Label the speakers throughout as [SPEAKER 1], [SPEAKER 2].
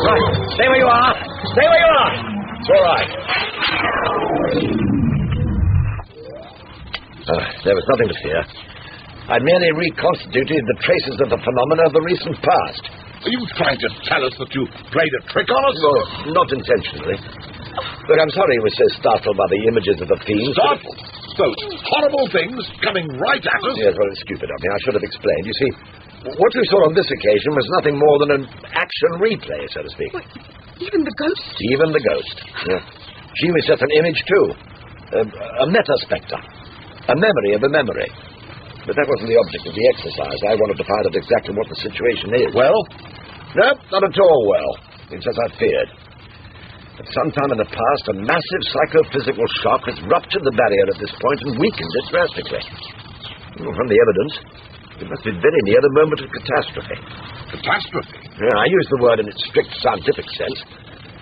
[SPEAKER 1] Right. Stay where you are. Stay where you are. It's all right. There was nothing to fear. I merely reconstituted the traces of the phenomena of the recent past.
[SPEAKER 2] Are you trying to tell us that you played a trick on us?
[SPEAKER 1] No, not intentionally. Look, I'm sorry you were so startled by the images of the fiends.
[SPEAKER 2] Startled? Those horrible things coming right at us?
[SPEAKER 1] Yes, well, it's stupid of me. I should have explained. You see, what we saw on this occasion was nothing more than an action replay, so to speak.
[SPEAKER 3] What? Even the ghost?
[SPEAKER 1] Even the ghost. Yeah. She was just an image, too. A meta-spectre. A memory of a memory. But that wasn't the object of the exercise. I wanted to find out exactly what the situation is.
[SPEAKER 2] Well?
[SPEAKER 1] No, not at all well. It's as I feared. At some time in the past, a massive psychophysical shock has ruptured the barrier at this point and weakened it drastically. From the evidence, it must be very near the moment of catastrophe.
[SPEAKER 2] Catastrophe?
[SPEAKER 1] Yeah, I use the word in its strict scientific sense.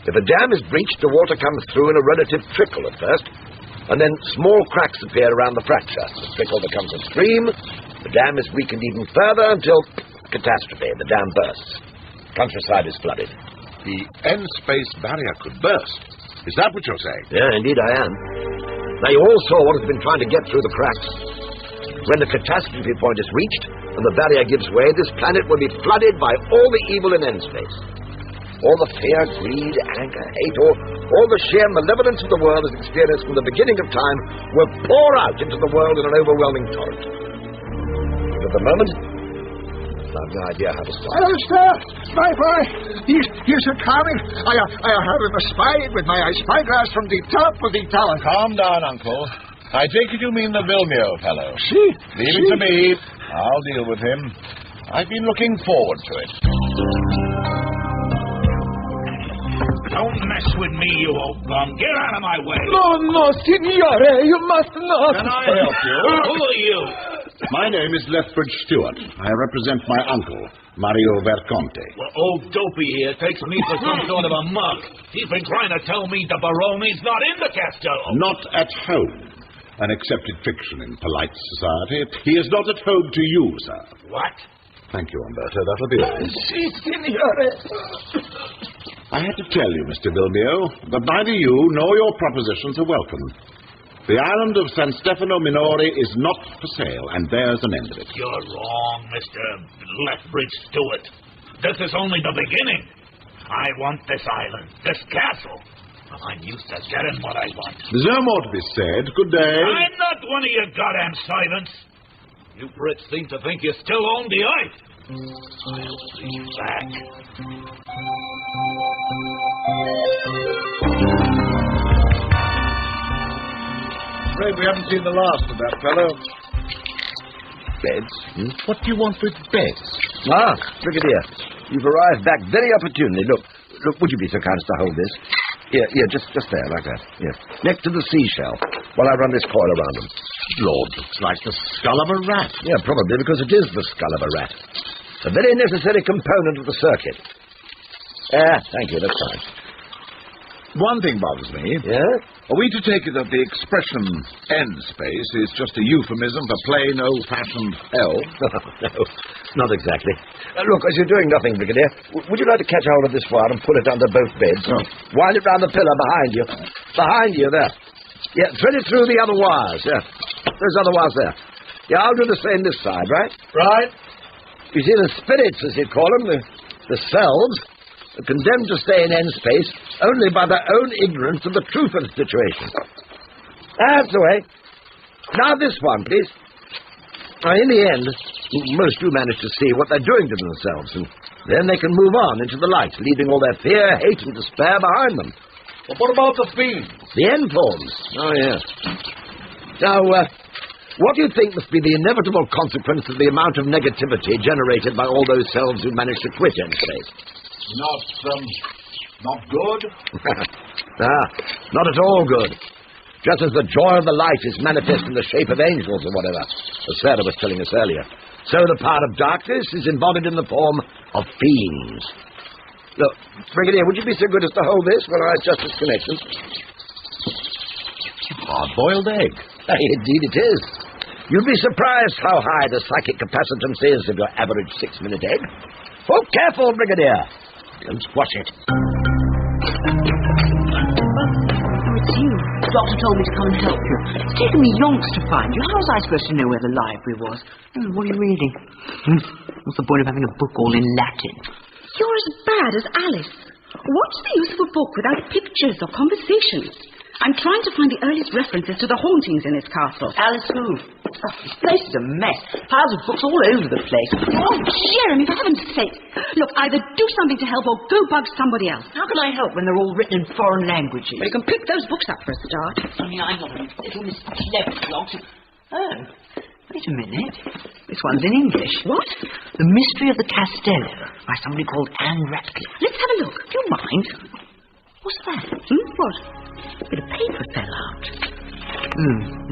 [SPEAKER 1] If a dam is breached, the water comes through in a relative trickle at first, and then small cracks appear around the fracture. The trickle becomes a stream, the dam is weakened even further until catastrophe, the dam bursts. Countryside is flooded.
[SPEAKER 2] The N-space barrier could burst. Is that what you're saying?
[SPEAKER 1] Yeah, indeed I am. Now, you all saw what has been trying to get through the cracks. When the catastrophe point is reached and the barrier gives way, this planet will be flooded by all the evil in N-space. All the fear, greed, anger, hate, all the sheer malevolence of the world as experienced from the beginning of time will pour out into the world in an overwhelming torrent. But at the moment, I have no idea how to stop.
[SPEAKER 4] Hello, sir. My boy. He's a coming. I have him espied with my spyglass from the top of the tower.
[SPEAKER 2] Calm down, Uncle. I take it you mean the Vilmio fellow.
[SPEAKER 4] See?
[SPEAKER 2] Leave it to me. I'll deal with him. I've been looking forward to it.
[SPEAKER 5] Don't mess with me, you old bum. Get out of my way.
[SPEAKER 4] No, signore. You must not.
[SPEAKER 2] Can I help you?
[SPEAKER 5] Who are you?
[SPEAKER 2] My name is Lethbridge Stewart. I represent my uncle, Mario Verconte.
[SPEAKER 5] Well, old Dopey here takes me for some sort of a mug. He's been trying to tell me the Barone's not in the castello.
[SPEAKER 2] Not at home. An accepted fiction in polite society. He is not at home to you, sir.
[SPEAKER 5] What?
[SPEAKER 2] Thank you, Umberto. That'll be all.
[SPEAKER 4] Si, signore.
[SPEAKER 2] I had to tell you, Mr. Vilmio, that neither you nor your propositions are welcome. The island of San Stefano Minore is not for sale, and there's an end of it.
[SPEAKER 5] You're wrong, Mr. Lethbridge Stewart. This is only the beginning. I want this island, this castle. I'm used to getting what I want.
[SPEAKER 2] There's no more to be said. Good day.
[SPEAKER 5] I'm not one of your goddamn silence. You Brits seem to think you still own the earth. I'll be back.
[SPEAKER 2] Afraid we haven't seen the last of that fellow.
[SPEAKER 1] Beds?
[SPEAKER 2] What do you want with beds?
[SPEAKER 1] Ah, Brigadier, you've arrived back very opportunely. Look, would you be so kind as to hold this? Here, just there, like that. Yes. Next to the seashell, while I run this coil around them.
[SPEAKER 2] Lord, looks like the skull of a rat.
[SPEAKER 1] Yeah, probably, because it is the skull of a rat. A very necessary component of the circuit. Thank you, that's fine.
[SPEAKER 2] One thing bothers me.
[SPEAKER 1] Yeah?
[SPEAKER 2] Are we to take it that the expression N-space is just a euphemism for plain, old-fashioned hell?
[SPEAKER 1] No, not exactly. Look, as you're doing nothing, Brigadier, would you like to catch hold of this wire and pull it under both beds?
[SPEAKER 2] Oh.
[SPEAKER 1] Wind it round the pillar behind you. Behind you, there. Yeah, thread it through the other wires, yeah. Those other wires there. Yeah, I'll do the same this side, right?
[SPEAKER 2] Right.
[SPEAKER 1] You see, the spirits, as you call them, the selves, are condemned to stay in N-space only by their own ignorance of the truth of the situation. That's the way. Now this one, please. Now, in the end, most do manage to see what they're doing to themselves, and then they can move on into the light, leaving all their fear, hate, and despair behind them.
[SPEAKER 2] But what about the fiends?
[SPEAKER 1] The end forms. Oh, yes. Now, what do you think must be the inevitable consequence of the amount of negativity generated by all those selves who manage to quit N-space?
[SPEAKER 2] Not good?
[SPEAKER 1] Not at all good. Just as the joy of the light is manifest in the shape of angels or whatever, as Sarah was telling us earlier, so the power of darkness is embodied in the form of fiends. Look, Brigadier, would you be so good as to hold this while I adjust this connection?
[SPEAKER 2] Hard-boiled egg.
[SPEAKER 1] Indeed it is. You'd be surprised how high the psychic capacitance is of your average 6-minute egg. Oh, careful, Brigadier. Don't squash it.
[SPEAKER 3] Oh, it's you. The doctor told me to come and help you. It's taken me yonks to find you. How was I supposed to know where the library was? Oh, what are you reading? What's the point of having a book all in Latin?
[SPEAKER 6] You're as bad as Alice. What's the use of a book without pictures or conversations? I'm trying to find the earliest references to the hauntings in this castle.
[SPEAKER 3] Alice who? Oh, this place is a mess. Piles of books all over the place.
[SPEAKER 6] Oh, Jeremy, for heaven's sake. Look, either do something to help or go bug somebody else.
[SPEAKER 3] How can I help when they're all written in foreign languages?
[SPEAKER 6] Well, you can pick those books up for a start.
[SPEAKER 3] Only I'm not a little Miss Clever Clogs. Oh, wait a minute. This one's in English.
[SPEAKER 6] What?
[SPEAKER 3] The Mystery of the Castello by somebody called Anne Ratcliffe.
[SPEAKER 6] Let's have a look.
[SPEAKER 3] Do you mind? What's that?
[SPEAKER 6] What?
[SPEAKER 3] A bit of paper fell out.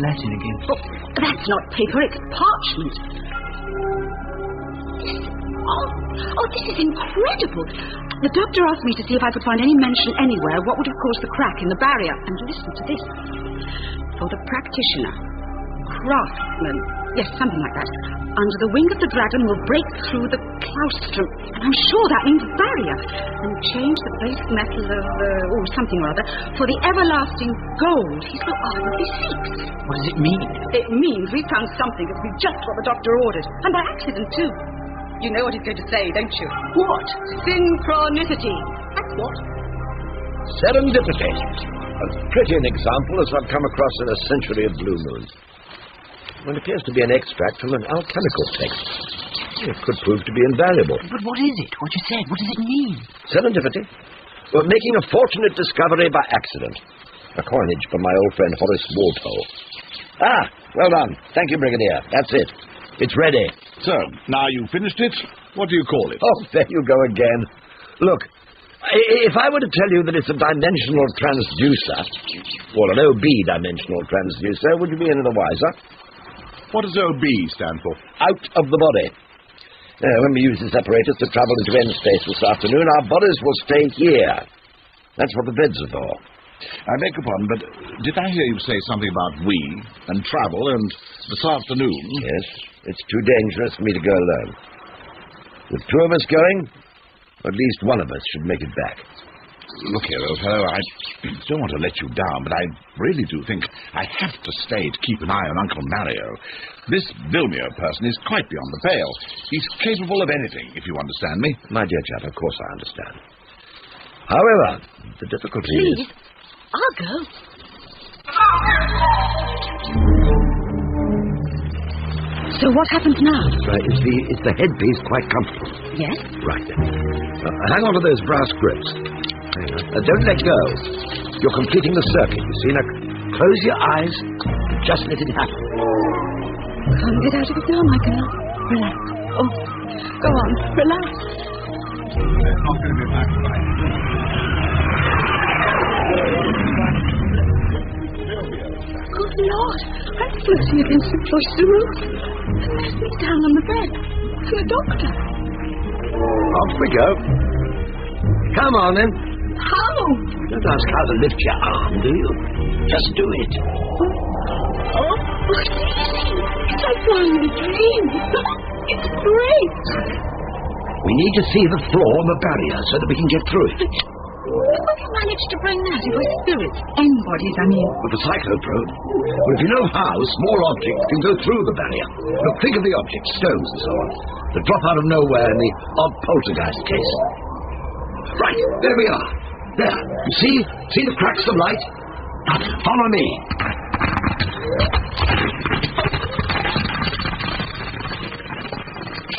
[SPEAKER 3] Latin again.
[SPEAKER 6] Oh, that's not paper, it's parchment. Oh, this is incredible. The doctor asked me to see if I could find any mention anywhere of what would have caused the crack in the barrier. And listen to this. For the practitioner, craftsman, yes, something like that, under the wing of the dragon will break through the claustrum, and I'm sure that means barrier, and change the base metal of, something or other, for the everlasting gold he so ardently seeks.
[SPEAKER 3] What does it mean?
[SPEAKER 6] It means we found something that will be just what the doctor ordered, and by accident, too. You know what he's going to say, don't you?
[SPEAKER 3] What?
[SPEAKER 6] Synchronicity. That's what.
[SPEAKER 1] Serendipity. As pretty an example as I've come across in a century of blue moons. It appears to be an extract from an alchemical text. It could prove to be invaluable.
[SPEAKER 3] But what is it? What you said? What does it mean?
[SPEAKER 1] Serendipity? Well, making a fortunate discovery by accident. A coinage from my old friend Horace Walpole. Ah, well done. Thank you, Brigadier. That's it. It's ready.
[SPEAKER 2] So, now you've finished it, what do you call it?
[SPEAKER 1] Oh, there you go again. Look, if I were to tell you that it's a dimensional transducer, or an OB dimensional transducer, would you be any the wiser?
[SPEAKER 2] What does OB stand for?
[SPEAKER 1] Out of the body. When we use this apparatus to travel into end space this afternoon, our bodies will stay here. That's what the beds are for.
[SPEAKER 2] I beg your pardon, but did I hear you say something about we and travel and this afternoon?
[SPEAKER 1] Yes, it's too dangerous for me to go alone. With two of us going, at least one of us should make it back.
[SPEAKER 2] Look here, old fellow, I don't want to let you down, but I really do think I have to stay to keep an eye on Uncle Mario. This Vilmio person is quite beyond the pale. He's capable of anything, if you understand me.
[SPEAKER 1] My dear chap, of course I understand. However, the difficulty is...
[SPEAKER 6] Please, I'll go. So what happens now?
[SPEAKER 1] Is the headpiece quite comfortable?
[SPEAKER 6] Yes.
[SPEAKER 1] Right then. Hang on to those brass grips. Don't let go. You're completing the circuit, you see. Now, close your eyes and just let it happen.
[SPEAKER 6] Can't get out of it now, Michael. Relax. Oh, go on. Relax.
[SPEAKER 2] They're not going to be back by.
[SPEAKER 6] Good Lord. I'm floating against the push the roof. And there's me down on the bed. And the doctor.
[SPEAKER 1] Off we go. Come on, then.
[SPEAKER 6] How?
[SPEAKER 1] Don't ask how to lift your arm, do you? Just do it.
[SPEAKER 6] Oh, it's easy. It's like flying in a dream. It's great.
[SPEAKER 1] We need to see the floor and the barrier so that we can get through it.
[SPEAKER 6] How have you managed to bring that in by spirits? Embodies, I mean.
[SPEAKER 1] With the cycloprobe. Well, if you know how, small objects can go through the barrier. Look, think of the objects, stones and so on, that drop out of nowhere in the odd poltergeist case. Right, there we are. There, you see? See the cracks of light? Now, follow me.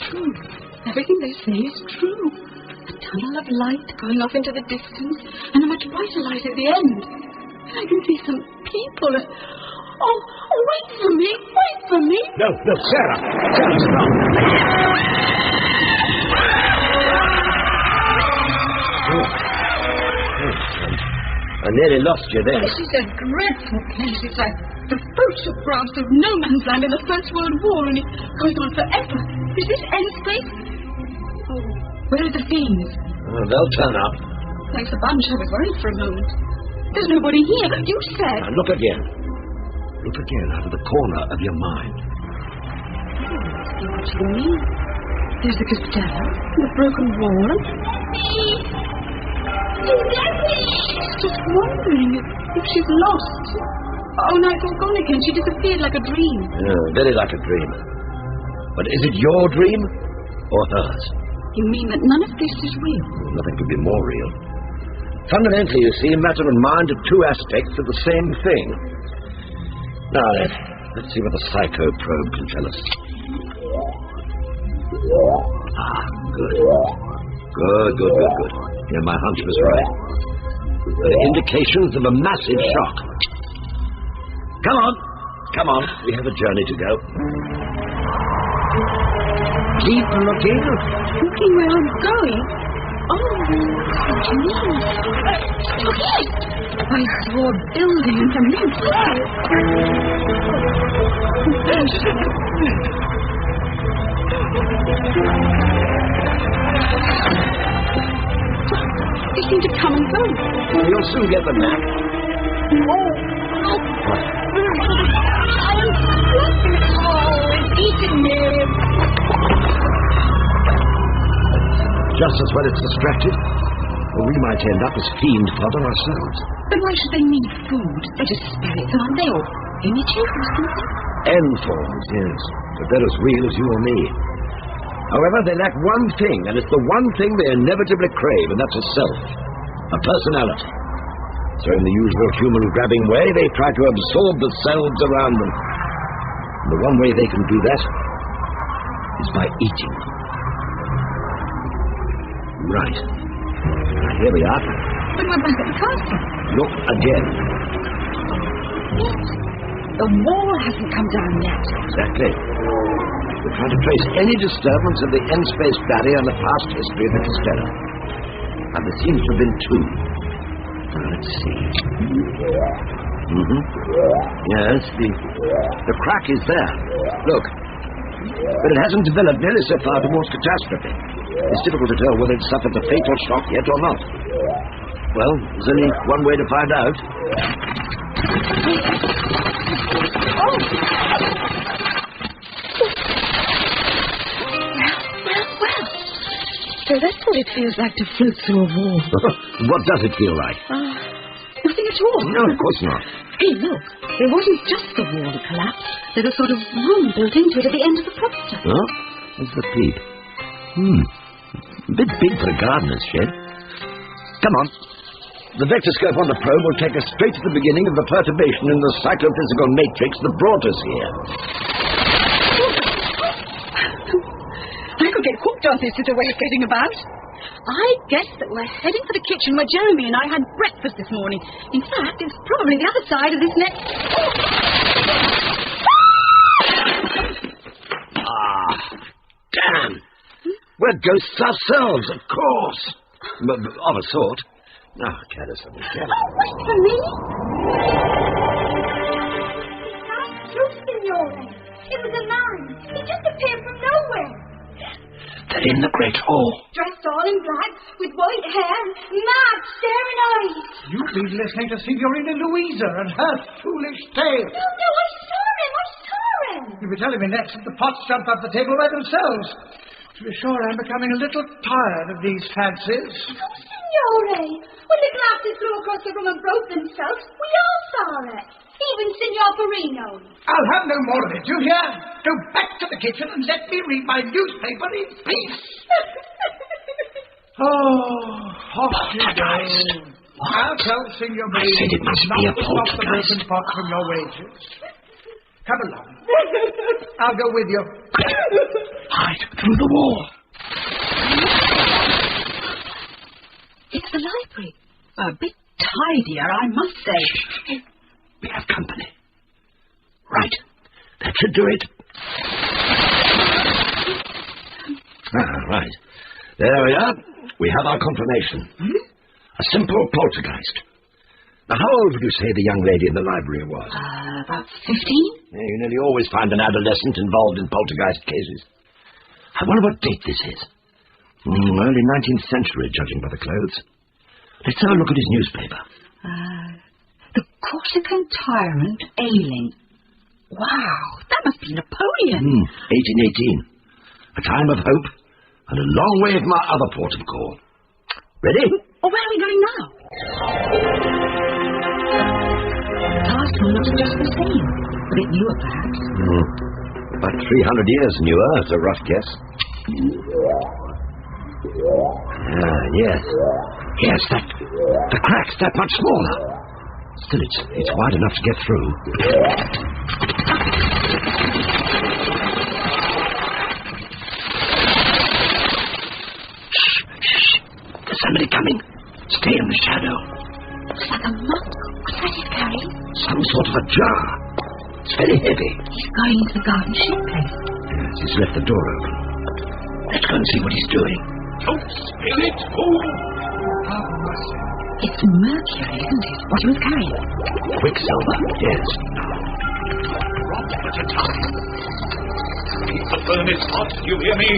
[SPEAKER 6] True. Everything they say is true. A tunnel of light going off into the distance, and a much brighter light at the end. And I can see some people. Oh, wait for me! Wait for me!
[SPEAKER 1] No, Sarah! Sarah, stop! I nearly lost you there.
[SPEAKER 6] This is a dreadful place. It's like the photographs of no man's land in the First World War, and it's going on forever. Is this end space? Oh, where are the fiends?
[SPEAKER 1] Oh, they'll turn up.
[SPEAKER 6] Thanks a bunch. I was worried for a moment. There's nobody here. You said...
[SPEAKER 1] Now, look again. Look again out of the corner of your mind.
[SPEAKER 6] Oh, what do you mean? There's the Costello, the broken wall, and me. She's just wondering if she's lost. Oh, no, it's all gone again. She disappeared like a dream.
[SPEAKER 1] Yeah, very like a dream. But is it your dream or hers?
[SPEAKER 6] You mean that none of this is real?
[SPEAKER 1] Nothing could be more real. Fundamentally, you see, matter and mind are two aspects of the same thing. Now then, let's see what the psycho probe can tell us. Ah, good. Good. Yeah, my hunch was right. There are indications of a massive shock. Come on. We have a journey to go. Keep looking.
[SPEAKER 6] Looking where I'm going? Oh, what do you mean? Yes! I saw a building and some men. They seem to come and go.
[SPEAKER 1] You'll soon get them back.
[SPEAKER 6] It's eating me.
[SPEAKER 1] Just as well it's distracted, or we might end up as fiend fodder ourselves.
[SPEAKER 6] But why should they need food? They're just spirits, aren't they? Or images or something?
[SPEAKER 1] End forms, yes. But they're as real as you or me. However, they lack one thing, and it's the one thing they inevitably crave, and that's a self. A personality. So in the usual human-grabbing way, they try to absorb the selves around them. And the one way they can do that is by eating them. Right. Here we are.
[SPEAKER 6] But we're back at the castle.
[SPEAKER 1] Look again.
[SPEAKER 6] Yes. The wall hasn't come down yet.
[SPEAKER 1] Exactly. We're trying to trace any disturbance of the end-space barrier in the past history of the Castellum. And there seems to have been two. Now, let's see. Yes, the crack is there. Look. But it hasn't developed nearly so far towards catastrophe. It's difficult to tell whether it's suffered a fatal shock yet or not. Well, there's only one way to find out.
[SPEAKER 6] Oh! Well. So that's what it feels like to float through a wall.
[SPEAKER 1] What does it feel like?
[SPEAKER 6] Nothing at all.
[SPEAKER 1] No, of course not.
[SPEAKER 6] Hey, look. It wasn't just the wall that collapsed. There's a sort of room built into it at the end of the property.
[SPEAKER 1] Huh? There's the peep. A bit big for a gardener's shed. Come on. The vectorscope on the probe will take us straight to the beginning of the perturbation in the psychophysical matrix that brought us here.
[SPEAKER 6] I could get hooked on this as a way of getting about. I guess that we're heading for the kitchen where Jeremy and I had breakfast this morning. In fact, it's probably the other side of this next...
[SPEAKER 1] Damn! We're ghosts ourselves, of course. Of a sort. Now, careless of me, careless.
[SPEAKER 6] Wait for me.
[SPEAKER 7] That's true, Signore. It was a man. He just appeared from nowhere.
[SPEAKER 1] They're in the great hall.
[SPEAKER 7] Dressed all in black, with white hair, mad, staring eyes.
[SPEAKER 4] You've been listening to Signorina Louisa and her foolish tale.
[SPEAKER 7] No, I saw him.
[SPEAKER 4] You'll be telling me next that the pots jumped off the table by themselves. To be sure, I'm becoming a little tired of these fancies.
[SPEAKER 7] Oh, Signore, when the glasses flew across the room and broke themselves, we all saw it. Even Signor Perino.
[SPEAKER 4] I'll have no more of it, you hear? Go back to the kitchen and let me read my newspaper in peace. Off you go. I'll tell Signor Perino.
[SPEAKER 1] I said it must be a
[SPEAKER 4] off the
[SPEAKER 1] poltergeist.
[SPEAKER 4] broken pot from your wages. Come along. I'll go with you.
[SPEAKER 1] Hide through the wall.
[SPEAKER 6] It's the library. A bit tidier, I must say.
[SPEAKER 1] We have company. Right. That should do it. Right. There we are. We have our confirmation. A simple poltergeist. Now, how old would you say the young lady in the library was?
[SPEAKER 6] About 15?
[SPEAKER 1] Yeah, you nearly always find an adolescent involved in poltergeist cases. I wonder what date this is. Early 19th century, judging by the clothes. Let's have a look at his newspaper.
[SPEAKER 6] The Corsican tyrant ailing. Wow, that must be Napoleon.
[SPEAKER 1] 1818. A time of hope and a long way from our other port of call. Ready?
[SPEAKER 6] Or where are we going now? The castle looks just the same. A bit newer, perhaps.
[SPEAKER 1] About 300 years newer, is a rough guess. Yes. Yes, the crack's that much smaller. Still, it's wide enough to get through. Shh. There's somebody coming. Stay in the shadow.
[SPEAKER 6] Looks like a monk. What's that he's carrying?
[SPEAKER 1] Some sort of a jar. It's very heavy.
[SPEAKER 6] He's going into the garden shed place.
[SPEAKER 1] Yes, he's left the door open. Let's go and see what he's doing.
[SPEAKER 5] Don't spill it, fool!
[SPEAKER 6] It's mercury, isn't it? What he was carrying?
[SPEAKER 1] Quicksilver, yes.
[SPEAKER 5] Drop at a time. Keep the furnace hot, you hear me?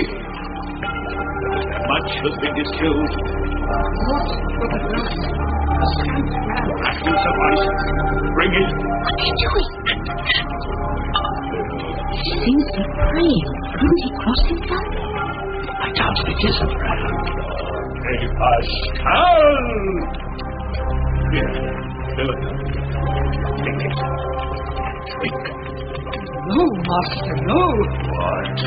[SPEAKER 5] Much has been distilled. That will suffice. Bring it.
[SPEAKER 6] What's he doing? He seems to be praying. Couldn't he cross himself?
[SPEAKER 1] I doubt it isn't prayer.
[SPEAKER 5] Hey, Pascal! Here, fill it up. Drink it. Drink.
[SPEAKER 3] No, Master, no.
[SPEAKER 5] What?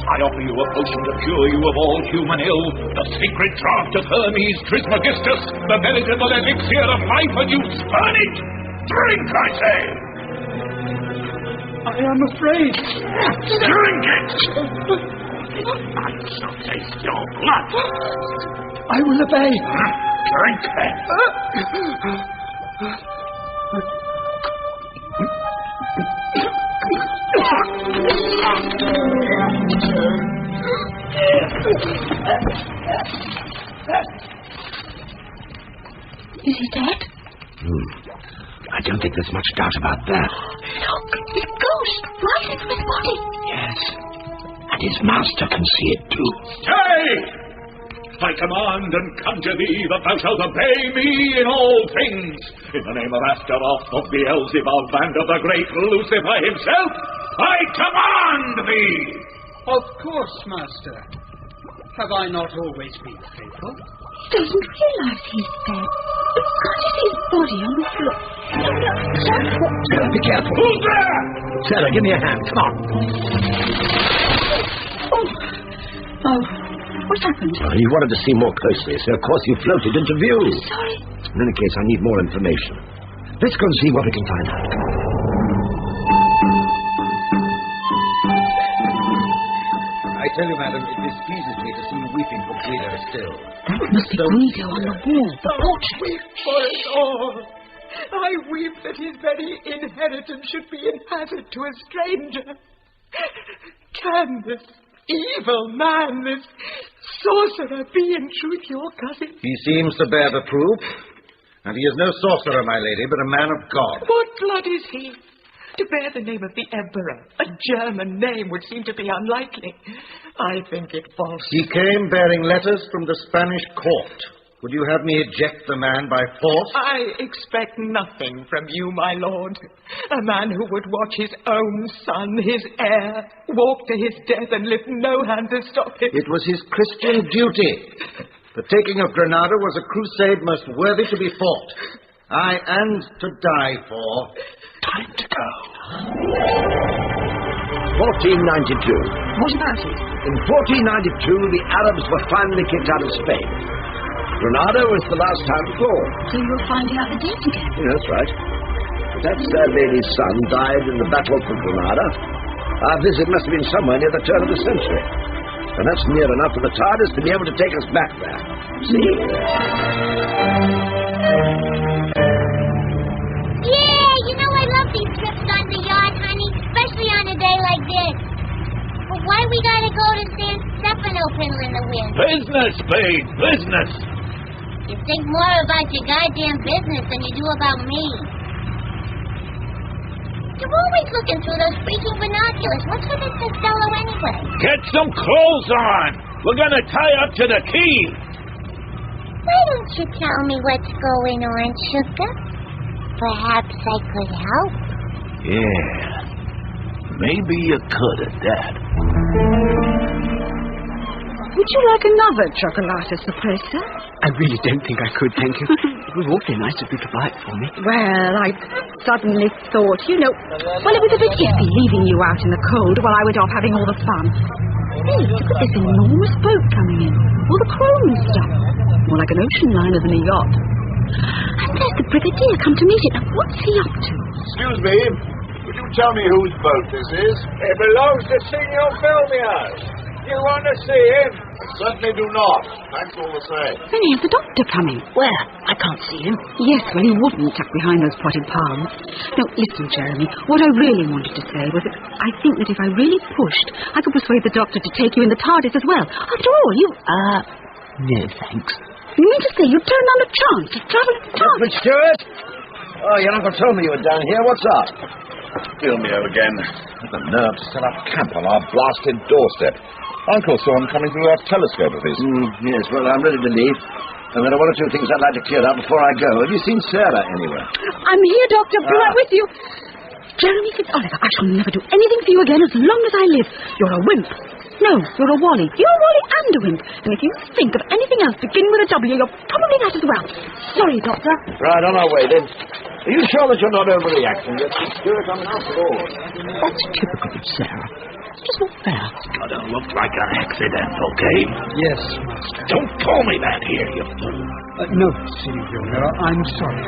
[SPEAKER 5] I offer you a potion to cure you of all human ill. The secret draught of Hermes Trismegistus, the veritable elixir of life, and you spurn it! Drink, I say!
[SPEAKER 3] I am afraid.
[SPEAKER 5] Drink it! I shall taste your blood.
[SPEAKER 3] I will obey.
[SPEAKER 5] Drink it.
[SPEAKER 6] Is he dead?
[SPEAKER 1] I don't think there's much doubt about that.
[SPEAKER 6] Look, his ghost, rising from his body.
[SPEAKER 1] Yes. And his master can see it too.
[SPEAKER 5] Stay! I command and conjure thee that thou shalt obey me in all things. In the name of Astaroth, of Beelzebub, and of the great Lucifer himself, I command thee!
[SPEAKER 3] Of course, Master. Have I not always been faithful?
[SPEAKER 6] He doesn't realize he's dead. Can't you see his body on the floor?
[SPEAKER 1] Sarah, be careful.
[SPEAKER 5] Who's there?
[SPEAKER 1] Sarah, give me a hand. Come on.
[SPEAKER 6] Oh, what happened?
[SPEAKER 1] You wanted to see more closely, so of course you floated into view.
[SPEAKER 6] Sorry.
[SPEAKER 1] In any case, I need more information. Let's go and see what we can find out.
[SPEAKER 8] I tell you, madam, it displeases me to see you weeping for Guido still.
[SPEAKER 6] That must be Guido on the wall, the portrait.
[SPEAKER 3] Weep for it all. I weep that his very inheritance should be in hazard to a stranger. Can this evil man, this sorcerer, be in truth your cousin?
[SPEAKER 8] He seems to bear the proof. And he is no sorcerer, my lady, but a man of God.
[SPEAKER 3] What blood is he? To bear the name of the Emperor, a German name, would seem to be unlikely. I think it false.
[SPEAKER 8] He came bearing letters from the Spanish court. Would you have me eject the man by force?
[SPEAKER 3] I expect nothing from you, my lord. A man who would watch his own son, his heir, walk to his death and lift no hand to stop him.
[SPEAKER 8] It was his Christian duty. The taking of Granada was a crusade most worthy to be fought. Aye, and to die for.
[SPEAKER 1] Time to go. 1492.
[SPEAKER 6] What about it?
[SPEAKER 1] In 1492, the Arabs were finally kicked out of Spain. Granada was the last town to fall.
[SPEAKER 6] So you were finding out the date again?
[SPEAKER 1] Yeah, that's right. But that sad lady's son died in the Battle of Granada. Our visit must have been somewhere near the turn of the century. And that's near enough for the TARDIS to be able to take us back there. See?
[SPEAKER 7] Yeah, you know I love these trips on the yacht, honey, especially on a day like this. But why we gotta go to San Stefano, Fiddle in the Wind?
[SPEAKER 5] Business, babe, business.
[SPEAKER 7] You think more about your goddamn business than you do about me. You're always looking through those freaking binoculars. What's with this Costello anyway?
[SPEAKER 5] Get some clothes on. We're gonna tie up to the key.
[SPEAKER 7] Why don't you tell me what's going on, sugar? Perhaps I could help.
[SPEAKER 5] Yeah. Maybe you could at that.
[SPEAKER 6] Would you like another chocolate sorpresa?
[SPEAKER 3] I really don't think I could, thank you. It was awfully nice of you to buy it for me.
[SPEAKER 6] Well, I suddenly thought, it was a bit iffy leaving you out in the cold while I went off having all the fun. Hey, look at this enormous boat coming in. All the chrome stuff. More like an ocean liner than a yacht. And there's the brigadier come to meet it. Now, what's he up to?
[SPEAKER 4] Excuse me. Would you tell me whose boat this is?
[SPEAKER 9] It belongs to Signor Filmio's. You want to see him?
[SPEAKER 4] Certainly do not. Thanks all the same.
[SPEAKER 6] Then here's the doctor coming.
[SPEAKER 3] Where? I can't see him.
[SPEAKER 6] Yes, well, he wouldn't tuck behind those potted palms. No, listen, Jeremy, what I really wanted to say was that I think that if I really pushed, I could persuade the doctor to take you in the TARDIS as well. After all, you...
[SPEAKER 3] No, thanks.
[SPEAKER 6] You mean to say you turned down the chance to travel in the TARDIS?
[SPEAKER 1] Fitzstewart? Oh, your uncle told me you were down here. What's up?
[SPEAKER 2] Filmio again. The nerve to set up camp on our blasted doorstep. Uncle saw him coming through that telescope of his.
[SPEAKER 1] Yes, well, I'm ready to leave. And there are one or two things I'd like to clear up before I go. Have you seen Sarah anywhere?
[SPEAKER 6] I'm here, Doctor. Be right with you. Jeremy Fitzoliver, I shall never do anything for you again as long as I live. You're a wimp. No, you're a Wally. You're a Wally and a wimp. And if you think of anything else beginning with a W, you're probably that as well. Sorry, Doctor.
[SPEAKER 1] Right, on our way then. Are you sure that you're not overreacting yet, Fitzstewart? I mean, after all.
[SPEAKER 3] That's typical of Sarah. It's just not fair.
[SPEAKER 5] It's gonna look like an accident, okay?
[SPEAKER 3] Yes, Master.
[SPEAKER 5] Don't call me that here, you fool.
[SPEAKER 3] No, Signor, I'm sorry.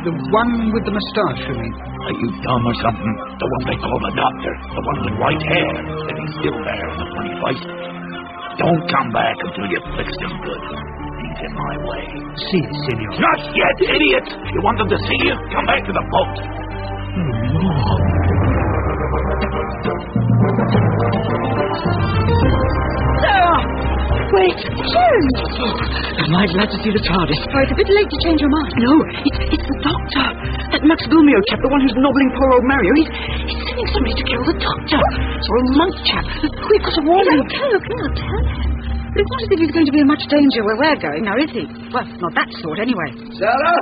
[SPEAKER 3] The one with the moustache, you mean?
[SPEAKER 5] Are you dumb or something? The one they call the doctor. The one with white hair. And he's still there in the funny fight. Don't come back until you've fixed him good. He's in my way.
[SPEAKER 3] Si, Signor.
[SPEAKER 5] Not yet, idiot! You want them to see you? Come back to the boat.
[SPEAKER 3] Oh, no.
[SPEAKER 6] Sarah! Wait, Jeremy!
[SPEAKER 3] Am I glad to see the TARDIS?
[SPEAKER 6] Oh, it's a bit late to change your mind.
[SPEAKER 3] No, it's the doctor. That Max Vilmio chap, the one who's nobbling poor old Mario. He's sending somebody to kill the doctor. It's a monk chap. We've got a warning.
[SPEAKER 6] Okay, I'll tell him. But it's not as if he's going to be in much danger where we're going, now is he? Well, not that sort, anyway.
[SPEAKER 1] Sarah?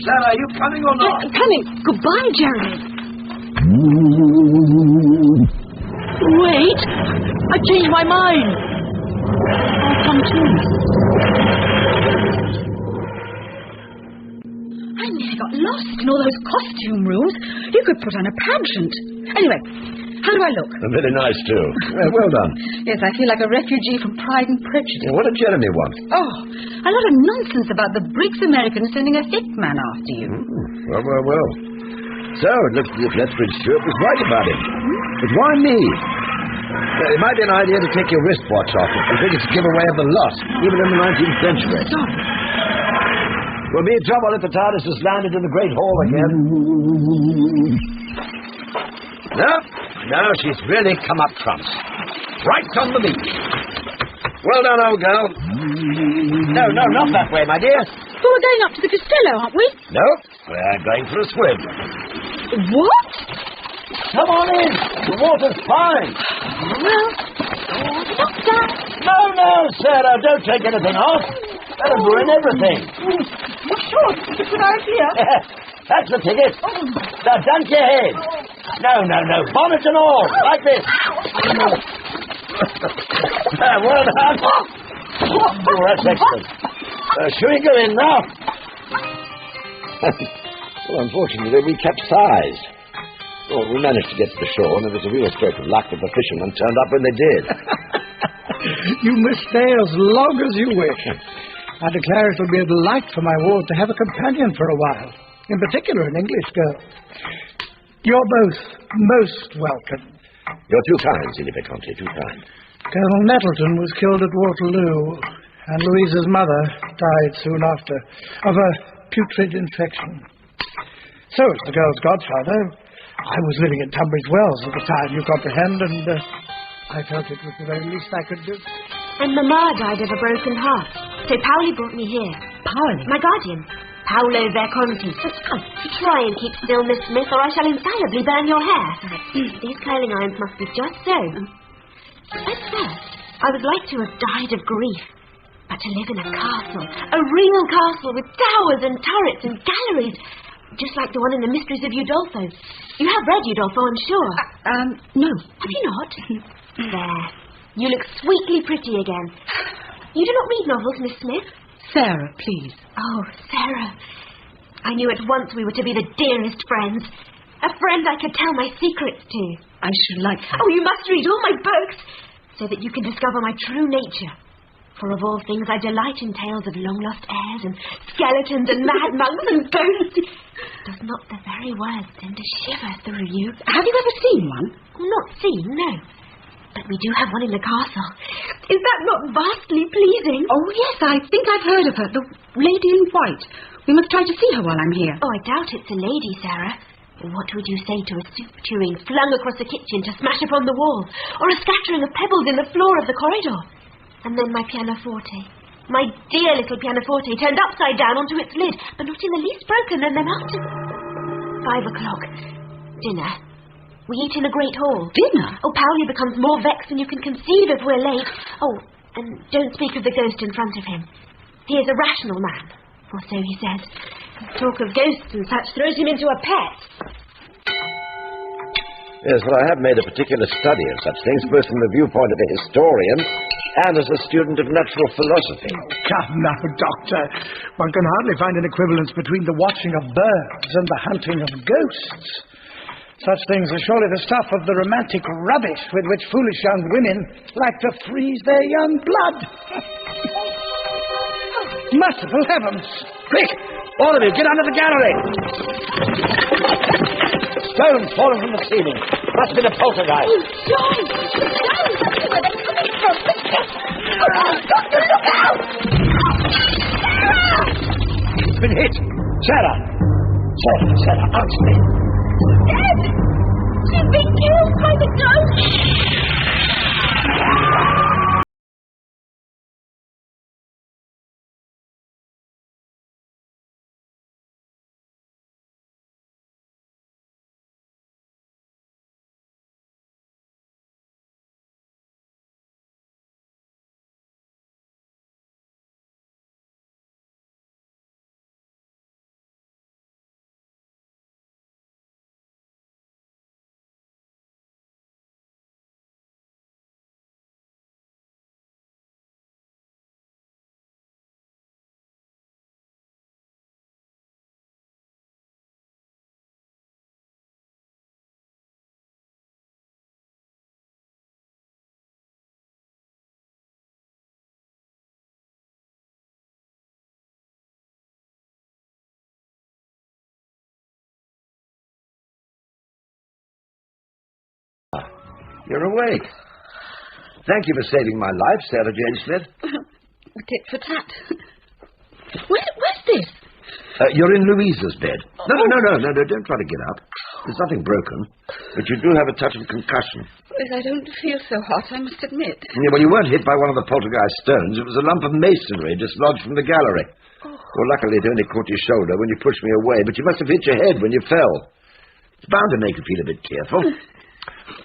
[SPEAKER 1] Sarah, are you coming or not?
[SPEAKER 6] I'm coming. Goodbye, Jeremy.
[SPEAKER 3] Wait! I changed my mind. I'll come too.
[SPEAKER 6] I nearly got lost in all those costume rooms. You could put on a pageant. Anyway, how do I look?
[SPEAKER 1] Very nice, too. Well done.
[SPEAKER 6] Yes, I feel like a refugee from Pride and Prejudice.
[SPEAKER 1] What did Jeremy want?
[SPEAKER 6] Oh, a lot of nonsense about the Briggs Americans sending a hitman after you.
[SPEAKER 1] Well. So, it looks as if Lethbridge Stewart was right about him. But why me? It might be an idea to take your wristwatch off if you think it's a giveaway of the lot, even in the 19th century.
[SPEAKER 6] Sorry.
[SPEAKER 1] We'll be in trouble if the TARDIS has landed in the Great Hall again. No, she's really come up trumps. Right on the beach. Well done, old girl. No, not that way, my dear.
[SPEAKER 6] Well, we're going up to the Costello, aren't we?
[SPEAKER 1] No, we're going for a swim.
[SPEAKER 6] What?
[SPEAKER 1] Come on in. The water's fine.
[SPEAKER 6] Well, Doctor.
[SPEAKER 1] No, Sarah, don't take anything off. That'll ruin everything.
[SPEAKER 6] Sure, it's a good idea.
[SPEAKER 1] That's the ticket. Now, dunk your head. No. Bonnet and all. Like this. Well done. Oh, that's excellent. Shall we go in now? Well, unfortunately, we capsized. Well, we managed to get to the shore, and it was a real stroke of luck that the fishermen turned up when they did.
[SPEAKER 10] You may stay as long as you wish. I declare it will be a delight for my ward to have a companion for a while, in particular an English girl. You're both most welcome.
[SPEAKER 1] You're too kind, Signor Visconti, too kind.
[SPEAKER 10] Colonel Nettleton was killed at Waterloo, and Louisa's mother died soon after of a putrid infection. So is the girl's godfather. I was living in Tunbridge Wells at the time, you comprehend, and I felt it was the very least I could do.
[SPEAKER 11] And Mamma died of a broken heart, so Paoli brought me here.
[SPEAKER 6] Paoli?
[SPEAKER 11] My guardian, Paolo Verconti. Try and keep still, Miss Smith, or I shall infallibly burn your hair. These curling irons must be just so. At first, I would like to have died of grief, but to live in a castle, a real castle with towers and turrets and galleries, just like the one in the Mysteries of Udolpho. You have read Udolpho, I'm sure.
[SPEAKER 6] No.
[SPEAKER 11] Have you not? There. You look sweetly pretty again. You do not read novels, Miss Smith?
[SPEAKER 6] Sarah, please.
[SPEAKER 11] Oh, Sarah. I knew at once we were to be the dearest friends. A friend I could tell my secrets to.
[SPEAKER 6] I should like that.
[SPEAKER 11] Oh, you must read all my books, so that you can discover my true nature. For of all things I delight in tales of long-lost heirs and skeletons and mad monks and ghosts. Does not the very word send a shiver through you?
[SPEAKER 6] Have you ever seen one?
[SPEAKER 11] Not seen, no. But we do have one in the castle. Is that not vastly pleasing?
[SPEAKER 6] Oh, yes, I think I've heard of her. The lady in white. We must try to see her while I'm here.
[SPEAKER 11] Oh, I doubt it's a lady, Sarah. What would you say to a soup tureen flung across the kitchen to smash upon the wall, or a scattering of pebbles in the floor of the corridor? And then my pianoforte. My dear little pianoforte turned upside down onto its lid, but not in the least broken, and then after 5 o'clock. Dinner. We eat in a great hall.
[SPEAKER 6] Dinner?
[SPEAKER 11] Oh, Powley becomes more vexed than you can conceive if we're late. Oh, and don't speak of the ghost in front of him. He is a rational man, or so he says. Talk of ghosts and such throws him into a pet.
[SPEAKER 1] Yes, well, I have made a particular study of such things, both from the viewpoint of a historian and as a student of natural philosophy.
[SPEAKER 10] Come now, Doctor. One can hardly find an equivalence between the watching of birds and the hunting of ghosts. Such things are surely the stuff of the romantic rubbish with which foolish young women like to freeze their young blood. Merciful heavens!
[SPEAKER 1] Quick! All of you, get under the gallery! Stones fallen from the ceiling. Must have been a poltergeist.
[SPEAKER 7] Oh, John! Where they're coming from? Doctor, look out! Sarah!
[SPEAKER 1] It's been hit. Sarah! Sarah, answer me.
[SPEAKER 7] Dead! She's been killed by the ghost!
[SPEAKER 1] You're awake. Thank you for saving my life, Sarah Jane Smith.
[SPEAKER 6] Tit for tat. Where's this?
[SPEAKER 1] You're in Louisa's bed. No, don't try to get up. There's nothing broken, but you do have a touch of concussion.
[SPEAKER 6] Well, I don't feel so hot, I must admit.
[SPEAKER 1] Yeah, well, you weren't hit by one of the poltergeist stones. It was a lump of masonry dislodged from the gallery. Oh. Well, luckily it only caught your shoulder when you pushed me away, but you must have hit your head when you fell. It's bound to make you feel a bit tearful.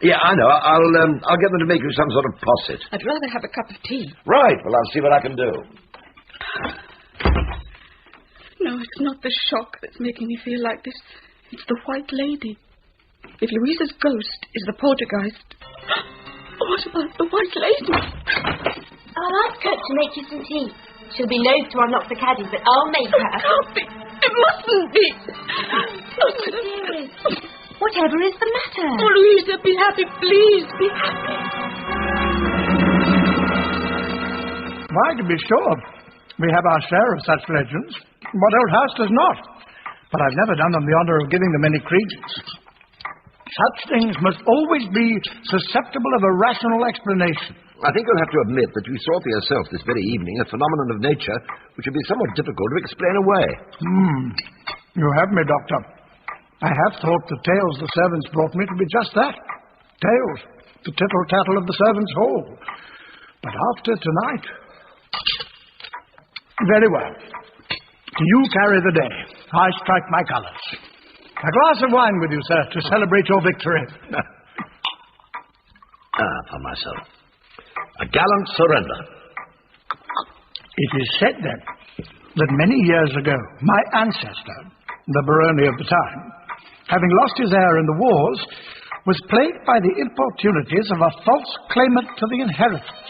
[SPEAKER 1] Yeah, I know. I'll get them to make you some sort of posset.
[SPEAKER 6] I'd rather have a cup of tea.
[SPEAKER 1] Right. Well, I'll see what I can do.
[SPEAKER 6] No, it's not the shock that's making me feel like this. It's the White Lady. If Louisa's ghost is the poltergeist, what about the White Lady?
[SPEAKER 11] I'll ask cook to make you some tea. She'll be loath to unlock the caddy, but I'll make her.
[SPEAKER 6] It can't be. It mustn't be.
[SPEAKER 11] Oh, dearest. Whatever is the matter?
[SPEAKER 6] Oh, Louisa, be happy, please, be happy.
[SPEAKER 10] Why, to be sure, we have our share of such legends. What old house does not? But I've never done them the honour of giving them any credence. Such things must always be susceptible of a rational explanation.
[SPEAKER 1] I think you'll have to admit that you saw for yourself this very evening a phenomenon of nature which would be somewhat difficult to explain away.
[SPEAKER 10] You have me, Doctor. I have thought the tales the servants brought me to be just that. Tales. The tittle-tattle of the servants' hall. But after tonight... Very well. You carry the day. I strike my colours. A glass of wine with you, sir, to celebrate your victory.
[SPEAKER 1] For myself. A gallant surrender.
[SPEAKER 10] It is said, then, that many years ago, my ancestor, the barony of the time, having lost his heir in the wars, was plagued by the importunities of a false claimant to the inheritance.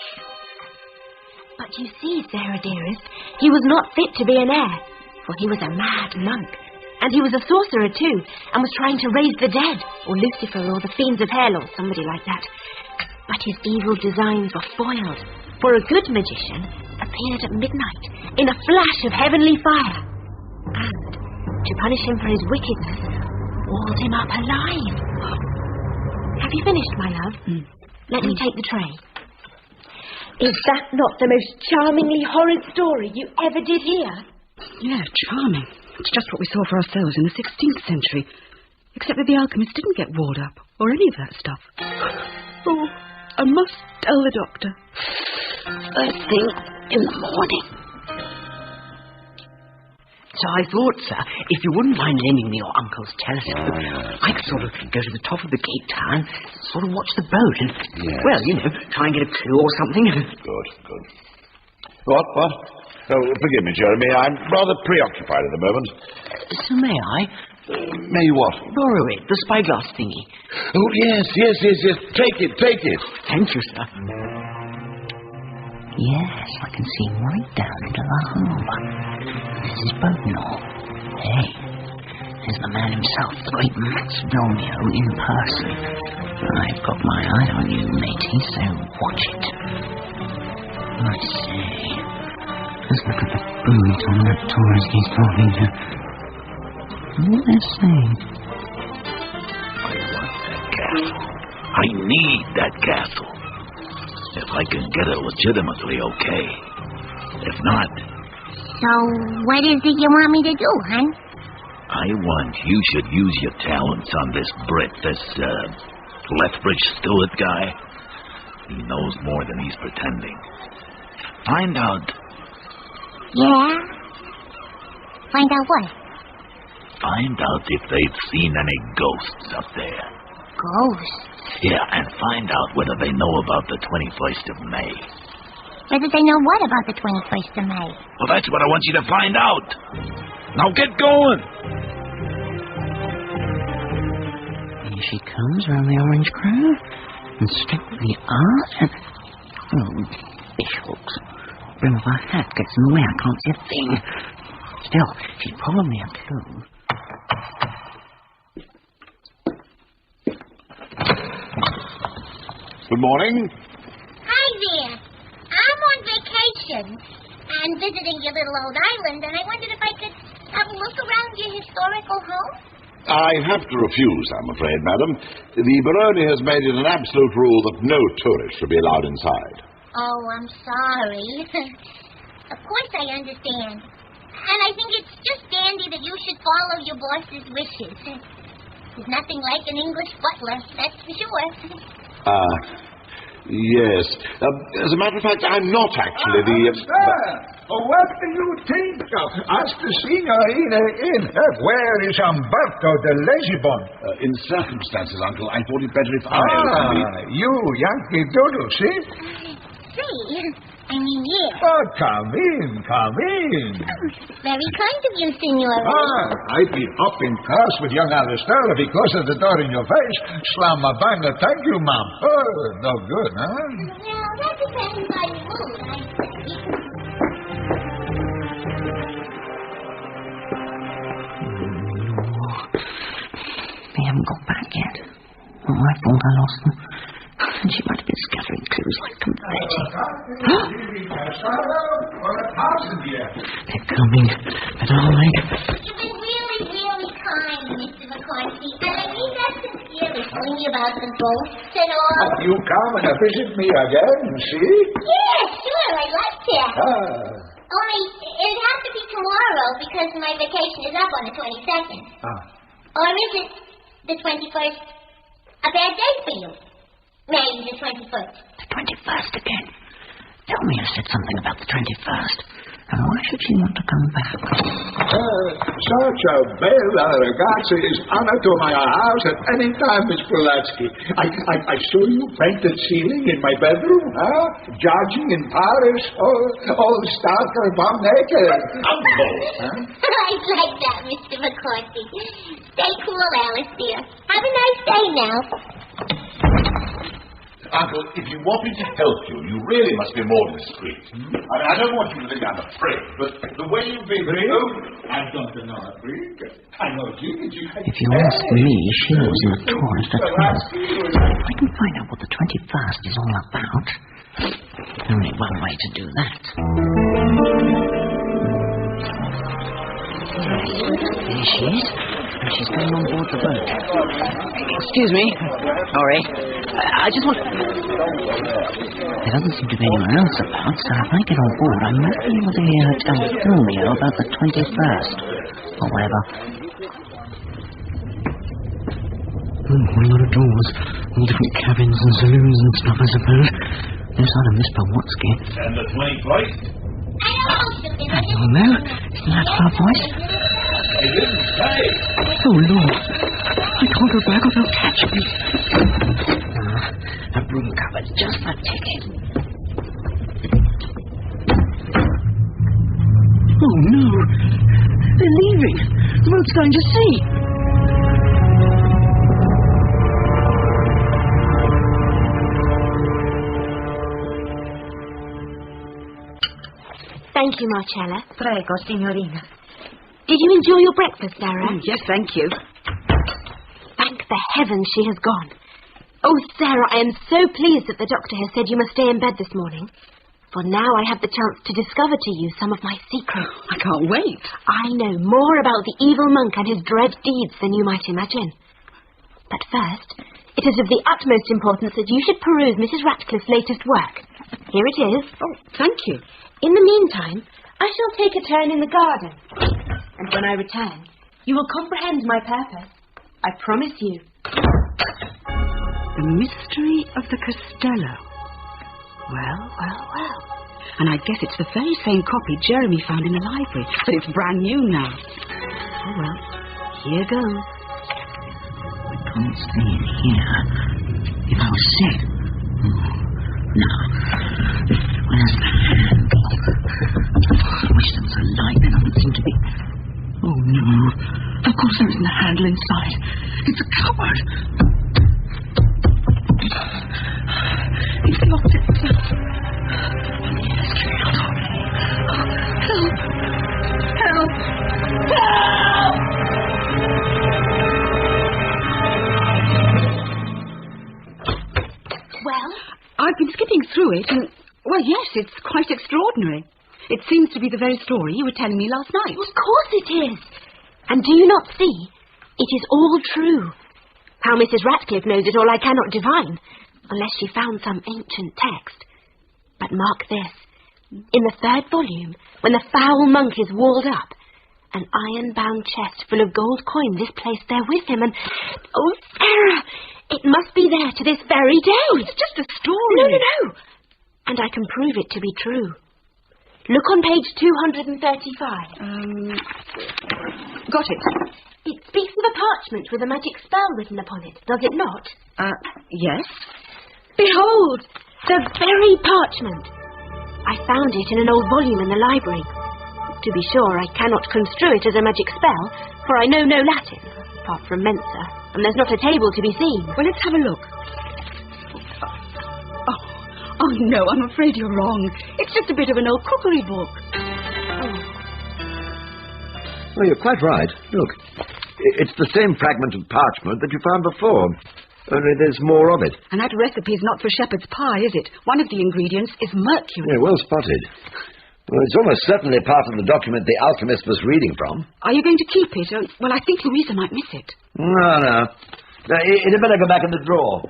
[SPEAKER 11] But you see, Sarah dearest, he was not fit to be an heir, for he was a mad monk. And he was a sorcerer too, and was trying to raise the dead, or Lucifer, or the fiends of hell, or somebody like that. But his evil designs were foiled, for a good magician appeared at midnight in a flash of heavenly fire, and, to punish him for his wickedness, walled him up alive. Have you finished, my love? Let me take the tray. Is that not the most charmingly horrid story you ever did hear?
[SPEAKER 6] Yeah, charming. It's just what we saw for ourselves in the 16th century. Except that the alchemist didn't get walled up, or any of that stuff. Oh, I must tell the doctor. First thing in the morning.
[SPEAKER 12] So I thought, sir, if you wouldn't mind lending me your uncle's telescope, I could sort of go to the top of the Cape Town, sort of watch the boat and, well, you know, try and get a clue or something.
[SPEAKER 2] Good. What? Oh, forgive me, Jeremy. I'm rather preoccupied at the moment.
[SPEAKER 12] So may I?
[SPEAKER 2] May you what?
[SPEAKER 12] Borrow it, the spyglass thingy.
[SPEAKER 2] Oh, yes. Take it.
[SPEAKER 12] Thank you, sir. Yes, I can see right down into the harbour. There's his boat and all. Hey, there's the man himself, the great Max Romeo in person. I've got my eye on you, matey, so watch it. I say, just look at the boot on that tourist he's talking to. What they're saying?
[SPEAKER 5] I want that castle. I need that castle. If I can get it legitimately, okay. If not...
[SPEAKER 7] So, what is it you want me to do, hon?
[SPEAKER 5] I want you should use your talents on this Brit, this, Lethbridge Stewart guy. He knows more than he's pretending. Find out...
[SPEAKER 7] Yeah? Find out what?
[SPEAKER 5] Find out if they've seen any ghosts up there.
[SPEAKER 7] Ghosts?
[SPEAKER 5] Yeah, and find out whether they know about the 21st of May.
[SPEAKER 7] Whether they know what about the 21st of May?
[SPEAKER 5] Well, that's what I want you to find out. Now get going.
[SPEAKER 12] Here she comes around the Orange Grove, and straight to the art, and... Oh, fishhooks. Brim of her hat gets in the way, I can't see a thing. Still, she's probably a clue.
[SPEAKER 2] Good morning.
[SPEAKER 7] Hi there. I'm on vacation and visiting your little old island, and I wondered if I could have a look around your historical home.
[SPEAKER 2] I have to refuse, I'm afraid, madam. The barony has made it an absolute rule that no tourist should be allowed inside.
[SPEAKER 7] Oh, I'm sorry. Of course I understand. And I think it's just dandy that you should follow your boss's wishes. There's nothing like an English butler, that's for sure.
[SPEAKER 2] Yes. As a matter of fact, I'm not actually the...
[SPEAKER 4] What do you think of Hasta Signorina Inn? Where is Umberto de Lesibon?
[SPEAKER 2] in circumstances, Uncle, I thought it better if I opened
[SPEAKER 4] you Yankee Doodle, see?
[SPEAKER 7] I mean, yes.
[SPEAKER 4] Oh, come in.
[SPEAKER 7] Very kind of you, Signora.
[SPEAKER 4] I'd be up in class with young Alistair if he closes the door in your face. Slam a banger, thank you, ma'am. Oh, no good, huh?
[SPEAKER 7] Well, that depends on your mood.
[SPEAKER 12] They haven't got back yet. Oh, I thought I lost them. And she might have been scattering clues like confetti. They're coming. But are they?
[SPEAKER 7] You've been really, really kind, Mr. McCarthy. And I mean that sincerely, telling me about the ghosts and all.
[SPEAKER 4] You come and visit me again, see?
[SPEAKER 7] Yeah, sure, I'd like to. Only, it'd have to be tomorrow because my vacation is up on the 22nd. Or is it the 21st? A bad day for you? Maybe the 21st.
[SPEAKER 12] The 21st again? Tell me you said something about the 21st. And why should she want to come back?
[SPEAKER 4] Such a bella ragazza is honor to my house at any time, Miss Pulaski. I saw you painted ceiling in my bedroom, huh? Judging in Paris, all stark and bomb naked.
[SPEAKER 2] Uncle!
[SPEAKER 7] I like that, Mr. McCarthy. Stay cool, Alice, dear. Have a nice day now.
[SPEAKER 2] Uncle, if you want me to help you, you really must be more discreet. I don't want you to think I'm afraid, but the way you've been...
[SPEAKER 4] I don't know, I know you.
[SPEAKER 12] If you ask me, she was in the tourist at all. I can find out what the 21st is all about. Only one way to do that. There she is. And she's going on board the boat. Excuse me. Sorry. I just want... There doesn't seem to be anyone else about, so if I get on board, I might be able to hear her tell Filmio about the 21st. Or whatever. Oh, a lot of doors. All different cabins and saloons and stuff, I suppose. No sign of Miss Pomotsky.
[SPEAKER 5] And the 21st?
[SPEAKER 12] Hello? Isn't that her voice?
[SPEAKER 5] He didn't say.
[SPEAKER 12] Oh, Lord. I can't go back or they'll catch me. A broom cupboard, just the ticket. Oh, no. They're leaving. The boat's going to sea.
[SPEAKER 11] Thank you, Marcella.
[SPEAKER 6] Prego, signorina.
[SPEAKER 11] Did you enjoy your breakfast, Sarah?
[SPEAKER 6] Yes, thank you.
[SPEAKER 11] Thank the heavens she has gone. Oh, Sarah, I am so pleased that the doctor has said you must stay in bed this morning. For now I have the chance to discover to you some of my secrets.
[SPEAKER 6] I can't wait.
[SPEAKER 11] I know more about the evil monk and his dread deeds than you might imagine. But first, it is of the utmost importance that you should peruse Mrs. Ratcliffe's latest work. Here it is.
[SPEAKER 6] Oh, thank you.
[SPEAKER 11] In the meantime, I shall take a turn in the garden. And when I return, you will comprehend my purpose. I promise you.
[SPEAKER 6] The mystery of the Costello. Well. And I guess it's the very same copy Jeremy found in the library, but it's brand new now. Oh, well, here goes.
[SPEAKER 12] I can't stay in here. If I was sick. No. Where's the handle? I wish there was a light. There doesn't seem to be. Oh, no. Of course there isn't a handle inside. It's a cupboard. He's locked it. Yes, help! Help! Help!
[SPEAKER 11] Well?
[SPEAKER 6] I've been skipping through it and, well, yes, it's quite extraordinary. It seems to be the very story you were telling me last night.
[SPEAKER 11] Of course it is. And do you not see? It is all true. How Mrs. Ratcliffe knows it all I cannot divine, unless she found some ancient text. But mark this. In the 3rd volume, when the foul monk is walled up, an iron-bound chest full of gold coins is placed there with him, and... Oh, Sarah! It must be there to this very day.
[SPEAKER 6] Oh, it's just a story.
[SPEAKER 11] No. And I can prove it to be true. Look on page 235.
[SPEAKER 6] Got it.
[SPEAKER 11] It speaks of a parchment with a magic spell written upon it, does it not?
[SPEAKER 6] Yes.
[SPEAKER 11] Behold, the very parchment. I found it in an old volume in the library. To be sure, I cannot construe it as a magic spell, for I know no Latin, apart from Mensa, and there's not a table to be seen.
[SPEAKER 6] Well, let's have a look. Oh, no, I'm afraid you're wrong. It's just a bit of an old cookery book.
[SPEAKER 1] Well, you're quite right. Look, it's the same fragment of parchment that you found before, only there's more of it.
[SPEAKER 6] And that recipe's not for shepherd's pie, is it? One of the ingredients is mercury.
[SPEAKER 1] Yeah, well spotted. Well, it's almost certainly part of the document the alchemist was reading from.
[SPEAKER 6] Are you going to keep it? Well, I think Louisa might miss it.
[SPEAKER 1] No. You'd better go back in the drawer.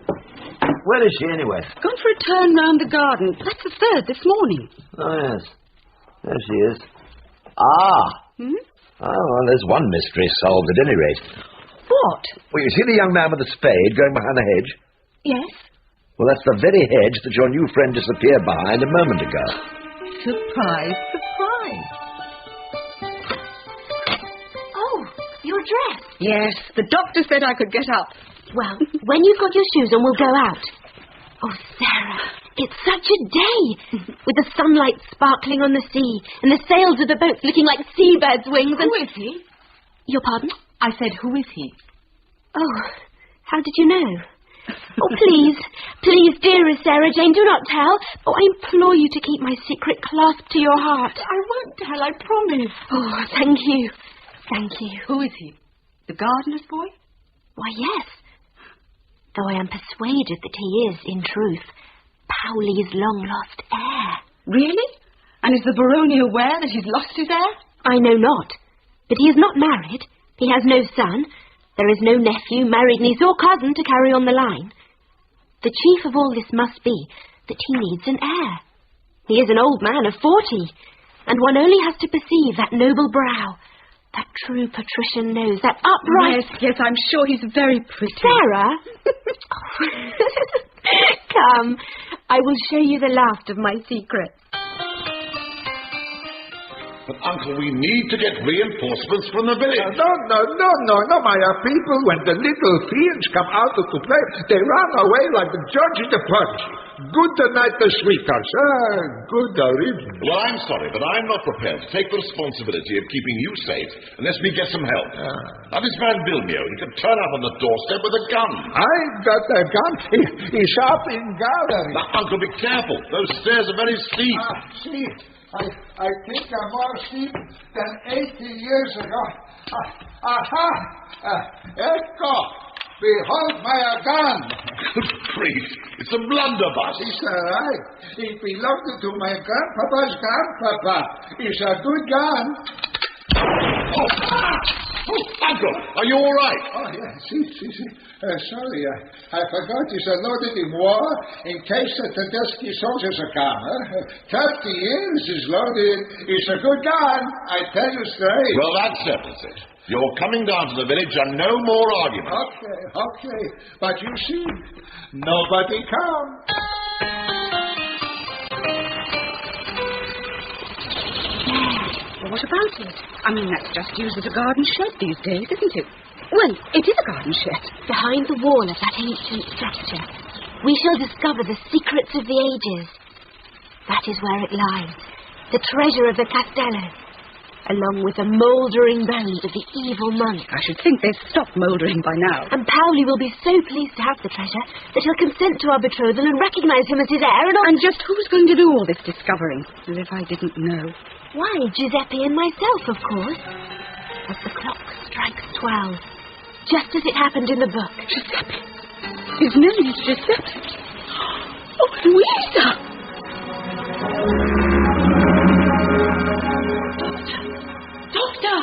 [SPEAKER 1] Where is she, anyway?
[SPEAKER 6] Gone for a turn round the garden. That's the 3rd this morning.
[SPEAKER 1] Oh, yes. There she is. Ah!
[SPEAKER 6] Hmm?
[SPEAKER 1] Oh, well, there's one mystery solved at any rate.
[SPEAKER 6] What?
[SPEAKER 1] Well, you see the young man with the spade going behind the hedge?
[SPEAKER 6] Yes.
[SPEAKER 1] Well, that's the very hedge that your new friend disappeared behind a moment ago.
[SPEAKER 6] Surprise.
[SPEAKER 11] Oh, you're dressed.
[SPEAKER 6] Yes, the doctor said I could get up.
[SPEAKER 11] Well, when you've got your shoes on, we'll go out. Oh, Sarah, it's such a day, with the sunlight sparkling on the sea, and the sails of the boats looking like seabirds' wings, and...
[SPEAKER 6] Who is he?
[SPEAKER 11] Your pardon?
[SPEAKER 6] I said, who is he?
[SPEAKER 11] Oh, how did you know? Oh, please, dearest Sarah Jane, do not tell. Oh, I implore you to keep my secret clasped to your heart.
[SPEAKER 6] I won't tell, I promise.
[SPEAKER 11] Oh, thank you. Thank you.
[SPEAKER 6] Who is he? The gardener's boy?
[SPEAKER 11] Why, yes. Though I am persuaded that he is, in truth, Powley's long-lost heir.
[SPEAKER 6] Really? And is the barony aware that he's lost his heir?
[SPEAKER 11] I know not. But he is not married. He has no son. There is no nephew, married niece, or cousin to carry on the line. The chief of all this must be that he needs an heir. He is an old man of 40, and one only has to perceive that noble brow, that true patrician nose, that upright...
[SPEAKER 6] Yes, I'm sure he's very pretty.
[SPEAKER 11] Sarah! Come, I will show you the last of my secrets.
[SPEAKER 2] But, Uncle, we need to get reinforcements from the village.
[SPEAKER 4] No, my people. When the little fiends come out to play, they run away like the judge in the punch. Good night, the sweethearts. Good evening.
[SPEAKER 2] Well, I'm sorry, but I'm not prepared to take the responsibility of keeping you safe unless we get some help. Now, this man Vilmio, he could turn up on the doorstep with a gun.
[SPEAKER 4] I got a gun. He's up in gallery.
[SPEAKER 2] Now, Uncle, be careful. Those stairs are very steep.
[SPEAKER 4] Steep. I think I'm more steep than 80 years ago. Echo! Behold my gun!
[SPEAKER 2] Good grief! It's a blunderbuss.
[SPEAKER 4] It's all right. It belonged to my grandpapa's grandpapa. It's a good gun.
[SPEAKER 2] Uncle, are you all right?
[SPEAKER 4] Oh, yeah. See. Sorry, I forgot it's loaded in war in case the Tedeschi soldiers come. 30 years is loaded. It's a good gun, I tell you straight.
[SPEAKER 2] Well, that settles it. You're coming down to the village and no more argument.
[SPEAKER 4] Okay. But you see, nobody comes.
[SPEAKER 6] Well, what about it? I mean, that's just used as a garden shed these days, isn't it? Well, it is a garden shed.
[SPEAKER 11] Behind the wall of that ancient structure, we shall discover the secrets of the ages. That is where it lies, the treasure of the Castello, along with the mouldering bones of the evil monk.
[SPEAKER 6] I should think they've stopped mouldering by now.
[SPEAKER 11] And Powley will be so pleased to have the treasure that he'll consent to our betrothal and recognise him as his heir
[SPEAKER 6] And just who's going to do all this discovering? As if I didn't know.
[SPEAKER 11] Why, Giuseppe and myself, of course. As the clock strikes 12, just as it happened in the book.
[SPEAKER 6] Giuseppe. His name is Giuseppe. Oh, Louisa! Doctor!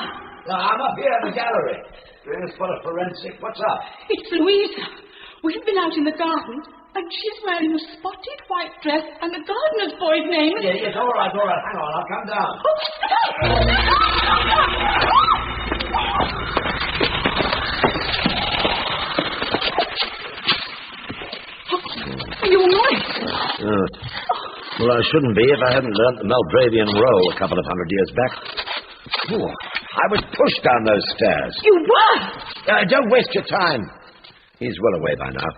[SPEAKER 1] I'm up here in the gallery. Doing a spot of forensic. What's up?
[SPEAKER 6] It's Louisa. We've been out in the garden, and she's wearing a spotted white dress, and the gardener's boy's name is...
[SPEAKER 1] Yes, all right. Hang on, I'll come down.
[SPEAKER 6] Are you all right?
[SPEAKER 1] Well, I shouldn't be if I hadn't learnt the Malbravian roll a couple of 100 years back. Oh, I was pushed down those stairs.
[SPEAKER 6] You were?
[SPEAKER 1] Don't waste your time. He's well away by now.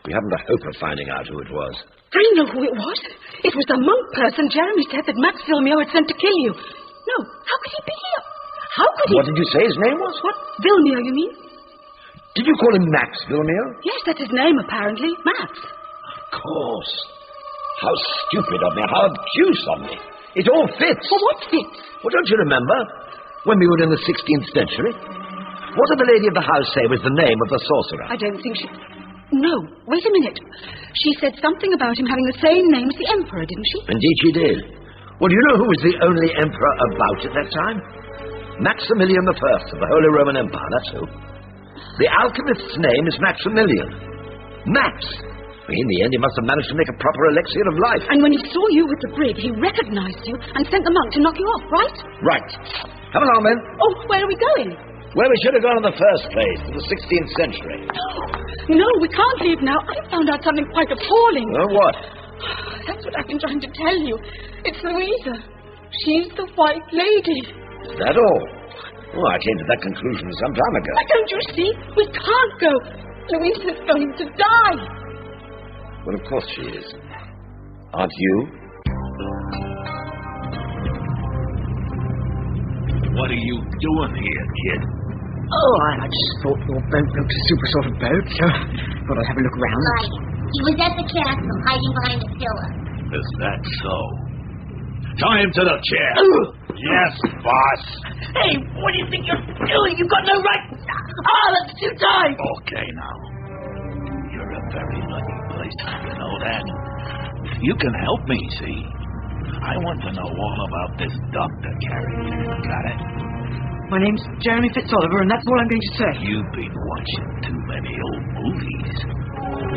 [SPEAKER 1] We haven't a hope of finding out who it was.
[SPEAKER 6] I know who it was. It was the monk person Jeremy said that Max Vilmio had sent to kill you. No, how could he be here? How could he...
[SPEAKER 1] What did you say his name was?
[SPEAKER 6] What? Vilmio, you mean?
[SPEAKER 1] Did you call him Max Vilmio?
[SPEAKER 6] Yes, that's his name, apparently. Max.
[SPEAKER 1] Of course. How stupid of me. How obtuse of me. It all fits.
[SPEAKER 6] Well, what fits?
[SPEAKER 1] Well, don't you remember when we were in the 16th century? What did the lady of the house say was the name of the sorcerer?
[SPEAKER 6] I don't think she... No, wait a minute. She said something about him having the same name as the emperor, didn't she?
[SPEAKER 1] Indeed she did. Well, do you know who was the only emperor about at that time? Maximilian I of the Holy Roman Empire, that's who. The alchemist's name is Maximilian. Max. In the end, he must have managed to make a proper elixir of life.
[SPEAKER 6] And when he saw you with the brig, he recognized you and sent the monk to knock you off, right?
[SPEAKER 1] Right. Come along, then.
[SPEAKER 6] Oh, where are we going?
[SPEAKER 1] Where we should have gone in the first place, in the 16th century.
[SPEAKER 6] No, we can't leave now. I found out something quite appalling.
[SPEAKER 1] Oh, what?
[SPEAKER 6] That's what I've been trying to tell you. It's Louisa. She's the White Lady.
[SPEAKER 1] Is that all? Oh, I came to that conclusion some time ago.
[SPEAKER 6] But don't you see? We can't go. Louisa's going to die.
[SPEAKER 1] Well, of course she is. Aren't you?
[SPEAKER 5] What are you doing here, kid?
[SPEAKER 3] Oh, I just thought your boat looked a super sort of boat, so
[SPEAKER 6] thought I'd have a look around.
[SPEAKER 7] Lying. He was at the castle, hiding behind a pillar.
[SPEAKER 5] Is that so? Tie him to the chair. Yes, boss.
[SPEAKER 6] Hey, what do you think you're doing? You've got no right... Ah, that's too tight.
[SPEAKER 5] Okay, now. You're a very lucky place, you know that. You can help me, see? I want to know all about this doctor character. Got it?
[SPEAKER 6] My name's Jeremy Fitzoliver, and that's all I'm going to say.
[SPEAKER 5] You've been watching too many old movies.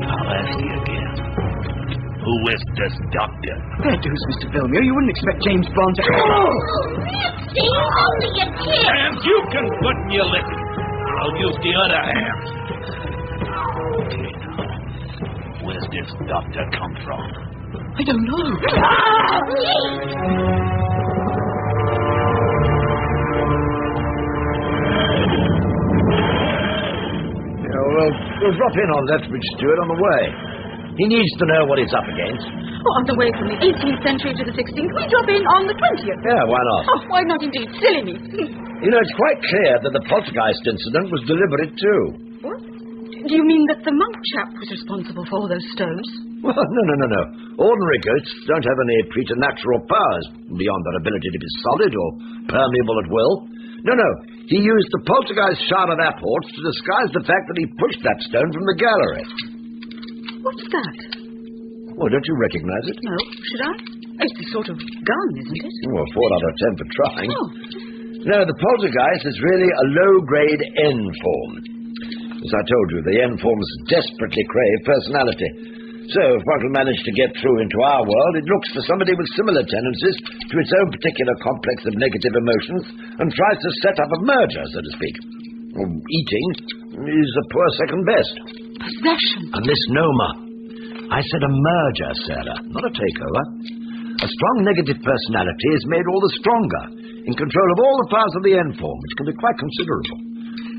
[SPEAKER 5] I'll ask you again. Who is this doctor?
[SPEAKER 6] Fair dues, Mr. Vilmio. You wouldn't expect James Bond to...
[SPEAKER 7] See, only a kid.
[SPEAKER 5] And you can put in your lip. I'll use the other hand. Okay, now. Where's this doctor come from?
[SPEAKER 6] I don't know.
[SPEAKER 1] We'll drop in on Lethbridge Stewart on the way. He needs to know what he's up against.
[SPEAKER 6] Oh, on the way from the 18th century to the 16th, we drop in on the 20th.
[SPEAKER 1] Yeah, why not?
[SPEAKER 6] Oh, why not indeed? Silly me.
[SPEAKER 1] You know, it's quite clear that the poltergeist incident was deliberate, too.
[SPEAKER 6] What? Do you mean that the monk chap was responsible for all those stones?
[SPEAKER 1] Well, no. Ordinary ghosts don't have any preternatural powers beyond their ability to be solid or permeable at will. No. He used the poltergeist Charlotte apports to disguise the fact that he pushed that stone from the gallery.
[SPEAKER 6] What's that?
[SPEAKER 1] Well, don't you recognize it?
[SPEAKER 6] No, should I? It's the sort of gun, isn't it?
[SPEAKER 1] Well, 4 out of 10 for trying.
[SPEAKER 6] Oh.
[SPEAKER 1] No, the poltergeist is really a low-grade N form. As I told you, the N forms desperately crave personality. So, if one can manage to get through into our world, it looks for somebody with similar tendencies to its own particular complex of negative emotions and tries to set up a merger, so to speak. Eating is a poor second best.
[SPEAKER 6] Possession.
[SPEAKER 1] A misnomer. I said a merger, Sarah, not a takeover. A strong negative personality is made all the stronger, in control of all the powers of the N form, which can be quite considerable.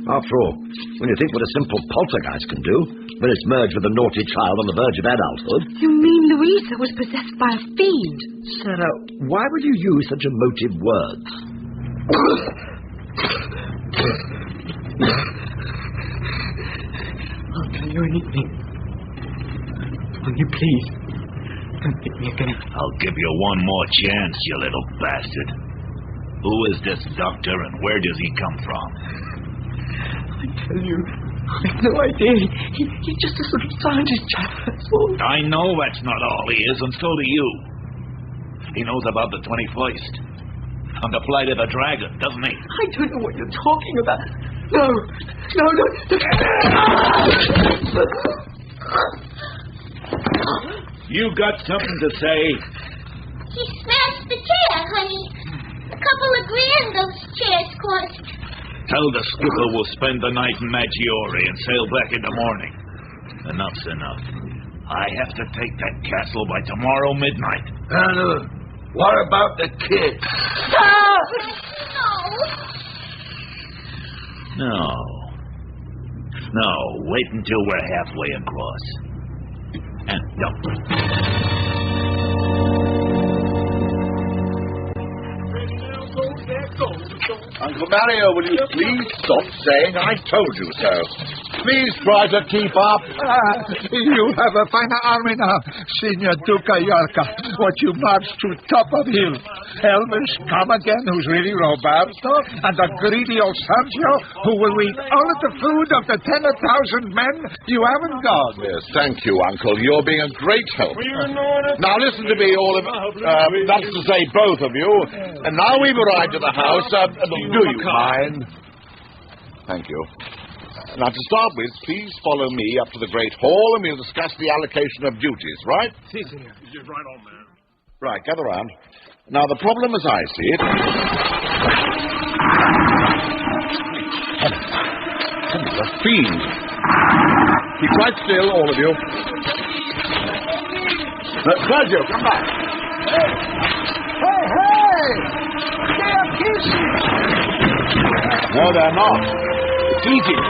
[SPEAKER 1] After all, when you think what a simple poltergeist can do, when it's merged with a naughty child on the verge of adulthood...
[SPEAKER 6] You mean Louisa was possessed by a fiend?
[SPEAKER 1] Sarah, why would you use such emotive words?
[SPEAKER 3] I'll tell you anything. Only please, don't hit me again.
[SPEAKER 5] I'll give you one more chance, you little bastard. Who is this doctor and where does he come from?
[SPEAKER 3] I tell you, I've no idea. He's just a sort of scientist chap, that's all.
[SPEAKER 5] I know that's not all he is, and so do you. He knows about the 21st. And the flight of the dragon, doesn't he?
[SPEAKER 3] I don't know what you're talking about. No.
[SPEAKER 5] You got something to say?
[SPEAKER 7] He smashed the chair, honey. A couple of grand those chairs cost.
[SPEAKER 5] Tell the skipper we'll spend the night in Maggiore and sail back in the morning. Enough's enough. I have to take that castle by tomorrow midnight.
[SPEAKER 1] And what about the kids?
[SPEAKER 5] No, wait until we're halfway across. And don't.
[SPEAKER 2] Uncle Mario, will you please stop saying I told you so? Please try to keep up.
[SPEAKER 4] You have a fine army now, Signor Duca Yorca. What you march to top of hill. Elmer's come again, who's really Roberto, and the greedy old Sancho, who will eat all of the food of the 10,000 men you haven't got.
[SPEAKER 2] Yes, thank you, Uncle. You're being a great help. Now listen to me, all of that's to say, both of you. And now we've arrived at the house. Do you mind? Thank you. Now, to start with, please follow me up to the Great Hall and we'll discuss the allocation of duties, right?
[SPEAKER 5] Si, senor. You're right on, man.
[SPEAKER 2] Right, gather round. Now, the problem as I see it... The fiend. Keep right still, all of you. Sergio, come back.
[SPEAKER 10] Hey! They're kissing!
[SPEAKER 2] No, they're not. It's eating.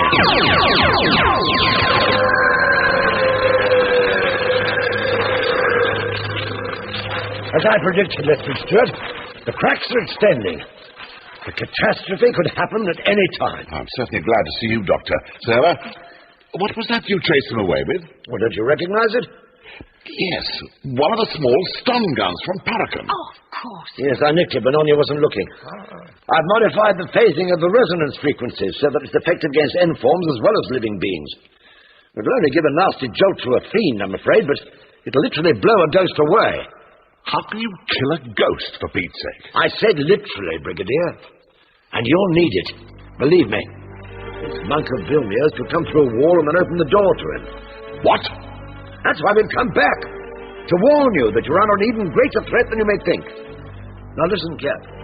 [SPEAKER 1] As I predicted, Mr. Stewart, the cracks are extending. The catastrophe could happen at any time.
[SPEAKER 2] I'm certainly glad to see you, Doctor. Sarah, What was that you chased them away with?
[SPEAKER 1] Well, don't you recognize it?
[SPEAKER 2] Yes, one of the small stun guns from Paragon.
[SPEAKER 6] Oh, of course.
[SPEAKER 1] Yes, I nicked it when Anya wasn't looking. I've modified the phasing of the resonance frequencies so that it's effective against N-forms as well as living beings. It'll only give a nasty jolt to a fiend, I'm afraid, but it'll literally blow a ghost away.
[SPEAKER 2] How can you kill a ghost, for Pete's sake?
[SPEAKER 1] I said literally, Brigadier. And you'll need it. Believe me. This monk of Vilmia's could come through a wall and then open the door to him.
[SPEAKER 2] What?
[SPEAKER 1] That's why we've come back. To warn you that you're under an even greater threat than you may think. Now listen carefully.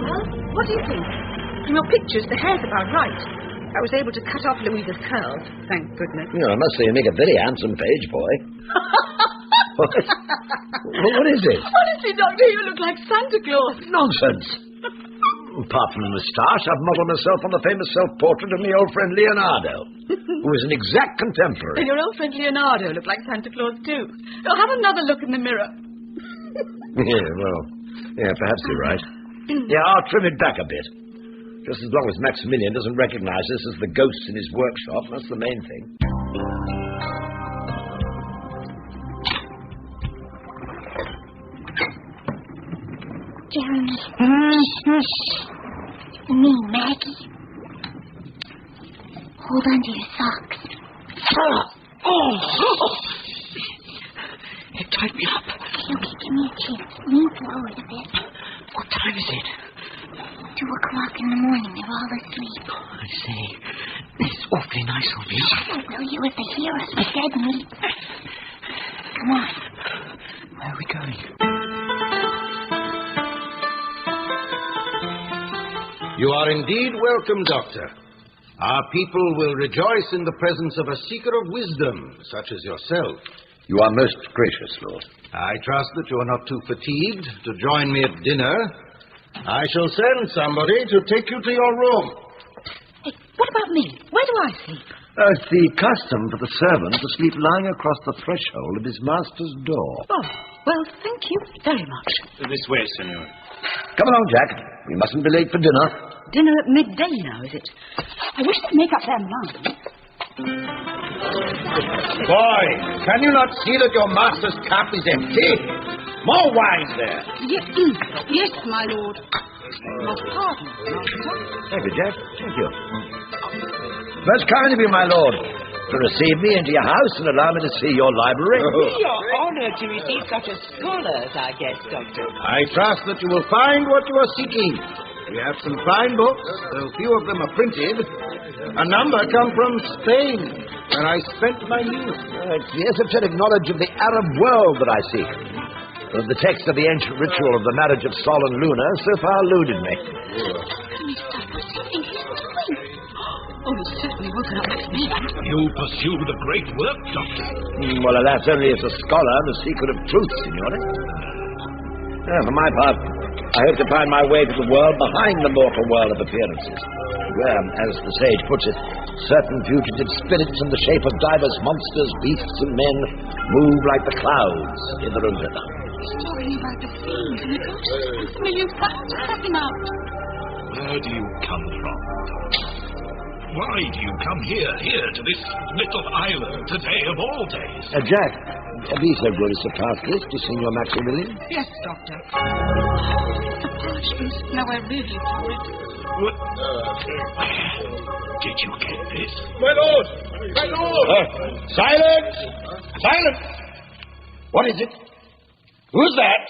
[SPEAKER 6] Well, what do you think? From your pictures, the hair's about right. I was able to cut off Louisa's curls, thank goodness.
[SPEAKER 1] You know, I must say you make a very handsome page boy. What is it?
[SPEAKER 6] Honestly, Doctor, you look like Santa Claus.
[SPEAKER 1] Nonsense. Apart from the moustache, I've modelled myself on the famous self-portrait of my old friend Leonardo, who is an exact contemporary.
[SPEAKER 6] And your old friend Leonardo looked like Santa Claus, too. Oh, have another look in the mirror.
[SPEAKER 1] Yeah, perhaps you're right. Yeah, I'll trim it back a bit. Just as long as Maximilian doesn't recognize us as the ghosts in his workshop, that's the main thing.
[SPEAKER 7] Jeremy. Me, Maggie. Hold on to your socks.
[SPEAKER 3] It tied me up.
[SPEAKER 7] Okay, give me a chance. Lean forward a bit.
[SPEAKER 3] What time is it?
[SPEAKER 7] 2 o'clock in the morning. They're all asleep.
[SPEAKER 3] I see. It's awfully nice of you.
[SPEAKER 7] Will you if they hear us? We're dead meat. Come on.
[SPEAKER 3] Where are we going?
[SPEAKER 8] You are indeed welcome, Doctor. Our people will rejoice in the presence of a seeker of wisdom, such as yourself.
[SPEAKER 1] You are most gracious, Lord.
[SPEAKER 8] I trust that you are not too fatigued to join me at dinner. I shall send somebody to take you to your room.
[SPEAKER 6] Hey, what about me? Where do I sleep?
[SPEAKER 1] It's the custom for the servant to sleep lying across the threshold of his master's door.
[SPEAKER 6] Oh, well, thank you very much.
[SPEAKER 5] This way, senor.
[SPEAKER 1] Come along, Jack. We mustn't be late for dinner.
[SPEAKER 6] Dinner at midday now, is it? I wish they'd make up their minds.
[SPEAKER 8] Boy, can you not see that your master's cup is empty? More wine there.
[SPEAKER 6] Yes, my lord. Your pardon, Master.
[SPEAKER 1] Thank you, Jack. Thank you. Most kind of you, my lord, to receive me into your house and allow me to see your library.
[SPEAKER 13] We are honored to receive such a scholar as our guest, Doctor.
[SPEAKER 8] I trust that you will find what you are seeking. We have some fine books, though few of them are printed. A number come from Spain, where I spent my youth.
[SPEAKER 1] It's the esoteric knowledge of the Arab world that I seek. The text of the ancient ritual of the marriage of Sol and Luna so far eluded me.
[SPEAKER 6] Oh, he's certainly woken up Maximilian.
[SPEAKER 5] You pursue the great work, Doctor.
[SPEAKER 1] Well, alas, only as a scholar and a seeker of truth, signore. For my part, I hope to find my way to the world behind the mortal world of appearances, where, as the sage puts it, certain fugitive spirits in the shape of divers monsters, beasts, and men move like the clouds hither and thither.
[SPEAKER 6] He's talking about the fiend and the ghosts. Maximilian's got to cut him out.
[SPEAKER 5] Where do you come from, Doctor? Why do you come here to this little island today of all days?
[SPEAKER 1] Jack, be so good as to pass this to Signor Maximilian.
[SPEAKER 6] Yes, Doctor. The parchment. Now I really for it.
[SPEAKER 5] What? Did you get this?
[SPEAKER 4] My lord! My lord!
[SPEAKER 8] Silence! Silence! What is it? Who's that?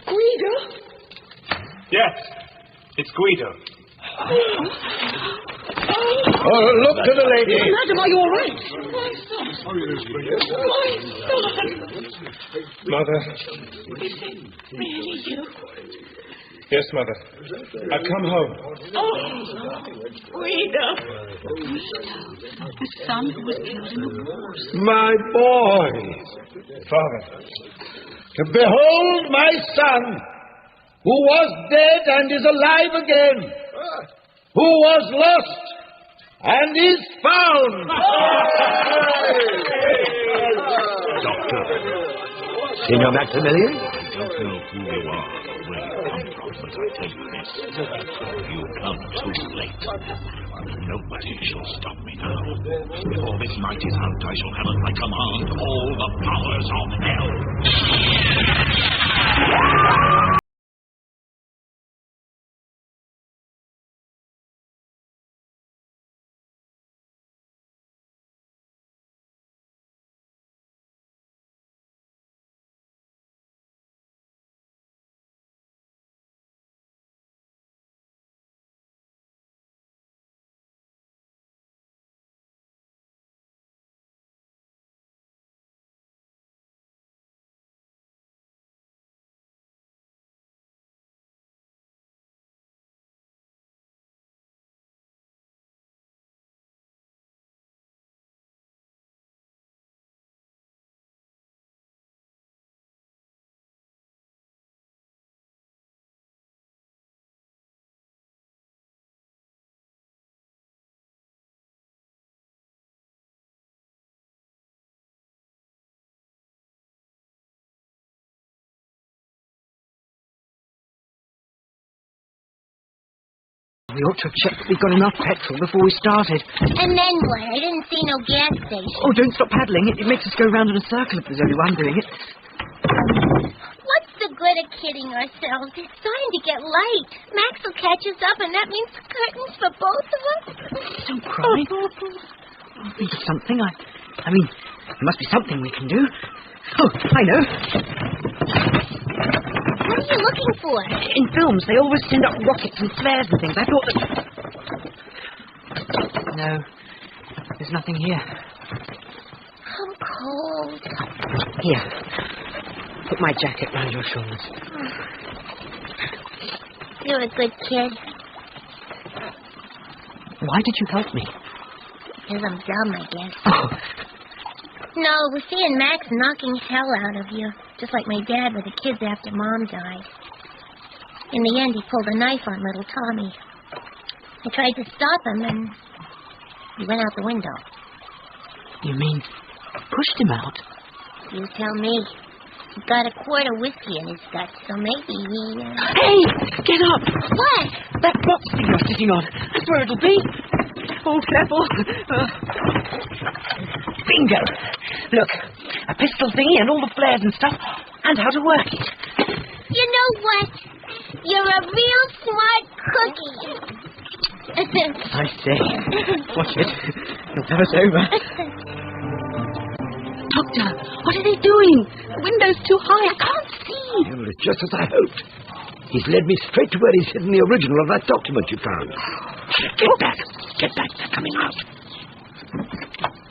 [SPEAKER 6] Guido?
[SPEAKER 5] Yes, it's Guido.
[SPEAKER 8] Look to the lady.
[SPEAKER 6] Madam, are you all right?
[SPEAKER 5] Mother.
[SPEAKER 6] Really, you?
[SPEAKER 5] Yes, Mother. I've come home.
[SPEAKER 6] Oh, Guido. The son who was killed in the wars.
[SPEAKER 8] My boy.
[SPEAKER 5] Father.
[SPEAKER 8] Behold my son, who was dead and is alive again, who was lost and is found.
[SPEAKER 1] Doctor. Signor Maximilian?
[SPEAKER 5] don't know who you are or where you come from, but I tell you this. You come too late. Nobody shall stop me now. Before this night is out, I shall have at my command all the powers of hell.
[SPEAKER 13] We ought to have checked that we got enough petrol before we started.
[SPEAKER 7] And then what? I didn't see no gas station.
[SPEAKER 13] Oh, don't stop paddling. It makes us go round in a circle if there's only one doing it.
[SPEAKER 7] What's the good of kidding ourselves? It's starting to get light. Max will catch us up, and that means curtains for both of us.
[SPEAKER 13] Don't cry. I'll think of something. I mean, there must be something we can do. Oh, I know.
[SPEAKER 7] What are you looking for?
[SPEAKER 13] In films, they always send up rockets and flares and things. I thought that... No, there's nothing here.
[SPEAKER 7] I'm cold.
[SPEAKER 13] Here, put my jacket round your shoulders.
[SPEAKER 7] You're a good kid.
[SPEAKER 13] Why did you help me?
[SPEAKER 7] Because I'm dumb, I guess.
[SPEAKER 13] Oh.
[SPEAKER 7] No, we're seeing Max knocking hell out of you, just like my dad with the kids after Mom died. In the end, he pulled a knife on little Tommy. I tried to stop him, and he went out the window.
[SPEAKER 13] You mean pushed him out?
[SPEAKER 7] You tell me. He's got a quart of whiskey in his guts, so maybe he...
[SPEAKER 13] Hey! Get up!
[SPEAKER 7] What?
[SPEAKER 13] That box thing you're sitting on. That's where it'll be. Oh, careful. Bingo. Look, a pistol thingy and all the flares and stuff, and how to work it.
[SPEAKER 7] You know what? You're a real smart cookie.
[SPEAKER 13] I say. Watch it. He'll have us over. Doctor, what are they doing? The window's too high. I can't see.
[SPEAKER 1] Well, it's just as I hoped. He's led me straight to where he's hidden the original of that document you found. Get back. Get back. They're coming out.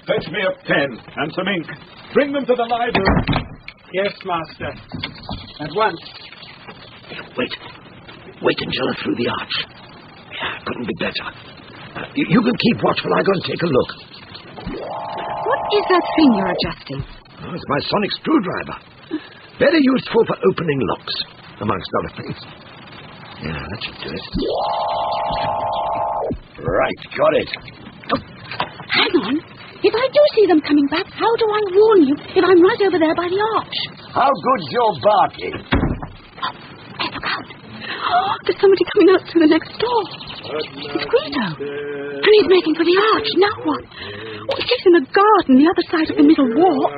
[SPEAKER 5] Fetch me a pen and some ink. Bring them to the library.
[SPEAKER 10] Yes, Master. At once.
[SPEAKER 1] Wait until they're through the arch. Yeah, couldn't be better. You can keep watch while I go and take a look.
[SPEAKER 6] What is that thing you're adjusting?
[SPEAKER 1] Oh, it's my sonic screwdriver. Very useful for opening locks, amongst other things. Yeah, that should do it. Right, got it.
[SPEAKER 6] Oh, hang on. If I do see them coming back, how do I warn you if I'm right over there by the arch?
[SPEAKER 1] How good's your barking?
[SPEAKER 6] Oh, hey, look out. Oh, there's somebody coming out through the next door. It's Guido. And he's making for the arch. Now what? Oh, he's in the garden, the other side of the middle wall.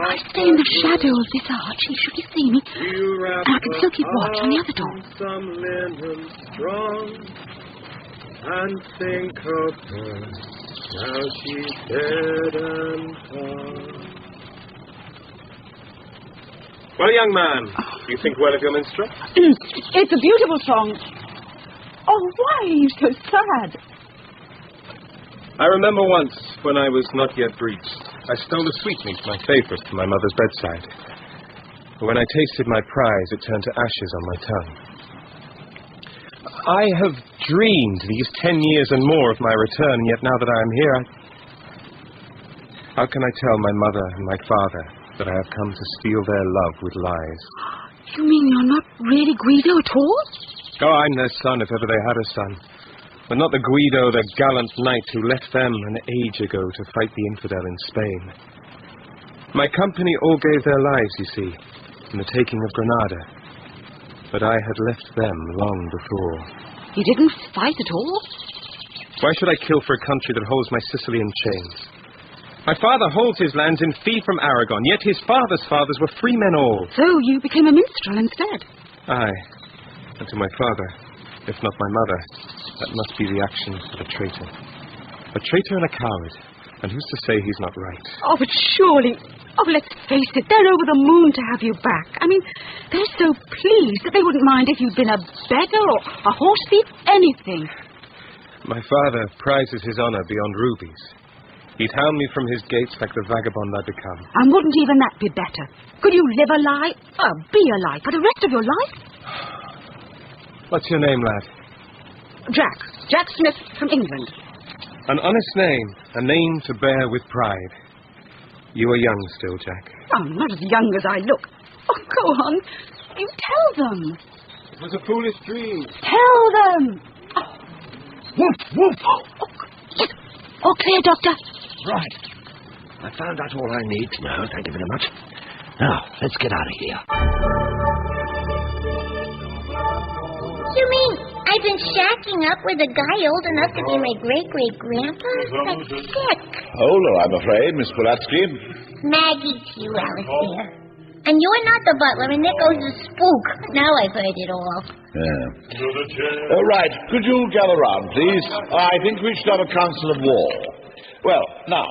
[SPEAKER 6] I stay in the shadow of this arch. He shouldn't see me. And I can still keep watch on the other door.
[SPEAKER 14] Some linen strong and think of her. Now she's dead and gone. Well, young man, do you think well of your minstrel?
[SPEAKER 6] It's a beautiful song. Oh, why are you so sad?
[SPEAKER 14] I remember once, when I was not yet breeched, I stole a sweetmeat, my favorite, from my mother's bedside. But when I tasted my prize, it turned to ashes on my tongue. I have dreamed these 10 years and more of my return, and yet now that I am here, how can I tell my mother and my father that I have come to steal their love with lies?
[SPEAKER 6] You mean you're not really Guido at all?
[SPEAKER 14] Oh, I'm their son, if ever they had a son. But not the Guido, the gallant knight who left them an age ago to fight the infidel in Spain. My company all gave their lives, you see, in the taking of Granada. But I had left them long before.
[SPEAKER 6] You didn't fight at all?
[SPEAKER 14] Why should I kill for a country that holds my Sicily in chains? My father holds his lands in fee from Aragon, yet his father's fathers were free men all.
[SPEAKER 6] So you became a minstrel instead?
[SPEAKER 14] Aye. And to my father, if not my mother, that must be the action of a traitor. A traitor and a coward. And who's to say he's not right?
[SPEAKER 6] Oh, but surely... Oh, let's face it, they're over the moon to have you back. I mean, they're so pleased that they wouldn't mind if you'd been a beggar or a horse thief, anything.
[SPEAKER 14] My father prizes his honor beyond rubies. He'd hound me from his gates like the vagabond I'd become.
[SPEAKER 6] And wouldn't even that be better? Could you live a lie, be a lie, for the rest of your life?
[SPEAKER 14] What's your name, lad?
[SPEAKER 6] Jack Smith from England.
[SPEAKER 14] An honest name, a name to bear with pride. You are young still, Jack.
[SPEAKER 6] I'm not as young as I look. Oh, go on. You tell them.
[SPEAKER 14] It was a foolish dream.
[SPEAKER 6] Tell them. Oh.
[SPEAKER 1] Woof, woof.
[SPEAKER 6] Oh, yes. All clear, Doctor.
[SPEAKER 1] Right. I found out all I need to know. Thank you very much. Now, let's get out of here.
[SPEAKER 7] You mean I've been shacking up with a guy old enough to be my great-great-grandpa? That's sick.
[SPEAKER 2] Hello, I'm afraid, Miss Pulatsky.
[SPEAKER 7] Maggie to you, Alistair. And you're not the butler, and Nico's the spook. Now I've heard it all.
[SPEAKER 2] Yeah. Right, could you gather round, please? I think we should have a council of war. Well, now,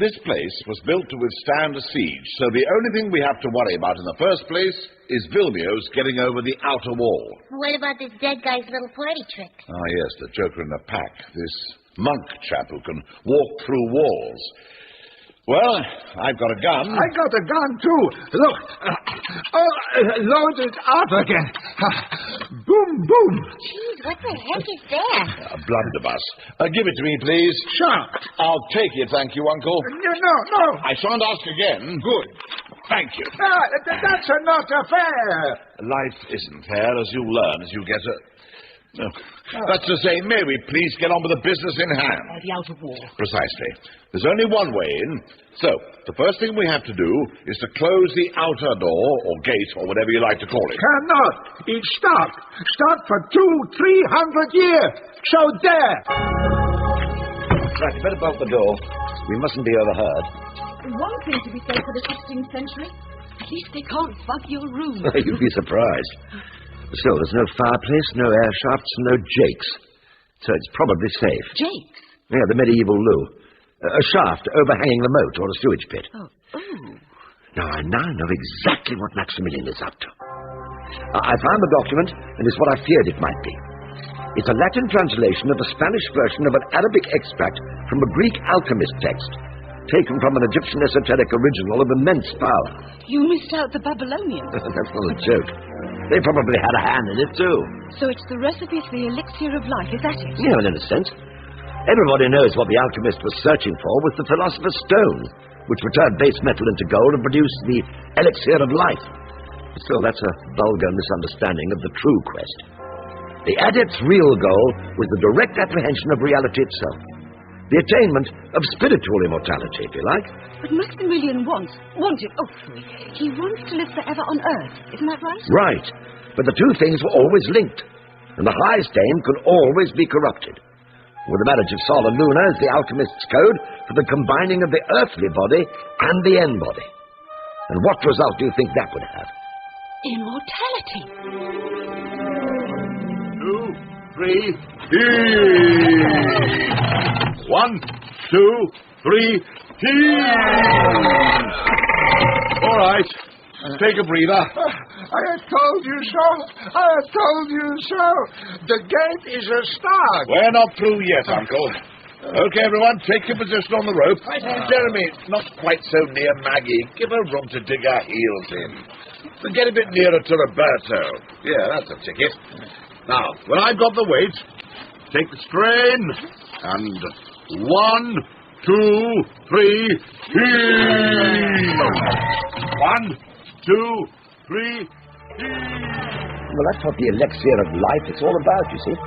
[SPEAKER 2] this place was built to withstand a siege, so the only thing we have to worry about in the first place is Vilmio's getting over the outer wall.
[SPEAKER 7] What about this dead guy's little party trick?
[SPEAKER 2] Ah, yes, the joker in the pack. This monk chap who can walk through walls. Well, I've got a gun.
[SPEAKER 4] I got a gun, too. Look. Loaded up again. Boom, boom.
[SPEAKER 7] Jeez, what the heck is that?
[SPEAKER 2] A blunderbuss. Give it to me, please.
[SPEAKER 4] Sure.
[SPEAKER 2] I'll take it, thank you, Uncle.
[SPEAKER 4] No.
[SPEAKER 2] I shan't ask again.
[SPEAKER 4] Good.
[SPEAKER 2] Thank you.
[SPEAKER 4] That's not fair.
[SPEAKER 2] Life isn't fair, as you learn as you get a... No. That's to say, may we please get on with the business in hand?
[SPEAKER 6] The outer wall.
[SPEAKER 2] Precisely. There's only one way in. So, the first thing we have to do is to close the outer door, or gate, or whatever you like to call it.
[SPEAKER 4] Cannot. It's stopped. Stopped for 200-300 years. So there.
[SPEAKER 1] Right, you better bolt the door. We mustn't be overheard.
[SPEAKER 6] One thing to be said for the 16th century. At least they can't bug your room.
[SPEAKER 1] You'd be surprised. Still, there's no fireplace, no air shafts, no jakes. So it's probably safe.
[SPEAKER 6] Jakes?
[SPEAKER 1] Yeah, the medieval loo. A shaft overhanging the moat or a sewage pit.
[SPEAKER 6] Oh.
[SPEAKER 1] Now, I know exactly what Maximilian is up to. I found the document, and it's what I feared it might be. It's a Latin translation of the Spanish version of an Arabic extract from a Greek alchemist text, taken from an Egyptian esoteric original of immense power.
[SPEAKER 6] You missed out the Babylonians.
[SPEAKER 1] That's not a joke. They probably had a hand in it, too.
[SPEAKER 6] So it's the recipe for the elixir of life, is that it?
[SPEAKER 1] Yeah, in a sense. Everybody knows what the alchemist was searching for was the philosopher's stone, which would turn base metal into gold and produce the elixir of life. Still, that's a vulgar misunderstanding of the true quest. The adept's real goal was the direct apprehension of reality itself. The attainment of spiritual immortality, if you like.
[SPEAKER 6] But Maximilian wanted, he wants to live forever on Earth, isn't that right?
[SPEAKER 1] Right. But the two things were always linked, and the highest aim could always be corrupted. With the marriage of Sol and Luna as the alchemist's code for the combining of the earthly body and the end body. And what result do you think that would have?
[SPEAKER 6] Immortality.
[SPEAKER 2] 2, 3, 1, 2, 3, All right. Take a breather.
[SPEAKER 4] I have told you so. The gate is a start.
[SPEAKER 2] We're not through yet, Uncle. Okay, everyone, take your position on the rope. Jeremy, not quite so near Maggie. Give her room to dig her heels in. Get a bit nearer to Roberto. Yeah, that's a ticket. Now, when I've got the weight, take the strain, and 1, 2, 3, heave! 1, 2, 3,
[SPEAKER 1] Well, that's what the elixir of life is all about, you see.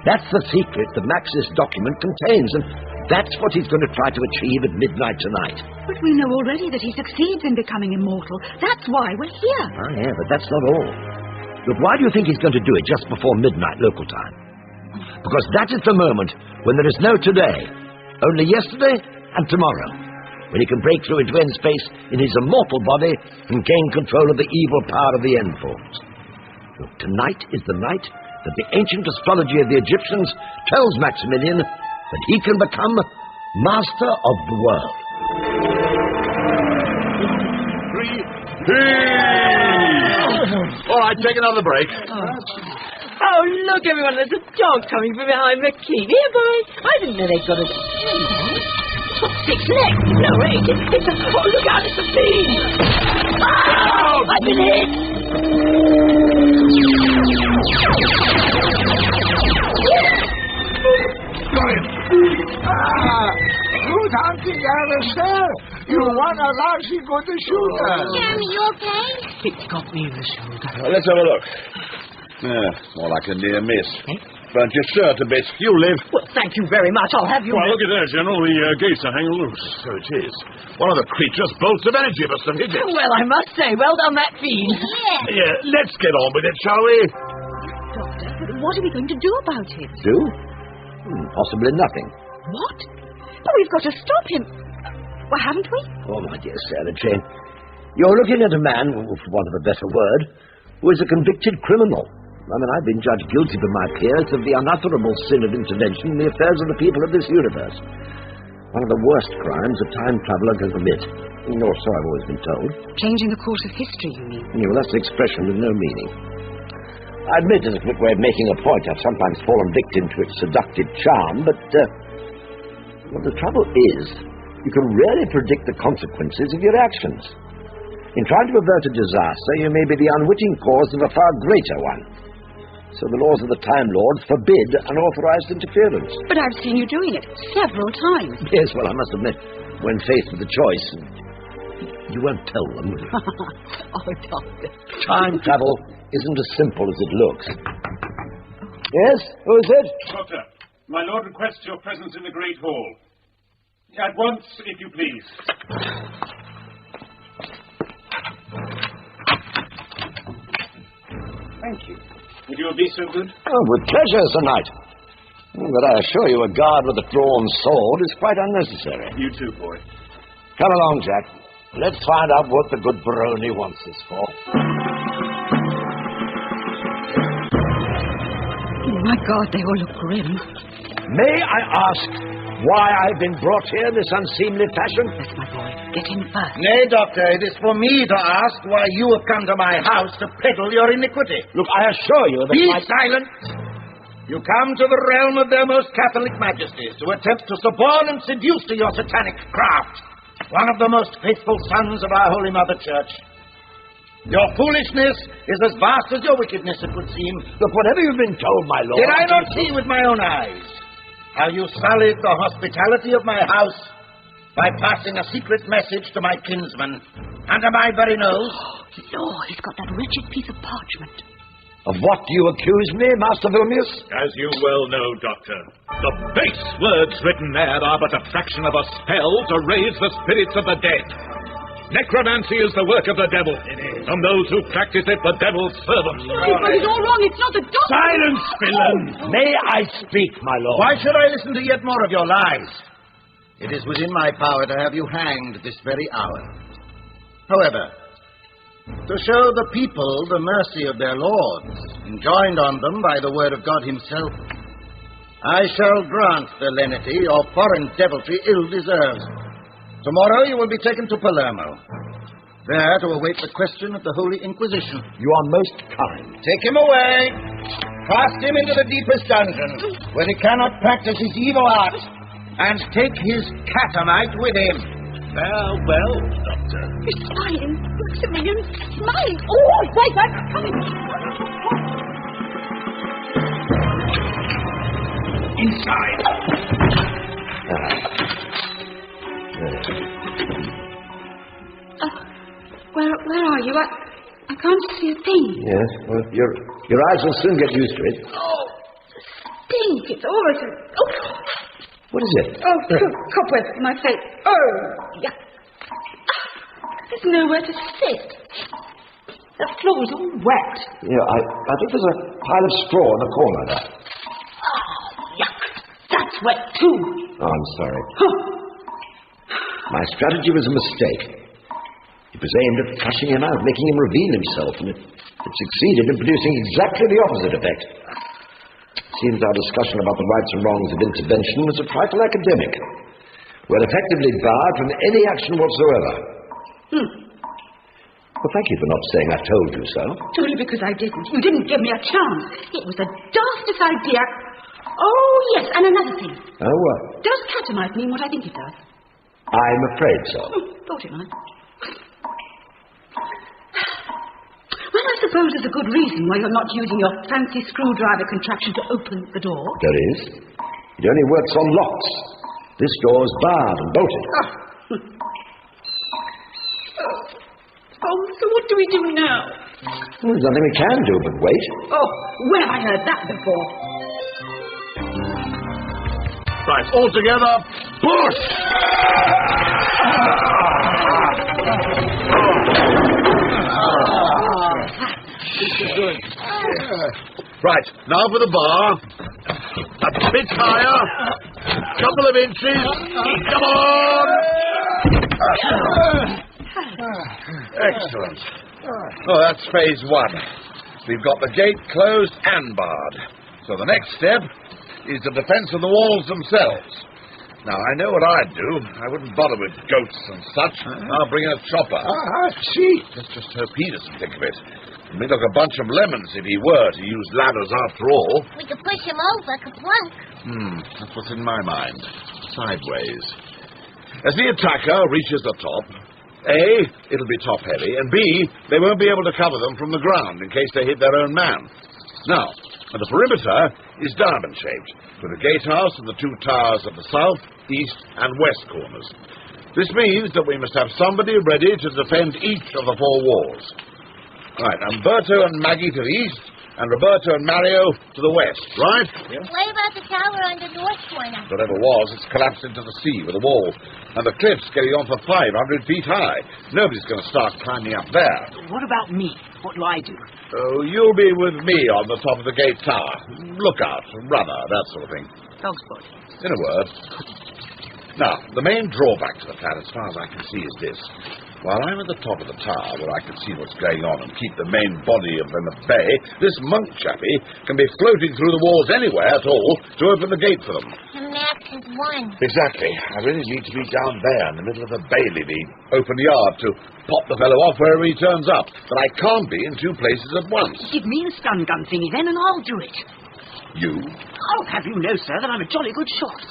[SPEAKER 1] That's the secret the Max's document contains, and That's what he's going to try to achieve at midnight tonight.
[SPEAKER 6] But we know already that he succeeds in becoming immortal. That's why we're here.
[SPEAKER 1] Ah, yeah, but that's not all. Look, why do you think he's going to do it just before midnight local time? Because that is the moment when there is no today, only yesterday and tomorrow, when he can break through into end-space in his immortal body and gain control of the evil power of the end forms. Look, tonight is the night that the ancient astrology of the Egyptians tells Maximilian that he can become master of the world.
[SPEAKER 2] All right, take another break.
[SPEAKER 13] Oh, look, everyone, there's a dog coming from behind McKean. Here, boy. I didn't know they'd got a... Six legs. No, wait. It's a... Oh, look out, it's a bee. Oh, I've been hit.
[SPEAKER 4] Good hunting, Alistair. You won a lousy good shooter.
[SPEAKER 7] Jeremy, you okay?
[SPEAKER 13] It's got me in the shoulder.
[SPEAKER 2] Let's have a look. More like a near miss. Burnt your shirt a bit. You live.
[SPEAKER 13] Well, thank you very much. I'll have you...
[SPEAKER 5] Well, look at there, General. The gates are hanging loose.
[SPEAKER 2] So it is. One of the creature's bolts of energy must have hit it.
[SPEAKER 13] Well, I must say, well done, that fiend.
[SPEAKER 2] Yeah, let's get on with it, shall we?
[SPEAKER 6] Doctor, but what are we going to do about it?
[SPEAKER 1] Do? Possibly nothing.
[SPEAKER 6] What? But we've got to stop him. Well, haven't we?
[SPEAKER 1] Oh, my dear Sarah Jane, you're looking at a man, for want of a better word, who is a convicted criminal. I mean, I've been judged guilty by my peers of the unutterable sin of intervention in the affairs of the people of this universe. One of the worst crimes a time traveller can commit. Or so I've always been told.
[SPEAKER 6] Changing the course of history, you mean?
[SPEAKER 1] Yeah, well, that's an expression with no meaning. I admit it's a quick way of making a point. I've sometimes fallen victim to its seductive charm, but well, the trouble is, you can rarely predict the consequences of your actions. In trying to avert a disaster, you may be the unwitting cause of a far greater one. So the laws of the Time Lord forbid unauthorized interference.
[SPEAKER 6] But I've seen you doing it several times.
[SPEAKER 1] Yes, well, I must admit, when faced with a choice, you won't tell them, will you?
[SPEAKER 6] Oh, Doctor.
[SPEAKER 1] Time travel isn't as simple as it looks. Yes? Who is it?
[SPEAKER 5] Doctor, my lord requests your presence in the Great Hall. At once, if you please.
[SPEAKER 1] Thank you.
[SPEAKER 5] Would you be so good?
[SPEAKER 1] Oh, with pleasure, Sir Knight. But I assure you a guard with a drawn sword is quite unnecessary.
[SPEAKER 5] You too, boy.
[SPEAKER 1] Come along, Jack. Let's find out what the good Baroni wants us for.
[SPEAKER 6] Oh, my God, they all look grim.
[SPEAKER 1] May I ask why I've been brought here in this unseemly fashion?
[SPEAKER 6] Yes, my boy. Get in first.
[SPEAKER 8] Nay, Doctor, it is for me to ask why you have come to my house to peddle your iniquity.
[SPEAKER 1] Look, I assure you that
[SPEAKER 8] Be silent! You come to the realm of their most Catholic majesties to attempt to suborn and seduce to your satanic craft one of the most faithful sons of our Holy Mother Church. Your foolishness is as vast as your wickedness, it would seem.
[SPEAKER 1] Look, whatever you've been told, my lord...
[SPEAKER 8] Did I not see with my own eyes how you sullied the hospitality of my house by passing a secret message to my kinsman under my very nose?
[SPEAKER 6] Lord, he's got that wretched piece of parchment.
[SPEAKER 1] Of what do you accuse me, Master Vilmius?
[SPEAKER 5] As you well know, Doctor, the base words written there are but a fraction of a spell to raise the spirits of the dead. Necromancy is the work of the devil. From those who practice it, the devil's servants.
[SPEAKER 6] But it's all wrong. It's not the doctor.
[SPEAKER 5] Silence, villain!
[SPEAKER 1] May I speak, my lord?
[SPEAKER 8] Why should I listen to yet more of your lies? It is within my power to have you hanged this very hour. However, to show the people the mercy of their lords, enjoined on them by the word of God himself, I shall grant the lenity your foreign deviltry ill deserves. Tomorrow you will be taken to Palermo, there to await the question of the Holy Inquisition.
[SPEAKER 1] You are most kind.
[SPEAKER 8] Take him away. Cast him into the deepest dungeon, where he cannot practice his evil art, and take his catamite with him.
[SPEAKER 5] Well, Doctor.
[SPEAKER 6] He's smiling. Maximilian, smiling. Oh, wait, I'm coming.
[SPEAKER 5] Inside.
[SPEAKER 6] Where are you? I can't see a thing.
[SPEAKER 1] Yes, well, your eyes will soon get used to it.
[SPEAKER 6] Oh, stink. It's always... Oh,
[SPEAKER 1] What is it?
[SPEAKER 6] Oh, cobweb in my face. Oh, yuck. There's nowhere to sit. The floor's all wet.
[SPEAKER 1] Yeah, I think there's a pile of straw in the corner there.
[SPEAKER 6] Oh, yuck. That's wet too.
[SPEAKER 1] Oh, I'm sorry. My strategy was a mistake. It was aimed at flushing him out, making him reveal himself, and it succeeded in producing exactly the opposite effect. Seems our discussion about the rights and wrongs of intervention was a trifle academic. We're effectively barred from any action whatsoever. Well, thank you for not saying I told you so.
[SPEAKER 6] Only because I didn't. You didn't give me a chance. It was the daftest idea. Oh, yes, and another thing.
[SPEAKER 1] Oh, what?
[SPEAKER 6] Does catamite mean what I think it does?
[SPEAKER 1] I'm afraid so.
[SPEAKER 6] Thought it might. Well, I suppose there's a good reason why you're not using your fancy screwdriver contraption to open the door.
[SPEAKER 1] There is. It only works on locks. This door's barred and bolted.
[SPEAKER 6] Oh, so what do we do now?
[SPEAKER 1] Well, there's nothing we can do but wait.
[SPEAKER 6] Oh, where have I heard that before?
[SPEAKER 2] Right, all together, push! Right, now for the bar. A bit higher. Couple of inches. Come on! Excellent. Oh, that's phase one. We've got the gate closed and barred. So the next step is the defense of the walls themselves. Now, I know what I'd do. I wouldn't bother with goats and such. I'll bring in a chopper.
[SPEAKER 4] See?
[SPEAKER 2] Let's just hope he doesn't think of it. We'd look a bunch of lemons if he were to use ladders after all.
[SPEAKER 7] We could push him over, kaplunk.
[SPEAKER 2] That's what's in my mind. Sideways. As the attacker reaches the top, A, it'll be top-heavy, and B, they won't be able to cover them from the ground in case they hit their own man. Now, the perimeter is diamond-shaped, with the gatehouse and the two towers at the south, east, and west corners. This means that we must have somebody ready to defend each of the four walls. Right, Umberto and Maggie to the east, and Roberto and Mario to the west, right?
[SPEAKER 7] What about the tower on the north corner?
[SPEAKER 2] Whatever it was, it's collapsed into the sea with a wall, and the cliff's getting on for 500 feet high. Nobody's going to start climbing up there.
[SPEAKER 13] What about me? What do I do?
[SPEAKER 2] Oh, you'll be with me on the top of the gate tower. Lookout, rudder, that sort of thing.
[SPEAKER 13] Dog's body.
[SPEAKER 2] In a word. Now, the main drawback to the plan, as far as I can see, is this. While I'm at the top of the tower, where I can see what's going on and keep the main body of them at bay, this monk chappie can be floating through the walls anywhere at all to open the gate for them.
[SPEAKER 7] The max is 1.
[SPEAKER 2] Exactly. I really need to be down there in the middle of the bailey, the open yard, to pop the fellow off wherever he turns up. But I can't be in two places at once.
[SPEAKER 13] Give me the stun gun thingy then, and I'll do it.
[SPEAKER 2] You?
[SPEAKER 13] I'll have you know, sir, that I'm a jolly good shot.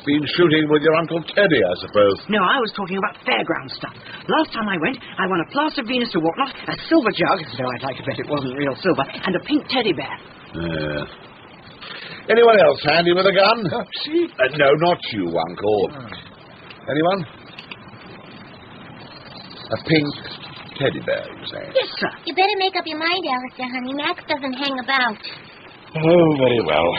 [SPEAKER 2] Been shooting with your Uncle Teddy, I suppose.
[SPEAKER 13] No, I was talking about fairground stuff. Last time I went, I won a plaster Venus to whatnot, a silver jug, though I'd like to bet it wasn't real silver, and a pink teddy bear.
[SPEAKER 2] Anyone else handy with a gun?
[SPEAKER 4] See?
[SPEAKER 2] No, not you, Uncle. Anyone? A pink teddy bear, you say?
[SPEAKER 13] Yes, sir.
[SPEAKER 7] You better make up your mind, Alistair, honey. Max doesn't hang about.
[SPEAKER 2] Oh, very well.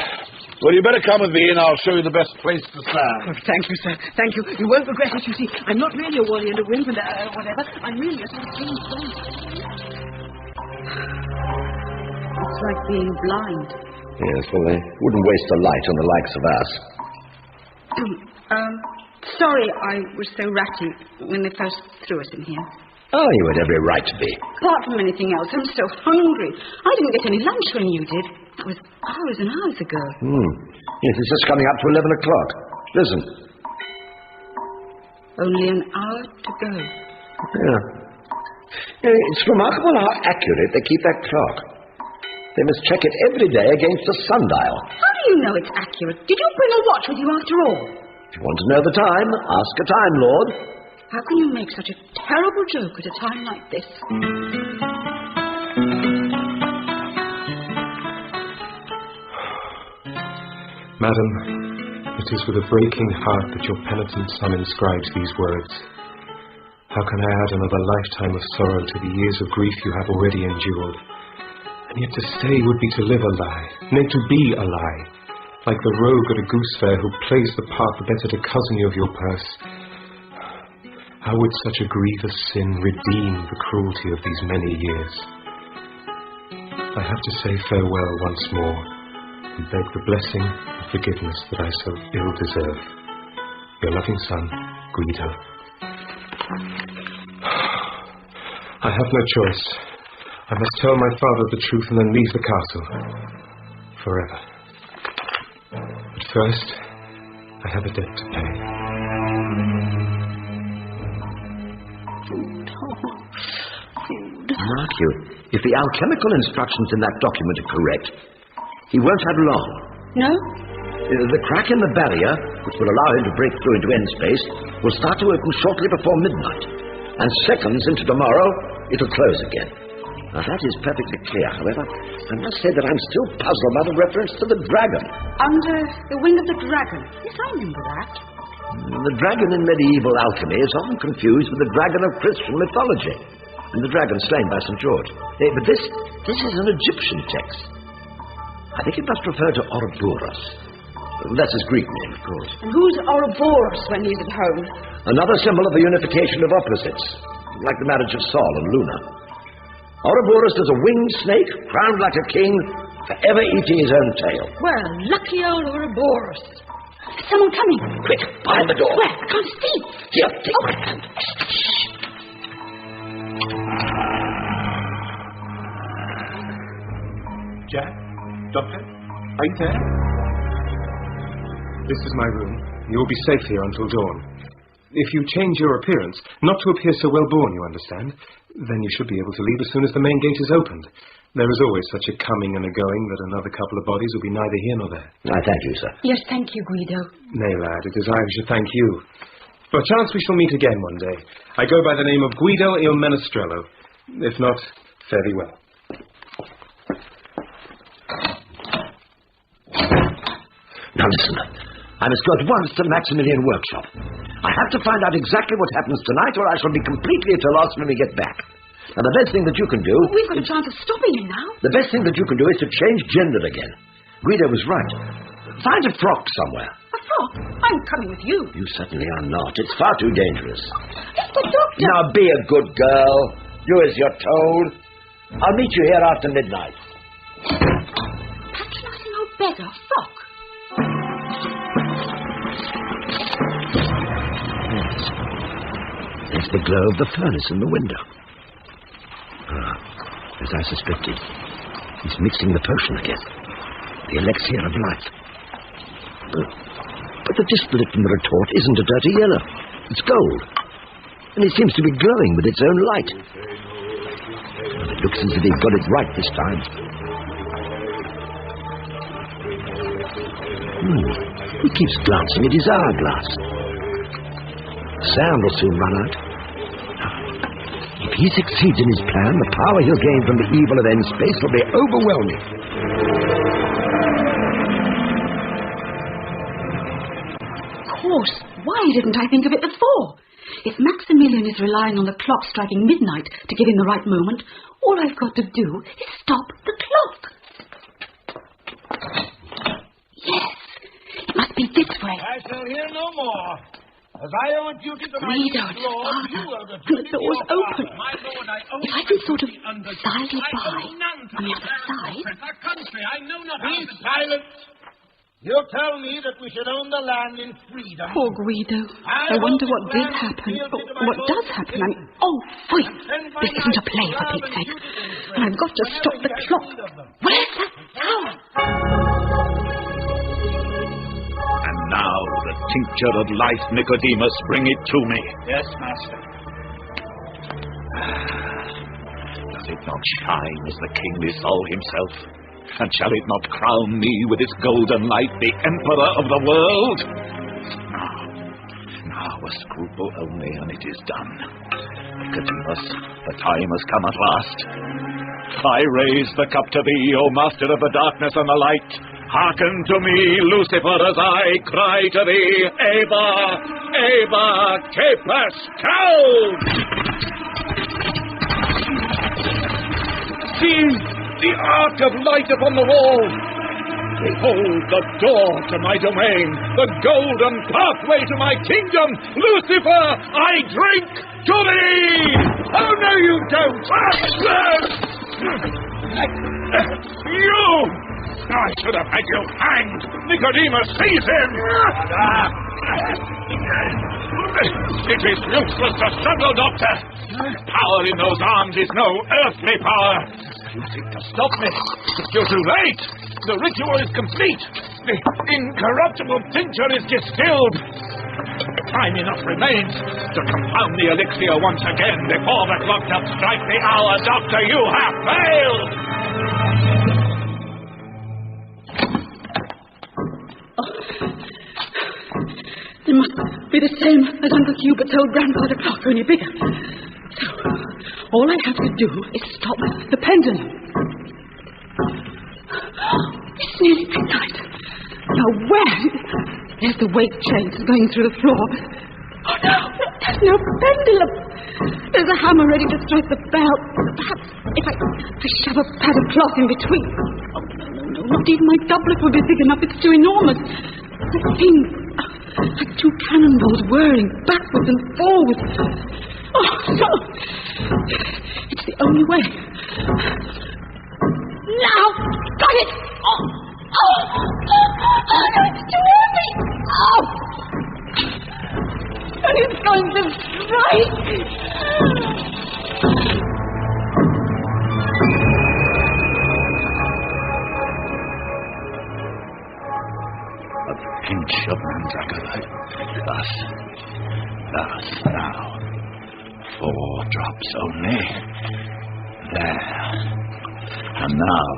[SPEAKER 2] Well, you better come with me, and I'll show you the best place to stand.
[SPEAKER 13] Oh, thank you, sir. Thank you. You won't regret it, you see. I'm not really a wally and a wimp and whatever. I'm really a sort of James Bond.
[SPEAKER 6] It's like being blind.
[SPEAKER 1] Yes, well, they wouldn't waste a light on the likes of us.
[SPEAKER 6] Sorry I was so ratty when they first threw us in here.
[SPEAKER 1] Oh, you had every right to be.
[SPEAKER 6] Apart from anything else, I'm so hungry. I didn't get any lunch when you did. That was hours and hours ago.
[SPEAKER 1] Yes, it's just coming up to 11 o'clock. Listen.
[SPEAKER 6] Only an hour to go.
[SPEAKER 1] Yeah. It's remarkable how accurate they keep that clock. They must check it every day against a sundial.
[SPEAKER 6] How do you know it's accurate? Did you bring a watch with you after all?
[SPEAKER 1] If you want to know the time, ask a Time Lord.
[SPEAKER 6] How can you make such a terrible joke at a time like this?
[SPEAKER 14] Madam, it is with a breaking heart that your penitent son inscribes these words. How can I add another lifetime of sorrow to the years of grief you have already endured? And yet to stay would be to live a lie, nay, to be a lie. like the rogue at a goose fair who plays the part the better to cozen you of your purse. How would such a grievous sin redeem the cruelty of these many years? I have to say farewell once more, and beg the blessing and forgiveness that I so ill deserve. Your loving son, Guido. I have no choice. I must tell my father the truth and then leave the castle. Forever. But first, I have a debt to pay.
[SPEAKER 1] Mark you, if the alchemical instructions in that document are correct, he won't have long.
[SPEAKER 6] No?
[SPEAKER 1] The crack in the barrier, which will allow him to break through into end space, will start to open shortly before midnight. And seconds into tomorrow, it'll close again. Now, that is perfectly clear. However, I must say that I'm still puzzled by the reference to the dragon.
[SPEAKER 6] Under the wing of the dragon. Yes, I remember that.
[SPEAKER 1] The dragon in medieval alchemy is often confused with the dragon of Christian mythology, and the dragon slain by St. George. But this is an Egyptian text. I think it must refer to Ouroboros. That's his Greek name, of course.
[SPEAKER 6] And who's Ouroboros when he's at home?
[SPEAKER 1] Another symbol of the unification of opposites, like the marriage of Sol and Luna. Ouroboros is a winged snake, crowned like a king, forever eating his own tail.
[SPEAKER 6] Well, lucky old Ouroboros. Someone coming.
[SPEAKER 1] Quick, behind the door.
[SPEAKER 6] Where? I can't see.
[SPEAKER 1] Here, take my hand.
[SPEAKER 14] Jack? Doctor? Are you there? This is my room. You will be safe here until dawn. If you change your appearance, not to appear so well-born, you understand, then you should be able to leave as soon as the main gate is opened. There is always such a coming and a going that another couple of bodies will be neither here nor there.
[SPEAKER 1] I thank you, sir.
[SPEAKER 6] Yes, thank you, Guido.
[SPEAKER 14] Nay, lad, it is I who should thank you. Perchance we shall meet again one day. I go by the name of Guido il Menestrello. If not, fare thee well.
[SPEAKER 1] Now listen, I must go at once to the Maximilian workshop. I have to find out exactly what happens tonight, or I shall be completely at a loss when we get back. Now, the best thing that you can do...
[SPEAKER 6] We've got a chance of stopping him now.
[SPEAKER 1] The best thing that you can do is to change gender again. Guido was right. Find a frock somewhere.
[SPEAKER 6] A frock? I'm coming with you.
[SPEAKER 1] You certainly are not. It's far too dangerous.
[SPEAKER 6] It's the doctor.
[SPEAKER 1] Now, be a good girl. Do as you're told. I'll meet you here after midnight.
[SPEAKER 6] Patronising old beggar, frock.
[SPEAKER 1] Yes. There's the glow of the furnace in the window. As I suspected, he's mixing the potion again. The elixir of life. But the distillate from the retort isn't a dirty yellow. It's gold. And it seems to be glowing with its own light. Well, it looks as if he got it right this time. He keeps glancing at his hourglass. The sound will soon run out. If he succeeds in his plan, the power he'll gain from the evil of end space will be overwhelming.
[SPEAKER 6] Of course. Why didn't I think of it before? If Maximilian is relying on the clock striking midnight to give him the right moment, all I've got to do is stop the clock. Yes. It must be this way.
[SPEAKER 9] I shall hear no more. As I owe a duty to my
[SPEAKER 6] Guido, it's father. And the door's open. If I can sort of sidle by on the other side...
[SPEAKER 9] Be silent. You tell me that we should own the land in freedom.
[SPEAKER 6] Poor Guido. I wonder what did happen. What does happen. Oh, wait. This isn't a play, for Pete's sake. And I've got to stop the clock. Where's that sound?
[SPEAKER 5] And now, the tincture of life, Nicodemus, bring it to me.
[SPEAKER 9] Yes, Master.
[SPEAKER 5] Does it not shine as the kingly soul himself? And shall it not crown me with its golden light, the emperor of the world? Now a scruple only, and it is done. Nicodemus, the time has come at last. I raise the cup to thee, O master of the darkness and the light. Hearken to me, Lucifer, as I cry to thee, Eva, Eva, Capus, Count! See, the arc of light upon the wall. Behold the door to my domain, the golden pathway to my kingdom. Lucifer, I drink to thee!
[SPEAKER 9] Oh, no, you don't!
[SPEAKER 5] You! I should have had you hanged! Nicodemus, seize him! It is useless to struggle, Doctor. Power in those arms is no earthly power. You seek to stop me, but you're too late. The ritual is complete. The incorruptible tincture is distilled. Time enough remains to compound the elixir once again before the clock doth strike the hour. Doctor, you have failed.
[SPEAKER 6] It must be the same as Uncle Hubert's old grandfather clock, only bigger. So, all I have to do is stop the pendulum. It's nearly midnight. Now, where? There's the weight chains going through the floor. Oh, no, there's no pendulum. There's a hammer ready to strike the bell. Perhaps if I shove a pad of cloth in between. Oh, no, not even my doublet would be big enough. It's too enormous. The thing, like two cannonballs whirling backwards and forwards. Oh, no. It's the only way. Now! Got it! Oh, no, it's too heavy! Oh! And it's going to strike!
[SPEAKER 2] A pinch of mandragora. Thus, now. 4 drops only. There. And now,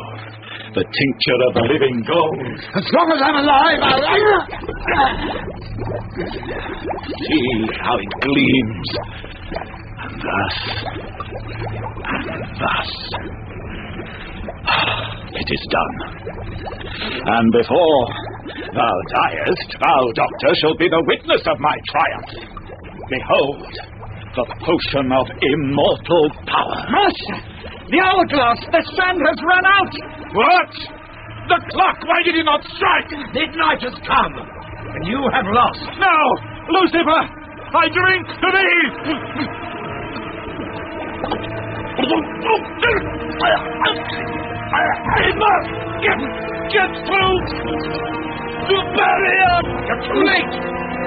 [SPEAKER 2] the tincture of the living gold.
[SPEAKER 9] As long as I'm alive,
[SPEAKER 2] See how it gleams. And thus. It is done. And before thou diest, thou, Doctor, shalt be the witness of my triumph. Behold, the potion of immortal power.
[SPEAKER 9] Master! The hourglass! The strand has run out!
[SPEAKER 5] What? The clock! Why did it not strike?
[SPEAKER 9] Midnight has come, and you have lost.
[SPEAKER 5] No! Lucifer! I drink to thee! I must get through the barrier!
[SPEAKER 9] You're too late!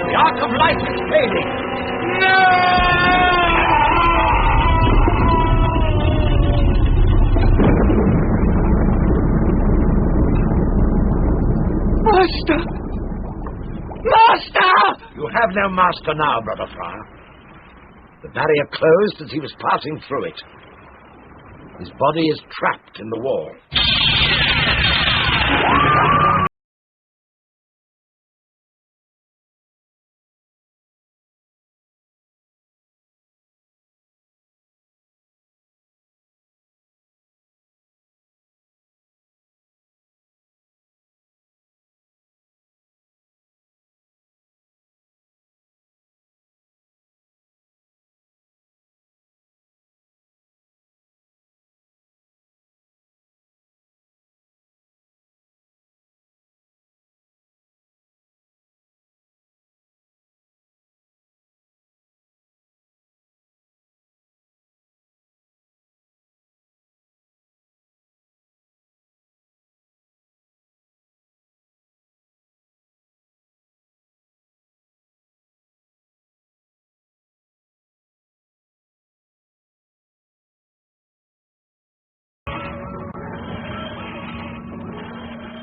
[SPEAKER 9] The arc of light is fading.
[SPEAKER 5] No!
[SPEAKER 9] Master! Master!
[SPEAKER 1] You have no master now, Brother Friar. The barrier closed as he was passing through it. His body is trapped in the wall.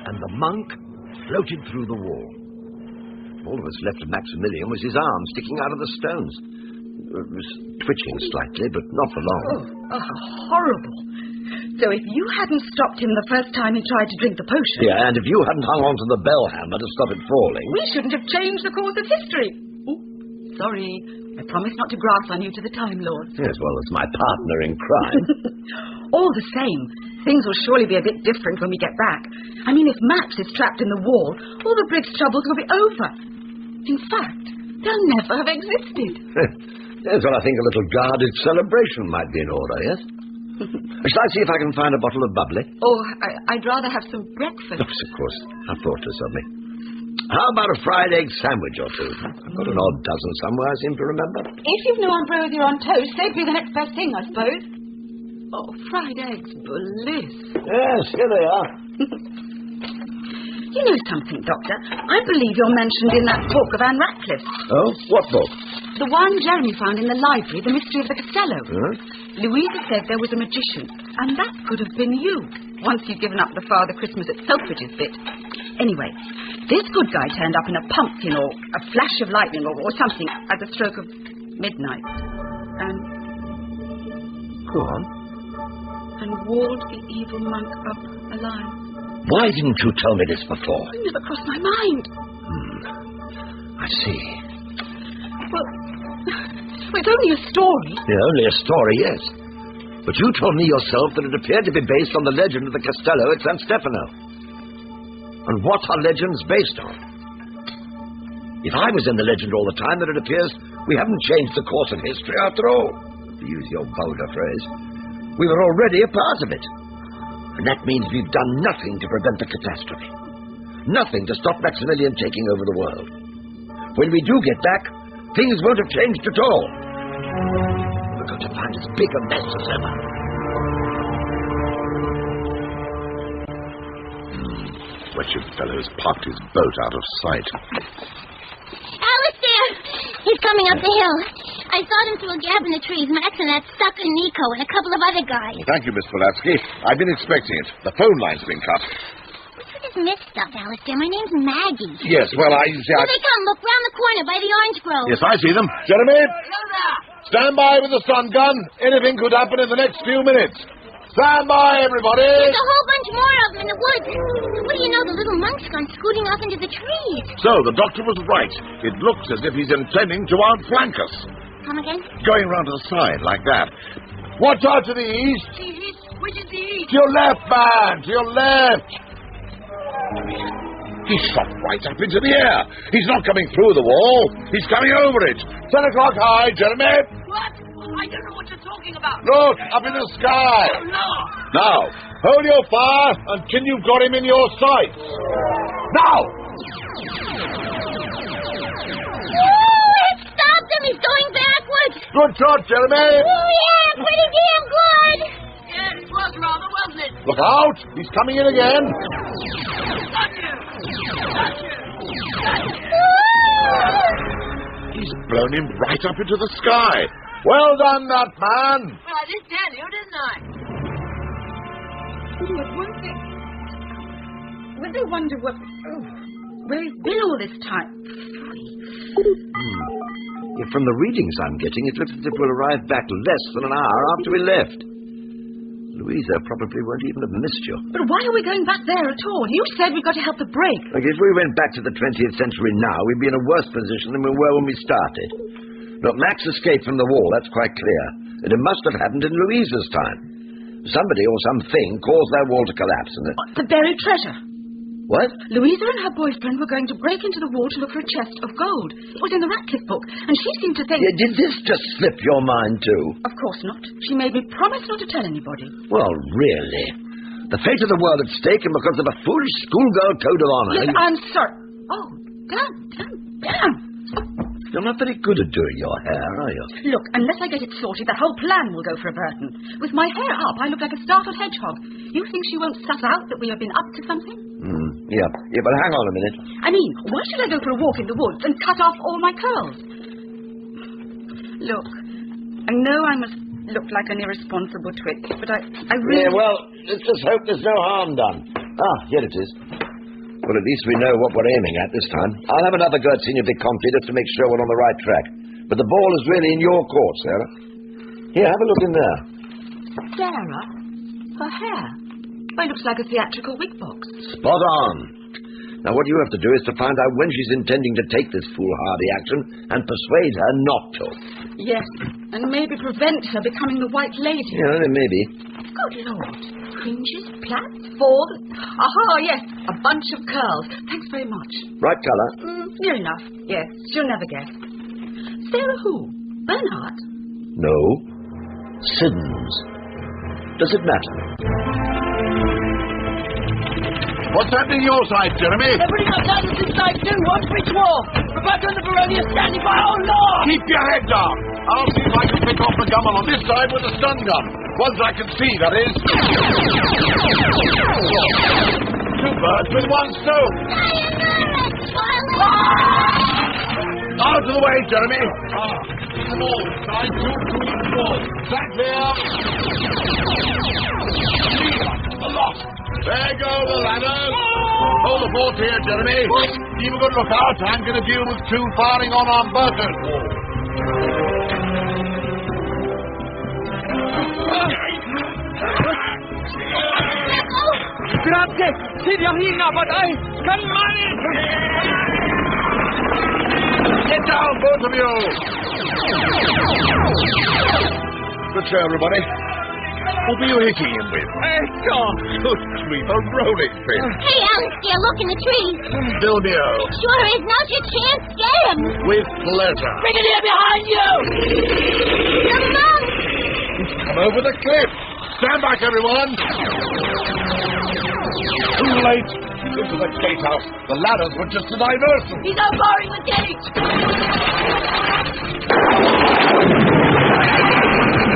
[SPEAKER 1] And the monk floated through the wall. All that was left of Maximilian was his arm sticking out of the stones. It was twitching slightly, but not for long.
[SPEAKER 6] Oh, horrible. So if you hadn't stopped him the first time he tried to drink the potion...
[SPEAKER 1] Yeah, and if you hadn't hung on to the bell hammer to stop it falling...
[SPEAKER 6] We shouldn't have changed the course of history. Oh, sorry. I promise not to grass on you to the Time Lords.
[SPEAKER 1] Yes, well, as my partner in crime.
[SPEAKER 6] All the same, things will surely be a bit different when we get back. I mean, if Max is trapped in the wall, all the Brig's troubles will be over. In fact, they'll never have existed.
[SPEAKER 1] Yes, well, I think a little guarded celebration might be in order, yes? Shall I see if I can find a bottle of bubbly?
[SPEAKER 6] Oh, I'd rather have some breakfast.
[SPEAKER 1] Yes, of course. How thoughtless of me. How about a fried egg sandwich or two? I've got an odd dozen somewhere, I seem to remember.
[SPEAKER 6] If you've no ambrosia on toast, they'd be the next best thing, I suppose. Oh, fried eggs, bliss.
[SPEAKER 1] Yes, here they are.
[SPEAKER 6] You know something, Doctor? I believe you're mentioned in that book of Anne Ratcliffe's.
[SPEAKER 1] Oh? What book?
[SPEAKER 6] The one Jeremy found in the library, The Mystery of the Costello.
[SPEAKER 1] Huh?
[SPEAKER 6] Louisa said there was a magician, and that could have been you, once you'd given up the Father Christmas at Selfridge's bit. Anyway, this good guy turned up in a pumpkin or a flash of lightning or something at the stroke of midnight. And...
[SPEAKER 1] Go on.
[SPEAKER 6] And walled the evil monk up alive.
[SPEAKER 1] Why didn't you tell me this before?
[SPEAKER 6] It never crossed my mind.
[SPEAKER 1] I see.
[SPEAKER 6] Well, it's only a story.
[SPEAKER 1] Yeah, only a story, yes. But you told me yourself that it appeared to be based on the legend of the Costello at San Stefano. And what are legends based on? If I was in the legend all the time, then it appears we haven't changed the course of history after all, to use your vulgar phrase. We were already a part of it. And that means we've done nothing to prevent the catastrophe. Nothing to stop Maximilian taking over the world. When we do get back, things won't have changed at all. We're going to find as big a mess as ever.
[SPEAKER 2] Wretched fellow's parked his boat out of sight.
[SPEAKER 7] Alistair! He's coming up the hill. I saw him through a gap in the trees, Max and that sucker Nico and a couple of other guys.
[SPEAKER 2] Thank you, Miss Pulaski. I've been expecting it. The phone line's been cut.
[SPEAKER 7] What's with this mist stuff, Alistair? My name's Maggie.
[SPEAKER 2] Yes, well,
[SPEAKER 7] Here they come. Look, round the corner by the orange grove.
[SPEAKER 2] Yes, I see them. Jeremy! Stand by with the stun gun. Anything could happen in the next few minutes. Stand by, everybody!
[SPEAKER 7] There's a whole bunch more of them in the woods. What do you know? The little monk's gone scooting off into the trees.
[SPEAKER 2] So, the doctor was right. It looks as if he's intending to outflank us.
[SPEAKER 7] Come again?
[SPEAKER 2] Going round to the side, like that. Watch out to the east.
[SPEAKER 13] To the east? Which is the east?
[SPEAKER 2] To your left, man! To your left! He shot right up into the air. He's not coming through the wall. He's coming over it. 10 o'clock high, Jeremy.
[SPEAKER 13] What? I don't know what you're talking about.
[SPEAKER 2] Look, up in the sky.
[SPEAKER 13] Oh, no.
[SPEAKER 2] Now, hold your fire until you've got him in your sights. Now!
[SPEAKER 7] It stopped him. He's going backwards.
[SPEAKER 2] Good shot, Jeremy.
[SPEAKER 7] Oh, yeah, pretty damn good.
[SPEAKER 13] Yes, it was rather, wasn't it?
[SPEAKER 2] Look out. He's coming in again.
[SPEAKER 13] Got you. Got you.
[SPEAKER 2] He's blown him right up into the sky. Well done, that man.
[SPEAKER 13] Well, I did tell you, didn't I?
[SPEAKER 6] But one thing... Will they wonder where he's been all this time?
[SPEAKER 1] Yeah, from the readings I'm getting, it looks as if we'll arrive back less than an hour after we left. Louisa probably won't even have missed you.
[SPEAKER 6] But why are we going back there at all? You said we've got to help the break.
[SPEAKER 1] Like, if we went back to the 20th century now, we'd be in a worse position than we were when we started. Look, Max escaped from the wall, that's quite clear. And it must have happened in Louisa's time. Somebody or something caused that wall to collapse. And
[SPEAKER 6] The buried treasure.
[SPEAKER 1] What?
[SPEAKER 6] Louisa and her boyfriend were going to break into the wall to look for a chest of gold. It was in the Ratcliffe book, and she seemed to think...
[SPEAKER 1] Yeah, did this just slip your mind, too?
[SPEAKER 6] Of course not. She made me promise not to tell anybody.
[SPEAKER 1] Well, really? The fate of the world at stake, and because of a foolish schoolgirl code of honor...
[SPEAKER 6] Yes, I'm sorry. Oh, damn.
[SPEAKER 1] You're not very good at doing your hair, are you?
[SPEAKER 6] Look, unless I get it sorted, the whole plan will go for a Burton. With my hair up, I look like a startled hedgehog. You think she won't suss out that we have been up to something?
[SPEAKER 1] Yeah, but hang on a minute.
[SPEAKER 6] I mean, why should I go for a walk in the woods and cut off all my curls? Look, I know I must look like an irresponsible twit, but I really...
[SPEAKER 1] Yeah, well, let's just hope there's no harm done. Ah, here it is. Well, at least we know what we're aiming at this time. I'll have another go at Signor Visconti just to make sure we're on the right track. But the ball is really in your court, Sarah. Here, have a look in there.
[SPEAKER 6] Sarah? Her hair? Well, it looks like a theatrical wig box.
[SPEAKER 1] Spot on. Now, what you have to do is to find out when she's intending to take this foolhardy action and persuade her not to.
[SPEAKER 6] Yes, and maybe prevent her becoming the White Lady.
[SPEAKER 1] Yeah, maybe.
[SPEAKER 6] Good Lord. Fringes, plaits, falls. Aha, yes, a bunch of curls. Thanks very much.
[SPEAKER 1] Right colour?
[SPEAKER 6] Near enough. Yes, she'll never guess. Sarah who? Bernhardt?
[SPEAKER 1] No. Siddons. does it matter?
[SPEAKER 2] What's happening your side, Jeremy?
[SPEAKER 13] They're putting up ladders this side too. Watch bridge wall. Rebecca and the Baroni are standing by. Oh, Lord!
[SPEAKER 2] Keep your head down. I'll see if I can pick off the gummel on this side with a stun gun. Ones I can see, that is. Two birds with one stone. Out of the way, Jeremy. Come on, side 2, 2, 4. Back there. Aloft. There go the ladders. Hold the fort here, Jeremy.
[SPEAKER 13] What?
[SPEAKER 2] Keep a good lookout. I'm going to deal with 2 firing on our burgers.
[SPEAKER 3] Grazie, signorina, but I can manage.
[SPEAKER 2] Get down, both of you. Good show, everybody. What were you hitting him with? Good grief, a rolling pin.
[SPEAKER 7] Hey, Alistair, look in the trees.
[SPEAKER 2] Silvio.
[SPEAKER 7] Sure is. Now's your chance. Get him.
[SPEAKER 2] With pleasure.
[SPEAKER 13] Bring it here behind you!
[SPEAKER 7] The monk.
[SPEAKER 2] Come over the cliff. Stand back, everyone. Too late. Into the gatehouse. The ladders were just a diversion.
[SPEAKER 13] He's unbarring the gate!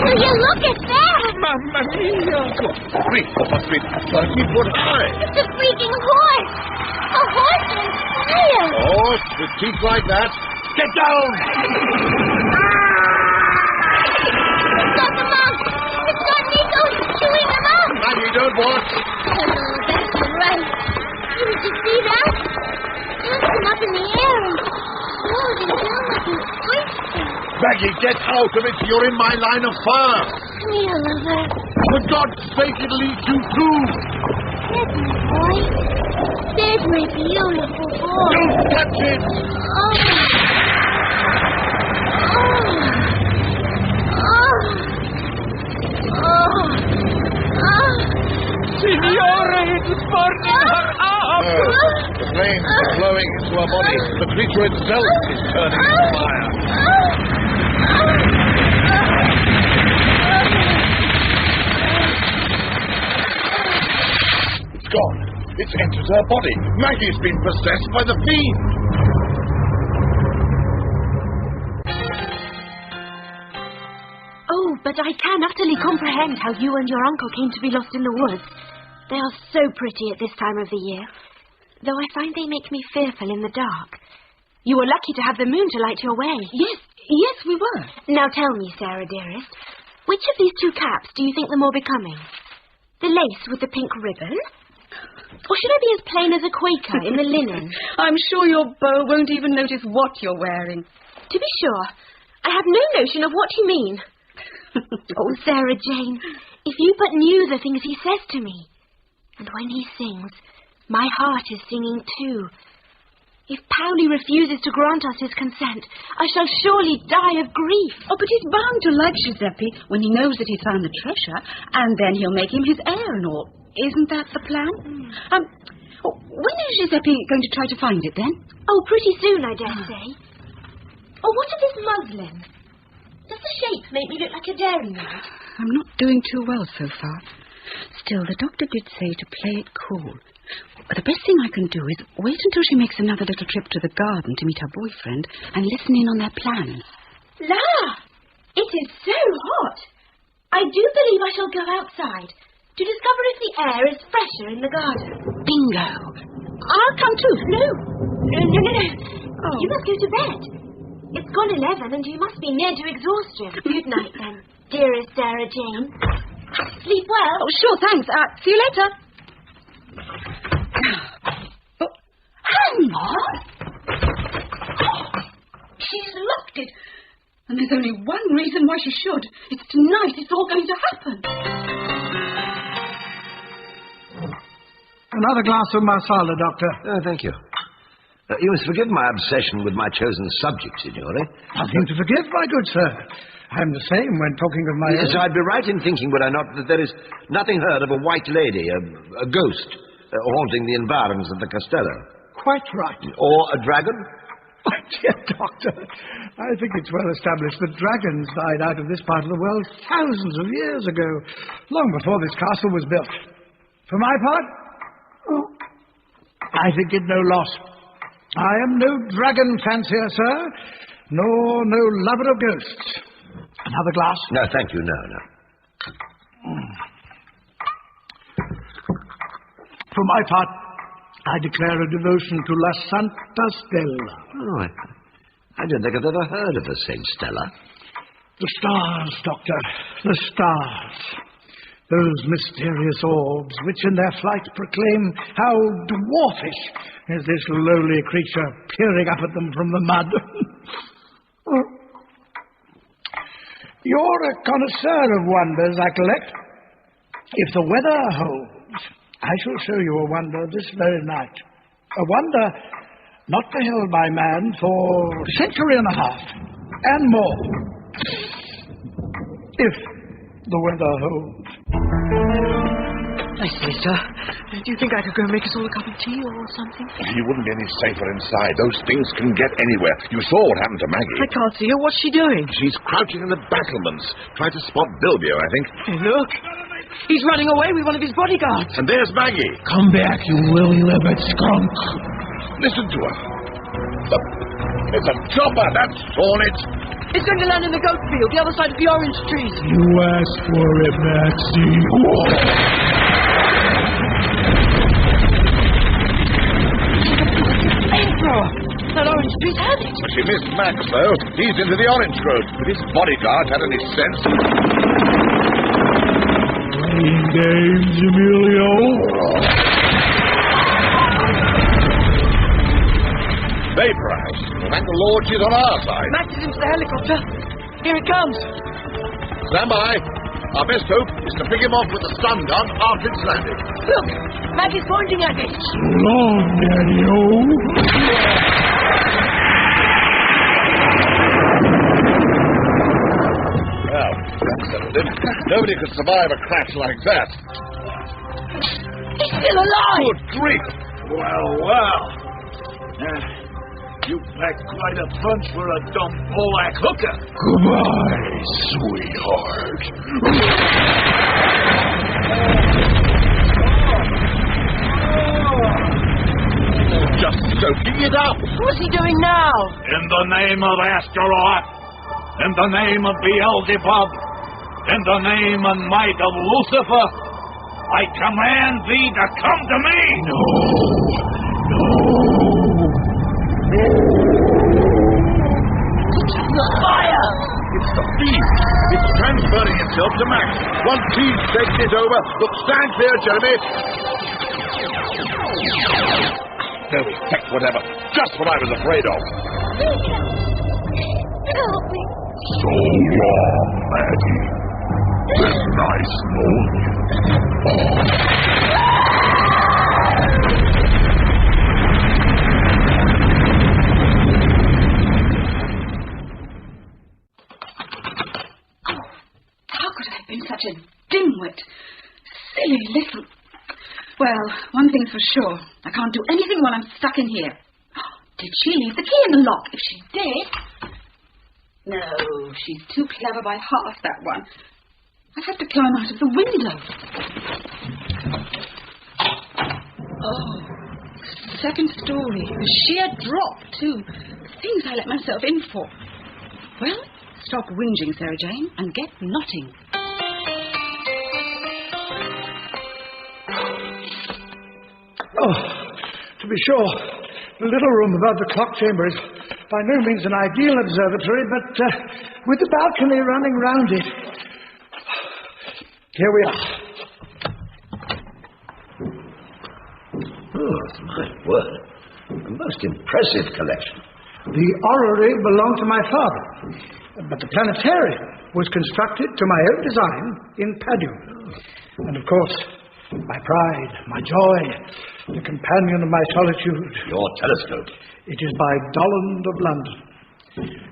[SPEAKER 7] Will you look at that?
[SPEAKER 3] Mamma mia.
[SPEAKER 2] 3 must be 30 foot high.
[SPEAKER 7] It's a freaking horse. A horse on fire.
[SPEAKER 2] Oh, with teeth like that. Get down!
[SPEAKER 7] It's not the monk. It's not Nico chewing them up.
[SPEAKER 2] Maggie, don't watch.
[SPEAKER 7] Oh, that's right. Did you see that? Dancing up in the air and floating down like an oyster.
[SPEAKER 2] Maggie, get out of it. You're in my line of fire.
[SPEAKER 7] Come here, lover.
[SPEAKER 2] For God's sake, it'll eat you too.
[SPEAKER 7] There's my boy. There's my beautiful boy.
[SPEAKER 2] Don't touch it.
[SPEAKER 7] Oh.
[SPEAKER 3] Signore, it's burning her up.
[SPEAKER 2] The flames are flowing into her body. The creature itself is turning into fire. It's gone. It's entered her body. Maggie's been possessed by the fiend.
[SPEAKER 11] Oh, but I can utterly comprehend how you and your uncle came to be lost in the woods. They are so pretty at this time of the year, though I find they make me fearful in the dark. You were lucky to have the moon to light your way.
[SPEAKER 6] Yes, we were.
[SPEAKER 11] Now tell me, Sarah dearest, which of these 2 caps do you think the more becoming? The lace with the pink ribbon? Or should I be as plain as a Quaker in the linen?
[SPEAKER 6] I'm sure your beau won't even notice what you're wearing.
[SPEAKER 11] To be sure, I have no notion of what you mean. Oh, Sarah Jane, if you but knew the things he says to me. And when he sings, my heart is singing too. If Powley refuses to grant us his consent, I shall surely die of grief.
[SPEAKER 6] Oh, but he's bound to like Giuseppe when he knows that he's found the treasure, and then he'll make him his heir and all. Isn't that the plan? When is Giuseppe going to try to find it, then?
[SPEAKER 11] Oh, pretty soon, I dare say. Oh, what of this muslin? Does the shape make me look like a dairymaid?
[SPEAKER 6] I'm not doing too well so far. Still, the doctor did say to play it cool. The best thing I can do is wait until she makes another little trip to the garden to meet her boyfriend and listen in on their plans.
[SPEAKER 11] La! It is so hot. I do believe I shall go outside to discover if the air is fresher in the garden.
[SPEAKER 6] Bingo.
[SPEAKER 11] I'll come too. No. Oh. You must go to bed. It's gone 11 and you must be near to exhaustion. Good night, then, dearest Sarah Jane. Sleep well.
[SPEAKER 6] Oh, sure, thanks. See you later. Oh, hang on. Oh, she's locked it. And there's only one reason why she should. It's tonight. It's all going to happen.
[SPEAKER 10] Another glass of marsala, Doctor.
[SPEAKER 1] Oh, thank you. You must forgive my obsession with my chosen subject, Signore.
[SPEAKER 10] Nothing to forgive, my good sir. I'm the same when talking of my
[SPEAKER 1] Yes,
[SPEAKER 10] own.
[SPEAKER 1] I'd be right in thinking, would I not, that there is nothing heard of a white lady, a ghost, haunting the environs of the Castello.
[SPEAKER 10] Quite right.
[SPEAKER 1] Or a dragon?
[SPEAKER 10] My dear Doctor, I think it's well established that dragons died out of this part of the world thousands of years ago, long before this castle was built. For my part, I think it no loss. I am no dragon fancier, sir, nor no lover of ghosts. Another glass?
[SPEAKER 1] No, thank you, no.
[SPEAKER 10] For my part, I declare a devotion to La Santa Stella.
[SPEAKER 1] Oh, I don't think I've ever heard of the Saint Stella.
[SPEAKER 10] The stars, Doctor, the stars. Those mysterious orbs which in their flight proclaim how dwarfish is this lowly creature peering up at them from the mud. You're a connoisseur of wonders, I collect. If the weather holds, I shall show you a wonder this very night. A wonder not beheld by man for a century and a half, and more. If the weather holds.
[SPEAKER 13] I say, sir, do you think I could go and make us all a cup of tea or something?
[SPEAKER 2] You wouldn't be any safer inside. Those things can get anywhere. You saw what happened to Maggie.
[SPEAKER 13] I can't see her. What's she doing?
[SPEAKER 2] She's crouching in the battlements, trying to spot Bilbio, I think.
[SPEAKER 13] Hey, look. He's running away with one of his bodyguards.
[SPEAKER 2] And there's Maggie.
[SPEAKER 9] Come back, you will-livered skunk.
[SPEAKER 2] Listen to her. It's a chopper. That's Hornet.
[SPEAKER 13] It's going to land in the goat field, the other side of the orange trees.
[SPEAKER 9] You asked for it, Maxie.
[SPEAKER 13] Flamethrower! That orange tree's had it.
[SPEAKER 2] She missed Max, though. He's into the orange grove. If his bodyguard had any sense...
[SPEAKER 9] Playing games, Emilio.
[SPEAKER 2] Vaporized. Thank the Lord she's on our side.
[SPEAKER 13] Max is into the helicopter. Here it comes.
[SPEAKER 2] Stand by. Our best hope is to pick him off with the stun gun after it's landed.
[SPEAKER 13] Look, Maggie's pointing at it.
[SPEAKER 9] So long, Daddy-O.
[SPEAKER 2] Well, that settled it. Nobody could survive a crash like that.
[SPEAKER 13] He's still alive.
[SPEAKER 2] Good grief.
[SPEAKER 5] Well. You packed quite a punch for a dumb Polak hooker.
[SPEAKER 9] Goodbye, sweetheart.
[SPEAKER 2] Just soaking it up.
[SPEAKER 13] What's he doing now?
[SPEAKER 5] In the name of Astaroth, in the name of Beelzebub, in the name and might of Lucifer, I command thee to come to me.
[SPEAKER 9] No.
[SPEAKER 13] The fire!
[SPEAKER 2] It's the beast. It's transferring itself to Max. Once he's taken it over, look, stand clear, Jeremy. No effect whatever. Just what I was afraid of.
[SPEAKER 7] Help me.
[SPEAKER 9] So long, Maggie. Been nice knowing you.
[SPEAKER 6] Been such a dimwit, silly little... Well, one thing's for sure. I can't do anything while I'm stuck in here. Did she leave the key in the lock? If she did... No, she's too clever by half, that one. I'd have to climb out of the window. Oh, second story. The sheer drop, too. The things I let myself in for. Well, stop whinging, Sarah Jane, and get knotting.
[SPEAKER 10] Oh, to be sure, the little room above the clock chamber is by no means an ideal observatory, but with the balcony running round it. Here we are.
[SPEAKER 1] Oh, my word. A most impressive collection.
[SPEAKER 10] The orrery belonged to my father, but the planetarium was constructed to my own design in Padua. And of course, my pride, my joy, the companion of my solitude.
[SPEAKER 1] Your telescope.
[SPEAKER 10] It is by Dolland of London.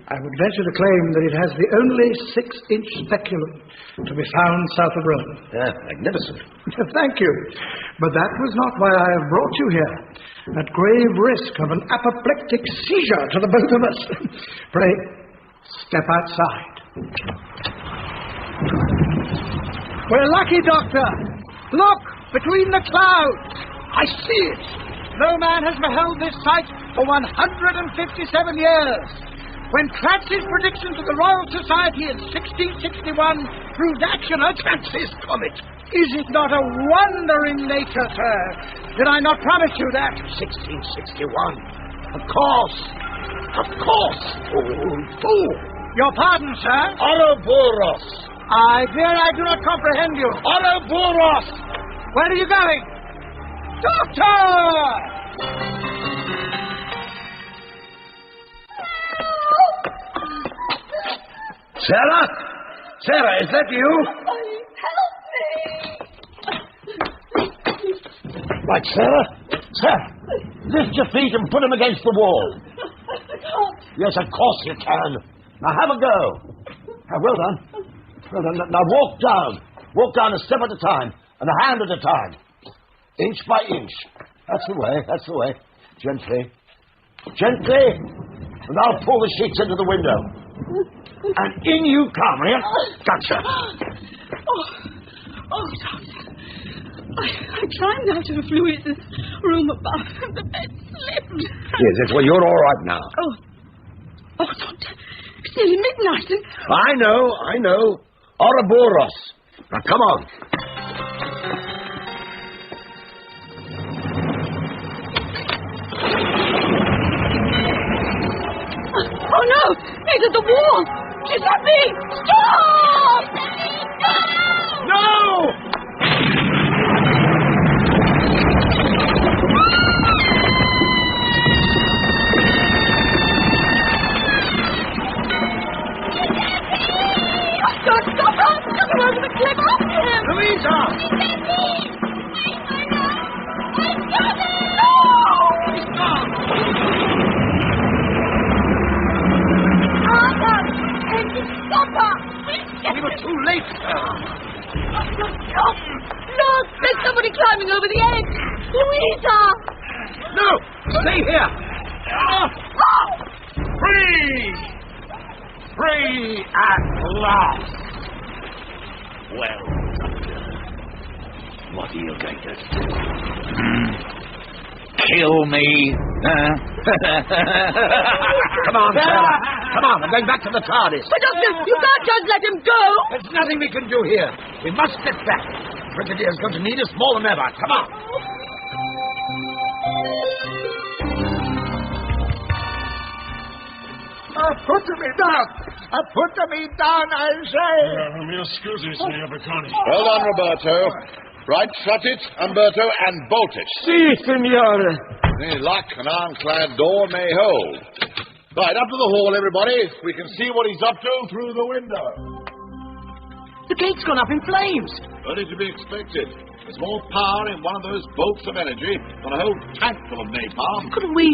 [SPEAKER 10] I would venture to claim that it has the only 6-inch speculum to be found south of Rome.
[SPEAKER 1] Yeah, magnificent.
[SPEAKER 10] Thank you. But that was not why I have brought you here. At grave risk of an apoplectic seizure to the both of us. Pray, step outside. We're lucky, Doctor. Look, between the clouds. I see it. No man has beheld this sight for 157 years. When Clancy's prediction to the Royal Society in 1661 proved accurate, Clancy's comet. Is it not a wonder in nature, sir? Did I not promise you that?
[SPEAKER 1] 1661. Of course. Of course. Fool.
[SPEAKER 10] Your pardon, sir?
[SPEAKER 1] Ouroboros.
[SPEAKER 10] I fear I do not comprehend you.
[SPEAKER 1] Ouroboros.
[SPEAKER 10] Where are you going? Doctor!
[SPEAKER 1] Sarah? Sarah, is that you?
[SPEAKER 13] Help me!
[SPEAKER 1] Right, Sarah? Sarah, lift your feet and put them against the wall.
[SPEAKER 13] I can't.
[SPEAKER 1] Yes, of course you can. Now have a go. Well done. Well done. Now walk down. Walk down a step at a time and a hand at a time. Inch by inch. That's the way. That's the way. Gently. Gently. And I'll pull the sheets into the window. And in you come, here. Gotcha.
[SPEAKER 13] Oh, Doctor. I climbed out of Louise's room above and the bed slipped.
[SPEAKER 1] Yes, well, you're all right now.
[SPEAKER 13] Oh, Doctor. It's nearly midnight and...
[SPEAKER 1] I know. Ouroboros. Now, come on.
[SPEAKER 13] Oh, no! It's at the wall! She's at me! Stop!
[SPEAKER 1] No!
[SPEAKER 13] Stop her! Stop her over the cliff after him!
[SPEAKER 1] Louisa!
[SPEAKER 13] Stop her!
[SPEAKER 1] We were too late, sir.
[SPEAKER 13] Look! There's somebody climbing over the edge! Louisa!
[SPEAKER 1] No! Stay here! Free! Free at last! Well, Doctor, what are you going to do? Kill me? Come on, Sarah. Come on, I'm going back to the TARDIS.
[SPEAKER 13] But, Doctor, you can't just let him go!
[SPEAKER 1] There's nothing we can do here. We must get back. Brigadier's going to need us more than ever. Come on.
[SPEAKER 4] Put me down. Put me down, I say.
[SPEAKER 5] Excuse me, Signor Bocconi.
[SPEAKER 2] Well done, Roberto. Right, shut it, Umberto, and bolt it.
[SPEAKER 9] Si, signore.
[SPEAKER 2] Any luck, an ironclad door may hold. Right, up to the hall, everybody. We can see what he's up to through the window.
[SPEAKER 13] The gate's gone up in flames.
[SPEAKER 2] Only to be expected. There's more power in one of those bolts of energy than a whole tank full of napalm.
[SPEAKER 13] Couldn't we,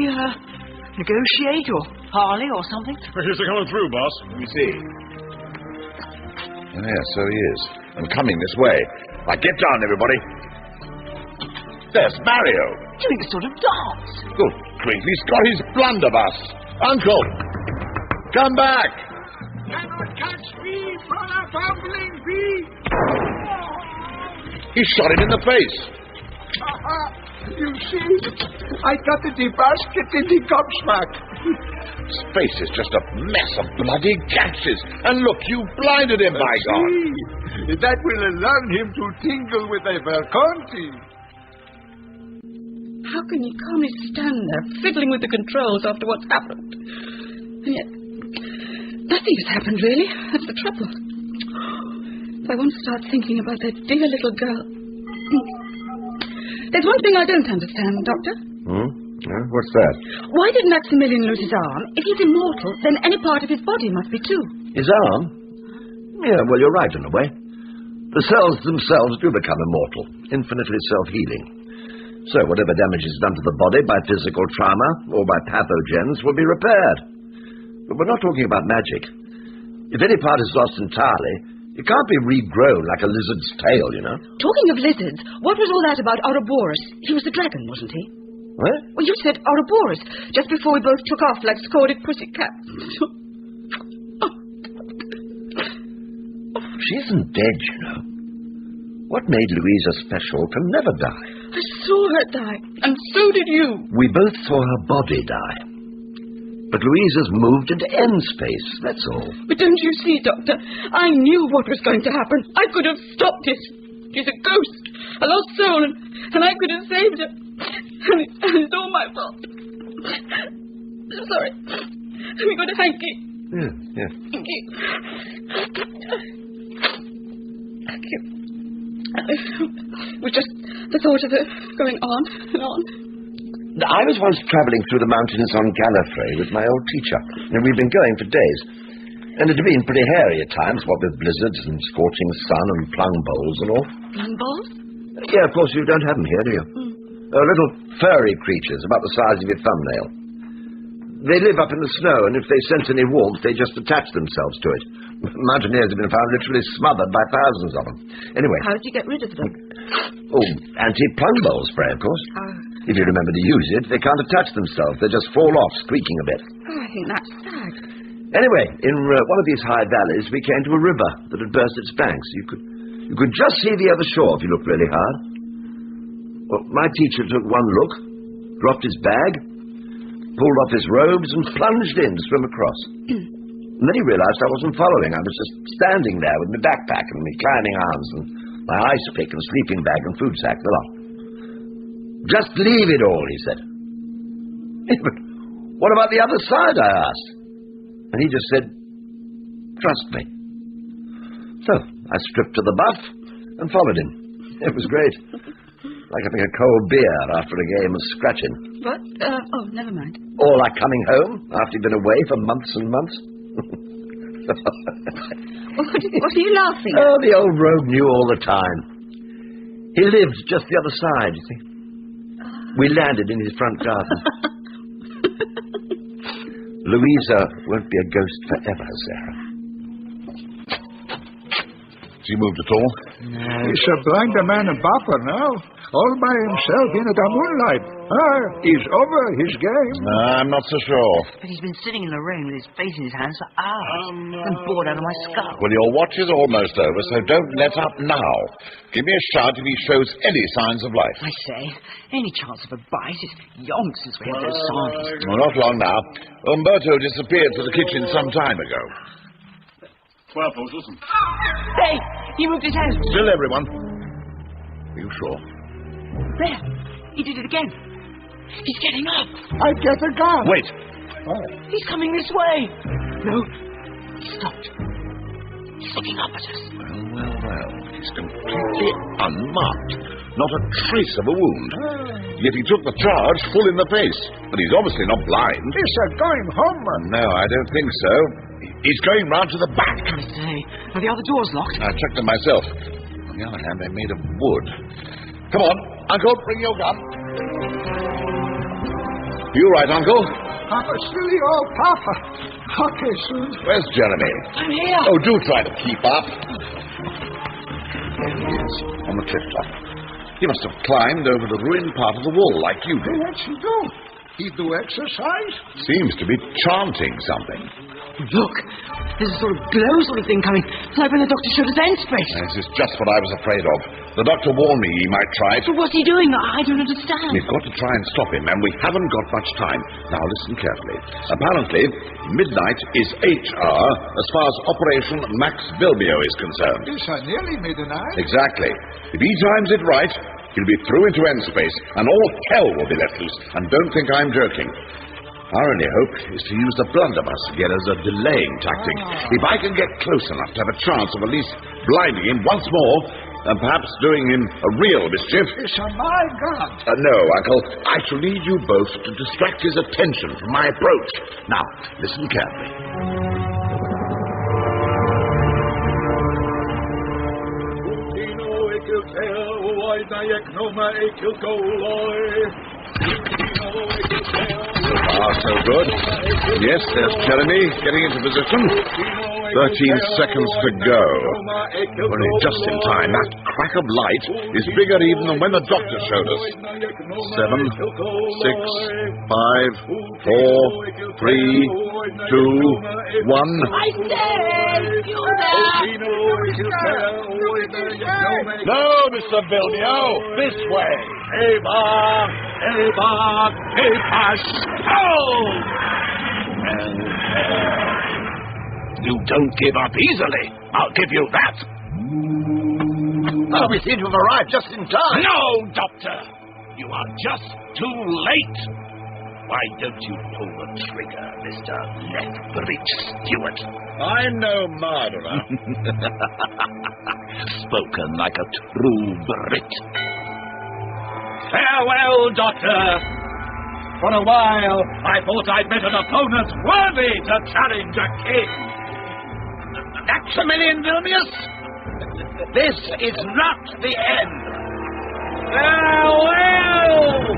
[SPEAKER 13] negotiate or parley or something?
[SPEAKER 5] Here's it coming through, boss.
[SPEAKER 2] Let me see. Yes, so he is. And coming this way. Right, get down, everybody. There's Mario.
[SPEAKER 13] Doing a sort of dance.
[SPEAKER 2] Good grief, he's got his blunderbuss. Uncle, come back.
[SPEAKER 4] Cannot catch me from a fumbling bee.
[SPEAKER 2] He shot him in the face.
[SPEAKER 4] You see, I got the basket in the gobsmack.
[SPEAKER 2] His face is just a mess of bloody gashes. And look, you blinded him, by God.
[SPEAKER 4] See, that will learn him to tingle with a Verconti.
[SPEAKER 6] How can you calmly stand there, fiddling with the controls after what's happened? And yet, nothing has happened, really. That's the trouble. If I once start thinking about that dear little girl... There's one thing I don't understand, Doctor.
[SPEAKER 1] What's that?
[SPEAKER 6] Why did Maximilian lose his arm? If he's immortal, then any part of his body must be too.
[SPEAKER 1] His arm? Yeah, well, you're right in a way. The cells themselves do become immortal, infinitely self-healing. So whatever damage is done to the body by physical trauma or by pathogens will be repaired. But we're not talking about magic. If any part is lost entirely, it can't be regrown like a lizard's tail, you know.
[SPEAKER 6] Talking of lizards, what was all that about Ouroboros? He was the dragon, wasn't he?
[SPEAKER 1] What?
[SPEAKER 6] Well, you said Ouroboros just before we both took off like scolded pussycats.
[SPEAKER 1] She isn't dead, you know. What made Louisa special can never die.
[SPEAKER 6] I saw her die, and so did you.
[SPEAKER 1] We both saw her body die. But Louisa's moved into end space, that's all.
[SPEAKER 6] But don't you see, Doctor? I knew what was going to happen. I could have stopped it. She's a ghost, a lost soul, and I could have saved her. And it's all my fault. I'm sorry. Let me go to Hanky.
[SPEAKER 1] Yeah.
[SPEAKER 6] Hanky. Thank you. It was just the thought of her going on and on.
[SPEAKER 1] I was once travelling through the mountains on Gallifrey with my old teacher, and we'd been going for days. And it had been pretty hairy at times, what with blizzards and scorching sun and plum bowls and all.
[SPEAKER 6] Plum bowls?
[SPEAKER 1] Yeah, of course, you don't have them here, do you? Little furry creatures about the size of your thumbnail. They live up in the snow, and if they sense any warmth, they just attach themselves to it. Mountaineers have been found literally smothered by thousands of them. Anyway.
[SPEAKER 6] How did you get rid of them?
[SPEAKER 1] Oh, anti-plum bowl spray, of course. If you remember to use it, they can't attach themselves. They just fall off, squeaking a bit.
[SPEAKER 6] I think that's sad.
[SPEAKER 1] Anyway, in one of these high valleys, we came to a river that had burst its banks. You could just see the other shore if you looked really hard. Well, my teacher took one look, dropped his bag, pulled off his robes, and plunged in to swim across. And then he realized I wasn't following. I was just standing there with my backpack and my climbing arms and my ice pick and sleeping bag and food sack, the lot. Just leave it all, he said. But what about the other side, I asked. And he just said, trust me. So I stripped to the buff and followed him. It was great. Like having a cold beer after a game of scratching.
[SPEAKER 6] What? Oh, never mind.
[SPEAKER 1] Or like coming home after you've been away for months and months.
[SPEAKER 6] What are you laughing at?
[SPEAKER 1] Oh, the old rogue knew all the time. He lived just the other side, you see. We landed in his front garden. Louisa won't be a ghost forever, Sarah.
[SPEAKER 2] Has he moved at all?
[SPEAKER 4] No. He's a blind man and bopper now. All by himself in the moonlight. He's over his game.
[SPEAKER 2] I'm not so sure.
[SPEAKER 12] But he's been sitting in the rain with his face in his hands for hours. I'm bored out of my skull.
[SPEAKER 2] Well, your watch is almost over, so don't let up now. Give me a shout if he shows any signs of life.
[SPEAKER 12] I say, any chance of a bite is yonks since we had those signs.
[SPEAKER 2] Well, not long now. Umberto disappeared to the kitchen some time ago.
[SPEAKER 5] Well, folks, listen.
[SPEAKER 12] Hey, he moved his hand.
[SPEAKER 2] Still, everyone. Are you sure?
[SPEAKER 12] There, he did it again. He's getting up.
[SPEAKER 4] I get a gun.
[SPEAKER 2] Wait.
[SPEAKER 12] He's coming this way. No, he stopped. He's looking up at us.
[SPEAKER 2] Well. He's completely unmarked. Not a trace of a wound. Yet he took the charge full in the face. But he's obviously not blind.
[SPEAKER 4] He's going home.
[SPEAKER 2] No, I don't think so. He's going round to the back.
[SPEAKER 12] I say, are the other doors locked?
[SPEAKER 2] I checked them myself. On the other hand, they're made of wood. Come on, Uncle, bring your gun. You right, Uncle?
[SPEAKER 4] Papa, silly old Papa. Okay, soon.
[SPEAKER 2] Where's Jeremy?
[SPEAKER 12] I'm here.
[SPEAKER 2] Oh, do try to keep up. There he is, on the cliff top. He must have climbed over the ruined part of the wall like you did.
[SPEAKER 4] What's he do? He do exercise?
[SPEAKER 2] Seems to be chanting something.
[SPEAKER 12] Look, there's a sort of glow sort of thing coming, like when the doctor showed us end space.
[SPEAKER 2] This is just what I was afraid of. The doctor warned me he might try it.
[SPEAKER 12] But what's he doing? I don't understand.
[SPEAKER 2] We've got to try and stop him, and we haven't got much time. Now, listen carefully. Apparently, midnight is HR as far as Operation Max Vilmio is concerned.
[SPEAKER 4] It's nearly midnight.
[SPEAKER 2] Exactly. If he times it right, he'll be through into end space, and all hell will be let loose. And don't think I'm joking. Our only hope is to use the blunderbuss again as a delaying tactic. If I can get close enough to have a chance of at least blinding him once more, and perhaps doing him a real mischief...
[SPEAKER 4] It's my God.
[SPEAKER 2] No, Uncle. I shall need you both to distract his attention from my approach. Now, listen carefully. So far, so good. Yes, there's Jeremy getting into position. 13 seconds to go. Only just in time. That crack of light is bigger even than when the doctor showed us. 7, 6, 5, 4, 3, 2, 1.
[SPEAKER 5] No, Mr. Vilnio, this way. Hey, Bob! Hey, Bob! Hey, Pash! Oh! You don't give up easily. I'll give you that.
[SPEAKER 1] Oh, we seem to have arrived just in time.
[SPEAKER 5] No, Doctor! You are just too late. Why don't you pull the trigger, Mr. Lethbridge Stewart?
[SPEAKER 2] I'm no murderer.
[SPEAKER 5] Spoken like a true Brit. Farewell, Doctor. For a while, I thought I'd met an opponent worthy to challenge a king. Maximilian Vilnius, this is not the end. Farewell!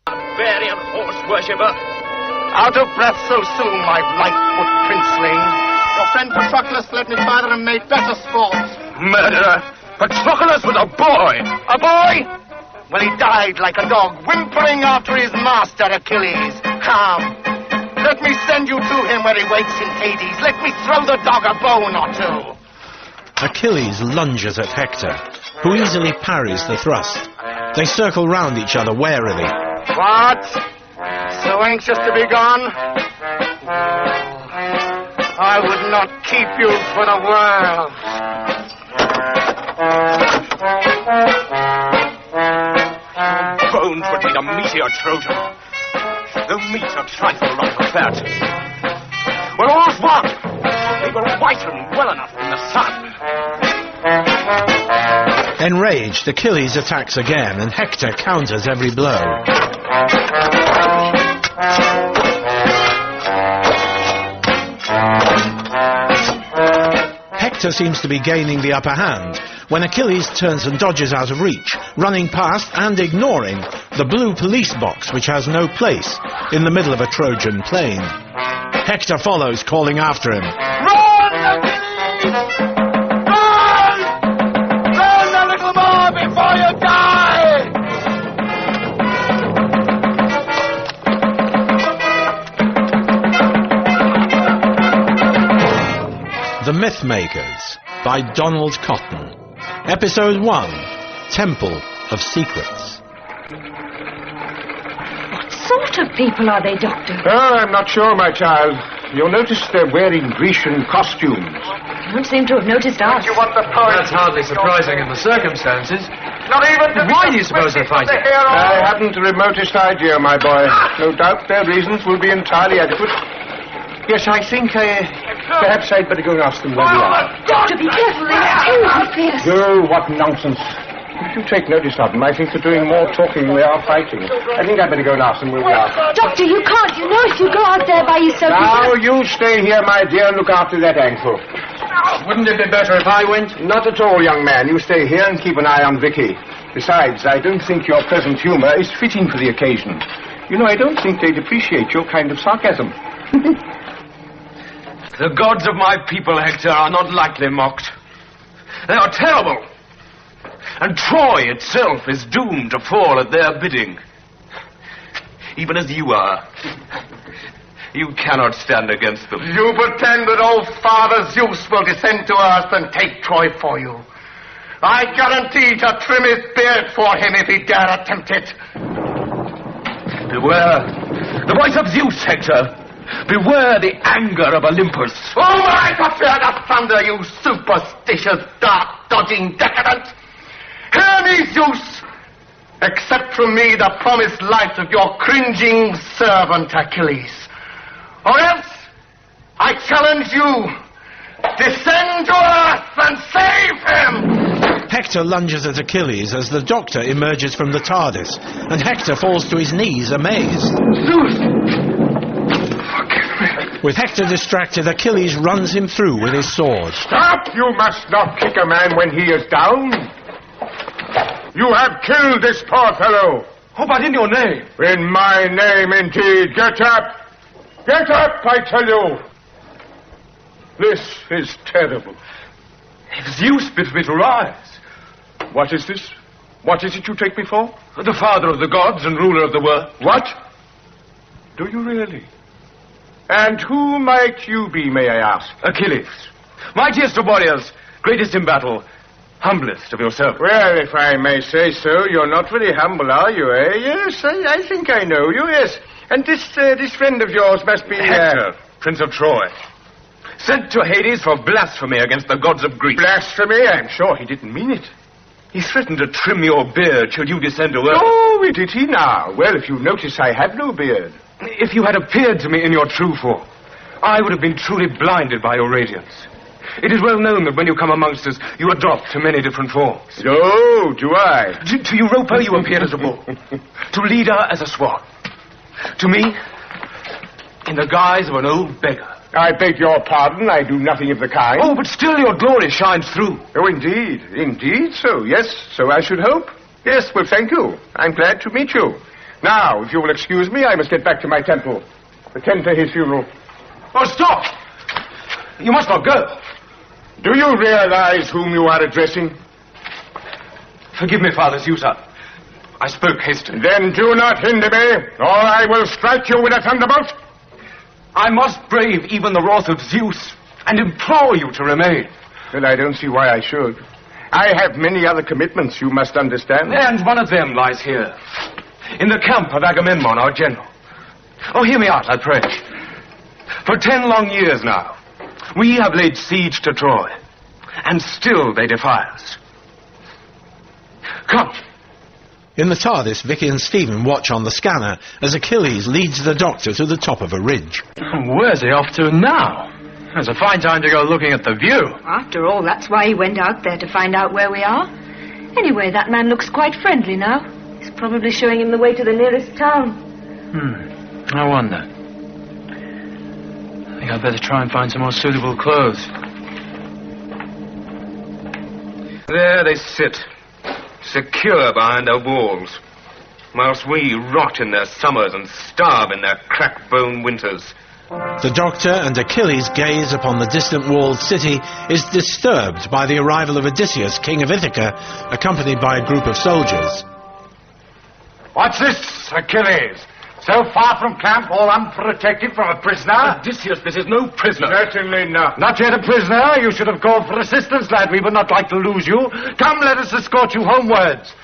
[SPEAKER 15] Barbarian horse worshipper. Out of breath so soon, my light-foot princeling. Your friend Patroclus led me farther and made better sports. Murderer! Patroclus was a boy! A boy? Well, he died like a dog, whimpering after his master, Achilles. Come. Let me send you to him where he waits in Hades. Let me throw the dog a bone or two.
[SPEAKER 16] Achilles lunges at Hector, who easily parries the thrust. They circle round each other warily.
[SPEAKER 15] What? So anxious to be gone? I would not keep you for the world. Bones would be the meteor Trojan. The meat a trifle like the fat. We're all's one. They will whiten well enough in the sun.
[SPEAKER 16] Enraged, Achilles attacks again, and Hector counters every blow. Hector seems to be gaining the upper hand when Achilles turns and dodges out of reach, running past and ignoring the blue police box which has no place in the middle of a Trojan plain. Hector follows, calling after him.
[SPEAKER 15] Run, Achilles! Run! Run a little more before you die!
[SPEAKER 16] The Mythmakers by Donald Cotton. Episode 1, Temple of Secrets.
[SPEAKER 6] What sort of people are they, Doctor?
[SPEAKER 4] Oh, I'm not sure, my child. You'll notice they're wearing Grecian costumes.
[SPEAKER 6] I don't seem to have noticed us.
[SPEAKER 15] You want the poet?
[SPEAKER 17] That's hardly surprising in the circumstances.
[SPEAKER 15] Not even to
[SPEAKER 17] Why do you suppose they're fighting?
[SPEAKER 4] I haven't the remotest idea, my boy. No doubt their reasons will be entirely adequate. Yes, I think perhaps I'd better go and ask them where we are.
[SPEAKER 6] Doctor, be careful. They're terribly fierce.
[SPEAKER 4] Oh, what nonsense. If you take notice of them, I think they're doing more talking than they are fighting. I think I'd better go and ask them where we are.
[SPEAKER 6] Doctor, you can't. You know if you go out there by yourself...
[SPEAKER 4] Now, you stay here, my dear, and look after that ankle.
[SPEAKER 17] Wouldn't it be better if I went?
[SPEAKER 4] Not at all, young man. You stay here and keep an eye on Vicky. Besides, I don't think your present humour is fitting for the occasion. You know, I don't think they'd appreciate your kind of sarcasm.
[SPEAKER 15] The gods of my people, Hector, are not lightly mocked. They are terrible. And Troy itself is doomed to fall at their bidding. Even as you are. You cannot stand against them. You pretend that old Father Zeus will descend to earth and take Troy for you. I guarantee to trim his beard for him if he dare attempt it. Beware the voice of Zeus, Hector. Beware the anger of Olympus. Oh, I prefer the thunder, you superstitious, dark-dodging decadent. Hear
[SPEAKER 18] me, Zeus! Accept from me the promised life of your cringing servant, Achilles. Or else, I challenge you, descend to earth and save him!
[SPEAKER 16] Hector lunges at Achilles as the Doctor emerges from the TARDIS, and Hector falls to his knees, amazed.
[SPEAKER 18] Zeus!
[SPEAKER 16] With Hector distracted, Achilles runs him through with his sword.
[SPEAKER 4] Stop! You must not kick a man when he is down. You have killed this poor fellow.
[SPEAKER 15] Oh, but in your name.
[SPEAKER 4] In my name, indeed. Get up! Get up, I tell you! This is terrible.
[SPEAKER 15] If Zeus bids me to rise.
[SPEAKER 4] What is this? What is it you take me for?
[SPEAKER 15] The father of the gods and ruler of the world.
[SPEAKER 4] What? Do you really? And who might you be, may I ask?
[SPEAKER 15] Achilles. Mightiest of warriors, greatest in battle, humblest of your servants.
[SPEAKER 4] Well, if I may say so, you're not very humble, are you, eh? Yes, I think I know you, yes. And this friend of yours must be...
[SPEAKER 15] Hector, Prince of Troy. Sent to Hades for blasphemy against the gods of Greece.
[SPEAKER 4] Blasphemy? I'm sure he didn't mean it.
[SPEAKER 15] He threatened to trim your beard should you descend to earth.
[SPEAKER 4] Oh, did he now? Well, if you notice, I have no beard.
[SPEAKER 15] If you had appeared to me in your true form, I would have been truly blinded by your radiance. It is well known that when you come amongst us, you adopt to many different forms.
[SPEAKER 4] Oh, do I?
[SPEAKER 15] To Europa, you appeared as a bull. To Leda, as a swan. To me, in the guise of an old beggar.
[SPEAKER 4] I beg your pardon, I do nothing of the kind.
[SPEAKER 15] Oh, but still your glory shines through.
[SPEAKER 4] Oh, indeed. Indeed so. Yes, so I should hope. Yes, well, thank you. I'm glad to meet you. Now, if you will excuse me, I must get back to my temple. Attend to his funeral.
[SPEAKER 15] Oh, stop! You must not go.
[SPEAKER 4] Do you realize whom you are addressing?
[SPEAKER 15] Forgive me, Father Zeus. I spoke hastily.
[SPEAKER 4] Then do not hinder me, or I will strike you with a thunderbolt.
[SPEAKER 15] I must brave even the wrath of Zeus and implore you to remain.
[SPEAKER 4] Well, I don't see why I should. I have many other commitments, you must understand.
[SPEAKER 15] And one of them lies here, in the camp of Agamemnon, our general. Oh, hear me out, I pray. For 10 long years now, we have laid siege to Troy, and still they defy us. Come.
[SPEAKER 16] In the TARDIS, Vicky and Stephen watch on the scanner as Achilles leads the Doctor to the top of a ridge.
[SPEAKER 17] Where's he off to now? It's a fine time to go looking at the view.
[SPEAKER 6] After all, that's why he went out there, to find out where we are. Anyway, that man looks quite friendly now. He's probably showing him the way to the nearest town.
[SPEAKER 17] I wonder. I think I'd better try and find some more suitable clothes.
[SPEAKER 15] There they sit, secure behind their walls, whilst we rot in their summers and starve in their crack-bone winters.
[SPEAKER 16] The Doctor and Achilles' gaze upon the distant walled city is disturbed by the arrival of Odysseus, king of Ithaca, accompanied by a group of soldiers.
[SPEAKER 4] What's this, Achilles? So far from camp, all unprotected from a prisoner?
[SPEAKER 15] Odysseus, this is no prisoner.
[SPEAKER 4] Certainly not.
[SPEAKER 18] Not yet a prisoner. You should have called for assistance, lad. We would not like to lose you. Come, let us escort you homewards.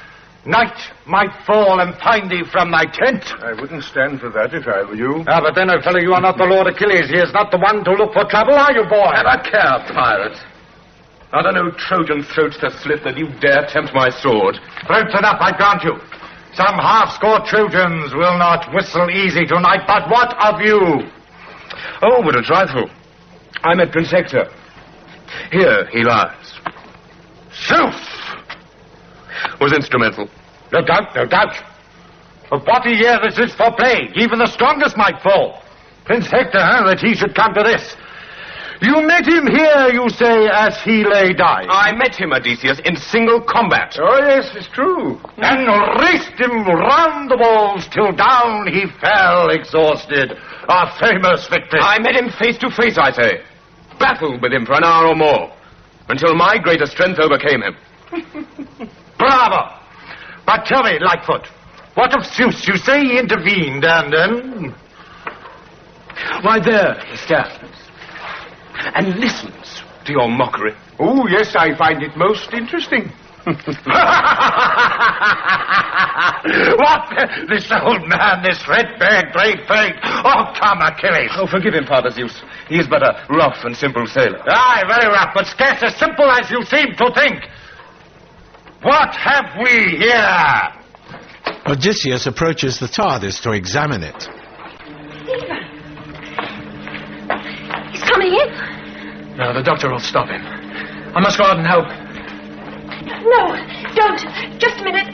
[SPEAKER 18] Night might fall and find thee from thy tent.
[SPEAKER 4] I wouldn't stand for that if I were you.
[SPEAKER 18] Ah, but then, old fellow, you are not the Lord Achilles. He is not the one to look for trouble, are you, boy?
[SPEAKER 15] Have a care, pirate. Are there no Trojan throats to slit that you dare tempt my sword?
[SPEAKER 18] Throats enough, I grant you. Some half-score Trojans will not whistle easy tonight, but what of you?
[SPEAKER 15] Oh, but a trifle. I met Prince Hector. Here he lies.
[SPEAKER 18] Zeus!
[SPEAKER 15] Was instrumental.
[SPEAKER 18] No doubt, no doubt. Of what a year this is for play. Even the strongest might fall. Prince Hector, that he should come to this. You met him here, you say, as he lay dying.
[SPEAKER 15] I met him, Odysseus, in single combat.
[SPEAKER 4] Oh, yes, it's true.
[SPEAKER 18] And raced him round the walls till down he fell exhausted. A famous victory.
[SPEAKER 15] I met him face to face, I say. Battled with him for an hour or more, until my greater strength overcame him.
[SPEAKER 18] Bravo! But tell me, Lightfoot, what of Zeus? You say he intervened, and...
[SPEAKER 15] Why, there he stands, and listens to your mockery.
[SPEAKER 4] Oh, yes, I find it most interesting.
[SPEAKER 18] What? This old man, this red-beard, grey-faced... Oh, come, Achilles.
[SPEAKER 15] Oh, forgive him, Father Zeus. He is but a rough and simple sailor.
[SPEAKER 18] Aye, very rough, but scarce as simple as you seem to think. What have we here?
[SPEAKER 16] Odysseus approaches the TARDIS to examine it.
[SPEAKER 11] Stephen! He's coming in.
[SPEAKER 17] No, the doctor will stop him. I must go out and help.
[SPEAKER 11] No, don't. Just a minute.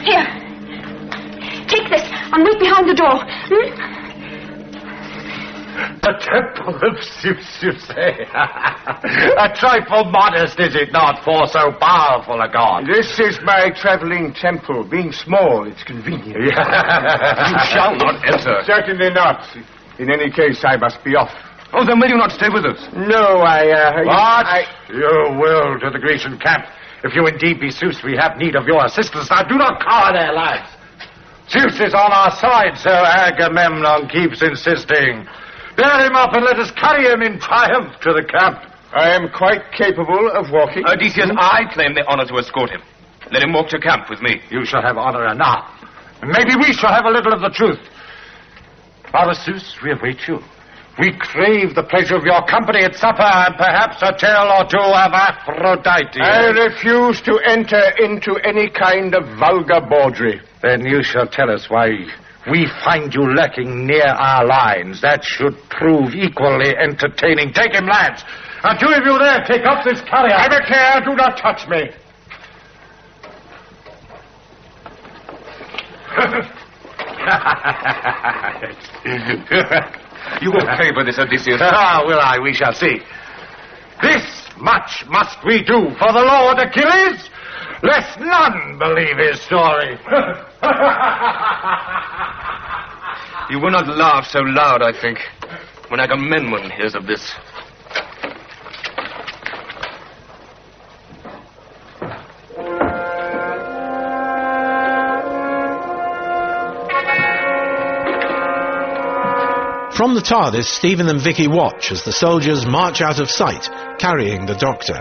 [SPEAKER 11] Here. Take this and wait behind the door.
[SPEAKER 18] The temple of Zeus, you say? A trifle modest, is it not, for so powerful a god?
[SPEAKER 19] This is my traveling temple. Being small, it's convenient.
[SPEAKER 18] You shall not enter.
[SPEAKER 19] Certainly not. In any case, I must be off.
[SPEAKER 15] Oh, then will you not stay with us?
[SPEAKER 19] No,
[SPEAKER 18] You will to the Grecian camp. If you indeed be Zeus, we have need of your assistance. Now, do not cower their lives. Zeus is on our side, so Agamemnon keeps insisting. Bear him up and let us carry him in triumph to the camp.
[SPEAKER 19] I am quite capable of walking.
[SPEAKER 15] Odysseus, I claim the honor to escort him. Let him walk to camp with me.
[SPEAKER 18] You shall have honor enough. And maybe we shall have a little of the truth. Father Zeus, we await you. We crave the pleasure of your company at supper and perhaps a tale or two of Aphrodite.
[SPEAKER 19] I refuse to enter into any kind of vulgar bawdry.
[SPEAKER 18] Then you shall tell us why we find you lurking near our lines. That should prove equally entertaining. Take him, lads. And two of you there, take up this carrier.
[SPEAKER 19] Have a care, do not touch me.
[SPEAKER 15] You will pay for this, Odysseus.
[SPEAKER 18] Will I? We shall see. This much must we do for the Lord Achilles, lest none believe his story.
[SPEAKER 15] You will not laugh so loud, I think, when Agamemnon hears of this.
[SPEAKER 16] From the TARDIS, Stephen and Vicky watch as the soldiers march out of sight, carrying the Doctor.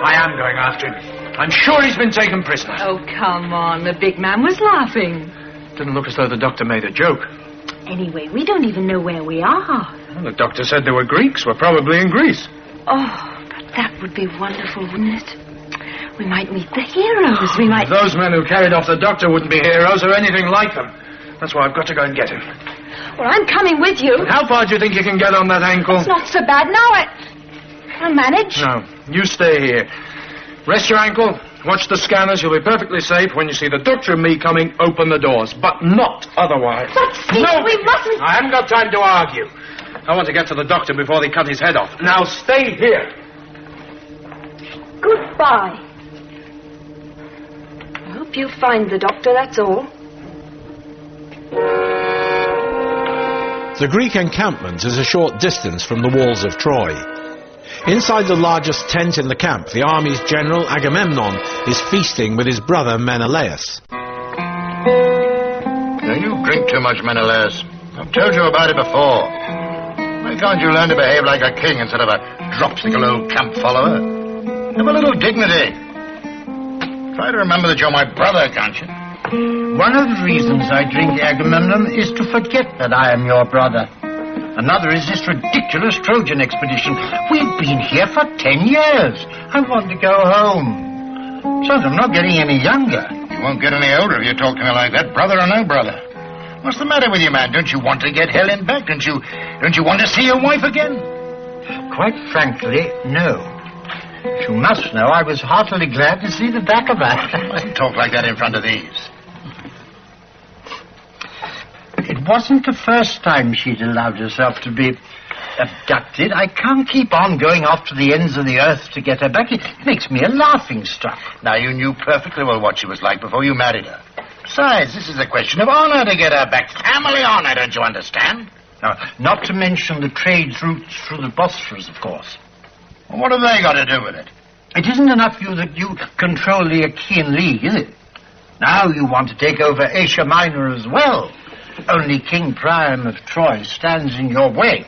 [SPEAKER 17] I am going after him. I'm sure he's been taken prisoner.
[SPEAKER 13] Oh, come on. The big man was laughing.
[SPEAKER 17] Didn't look as though the Doctor made a joke.
[SPEAKER 13] Anyway, we don't even know where we are.
[SPEAKER 17] Well, the Doctor said there were Greeks. We're probably in Greece.
[SPEAKER 13] Oh, but that would be wonderful, wouldn't it? We might meet the heroes. We might...
[SPEAKER 17] Those men who carried off the Doctor wouldn't be heroes or anything like them. That's why I've got to go and get him.
[SPEAKER 13] Well, I'm coming with you.
[SPEAKER 17] And how far do you think you can get on that ankle?
[SPEAKER 13] It's not so bad now. I'll manage.
[SPEAKER 17] No, you stay here. Rest your ankle. Watch the scanners. You'll be perfectly safe. When you see the Doctor and me coming, open the doors. But not otherwise.
[SPEAKER 13] But, Steve,
[SPEAKER 17] no,
[SPEAKER 13] we mustn't...
[SPEAKER 17] I haven't got time to argue. I want to get to the Doctor before they cut his head off. Now stay here.
[SPEAKER 13] Goodbye. I hope you find the Doctor, that's all.
[SPEAKER 16] The Greek encampment is a short distance from the walls of Troy. Inside the largest tent in the camp, the army's general Agamemnon is feasting with his brother Menelaus.
[SPEAKER 8] Now, you drink too much, Menelaus. I've told you about it before. Why can't you learn to behave like a king instead of a dropsical old camp follower? Have a little dignity. Try to remember that you're my brother, can't you?
[SPEAKER 9] One of the reasons I drink, Agamemnon, is to forget that I am your brother. Another is this ridiculous Trojan expedition. We've been here for 10 years. I want to go home. Besides, I'm not getting any younger.
[SPEAKER 8] You won't get any older if you talk to me like that, brother or no brother. What's the matter with you, man? Don't you want to get Helen back? Don't you want to see your wife again?
[SPEAKER 9] Quite frankly, no. You must know I was heartily glad to see the back of her.
[SPEAKER 8] Don't talk like that in front of these.
[SPEAKER 9] It wasn't the first time she'd allowed herself to be abducted. I can't keep on going off to the ends of the earth to get her back. It makes me a laughing stock.
[SPEAKER 8] Now, you knew perfectly well what she was like before you married her. Besides, this is a question of honor to get her back. Family honor, don't you understand?
[SPEAKER 9] Now, not to mention the trade routes through the Bosphorus, of course.
[SPEAKER 8] Well, what have they got to do with it?
[SPEAKER 9] It isn't enough that you control the Achaean League, is it? Now you want to take over Asia Minor as well. Only King Priam of Troy stands in your way.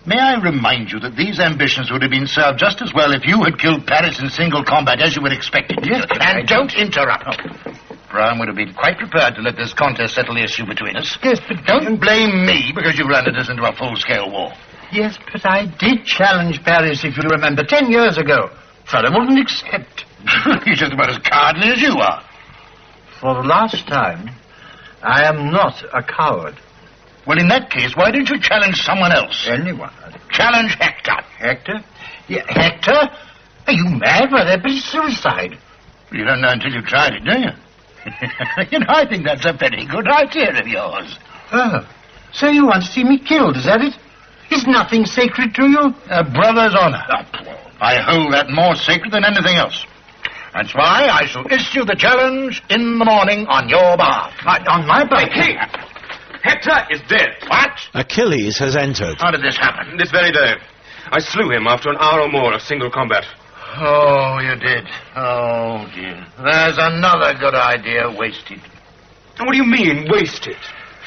[SPEAKER 8] May I remind you that these ambitions would have been served just as well if you had killed Paris in single combat as you would expect it.
[SPEAKER 9] Yes,
[SPEAKER 8] and don't interrupt. Oh. Priam would have been quite prepared to let this contest settle the issue between us.
[SPEAKER 9] Yes, but don't
[SPEAKER 8] blame me because you've landed us into a full-scale war.
[SPEAKER 9] Yes, but I did challenge Paris, if you remember, 10 years ago. Father wouldn't accept.
[SPEAKER 8] He's just about as cowardly as you are.
[SPEAKER 9] For the last time, I am not a coward.
[SPEAKER 8] Well, in that case, why don't you challenge someone else?
[SPEAKER 9] Anyone?
[SPEAKER 8] Challenge Hector.
[SPEAKER 9] Hector? Yeah, Hector? Are you mad? Why, that'd be suicide.
[SPEAKER 8] You don't know until you tried it, do you? I think that's a very good idea of yours.
[SPEAKER 9] Oh, so you want to see me killed, is that it? Is nothing sacred to you?
[SPEAKER 8] A brother's honor. I hold that more sacred than anything else. That's why I shall issue the challenge in the morning on your behalf.
[SPEAKER 9] On my behalf?
[SPEAKER 15] Hey, King! Hector is dead.
[SPEAKER 8] What?
[SPEAKER 16] Achilles has entered.
[SPEAKER 8] How did this happen?
[SPEAKER 15] This very day. I slew him after an hour or more of single combat.
[SPEAKER 8] Oh, you did. Oh, dear. There's another good idea wasted.
[SPEAKER 15] What do you mean, wasted?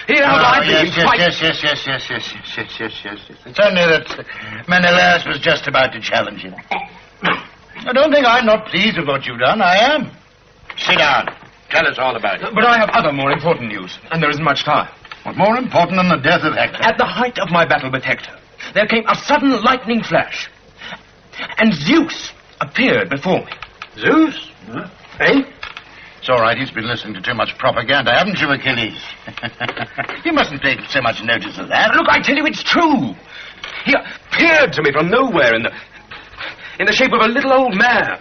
[SPEAKER 15] Here I've been
[SPEAKER 8] Yes. It's only that Menelaus was just about to challenge him. I don't think I'm not pleased with what you've done. I am. Sit down. Tell us all about it.
[SPEAKER 15] But I have other more important news, and there isn't much time.
[SPEAKER 8] What more important than the death of Hector?
[SPEAKER 15] At the height of my battle with Hector, there came a sudden lightning flash, and Zeus appeared before me.
[SPEAKER 8] Zeus? Huh? Eh? It's all right. He's been listening to too much propaganda, haven't you, Achilles? You mustn't take so much notice of that.
[SPEAKER 15] Look, I tell you, it's true. He appeared to me from nowhere in the shape of a little old man.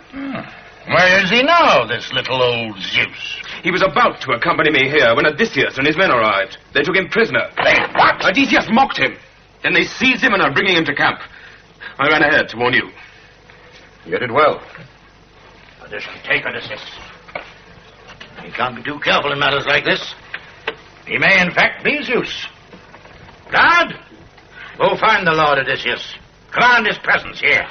[SPEAKER 8] Where is he now, this little old Zeus?
[SPEAKER 15] He was about to accompany me here when Odysseus and his men arrived. They took him prisoner.
[SPEAKER 8] What?
[SPEAKER 15] Odysseus mocked him. Then they seized him and are bringing him to camp. I ran ahead to warn you.
[SPEAKER 8] You did well. Odysseus, take Odysseus. You can't be too careful in matters like this. He may, in fact, be Zeus. Guard, go find the Lord Odysseus. Command his presence here.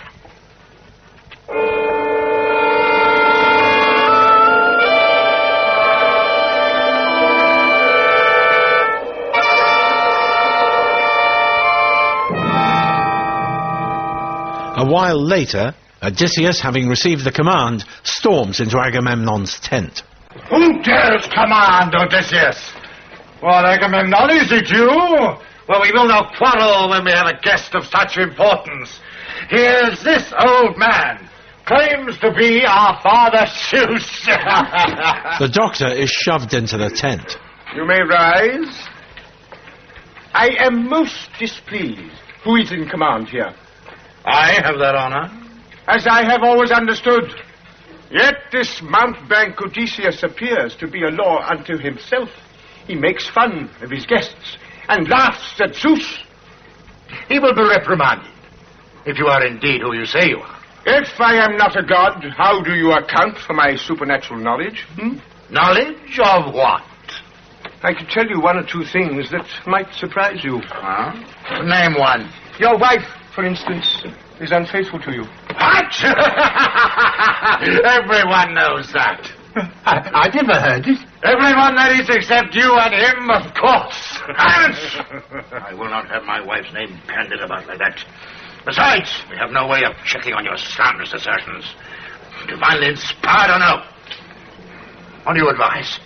[SPEAKER 16] A while later, Odysseus, having received the command, storms into Agamemnon's tent.
[SPEAKER 18] Who dares command, Odysseus? What, Agamemnon, is it you? Well, we will not quarrel when we have a guest of such importance. Here's this old man, claims to be our father Zeus.
[SPEAKER 16] The doctor is shoved into the tent.
[SPEAKER 19] You may rise. I am most displeased. Who is in command here?
[SPEAKER 8] I have that honor.
[SPEAKER 19] As I have always understood. Yet this mountebank Odysseus appears to be a law unto himself. He makes fun of his guests and laughs at Zeus.
[SPEAKER 8] He will be reprimanded, if you are indeed who you say you are.
[SPEAKER 19] If I am not a god, how do you account for my supernatural knowledge?
[SPEAKER 8] Knowledge of what?
[SPEAKER 19] I could tell you one or two things that might surprise you.
[SPEAKER 8] Huh? Name one.
[SPEAKER 19] Your wife, for instance, is unfaithful to you.
[SPEAKER 8] What? Everyone knows that.
[SPEAKER 9] I never heard it.
[SPEAKER 8] Everyone that is except you and him, of course. I will not have my wife's name bandied about like that. Besides, we have no way of checking on your slanderous assertions. Divinely inspired or no? What do you advise?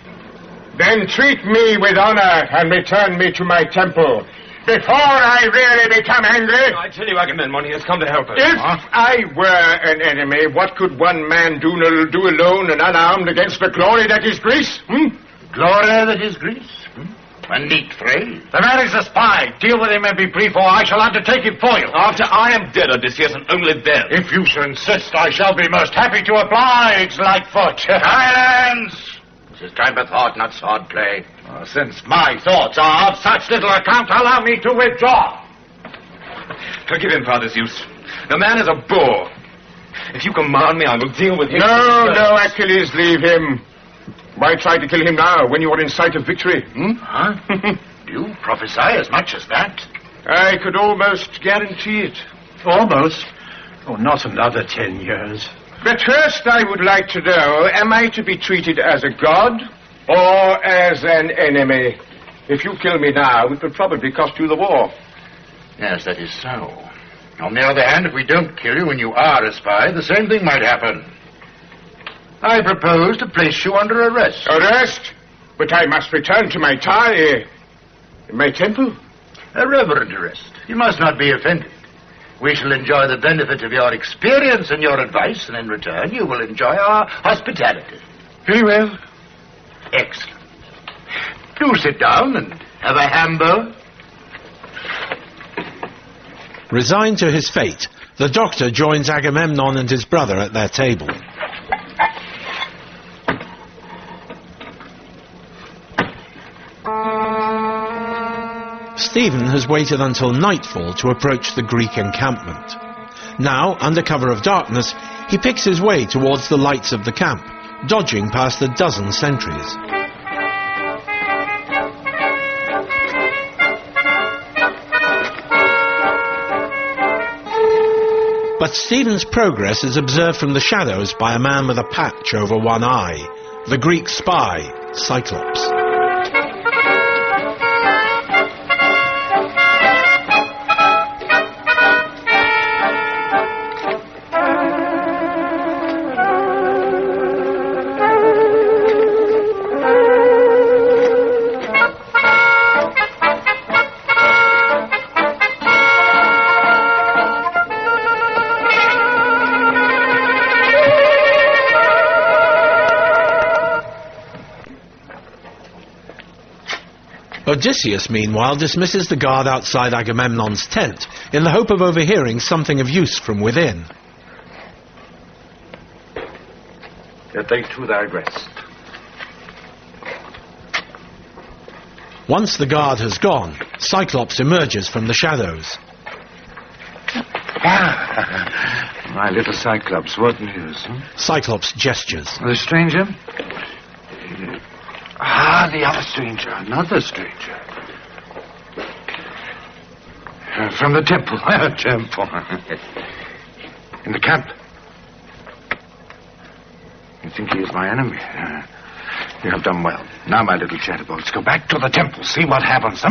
[SPEAKER 19] Then treat me with honor and return me to my temple. Before I really become angry...
[SPEAKER 15] I tell you, Agamemnon, he has come to help us.
[SPEAKER 19] If I were an enemy, what could one man do alone and unarmed against the glory that is Greece?
[SPEAKER 8] Glory that is Greece? A neat phrase. The man is a spy. Deal with him and be brief, or I shall undertake it for you.
[SPEAKER 15] After I am dead, Odysseus, and only then.
[SPEAKER 8] If you so insist, I shall be most happy to oblige, Lightfoot. Silence! This is time for thought, not sword play. Since my thoughts are of such little account, allow me to withdraw.
[SPEAKER 15] Forgive him, Father Zeus. The man is a bore. If you command me, I will deal with him.
[SPEAKER 19] No, Achilles, leave him. Why try to kill him now, when you are in sight of victory?
[SPEAKER 8] Huh? You prophesy as much as that?
[SPEAKER 19] I could almost guarantee it.
[SPEAKER 10] Almost? Oh, not another 10 years.
[SPEAKER 19] But first I would like to know, am I to be treated as a god or as an enemy? If you kill me now, it will probably cost you the war.
[SPEAKER 8] Yes, that is so. On the other hand, if we don't kill you when you are a spy, the same thing might happen. I propose to place you under arrest.
[SPEAKER 19] Arrest? But I must return to my my temple.
[SPEAKER 8] A reverent arrest. You must not be offended. We shall enjoy the benefit of your experience and your advice, and in return you will enjoy our hospitality.
[SPEAKER 19] Very well.
[SPEAKER 8] Excellent. Do sit down and have a hamburger.
[SPEAKER 16] Resigned to his fate, the doctor joins Agamemnon and his brother at their table. Stephen has waited until nightfall to approach the Greek encampment. Now, under cover of darkness, he picks his way towards the lights of the camp, dodging past a dozen sentries. But Stephen's progress is observed from the shadows by a man with a patch over one eye, the Greek spy, Cyclops. Odysseus, meanwhile, dismisses the guard outside Agamemnon's tent in the hope of overhearing something of use from within.
[SPEAKER 8] Get thee to thy rest.
[SPEAKER 16] Once the guard has gone, Cyclops emerges from the shadows.
[SPEAKER 8] My little Cyclops, what news?
[SPEAKER 16] Cyclops gestures.
[SPEAKER 8] The stranger? The other stranger. Another stranger. From the temple. Temple. In the camp. You think he is my enemy? You have done well. Now, my little chatterbox, go back to the temple. See what happens,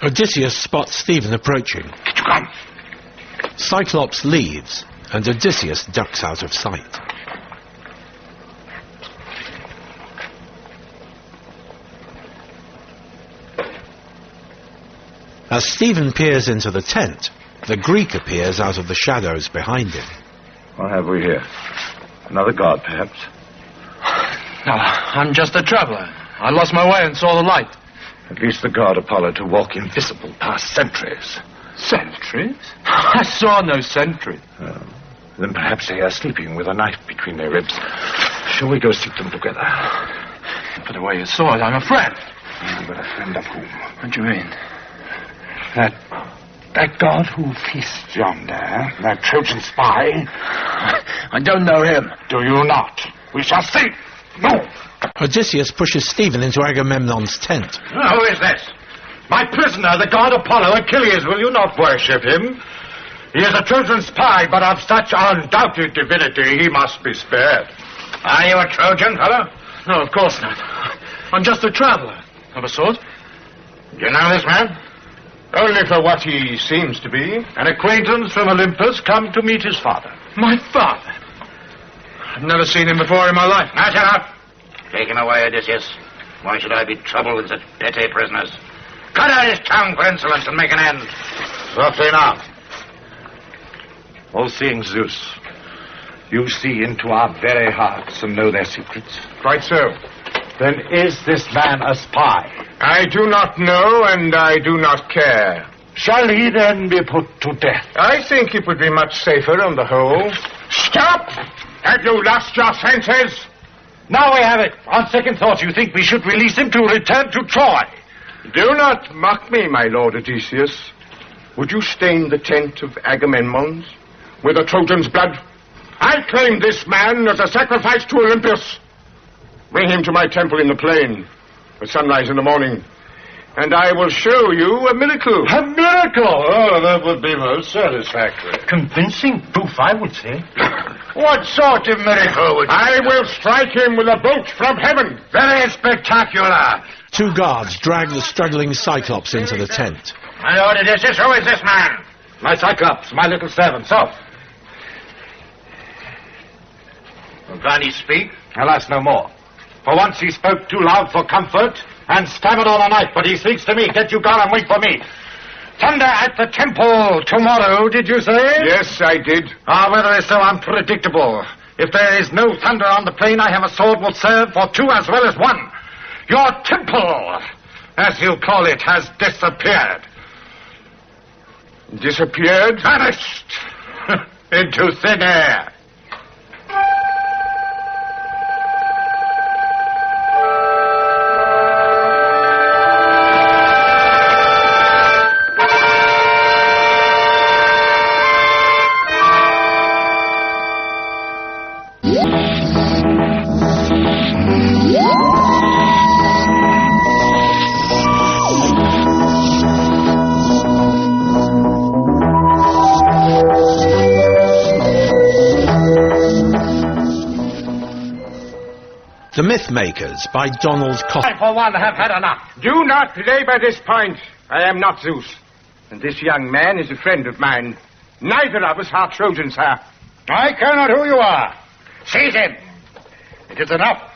[SPEAKER 16] Odysseus spots Stephen approaching.
[SPEAKER 8] Get you gone.
[SPEAKER 16] Cyclops leaves, and Odysseus ducks out of sight. As Stephen peers into the tent, the Greek appears out of the shadows behind him.
[SPEAKER 8] What have we here? Another guard, perhaps?
[SPEAKER 17] No, I'm just a traveller. I lost my way and saw the light.
[SPEAKER 8] At least the guard Apollo to walk invisible past sentries.
[SPEAKER 17] Sentries? I saw no sentry.
[SPEAKER 8] Then perhaps they are sleeping with a knife between their ribs. Shall we go seek them together?
[SPEAKER 17] Put away your sword, I'm a friend.
[SPEAKER 8] But a friend of whom?
[SPEAKER 17] What do you mean?
[SPEAKER 8] That god who feasts yonder, that Trojan spy.
[SPEAKER 17] I don't know him.
[SPEAKER 8] Do you not? We shall see. Move!
[SPEAKER 16] Odysseus pushes Stephen into Agamemnon's tent.
[SPEAKER 8] Who is this? My prisoner, the god Apollo, Achilles. Will you not worship him? He is a Trojan spy, but of such undoubted divinity he must be spared. Are you a Trojan, fellow?
[SPEAKER 17] No, of course not. I'm just a traveller. Of a sort.
[SPEAKER 8] Do you know this man?
[SPEAKER 19] Only for what he seems to be. An acquaintance from Olympus come to meet his father.
[SPEAKER 17] My father? I've never seen him before in my life.
[SPEAKER 8] Now, shut up. Take him away, Odysseus. Why should I be troubled with such petty prisoners? Cut out his tongue for insolence and make an end. Softly now. All-seeing Zeus, you see into our very hearts and know their secrets.
[SPEAKER 19] Quite so.
[SPEAKER 8] Then is this man a spy?
[SPEAKER 19] I do not know, and I do not care.
[SPEAKER 8] Shall he then be put to death?
[SPEAKER 19] I think it would be much safer on the whole.
[SPEAKER 8] Stop! Have you lost your senses? Now we have it. On second thought, you think we should release him to return to Troy.
[SPEAKER 19] Do not mock me, my lord Odysseus. Would you stain the tent of Agamemnon's with a Trojan's blood? I claim this man as a sacrifice to Olympus. Bring him to my temple in the plain at sunrise in the morning, and I will show you a miracle.
[SPEAKER 8] A miracle? Oh, that would be most satisfactory.
[SPEAKER 9] Convincing proof, I would say.
[SPEAKER 8] What sort of miracle would you...
[SPEAKER 19] I will strike him with a bolt from heaven.
[SPEAKER 8] Very spectacular.
[SPEAKER 16] Two guards drag the struggling Cyclops into the tent.
[SPEAKER 8] My lord Odysseus, who is this man? My Cyclops, my little servant. So. Can he speak? Alas, no more. For once he spoke too loud for comfort and stammered all the night, but he speaks to me. Get you gone and wait for me.
[SPEAKER 19] Thunder at the temple tomorrow, did you say?
[SPEAKER 18] Yes, I did.
[SPEAKER 19] Ah, weather is so unpredictable. If there is no thunder on the plain, I have a sword will serve for two as well as one. Your temple, as you call it, has disappeared.
[SPEAKER 18] Disappeared?
[SPEAKER 19] Vanished into thin air.
[SPEAKER 16] The Mythmakers by Donald Costa.
[SPEAKER 19] I, for one, have had enough.
[SPEAKER 18] Do not labor this point. I am not Zeus.
[SPEAKER 19] And this young man is a friend of mine. Neither of us are Trojans, sir. I care not who you are. Seize him. It is enough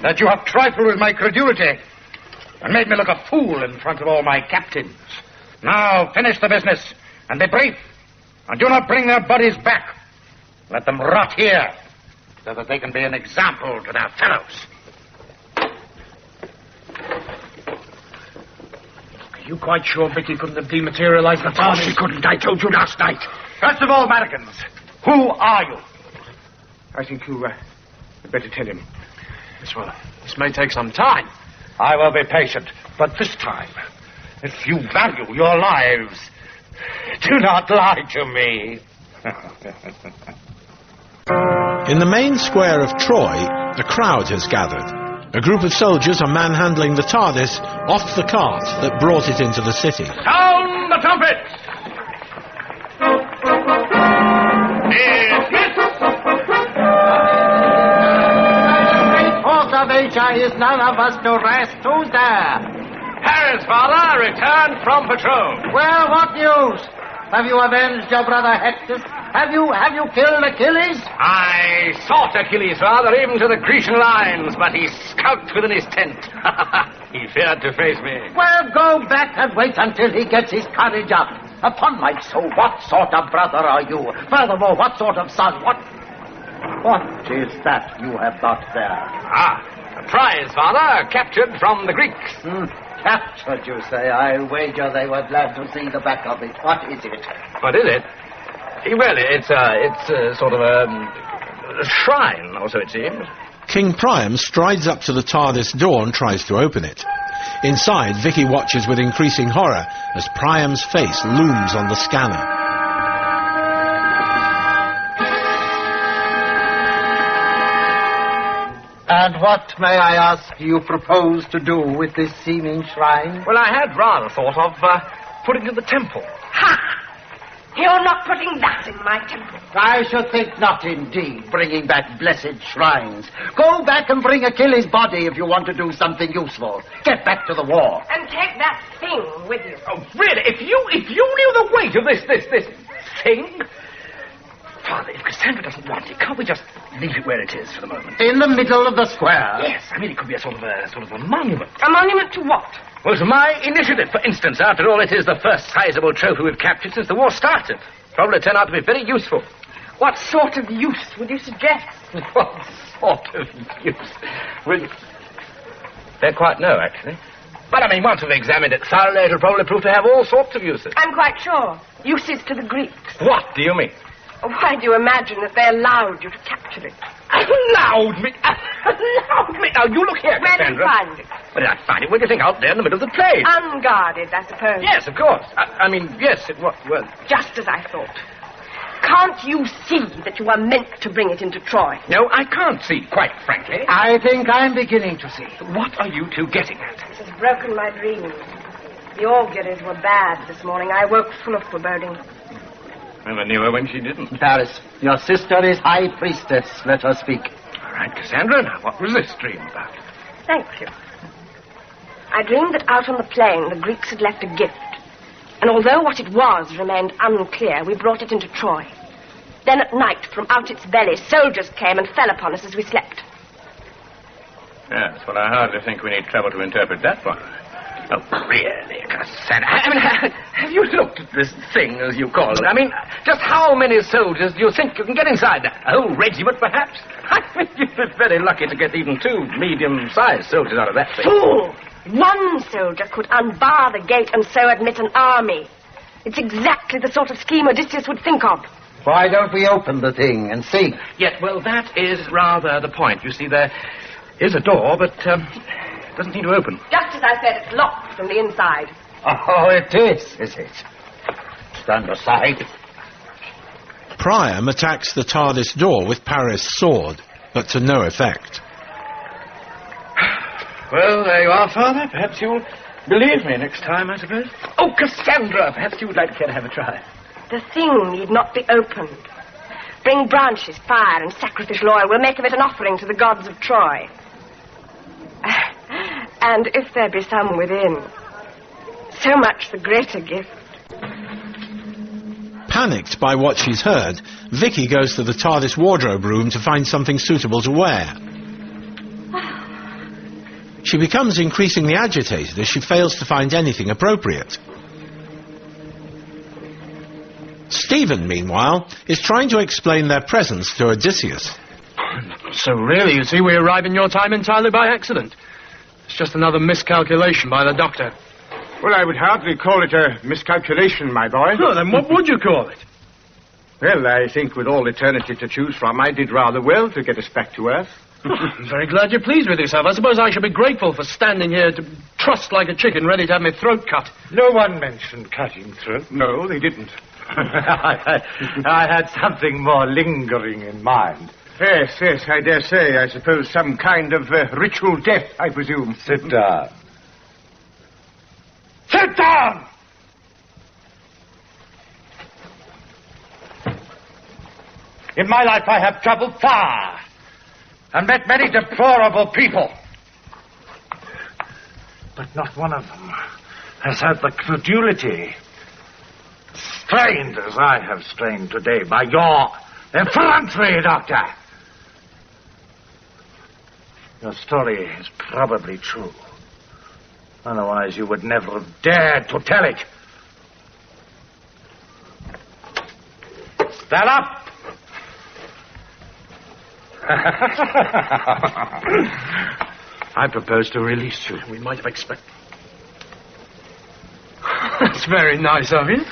[SPEAKER 19] that you have trifled with my credulity and made me look a fool in front of all my captains. Now finish the business and be brief, and do not bring their bodies back. Let them rot here, so that they can be an example to their fellows.
[SPEAKER 17] Are you quite sure Vicky couldn't have dematerialized the TARDIS?
[SPEAKER 19] She couldn't. I told you last night. First of all, Americans, who are you?
[SPEAKER 18] I think you had better tell him.
[SPEAKER 17] Yes, well, this may take some time.
[SPEAKER 19] I will be patient, but this time, if you value your lives, do not lie to me.
[SPEAKER 16] In the main square of Troy, a crowd has gathered. A group of soldiers are manhandling the TARDIS off the cart that brought it into the city.
[SPEAKER 15] Sound the trumpets! Dismiss!
[SPEAKER 8] Fourth of Asia is none of us to rest. Who's there?
[SPEAKER 15] Harris, father, returned from patrol.
[SPEAKER 8] Well, what news? Have you avenged your brother Hector? Have you killed Achilles?
[SPEAKER 15] I sought Achilles, father, even to the Grecian lines, but he skulked within his tent. He feared to face me.
[SPEAKER 8] Well, go back and wait until he gets his courage up. Upon my soul, what sort of brother are you? Furthermore, what sort of son? What is that you have got there?
[SPEAKER 15] Ah, a prize, father, captured from the Greeks.
[SPEAKER 8] Captured, you say? I wager they were glad to see the back of it. What is it?
[SPEAKER 15] What is it? Well, it's a sort of a shrine, or so it seems.
[SPEAKER 16] King Priam strides up to the TARDIS door and tries to open it. Inside, Vicky watches with increasing horror as Priam's face looms on the scanner.
[SPEAKER 8] And what, may I ask, do you propose to do with this seeming shrine?
[SPEAKER 15] Well, I had rather thought of putting it in the temple.
[SPEAKER 11] Ha! You're not putting that in my temple.
[SPEAKER 8] I should think not, indeed, bringing back blessed shrines. Go back and bring Achilles' body if you want to do something useful. Get back to the war.
[SPEAKER 11] And take that thing with you.
[SPEAKER 15] Oh, really? If you knew the weight of this thing... Father, if Cassandra doesn't want it, can't we just leave it where it is for the moment?
[SPEAKER 8] In the middle of the square?
[SPEAKER 15] Yes, I mean, it could be a sort of a monument.
[SPEAKER 11] A monument to what?
[SPEAKER 15] Well, to my initiative, for instance. After all, it is the first sizable trophy we've captured since the war started. Probably turn out to be very useful.
[SPEAKER 11] What sort of use would you suggest?
[SPEAKER 15] What sort of use? Well, don't quite know, actually. But, I mean, once we've examined it thoroughly, it'll probably prove to have all sorts of uses.
[SPEAKER 11] I'm quite sure. Uses to the Greeks.
[SPEAKER 15] What do you mean?
[SPEAKER 11] Why do you imagine that they allowed you to capture it?
[SPEAKER 15] Allowed me? Allowed me? Now, you look here,
[SPEAKER 11] Where did
[SPEAKER 15] Cassandra.
[SPEAKER 11] you find it?
[SPEAKER 15] Where did I find it? Where do you think? Out there in the middle of the plain.
[SPEAKER 11] Unguarded, I suppose.
[SPEAKER 15] Yes, of course. I mean, yes, it was. Well,
[SPEAKER 11] just as I thought. Can't you see that you are meant to bring it into Troy?
[SPEAKER 15] No, I can't see, quite frankly.
[SPEAKER 8] I think I'm beginning to see.
[SPEAKER 15] What are you two getting at?
[SPEAKER 11] This has broken my dreams. The auguries were bad this morning. I woke full of foreboding.
[SPEAKER 15] Never knew her when she didn't.
[SPEAKER 8] Paris, your sister is high priestess. Let her speak.
[SPEAKER 15] All right, Cassandra, now, what was this dream about?
[SPEAKER 11] Thank you. I dreamed that out on the plain, the Greeks had left a gift. And although what it was remained unclear, we brought it into Troy. Then at night, from out its belly, soldiers came and fell upon us as we slept.
[SPEAKER 15] Yes, well, I hardly think we need trouble to interpret that one.
[SPEAKER 20] Oh, really, Cassandra? I mean, have you looked at this thing, as you call it? I mean, just how many soldiers do you think you can get inside that? A whole regiment, perhaps? I mean, you'd be very lucky to get even 2 medium-sized soldiers out of that thing.
[SPEAKER 21] Fool! One soldier could unbar the gate and so admit an army. It's exactly the sort of scheme Odysseus would think of.
[SPEAKER 8] Why don't we open the thing and see?
[SPEAKER 20] Yes, well, that is rather the point. You see, there is a door, but it doesn't seem to open.
[SPEAKER 21] Just as I said, it's locked from the inside.
[SPEAKER 8] Oh, it is it? Stand aside.
[SPEAKER 16] Priam attacks the TARDIS door with Paris' sword, but to no effect.
[SPEAKER 20] Well, there you are, Father. Perhaps you'll believe me next time, I suppose. Oh, Cassandra, perhaps you would like to have a try.
[SPEAKER 21] The thing need not be opened. Bring branches, fire, and sacrificial oil. We'll make of it an offering to the gods of Troy. And if there be some within, so much the greater gift.
[SPEAKER 16] Panicked by what she's heard, Vicky goes to the TARDIS wardrobe room to find something suitable to wear. She becomes increasingly agitated as she fails to find anything appropriate. Stephen, meanwhile, is trying to explain their presence to Odysseus.
[SPEAKER 17] So really, you see, we arrive in your time entirely by accident. It's just another miscalculation by the Doctor.
[SPEAKER 19] Well, I would hardly call it a miscalculation, my boy.
[SPEAKER 17] Oh, then what would you call it?
[SPEAKER 19] Well, I think with all eternity to choose from, I did rather well to get us back to Earth.
[SPEAKER 17] I'm very glad you're pleased with yourself. I suppose I should be grateful for standing here to trussed like a chicken, ready to have my throat cut.
[SPEAKER 9] No one mentioned cutting throat.
[SPEAKER 19] No, they didn't.
[SPEAKER 9] I had something more lingering in mind.
[SPEAKER 19] Yes, I dare say. I suppose some kind of ritual death, I presume.
[SPEAKER 9] Sit down. Sit down! In my life I have traveled far and met many deplorable people. But not one of them has had the credulity strained as I have strained today by your effrontery, Doctor. Your story is probably true. Otherwise you would never have dared to tell it. Stand up! I propose to release you.
[SPEAKER 17] We might have expected. That's very nice of you.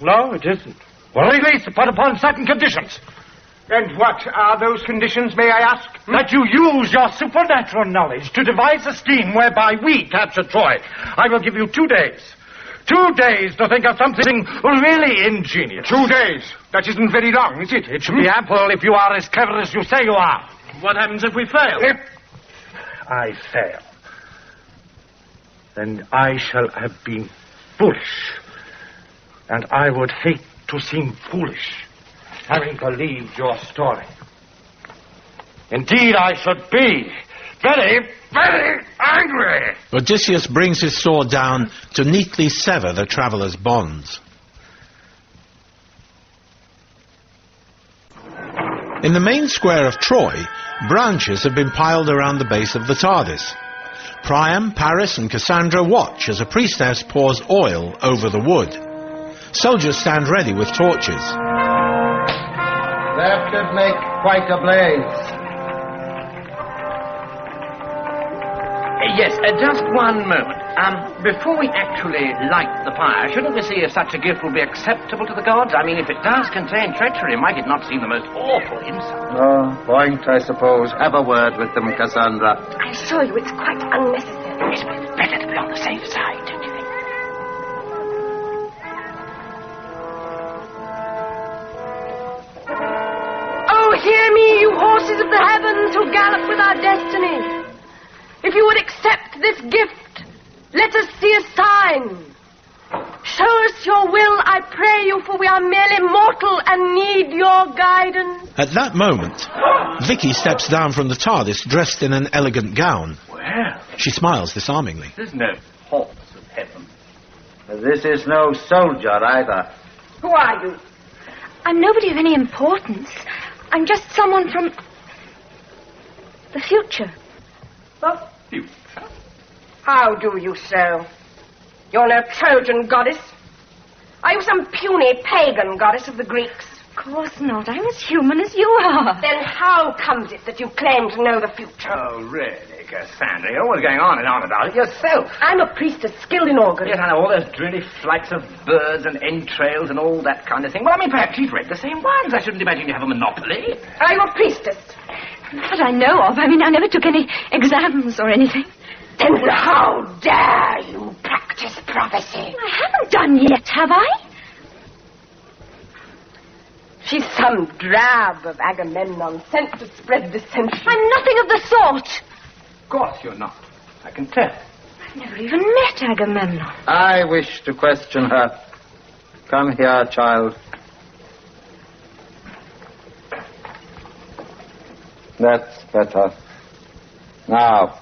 [SPEAKER 9] No, it isn't. Well, release upon certain conditions.
[SPEAKER 19] And what are those conditions, may I ask?
[SPEAKER 9] That you use your supernatural knowledge to devise a scheme whereby we capture Troy. I will give you 2 days. 2 days to think of something really ingenious.
[SPEAKER 19] 2 days? That isn't very long, is it?
[SPEAKER 9] It should be ample if you are as clever as you say you are.
[SPEAKER 17] What happens if we fail?
[SPEAKER 9] If I fail, then I shall have been foolish. And I would hate to seem foolish, having believed your story. Indeed, I should be very, very angry.
[SPEAKER 16] Odysseus brings his sword down to neatly sever the traveller's bonds. In the main square of Troy, branches have been piled around the base of the TARDIS. Priam, Paris and Cassandra watch as a priestess pours oil over the wood. Soldiers stand ready with torches.
[SPEAKER 8] That could make quite a blaze.
[SPEAKER 20] Yes, just one moment. Before we actually light the fire, shouldn't we see if such a gift will be acceptable to the gods? I mean, if it does contain treachery, might it not seem the most awful insult?
[SPEAKER 8] Oh, point, I suppose. Have a word with them, Cassandra.
[SPEAKER 21] I assure you, it's quite unnecessary.
[SPEAKER 20] It's better to be on the safe side, don't you think?
[SPEAKER 21] Oh, hear me, you horses of the heavens who gallop with our destiny. If you would accept this gift, let us see a sign. Show us your will, I pray you, for we are merely mortal and need your guidance.
[SPEAKER 16] At that moment, Vicky steps down from the TARDIS dressed in an elegant gown.
[SPEAKER 20] Well,
[SPEAKER 16] she smiles disarmingly.
[SPEAKER 20] There's no horse of heaven.
[SPEAKER 8] This is no soldier either.
[SPEAKER 21] Who are you?
[SPEAKER 22] I'm nobody of any importance. I'm just someone from the future.
[SPEAKER 20] The future?
[SPEAKER 21] How do you so? You're no Trojan goddess. Are you some puny pagan goddess of the Greeks?
[SPEAKER 22] Of course not. I'm as human as you are.
[SPEAKER 21] Then how comes it that you claim to know the future?
[SPEAKER 20] Oh, really, Cassandra? You're always going on and on about it yourself.
[SPEAKER 21] I'm a priestess skilled in augury.
[SPEAKER 20] Yes, I know, all those dreary flights of birds and entrails and all that kind of thing. Well, I mean, perhaps she's read the same ones. I shouldn't imagine you have a monopoly.
[SPEAKER 21] Are you a priestess?
[SPEAKER 22] Not that I know of. I mean, I never took any exams or anything.
[SPEAKER 21] Then how dare you practice prophecy?
[SPEAKER 22] I haven't done yet, have I?
[SPEAKER 21] She's some drab of Agamemnon sent to spread dissension.
[SPEAKER 22] I'm nothing of the sort.
[SPEAKER 20] Of course you're not. I can tell.
[SPEAKER 22] I've never even met Agamemnon.
[SPEAKER 8] I wish to question her. Come here, child. That's better. Now,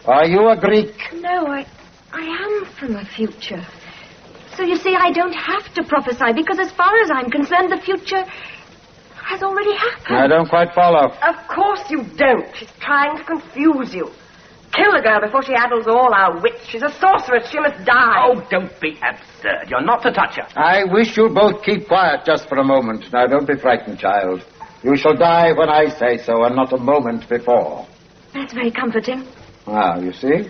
[SPEAKER 8] are you a Greek?
[SPEAKER 22] No, I am from the future. So you see, I don't have to prophesy, because as far as I'm concerned, the future has already happened.
[SPEAKER 8] I don't quite follow.
[SPEAKER 21] Of course you don't. She's trying to confuse you. Kill the girl before she addles all our wits. She's a sorceress. She must die.
[SPEAKER 20] Oh, don't be absurd. You're not to touch her.
[SPEAKER 8] I wish you'd both keep quiet just for a moment. Now, don't be frightened, child. You shall die when I say so, and not a moment before.
[SPEAKER 22] That's very comforting.
[SPEAKER 8] Ah, you see?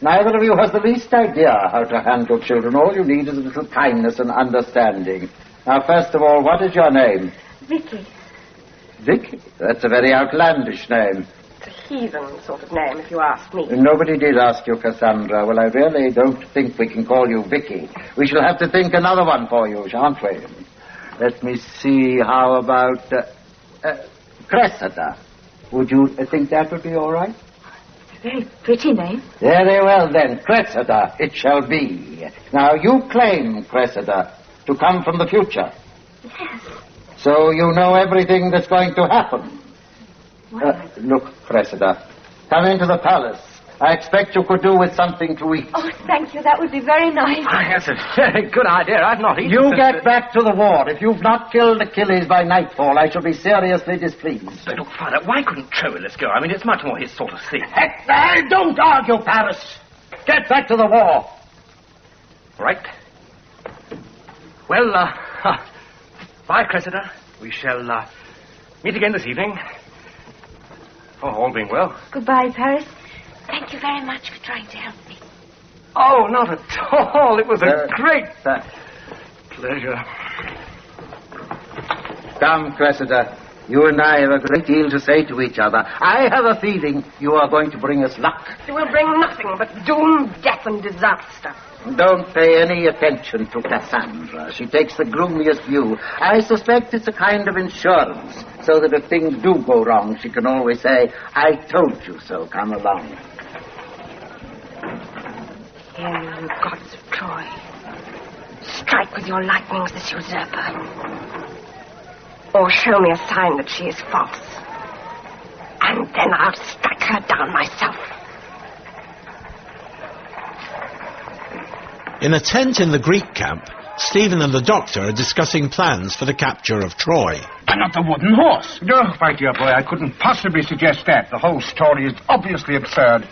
[SPEAKER 8] Neither of you has the least idea how to handle children. All you need is a little kindness and understanding. Now, first of all, what is your name?
[SPEAKER 22] Vicky.
[SPEAKER 8] Vicky? That's a very outlandish name.
[SPEAKER 21] It's a heathen sort of name, if you ask me.
[SPEAKER 8] Nobody did ask you, Cassandra. Well, I really don't think we can call you Vicky. We shall have to think another one for you, shan't we? Let me see, how about Cressida? Would you think that would be all right?
[SPEAKER 22] Very pretty name.
[SPEAKER 8] Very well, then. Cressida, it shall be. Now, you claim, Cressida, to come from the future.
[SPEAKER 22] Yes.
[SPEAKER 8] So you know everything that's going to happen. Look, Cressida, come into the palace. I expect you could do with something to eat.
[SPEAKER 22] Oh, thank you. That would be very nice.
[SPEAKER 20] That's a very good idea. I've not eaten.
[SPEAKER 8] You get back to the war. If you've not killed Achilles by nightfall, I shall be seriously displeased.
[SPEAKER 20] But look, Father, why couldn't Troilus go? I mean, it's much more his sort of thing.
[SPEAKER 8] Hey, don't argue, Paris. Get back to the war.
[SPEAKER 20] Right. Well, bye, Cressida. We shall meet again this evening. Oh, all being well.
[SPEAKER 22] Goodbye, Paris. Thank you very much for trying to help me.
[SPEAKER 20] Oh, not at all. It was a great pleasure.
[SPEAKER 8] Come, Cressida. You and I have a great deal to say to each other. I have a feeling you are going to bring us luck.
[SPEAKER 21] She will bring nothing but doom, death, and disaster.
[SPEAKER 8] Don't pay any attention to Cassandra. She takes the gloomiest view. I suspect it's a kind of insurance, so that if things do go wrong, she can always say, I told you so, come along.
[SPEAKER 21] Hear you, gods of Troy. Strike with your lightnings this usurper. Or show me a sign that she is false. And then I'll strike her down myself.
[SPEAKER 16] In a tent in the Greek camp, Stephen and the doctor are discussing plans for the capture of Troy.
[SPEAKER 17] But not the wooden horse. No, my dear boy, I couldn't possibly suggest that. The whole story is obviously absurd.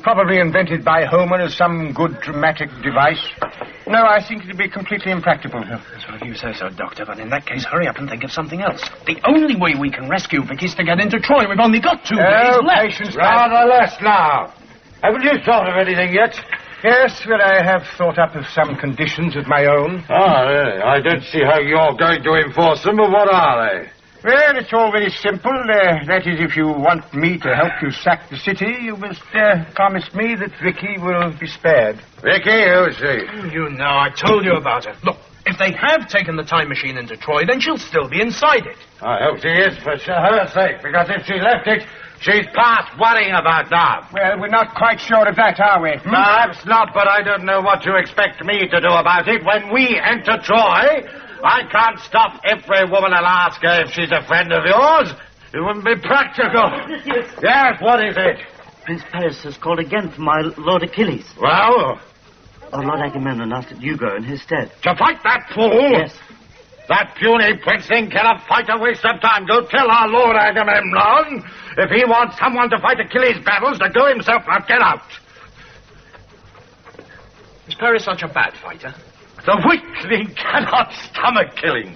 [SPEAKER 17] Probably invented by Homer as some good dramatic device. No, I think it'd be completely impractical.
[SPEAKER 3] That's what you say so, Doctor, but in that case, hurry up and think of something else. The only way we can rescue Vicky is to get into Troy. We've only got 2 days left.
[SPEAKER 17] Patience,
[SPEAKER 4] rather less now. Haven't you thought of anything yet?
[SPEAKER 17] Yes, well, I have thought up of some conditions of my own.
[SPEAKER 4] Ah, really? I don't see how you're going to enforce them, but what are they?
[SPEAKER 17] Well, it's all very simple. That is, if you want me to help you sack the city, you must promise me that Vicky will be spared.
[SPEAKER 4] Vicky, who's she?
[SPEAKER 3] You know, I told you about her. Look, if they have taken the time machine into Troy, then she'll still be inside it.
[SPEAKER 4] I hope she is, for her sake, because if she left it, she's past worrying about now.
[SPEAKER 17] Well, we're not quite sure of that, are we?
[SPEAKER 4] Perhaps not, but I don't know what you expect me to do about it. When we enter Troy, I can't stop every woman and ask her if she's a friend of yours. It wouldn't be practical. Yes, what is it?
[SPEAKER 14] Prince Paris has called again for my Lord Achilles.
[SPEAKER 4] Well?
[SPEAKER 14] Lord Agamemnon asked that you go in his stead.
[SPEAKER 4] To fight that fool?
[SPEAKER 14] Yes.
[SPEAKER 4] That puny princeling cannot fight a waste of time. Go tell our Lord Agamemnon, if he wants someone to fight Achilles' battles, to go himself, not get out.
[SPEAKER 3] Is Paris such a bad fighter?
[SPEAKER 7] The weakling cannot stomach killing.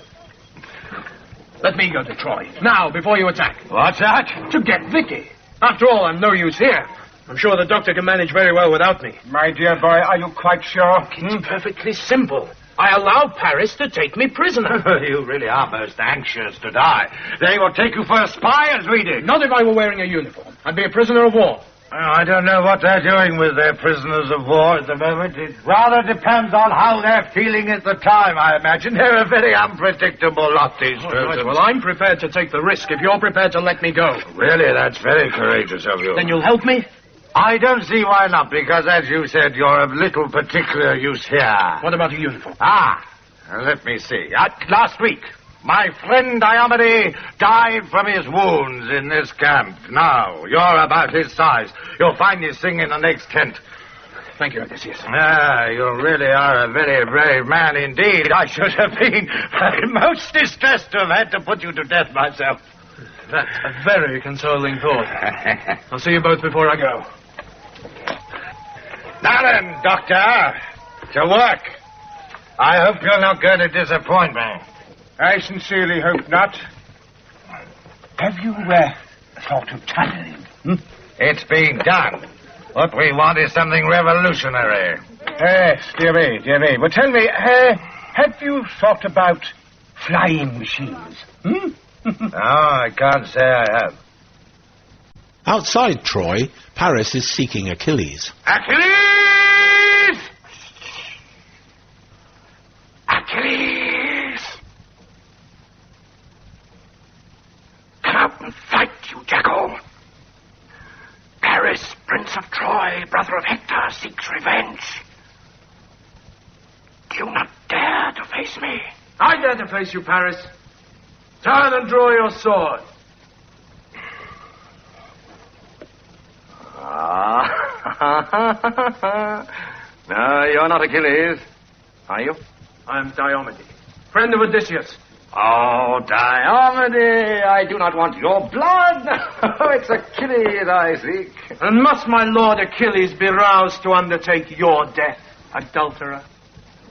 [SPEAKER 3] Let me go to Troy. Now, before you attack.
[SPEAKER 7] What's that?
[SPEAKER 3] To get Vicky. After all, I'm no use here. I'm sure the doctor can manage very well without me.
[SPEAKER 17] My dear boy, are you quite sure?
[SPEAKER 3] It's perfectly simple. I allow Paris to take me prisoner.
[SPEAKER 7] You really are most anxious to die. They will take you for a spy as we did.
[SPEAKER 3] Not if I were wearing a uniform. I'd be a prisoner of war.
[SPEAKER 7] I don't know what they're doing with their prisoners of war at the moment. It rather depends on how they're feeling at the time, I imagine. They're a very unpredictable lot, these
[SPEAKER 3] Right. Well, I'm prepared to take the risk if you're prepared to let me go.
[SPEAKER 7] Really, that's very courageous of you.
[SPEAKER 3] Then you'll help me?
[SPEAKER 7] I don't see why not, because, as you said, you're of little particular use here.
[SPEAKER 3] What about a uniform?
[SPEAKER 7] Let me see. Last week, my friend Diomede died from his wounds in this camp. Now, you're about his size. You'll find this thing in the next tent.
[SPEAKER 3] Thank you, Odysseus.
[SPEAKER 7] You really are a very brave man indeed. I should have been most distressed to have had to put you to death myself.
[SPEAKER 3] That's a very consoling thought. I'll see you both before I go.
[SPEAKER 7] Now then, Doctor, to work. I hope you're not going to disappoint me.
[SPEAKER 17] I sincerely hope not. Have you thought of tunneling?
[SPEAKER 7] It's being done. What we want is something revolutionary.
[SPEAKER 17] Yes, dear me. But tell me, have you thought about flying machines?
[SPEAKER 7] No, I can't say I have.
[SPEAKER 16] Outside Troy, Paris is seeking Achilles.
[SPEAKER 7] Achilles! Achilles! Come out and fight, you jackal. Paris, Prince of Troy, brother of Hector, seeks revenge. Do you not dare to face me?
[SPEAKER 3] I dare to face you, Paris. Turn and draw your sword.
[SPEAKER 20] No, you're not Achilles, are you?
[SPEAKER 3] I'm Diomede, friend of Odysseus.
[SPEAKER 20] Oh, Diomede, I do not want your blood. It's Achilles I seek.
[SPEAKER 3] And must my lord Achilles be roused to undertake your death, adulterer?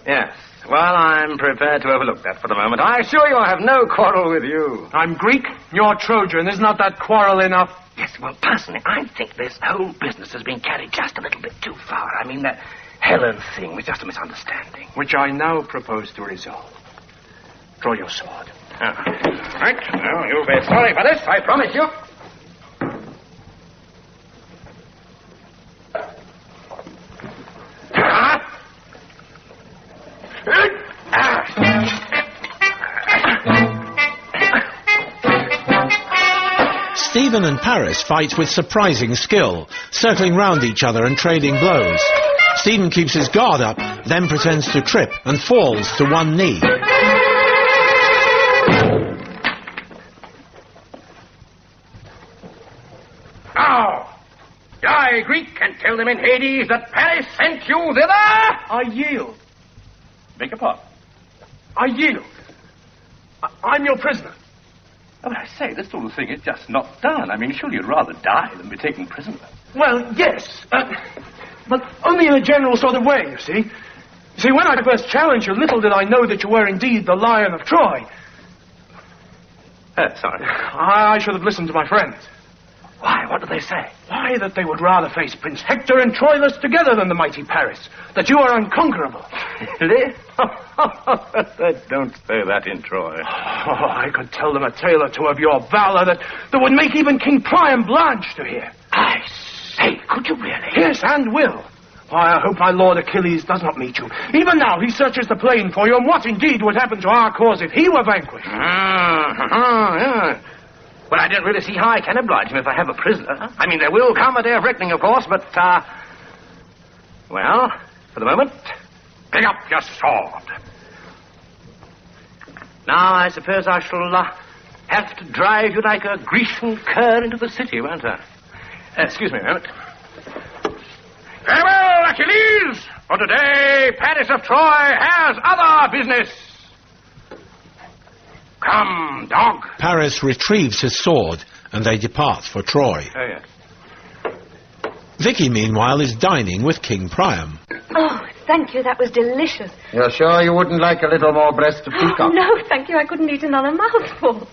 [SPEAKER 20] Yes. Well, I'm prepared to overlook that for the moment. I assure you I have no quarrel with you.
[SPEAKER 3] I'm Greek, you're Trojan. Is not that quarrel enough?
[SPEAKER 20] Yes, well, personally, I think this whole business has been carried just a little bit too far. I mean, that Helen thing was just a misunderstanding.
[SPEAKER 3] Which I now propose to resolve. Draw your sword.
[SPEAKER 20] Right. Well, you'll be sorry for this, I promise you.
[SPEAKER 16] Stephen and Paris fight with surprising skill, circling round each other and trading blows. Stephen keeps his guard up, then pretends to trip and falls to one knee.
[SPEAKER 7] Now, die, Greek, and tell them in Hades that Paris sent you thither.
[SPEAKER 3] I yield.
[SPEAKER 20] Beg your pardon?
[SPEAKER 3] I yield. I'm your prisoner.
[SPEAKER 20] Oh, but I say, this sort of thing is just not done. I mean, surely you'd rather die than be taken prisoner.
[SPEAKER 3] Well, yes. But only in a general sort of way, you see. You see, when I first challenged you, little did I know that you were indeed the Lion of Troy.
[SPEAKER 20] Sorry.
[SPEAKER 3] I should have listened to my friends.
[SPEAKER 20] Why? What do they say?
[SPEAKER 3] Why, that they would rather face Prince Hector and Troilus together than the mighty Paris. That you are unconquerable.
[SPEAKER 20] Really? Don't say that in Troy.
[SPEAKER 3] Oh, I could tell them a tale or two of your valor that would make even King Priam blanch to hear.
[SPEAKER 7] I say, could you really?
[SPEAKER 3] Yes, and will. I hope my lord Achilles does not meet you. Even now he searches the plain for you, and what indeed would happen to our cause if he were vanquished?
[SPEAKER 20] Yeah. Well, I don't really see how I can oblige him if I have a prisoner. I mean, there will come a day of reckoning, of course, but, well, for the moment, pick up your sword. Now, I suppose I shall have to drive you like a Grecian cur into the city, won't I? Excuse me a moment.
[SPEAKER 7] Farewell, Achilles! For today, Paris of Troy has other business. Come, dog.
[SPEAKER 16] Paris retrieves his sword, and they depart for Troy.
[SPEAKER 20] Oh, yes.
[SPEAKER 16] Vicky, meanwhile, is dining with King Priam.
[SPEAKER 11] Oh,
[SPEAKER 22] thank you. That was delicious.
[SPEAKER 8] You're sure you wouldn't like a little more breast of peacock?
[SPEAKER 22] No, thank you. I couldn't eat another mouthful.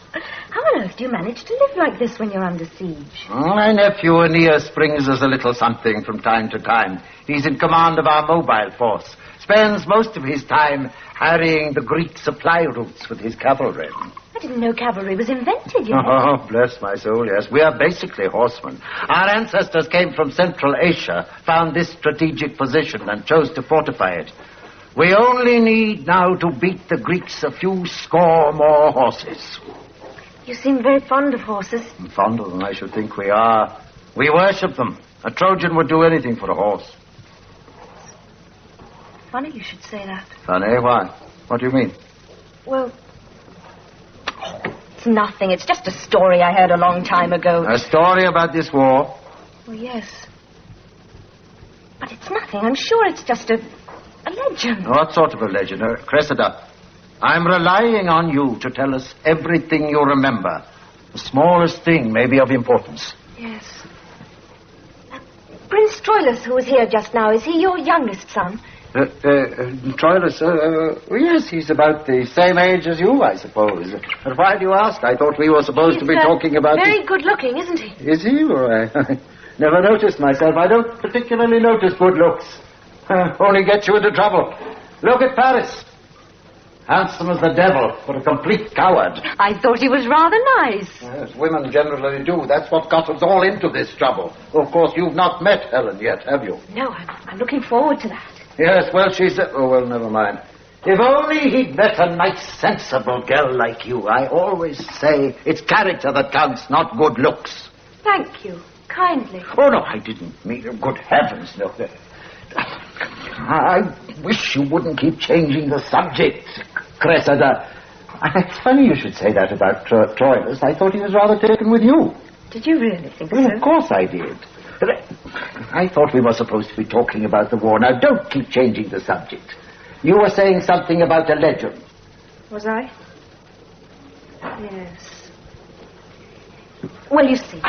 [SPEAKER 22] How on earth do you manage to live like this when you're under siege?
[SPEAKER 8] My nephew Aeneas brings us a little something from time to time. He's in command of our mobile force. Spends most of his time harrying the Greek supply routes with his cavalry.
[SPEAKER 22] I didn't know cavalry was invented yet.
[SPEAKER 8] Oh, bless my soul, yes. We are basically horsemen. Our ancestors came from Central Asia, found this strategic position, and chose to fortify it. We only need now to beat the Greeks a few score more horses.
[SPEAKER 22] You seem very fond of horses.
[SPEAKER 8] Fond of them, I should think we are. We worship them. A Trojan would do anything for a horse.
[SPEAKER 22] Funny you should say that.
[SPEAKER 8] Funny? Why? What do you mean?
[SPEAKER 22] Well, it's nothing. It's just a story I heard a long time ago.
[SPEAKER 8] A story about this war?
[SPEAKER 22] Well, yes. But it's nothing. I'm sure it's just a legend.
[SPEAKER 8] What sort of a legend? Cressida, I'm relying on you to tell us everything you remember. The smallest thing may be of importance.
[SPEAKER 22] Yes. Prince Troilus, who was here just now, is he your youngest son?
[SPEAKER 8] Troilus, yes, he's about the same age as you, I suppose. But why do you ask? I thought we were supposed to be talking about...
[SPEAKER 22] Very good looking, isn't he?
[SPEAKER 8] Is he? Well, I never noticed myself. I don't particularly notice good looks. Only gets you into trouble. Look at Paris. Handsome as the devil, but a complete coward.
[SPEAKER 22] I thought he was rather nice.
[SPEAKER 8] Yes, women generally do. That's what got us all into this trouble. Of course, you've not met Helen yet, have you?
[SPEAKER 22] No, I'm looking forward to that.
[SPEAKER 8] Yes, well, she's... Oh, well, never mind. If only he'd met a nice, sensible girl like you. I always say it's character that counts, not good looks.
[SPEAKER 22] Thank you. Kindly.
[SPEAKER 8] Oh, no, I didn't mean... Good heavens, no. I wish you wouldn't keep changing the subject, Cressida. It's funny you should say that about Troilus. I thought he was rather taken with you.
[SPEAKER 22] Did you really think so?
[SPEAKER 8] Well, of course I did. I thought we were supposed to be talking about the war. Now, don't keep changing the subject. You were saying something about a legend.
[SPEAKER 22] Was I? Yes. Well, you see.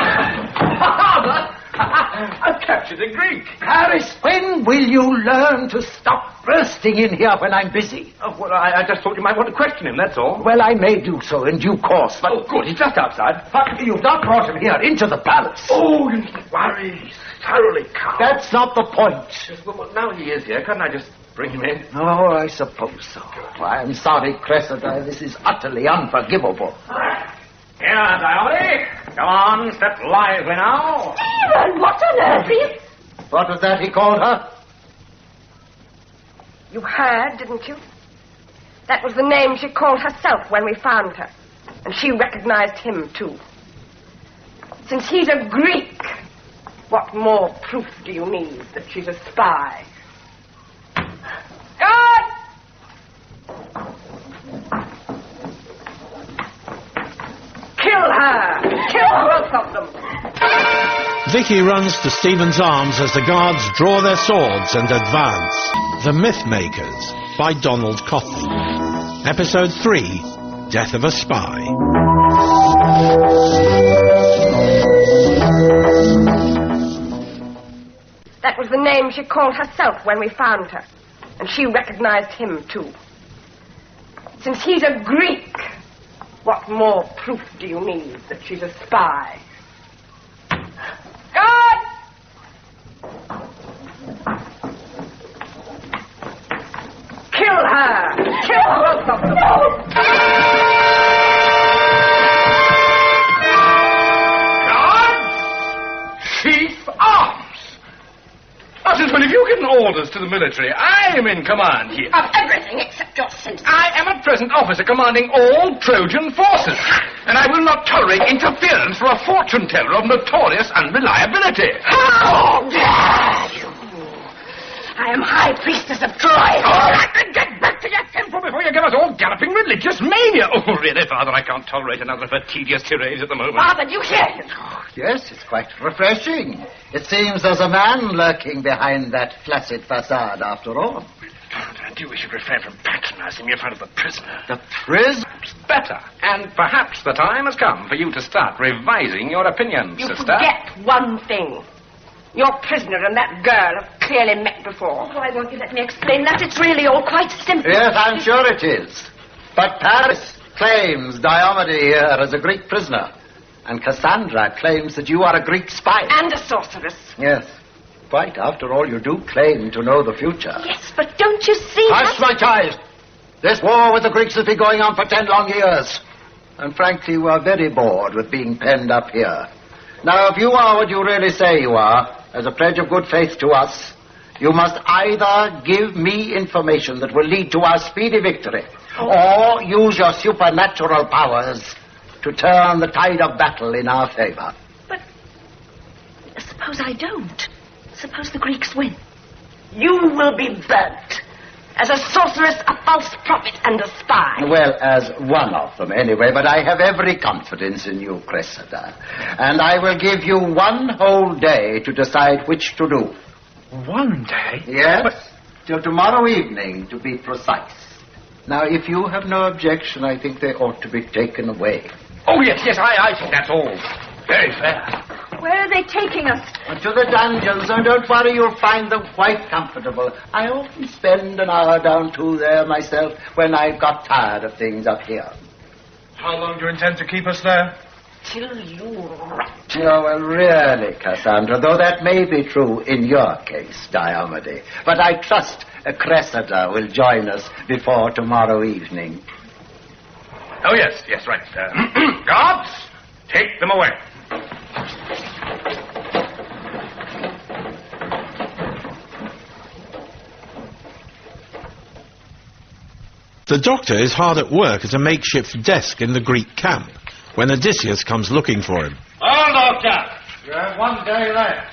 [SPEAKER 15] I've captured a Greek.
[SPEAKER 8] Paris, when will you learn to stop bursting in here when I'm busy?
[SPEAKER 15] Oh, well, I just thought you might want to question him, that's all.
[SPEAKER 8] Well, I may do so in due course, but...
[SPEAKER 15] Oh, good, he's just outside.
[SPEAKER 8] But you've not brought him here into the palace.
[SPEAKER 15] Oh, you needn't worry. He's thoroughly calm.
[SPEAKER 8] That's not the point.
[SPEAKER 15] Yes, well, now he is here. Couldn't I just bring him in?
[SPEAKER 8] Oh, I suppose so. I'm sorry, Cressida. This is utterly unforgivable.
[SPEAKER 20] Here, Dione. Come on, step lively now.
[SPEAKER 22] Stephen, what on earth are you...
[SPEAKER 8] What was that he called her?
[SPEAKER 21] You heard, didn't you? That was the name she called herself when we found her. And she recognized him, too. Since he's a Greek, what more proof do you need that she's a spy? Guard! Kill her! Kill both of them!
[SPEAKER 16] Vicky runs to Stephen's arms as the guards draw their swords and advance. The Mythmakers by Donald Coffin. Episode 3, Death of a Spy.
[SPEAKER 21] That was the name she called herself when we found her. And she recognized him, too. Since he's a Greek, what more proof do you need that she's a spy? Guard! Kill her! Kill both of them!
[SPEAKER 15] Guards! Chief Arms! Now, since when have you given orders to the military? I am in command here.
[SPEAKER 21] Of everything except your sentence.
[SPEAKER 15] I am at present officer commanding all Trojan forces, and I will not tolerate interference from a fortune teller of notorious unreliability.
[SPEAKER 21] How dare you! I am High Priestess of Troy.
[SPEAKER 15] All right, then get back to your temple before you give us all galloping religious mania. Oh, really, Father, I can't tolerate another of her tedious tirades at the moment.
[SPEAKER 21] Father, do you hear him?
[SPEAKER 8] Oh, yes, it's quite refreshing. It seems there's a man lurking behind that flaccid facade after all.
[SPEAKER 15] I do wish you'd refrain from patronizing me in front of the prisoner.
[SPEAKER 8] The prisoner?
[SPEAKER 15] Better. And perhaps the time has come for you to start revising your opinions,
[SPEAKER 21] You
[SPEAKER 15] sister.
[SPEAKER 21] forget one thing. Your prisoner and that girl have clearly met before.
[SPEAKER 22] Why won't you let me explain that? It's really all quite simple.
[SPEAKER 8] Yes, I'm sure it is. But Paris claims Diomede here as a Greek prisoner. And Cassandra claims that you are a Greek spy.
[SPEAKER 21] And a sorceress.
[SPEAKER 8] Yes. Quite. After all, you do claim to know the future.
[SPEAKER 22] Yes, but don't you see...
[SPEAKER 8] Hush, my child. This war with the Greeks has been going on for 10 long years. And frankly, we are very bored with being penned up here. Now, if you are what you really say you are, as a pledge of good faith to us, you must either give me information that will lead to our speedy victory, or use your supernatural powers to turn the tide of battle in our favor.
[SPEAKER 22] But suppose I don't. Suppose the Greeks win.
[SPEAKER 21] You will be burnt. As a sorceress, a false prophet, and a spy.
[SPEAKER 8] Well, as one of them, anyway, but I have every confidence in you, Cressida. And I will give you 1 whole day to decide which to do.
[SPEAKER 3] 1 day?
[SPEAKER 8] Yes, till tomorrow evening, to be precise. Now, if you have no objection, I think they ought to be taken away.
[SPEAKER 20] Oh, yes, I think that's all very fair.
[SPEAKER 22] Where are they taking us?
[SPEAKER 8] To the dungeons. Oh, don't worry, you'll find them quite comfortable. I often spend an hour down to there myself when I've got tired of things up here.
[SPEAKER 3] How long do you intend to keep us there?
[SPEAKER 21] Till you rot.
[SPEAKER 8] Oh, well, really, Cassandra, though that may be true in your case, Diomede, but I trust Cressida will join us before tomorrow evening.
[SPEAKER 20] Oh, yes, right. Guards, take them away.
[SPEAKER 16] The doctor is hard at work at a makeshift desk in the Greek camp when Odysseus comes looking for him.
[SPEAKER 7] Oh, Doctor! You have 1 day left.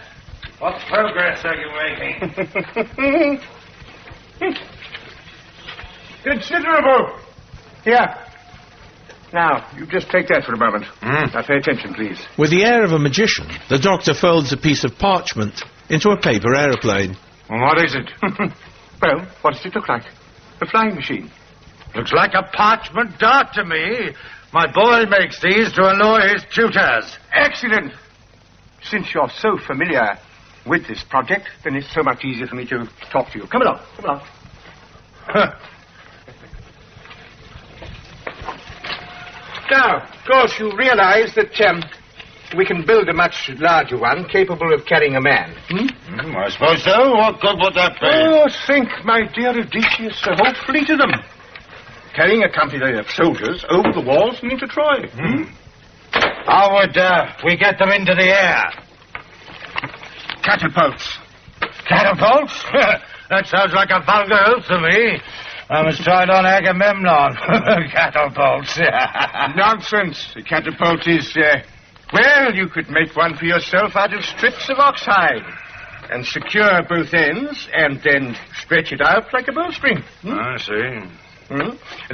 [SPEAKER 7] What progress are you making?
[SPEAKER 17] Considerable. Here. Now, you just take that for a moment. Now, pay attention, please.
[SPEAKER 16] With the air of a magician, the doctor folds a piece of parchment into a paper aeroplane.
[SPEAKER 17] What is it? Well, what does it look like? A flying machine.
[SPEAKER 7] Looks like a parchment dart to me. My boy makes these to annoy his tutors.
[SPEAKER 17] Excellent. Since you're so familiar with this project, then it's so much easier for me to talk to you. Come along. Now, of course, you realize that we can build a much larger one capable of carrying a man.
[SPEAKER 7] I suppose so. What good would that be?
[SPEAKER 17] Oh, think, my dear Odysseus, a whole fleet of them. Carrying a company of soldiers over the walls and into Troy.
[SPEAKER 7] How would we get them into the air?
[SPEAKER 17] Catapults.
[SPEAKER 7] Catapults? That sounds like a vulgar oath to me. I must try it on Agamemnon. Catapults.
[SPEAKER 17] Nonsense. A catapult is, well, you could make one for yourself out of strips of oxhide and secure both ends and then stretch it out like a bowstring.
[SPEAKER 7] I see.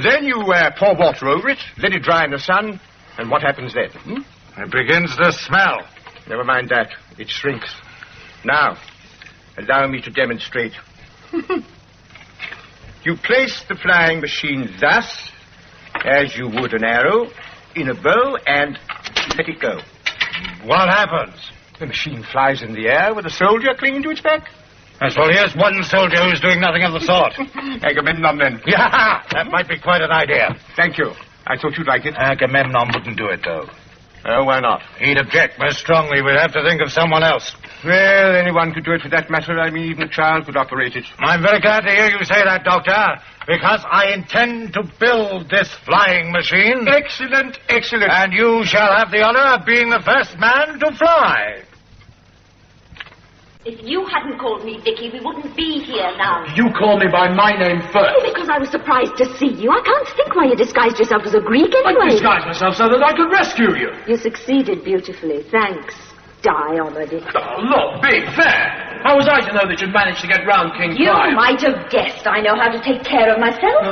[SPEAKER 17] Then you pour water over it, let it dry in the sun, and what happens then?
[SPEAKER 7] It begins to smell.
[SPEAKER 17] Never mind that. It shrinks. Now, allow me to demonstrate. You place the flying machine thus, as you would an arrow, in a bow, and let it go.
[SPEAKER 7] What happens?
[SPEAKER 17] The machine flies in the air with a soldier clinging to its back.
[SPEAKER 7] Yes, well, here's one soldier who's doing nothing of the sort.
[SPEAKER 17] Agamemnon, then.
[SPEAKER 7] Yeah, that might be quite an idea.
[SPEAKER 17] Thank you. I thought you'd like it.
[SPEAKER 7] Agamemnon wouldn't do it, though.
[SPEAKER 17] Oh, why not?
[SPEAKER 7] He'd object most strongly. We'd have to think of someone else.
[SPEAKER 17] Well, anyone could do it for that matter. I mean, even a child could operate it.
[SPEAKER 7] I'm very glad to hear you say that, Doctor, because I intend to build this flying machine.
[SPEAKER 17] Excellent.
[SPEAKER 7] And you shall have the honor of being the first man to fly.
[SPEAKER 11] If you hadn't called me Vicky, we wouldn't be here now.
[SPEAKER 3] You call me by my name first.
[SPEAKER 22] Oh, because I was surprised to see you. I can't think why you disguised yourself as a Greek anyway.
[SPEAKER 3] I disguised myself so that I could rescue you.
[SPEAKER 22] You succeeded beautifully. Thanks, Diomede.
[SPEAKER 3] Oh, look, big fair. How was I to know that you'd managed to get round King Priam?
[SPEAKER 22] You might have guessed I know how to take care of myself.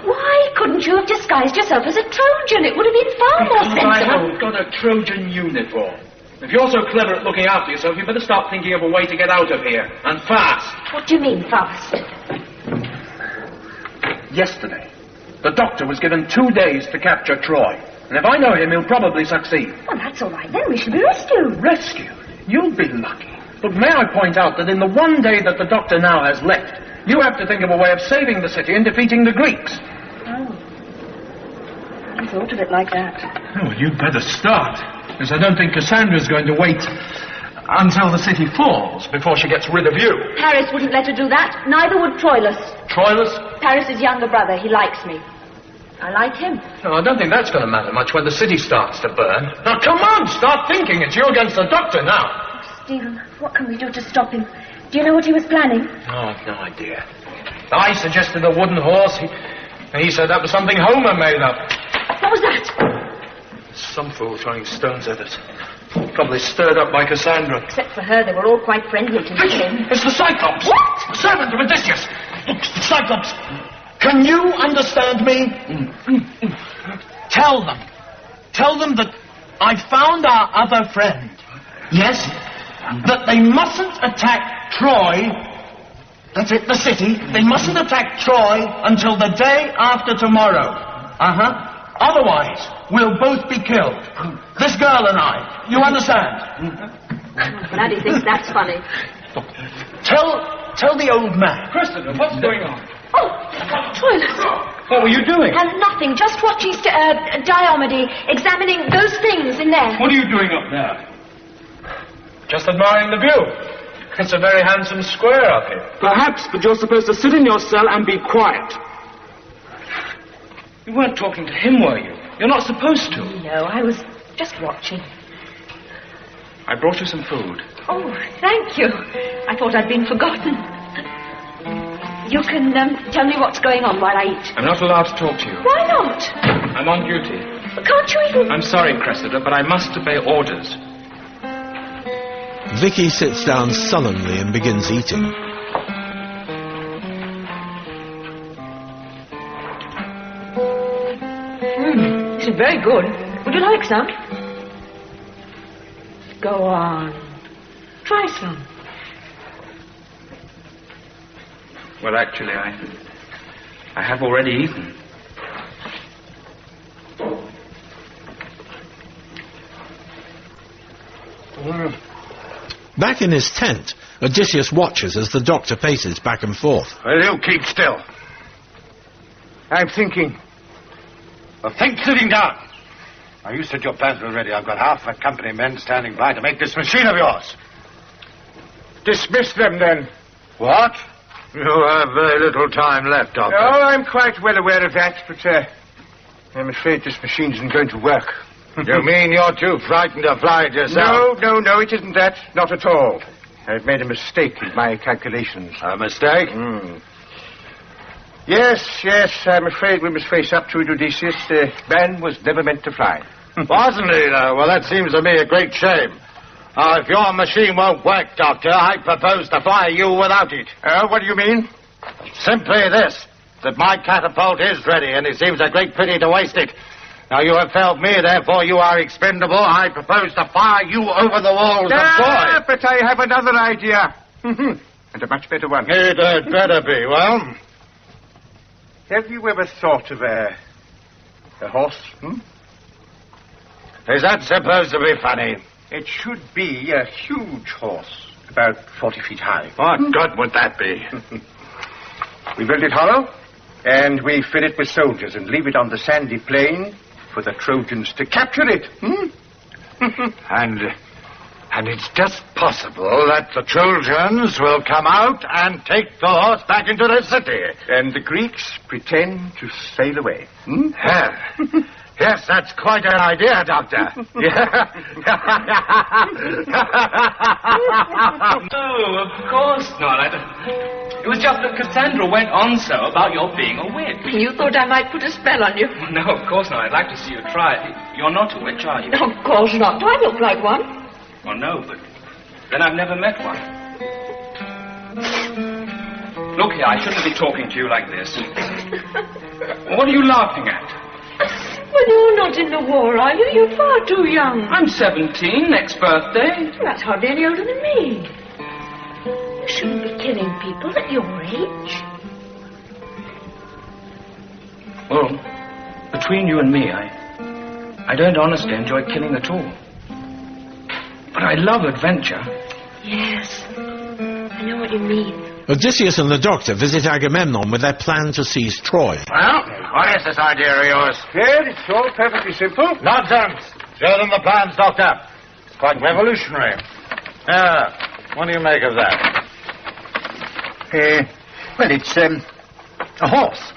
[SPEAKER 22] Why couldn't you have disguised yourself as a Trojan? It would have been far more sensible.
[SPEAKER 3] I haven't got a Trojan uniform. If you're so clever at looking after yourself, you better start thinking of a way to get out of here. And fast.
[SPEAKER 22] What do you mean, fast?
[SPEAKER 3] Yesterday, the doctor was given 2 days to capture Troy. And if I know him, he'll probably succeed.
[SPEAKER 22] Well, that's all right then. We shall be rescued.
[SPEAKER 3] Rescued? You'll be lucky. But may I point out that in the one day that the doctor now has left, you have to think of a way of saving the city and defeating the Greeks.
[SPEAKER 22] Oh. I thought of it like that.
[SPEAKER 3] Oh, well, you'd better start, because I don't think Cassandra's going to wait until the city falls before she gets rid of you.
[SPEAKER 22] Paris wouldn't let her do that. Neither would Troilus.
[SPEAKER 3] Troilus?
[SPEAKER 22] Paris's younger brother. He likes me. I like him.
[SPEAKER 3] No, I don't think that's going to matter much when the city starts to burn. Now, come on, start thinking. It's you against the doctor now.
[SPEAKER 22] Stephen, what can we do to stop him? Do you know what he was planning?
[SPEAKER 3] Oh, I've no idea. I suggested a wooden horse. He said that was something Homer made up.
[SPEAKER 22] What was that?
[SPEAKER 3] Some fool throwing stones at us. Probably stirred up by Cassandra.
[SPEAKER 22] Except for her, they were all quite friendly to him.
[SPEAKER 3] It's the Cyclops!
[SPEAKER 22] What?
[SPEAKER 3] The servant of Odysseus! Look, the Cyclops! Can you understand me? Tell them that I found our other friend. Yes? That they mustn't attack Troy. That's it, the city. They mustn't attack Troy until the day after tomorrow. Otherwise, we'll both be killed. This girl and I. You understand?
[SPEAKER 22] Laddie thinks that's funny.
[SPEAKER 3] Tell the old man.
[SPEAKER 1] Cressida, what's going on?
[SPEAKER 22] Oh, Troilus.
[SPEAKER 1] What were you doing?
[SPEAKER 22] And nothing, just watching Diomede, examining those things in there.
[SPEAKER 1] What are you doing up there?
[SPEAKER 3] Just admiring the view. It's a very handsome square up here.
[SPEAKER 1] Perhaps, but you're supposed to sit in your cell and be quiet. You weren't talking to him, were you? You're not supposed to.
[SPEAKER 22] No, I was just watching.
[SPEAKER 1] I brought you some food.
[SPEAKER 22] Oh, thank you. I thought I'd been forgotten. You can tell me what's going on while I eat.
[SPEAKER 1] I'm not allowed to talk to you.
[SPEAKER 22] Why not?
[SPEAKER 1] I'm on duty.
[SPEAKER 22] Can't you even...
[SPEAKER 1] I'm sorry, Cressida, but I must obey orders.
[SPEAKER 16] Vicky sits down sullenly and begins eating.
[SPEAKER 22] This is very good. Would you like some? Go on. Try some.
[SPEAKER 1] Well, actually, I have already eaten.
[SPEAKER 16] Back in his tent, Odysseus watches as the doctor paces back and forth.
[SPEAKER 7] Will you keep still? I'm thinking. Well, think sitting down. Now, you said your plans were ready. I've got half a company men standing by to make this machine of yours.
[SPEAKER 19] Dismiss them, then.
[SPEAKER 7] What? You have very little time left, Doctor.
[SPEAKER 19] Oh, I'm quite well aware of that, but I'm afraid this machine isn't going to work.
[SPEAKER 7] You mean you're too frightened to fly it yourself?
[SPEAKER 19] No, it isn't that. Not at all. I've made a mistake in my calculations.
[SPEAKER 7] A mistake?
[SPEAKER 19] Yes, I'm afraid we must face up to it, Odysseus. Man was never meant to fly.
[SPEAKER 7] Wasn't he, though? Well, that seems to me a great shame. If your machine won't work, Doctor, I propose to fly you without it.
[SPEAKER 19] What do you mean?
[SPEAKER 7] Simply this, that my catapult is ready, and it seems a great pity to waste it. Now, you have failed me, therefore you are expendable. I propose to fire you over the walls of Troy.
[SPEAKER 19] But I have another idea. And a much better one.
[SPEAKER 7] It had better be. Well?
[SPEAKER 19] Have you ever thought of a horse?
[SPEAKER 7] Is that supposed to be funny?
[SPEAKER 19] It should be a huge horse, about 40 feet high.
[SPEAKER 7] What good would that be?
[SPEAKER 19] We build it hollow, and we fill it with soldiers and leave it on the sandy plain for the Trojans to capture it.
[SPEAKER 7] And it's just possible that the Trojans will come out and take the horse back into the city.
[SPEAKER 19] And the Greeks pretend to sail away.
[SPEAKER 7] Yes, that's quite an idea, Doctor.
[SPEAKER 1] No, of course not. It was just that Cassandra went on so about your being a witch.
[SPEAKER 22] You thought I might put a spell on you?
[SPEAKER 1] No, of course not. I'd like to see you try it. You're not a witch, are you?
[SPEAKER 22] Of course not. Do I look like one?
[SPEAKER 1] Well, no, but then I've never met one. Look here, I shouldn't be talking to you like this. What are you laughing at?
[SPEAKER 22] Well, you're not in the war, are you? You're far too young.
[SPEAKER 1] I'm 17, next birthday.
[SPEAKER 22] Well, that's hardly any older than me. You shouldn't be killing people at your age.
[SPEAKER 1] Well, between you and me, I don't honestly enjoy killing at all. But I love adventure.
[SPEAKER 22] Yes. I know what you mean.
[SPEAKER 16] Odysseus and the doctor visit Agamemnon with their plan to seize Troy.
[SPEAKER 7] Well, what is this idea of yours?
[SPEAKER 17] Well, it's all perfectly simple.
[SPEAKER 7] Nonsense. Show them the plans, Doctor. It's quite revolutionary. What do you make of that?
[SPEAKER 17] Well, it's a horse.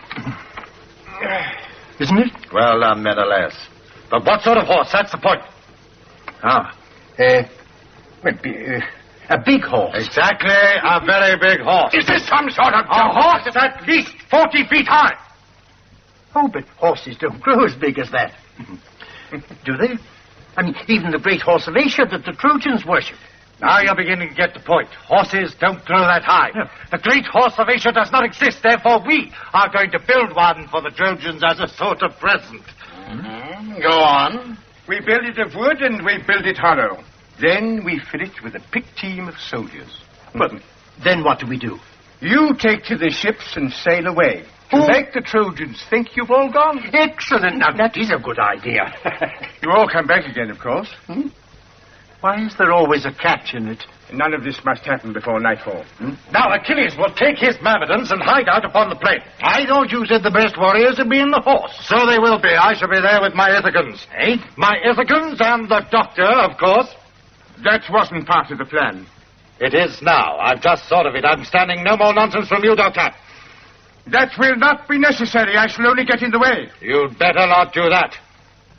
[SPEAKER 17] Isn't it?
[SPEAKER 7] Well done, Menelaus. But what sort of horse? That's the point.
[SPEAKER 17] A big horse.
[SPEAKER 7] Exactly, a very big horse.
[SPEAKER 17] Is this some sort of...
[SPEAKER 7] A horse that's at least 40 feet high.
[SPEAKER 17] Oh, but horses don't grow as big as that. Do they? I mean, even the great horse of Asia that the Trojans worship.
[SPEAKER 7] Now you're beginning to get the point. Horses don't grow that high.
[SPEAKER 17] Yeah.
[SPEAKER 7] The great horse of Asia does not exist. Therefore, we are going to build one for the Trojans as a sort of present. Go on.
[SPEAKER 17] We build it of wood and we build it hollow. Then we fill it with a picked team of soldiers. But then what do we do? You take to the ships and sail away. To make the Trojans think you've all gone. Excellent. Now, that is a good idea. You all come back again, of course. Why is there always a catch in it? None of this must happen before nightfall.
[SPEAKER 7] Now Achilles will take his myrmidons and hide out upon the plain.
[SPEAKER 9] I thought you said the best warriors would be in the horse.
[SPEAKER 7] So they will be. I shall be there with my Ithacans.
[SPEAKER 9] Eh?
[SPEAKER 7] My Ithacans and the doctor, of course.
[SPEAKER 17] That wasn't part of the plan.
[SPEAKER 7] It is now. I've just thought of it. I'm standing no more nonsense from you, Doctor.
[SPEAKER 17] That will not be necessary. I shall only get in the way.
[SPEAKER 7] You'd better not do that.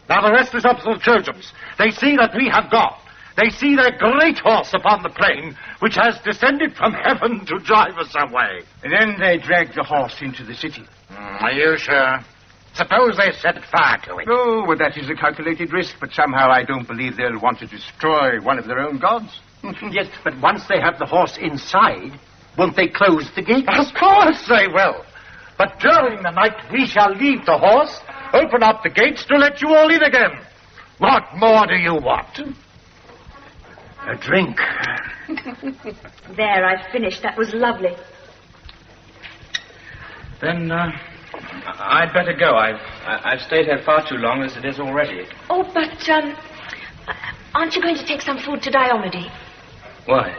[SPEAKER 7] Now the rest is up to the Trojans. They see that we have gone. They see their great horse upon the plain, which has descended from heaven to drive us away.
[SPEAKER 17] And then they drag the horse into the city.
[SPEAKER 7] Are you sure? Suppose they set fire to it.
[SPEAKER 17] Oh, well, that is a calculated risk, but somehow I don't believe they'll want to destroy one of their own gods.
[SPEAKER 3] Yes, but once they have the horse inside, won't they close the gate?
[SPEAKER 7] Of course they will. But during the night we shall leave the horse, open up the gates to let you all in again. What more do you want?
[SPEAKER 3] A drink.
[SPEAKER 22] There, I've finished. That was lovely.
[SPEAKER 1] Then, I'd better go. I've stayed here far too long as it is already.
[SPEAKER 22] Oh, but, aren't you going to take some food to Diomede?
[SPEAKER 1] Why?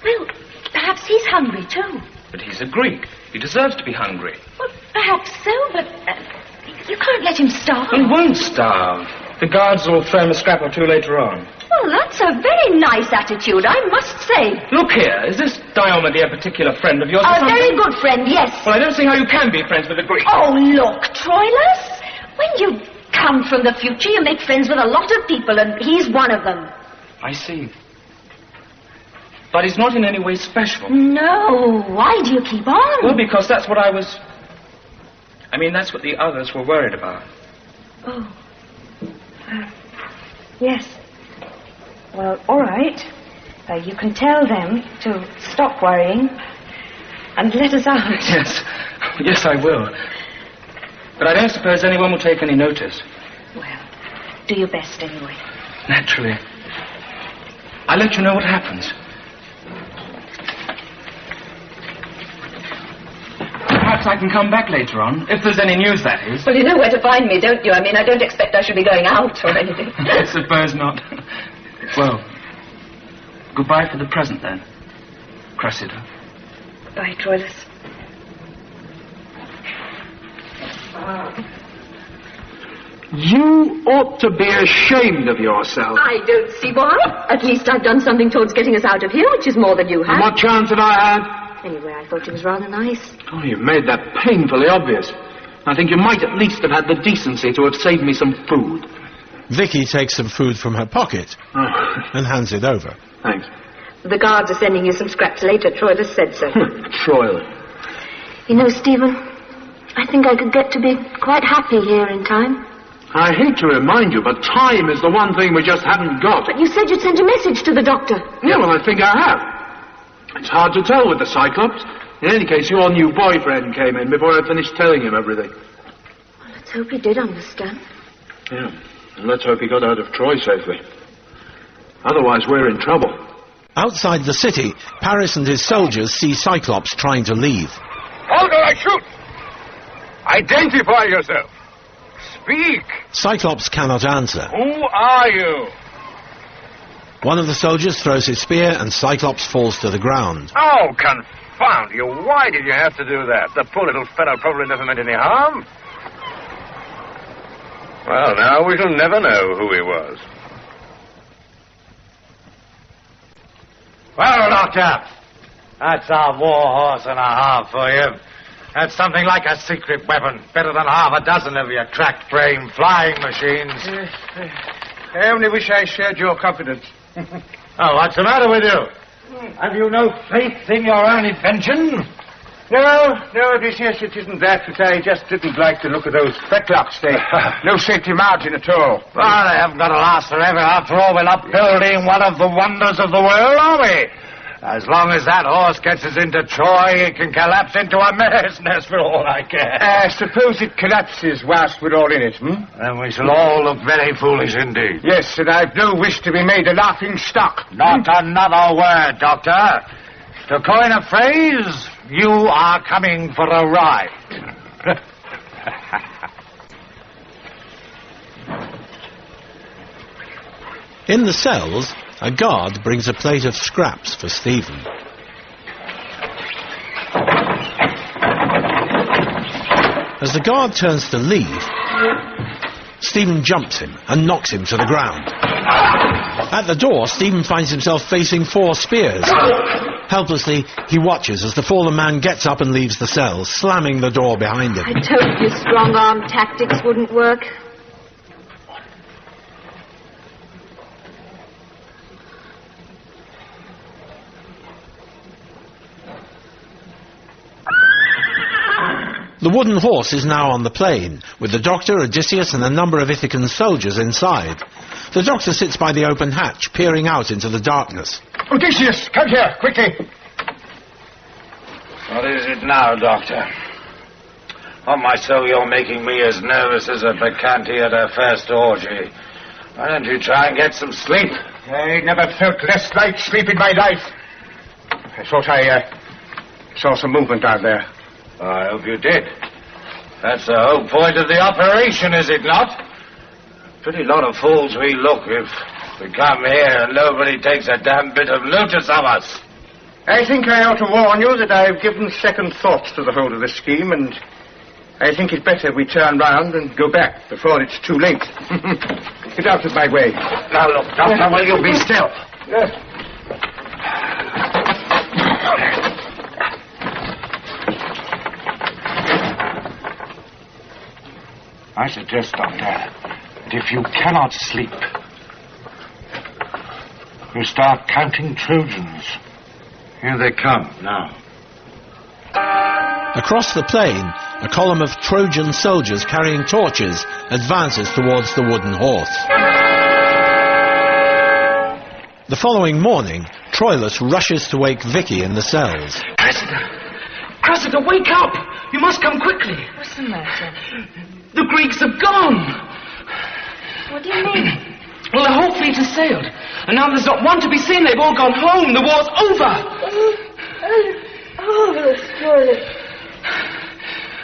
[SPEAKER 22] Well, perhaps he's hungry, too.
[SPEAKER 1] But he's a Greek. He deserves to be hungry.
[SPEAKER 22] Well, perhaps so, but you can't let him starve.
[SPEAKER 1] He won't starve. The guards will throw him a scrap or two later on.
[SPEAKER 22] Well, that's a very nice attitude, I must say.
[SPEAKER 1] Look here, is this Diomede a particular friend of yours?
[SPEAKER 22] A very good friend, yes.
[SPEAKER 1] Well, I don't see how you can be friends with a Greek.
[SPEAKER 22] Oh, look, Troilus. When you come from the future, you make friends with a lot of people, and he's one of them.
[SPEAKER 1] I see. But he's not in any way special.
[SPEAKER 22] No, why do you keep on?
[SPEAKER 1] Well, because that's what that's what the others were worried about.
[SPEAKER 22] Oh. Yes. Well, all right. You can tell them to stop worrying and let us out.
[SPEAKER 1] Yes, I will. But I don't suppose anyone will take any notice.
[SPEAKER 22] Well, do your best anyway.
[SPEAKER 1] Naturally. I'll let you know what happens. Perhaps I can come back later on, if there's any news, that is.
[SPEAKER 22] Well, you know where to find me, don't you? I mean, I don't expect I should be going out or anything.
[SPEAKER 1] I suppose not. Well, goodbye for the present, then, Cressida.
[SPEAKER 22] Goodbye, Troilus.
[SPEAKER 4] You ought to be ashamed of yourself.
[SPEAKER 22] I don't see why. At least I've done something towards getting us out of here, which is more than you have.
[SPEAKER 4] And what chance had I had?
[SPEAKER 22] Anyway, I thought it was rather nice.
[SPEAKER 4] Oh, you've made that painfully obvious. I think you might at least have had the decency to have saved me some food.
[SPEAKER 16] Vicky takes some food from her pocket and hands it over.
[SPEAKER 4] Thanks.
[SPEAKER 22] The guards are sending you some scraps later. Troilus said so.
[SPEAKER 4] Troilus.
[SPEAKER 22] You know, Stephen, I think I could get to be quite happy here in time.
[SPEAKER 4] I hate to remind you, but time is the one thing we just haven't got.
[SPEAKER 22] But you said you'd sent a message to the doctor.
[SPEAKER 4] Yeah, well, I think I have. It's hard to tell with the Cyclops. In any case, your new boyfriend came in before I finished telling him everything.
[SPEAKER 22] Well, let's hope he did understand.
[SPEAKER 4] Yeah, and let's hope he got out of Troy safely. Otherwise, we're in trouble.
[SPEAKER 16] Outside the city, Paris and his soldiers see Cyclops trying to leave.
[SPEAKER 19] Hold or I shoot! Identify yourself! Speak!
[SPEAKER 16] Cyclops cannot answer.
[SPEAKER 19] Who are you?
[SPEAKER 16] One of the soldiers throws his spear and Cyclops falls to the ground.
[SPEAKER 7] Oh, confound you. Why did you have to do that? The poor little fellow probably never meant any harm. Well, now we shall never know who he was.
[SPEAKER 2] Well, Doctor, that's our war horse and a half for you. That's something like a secret weapon. Better than half a dozen of your crack-frame flying machines.
[SPEAKER 17] I only wish I shared your confidence.
[SPEAKER 2] Oh, what's the matter with you? Have you no faith in your own invention?
[SPEAKER 17] No, Odysseus, it isn't that, but I just didn't like the look of those fetlocks. No safety margin at all.
[SPEAKER 2] Well, they haven't got to last forever. After all, we're not building one of the wonders of the world, are we? As long as that horse gets us into Troy, it can collapse into a mare's nest for all I care.
[SPEAKER 17] Suppose it collapses whilst we're all in it,
[SPEAKER 2] Then we shall all look very foolish indeed.
[SPEAKER 17] Yes, and I've no wish to be made a laughing stock.
[SPEAKER 2] Not another word, Doctor. To coin a phrase, you are coming for a ride.
[SPEAKER 16] In the cells, a guard brings a plate of scraps for Stephen. As the guard turns to leave, Stephen jumps him and knocks him to the ground. At the door, Stephen finds himself facing 4 spears. Helplessly, he watches as the fallen man gets up and leaves the cell, slamming the door behind him.
[SPEAKER 21] I told you strong-arm tactics wouldn't work.
[SPEAKER 16] The wooden horse is now on the plain, with the doctor, Odysseus, and a number of Ithacan soldiers inside. The doctor sits by the open hatch, peering out into the darkness.
[SPEAKER 17] Odysseus, come here, quickly.
[SPEAKER 2] What is it now, Doctor? On my soul, you're making me as nervous as a bacchante at her first orgy. Why don't you try and get some sleep?
[SPEAKER 17] I never felt less like sleep in my life. I thought I saw some movement out there.
[SPEAKER 2] I hope you did. That's the whole point of the operation, is it not? Pretty lot of fools we look if we come here and nobody takes a damn bit of notice of us.
[SPEAKER 17] I think I ought to warn you that I've given second thoughts to the whole of this scheme, and I think it's better we turn round and go back before it's too late. Get out of my way.
[SPEAKER 2] Now look, Doctor, will you be still?
[SPEAKER 17] Yes.
[SPEAKER 2] I suggest, Doctor, that if you cannot sleep, you start counting Trojans. Here they come, now.
[SPEAKER 16] Across the plain, a column of Trojan soldiers carrying torches advances towards the wooden horse. The following morning, Troilus rushes to wake Vicky in the cells.
[SPEAKER 1] Cressida, wake up! You must come quickly.
[SPEAKER 22] What's the matter?
[SPEAKER 1] The Greeks have gone.
[SPEAKER 22] What do you mean?
[SPEAKER 1] Well, the whole fleet has sailed. And now there's not one to be seen. They've all gone home. The war's over.
[SPEAKER 22] Troilus.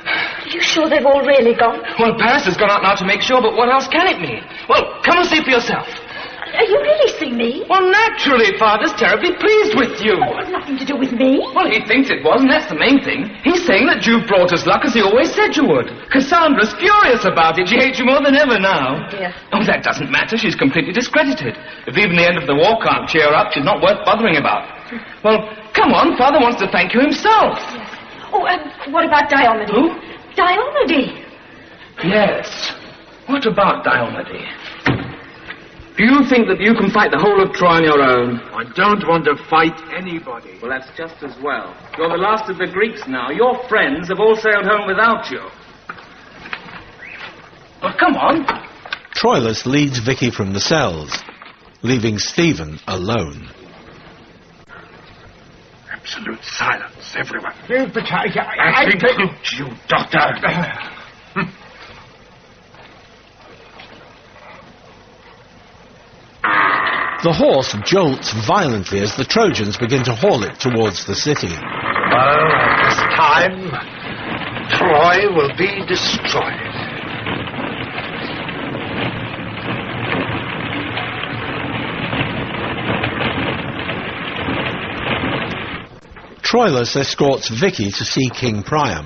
[SPEAKER 22] Are you sure they've all really gone?
[SPEAKER 1] Well, Paris has gone out now to make sure, but what else can it mean? Well, come and see for yourself.
[SPEAKER 22] Are you really seeing me?
[SPEAKER 1] Well, naturally, Father's terribly pleased with you.
[SPEAKER 22] Oh, it's nothing to do with me.
[SPEAKER 1] Well, he thinks it was, and that's the main thing. He's saying that you've brought us luck as he always said you would. Cassandra's furious about it. She hates you more than ever now.
[SPEAKER 22] Oh, dear.
[SPEAKER 1] Oh, that doesn't matter. She's completely discredited. If even the end of the war can't cheer her up, she's not worth bothering about. Well, come on. Father wants to thank you himself.
[SPEAKER 22] Yes. Oh, what about Diomede?
[SPEAKER 1] Who?
[SPEAKER 22] Diomede.
[SPEAKER 1] Yes. What about Diomede? Do you think that you can fight the whole of Troy on your own?
[SPEAKER 19] I don't want to fight anybody.
[SPEAKER 1] Well, that's just as well. You're the last of the Greeks now. Your friends have all sailed home without you. But come on.
[SPEAKER 16] Troilus leads Vicky from the cells, leaving Stephen alone.
[SPEAKER 19] Absolute silence, everyone.
[SPEAKER 17] But
[SPEAKER 19] I include you, Doctor.
[SPEAKER 16] The horse jolts violently as the Trojans begin to haul it towards the city.
[SPEAKER 2] Well, at this time, Troy will be destroyed.
[SPEAKER 16] Troilus escorts Vicky to see King Priam.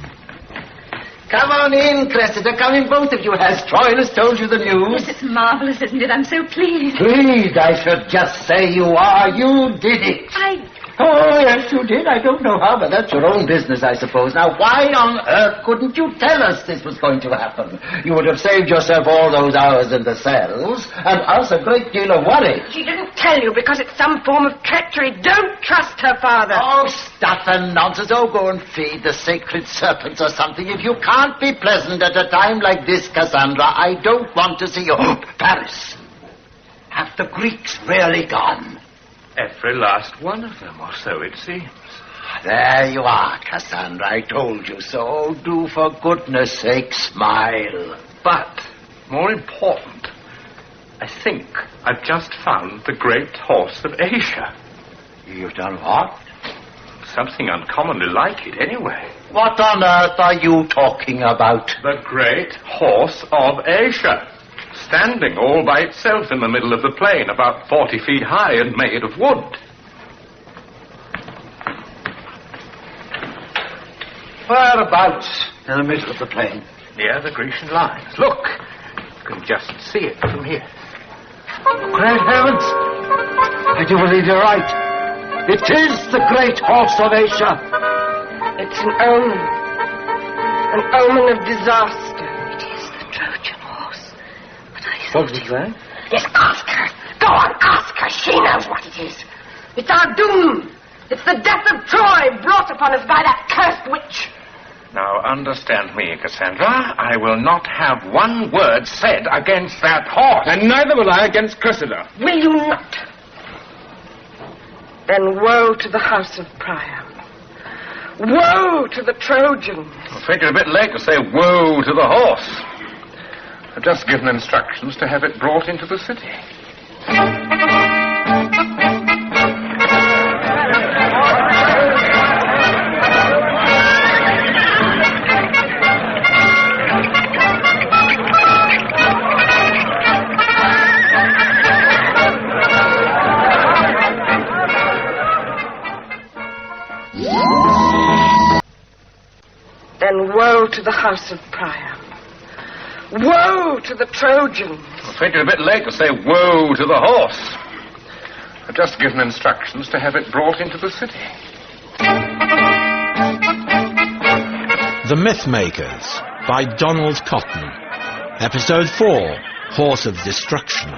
[SPEAKER 8] Come on in, Cressida. Come in, both of you. Has Troilus told you the news?
[SPEAKER 22] Yes, it's marvellous, isn't it? I'm so pleased.
[SPEAKER 8] Pleased, I should just say you are. You did it. Oh, yes, you did. I don't know how, but that's your own business, I suppose. Now, why on earth couldn't you tell us this was going to happen? You would have saved yourself all those hours in the cells, and us a great deal of worry.
[SPEAKER 21] She didn't tell you because it's some form of treachery. Don't trust her, Father.
[SPEAKER 8] Oh, stuff and nonsense. Oh, go and feed the sacred serpents or something. If you can't be pleasant at a time like this, Cassandra, I don't want to see you. Oh, Paris. Have the Greeks really gone?
[SPEAKER 15] Every last one of them, or so it seems.
[SPEAKER 8] There you are, Cassandra. I told you so. Do, for goodness sake, smile.
[SPEAKER 15] But, more important, I think I've just found the great horse of Asia.
[SPEAKER 8] You've done what?
[SPEAKER 15] Something uncommonly like it, anyway.
[SPEAKER 8] What on earth are you talking about?
[SPEAKER 15] The great horse of Asia. Standing all by itself in the middle of the plain, about 40 feet high and made of wood.
[SPEAKER 8] Whereabouts in the middle of the plain?
[SPEAKER 15] Near the Grecian lines. Look, you can just see it from here.
[SPEAKER 8] Great heavens! I do believe you're right. It is the great horse of Asia.
[SPEAKER 21] It's an omen. An omen of disaster.
[SPEAKER 8] What was that?
[SPEAKER 21] Yes, ask her. Go on, ask her. She knows what it is. It's our doom. It's the death of Troy brought upon us by that cursed witch.
[SPEAKER 15] Now, understand me, Cassandra. I will not have one word said against that horse.
[SPEAKER 1] And neither will I against Cressida.
[SPEAKER 21] Will you not? Then woe to the house of Priam. Woe to the Trojans.
[SPEAKER 15] I think it's a bit late to say woe to the horse. I've just given instructions to have it brought into the city.
[SPEAKER 21] Then woe to the house of Priam. Woe to the Trojans.
[SPEAKER 15] I think it's a bit late to say woe to the horse. I've just given instructions to have it brought into the city.
[SPEAKER 16] The Mythmakers by Donald Cotton. Episode 4, Horse of Destruction.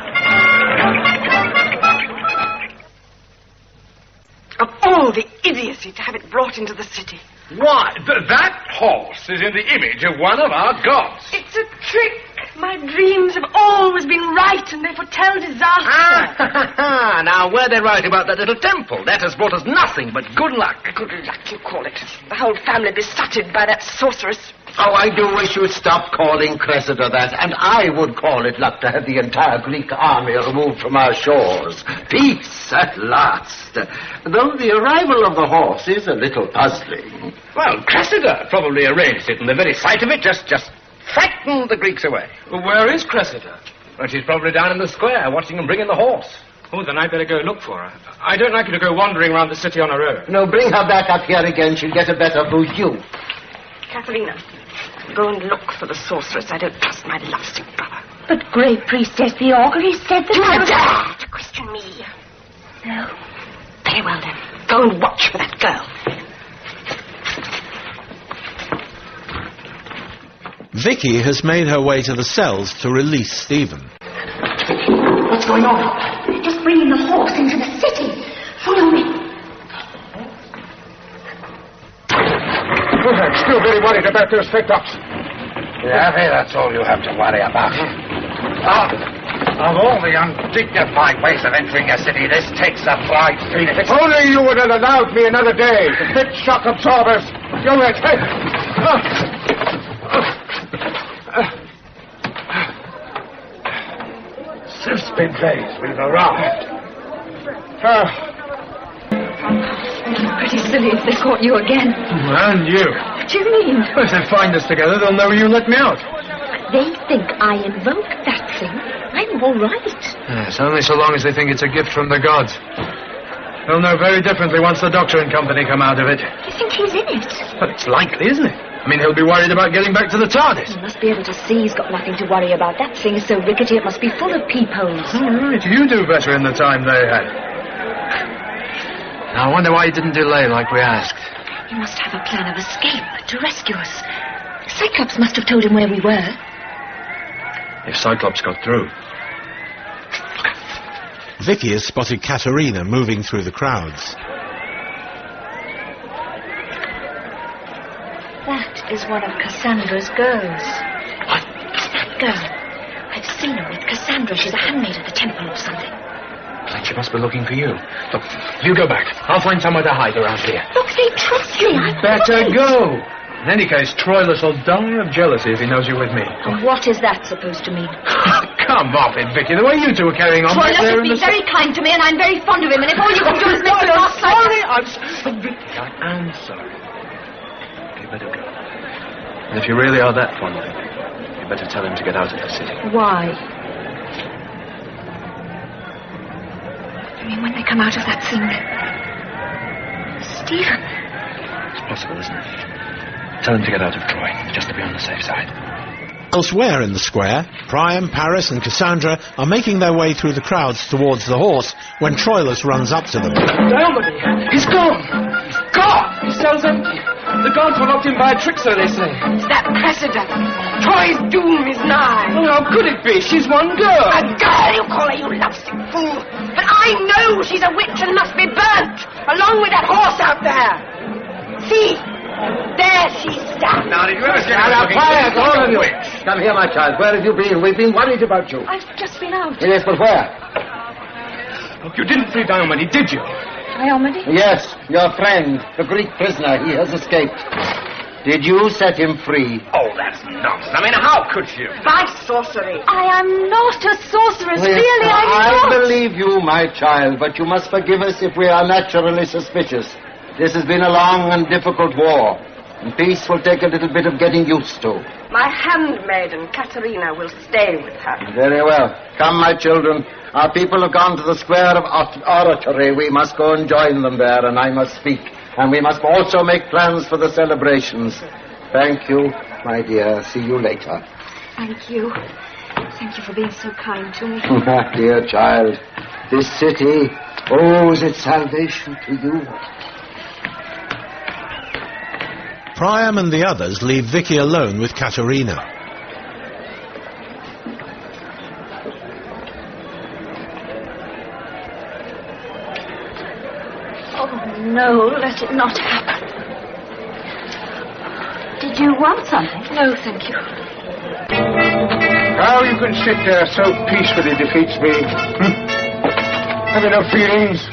[SPEAKER 21] Of all the idiocy to have it brought into the city.
[SPEAKER 15] Why, that horse is in the image of one of our gods.
[SPEAKER 21] It's a trick. My dreams have always been right, and they foretell disaster.
[SPEAKER 20] Now, were they right about that little temple? That has brought us nothing but good luck.
[SPEAKER 21] Good luck, you call it. The whole family besotted by that sorceress.
[SPEAKER 8] Oh, I do wish you'd stop calling Cressida that, and I would call it luck to have the entire Greek army removed from our shores. Peace at last. Though the arrival of the horse is a little puzzling.
[SPEAKER 20] Well, Cressida probably arranged it, and the very sight of it just frightened the Greeks away.
[SPEAKER 1] Well, where is Cressida?
[SPEAKER 20] Well, she's probably down in the square watching them bring in the horse.
[SPEAKER 1] Oh, then I'd better go look for her. I don't like her to go wandering around the city on her own.
[SPEAKER 8] No, bring her back up here again. She'll get a better for you.
[SPEAKER 21] Katharina, go and look for the sorceress. I don't trust my lovesick brother.
[SPEAKER 22] But, Great Priestess, the augury said that
[SPEAKER 21] Do
[SPEAKER 22] I
[SPEAKER 21] you
[SPEAKER 22] was...
[SPEAKER 21] dare to question me?
[SPEAKER 22] No.
[SPEAKER 21] Very well, then. Go and watch for that girl.
[SPEAKER 16] Vicky has made her way to the cells to release Stephen.
[SPEAKER 22] What's going on? They're just bringing the horse into the city. Follow me.
[SPEAKER 19] I'm still very worried about those fit-ups.
[SPEAKER 2] Yeah, that's all you have to worry about. Of all the undignified ways of entering a city, this takes a bright phoenix.
[SPEAKER 19] If only you would have allowed me another day to fit shock absorbers. You were...
[SPEAKER 2] Suspin days, we've arrived.
[SPEAKER 22] Pretty silly if they caught you again.
[SPEAKER 1] And you.
[SPEAKER 22] What do you mean?
[SPEAKER 1] Well, if they find us together, they'll know you let me out.
[SPEAKER 22] They think I invoked that thing. I'm all right.
[SPEAKER 1] Yes, only so long as they think it's a gift from the gods. They'll know very differently once the doctor and company come out of it.
[SPEAKER 22] You think he's in it?
[SPEAKER 1] Well, it's likely, isn't it? I mean, he'll be worried about getting back to the TARDIS.
[SPEAKER 22] He must be able to see he's got nothing to worry about. That thing is so rickety it must be full of peepholes.
[SPEAKER 1] All right, you do better in the time they had. Now, I wonder why he didn't delay like we asked.
[SPEAKER 22] He must have a plan of escape to rescue us. Cyclops must have told him where we were.
[SPEAKER 1] If Cyclops got through.
[SPEAKER 16] Vicky has spotted Katerina moving through the crowds.
[SPEAKER 22] That is one of Cassandra's girls.
[SPEAKER 1] What?
[SPEAKER 22] That girl. I've seen her with Cassandra. She's a handmaid at the temple or something.
[SPEAKER 1] Then she must be looking for you. Look, you go back. I'll find somewhere to hide around here.
[SPEAKER 22] Look, they trust me.
[SPEAKER 1] Better go. In any case, Troilus will die of jealousy if he knows you're with me.
[SPEAKER 22] And what is that supposed to mean?
[SPEAKER 1] Come off it, Vicky. The way you two are carrying on...
[SPEAKER 22] Troilus has been very kind to me, and I'm very fond of him, and if all you can do is make me laugh...
[SPEAKER 1] I'm sorry. You better go. And if you really are that fond of him, you better tell him to get out of the city.
[SPEAKER 22] Why? I mean, when they come out of that thing... Stephen...
[SPEAKER 1] It's possible, isn't it? Tell him to get out of Troy, just to be on the safe side.
[SPEAKER 16] Elsewhere in the square, Priam, Paris and Cassandra are making their way through the crowds towards the horse when Troilus runs up to them.
[SPEAKER 1] Diomede! He's gone! Gone! His cell's empty. The guards were locked in by a trickster, they say.
[SPEAKER 21] It's that precedent. Troy's doom is nigh.
[SPEAKER 1] Oh, how could it be? She's one girl.
[SPEAKER 21] A girl, you call her, you lovesick fool. But I know she's a witch and must be burnt, along with that horse out there. See? There she stands.
[SPEAKER 2] Now, did you ever see her quiet, all of you. Come here, my child. Where have you been? We've been worried about you.
[SPEAKER 22] I've just been out.
[SPEAKER 2] Yes, but where?
[SPEAKER 1] Look, you didn't free Diomede, did you?
[SPEAKER 22] Diomede?
[SPEAKER 2] Yes, your friend, the Greek prisoner. He has escaped. Did you set him free?
[SPEAKER 20] Oh, that's nonsense. I mean, how could you?
[SPEAKER 21] By sorcery.
[SPEAKER 22] I am not a sorceress,
[SPEAKER 2] Yes,
[SPEAKER 22] really, I'm not.
[SPEAKER 2] I believe you, my child, but you must forgive us if we are naturally suspicious. This has been a long and difficult war, and peace will take a little bit of getting used to.
[SPEAKER 21] My handmaiden, Katerina, will stay with her.
[SPEAKER 2] Very well. Come, my children. Our people have gone to the square of oratory. We must go and join them there, and I must speak. And we must also make plans for the celebrations. Thank you, my dear. See you later.
[SPEAKER 22] Thank you. Thank you for being so kind to me.
[SPEAKER 2] Dear child, this city owes its salvation to you.
[SPEAKER 16] Priam and the others leave Vicky alone with Katerina.
[SPEAKER 22] Oh, no, let it not happen. Did you want something? No, thank you.
[SPEAKER 19] How you can sit there so peacefully defeats me. Having no feelings,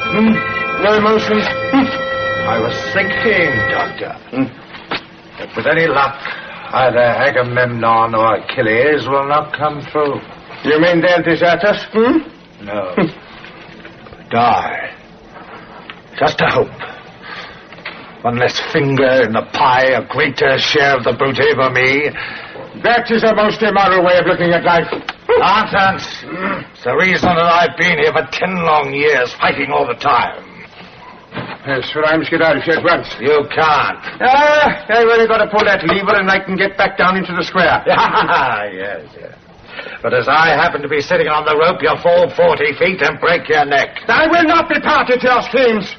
[SPEAKER 19] no emotions.
[SPEAKER 7] I was thinking, Doctor, that with any luck, either Agamemnon or Achilles will not come through.
[SPEAKER 19] You mean they'll desert us?
[SPEAKER 7] No. Die. Just a hope. One less finger in the pie, a greater share of the booty for me.
[SPEAKER 19] That is a most immoral way of looking at life.
[SPEAKER 7] Nonsense. It's the reason that I've been here for 10 long years, fighting all the time.
[SPEAKER 19] Yes, well, I must get out of here at once.
[SPEAKER 7] You can't.
[SPEAKER 19] I've only got to pull that lever and I can get back down into the square.
[SPEAKER 7] Yes. But as I happen to be sitting on the rope, you'll fall 40 feet and break your neck.
[SPEAKER 19] I will not be party to your schemes.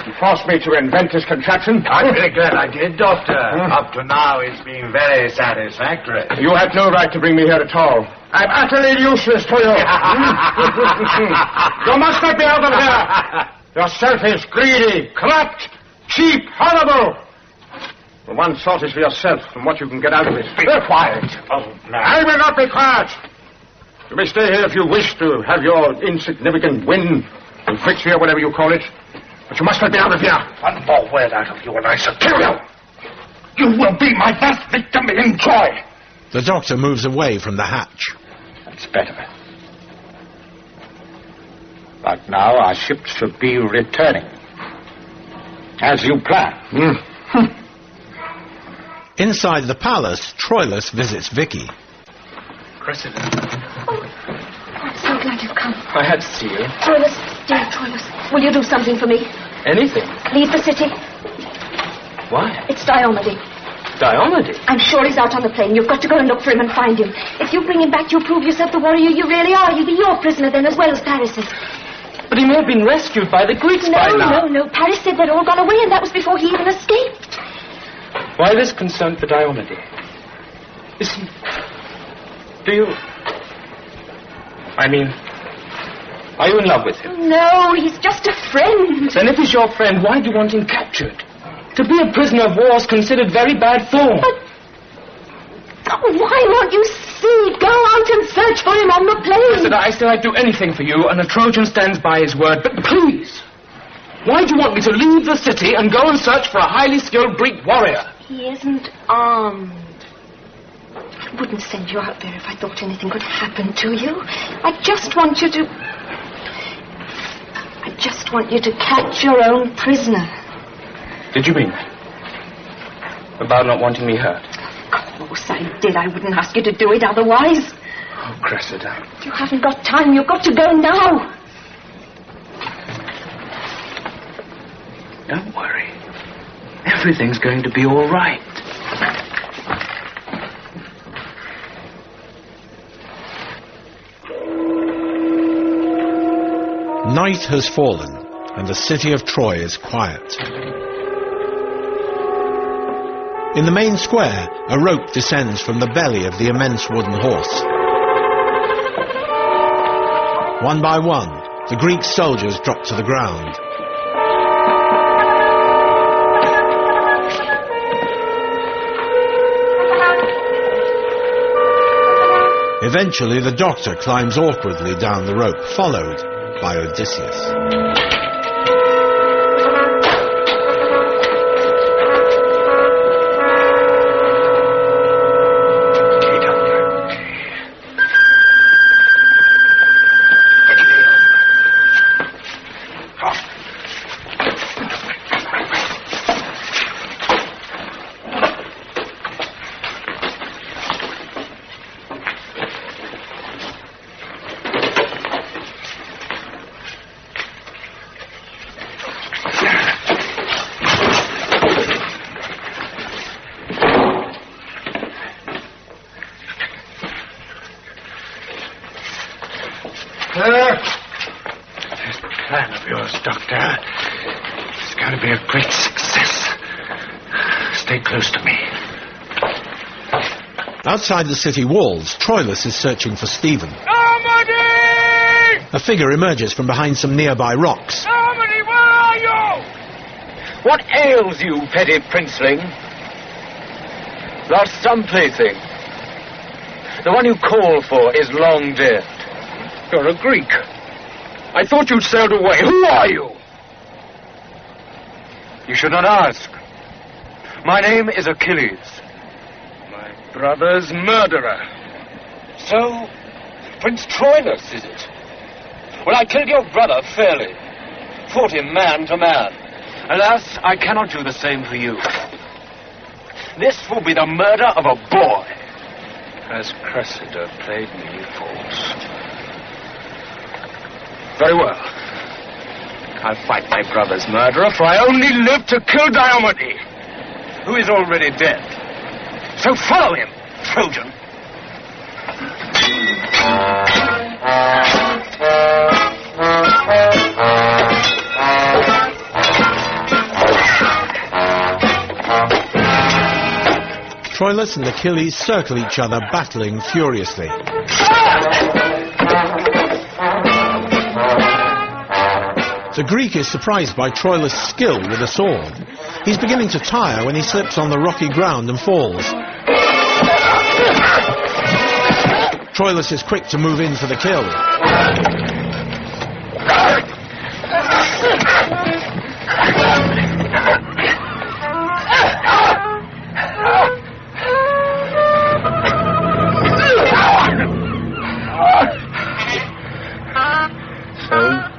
[SPEAKER 19] You forced me to invent this contraption.
[SPEAKER 7] I'm really glad I did, Doctor. Up to now, it's been very satisfactory.
[SPEAKER 19] You had no right to bring me here at all. I'm utterly useless to you. You must let me out of here. You're selfish, greedy, corrupt, cheap, horrible. The one thought is for yourself and what you can get out of it.
[SPEAKER 7] Be quiet. Oh, no.
[SPEAKER 19] I will not be quiet. You may stay here if you wish to have your insignificant win, or victory, or whatever you call it. But you must let me out of here.
[SPEAKER 7] One more word out of you and I shall kill you. You will be my last victim in Troy.
[SPEAKER 16] The doctor moves away from the hatch.
[SPEAKER 7] That's better. But now our ships should be returning. As you planned.
[SPEAKER 16] Inside the palace, Troilus visits Vicky.
[SPEAKER 1] Cressida.
[SPEAKER 22] I'm so
[SPEAKER 11] glad you've come.
[SPEAKER 1] I had to see you.
[SPEAKER 11] Troilus, dear Troilus, will you do something for me?
[SPEAKER 1] Anything?
[SPEAKER 11] Leave the city.
[SPEAKER 1] Why?
[SPEAKER 11] It's Diomede.
[SPEAKER 1] Diomede?
[SPEAKER 11] I'm sure he's out on the plain. You've got to go and look for him and find him. If you bring him back, you'll prove yourself the warrior you really are. He'll be your prisoner then as well as Paris's.
[SPEAKER 1] But he may have been rescued by the Greeks by now.
[SPEAKER 11] No. Paris said they'd all gone away, and that was before he even escaped.
[SPEAKER 1] Why this concern for Diomede? Listen, do you... I mean, are you in love with him?
[SPEAKER 11] No, he's just a friend.
[SPEAKER 1] Then if he's your friend, why do you want him captured? To be a prisoner of war is considered very bad form.
[SPEAKER 11] But why won't you see? Go out and search for him on the plain.
[SPEAKER 1] I said I'd do anything for you, and a Trojan stands by his word. But please, why do you want me to leave the city and go and search for a highly skilled Greek warrior?
[SPEAKER 11] He isn't armed. I wouldn't send you out there if I thought anything could happen to you. I just want you to catch your own prisoner.
[SPEAKER 1] Did you mean that? About not wanting me hurt?
[SPEAKER 11] Of course I did. I wouldn't ask you to do it otherwise.
[SPEAKER 1] Oh, Cressida.
[SPEAKER 11] You haven't got time. You've got to go now.
[SPEAKER 1] Don't worry. Everything's going to be all right.
[SPEAKER 16] Night has fallen, and the city of Troy is quiet. In the main square, a rope descends from the belly of the immense wooden horse. One by one, the Greek soldiers drop to the ground. Eventually, the doctor climbs awkwardly down the rope, followed by Odysseus.
[SPEAKER 2] This plan of yours, Doctor, is going to be a great success. Stay close to me.
[SPEAKER 16] Outside the city walls, Troilus is searching for Stephen.
[SPEAKER 2] Diomede!
[SPEAKER 16] A figure emerges from behind some nearby rocks.
[SPEAKER 2] Diomede, where are you?
[SPEAKER 5] What ails you, petty princeling? Lost some plaything. The one you call for is long dead.
[SPEAKER 15] You're a Greek. I thought you'd sailed away. Who are you?
[SPEAKER 5] You should not ask. My name is Achilles.
[SPEAKER 15] My brother's murderer.
[SPEAKER 5] So, Prince Troilus, is it? Well, I killed your brother fairly. Fought him man to man. Alas, I cannot do the same for you. This will be the murder of a boy.
[SPEAKER 15] Has Cressida played me false? Very well. I'll fight my brother's murderer, for I only live to kill Diomede, who is already dead. So follow him, Trojan.
[SPEAKER 16] Troilus and Achilles circle each other, battling furiously. The Greek is surprised by Troilus' skill with a sword. He's beginning to tire when he slips on the rocky ground and falls. Troilus is quick to move in for the kill.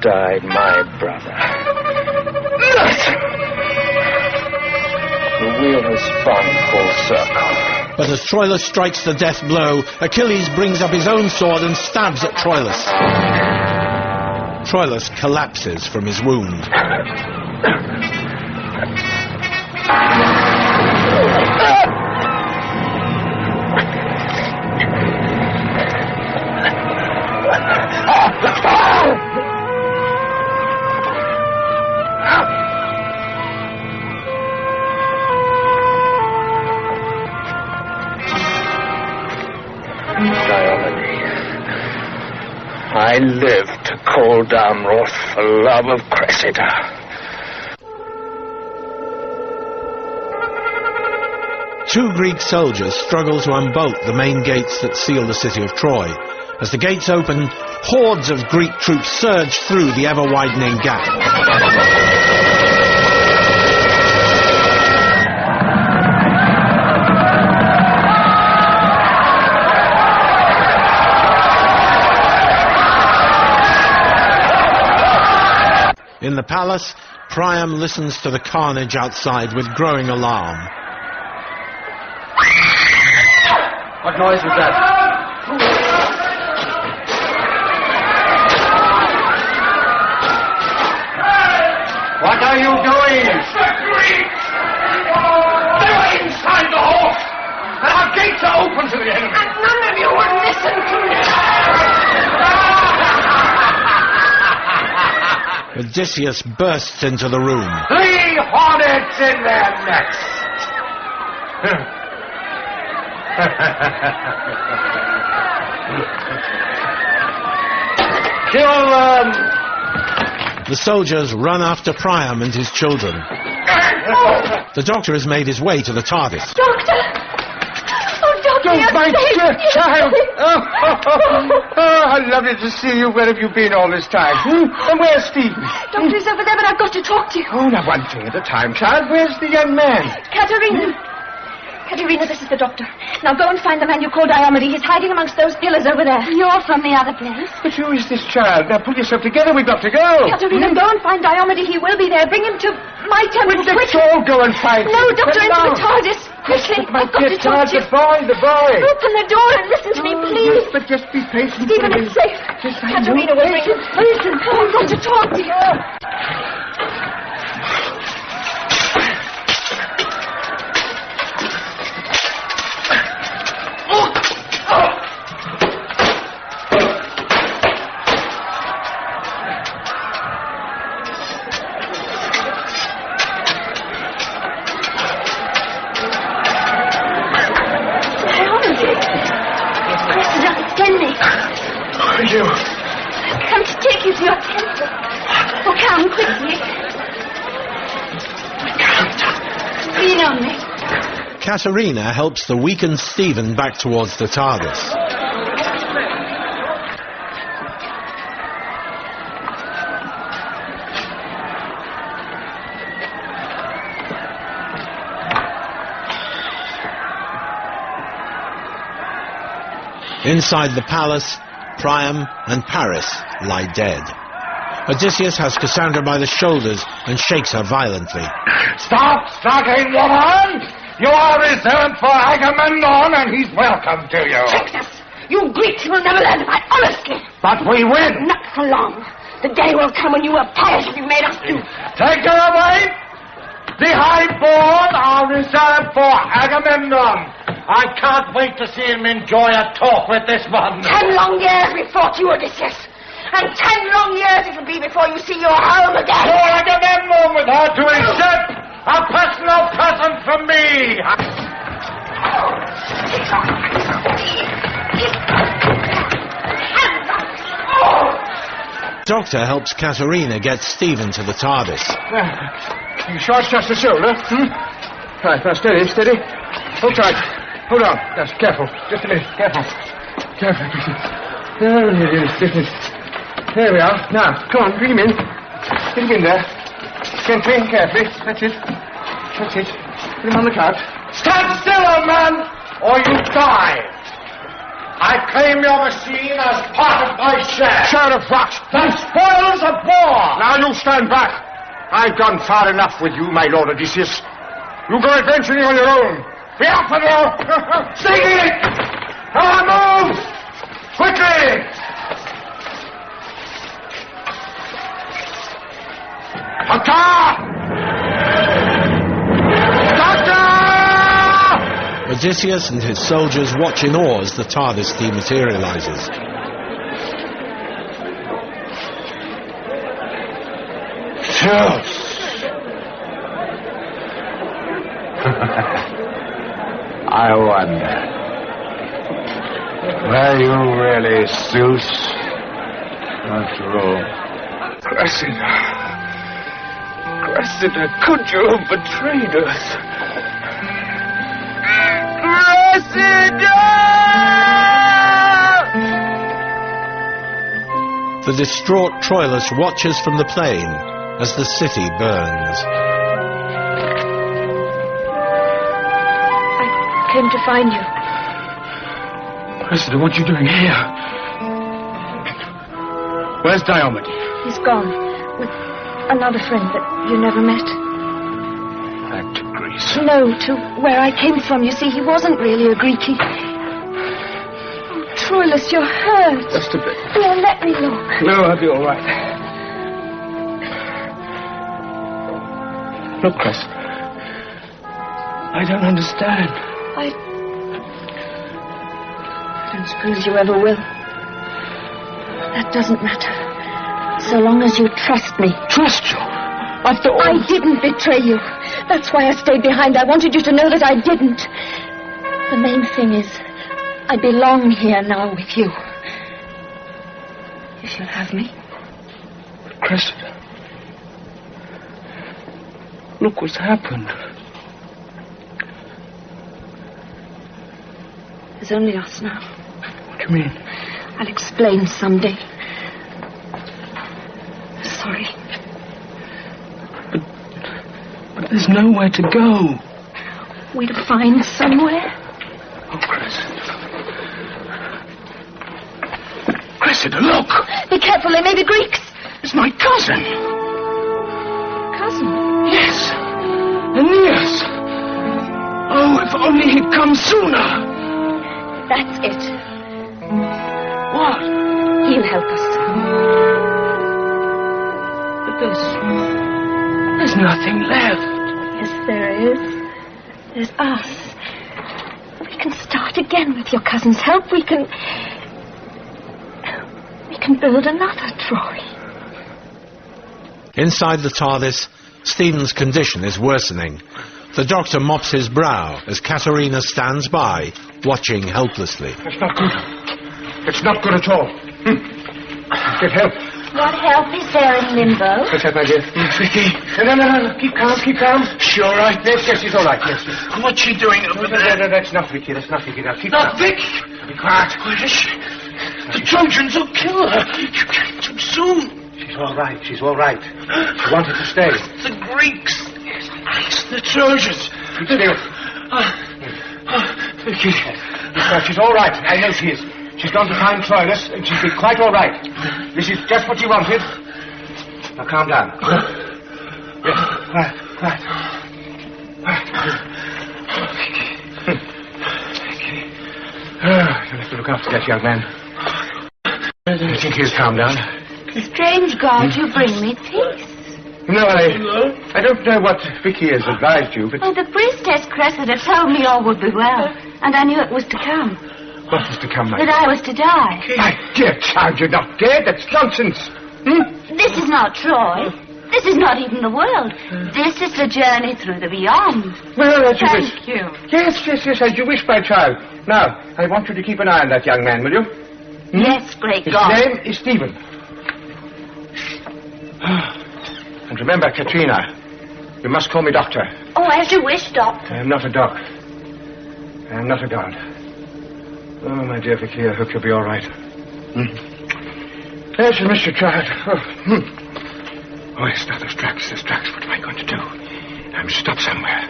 [SPEAKER 15] Died my brother. The wheel has spun full circle.
[SPEAKER 16] But as Troilus strikes the death blow, Achilles brings up his own sword and stabs at Troilus. Troilus collapses from his wound.
[SPEAKER 18] I live to call down wrath for love of Cressida.
[SPEAKER 16] Two Greek soldiers struggle to unbolt the main gates that seal the city of Troy. As the gates open, hordes of Greek troops surge through the ever-widening gap. In the palace, Priam listens to the carnage outside with growing alarm.
[SPEAKER 5] What noise was that?
[SPEAKER 18] What are you doing? The Greeks! They were inside the hall! And our gates are open to the enemy! And none of you would listen to me!
[SPEAKER 16] Odysseus bursts into the room.
[SPEAKER 18] 3 hornets in their nest! Kill them!
[SPEAKER 16] The soldiers run after Priam and his children. The doctor has made his way to the TARDIS.
[SPEAKER 21] Doctor! Oh, Doctor,
[SPEAKER 19] Oh, my dear child! How lovely to see you. Where have you been all this time? And where's Stephen?
[SPEAKER 21] Doctor's over there, but I've got to talk to you.
[SPEAKER 19] Oh, now, one thing at a time, child. Where's the young man?
[SPEAKER 21] Katerina. Katerina, this is the doctor. Now go and find the man you call Diomede. He's hiding amongst those pillars over there. You're from the other place.
[SPEAKER 19] But who is this child? Now, pull yourself together. We've got to go.
[SPEAKER 21] Katerina, go and find Diomede. He will be there. Bring him to my temple.
[SPEAKER 19] Let's all go and find him.
[SPEAKER 21] No, Doctor,
[SPEAKER 19] But
[SPEAKER 21] into the
[SPEAKER 19] now.
[SPEAKER 21] TARDIS. Quickly,
[SPEAKER 19] My
[SPEAKER 21] I've got
[SPEAKER 19] dear
[SPEAKER 21] to talk
[SPEAKER 19] child,
[SPEAKER 21] to you.
[SPEAKER 19] the boy.
[SPEAKER 21] Open the door and listen to me, please.
[SPEAKER 19] But just be patient.
[SPEAKER 21] Stephen, it's safe. Katerina will bring him. Listen, I've got to talk to you. Come to take you to your temple. Oh, come quickly. Lean on me.
[SPEAKER 16] Katerina helps the weakened Stephen back towards the TARDIS. Inside the palace, Priam and Paris lie dead. Odysseus has Cassandra by the shoulders and shakes her violently.
[SPEAKER 2] Stop struggling, woman! You are reserved for Agamemnon, and he's welcome to you.
[SPEAKER 21] Traitress! You Greeks will never learn to fight honestly.
[SPEAKER 2] But we win!
[SPEAKER 21] Not for long. The day will come when you will perish as you made us do.
[SPEAKER 2] Take her away! The highborn are reserved for Agamemnon. I can't wait to see him enjoy a talk with this one.
[SPEAKER 21] 10 long years we fought you, Odysseus. And 10 long years it'll be before you see your home again.
[SPEAKER 2] For Agamemnon with her to his ship. A personal present from me.
[SPEAKER 16] Doctor helps Katerina get Stephen to the TARDIS.
[SPEAKER 19] You sure it's just the shoulder? Right, now steady, steady. Hold tight. Hold on. Just careful. Just a minute. Careful. Careful. There it is. Business. There we are. Now, come on, bring him in. Get him in there. Gently and carefully. That's it. That's it. Put him on the couch.
[SPEAKER 2] Stand still, old man, or you die. I claim your machine as part of my share.
[SPEAKER 19] Share of what?
[SPEAKER 2] The spoils of war.
[SPEAKER 19] Now you stand back. I've gone far enough with you, my lord Odysseus. You go adventuring on your own.
[SPEAKER 2] Be off with you! Sing it! Move! Quickly! Doctor!
[SPEAKER 16] Odysseus and his soldiers watch in awe as the TARDIS dematerializes.
[SPEAKER 2] Zeus! I wonder. Were you really Zeus? After all.
[SPEAKER 1] Cressida. Cressida, could you have betrayed us?
[SPEAKER 16] The distraught Troilus watches from the plain as the city burns.
[SPEAKER 22] I came to find you.
[SPEAKER 1] Cressida, what are you doing here? Where's Diomede?
[SPEAKER 22] He's gone with another friend that you never met.
[SPEAKER 1] Back to Greece.
[SPEAKER 22] No, to where I came from. You see, he wasn't really a Greek. Troilus, you're hurt.
[SPEAKER 1] Just a bit.
[SPEAKER 22] Here, let me look.
[SPEAKER 1] No, I'll be all right. Look, Cressida. I don't understand.
[SPEAKER 22] I don't suppose you ever will. That doesn't matter. So long as you trust me.
[SPEAKER 1] Trust you? I thought...
[SPEAKER 22] I didn't betray you. That's why I stayed behind. I wanted you to know that I didn't. The main thing is, I belong here now with you. If you'll have me.
[SPEAKER 1] Cressida. Look what's happened.
[SPEAKER 22] There's only us now.
[SPEAKER 1] What do you mean?
[SPEAKER 22] I'll explain someday. Sorry.
[SPEAKER 1] But there's nowhere to go.
[SPEAKER 22] We'll find somewhere.
[SPEAKER 1] Oh, Cressida. Cressida, look!
[SPEAKER 22] Be careful, they may be Greeks.
[SPEAKER 1] It's my cousin.
[SPEAKER 22] Cousin?
[SPEAKER 1] Yes. Aeneas. Oh, if only he'd come sooner.
[SPEAKER 22] That's it.
[SPEAKER 1] What?
[SPEAKER 22] He'll help us.
[SPEAKER 1] But there's nothing left.
[SPEAKER 22] Yes, there is. There's us. We can start again with your cousin's help. We can build another Troy.
[SPEAKER 16] Inside the TARDIS, Stephen's condition is worsening. The doctor mops his brow as Katerina stands by, watching helplessly.
[SPEAKER 19] It's not good. It's not good at all. Get help.
[SPEAKER 22] What help is there in limbo?
[SPEAKER 19] What's that, my dear?
[SPEAKER 1] Vicky.
[SPEAKER 19] No. Keep calm.
[SPEAKER 1] Sure, right?
[SPEAKER 19] Yes, she's all right. Yes.
[SPEAKER 1] What's she doing over there?
[SPEAKER 19] No, that's not Vicky. That's not Vicky. Now, keep
[SPEAKER 1] Not
[SPEAKER 19] calm.
[SPEAKER 1] Vicky.
[SPEAKER 19] Be quiet.
[SPEAKER 1] Where is she? The Trojans will kill her. You came too soon.
[SPEAKER 19] She's all right. She wanted to stay.
[SPEAKER 1] The Greeks. Yes, the Trojans.
[SPEAKER 19] Keep still.
[SPEAKER 1] Vicky.
[SPEAKER 19] She's all right. I know she is. She's gone to find Troilus, and she'll be quite all right. This is just what she wanted. Now, calm down. Yes, quiet. You'll have to look after that young man. I think he'll calm down.
[SPEAKER 22] Strange God, you bring me peace.
[SPEAKER 19] No, I don't know what Vicky has advised you, but...
[SPEAKER 22] Oh, the priestess Cressida told me all would be well, and I knew it was to come.
[SPEAKER 19] What was to come, my
[SPEAKER 22] That I was to die.
[SPEAKER 19] My dear child, you're not dead. That's nonsense.
[SPEAKER 22] This is not Troy. This is not even the world. This is the journey through the beyond.
[SPEAKER 19] Well, as you wish.
[SPEAKER 22] Thank you.
[SPEAKER 19] Yes, as you wish, my child. Now, I want you to keep an eye on that young man, will you?
[SPEAKER 22] Yes, great
[SPEAKER 19] His
[SPEAKER 22] God.
[SPEAKER 19] name is Stephen. And remember, Katrina, you must call me doctor.
[SPEAKER 22] Oh, as you wish, Doctor.
[SPEAKER 19] I am not a doc. I am not a god. Oh, my dear Vicky, I hope you'll be all right. Yes, you missed your child. Oh, yes, now there's tracks. What am I going to do? I must stop somewhere.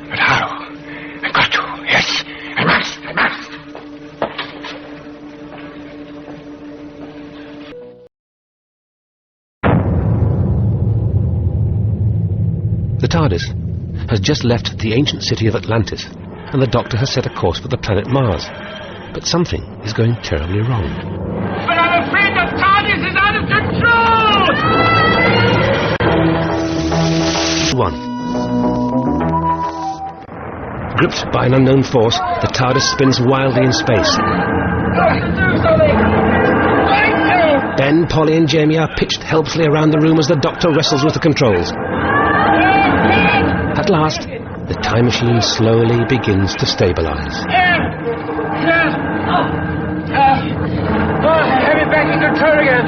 [SPEAKER 19] But how? I've got to. Yes, I must.
[SPEAKER 6] The TARDIS has just left the ancient city of Atlantis and the Doctor has set a course for the planet Mars. But something is going terribly wrong.
[SPEAKER 3] But I'm afraid the TARDIS is out of control!
[SPEAKER 6] 1. Gripped by an unknown force, the TARDIS spins wildly in space. Ben, Polly and Jamie are pitched helplessly around the room as the Doctor wrestles with the controls. At last, the time machine slowly begins to stabilize.
[SPEAKER 3] Have it back in control again.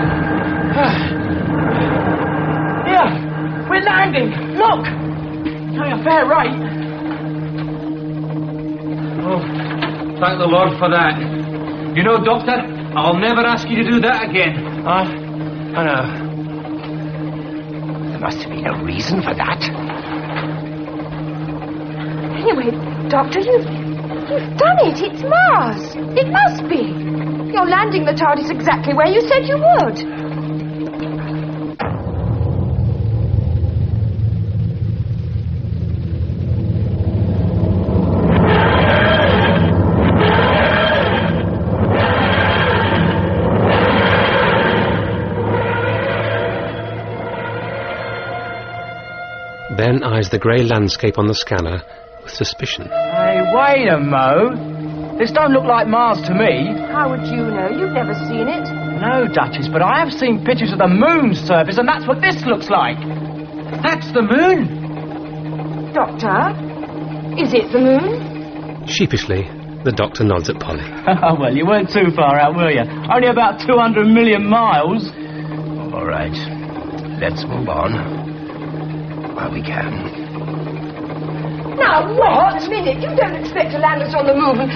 [SPEAKER 3] Yeah, we're landing. Look! Going a fair rate.
[SPEAKER 5] Oh, thank the Lord for that. You know, Doctor, I'll never ask you to do that again.
[SPEAKER 20] I know. There must have been a reason for that.
[SPEAKER 21] Anyway, Doctor, you've done it. It's Mars. It must be. You're landing the TARDIS exactly where you said you would.
[SPEAKER 6] Ben eyes the grey landscape on the scanner with suspicion.
[SPEAKER 3] Hey, wait a mo. This don't look like Mars to me.
[SPEAKER 21] How would you know? You've never seen it.
[SPEAKER 3] No, Duchess, but I have seen pictures of the moon's surface, and that's what this looks like. That's the moon.
[SPEAKER 21] Doctor, is it the moon?
[SPEAKER 6] Sheepishly, the Doctor nods at Polly.
[SPEAKER 3] Oh, well, you weren't too far out, were you? Only about 200 million miles.
[SPEAKER 20] All right. Let's move on. While we can.
[SPEAKER 21] Now, what? A minute. You don't expect to land us on the moon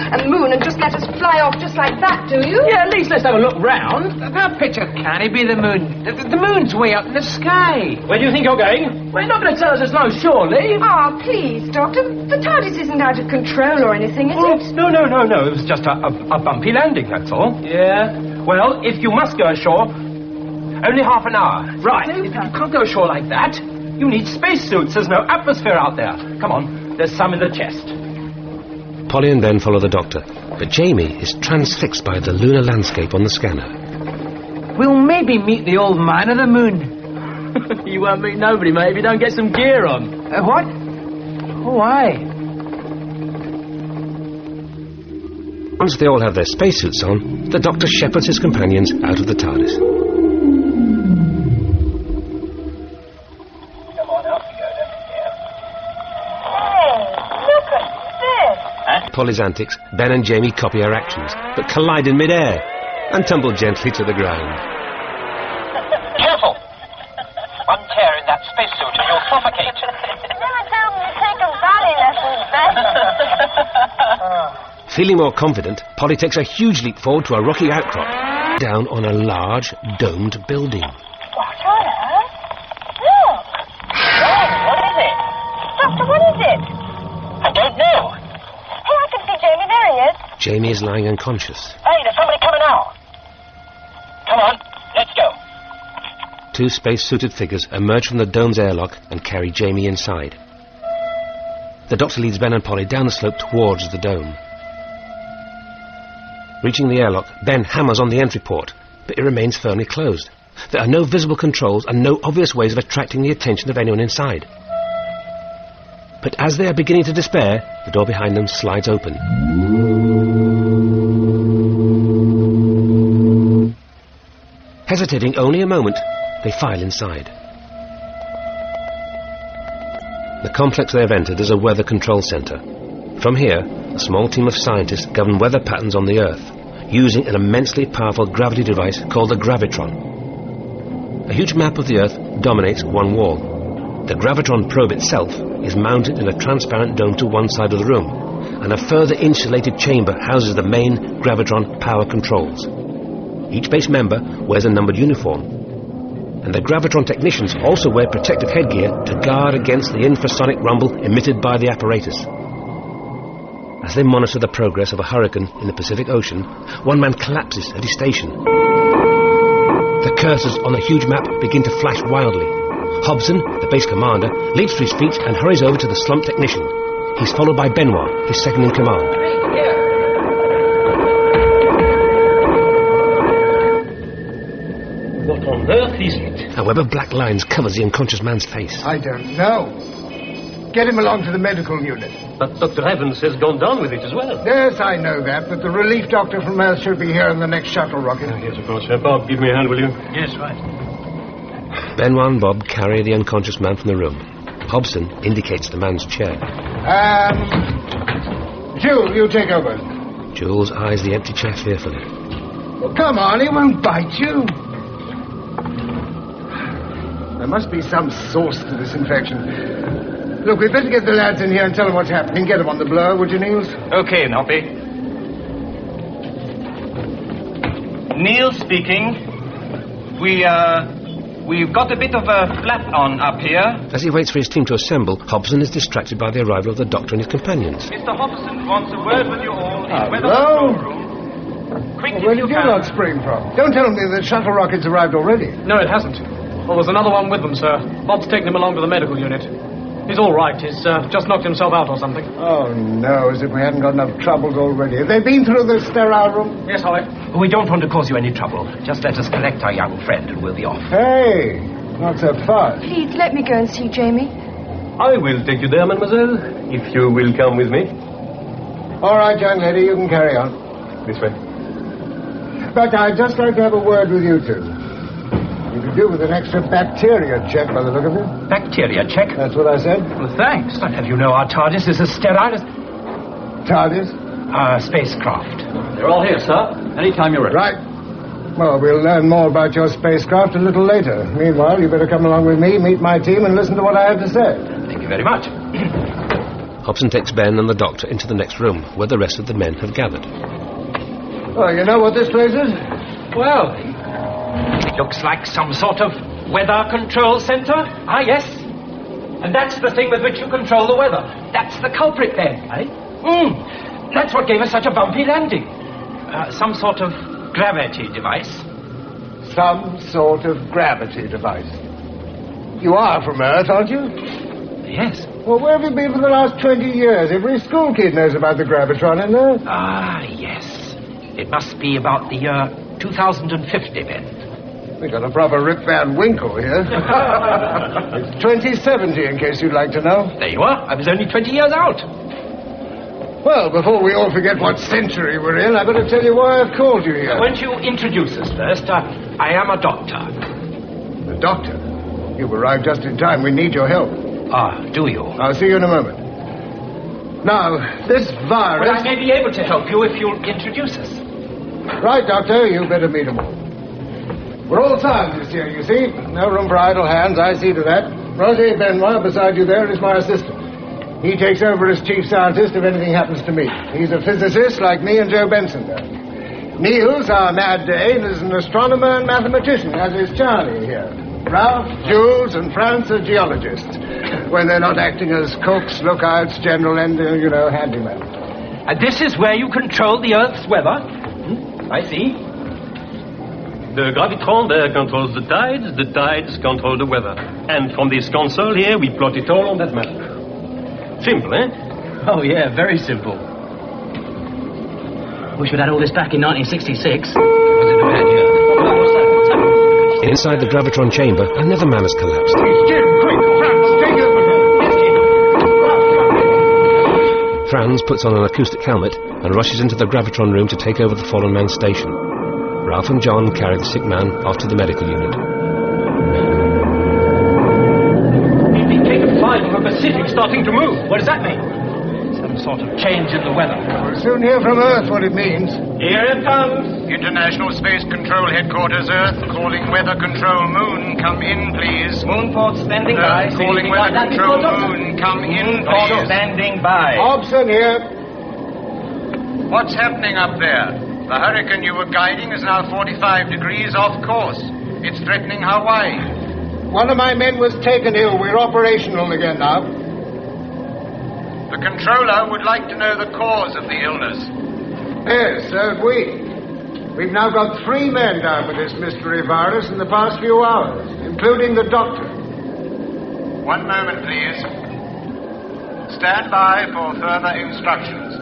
[SPEAKER 21] and just let us fly off just like that, do you?
[SPEAKER 3] Yeah, at least let's have a look round. How picture can it be the moon? The moon's way up in the sky. Where do you think you're going? Well, you're not going to tell us it's no, surely.
[SPEAKER 21] Ah, please, Doctor. The TARDIS isn't out of control or anything, is it?
[SPEAKER 5] No. It was just a bumpy landing, that's all.
[SPEAKER 3] Yeah. Well, if you must go ashore, only half an hour. Right. You can't go ashore like that. You need spacesuits. There's no atmosphere out there. Come on, there's some in the chest.
[SPEAKER 6] Polly and Ben follow the Doctor, but Jamie is transfixed by the lunar landscape on the scanner.
[SPEAKER 3] We'll maybe meet the old man of the moon. You won't meet nobody, mate, if you don't get some gear on. What? Oh, aye.
[SPEAKER 6] Once they all have their spacesuits on, the Doctor shepherds his companions out of the TARDIS. Polly's antics, Ben and Jamie copy her actions, but collide in mid-air and tumble gently to the ground.
[SPEAKER 12] Careful! One tear in that spacesuit and you'll suffocate.
[SPEAKER 21] Never told me to take a ballet lesson, Ben.
[SPEAKER 6] Feeling more confident, Polly takes a huge leap forward to a rocky outcrop, down on a large, domed building.
[SPEAKER 21] What on earth? Look!
[SPEAKER 12] What is it?
[SPEAKER 21] Doctor, what is it?
[SPEAKER 12] I don't know.
[SPEAKER 21] Hey, I can see Jamie. There he is.
[SPEAKER 6] Jamie is lying unconscious.
[SPEAKER 12] Hey, there's somebody coming out. Come on, let's go.
[SPEAKER 6] Two space-suited figures emerge from the dome's airlock and carry Jamie inside. The Doctor leads Ben and Polly down the slope towards the dome. Reaching the airlock, Ben hammers on the entry port, but it remains firmly closed. There are no visible controls and no obvious ways of attracting the attention of anyone inside. But as they are beginning to despair, the door behind them slides open. Hesitating only a moment, they file inside. The complex they have entered is a weather control centre. From here, a small team of scientists govern weather patterns on the Earth, using an immensely powerful gravity device called the gravitron. A huge map of the Earth dominates one wall. The gravitron probe itself is mounted in a transparent dome to one side of the room, and a further insulated chamber houses the main gravitron power controls. Each base member wears a numbered uniform, and the gravitron technicians also wear protective headgear to guard against the infrasonic rumble emitted by the apparatus. As they monitor the progress of a hurricane in the Pacific Ocean, one man collapses at his station. The cursors on the huge map begin to flash wildly. Hobson, the base commander, leaps to his feet and hurries over to the slumped technician. He's followed by Benoit, his second in command.
[SPEAKER 10] What on earth is it?
[SPEAKER 6] A web of black lines covers the unconscious man's face.
[SPEAKER 18] I don't know. Get him along to the medical unit.
[SPEAKER 10] But Dr. Evans has gone down with it as well.
[SPEAKER 18] Yes, I know that, but the relief doctor from Earth should be here in the next shuttle rocket.
[SPEAKER 10] Yes, of course. Bob, give me a hand, will you?
[SPEAKER 3] Yes, right.
[SPEAKER 6] Benoit and Bob carry the unconscious man from the room. Hobson indicates the man's chair.
[SPEAKER 18] Jules, you take over.
[SPEAKER 6] Jules eyes the empty chair fearfully.
[SPEAKER 18] Well, come on, he won't bite you. There must be some source to this infection. Look, we'd better get the lads in here and tell them what's happening. Get them on the blower, would you, Niels?
[SPEAKER 3] Okay, Noppy. Neil speaking. We've got a bit of a flap on up here.
[SPEAKER 6] As he waits for his team to assemble, Hobson is distracted by the arrival of the doctor and his companions.
[SPEAKER 3] Mr. Hobson wants a word with you all in
[SPEAKER 18] Hello?
[SPEAKER 3] weather control room. Quick,
[SPEAKER 18] Where did you not spring from? Don't tell me the shuttle rocket's arrived already.
[SPEAKER 13] No, it hasn't. Well, there's another one with them, sir. Bob's taken him along to the medical unit. He's all right. He's just knocked himself out or something.
[SPEAKER 18] Oh, no, as if we hadn't got enough troubles already. Have they been through the sterile room?
[SPEAKER 13] Yes, Holly.
[SPEAKER 3] We don't want to cause you any trouble. Just let us collect our young friend and we'll be off.
[SPEAKER 18] Hey, not so fast.
[SPEAKER 21] Please, let me go and see Jamie.
[SPEAKER 10] I will take you there, mademoiselle, if you will come with me.
[SPEAKER 18] All right, young lady, you can carry on.
[SPEAKER 10] This way.
[SPEAKER 18] But I'd just like to have a word with you two. You could do with an extra bacteria check by the look of it.
[SPEAKER 3] Bacteria check?
[SPEAKER 18] That's what I said.
[SPEAKER 3] Well, thanks. But have you know our TARDIS is as sterile as...
[SPEAKER 18] TARDIS?
[SPEAKER 3] Our spacecraft.
[SPEAKER 13] They're all here, sir. Anytime you're ready.
[SPEAKER 18] Right. Well, we'll learn more about your spacecraft a little later. Meanwhile, you better come along with me, meet my team, and listen to what I have to say.
[SPEAKER 3] Thank you very much.
[SPEAKER 6] Hobson takes Ben and the doctor into the next room, where the rest of the men have gathered.
[SPEAKER 18] Oh, you know what this place is?
[SPEAKER 3] Well, it looks like some sort of weather control center. Ah, yes. And that's the thing with which you control the weather. That's the culprit, then, eh? That's what gave us such a bumpy landing. Some sort of gravity device.
[SPEAKER 18] Some sort of gravity device. You are from Earth, aren't you?
[SPEAKER 3] Yes.
[SPEAKER 18] Well, where have you been for the last 20 years? Every school kid knows about the gravitron, isn't there?
[SPEAKER 3] Ah, yes. It must be about the year 2050, then.
[SPEAKER 18] We got a proper Rip Van Winkle here. It's 2070, in case you'd like to know.
[SPEAKER 3] There you are. I was only 20 years out.
[SPEAKER 18] Well, before we all forget what century we're in, I better tell you why I've called you here.
[SPEAKER 3] Won't you introduce us first? I am a doctor.
[SPEAKER 18] A doctor? You've arrived just in time. We need your help.
[SPEAKER 3] Ah, do you?
[SPEAKER 18] I'll see you in a moment. Now, this virus...
[SPEAKER 3] Well, I may be able to help you if you'll introduce us.
[SPEAKER 18] Right, Doctor. You better meet them all. We're all scientists here, you see. No room for idle hands. I see to that. Roger Benoit, beside you there, is my assistant. He takes over as chief scientist if anything happens to me. He's a physicist like me and Joe Benson there. Niels, our mad Dane, is an astronomer and mathematician, as is Charlie here. Ralph, Jules, and France are geologists, when they're not acting as cooks, lookouts, general, and, handymen.
[SPEAKER 3] And this is where you control the Earth's weather? I see.
[SPEAKER 10] The gravitron there controls the tides control the weather. And from this console here, we plot it all on that map. Simple, eh?
[SPEAKER 13] Oh, yeah, very simple. Wish we'd had all this back in 1966. Was it a bad year?
[SPEAKER 6] Inside the gravitron chamber, another man has collapsed.
[SPEAKER 18] Jim, quick, Franz, take over.
[SPEAKER 6] Franz puts on an acoustic helmet and rushes into the gravitron room to take over the fallen man's station. Ralph and John carry the sick man off to the medical unit.
[SPEAKER 13] Indicator 5 of the Pacific starting to move. What does that mean? Some sort of change in the weather.
[SPEAKER 18] We'll soon hear from Earth what it means.
[SPEAKER 13] Here it comes.
[SPEAKER 23] International Space Control Headquarters, Earth. Calling Weather Control Moon. Come in, please.
[SPEAKER 3] Moonport standing by.
[SPEAKER 23] Calling Weather Control Moon. Come in, please.
[SPEAKER 3] Standing by.
[SPEAKER 18] Hobson here.
[SPEAKER 23] What's happening up there? The hurricane you were guiding is now 45 degrees off course. It's threatening Hawaii.
[SPEAKER 18] One of my men was taken ill. We're operational again now.
[SPEAKER 23] The controller would like to know the cause of the illness.
[SPEAKER 18] Yes, so have we. We've now got 3 men down with this mystery virus in the past few hours, including the doctor.
[SPEAKER 23] 1 moment, please. Stand by for further instructions.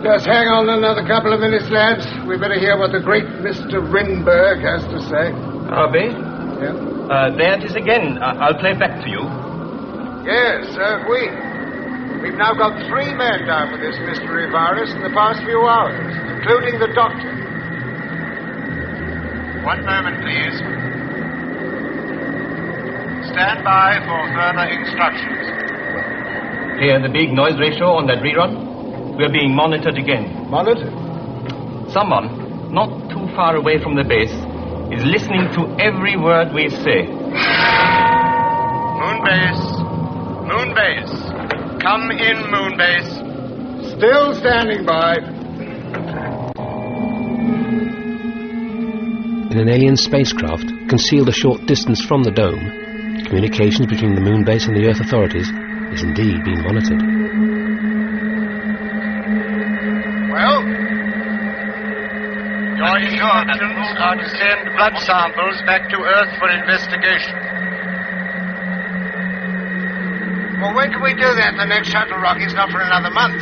[SPEAKER 17] Just hang on another couple of minutes, lads. We better hear what the great Mr. Rinberg has to say.
[SPEAKER 4] Arby?
[SPEAKER 17] Yeah?
[SPEAKER 4] There it is again. I'll play back to you.
[SPEAKER 17] Yes, we've now got 3 men down for this mystery virus in the past few hours, including the doctor.
[SPEAKER 23] 1 moment, please. Stand by for further instructions.
[SPEAKER 4] Hear the big noise ratio on that rerun? We're being monitored again.
[SPEAKER 17] Monitored?
[SPEAKER 4] Someone, not too far away from the base, is listening to every word we say.
[SPEAKER 23] Moonbase. Come in, Moonbase.
[SPEAKER 17] Still standing by.
[SPEAKER 6] In an alien spacecraft, concealed a short distance from the dome, communications between the moon base and the Earth authorities is indeed being monitored.
[SPEAKER 23] Well? Your instructions are to send blood samples back to Earth for investigation.
[SPEAKER 17] Well, when can we do that? The next shuttle rocket's not for another month.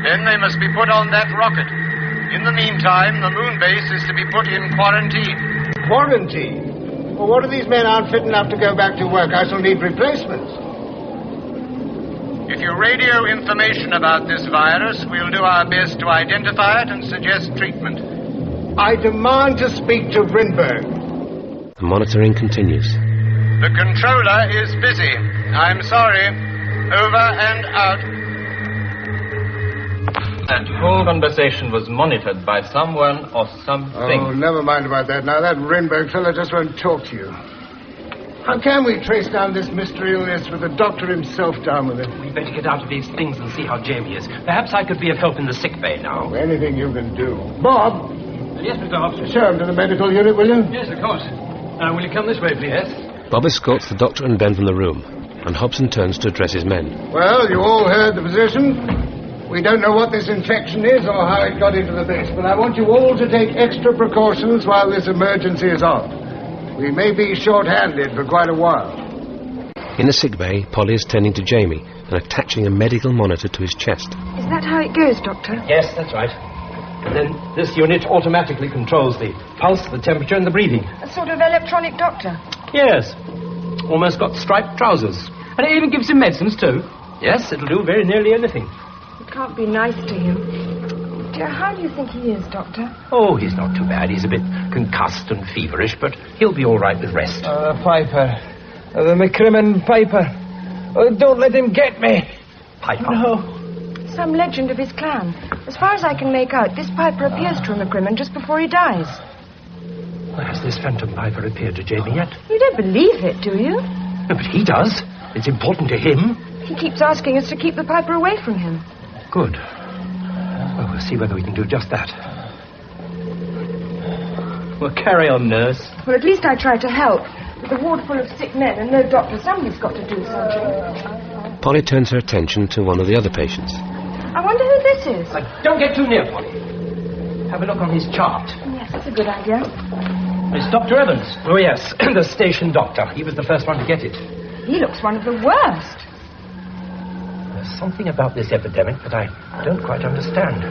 [SPEAKER 23] Then they must be put on that rocket. In the meantime, the moon base is to be put in quarantine.
[SPEAKER 17] Quarantine? Well, what if these men aren't fit enough to go back to work? I shall need replacements.
[SPEAKER 23] If you radio information about this virus, we'll do our best to identify it and suggest treatment.
[SPEAKER 17] I demand to speak to Rinberg.
[SPEAKER 6] The monitoring continues.
[SPEAKER 23] The controller is busy. I'm sorry. Over and out.
[SPEAKER 4] That whole conversation was monitored by someone or something.
[SPEAKER 17] Oh, never mind about that. Now, that Rinberg fellow just won't talk to you. How can we trace down this mystery illness with the doctor himself down with it?
[SPEAKER 10] We'd better get out of these things and see how Jamie is. Perhaps I could be of help in the sick bay now.
[SPEAKER 17] Anything you can do. Bob!
[SPEAKER 13] Yes, Mr. Hobson.
[SPEAKER 17] Show him to the medical unit, will you?
[SPEAKER 13] Yes, of course. Will you come this way, please? Yes.
[SPEAKER 6] Bob escorts the doctor and Ben from the room, and Hobson turns to address his men.
[SPEAKER 17] Well, you all heard the position. We don't know what this infection is or how it got into the base, but I want you all to take extra precautions while this emergency is on. We may be short-handed for quite a while.
[SPEAKER 6] In the sick bay, Polly is tending to Jamie and attaching a medical monitor to his chest.
[SPEAKER 22] Is that how it goes, Doctor?
[SPEAKER 10] Yes, that's right. And then this unit automatically controls the pulse, the temperature, and the breathing.
[SPEAKER 22] A sort of electronic doctor?
[SPEAKER 10] Yes. Almost got striped trousers. And it even gives him medicines, too. Yes, it'll do very nearly anything.
[SPEAKER 22] It can't be nice to him. Dear, how do you think he is, Doctor?
[SPEAKER 10] Oh, he's not too bad. He's a bit concussed and feverish, but he'll be all right with rest.
[SPEAKER 3] Piper. The McCrimmon Piper. Oh, don't let him get me.
[SPEAKER 10] Piper?
[SPEAKER 3] No.
[SPEAKER 22] Some legend of his clan. As far as I can make out, this Piper appears to a McCrimmon just before he dies.
[SPEAKER 10] Well, has this phantom Piper appeared to Jamie yet?
[SPEAKER 22] You don't believe it, do you?
[SPEAKER 10] No, but he does. It's important to him.
[SPEAKER 22] He keeps asking us to keep the Piper away from him.
[SPEAKER 10] Good. Well, we'll see whether we can do just that. Well, carry on, nurse.
[SPEAKER 22] Well, at least I tried to help. With a ward full of sick men and no doctor, somebody's got to do something.
[SPEAKER 6] Polly turns her attention to one of the other patients.
[SPEAKER 22] I wonder who this is.
[SPEAKER 10] Don't get too near, Polly. Have a look on his chart.
[SPEAKER 22] Yes, that's a good idea.
[SPEAKER 10] It's Dr. Evans. Oh, yes, the station doctor. He was the first one to get it.
[SPEAKER 22] He looks one of the worst.
[SPEAKER 10] There's something about this epidemic that I don't quite understand.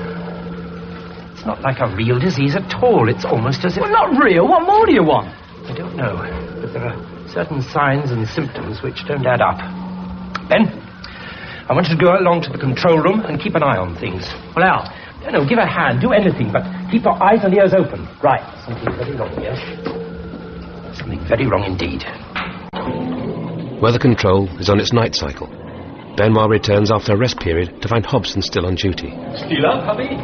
[SPEAKER 10] It's not like a real disease at all. It's almost as if...
[SPEAKER 13] Well, not real. What more do you want?
[SPEAKER 10] I don't know. But there are certain signs and symptoms which don't add up. Ben, I want you to go along to the control room and keep an eye on things. Well, Al, no, give a hand. Do anything, but keep your eyes and ears open. Right. Something very wrong here. Something very wrong indeed.
[SPEAKER 6] Weather control is on its night cycle. Benoit returns after a rest period to find Hobson still on duty.
[SPEAKER 10] Still up, hubby?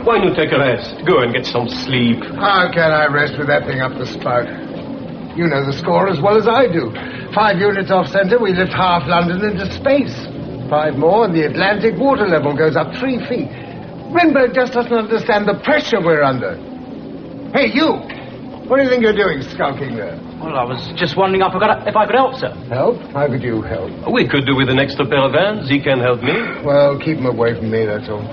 [SPEAKER 10] Why not take a rest? Go and get some sleep.
[SPEAKER 17] How can I rest with that thing up the spout? You know the score as well as I do. 5 units off center, we lift half London into space. 5 more, and the Atlantic water level goes up 3 feet. Rinberg just doesn't understand the pressure we're under. Hey, you! What do you think you're doing, skulking there?
[SPEAKER 13] Well, I was just wondering if I could help, sir.
[SPEAKER 17] Help? How could you help?
[SPEAKER 10] We could do with an extra pair of hands. He can help me.
[SPEAKER 17] Well, keep him away from me, that's all.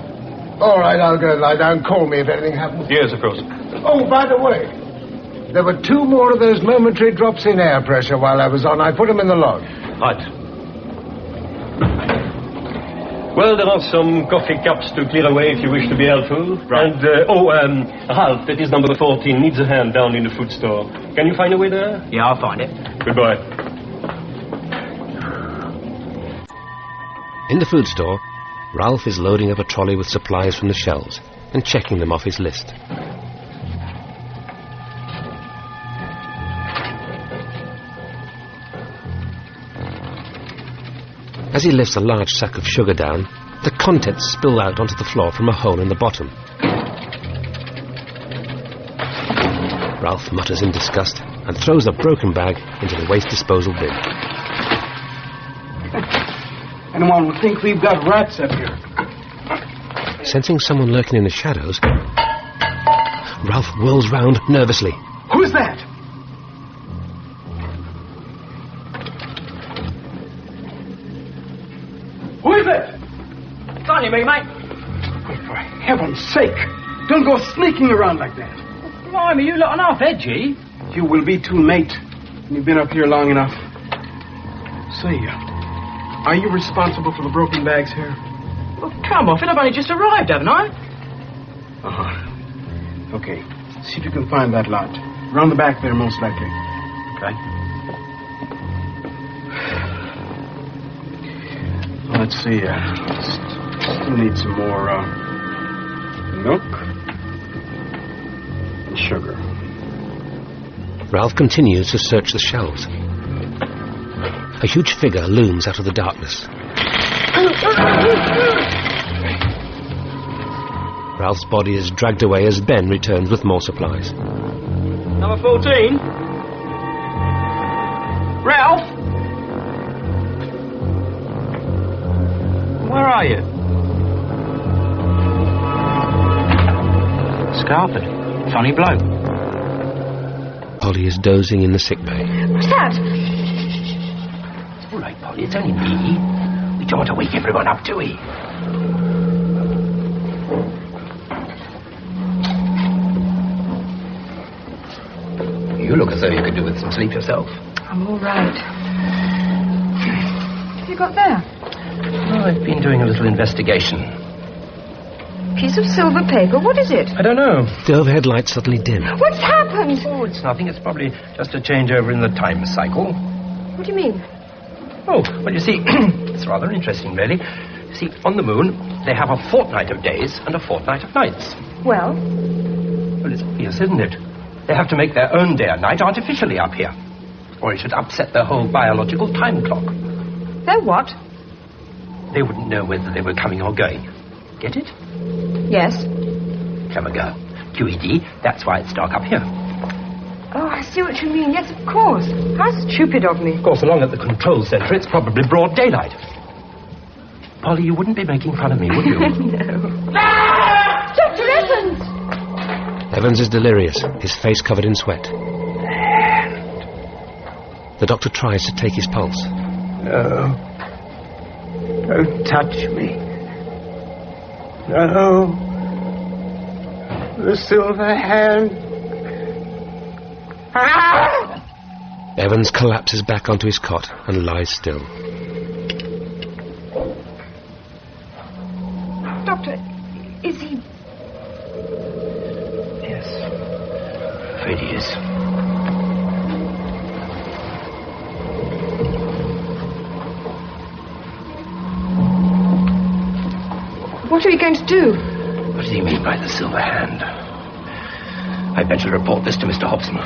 [SPEAKER 17] All right, I'll go lie down. Call me if anything happens.
[SPEAKER 10] Yes, of course.
[SPEAKER 17] Oh, by the way, there were 2 more of those momentary drops in air pressure while I was on. I put them in the log.
[SPEAKER 10] Right.
[SPEAKER 8] Well, there are some coffee cups to clear away if you wish to be helpful.
[SPEAKER 10] Right.
[SPEAKER 8] And, Ralph, that is number 14, needs a hand down in the food store. Can you find a way there?
[SPEAKER 10] Yeah, I'll find it.
[SPEAKER 8] Goodbye.
[SPEAKER 6] In the food store, Ralph is loading up a trolley with supplies from the shelves and checking them off his list. As he lifts a large sack of sugar down, the contents spill out onto the floor from a hole in the bottom. Ralph mutters in disgust and throws the broken bag into the waste disposal bin.
[SPEAKER 3] Anyone would think we've got rats up here.
[SPEAKER 6] Sensing someone lurking in the shadows, Ralph whirls round nervously.
[SPEAKER 3] Who's that? Who is it?
[SPEAKER 10] It's only me, mate.
[SPEAKER 3] Oh, for heaven's sake, don't go sneaking around like that.
[SPEAKER 10] Blimey, you lot are half edgy.
[SPEAKER 3] You will be too, mate. You've been up here long enough. Say, are you responsible for the broken bags here?
[SPEAKER 10] Well, come off it. I've only just arrived, haven't I?
[SPEAKER 3] Uh-huh. Okay. See if you can find that lot. Round the back there, most likely.
[SPEAKER 10] Okay.
[SPEAKER 3] Let's see. Still need some more milk and sugar.
[SPEAKER 6] Ralph continues to search the shelves. A huge figure looms out of the darkness. Ralph's body is dragged away as Ben returns with more supplies.
[SPEAKER 10] Number 14. Ralph? Where are you? Scarford. Funny bloke.
[SPEAKER 6] Polly is dozing in the sick bay.
[SPEAKER 21] What's that?
[SPEAKER 10] All right, Polly, it's only me. We don't want to wake everyone up, do we? You look as though you could do with some sleep yourself.
[SPEAKER 21] I'm all right. What have you got there?
[SPEAKER 10] Well, I've been doing a little investigation.
[SPEAKER 21] Piece of silver paper? What is it?
[SPEAKER 10] I don't know.
[SPEAKER 6] The overhead light suddenly dim.
[SPEAKER 21] What's happened?
[SPEAKER 10] Oh, it's nothing. It's probably just a changeover in the time cycle.
[SPEAKER 21] What do you mean?
[SPEAKER 10] Oh, well, you see, it's rather interesting, really. You see, on the moon, they have a fortnight of days and a fortnight of nights.
[SPEAKER 21] Well?
[SPEAKER 10] Well, it's obvious, isn't it? They have to make their own day and night artificially up here, or it should upset their whole biological time clock.
[SPEAKER 21] Their what?
[SPEAKER 10] They wouldn't know whether they were coming or going. Get it?
[SPEAKER 21] Yes.
[SPEAKER 10] Clever girl. QED, that's why it's dark up here.
[SPEAKER 21] Oh, I see what you mean. Yes, of course. How stupid of me.
[SPEAKER 10] Of course, along at the control center, it's probably broad daylight. Polly, you wouldn't be making fun of me, would you?
[SPEAKER 21] No. Dr. Evans!
[SPEAKER 6] Evans is delirious, his face covered in sweat. The doctor tries to take his pulse.
[SPEAKER 3] No. Don't touch me. No. The silver hand. Ah!
[SPEAKER 6] Evans collapses back onto his cot and lies still.
[SPEAKER 21] Doctor, is he...
[SPEAKER 10] Yes. Afraid he is.
[SPEAKER 21] What are we going to do?
[SPEAKER 10] What do you mean by the silver hand? I'd better report this to Mr. Hobson.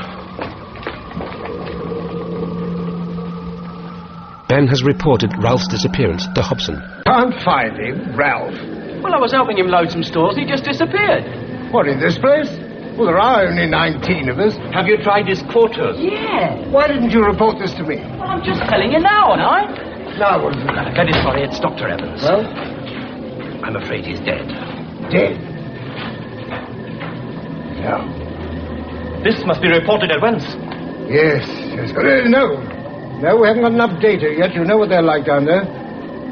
[SPEAKER 6] Ben has reported Ralph's disappearance to Hobson.
[SPEAKER 17] Can't find him, Ralph.
[SPEAKER 13] Well, I was helping him load some stores. He just disappeared.
[SPEAKER 17] What, in this place? Well, there are only 19 of us.
[SPEAKER 10] Have you tried his quarters?
[SPEAKER 13] Yeah.
[SPEAKER 17] Why didn't you report this to me?
[SPEAKER 13] Well, I'm just telling you now, aren't I?
[SPEAKER 17] Now,
[SPEAKER 10] Very sorry, it's Dr. Evans.
[SPEAKER 17] Well?
[SPEAKER 10] I'm afraid he's dead.
[SPEAKER 17] Dead? No.
[SPEAKER 10] This must be reported at once.
[SPEAKER 17] Yes. No, we haven't got enough data yet. You know what they're like down there.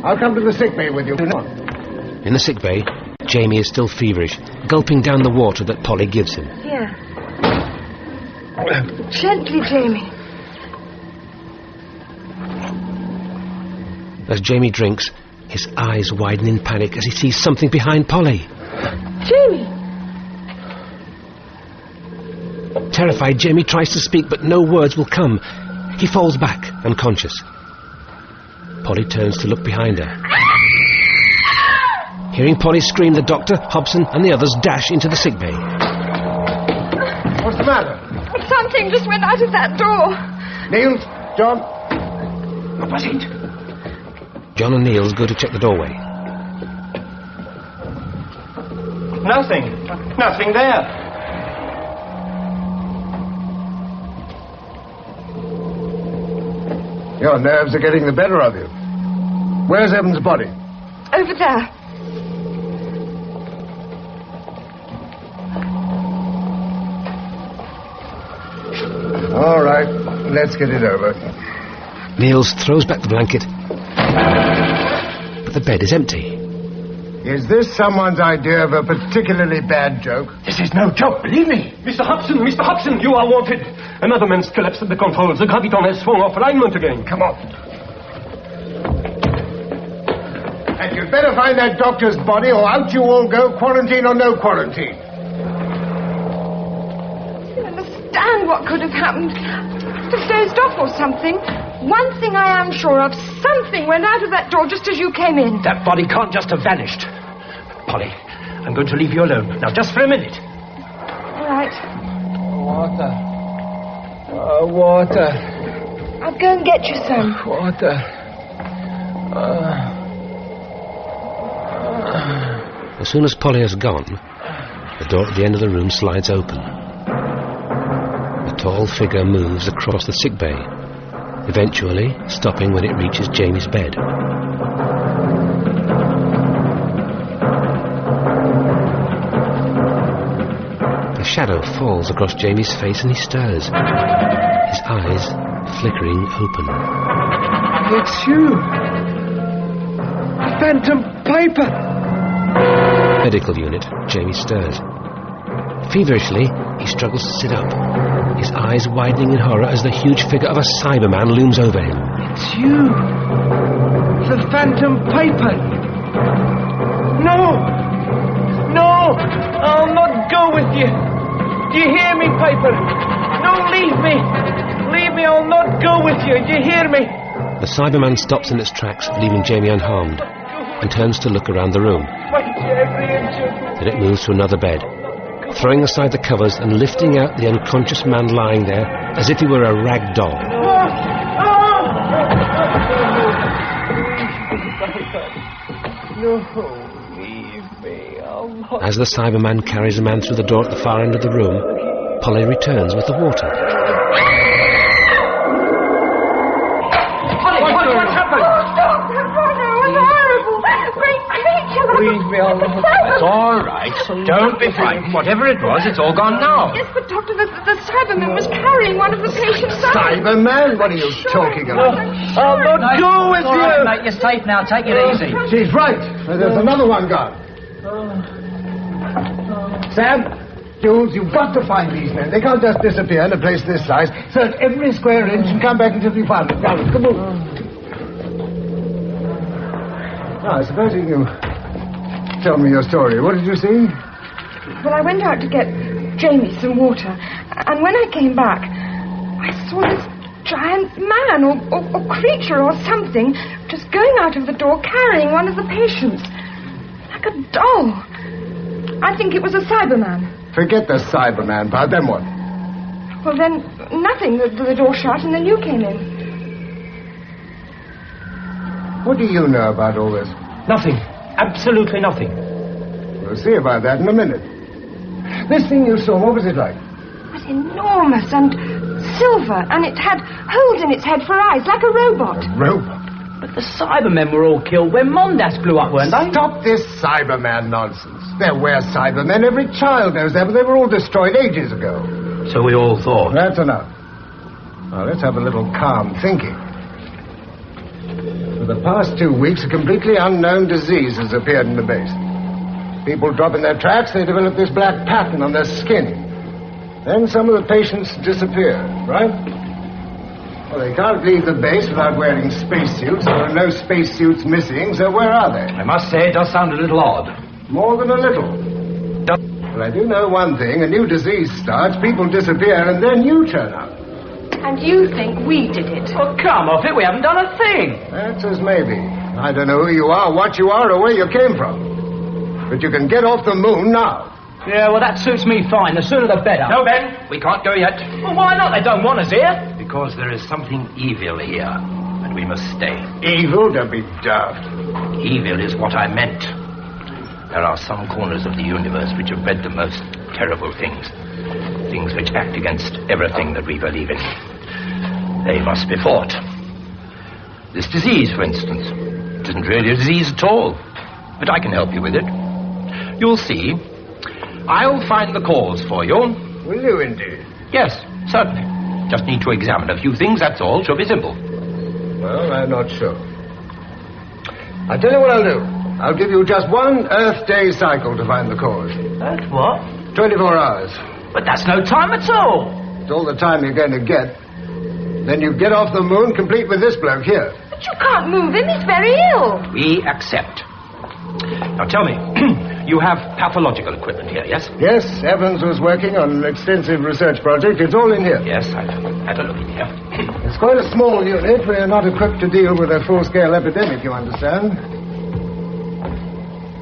[SPEAKER 17] I'll come to the sick bay with you.
[SPEAKER 6] In the sick bay, Jamie is still feverish, gulping down the water that Polly gives him.
[SPEAKER 21] Here. Gently, Jamie.
[SPEAKER 6] As Jamie drinks, His eyes widen in panic as he sees something behind Polly.
[SPEAKER 21] Jamie!
[SPEAKER 6] Terrified, Jamie tries to speak, but no words will come. He falls back, unconscious. Polly turns to look behind her. Hearing Polly scream, the doctor, Hobson, and the others dash into the sick bay.
[SPEAKER 17] What's the matter?
[SPEAKER 21] Something just went out of that door.
[SPEAKER 17] Niels, John. What was it?
[SPEAKER 6] John and Niels go to check the doorway.
[SPEAKER 10] Nothing there.
[SPEAKER 17] Your nerves are getting the better of you. Where's Evan's body?
[SPEAKER 21] Over there.
[SPEAKER 17] All right, let's get it over.
[SPEAKER 6] Niels throws back the blanket, but the bed is empty.
[SPEAKER 17] Is this someone's idea of a particularly bad joke?
[SPEAKER 8] This is no joke, believe me. Mr. Hobson, you are wanted. Another man's collapsed at the controls. The graviton has swung off alignment again.
[SPEAKER 17] Come on. And you'd better find that doctor's body, or out you all go, quarantine or no quarantine.
[SPEAKER 21] I don't understand what could have happened. Must have dozed off or something. One thing I am sure of, something went out of that door just as you came in.
[SPEAKER 10] That body can't just have vanished. Polly, I'm going to leave you alone. Now, just for a minute.
[SPEAKER 21] All right.
[SPEAKER 7] Water. Water.
[SPEAKER 21] I'll go and get you some.
[SPEAKER 7] Water.
[SPEAKER 6] As soon as Polly has gone, the door at the end of the room slides open. A tall figure moves across the sick bay, eventually stopping when it reaches Jamie's bed. A shadow falls across Jamie's face and he stirs, his eyes flickering open.
[SPEAKER 7] It's you. Phantom Piper.
[SPEAKER 6] Medical unit, Jamie stirs. Feverishly, he struggles to sit up, his eyes widening in horror as the huge figure of a Cyberman looms over him.
[SPEAKER 7] It's you. The Phantom Piper. No! No! I'll not go with you. Do you hear me, Piper? No, leave me. Leave me, I'll not go with you. Do you hear me?
[SPEAKER 6] The Cyberman stops in its tracks, leaving Jamie unharmed, and turns to look around the room. Then it moves to another bed, throwing aside the covers and lifting out the unconscious man lying there as if he were a rag doll.
[SPEAKER 7] No, leave me. I'll not...
[SPEAKER 6] As the Cyberman carries a man through the door at the far end of the room, Polly returns with the water.
[SPEAKER 21] What's happened? Oh, stop! That brother was horrible. Great creature.
[SPEAKER 7] Leave me alone.
[SPEAKER 10] It's all right. Don't be frightened. Whatever it was, it's all gone now.
[SPEAKER 21] Yes, but Doctor, the Cyberman was carrying one of the patients out.
[SPEAKER 17] Cyberman? What are you talking about?
[SPEAKER 7] I'll not go with you.
[SPEAKER 9] Right, mate, you're safe now. Take it easy.
[SPEAKER 17] She's right. There's another one gone. Sam, Jules, you've got to find these men. They can't just disappear in a place this size. Search every square inch and come back until you find them. Now, come on. Now, I suppose you can tell me your story. What did you see?
[SPEAKER 21] Well, I went out to get Jamie some water, and when I came back, I saw this giant man or creature or something just going out of the door carrying one of the patients. Like a doll. I think it was a Cyberman.
[SPEAKER 17] Forget the Cyberman part, then what?
[SPEAKER 21] Well, then, nothing. The door shut and then you came in.
[SPEAKER 17] What do you know about all this?
[SPEAKER 10] Nothing. Absolutely nothing.
[SPEAKER 17] We'll see about that in a minute. This thing you saw, what was it like?
[SPEAKER 21] It was enormous and silver, and it had holes in its head for eyes, like a robot.
[SPEAKER 17] A robot?
[SPEAKER 9] But the Cybermen were all killed when Mondas blew up, weren't they?
[SPEAKER 17] Stop this Cyberman nonsense. There were Cybermen. Every child knows that, but they were all destroyed ages ago.
[SPEAKER 10] So we all thought.
[SPEAKER 17] That's enough. Now, let's have a little calm thinking. For the past 2 weeks, a completely unknown disease has appeared in the base. People drop in their tracks, they develop this black pattern on their skin. Then some of the patients disappear, right?
[SPEAKER 11] Well, they can't leave the base without wearing spacesuits. There are no spacesuits missing, so where are they?
[SPEAKER 10] I must say, it does sound a little odd.
[SPEAKER 11] More than a little. Well, I do know one thing. A new disease starts, people disappear, and then you turn up.
[SPEAKER 21] And you think we did it?
[SPEAKER 9] Oh, come off it. We haven't done a thing.
[SPEAKER 11] That's as maybe. I don't know who you are, what you are, or where you came from. But you can get off the moon now.
[SPEAKER 9] Yeah, well, that suits me fine. The sooner the better.
[SPEAKER 10] No, Ben, we can't go yet.
[SPEAKER 9] Well, why not? They don't want us here.
[SPEAKER 10] Because there is something evil here, and we must stay.
[SPEAKER 11] Evil? Don't be daft.
[SPEAKER 10] Evil is what I meant. There are some corners of the universe which have bred the most terrible things. Things which act against everything that we believe in. They must be fought. This disease, for instance, it isn't really a disease at all. But I can help you with it. You'll see. I'll find the cause for you.
[SPEAKER 11] Will you indeed?
[SPEAKER 10] Yes, certainly. Just need to examine a few things, that's all. Should be simple.
[SPEAKER 11] Well, I'm not sure. I'll tell you what I'll do. I'll give you just one Earth day cycle to find the cause.
[SPEAKER 9] That's what?
[SPEAKER 11] 24 hours.
[SPEAKER 9] But that's no time at all.
[SPEAKER 11] It's all the time you're going to get. Then you get off the moon complete with this bloke here.
[SPEAKER 21] But you can't move him. He's very ill.
[SPEAKER 10] We accept. Now tell me, you have pathological equipment here, yes?
[SPEAKER 11] Yes, Evans was working on an extensive research project. It's all in here.
[SPEAKER 10] Yes, I've had a look in here.
[SPEAKER 11] It's quite a small unit. We're not equipped to deal with a full-scale epidemic, you understand.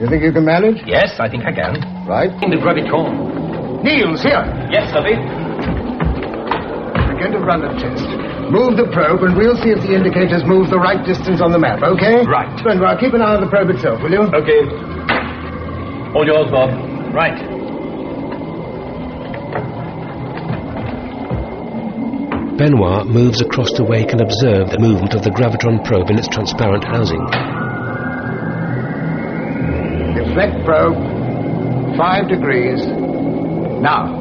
[SPEAKER 11] You think you can manage?
[SPEAKER 10] Yes, I think I can.
[SPEAKER 11] Right.
[SPEAKER 10] In the gravitron.
[SPEAKER 11] Niels, here.
[SPEAKER 10] Yes, Scifi.
[SPEAKER 11] We're going to run a test. Move the probe, and we'll see if the indicators move the right distance on the map, okay?
[SPEAKER 10] Right.
[SPEAKER 11] Benoit, keep an eye on the probe itself, will you?
[SPEAKER 10] Okay. All yours, Bob. Right.
[SPEAKER 6] Benoit moves across to wake and observe the movement of the gravitron probe in its transparent housing.
[SPEAKER 11] Deflect probe. 5 degrees. Now.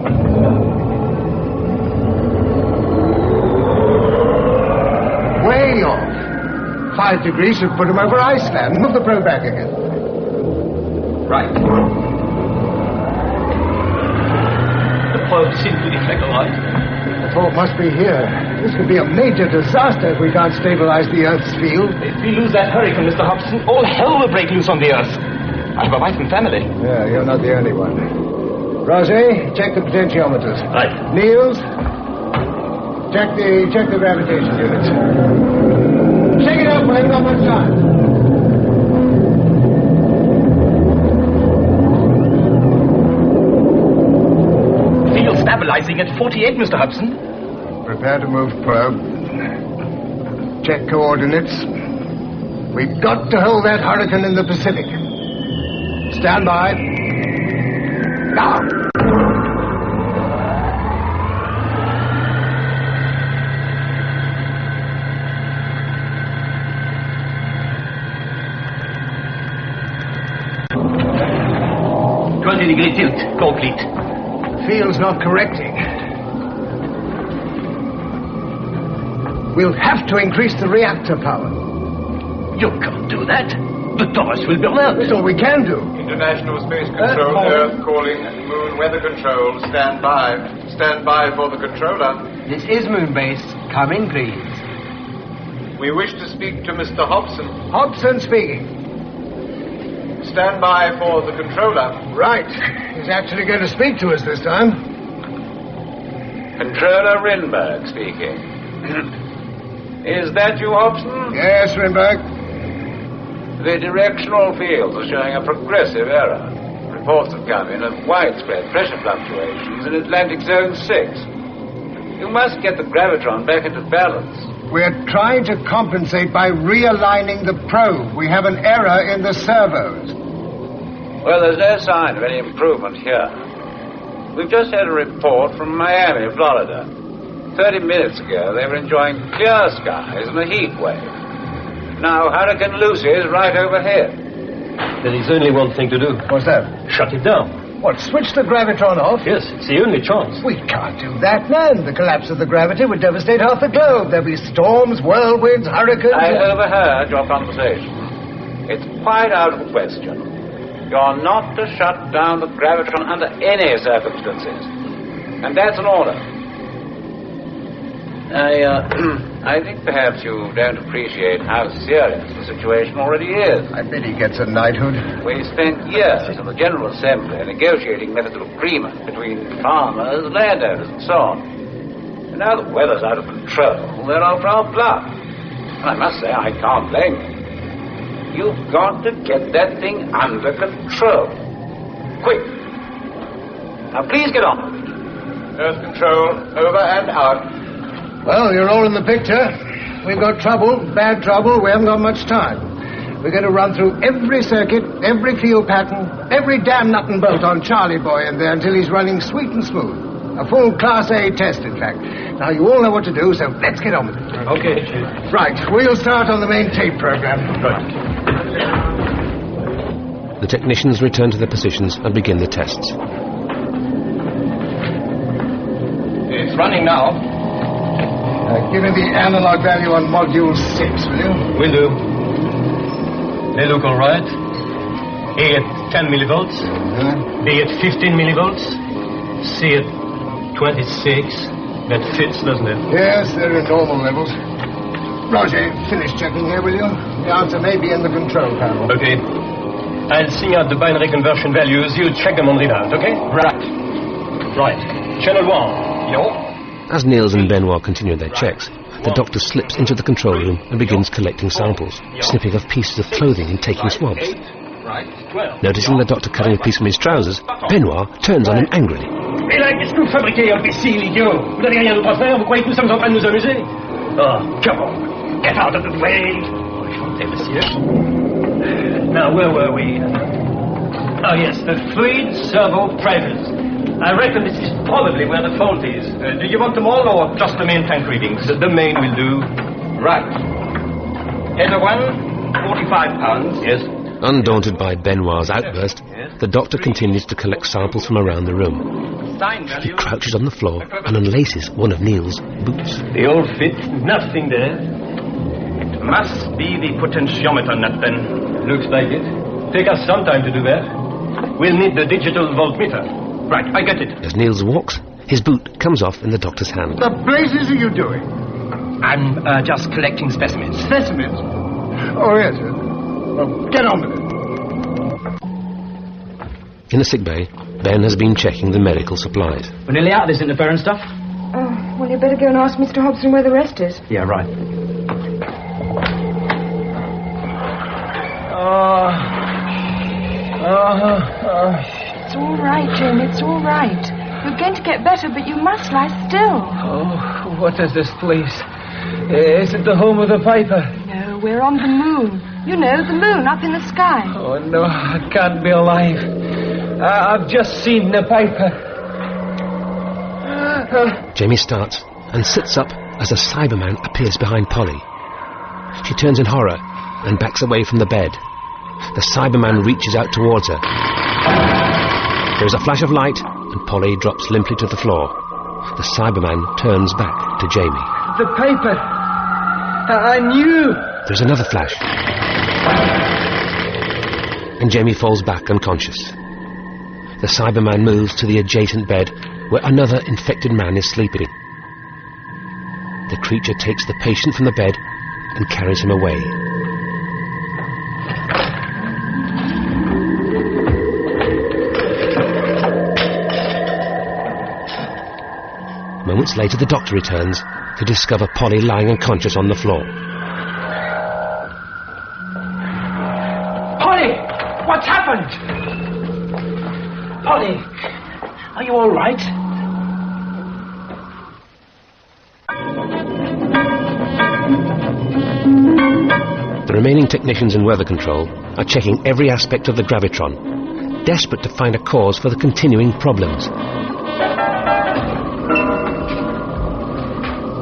[SPEAKER 11] Way off. 5 degrees should put him over Iceland. Move the probe back again.
[SPEAKER 10] Right. The probe seems to deflect all right.
[SPEAKER 11] The fault must be here. This could be a major disaster if we can't stabilize the Earth's field.
[SPEAKER 4] If we lose that hurricane, Mr. Hobson, all hell will break loose on the Earth. I have a wife and family.
[SPEAKER 11] Yeah, you're not the only one. Rosie, check the potentiometers.
[SPEAKER 4] Right.
[SPEAKER 11] Niels, check the gravitation units. Shake it up, we haven't got much time.
[SPEAKER 4] Field stabilizing at 48, Mr. Hobson.
[SPEAKER 11] Prepare to move probe. Check coordinates. We've got to hold that hurricane in the Pacific. Stand by. Now.
[SPEAKER 4] Degree tilt, complete.
[SPEAKER 11] Field's not correcting. We'll have to increase the reactor power.
[SPEAKER 4] You can't do that. The doors will burn out.
[SPEAKER 11] That's all we can do.
[SPEAKER 23] International Space Control, Earth calling, Moon Weather Control, stand by. Stand by for the controller.
[SPEAKER 7] This is Moon Base. Come in, please.
[SPEAKER 23] We wish to speak to Mr. Hobson.
[SPEAKER 11] Hobson speaking.
[SPEAKER 23] Stand by for the controller.
[SPEAKER 11] Right. He's actually going to speak to us this time.
[SPEAKER 2] Controller Rinberg speaking. Is that you, Hobson?
[SPEAKER 11] Yes, Rinberg.
[SPEAKER 2] The directional fields are showing a progressive error. Reports have come in of widespread pressure fluctuations in Atlantic Zone 6. You must get the gravitron back into balance.
[SPEAKER 11] We're trying to compensate by realigning the probe. We have an error in the servos.
[SPEAKER 2] Well, there's no sign of any improvement here. We've just had a report from Miami, Florida. 30 minutes ago, they were enjoying clear skies and a heat wave. Now, Hurricane Lucy is right overhead.
[SPEAKER 10] There is only one thing to do.
[SPEAKER 11] What's that?
[SPEAKER 10] Shut it down.
[SPEAKER 11] What, switch the gravitron off?
[SPEAKER 10] Yes, it's the only chance.
[SPEAKER 11] We can't do that, man. The collapse of the gravity would devastate half the globe. There'll be storms, whirlwinds, hurricanes...
[SPEAKER 2] I overheard your conversation. It's quite out of the question. You're not to shut down the gravitron under any circumstances. And that's an order.
[SPEAKER 23] I think perhaps you don't appreciate how serious the situation already is.
[SPEAKER 11] I bet he gets a knighthood.
[SPEAKER 23] We spent years in the General Assembly negotiating methods of agreement between farmers, landowners, and so on. And now the weather's out of control, they're after our blood. And I must say, I can't blame you. You've got to get that thing under control. Quick. Now, please get on. Earth control, over and out.
[SPEAKER 11] Well, you're all in the picture. We've got trouble, bad trouble. We haven't got much time. We're going to run through every circuit, every field pattern, every damn nut and bolt on Charlie Boy in there until he's running sweet and smooth. A full Class A test, in fact. Now, you all know what to do, so let's get on with it.
[SPEAKER 10] Okay.
[SPEAKER 11] Right, we'll start on the main tape program.
[SPEAKER 10] Right.
[SPEAKER 6] The technicians return to their positions and begin the tests.
[SPEAKER 10] It's running now.
[SPEAKER 11] Give me the analog value on module 6, will you?
[SPEAKER 10] Will do. They look all right. A at 10 millivolts. B at 15 millivolts. C at 26. That fits, doesn't it?
[SPEAKER 11] Yes, they're in normal levels. Roger, finish checking here, will you? The answer may be in the control panel.
[SPEAKER 10] Okay. I'll sing out the binary conversion values. You check them on readout, okay?
[SPEAKER 23] Right.
[SPEAKER 10] Right. Channel 1. Yo.
[SPEAKER 6] As Niels and Benoit continue their checks, the doctor slips into the control room and begins collecting samples, snipping off pieces of clothing and taking swabs. Noticing the doctor cutting a piece from his trousers, Benoit turns on him angrily.
[SPEAKER 10] Et là, qu'est-ce que vous fabriquez, imbécile, idiot? Vous n'avez rien d'autre à faire? Vous croyez que nous sommes en train de nous amuser? Oh, come on. Get out of the way. Enchanté, monsieur. Now, where were we? Oh, yes, the fluid servo pressures. I reckon this is probably where the fault is. Do you want them all or just the main tank readings? The main will do. Right. Header 1, 45 pounds. Yes.
[SPEAKER 6] Undaunted by Benoit's outburst, the doctor continues to collect samples from around the room. He crouches on the floor and unlaces one of Niels' boots.
[SPEAKER 10] They all fit. Nothing there. It must be the potentiometer nut, then. Looks like it. Take us some time to do that. We'll need the digital voltmeter. Right, I get it.
[SPEAKER 6] As Niels walks, his boot comes off in the doctor's hand.
[SPEAKER 11] The blazes are you doing?
[SPEAKER 10] I'm just collecting specimens.
[SPEAKER 11] Specimens? Oh, yes. Well, get on with it.
[SPEAKER 6] In the sick bay, Ben has been checking the medical supplies.
[SPEAKER 9] We're nearly out of this interference stuff.
[SPEAKER 22] Oh, well, you better go and ask Mr. Hobson where the rest is.
[SPEAKER 9] Yeah, right.
[SPEAKER 22] It's all right, Jim. It's all right. You're going to get better, but you must lie still.
[SPEAKER 7] Oh, what is this place? Is it the home of the Piper?
[SPEAKER 22] No, we're on the moon. You know, the moon up in the sky.
[SPEAKER 7] Oh, no, I can't be alive. I've just seen the Piper.
[SPEAKER 6] Jamie starts and sits up as a Cyberman appears behind Polly. She turns in horror and backs away from the bed. The Cyberman reaches out towards her. There is a flash of light and Polly drops limply to the floor. The Cyberman turns back to Jamie.
[SPEAKER 7] The Piper. I knew.
[SPEAKER 6] There's another flash. And Jamie falls back unconscious. The Cyberman moves to the adjacent bed where another infected man is sleeping. The creature takes the patient from the bed and carries him away. Moments later, the doctor returns to discover Polly lying unconscious on the floor.
[SPEAKER 10] Polly! What's happened? Polly! Are you all right?
[SPEAKER 6] The remaining technicians in weather control are checking every aspect of the gravitron, desperate to find a cause for the continuing problems.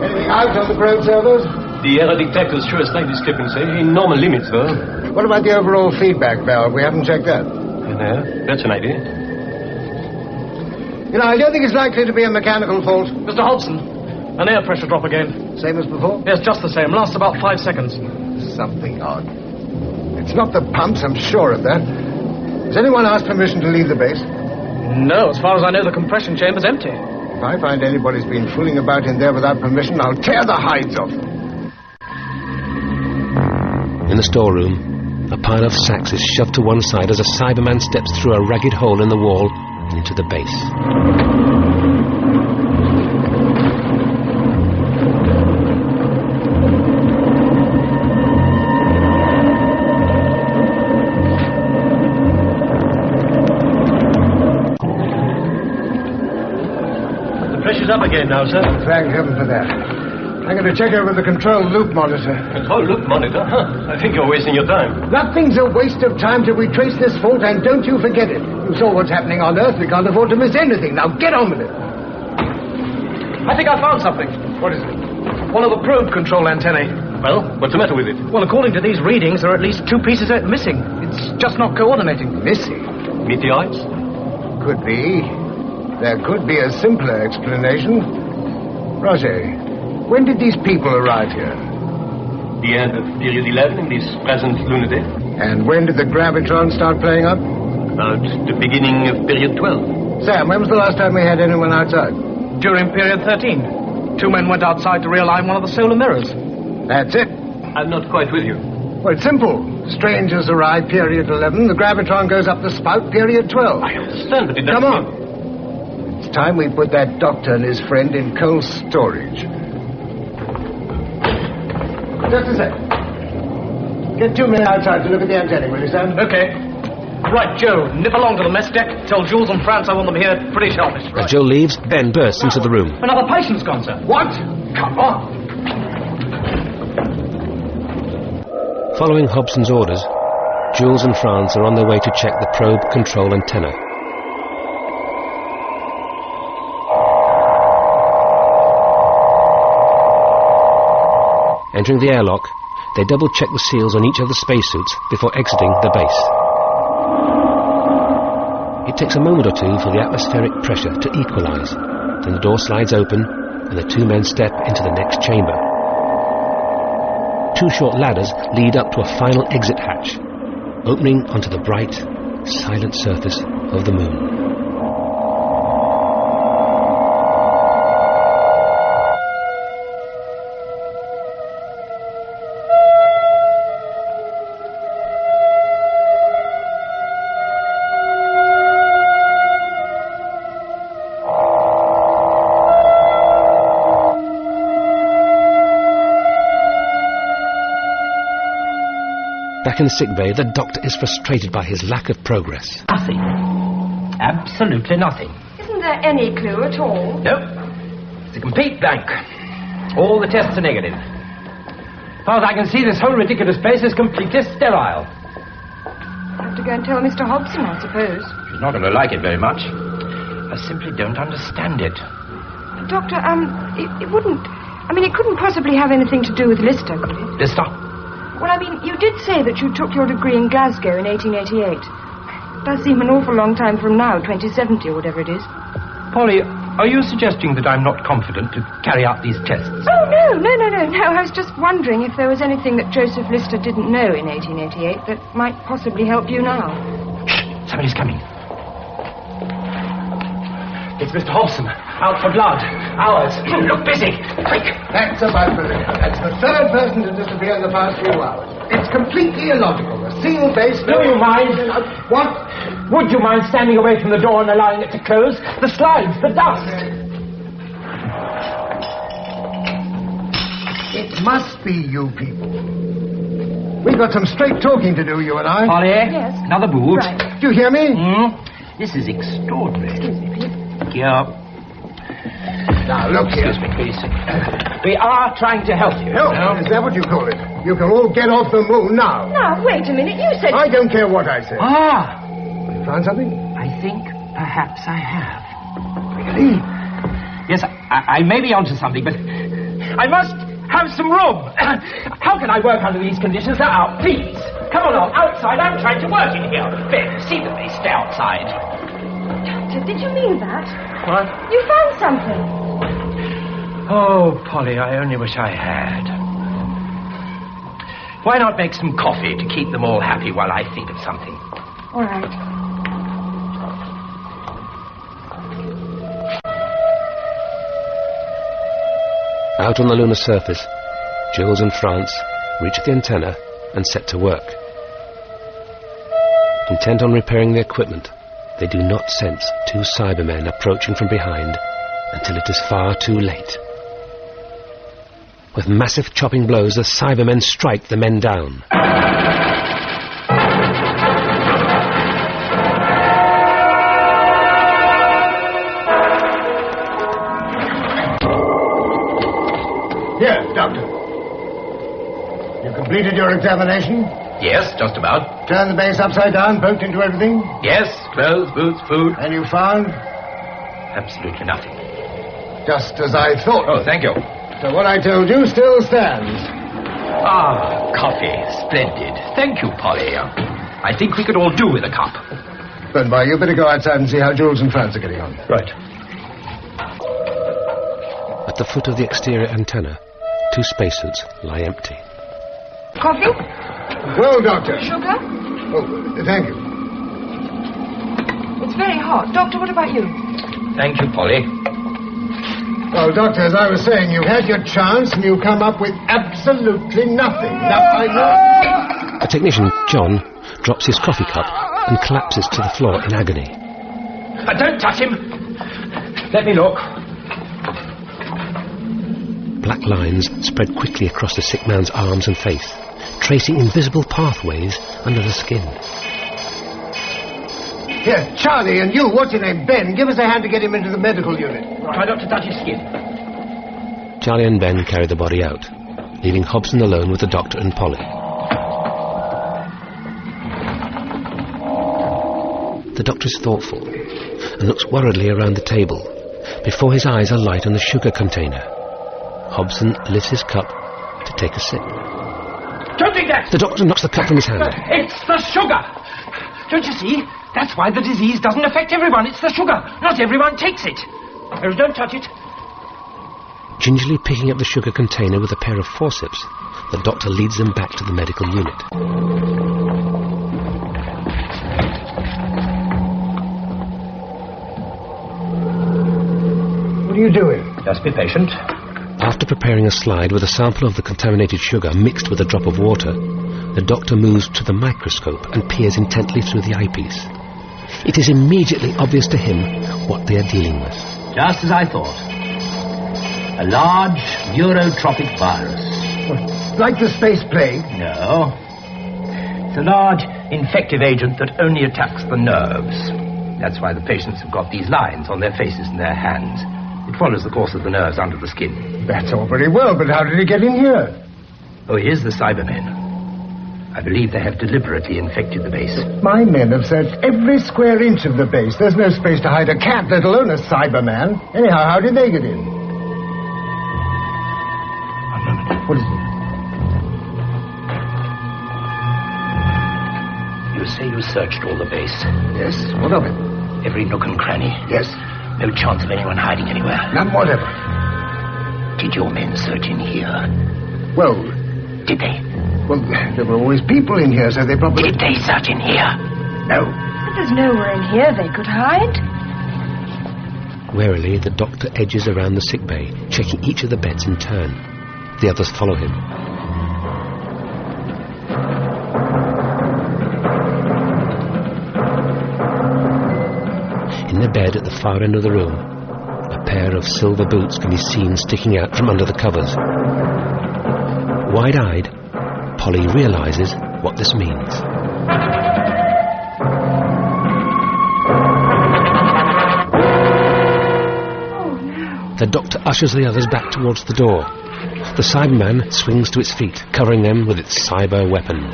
[SPEAKER 11] Anything out on the probe servers?
[SPEAKER 10] The error detectors show a slight discrepancy in normal limits, though.
[SPEAKER 11] What about the overall feedback valve? We haven't checked that.
[SPEAKER 10] No, that's an idea.
[SPEAKER 11] You know, I don't think it's likely to be a mechanical fault.
[SPEAKER 13] Mr. Hodgson, an air pressure drop again.
[SPEAKER 11] Same as before?
[SPEAKER 13] Yes, just the same. Lasts about 5 seconds.
[SPEAKER 11] Something odd. It's not the pumps, I'm sure of that. Has anyone asked permission to leave the base?
[SPEAKER 13] No, as far as I know, the compression chamber's empty.
[SPEAKER 11] If I find anybody's been fooling about in there without permission, I'll tear the hides off them.
[SPEAKER 6] In the storeroom, a pile of sacks is shoved to one side as a Cyberman steps through a ragged hole in the wall and into the base.
[SPEAKER 8] Up again now, sir.
[SPEAKER 11] Thank heaven for that. I'm going to check over the control loop monitor.
[SPEAKER 8] Control loop monitor? Huh. I think you're wasting your time.
[SPEAKER 11] Nothing's a waste of time till we trace this fault, and don't you forget it. You saw what's happening on Earth. We can't afford to miss anything. Now get on with it.
[SPEAKER 13] I think I found something.
[SPEAKER 11] What is it?
[SPEAKER 13] One of the probe control antennae.
[SPEAKER 8] Well, what's the matter with it?
[SPEAKER 13] Well, according to these readings, there are at least 2 pieces missing. It's just not coordinating.
[SPEAKER 11] Missing?
[SPEAKER 8] Meteorites?
[SPEAKER 11] Could be. There could be a simpler explanation. Roger, when did these people arrive here?
[SPEAKER 8] The end of period 11 in this present lunar day.
[SPEAKER 11] And when did the gravitron start playing up?
[SPEAKER 8] About the beginning of period 12.
[SPEAKER 11] Sam, when was the last time we had anyone outside?
[SPEAKER 13] During period 13. 2 men went outside to realign one of the solar mirrors.
[SPEAKER 11] That's it.
[SPEAKER 8] I'm not quite with you.
[SPEAKER 11] Well, it's simple. Strangers arrive period 11, the gravitron goes up the spout period 12.
[SPEAKER 8] I understand, but it doesn't...
[SPEAKER 11] Come on. It's time we put that doctor and his friend in cold storage. Just a sec. Get 2 men outside to look at the antennae, will you, Sam?
[SPEAKER 13] Okay. Right, Joe, nip along to the mess deck. Tell Jules and France I want them here pretty sharpish.
[SPEAKER 6] As Joe leaves, Ben bursts into the room.
[SPEAKER 13] Another patient's gone, sir.
[SPEAKER 11] What? Come on.
[SPEAKER 6] Following Hobson's orders, Jules and France are on their way to check the probe control antenna. Entering the airlock, they double-check the seals on each of the spacesuits before exiting the base. It takes a moment or two for the atmospheric pressure to equalize. Then the door slides open, and the 2 men step into the next chamber. 2 short ladders lead up to a final exit hatch, opening onto the bright, silent surface of the moon. Back in the sickbay, the doctor is frustrated by his lack of progress.
[SPEAKER 10] Nothing. Absolutely nothing.
[SPEAKER 21] Isn't there any clue at all?
[SPEAKER 10] Nope. It's a complete blank. All the tests are negative. As far as I can see, this whole ridiculous place is completely sterile.
[SPEAKER 21] Have to go and tell Mr. Hobson, I suppose.
[SPEAKER 10] She's not going to like it very much. I simply don't understand it.
[SPEAKER 21] Doctor, it wouldn't... I mean, it couldn't possibly have anything to do with Lister, could it?
[SPEAKER 10] Lister?
[SPEAKER 21] Well, I mean, you did say that you took your degree in Glasgow in 1888. It does seem an awful long time from now, 2070 or whatever it is.
[SPEAKER 10] Polly, are you suggesting that I'm not confident to carry out these tests?
[SPEAKER 21] Oh, no. I was just wondering if there was anything that Joseph Lister didn't know in 1888 that might possibly help you now.
[SPEAKER 10] Shh! Somebody's coming. It's Mr. Hobson. Out for blood. Ours. Look busy. Quick.
[SPEAKER 11] That's about it. That's the 3rd person to disappear in the past few hours. It's completely illogical. A sealed base...
[SPEAKER 10] Do you mind?
[SPEAKER 11] What?
[SPEAKER 10] Would you mind standing away from the door and allowing it to close? The slides, the dust.
[SPEAKER 11] It must be you people. We've got some straight talking to do, you and I.
[SPEAKER 10] Polly?
[SPEAKER 21] Yes.
[SPEAKER 10] Another boot.
[SPEAKER 21] Right.
[SPEAKER 11] Do you hear me?
[SPEAKER 10] This is extraordinary.
[SPEAKER 21] Excuse me, please.
[SPEAKER 10] Yeah.
[SPEAKER 11] Now, look here.
[SPEAKER 10] Excuse me, please. We are trying to help you.
[SPEAKER 11] Help? Is that what you call it? You can all get off the moon now.
[SPEAKER 21] Now, wait a minute. You said...
[SPEAKER 11] I don't care what I say.
[SPEAKER 10] Ah!
[SPEAKER 11] You found something?
[SPEAKER 10] I think perhaps I have.
[SPEAKER 11] Really?
[SPEAKER 10] Yes, I may be onto something, but I must have some room. How can I work under these conditions? Now, please, come along outside. I'm trying to work in here. Ben, see that they stay outside.
[SPEAKER 21] Doctor, did you mean that?
[SPEAKER 10] What?
[SPEAKER 21] You found something.
[SPEAKER 10] Oh, Polly, I only wish I had. Why not make some coffee to keep them all happy while I think of something?
[SPEAKER 21] All right.
[SPEAKER 6] Out on the lunar surface, Jules and France reach the antenna and set to work. Intent on repairing the equipment, they do not sense two Cybermen approaching from behind until it is far too late. With massive chopping blows, the Cybermen strike the men down.
[SPEAKER 11] Here, Doctor. You completed your examination?
[SPEAKER 10] Yes, just about.
[SPEAKER 11] Turned the base upside down, poked into everything?
[SPEAKER 10] Yes, clothes, boots, food.
[SPEAKER 11] And you found?
[SPEAKER 10] Absolutely nothing.
[SPEAKER 11] Just as I thought.
[SPEAKER 10] Oh, thank you.
[SPEAKER 11] So what I told you still stands.
[SPEAKER 10] Ah, coffee. Splendid. Thank you, Polly. I think we could all do with a cup.
[SPEAKER 11] Benoit, you better go outside and see how Jules and France are getting on.
[SPEAKER 10] Right.
[SPEAKER 6] At the foot of the exterior antenna, two spacesuits lie empty.
[SPEAKER 22] Coffee?
[SPEAKER 11] Well, Doctor.
[SPEAKER 22] Sugar?
[SPEAKER 11] Oh, thank you.
[SPEAKER 22] It's very hot. Doctor, what about you?
[SPEAKER 10] Thank you, Polly.
[SPEAKER 11] Well, Doctor, as I was saying, you've had your chance and you've come up with absolutely nothing. Now, I know...
[SPEAKER 6] The technician, John, drops his coffee cup and collapses to the floor in agony.
[SPEAKER 10] Don't touch him! Let me look.
[SPEAKER 6] Black lines spread quickly across the sick man's arms and face, tracing invisible pathways under the skin.
[SPEAKER 11] Here, Charlie, and you, what's your name, Ben, give us a hand to get him into the medical unit.
[SPEAKER 10] Try not to touch his skin.
[SPEAKER 6] Charlie and Ben carry the body out, leaving Hobson alone with the doctor and Polly. The doctor's thoughtful and looks worriedly around the table before his eyes alight on the sugar container. Hobson lifts his cup to take a sip.
[SPEAKER 10] Don't drink that!
[SPEAKER 6] The doctor knocks the cup from his hand.
[SPEAKER 10] It's the sugar! Don't you see? That's why the disease doesn't affect everyone. It's the sugar. Not everyone takes it. Oh, don't touch it.
[SPEAKER 6] Gingerly picking up the sugar container with a pair of forceps, the doctor leads them back to the medical unit.
[SPEAKER 11] What are you doing?
[SPEAKER 10] Just be patient.
[SPEAKER 6] After preparing a slide with a sample of the contaminated sugar mixed with a drop of water, the doctor moves to the microscope and peers intently through the eyepiece. It is immediately obvious to him what they are dealing with.
[SPEAKER 9] Just as I thought. A large neurotropic virus.
[SPEAKER 11] Like the space plague?
[SPEAKER 9] No. It's a large infective agent that only attacks the nerves. That's why the patients have got these lines on their faces and their hands. It follows the course of the nerves under the skin.
[SPEAKER 11] That's all very well, but how did he get in here?
[SPEAKER 9] Oh, here's the Cybermen. I believe they have deliberately infected the base.
[SPEAKER 11] My men have searched every square inch of the base. There's no space to hide a cat, let alone a Cyberman. Anyhow, how did they get in? What is it?
[SPEAKER 9] You say you searched all the base?
[SPEAKER 11] Yes, what of it?
[SPEAKER 9] Every nook and cranny?
[SPEAKER 11] Yes.
[SPEAKER 9] No chance of anyone hiding anywhere?
[SPEAKER 11] None whatever.
[SPEAKER 9] Did your men search in here?
[SPEAKER 11] Well...
[SPEAKER 9] Did they?
[SPEAKER 11] Well, there were always people in here, so they probably...
[SPEAKER 9] Did they search in here?
[SPEAKER 11] No.
[SPEAKER 22] But there's nowhere in here they could hide.
[SPEAKER 6] Warily, the doctor edges around the sick bay, checking each of the beds in turn. The others follow him. In the bed at the far end of the room, a pair of silver boots can be seen sticking out from under the covers. Wide-eyed, Polly realizes what this means. The doctor ushers the others back towards the door. The Cyberman swings to its feet, covering them with its cyber weapon.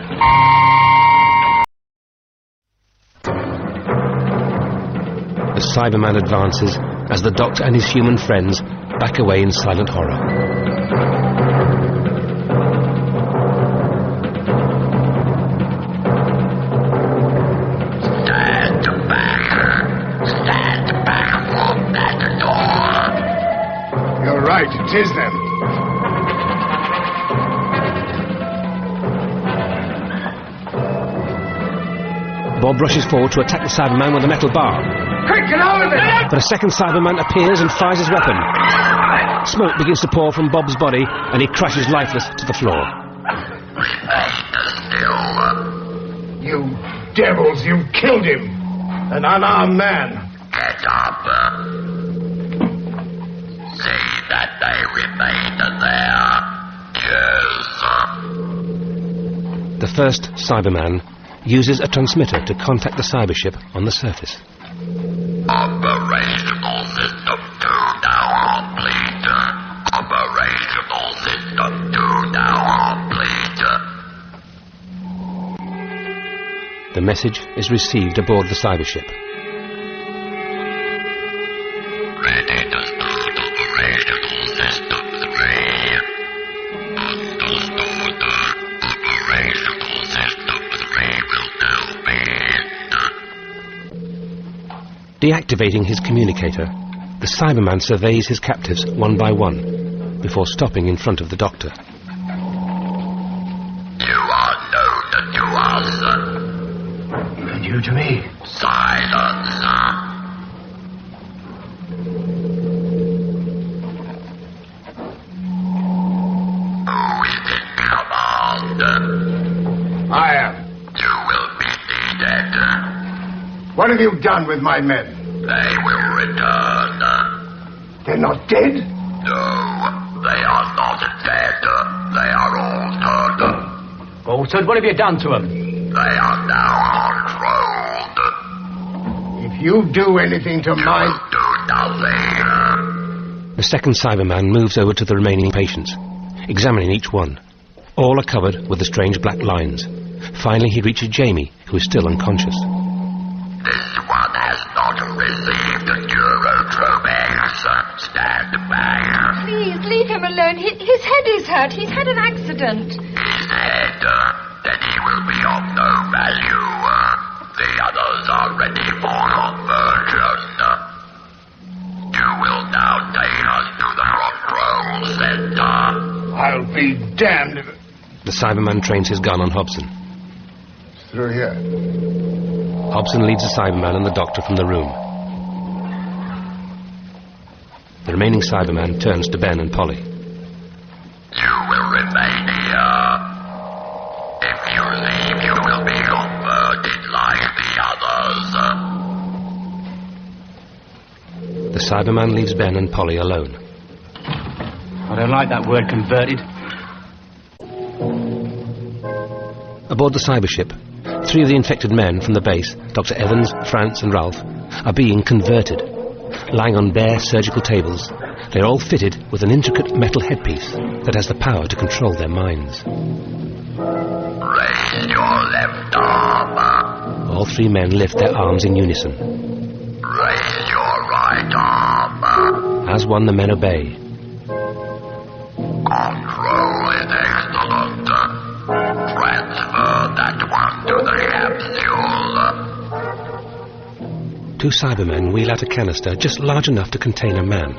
[SPEAKER 6] The Cyberman advances as the doctor and his human friends back away in silent horror.
[SPEAKER 11] You're right, it is them.
[SPEAKER 6] Bob rushes forward to attack the Cyberman with a metal bar.
[SPEAKER 11] Quick, get over there!
[SPEAKER 6] But a second Cyberman appears and fires his weapon. Smoke begins to pour from Bob's body, and he crashes lifeless to the floor.
[SPEAKER 11] You devils, you killed him! An unarmed man!
[SPEAKER 14] Get up. See that they remain there. Yes.
[SPEAKER 6] The first Cyberman uses a transmitter to contact the cybership on the surface.
[SPEAKER 14] Operational system 2 now complete. Operational system 2 now complete.
[SPEAKER 6] The message is received aboard the cybership.
[SPEAKER 14] Ready to start operational system 3. Understood. Operational system 3 will now be.
[SPEAKER 6] Deactivating his communicator, the Cyberman surveys his captives one by one before stopping in front of the doctor.
[SPEAKER 14] You are known to us.
[SPEAKER 11] And you to me.
[SPEAKER 14] Silence. Who is in command?
[SPEAKER 11] I am.
[SPEAKER 14] You will be needed.
[SPEAKER 11] What have you done with my men?
[SPEAKER 14] They will return.
[SPEAKER 11] They're not dead?
[SPEAKER 14] No, they are not dead. They are altered.
[SPEAKER 10] Altered? What have you done to them?
[SPEAKER 14] They are now controlled.
[SPEAKER 11] If you do anything to mine...
[SPEAKER 14] Do nothing.
[SPEAKER 6] The second Cyberman moves over to the remaining patients, examining each one. All are covered with the strange black lines. Finally, he reaches Jamie, who is still unconscious.
[SPEAKER 14] This one has not received neurotropics. Stand back.
[SPEAKER 22] Please, leave him alone. His head is hurt. He's had an accident.
[SPEAKER 14] His head, then he will be of no value. The others are ready for conversion. You will now take us to the control center.
[SPEAKER 11] I'll be damned if...
[SPEAKER 6] The Cyberman trains his gun on Hobson.
[SPEAKER 11] Through here.
[SPEAKER 6] Hobson leads the Cyberman and the doctor from the room. The remaining Cyberman turns to Ben and Polly.
[SPEAKER 14] You will remain here. If you leave, you will be converted like the others.
[SPEAKER 6] The Cyberman leaves Ben and Polly alone.
[SPEAKER 10] I don't like that word, converted.
[SPEAKER 6] Aboard the cybership, 3 of the infected men from the base, Dr. Evans, France and Ralph, are being converted. Lying on bare surgical tables, they are all fitted with an intricate metal headpiece that has the power to control their minds.
[SPEAKER 14] Raise your left arm.
[SPEAKER 6] All 3 men lift their arms in unison.
[SPEAKER 14] Raise your right arm.
[SPEAKER 6] As one, the men obey.
[SPEAKER 14] Control is excellent. Transfer that one to the capsule.
[SPEAKER 6] 2 Cybermen wheel out a canister just large enough to contain a man.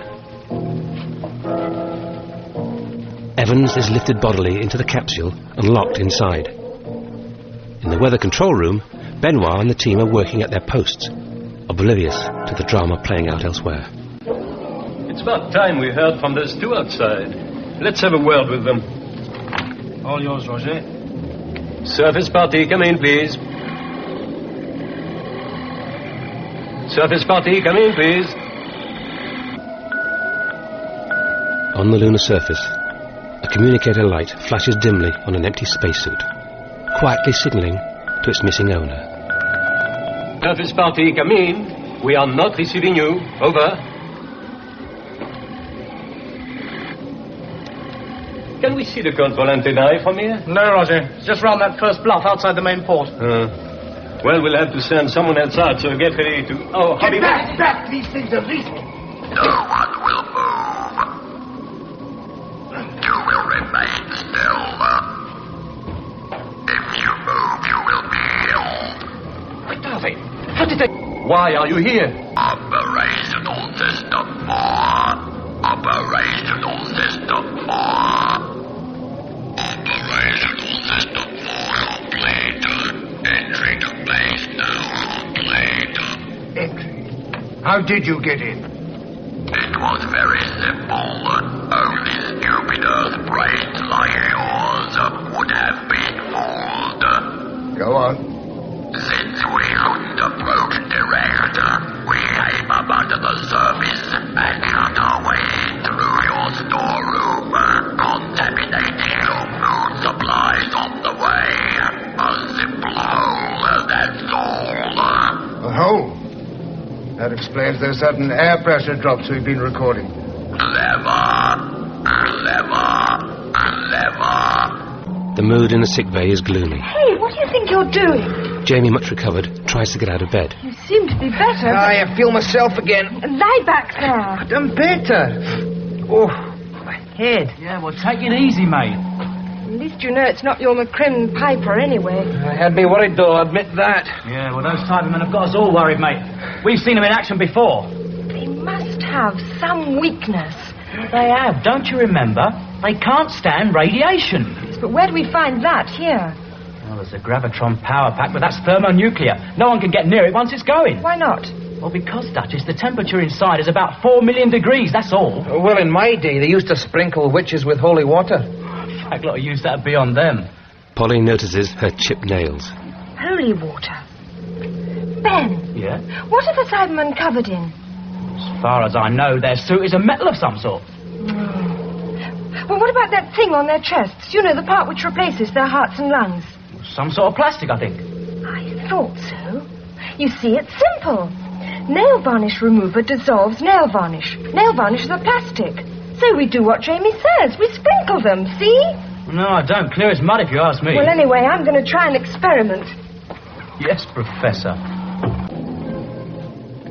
[SPEAKER 6] Evans is lifted bodily into the capsule and locked inside. In the weather control room, Benoit and the team are working at their posts, oblivious to the drama playing out elsewhere.
[SPEAKER 8] It's about time we heard from those 2 outside. Let's have a word with them.
[SPEAKER 3] All yours, Roger.
[SPEAKER 8] Surface party, come in, please. Surface party, come in, please.
[SPEAKER 6] On the lunar surface, a communicator light flashes dimly on an empty spacesuit, quietly signaling to its missing owner.
[SPEAKER 8] Surface party, come in. We are not receiving you. Over. Can we see the control antennae from here?
[SPEAKER 13] No, Roger. It's just round that first bluff outside the main port.
[SPEAKER 8] Well, we'll have to send someone outside, so get ready to... Oh,
[SPEAKER 11] Get back! These things are lethal!
[SPEAKER 14] No one will move. You will remain still. If you move, you will be killed.
[SPEAKER 10] What are they? How did they... Why are you here?
[SPEAKER 14] Operational System 4. Operational System 4. Operational System 4 complete. Entry to base now.
[SPEAKER 11] How did you get in?
[SPEAKER 14] It was very simple. Only stupid earth-brains like yours would have been fooled.
[SPEAKER 11] Go on.
[SPEAKER 14] Since we couldn't approach direct, we came up under the surface and cut our way through your storeroom, contaminating your food supplies on the way. A simple hole, that's all.
[SPEAKER 11] A hole? That explains those sudden air pressure drops we've been recording.
[SPEAKER 14] Clever.
[SPEAKER 6] The mood in the sick bay is gloomy.
[SPEAKER 21] Hey, what do you think you're doing?
[SPEAKER 6] Jamie, much recovered, tries to get out of bed.
[SPEAKER 21] You seem to be better.
[SPEAKER 7] I feel myself again.
[SPEAKER 21] Lie back there.
[SPEAKER 7] I'm better. Oh, my head.
[SPEAKER 13] Yeah, well, take it easy, mate.
[SPEAKER 21] At least you know it's not your McCrim Piper anyway.
[SPEAKER 7] I had me worried, though, I'll admit that.
[SPEAKER 13] Yeah, well, those Cybermen have got us all worried, mate. We've seen them in action before.
[SPEAKER 21] They must have some weakness.
[SPEAKER 13] They have, don't you remember? They can't stand radiation.
[SPEAKER 21] But where do we find that here?
[SPEAKER 13] Well, there's a gravitron power pack, but that's thermonuclear. No one can get near it once it's going.
[SPEAKER 21] Why not?
[SPEAKER 13] Well, because, Duchess, the temperature inside is about 4 million degrees, that's all.
[SPEAKER 7] Well, in my day, they used to sprinkle witches with holy water.
[SPEAKER 13] In fact, a lot of use that would be on them.
[SPEAKER 6] Polly notices her chipped nails.
[SPEAKER 21] Holy water. Ben.
[SPEAKER 13] Yeah?
[SPEAKER 21] What are the Cybermen covered in?
[SPEAKER 13] As far as I know, their suit is a metal of some sort.
[SPEAKER 21] Well, what about that thing on their chests? You know, the part which replaces their hearts and lungs.
[SPEAKER 13] Some sort of plastic, I think.
[SPEAKER 21] I thought so. You see, it's simple. Nail varnish remover dissolves nail varnish. Nail varnish is a plastic. So we do what Jamie says. We sprinkle them, see?
[SPEAKER 13] No, I don't. Clear as mud if you ask me.
[SPEAKER 21] Well, anyway, I'm going to try an experiment.
[SPEAKER 13] Yes, Professor.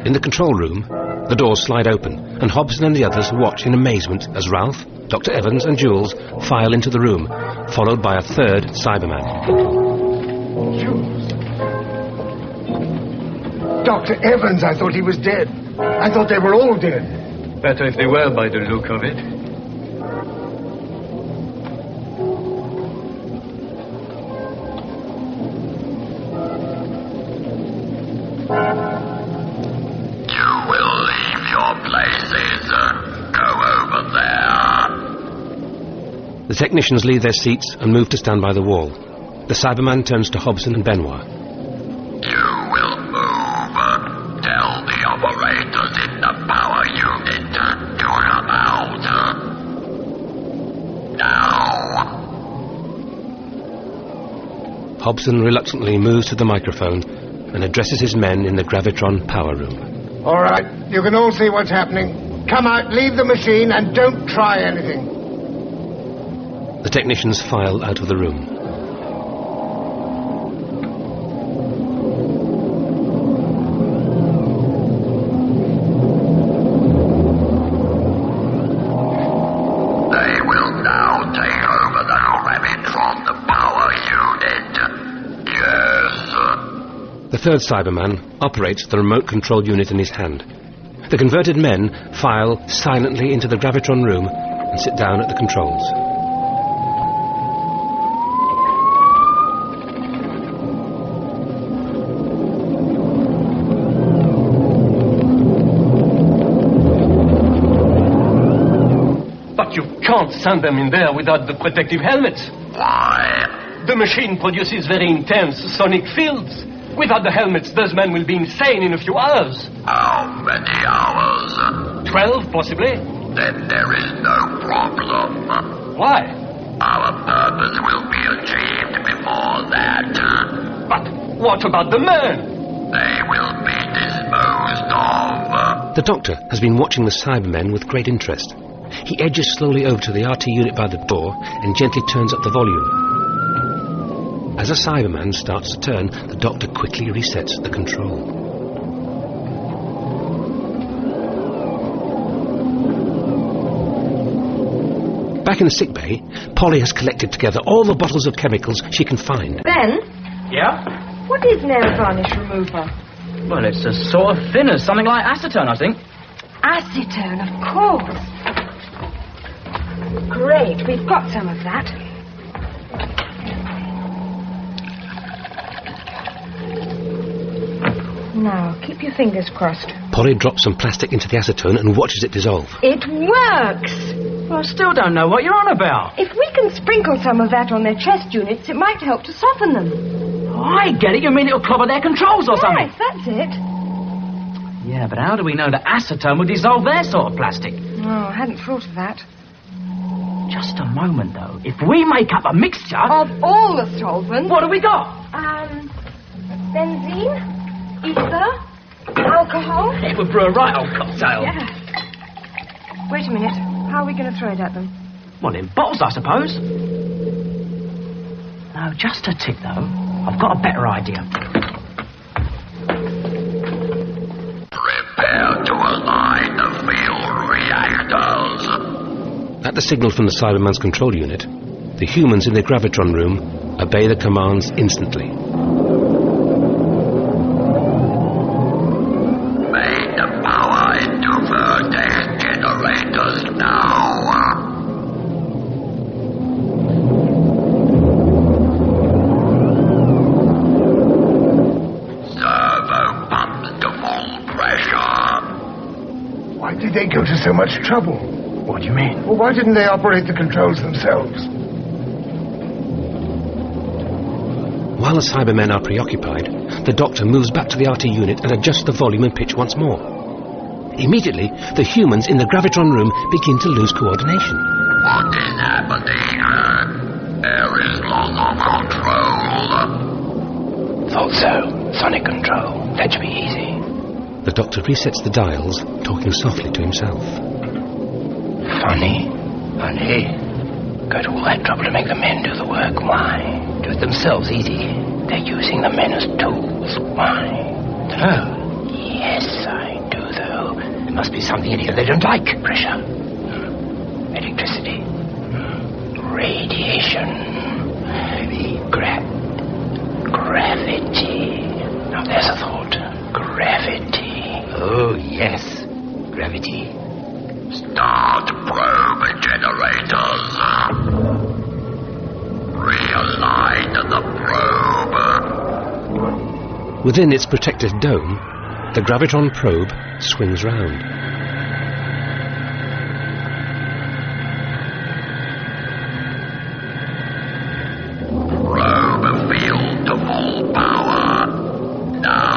[SPEAKER 6] In the control room, the doors slide open, and Hobson and the others watch in amazement as Ralph, Dr. Evans and Jules file into the room, followed by a third Cyberman.
[SPEAKER 11] Jules. Dr. Evans, I thought he was dead. I thought they were all dead.
[SPEAKER 8] Better if they were by the look of it.
[SPEAKER 14] You will leave your places. Go over there.
[SPEAKER 6] The technicians leave their seats and move to stand by the wall. The Cyberman turns to Hobson and Benoit.
[SPEAKER 14] You will move. Tell the operators in the power unit to come out. Now.
[SPEAKER 6] Hobson reluctantly moves to the microphone and addresses his men in the gravitron power room.
[SPEAKER 11] All right, you can all see what's happening. Come out, leave the machine, and don't try anything.
[SPEAKER 6] The technicians file out of the room.
[SPEAKER 14] They will now take over the gravitron power unit. Yes.
[SPEAKER 6] The third Cyberman operates the remote control unit in his hand. The converted men file silently into the gravitron room and sit down at the controls.
[SPEAKER 8] But you can't send them in there without the protective helmets.
[SPEAKER 14] Why?
[SPEAKER 8] The machine produces very intense sonic fields. Without the helmets, those men will be insane in a few hours.
[SPEAKER 14] How many hours?
[SPEAKER 8] 12, possibly.
[SPEAKER 14] Then there is no problem.
[SPEAKER 8] Why?
[SPEAKER 14] Our purpose will be achieved before that.
[SPEAKER 8] But what about the men?
[SPEAKER 14] They will be disposed of.
[SPEAKER 6] The Doctor has been watching the Cybermen with great interest. He edges slowly over to the RT unit by the door and gently turns up the volume. As a Cyberman starts to turn, the Doctor quickly resets the control. Back in the sick bay, Polly has collected together all the bottles of chemicals she can find.
[SPEAKER 21] Ben?
[SPEAKER 13] Yeah?
[SPEAKER 21] What is nail varnish remover?
[SPEAKER 13] Well, it's a sort of thinner, something like acetone, I think.
[SPEAKER 21] Acetone, of course. Great, we've got some of that. Now, keep your fingers crossed.
[SPEAKER 6] Polly drops some plastic into the acetone and watches it dissolve.
[SPEAKER 21] It works!
[SPEAKER 13] Well, I still don't know what you're on about.
[SPEAKER 21] If we can sprinkle some of that on their chest units, it might help to soften them.
[SPEAKER 13] Oh, I get it. You mean it'll clobber their controls or something?
[SPEAKER 21] Yes, that's it.
[SPEAKER 13] Yeah, but how do we know that acetone will dissolve their sort of plastic?
[SPEAKER 21] Oh, I hadn't thought of that.
[SPEAKER 13] Just a moment, though. If we make up a mixture...
[SPEAKER 21] Of all the solvents...
[SPEAKER 13] What have we got?
[SPEAKER 21] Benzene, ether, alcohol...
[SPEAKER 13] It would brew a right old cocktail.
[SPEAKER 21] Yeah. Wait a minute. How are we going to throw it at them?
[SPEAKER 13] Well, in bottles, I suppose. No, just a tick, though. I've got a better idea.
[SPEAKER 14] Prepare to align the field reactors.
[SPEAKER 6] At the signal from the Cyberman's control unit, the humans in the gravitron room obey the commands instantly.
[SPEAKER 14] Main power into vertex generators now. Servo pumps to full pressure.
[SPEAKER 11] Why did they go to so much trouble?
[SPEAKER 3] What do you mean?
[SPEAKER 11] Well, why didn't they operate the controls themselves?
[SPEAKER 6] While the Cybermen are preoccupied, the Doctor moves back to the RT unit and adjusts the volume and pitch once more. Immediately, the humans in the gravitron room begin to lose coordination.
[SPEAKER 14] What is happening? There is loss of control.
[SPEAKER 9] Thought so. Sonic control. That should be easy.
[SPEAKER 6] The Doctor resets the dials, talking softly to himself.
[SPEAKER 9] Funny. Go to all that trouble to make the men do the work. Why? Do it themselves easy. They're using the men as tools. Why? Oh. Yes, I do, though. There must be something in here they don't like. Pressure. Electricity. Radiation. Heavy gravity. Now there's a thought. Gravity. Oh, yes. Gravity.
[SPEAKER 14] Start probe generators. Realign the probe.
[SPEAKER 6] Within its protective dome, the gravitron probe swings round.
[SPEAKER 14] Probe field to full power. Now.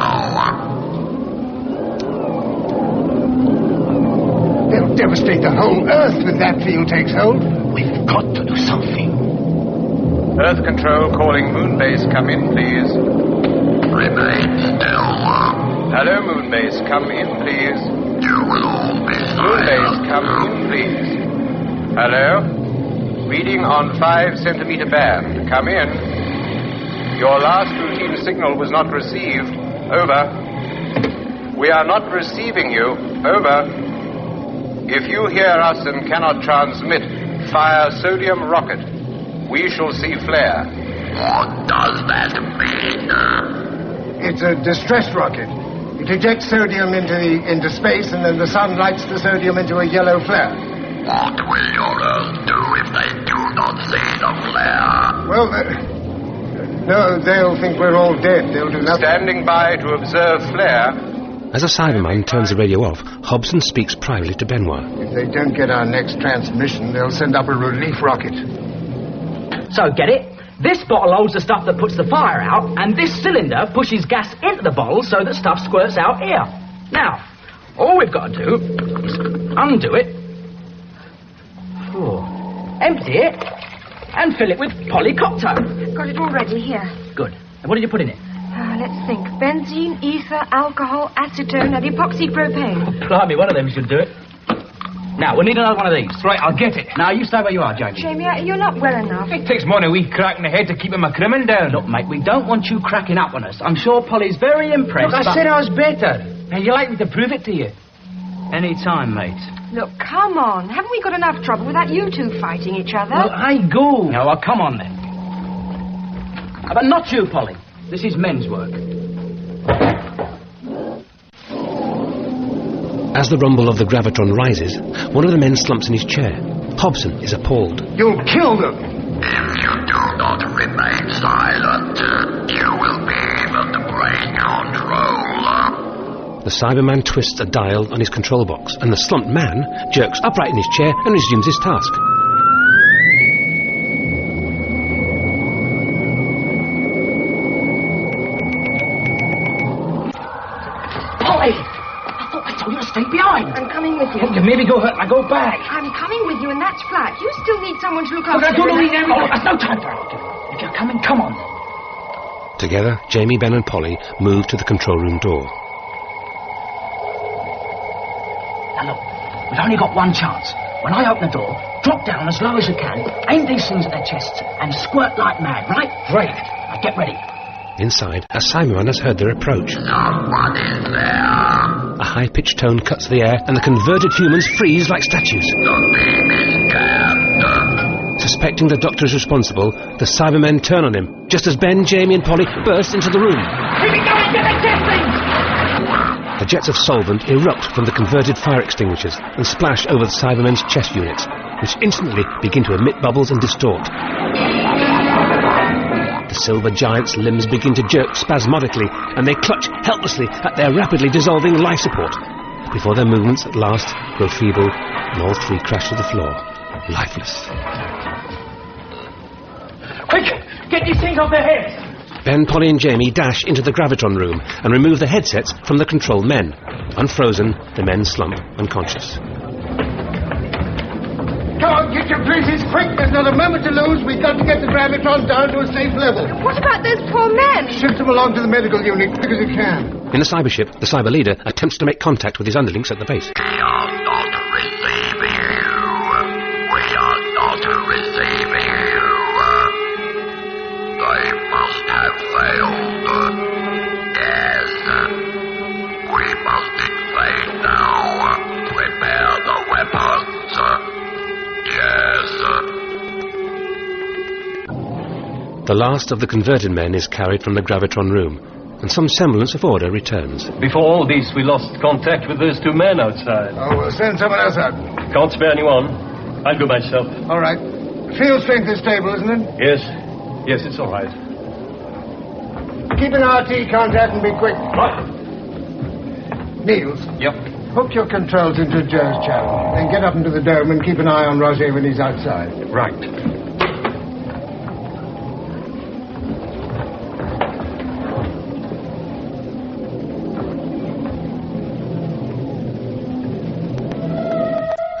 [SPEAKER 11] They'll devastate the whole Earth when that field takes hold.
[SPEAKER 9] We've got to do something.
[SPEAKER 1] Earth Control calling Moonbase. Come in, please.
[SPEAKER 14] Remain still.
[SPEAKER 1] Hello, Moonbase. Come in, please.
[SPEAKER 14] You will all be silent.
[SPEAKER 1] Moonbase, come in, please. Hello? Reading on 5 centimeter band. Come in. Your last routine signal was not received. Over. We are not receiving you. Over. If you hear us and cannot transmit, fire sodium rocket. We shall see flare.
[SPEAKER 14] What does that mean?
[SPEAKER 11] It's a distress rocket. It ejects sodium into space, and then the sun lights the sodium into a yellow flare.
[SPEAKER 14] What will your Earth do if they do not see the flare?
[SPEAKER 11] Well, no, they'll think we're all dead. They'll do nothing.
[SPEAKER 1] Standing by to observe flare.
[SPEAKER 6] As a Cyberman turns the radio off, Hobson speaks privately to Benoit.
[SPEAKER 11] If they don't get our next transmission, they'll send up a relief rocket.
[SPEAKER 13] So, get it? This bottle holds the stuff that puts the fire out, and this cylinder pushes gas into the bottle so that stuff squirts out here. Now, all we've got to do is undo it, empty it, and fill it with polycopter.
[SPEAKER 21] Got it all ready here.
[SPEAKER 13] Good. And what did you put in it?
[SPEAKER 21] Let's think. Benzene, ether, alcohol, acetone, and epoxy propane.
[SPEAKER 13] Oh, blimey, one of them should do it. Now, we'll need another one of these. Right, I'll get it. Now, you stay where you are, Jamie.
[SPEAKER 21] Jamie, you're not well enough.
[SPEAKER 3] It takes more than a wee crack in the head to keep him a crimin down.
[SPEAKER 13] Look, mate, we don't want you cracking up on us. I'm sure Polly's very impressed.
[SPEAKER 3] Look, I said I was better. And you like me to prove it to you?
[SPEAKER 13] Any time, mate.
[SPEAKER 21] Look, come on. Haven't we got enough trouble without you two fighting each other?
[SPEAKER 13] Well, I go. No, well, come on, then. But not you, Polly. This is men's work.
[SPEAKER 6] As the rumble of the gravitron rises, one of the men slumps in his chair. Hobson is appalled.
[SPEAKER 11] You'll kill them!
[SPEAKER 14] If you do not remain silent, you will be able to break control.
[SPEAKER 6] The Cyberman twists a dial on his control box, and the slumped man jerks upright in his chair and resumes his task.
[SPEAKER 13] Polly! I thought I told you to stay behind.
[SPEAKER 21] I'm coming with you.
[SPEAKER 13] Oh, you maybe go hurt and I go back.
[SPEAKER 21] I'm coming with you, and that's flat. You still need someone to look
[SPEAKER 13] Look,
[SPEAKER 21] after
[SPEAKER 13] I don't
[SPEAKER 21] you.
[SPEAKER 13] need anyone. There's no time for arguing. If you're coming, come on.
[SPEAKER 6] Together, Jamie, Ben and Polly move to the control room door.
[SPEAKER 13] Now look, we've only got one chance. When I open the door, drop down as low as you can, aim these things at their chests, and squirt like mad, right? Great. Now get ready.
[SPEAKER 6] Inside, a Cyberman has heard their approach.
[SPEAKER 14] Someone is there.
[SPEAKER 6] A high-pitched tone cuts the air, and the converted humans freeze like statues.
[SPEAKER 14] The beam is jammed.
[SPEAKER 6] Suspecting the Doctor is responsible, the Cybermen turn on him, just as Ben, Jamie and Polly burst into the room.
[SPEAKER 13] Keep it going, get the testing!
[SPEAKER 6] The jets of solvent erupt from the converted fire extinguishers and splash over the Cybermen's chest units, which instantly begin to emit bubbles and distort. The silver giant's limbs begin to jerk spasmodically, and they clutch helplessly at their rapidly dissolving life support, before their movements at last grow feeble and all three crash to the floor, lifeless.
[SPEAKER 13] Quick! Get these things off their heads!
[SPEAKER 6] Ben, Polly and Jamie dash into the gravitron room and remove the headsets from the controlled men. Unfrozen, the men slump unconscious.
[SPEAKER 11] Come on, get your places quick. There's not a moment to lose. We've got to get the gravitron down to a safe level.
[SPEAKER 21] What about those poor men?
[SPEAKER 11] Shift them along to the medical unit quick as you can.
[SPEAKER 6] In the cyber ship, the cyber leader attempts to make contact with his underlings at the base.
[SPEAKER 14] We are not receiving you. We are not receiving you. They must have failed. Yes. We must invade now. Prepare the weapons. Yes.
[SPEAKER 6] The last of the converted men is carried from the gravitron room, and some semblance of order returns.
[SPEAKER 8] Before all this, we lost contact with those two men outside.
[SPEAKER 11] Oh, we'll send someone else out.
[SPEAKER 8] Can't spare anyone. I'll go myself.
[SPEAKER 11] All right. Field strength is stable, isn't it?
[SPEAKER 8] Yes. Yes, it's all right.
[SPEAKER 11] Keep an RT contact and be quick.
[SPEAKER 8] Right.
[SPEAKER 11] Niels.
[SPEAKER 8] Yep.
[SPEAKER 11] Hook your controls into Joe's channel. Then get up into the dome and keep an eye on Roger when he's outside.
[SPEAKER 8] Right.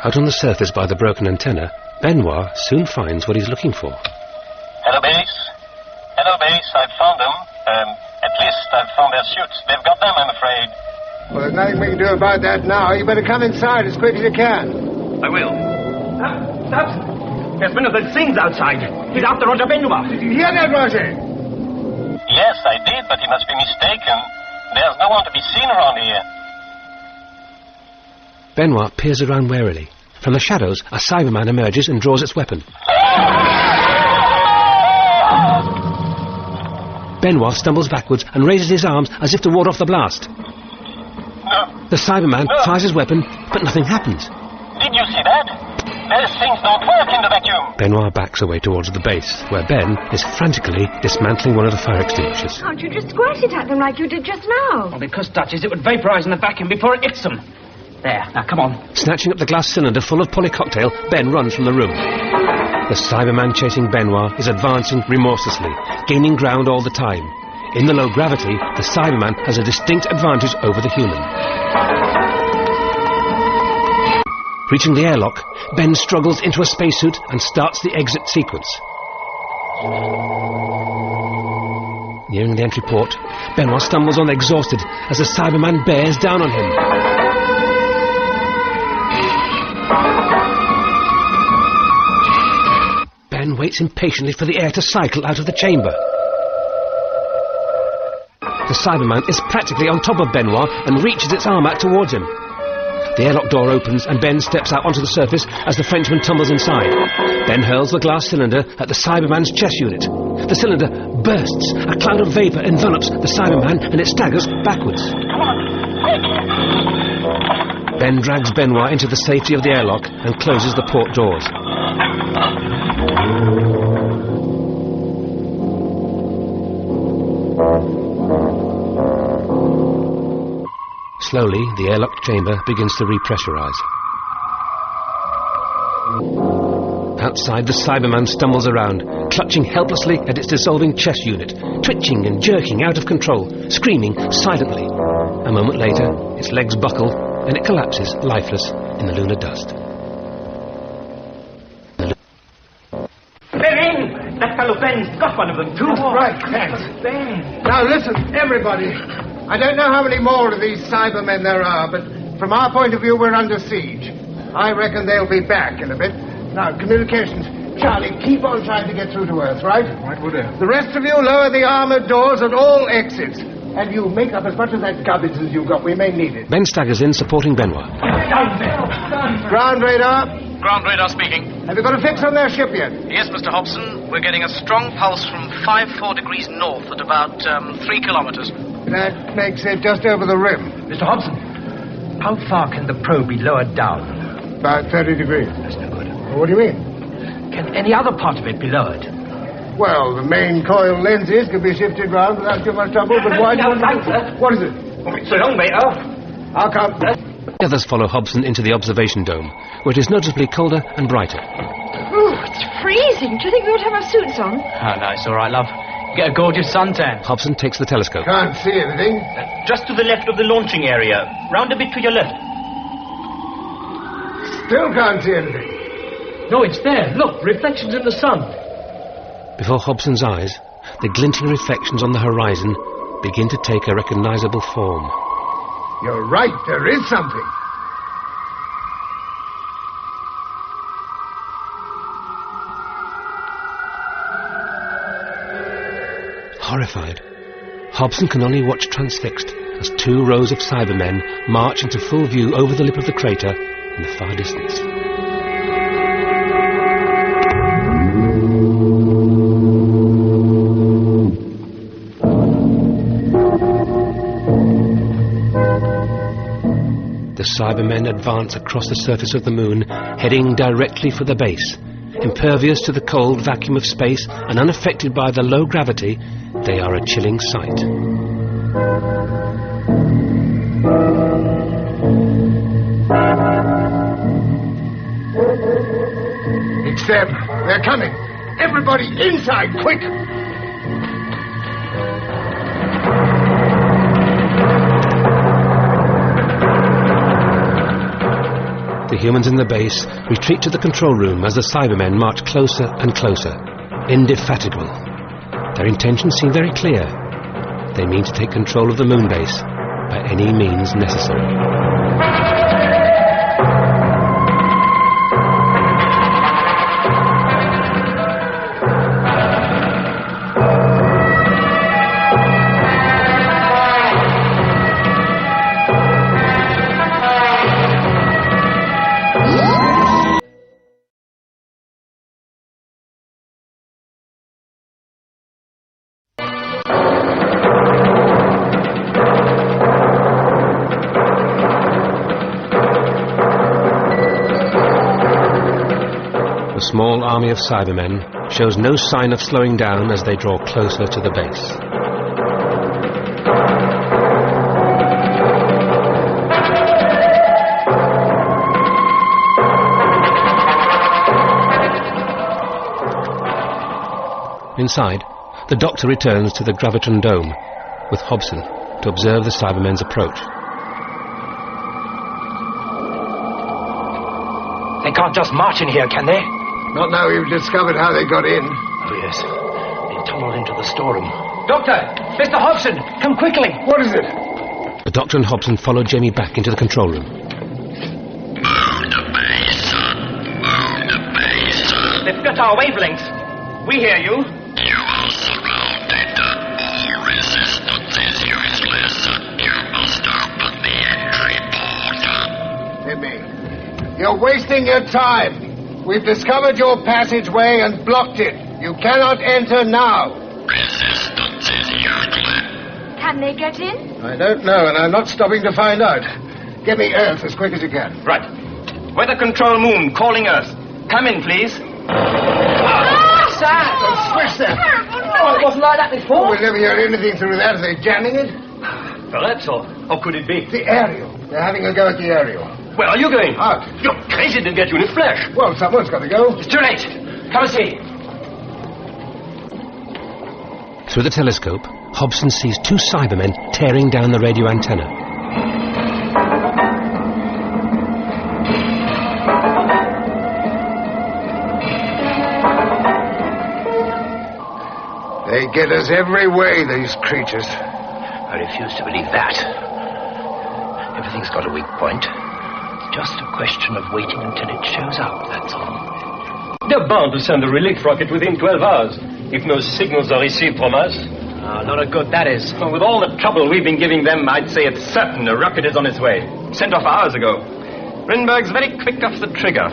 [SPEAKER 6] Out on the surface by the broken antenna, Benoit soon finds what he's looking for.
[SPEAKER 12] Hello, base. Hello, base. I've found them. At least I've found their suits. They've got them, I'm afraid.
[SPEAKER 11] Well, there's nothing we can do about that now. You better come inside as quick as you can.
[SPEAKER 8] I will.
[SPEAKER 13] There's one of those things outside. He's after Roger Benoit.
[SPEAKER 11] Did you hear that, Roger?
[SPEAKER 12] Yes, I did, but he must be mistaken. There's no one to be seen around here.
[SPEAKER 6] Benoit peers around warily. From the shadows, a Cyberman emerges and draws its weapon. Benoit stumbles backwards and raises his arms as if to ward off the blast.
[SPEAKER 12] No.
[SPEAKER 6] The Cyberman fires his weapon, but nothing happens.
[SPEAKER 12] Did you see that? Those things don't work in the vacuum.
[SPEAKER 6] Benoit backs away towards the base, where Ben is frantically dismantling one of the fire extinguishers.
[SPEAKER 21] Can't you just squirt it at them like you did just now?
[SPEAKER 13] Well, because, Duchess, it would vaporize in the vacuum before it hits them. There, now come on.
[SPEAKER 6] Snatching up the glass cylinder full of polycocktail, Ben runs from the room. The Cyberman chasing Benoit is advancing remorselessly, gaining ground all the time. In the low gravity, the Cyberman has a distinct advantage over the human. Reaching the airlock, Ben struggles into a spacesuit and starts the exit sequence. Nearing the entry port, Benoit stumbles on exhausted as the Cyberman bears down on him. Ben waits impatiently for the air to cycle out of the chamber. The Cyberman is practically on top of Benoit and reaches its arm out towards him. The airlock door opens and Ben steps out onto the surface as the Frenchman tumbles inside. Ben hurls the glass cylinder at the Cyberman's chest unit. The cylinder bursts. A cloud of vapour envelops the Cyberman and it staggers backwards. Ben drags Benoit into the safety of the airlock and closes the port doors. Slowly, the airlock chamber begins to repressurize. Outside, the Cyberman stumbles around, clutching helplessly at its dissolving chest unit, twitching and jerking out of control, screaming silently. A moment later, its legs buckle, and it collapses, lifeless, in the lunar dust.
[SPEAKER 10] Ben! That fellow Ben's got one of them, too.
[SPEAKER 11] Right, thanks.
[SPEAKER 10] Ben!
[SPEAKER 11] Now listen, everybody. I don't know how many more of these Cybermen there are, but from our point of view, we're under siege. I reckon they'll be back in a bit. Now, communications. Charlie, keep on trying to get through to Earth, right?
[SPEAKER 17] Right, would it?
[SPEAKER 11] The rest of you, lower the armored doors at all exits. And you make up as much of that garbage as you've got. We may need it.
[SPEAKER 6] Ben staggers in, supporting Benoit.
[SPEAKER 11] Ground radar.
[SPEAKER 15] Ground radar speaking.
[SPEAKER 11] Have you got a fix on their ship yet?
[SPEAKER 15] Yes, Mr. Hobson. We're getting a strong pulse from 54 degrees north at about 3 kilometers.
[SPEAKER 11] That makes it just over the rim.
[SPEAKER 10] Mr. Hobson, how far can the probe be lowered down?
[SPEAKER 11] About 30 degrees.
[SPEAKER 10] That's no good.
[SPEAKER 11] What do you mean?
[SPEAKER 10] Can any other part of it be lowered?
[SPEAKER 11] Well, the main coil lenses can be shifted round without too much trouble, but why do you want to... What is it?
[SPEAKER 10] Oh, it's so long, mate.
[SPEAKER 11] I'll come.
[SPEAKER 6] The others follow Hobson into the observation dome, where it is noticeably colder and brighter.
[SPEAKER 22] Ooh, it's freezing. Do you think we ought to have our suits on?
[SPEAKER 13] Oh, no, it's all right, love. Get a gorgeous suntan.
[SPEAKER 6] Hobson takes the telescope.
[SPEAKER 11] Can't see anything.
[SPEAKER 13] Just to the left of the launching area. Round a bit to your left.
[SPEAKER 11] Still can't see anything.
[SPEAKER 10] No, it's there. Look, reflections in the sun.
[SPEAKER 6] Before Hobson's eyes, the glinting reflections on the horizon begin to take a recognizable form.
[SPEAKER 11] You're right, there is something.
[SPEAKER 6] Horrified, Hobson can only watch transfixed as 2 rows of Cybermen march into full view over the lip of the crater in the far distance. The Cybermen advance across the surface of the moon, heading directly for the base. Impervious to the cold vacuum of space and unaffected by the low gravity, they are a chilling sight.
[SPEAKER 11] It's them. They're coming. Everybody inside, quick!
[SPEAKER 6] The humans in the base retreat to the control room as the Cybermen march closer and closer, indefatigable. Their intentions seem very clear. They mean to take control of the moon base by any means necessary. The small army of Cybermen shows no sign of slowing down as they draw closer to the base. Inside, the Doctor returns to the Gravitron Dome with Hobson to observe the Cybermen's approach.
[SPEAKER 10] They can't just march in here, can they?
[SPEAKER 11] Not now you've discovered how they got in.
[SPEAKER 10] Oh, yes. They tunneled into the storeroom. Doctor! Mr. Hobson! Come quickly!
[SPEAKER 11] What is it?
[SPEAKER 6] The Doctor and Hobson follow Jamie back into the control room.
[SPEAKER 13] They've got our wavelengths. We hear you.
[SPEAKER 14] You are surrounded. All resistance is useless. You must open the entry port.
[SPEAKER 11] Hit me. You're wasting your time. We've discovered your passageway and blocked it. You cannot enter now.
[SPEAKER 14] Resistance is useless.
[SPEAKER 22] Can they get in?
[SPEAKER 11] I don't know, and I'm not stopping to find out. Get me Earth as quick as you can.
[SPEAKER 13] Right. Weather control moon, calling Earth. Come in, please.
[SPEAKER 11] Switch that.
[SPEAKER 22] Terrible
[SPEAKER 11] Oh,
[SPEAKER 22] it wasn't like that before.
[SPEAKER 11] We'll never hear anything through that. Are they jamming it?
[SPEAKER 8] Perhaps, or could it be?
[SPEAKER 11] The aerial. They're having a go at the aerial.
[SPEAKER 8] Where are you going?
[SPEAKER 11] Out.
[SPEAKER 8] You're crazy to get you in a flash.
[SPEAKER 11] Well, someone's got to go.
[SPEAKER 10] It's too late. Come and see.
[SPEAKER 6] Through the telescope, Hobson sees two Cybermen tearing down the radio antenna.
[SPEAKER 11] They get us every way, these creatures.
[SPEAKER 9] I refuse to believe that. Everything's got a weak point. Just a question of waiting until it shows up, that's all.
[SPEAKER 8] They're bound to send a relief rocket within 12 hours, if no signals are received from us.
[SPEAKER 13] Not a good, that is.
[SPEAKER 8] Well, with all the trouble we've been giving them, I'd say it's certain a rocket is on its way. Sent off hours ago. Rinberg's very quick off the trigger.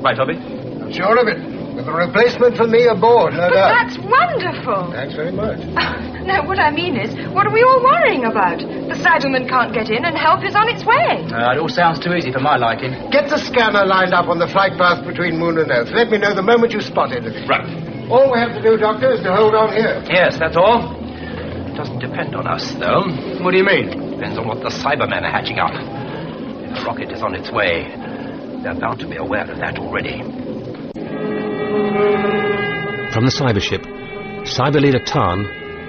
[SPEAKER 8] Right, Hobby?
[SPEAKER 11] I'm sure of it. With a replacement for me aboard, no
[SPEAKER 22] But
[SPEAKER 11] doubt.
[SPEAKER 22] that's wonderful.
[SPEAKER 11] Thanks very much.
[SPEAKER 22] No, what I mean is, what are we all worrying about? The Cyberman can't get in and help is on its way.
[SPEAKER 13] It all sounds too easy for my liking.
[SPEAKER 11] Get the scanner lined up on the flight path between Moon and Earth. Let me know the moment you spot anything.
[SPEAKER 8] Right.
[SPEAKER 11] All we have to do, Doctor, is to hold on here.
[SPEAKER 10] Yes, that's all. It doesn't depend on us, though.
[SPEAKER 8] What do you mean?
[SPEAKER 10] Depends on what the Cybermen are hatching up. If the rocket is on its way, they're bound to be aware of that already.
[SPEAKER 6] From the cyber ship, cyber leader Tarn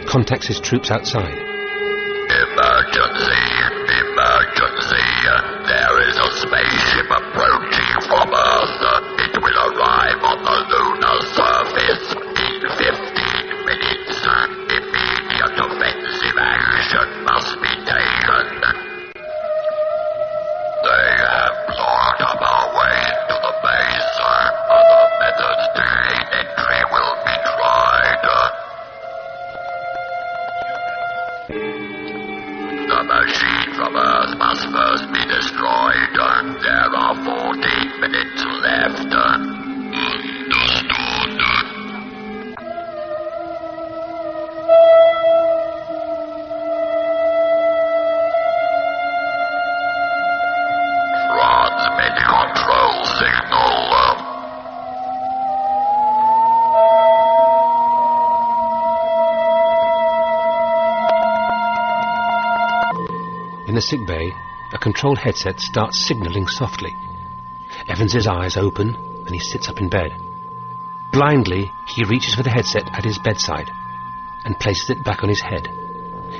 [SPEAKER 6] contacts his troops outside.
[SPEAKER 14] Emergency! Emergency! There is a spaceship approaching from Earth. It will arrive on the lunar surface in 15 minutes. Immediate offensive action must be taken. They have blocked up our way to the base. Other methods to gain entry will be tried. The machine from Earth must first be destroyed. There are 14 minutes left. Understood. Transmit control signal.
[SPEAKER 6] In the sick bay, a controlled headset starts signalling softly. Evans's eyes open and he sits up in bed. Blindly, he reaches for the headset at his bedside and places it back on his head.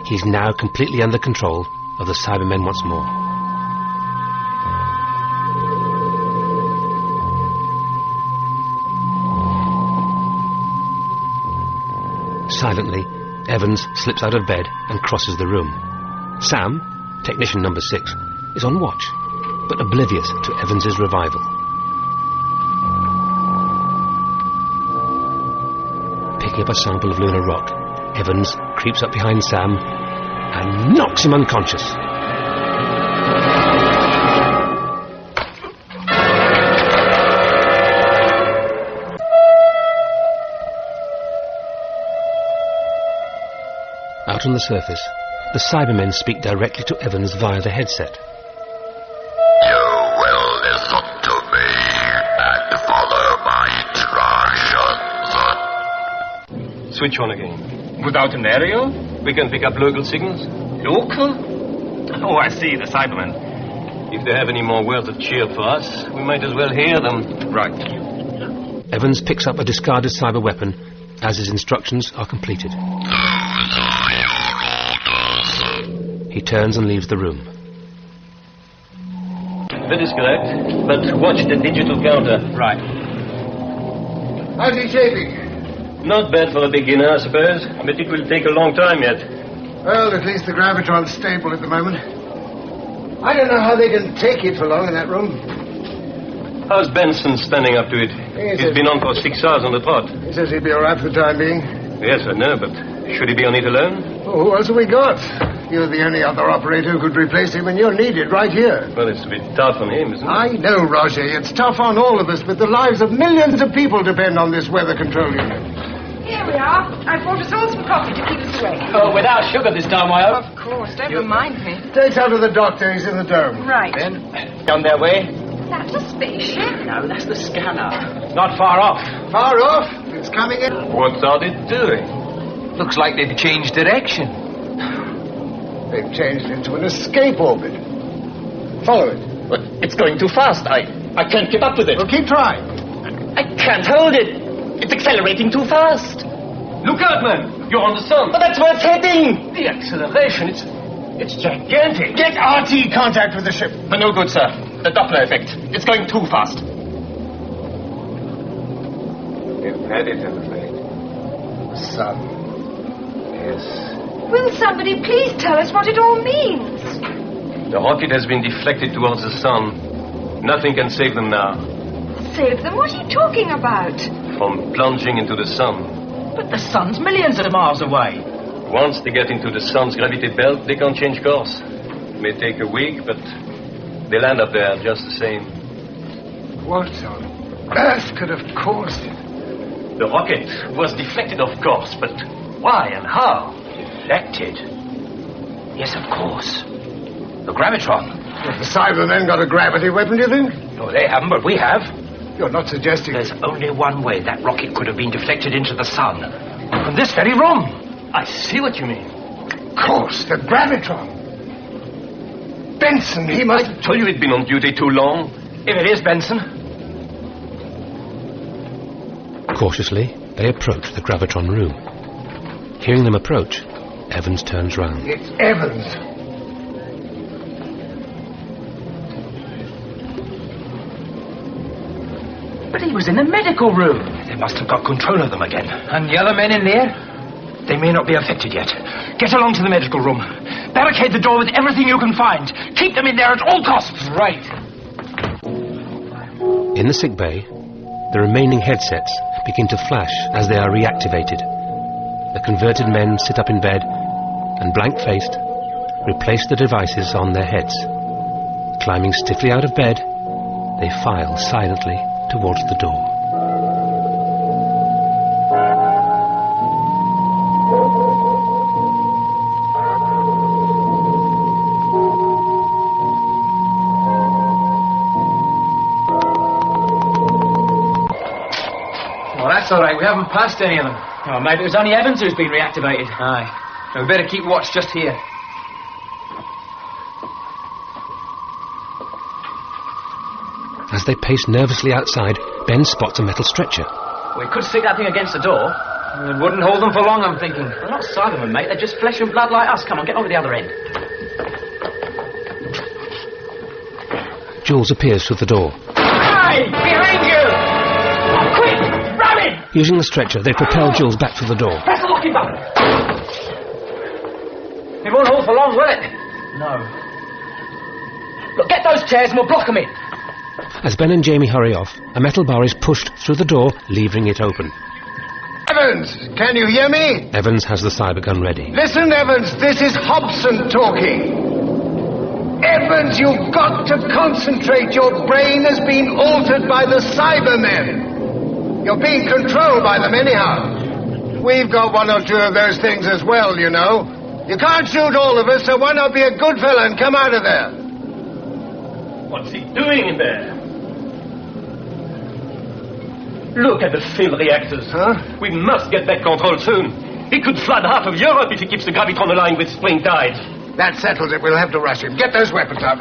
[SPEAKER 6] He is now completely under control of the Cybermen once more. Silently, Evans slips out of bed and crosses the room. Sam, technician number 6, is on watch, but oblivious to Evans's revival. Picking up a sample of lunar rock, Evans creeps up behind Sam and knocks him unconscious. Out on the surface, the Cybermen speak directly to Evans via the headset.
[SPEAKER 14] You will listen to me and follow my instructions.
[SPEAKER 8] Switch on again. Without an aerial, we can pick up local signals. Local? Oh, I see, the Cybermen. If they have any more words of cheer for us, we might as well hear them. Right.
[SPEAKER 6] Evans picks up a discarded cyber weapon as his instructions are completed. He turns and leaves the room.
[SPEAKER 8] That is correct, but watch the digital counter.
[SPEAKER 13] Right.
[SPEAKER 11] How's he shaping?
[SPEAKER 8] Not bad for a beginner, I suppose, but it will take a long time yet.
[SPEAKER 11] Well, at least the gravitron's stable at the moment. I don't know how they can take it for long in that room.
[SPEAKER 8] How's Benson standing up to it? He's been on for 6 hours on the trot.
[SPEAKER 11] He says he'll be all right for the time being.
[SPEAKER 8] Yes, I know, but should he be on it alone?
[SPEAKER 11] Oh, who else have we got? You're the only other operator who could replace him, and you're needed right here.
[SPEAKER 8] Well, it's a bit tough on him, isn't it?
[SPEAKER 11] I know, Roger. It's tough on all of us, but the lives of millions of people depend on this weather control unit.
[SPEAKER 22] Here we are. I brought us all some coffee to keep us awake.
[SPEAKER 13] Oh, without sugar this time, I hope.
[SPEAKER 22] Of course, don't remind me.
[SPEAKER 11] Take out to the doctor. He's in the dome.
[SPEAKER 22] Right.
[SPEAKER 13] Ben, on their way?
[SPEAKER 22] That's a spaceship.
[SPEAKER 13] No, that's the scanner. Not far off.
[SPEAKER 11] Far off? It's coming in.
[SPEAKER 8] What are they doing?
[SPEAKER 13] Looks like they've changed direction.
[SPEAKER 11] They've changed into an escape orbit. Follow it.
[SPEAKER 16] But it's going too fast. I can't keep up with it.
[SPEAKER 11] Well, keep trying.
[SPEAKER 16] I can't hold it. It's accelerating too fast.
[SPEAKER 8] Look out, man. You're on the sun.
[SPEAKER 16] But that's where it's heading.
[SPEAKER 8] The acceleration, it's gigantic.
[SPEAKER 11] Get RT contact with the ship.
[SPEAKER 16] But no good, sir. The Doppler effect. It's going too fast.
[SPEAKER 2] We've had it, I'm afraid.
[SPEAKER 11] Sun.
[SPEAKER 2] Yes.
[SPEAKER 22] Will somebody please tell us what it all means?
[SPEAKER 8] The rocket has been deflected towards the sun. Nothing can save them now.
[SPEAKER 22] Save them? What are you talking about?
[SPEAKER 8] From plunging into the sun.
[SPEAKER 13] But the sun's millions of miles away.
[SPEAKER 8] Once they get into the sun's gravity belt, they can't change course. It may take a week, but they land up there just the same.
[SPEAKER 11] What on earth could have caused it?
[SPEAKER 8] The rocket was deflected, of course, but why and how?
[SPEAKER 9] Deflected? Yes, of course. The gravitron.
[SPEAKER 11] Have the Cybermen got a gravity weapon, do you think?
[SPEAKER 9] No, they haven't, but we have.
[SPEAKER 11] You're not suggesting...
[SPEAKER 9] There's only one way that rocket could have been deflected into the sun. From this very room.
[SPEAKER 8] I see what you mean.
[SPEAKER 11] Of course, the gravitron. Benson, he must...
[SPEAKER 8] I told you he'd been on duty too long.
[SPEAKER 9] If it is Benson.
[SPEAKER 6] Cautiously, they approach the gravitron room. Hearing them approach, Evans turns round.
[SPEAKER 11] It's Evans.
[SPEAKER 13] But he was in the medical room.
[SPEAKER 9] They must have got control of them again. And the other men in there? They may not be affected yet. Get along to the medical room. Barricade the door with everything you can find. Keep them in there at all costs.
[SPEAKER 13] Right.
[SPEAKER 6] In the sick bay, the remaining headsets begin to flash as they are reactivated. The converted men sit up in bed and, blank-faced, replace the devices on their heads. Climbing stiffly out of bed, they file silently towards the door.
[SPEAKER 7] Well, that's all right. We haven't passed any of them.
[SPEAKER 13] Oh, maybe it was only Evans who's been reactivated.
[SPEAKER 7] Aye. So we better keep watch just here.
[SPEAKER 6] As they pace nervously outside, Ben spots a metal stretcher.
[SPEAKER 13] We could stick that thing against the door.
[SPEAKER 7] It wouldn't hold them for long, I'm thinking.
[SPEAKER 13] They're not Cybermen, mate. They're just flesh and blood like us. Come on, get over the other end.
[SPEAKER 6] Jules appears through the door.
[SPEAKER 13] Hey! Behind you! Oh, quick! Ram it!
[SPEAKER 6] Using the stretcher, they propel Jules back through the door.
[SPEAKER 13] Press the locking button!
[SPEAKER 7] It won't hold for long, will it?
[SPEAKER 13] No. Look, get those chairs and we'll block them in.
[SPEAKER 6] As Ben and Jamie hurry off, a metal bar is pushed through the door, leaving it open.
[SPEAKER 11] Evans, can you hear me?
[SPEAKER 6] Evans has the cyber gun ready.
[SPEAKER 11] Listen, Evans, this is Hobson talking. Evans, you've got to concentrate. Your brain has been altered by the Cybermen. You're being controlled by them anyhow. We've got one or two of those things as well, you know. You can't shoot all of us, so why not be a good fella and come out of there?
[SPEAKER 8] What's he doing in there? Look at the field reactors.
[SPEAKER 11] Huh?
[SPEAKER 8] We must get back control soon. He could flood half of Europe if he keeps the gravitron aligned with spring tides.
[SPEAKER 11] That settles it. We'll have to rush him. Get those weapons up.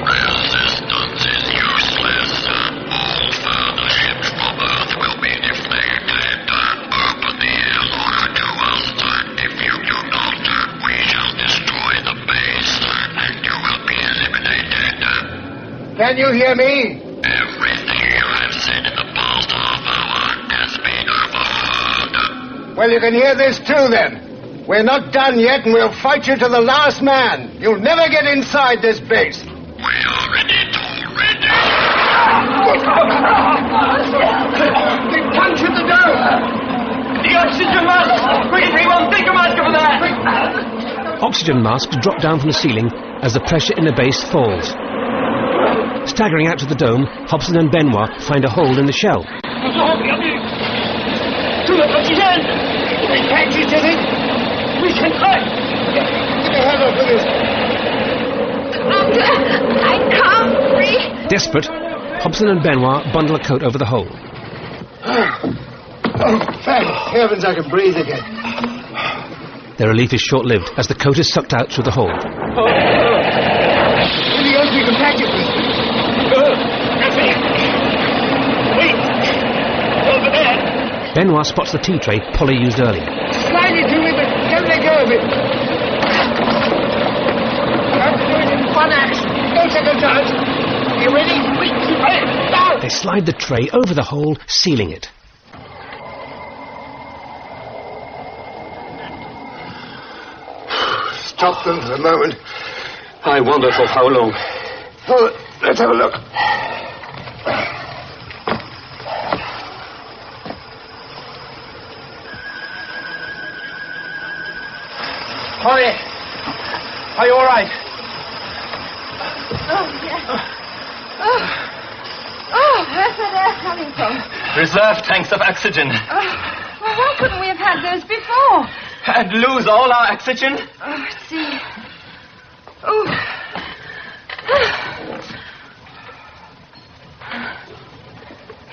[SPEAKER 14] Resistance is useless. All further ships from Earth will be deflected. Open the airlock to us. If you do not, we shall destroy the base, and you will be eliminated.
[SPEAKER 11] Can you hear me?
[SPEAKER 14] Everything you have said in the past half hour has been overheard.
[SPEAKER 11] Well, you can hear this too, then. We're not done yet, and we'll fight you to the last man. You'll never get inside this base.
[SPEAKER 14] We are in it already.
[SPEAKER 11] They punctured the dome.
[SPEAKER 8] The oxygen mask! Quick, everyone, take a mask over there!
[SPEAKER 6] Oxygen masks drop down from the ceiling as the pressure in the base falls. Staggering out to the dome, Hobson and Benoit find a hole in the shell.
[SPEAKER 8] Tout notre oxygène!
[SPEAKER 11] Can't you do it?
[SPEAKER 8] We can try!
[SPEAKER 11] Get your hand up with this.
[SPEAKER 22] I can't breathe.
[SPEAKER 6] Desperate, Hobson and Benoit bundle a coat over the hole.
[SPEAKER 11] Oh, thank heavens I can breathe again.
[SPEAKER 6] Their relief is short-lived as the coat is sucked out through the hole.
[SPEAKER 11] Anything else we can pack it with?
[SPEAKER 3] Wait! Over there!
[SPEAKER 6] Benoit spots the tea tray Polly used earlier.
[SPEAKER 11] Slide it to me, but don't let go of it. Have to do it in one action. No second chance. You ready? Now!
[SPEAKER 6] They slide the tray over the hole, sealing it.
[SPEAKER 11] Stop them for a moment.
[SPEAKER 8] I wonder for how long.
[SPEAKER 11] Oh, let's have a look.
[SPEAKER 3] Polly, are you all right?
[SPEAKER 21] Oh, yes. Oh, where's that air coming from?
[SPEAKER 4] Reserve tanks of oxygen.
[SPEAKER 21] Well, why couldn't we have had those before?
[SPEAKER 4] And lose all our oxygen?
[SPEAKER 21] Oh, let's see. Oh.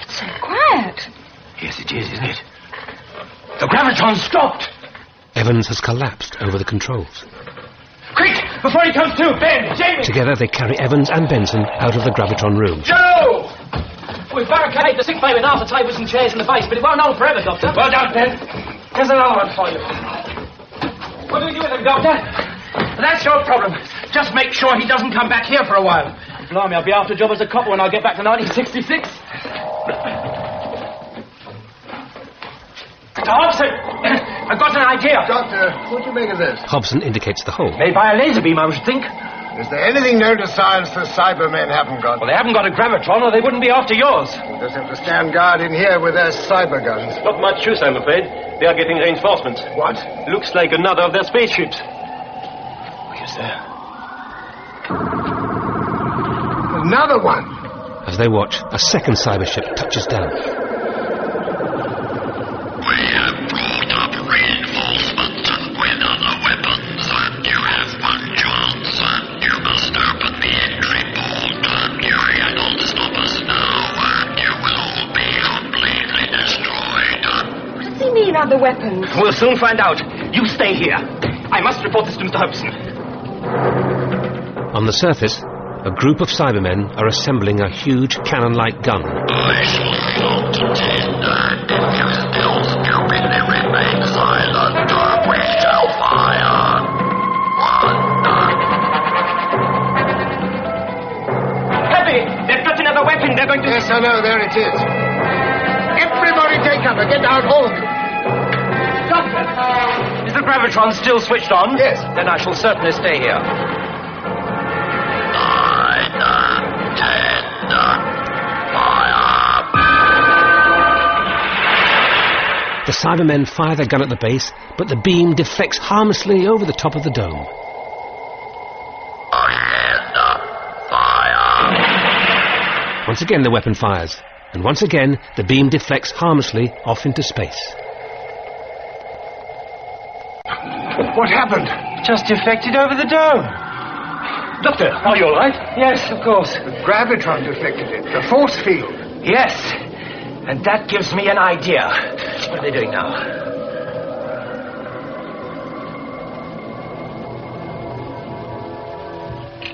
[SPEAKER 21] It's so quiet.
[SPEAKER 3] Yes, it is, isn't it? The gravitron stopped.
[SPEAKER 6] Evans has collapsed over the controls.
[SPEAKER 3] Quick, before he comes to! Ben, Jamie!
[SPEAKER 6] Together they carry Evans and Benson out of the gravitron room.
[SPEAKER 3] Joe!
[SPEAKER 13] We've barricaded the sick bay with half the tables and chairs in the base, but it won't hold forever, Doctor.
[SPEAKER 3] Well done, Ben. Here's another one for you.
[SPEAKER 13] What do we do with him, Doctor?
[SPEAKER 3] That's your problem. Just make sure he doesn't come back here for a while.
[SPEAKER 13] Blimey, I'll be after a job as a copper when I get back to 1966.
[SPEAKER 3] Dr. Hobson, I've got an idea.
[SPEAKER 11] Doctor, what do you make of this?
[SPEAKER 6] Hobson indicates the hole.
[SPEAKER 3] Made by a laser beam, I should think.
[SPEAKER 11] Is there anything known to science the Cybermen haven't got?
[SPEAKER 3] Well, they haven't got a gravitron, or they wouldn't be after yours.
[SPEAKER 11] We'll just have to stand guard in here with their cyber guns.
[SPEAKER 8] Not much use, I'm afraid. They are getting reinforcements.
[SPEAKER 11] What?
[SPEAKER 8] Looks like another of their spaceships.
[SPEAKER 3] Yes, sir.
[SPEAKER 11] Another one.
[SPEAKER 6] As they watch, a second cyber ship touches down.
[SPEAKER 14] We have brought up reinforcements and with other weapons, and you have one chance, and you must open the entry port, and you cannot stop us now, and you will all be completely destroyed.
[SPEAKER 21] What does he mean, other weapons?
[SPEAKER 3] We'll soon find out. You stay here. I must report this to Mr. Hobson.
[SPEAKER 6] On the surface, a group of Cybermen are assembling a huge cannon-like gun.
[SPEAKER 14] I shall not attend, and if you still stupidly remain silent, we shall fire.
[SPEAKER 3] Heavy! They've got another weapon. They're going to...
[SPEAKER 11] Yes, I know. There it is. Everybody take cover. Get down, all of you.
[SPEAKER 3] Doctor! Is the gravitron still switched on?
[SPEAKER 11] Yes.
[SPEAKER 3] Then I shall certainly stay here.
[SPEAKER 14] 9, 10, fire.
[SPEAKER 6] The Cybermen fire their gun at the base, but the beam deflects harmlessly over the top of the dome.
[SPEAKER 14] Again, fire.
[SPEAKER 6] Once again the weapon fires, and once again the beam deflects harmlessly off into space.
[SPEAKER 11] What happened?
[SPEAKER 3] Just deflected over the dome. Doctor, are you all right? Yes, of course.
[SPEAKER 11] The gravitron deflected it. The force field.
[SPEAKER 3] Yes. And that gives me an idea. What are they doing now?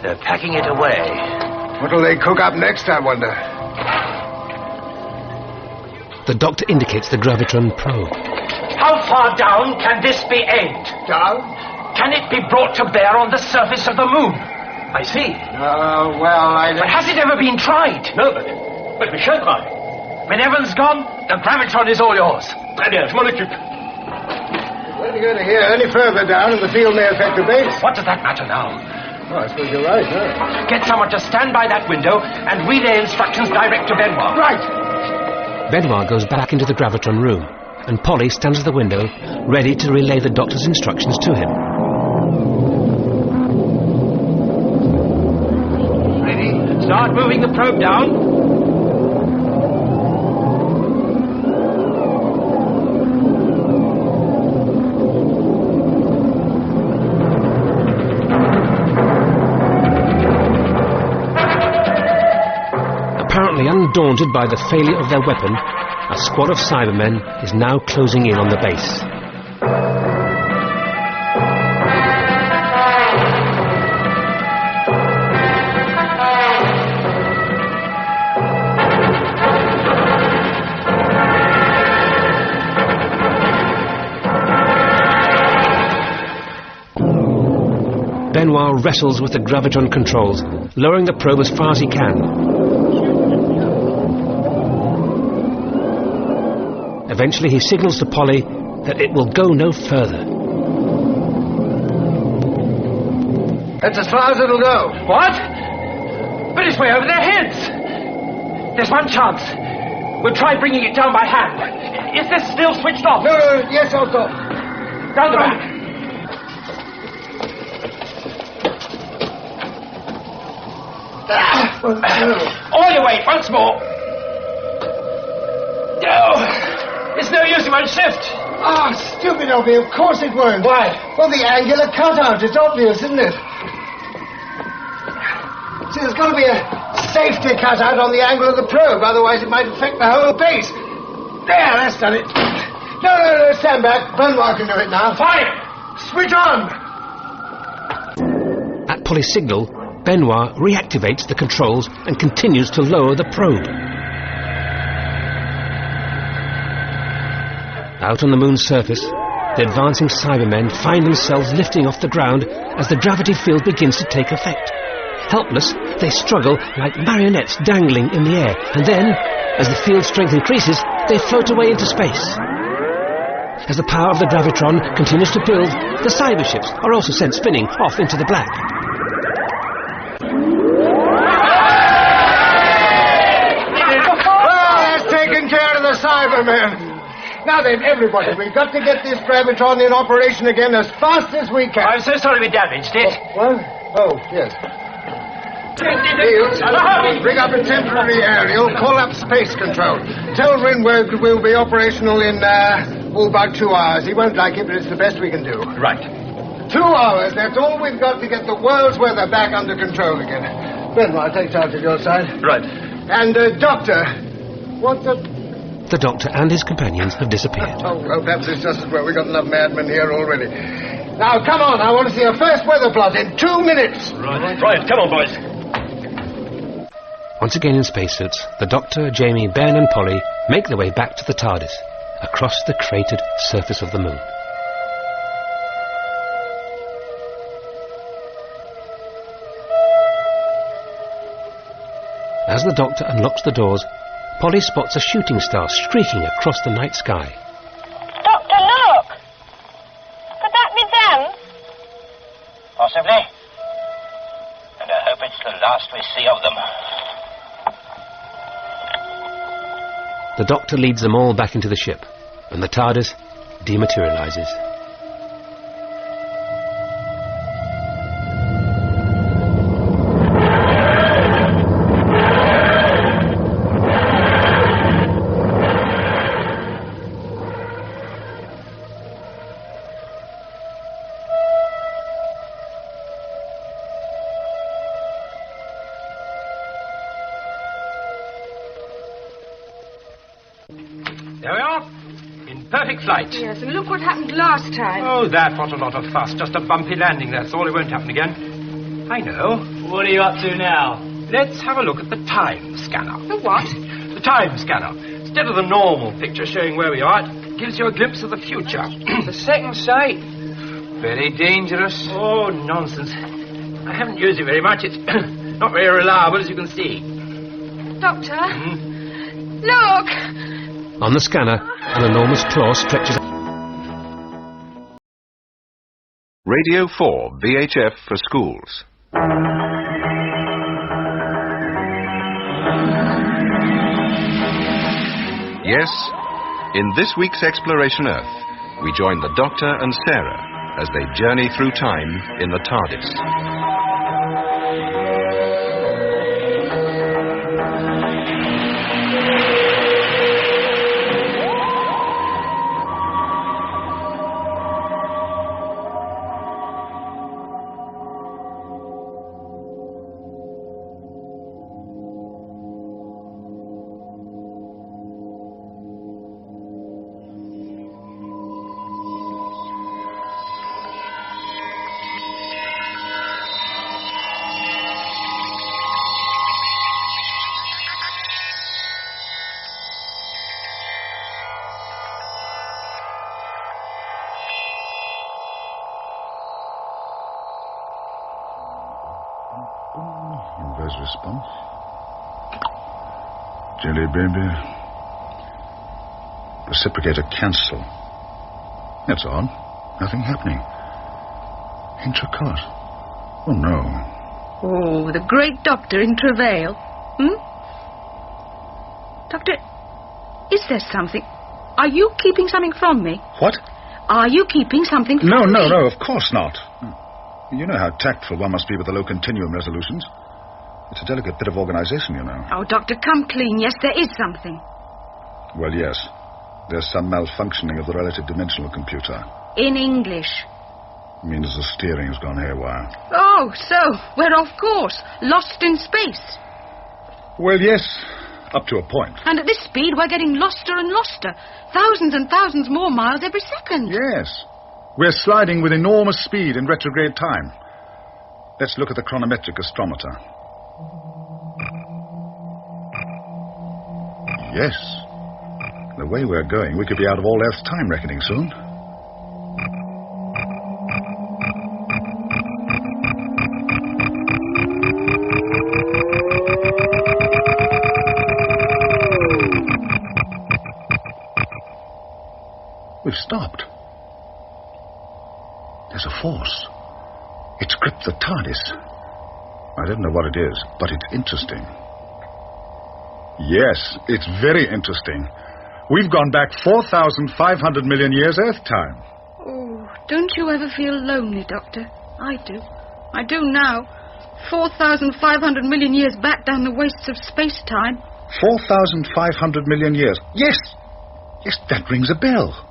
[SPEAKER 3] They're packing it away.
[SPEAKER 11] What'll they cook up next, I wonder?
[SPEAKER 6] The doctor indicates the gravitron probe.
[SPEAKER 3] How far down can this be aimed?
[SPEAKER 11] Down?
[SPEAKER 3] Can it be brought to bear on the surface of the moon? I see.
[SPEAKER 11] Well,
[SPEAKER 3] But has it ever been tried?
[SPEAKER 8] No, but we shall try.
[SPEAKER 3] When Evans gone, the gravitron is all yours.
[SPEAKER 8] Très bien, je m'en occupe.
[SPEAKER 11] When are you going to hear any further down and the field may affect the base?
[SPEAKER 3] What does that matter now?
[SPEAKER 11] Oh, I suppose you're right, huh?
[SPEAKER 3] Get someone to stand by that window and relay instructions direct to Benoit.
[SPEAKER 11] Right.
[SPEAKER 6] Benoit goes back into the gravitron room, and Polly stands at the window, ready to relay the doctor's instructions to him.
[SPEAKER 3] Ready? Start moving the probe down.
[SPEAKER 6] Apparently undaunted by the failure of their weapon, a squad of Cybermen is now closing in on the base. Benoit wrestles with the gravitron controls, lowering the probe as far as he can. Eventually he signals to Polly that it will go no further.
[SPEAKER 11] That's as far as it'll go.
[SPEAKER 10] What? But it's way over their heads. There's one chance. We'll try bringing it down by hand. Is this still switched off?
[SPEAKER 11] No, yes, Otto.
[SPEAKER 10] Down the back. All your weight, once more. No, it's no use, it won't shift.
[SPEAKER 11] Ah, stupid of me, of course it won't.
[SPEAKER 10] Why?
[SPEAKER 11] Well, the angular cutout, it's obvious, isn't it? See, there's got to be a safety cutout on the angle of the probe, otherwise it might affect the whole base. There, that's done it. No, stand back. Benoit can do it now.
[SPEAKER 10] Fire!
[SPEAKER 11] Switch on!
[SPEAKER 6] At Polly's signal, Benoit reactivates the controls and continues to lower the probe. Out on the moon's surface, the advancing Cybermen find themselves lifting off the ground as the gravity field begins to take effect. Helpless, they struggle like marionettes dangling in the air, and then, as the field strength increases, they float away into space. As the power of the gravitron continues to build, the cyber ships are also sent spinning off into the black.
[SPEAKER 11] Well, that's taken care of the Cybermen. Now then, everybody, we've got to get this gravitron in operation again as fast as we can.
[SPEAKER 10] I'm so sorry we damaged it.
[SPEAKER 11] What? Oh, yes. Niels, bring up a temporary aerial, call up space control. Tell Rinweg we'll be operational in, about 2 hours. He won't like it, but it's the best we can do.
[SPEAKER 10] Right.
[SPEAKER 11] 2 hours, that's all we've got to get the world's weather back under control again. Benoit, take charge of your side.
[SPEAKER 10] Right.
[SPEAKER 11] And, Doctor, what the...
[SPEAKER 6] The Doctor and his companions have disappeared.
[SPEAKER 11] Oh, well, perhaps it's just as well. We've got enough madmen here already. Now, come on, I want to see a first weather plot in 2 minutes.
[SPEAKER 8] Right, come on, boys.
[SPEAKER 6] Once again in spacesuits, the Doctor, Jamie, Ben and Polly make their way back to the TARDIS, across the cratered surface of the moon. As the Doctor unlocks the doors, Polly spots a shooting star streaking across the night sky.
[SPEAKER 5] Doctor, look! Could that be them?
[SPEAKER 12] Possibly. And I hope it's the last we see of them.
[SPEAKER 6] The Doctor leads them all back into the ship, and the TARDIS dematerializes.
[SPEAKER 10] There we are. In perfect flight.
[SPEAKER 21] Yes, and look what happened last time.
[SPEAKER 10] Oh, that, what a lot of fuss. Just a bumpy landing, that's all. It won't happen again. I know.
[SPEAKER 16] What are you up to now?
[SPEAKER 10] Let's have a look at the time scanner.
[SPEAKER 21] The what?
[SPEAKER 10] The time scanner. Instead of the normal picture showing where we are, it gives you a glimpse of the future.
[SPEAKER 7] The second sight. Very dangerous.
[SPEAKER 10] Oh, nonsense. I haven't used it very much. It's not very reliable, as you can see.
[SPEAKER 21] Doctor? Look!
[SPEAKER 6] On the scanner, an enormous claw stretches...
[SPEAKER 19] Radio 4 VHF for schools. Yes, in this week's Exploration Earth, we join the Doctor and Sarah as they journey through time in the TARDIS.
[SPEAKER 18] Inverse response. Jelly baby. Reciprocator cancel. That's odd. Nothing happening. Intricate. Oh, no.
[SPEAKER 22] Oh, the great doctor in travail. Doctor, is there something? Are you keeping something from me?
[SPEAKER 18] What?
[SPEAKER 22] Are you keeping something from me?
[SPEAKER 18] No, of course not. You know how tactful one must be with the low continuum resolutions. It's a delicate bit of organization, you know.
[SPEAKER 22] Oh, Doctor, come clean. Yes, there is something.
[SPEAKER 18] Well, yes. There's some malfunctioning of the relative dimensional computer.
[SPEAKER 22] In English.
[SPEAKER 18] Means the steering has gone haywire.
[SPEAKER 22] Oh, so we're off course. Lost in space.
[SPEAKER 18] Well, yes, up to a point.
[SPEAKER 22] And at this speed, we're getting loster and loster. Thousands and thousands more miles every second.
[SPEAKER 18] Yes. We're sliding with enormous speed in retrograde time. Let's look at the chronometric astrometer. Yes. The way we're going, we could be out of all Earth's time reckoning soon. We've stopped. There's a force. It's gripped the TARDIS. I don't know what it is, but it's interesting. Yes, it's very interesting. We've gone back 4,500 million years Earth time.
[SPEAKER 22] Oh, don't you ever feel lonely, Doctor? I do. I do now. 4,500 million years back down the wastes of space-time.
[SPEAKER 18] 4,500 million years. Yes, that rings a bell.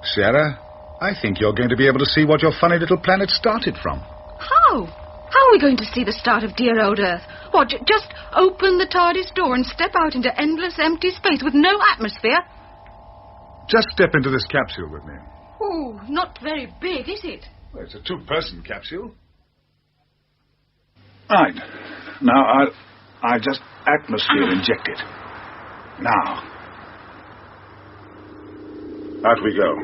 [SPEAKER 18] Sarah, I think you're going to be able to see what your funny little planet started from.
[SPEAKER 22] How? How are we going to see the start of dear old Earth? What, just open the TARDIS door and step out into endless empty space with no atmosphere?
[SPEAKER 18] Just step into this capsule with me.
[SPEAKER 22] Oh, not very big, is it?
[SPEAKER 18] Well, it's a two-person capsule. Right. Now, I'll just atmosphere inject it. Now. Out we go.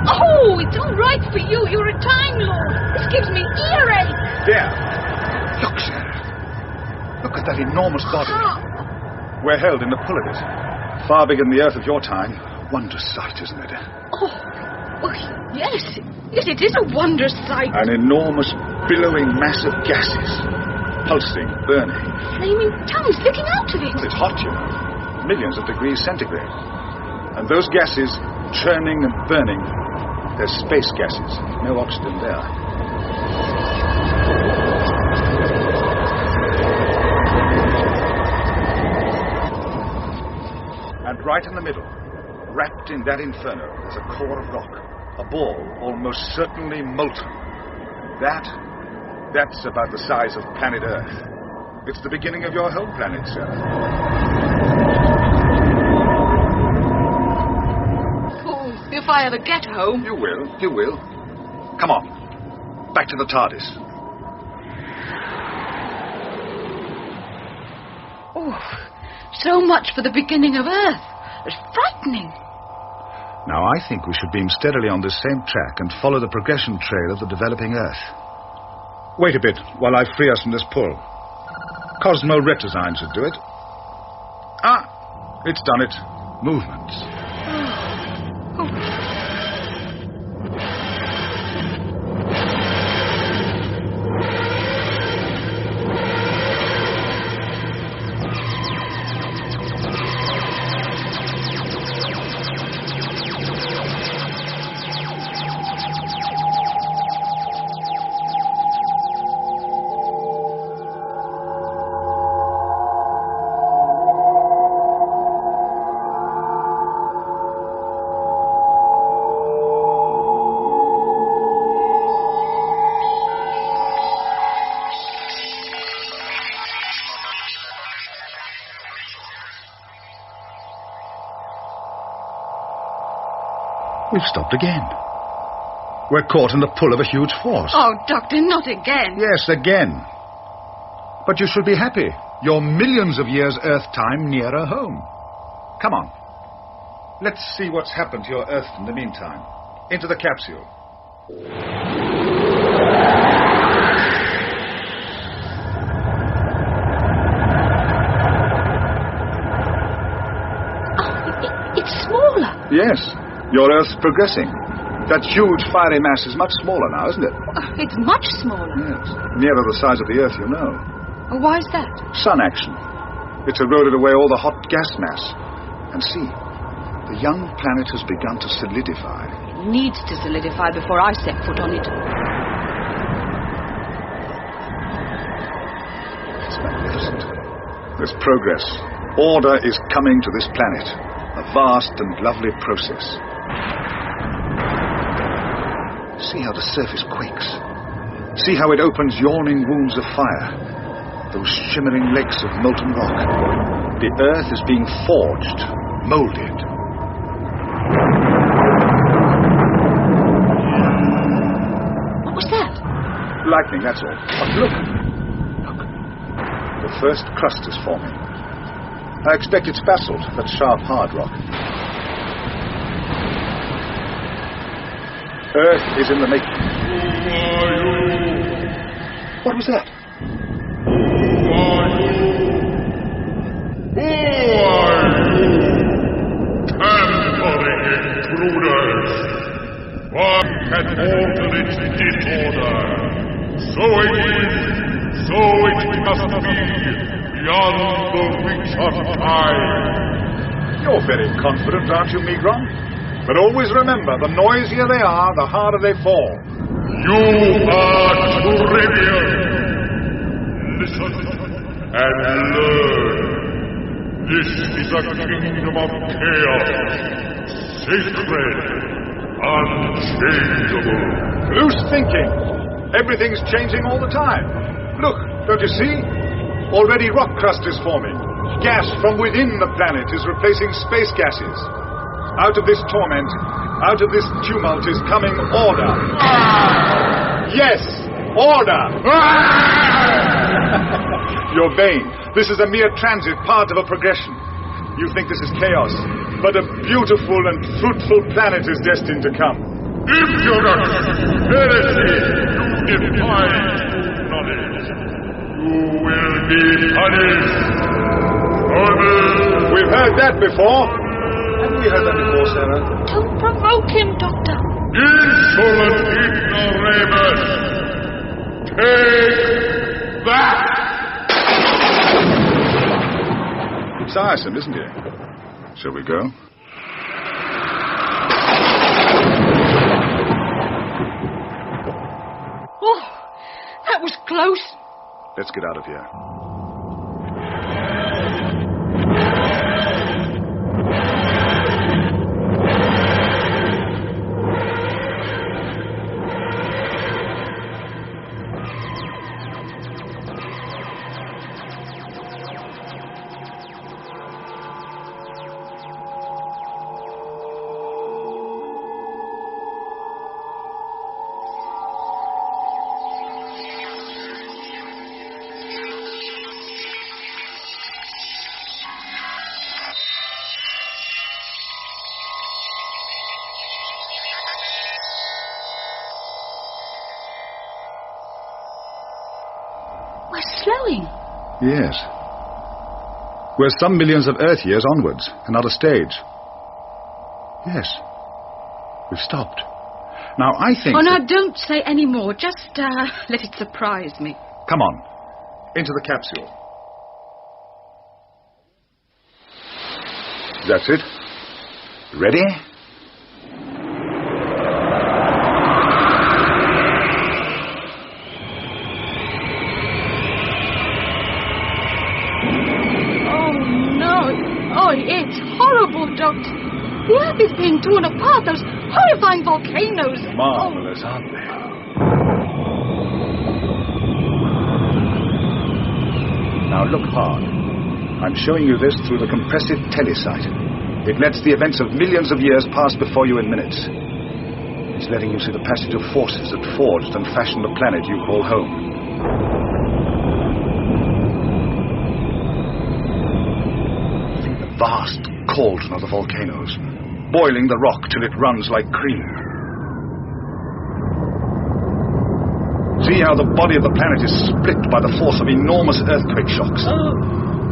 [SPEAKER 22] Oh, it's all right for you. You're a Time Lord. This gives me earache.
[SPEAKER 18] There. Look, Sarah. Look at that enormous body. We're held in the pull of it. Far bigger than the Earth of your time. Wondrous sight, isn't it?
[SPEAKER 22] Oh, yes. Yes, it is a wondrous sight.
[SPEAKER 18] An enormous, billowing mass of gases. Pulsing, burning.
[SPEAKER 22] Flaming tongues sticking out of it.
[SPEAKER 18] Well, it's hot, you know. Millions of degrees centigrade. And those gases, churning and burning, they're space gases. No oxygen there. And right in the middle, wrapped in that inferno, is a core of rock. A ball almost certainly molten. That's about the size of planet Earth. It's the beginning of your home planet, sir.
[SPEAKER 22] Oh, if I ever get home.
[SPEAKER 18] You will. Come on. Back to the TARDIS.
[SPEAKER 22] Oh, so much for the beginning of Earth. It's frightening.
[SPEAKER 18] Now, I think we should beam steadily on this same track and follow the progression trail of the developing Earth. Wait a bit while I free us from this pull. Cosmo Retrozyme should do it. Ah, it's done it. Movements. We've stopped again. We're caught in the pull of a huge force.
[SPEAKER 22] Oh, Doctor, not again.
[SPEAKER 18] Yes, again. But you should be happy. You're millions of years Earth time nearer home. Come on. Let's see what's happened to your Earth in the meantime. Into the capsule.
[SPEAKER 22] It's smaller.
[SPEAKER 18] Yes, your Earth's progressing. That huge fiery mass is much smaller now, isn't it?
[SPEAKER 22] It's much smaller.
[SPEAKER 18] Yes. Nearer the size of the Earth, you know.
[SPEAKER 22] Why is that?
[SPEAKER 18] Sun action. It's eroded away all the hot gas mass. And see, the young planet has begun to solidify.
[SPEAKER 22] It needs to solidify before I set foot on it.
[SPEAKER 18] It's magnificent. There's progress. Order is coming to this planet. A vast and lovely process. See how the surface quakes. See how it opens yawning wounds of fire. Those shimmering lakes of molten rock. The Earth is being forged, molded.
[SPEAKER 22] What was that?
[SPEAKER 18] Lightning, that's all. But look. Look. The first crust is forming. I expect it's basalt, that sharp, hard rock. Earth is in the making. What was that?
[SPEAKER 1] Who are you? Tampering intruders! One can alter its disorder. So it is, so it must be, beyond the reach of time.
[SPEAKER 18] You're very confident, aren't you, Migron? But always remember, the noisier they are, the harder they fall.
[SPEAKER 1] You are trivial. Listen and learn. This is a kingdom of chaos, sacred, unchangeable.
[SPEAKER 18] Loose thinking. Everything's changing all the time. Look, don't you see? Already rock crust is forming. Gas from within the planet is replacing space gases. Out of this torment, out of this tumult is coming order. Yes, order! You're vain. This is a mere transit, part of a progression. You think this is chaos, but a beautiful and fruitful planet is destined to come.
[SPEAKER 1] Impudence! Heresy! You defy knowledge. You will be punished.
[SPEAKER 18] We've heard that before. Haven't we heard that before, Sarah?
[SPEAKER 22] Don't provoke him, Doctor.
[SPEAKER 1] Insolent ignoramus! Take that!
[SPEAKER 18] It's tiresome, isn't it? Shall we go?
[SPEAKER 22] Oh, that was close.
[SPEAKER 18] Let's get out of here.
[SPEAKER 22] Slowing.
[SPEAKER 18] Yes. We're some millions of Earth years onwards, another stage. Yes. We've stopped. Now, I think...
[SPEAKER 22] Oh, now, don't say any more. Just let it surprise me.
[SPEAKER 18] Come on. Into the capsule. That's it. Ready?
[SPEAKER 22] It's horrible, Doctor. The Earth is being torn apart. Those horrifying volcanoes.
[SPEAKER 18] Marvelous, aren't they? Now look hard. I'm showing you this through the compressive telesight. It lets the events of millions of years pass before you in minutes. It's letting you see the passage of forces that forged and fashioned the planet you call home. Vast cauldron of the volcanoes, boiling the rock till it runs like cream. See how the body of the planet is split by the force of enormous earthquake shocks.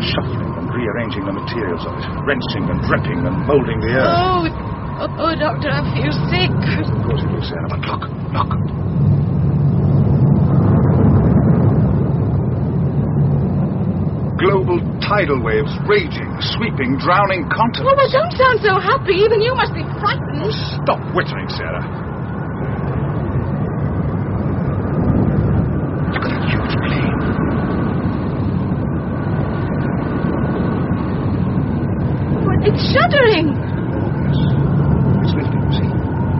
[SPEAKER 18] Shuffling and rearranging the materials of it, wrenching and ripping and moulding the earth.
[SPEAKER 21] Oh, Doctor, I feel sick.
[SPEAKER 18] Of course you do, Sarah, but look. Global tidal waves raging, sweeping, drowning continents.
[SPEAKER 21] Oh, well, don't sound so happy. Even you must be frightened.
[SPEAKER 18] Oh, stop whittering, Sarah. Look at that huge plane.
[SPEAKER 21] Well, it's shuddering.
[SPEAKER 18] It's lifting, see?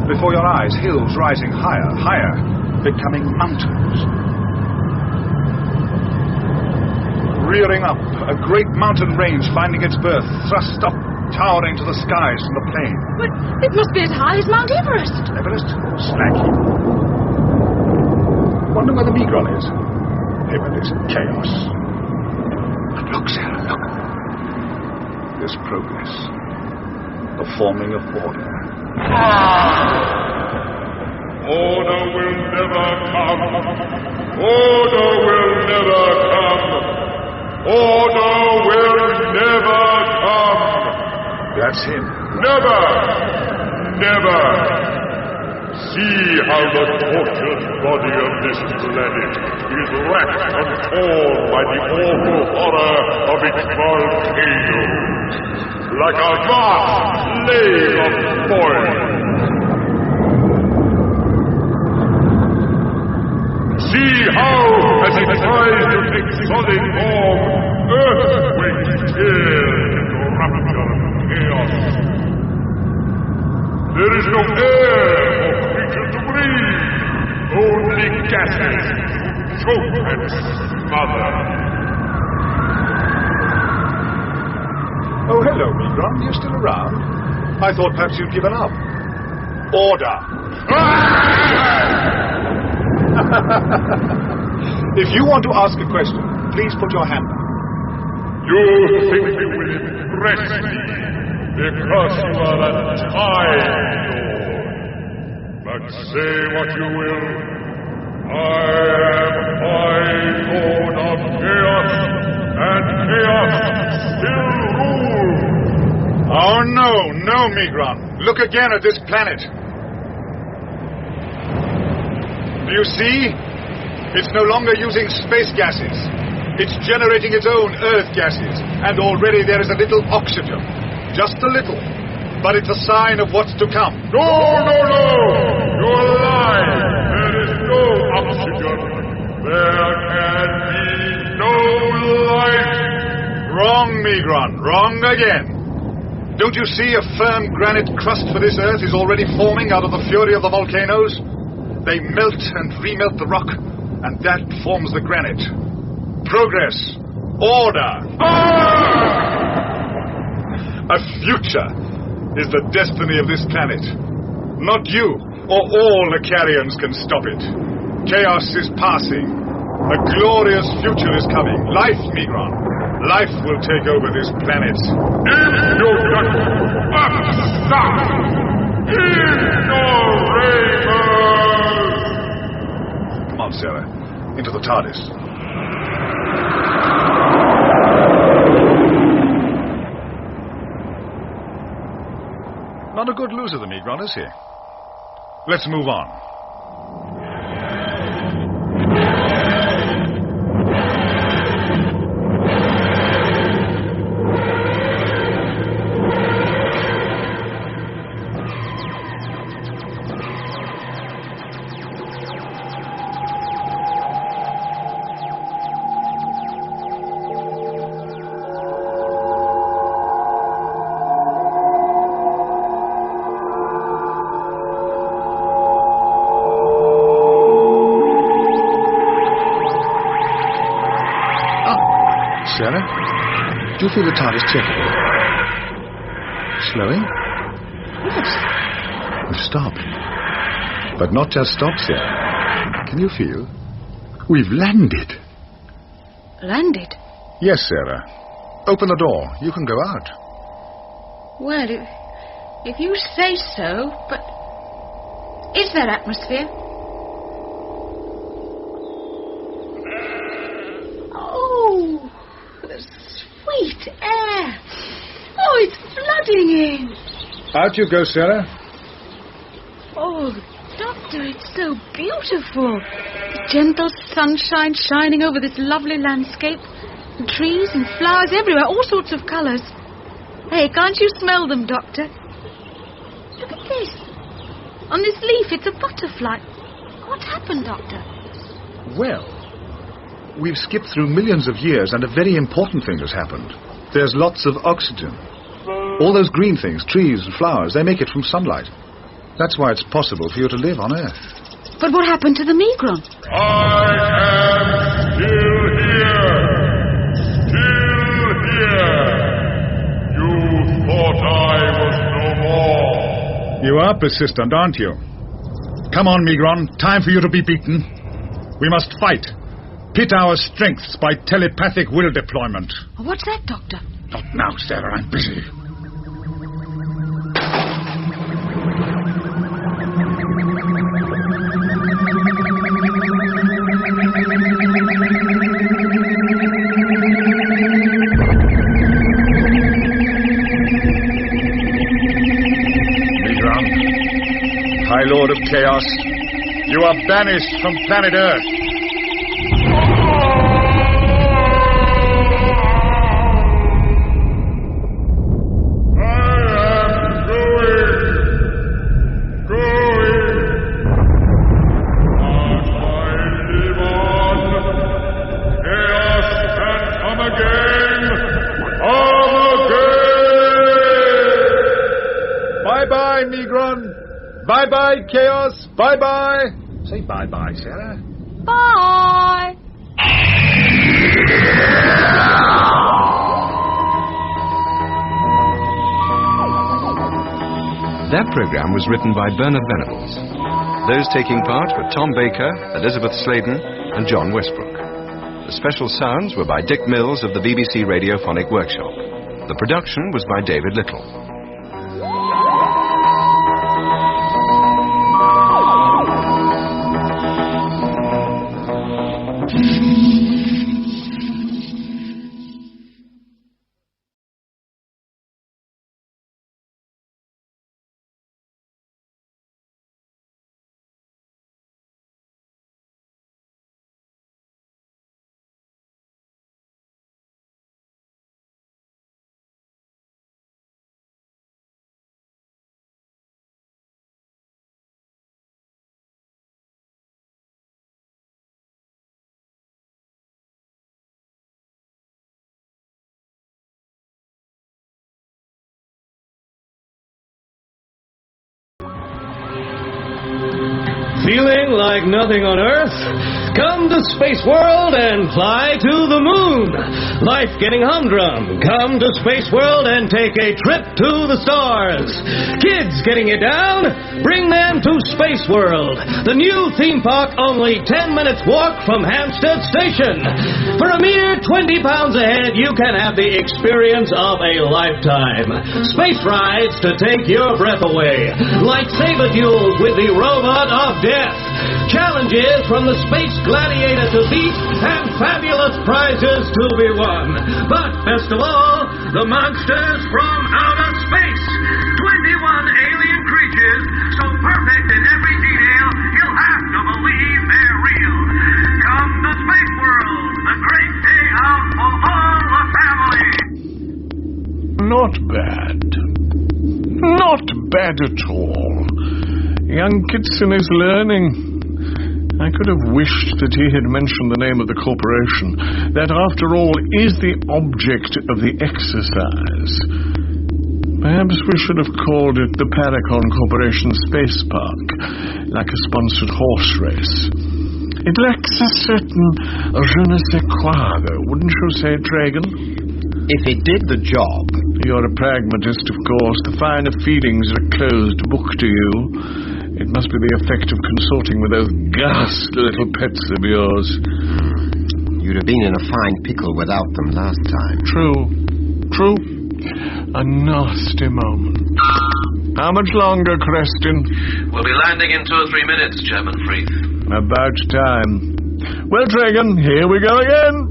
[SPEAKER 18] Before your eyes, hills rising higher, becoming mountains. Rearing up, a great mountain range finding its birth, thrust up, towering to the skies from the plain.
[SPEAKER 21] But it must be as high as Mount Everest.
[SPEAKER 18] Everest? Slacky. Wonder where the Migron is. Maybe it's chaos. But look, Sarah, look. There's progress. The forming of order.
[SPEAKER 1] Order will never come. Order will never come. Order will never come.
[SPEAKER 18] That's him.
[SPEAKER 1] Never. See how the tortured body of this planet is racked and torn by the awful horror of its volcanoes, like a vast lake of fire. See how, as it tries to take solid form, earthquakes tear into rapture and chaos. There is no air for creatures to breathe, only gases to choke and smother.
[SPEAKER 18] Oh, hello, Migron. You're still around? I thought perhaps you'd given up. Order. If you want to ask a question, please put your hand up.
[SPEAKER 1] You think you will impress me because you are a Time Lord. But say what you will, I am High Lord of Chaos, and Chaos still rules.
[SPEAKER 18] Oh, no, Migron. Look again at this planet. Do you see? It's no longer using space gases. It's generating its own Earth gases. And already there is a little oxygen. Just a little. But it's a sign of what's to come.
[SPEAKER 1] No! You're lying. There is no oxygen. There can be no life.
[SPEAKER 18] Wrong, Migron. Wrong again. Don't you see a firm granite crust for this Earth is already forming out of the fury of the volcanoes? They melt and remelt the rock, and that forms the granite. Progress. Order. A future is the destiny of this planet. Not you, or all the Carians can stop it. Chaos is passing. A glorious future is coming. Life, Migron. Life will take over this planet. Come on, Sarah. Into the TARDIS. Not a good loser, the Migron, is he? Let's move on. Sarah, do you feel the TARDIS checking? Slowing?
[SPEAKER 21] Yes.
[SPEAKER 18] We've stopped. But not just stopped, Sarah. Can you feel? We've landed.
[SPEAKER 21] Landed?
[SPEAKER 18] Yes, Sarah. Open the door. You can go out.
[SPEAKER 21] Well,
[SPEAKER 17] If you say so, but is there atmosphere? Oh, the sweet air. Oh, it's flooding in.
[SPEAKER 18] Out you go, Sarah.
[SPEAKER 17] Oh, Doctor, it's so beautiful. The gentle sunshine shining over this lovely landscape. And trees and flowers everywhere, all sorts of colours. Hey, can't you smell them, Doctor? Look at this. On this leaf, it's a butterfly. What's happened, Doctor?
[SPEAKER 18] Well, we've skipped through millions of years and a very important thing has happened. There's lots of oxygen. All those green things, trees and flowers, they make it from sunlight. That's why it's possible for you to live on Earth.
[SPEAKER 17] But what happened to the Migron?
[SPEAKER 1] I am still here. Still here. You thought I was no more.
[SPEAKER 18] You are persistent, aren't you? Come on, Migron. Time for you to be beaten. We must fight. Pit our strengths by telepathic will deployment.
[SPEAKER 17] What's that, Doctor?
[SPEAKER 18] Not now, Sarah. I'm busy. High Lord of Chaos, you are banished from planet Earth. Bye-bye, Migron. Bye-bye, Chaos. Bye-bye. Say bye-bye, Sarah.
[SPEAKER 17] Bye.
[SPEAKER 19] That program was written by Bernard Venables. Those taking part were Tom Baker, Elizabeth Sladen, and John Westbrook. The special sounds were by Dick Mills of the BBC Radiophonic Workshop. The production was by David Little.
[SPEAKER 20] Feeling like nothing on Earth? Come to Space World and fly to the moon. Life getting humdrum? Come to Space World and take a trip to the stars. Kids getting it down? Bring them to Space World, the new theme park only 10 minutes walk from Hampstead Station. For a mere £20 a head, you can have the experience of a lifetime. Space rides to take your breath away, like saber duels with the robot of death. Challenges from the Space Gladiator to beat, and fabulous prizes to be won. But best of all, the monsters from outer space. 21 alien creatures, so perfect in every detail, you'll have to believe they're real. Come to Space World, the great day out for all the family.
[SPEAKER 1] Not bad. Not bad at all. Young Kitson is learning. I could have wished that he had mentioned the name of the corporation. That, after all, is the object of the exercise. Perhaps we should have called it the Paracon Corporation Space Park, like a sponsored horse race. It lacks a certain je ne sais quoi, though, wouldn't you say, Tragan?
[SPEAKER 23] If it did the job.
[SPEAKER 1] You're a pragmatist, of course. The finer feelings are a closed book to you. It must be the effect of consorting with those ghastly little pets of yours.
[SPEAKER 23] You'd have been in a fine pickle without them last time.
[SPEAKER 1] True. A nasty moment.
[SPEAKER 2] How much longer, Creston?
[SPEAKER 19] We'll be landing in 2 or 3 minutes, Chairman Freeth.
[SPEAKER 2] About time. Well, Tragan, here we go again.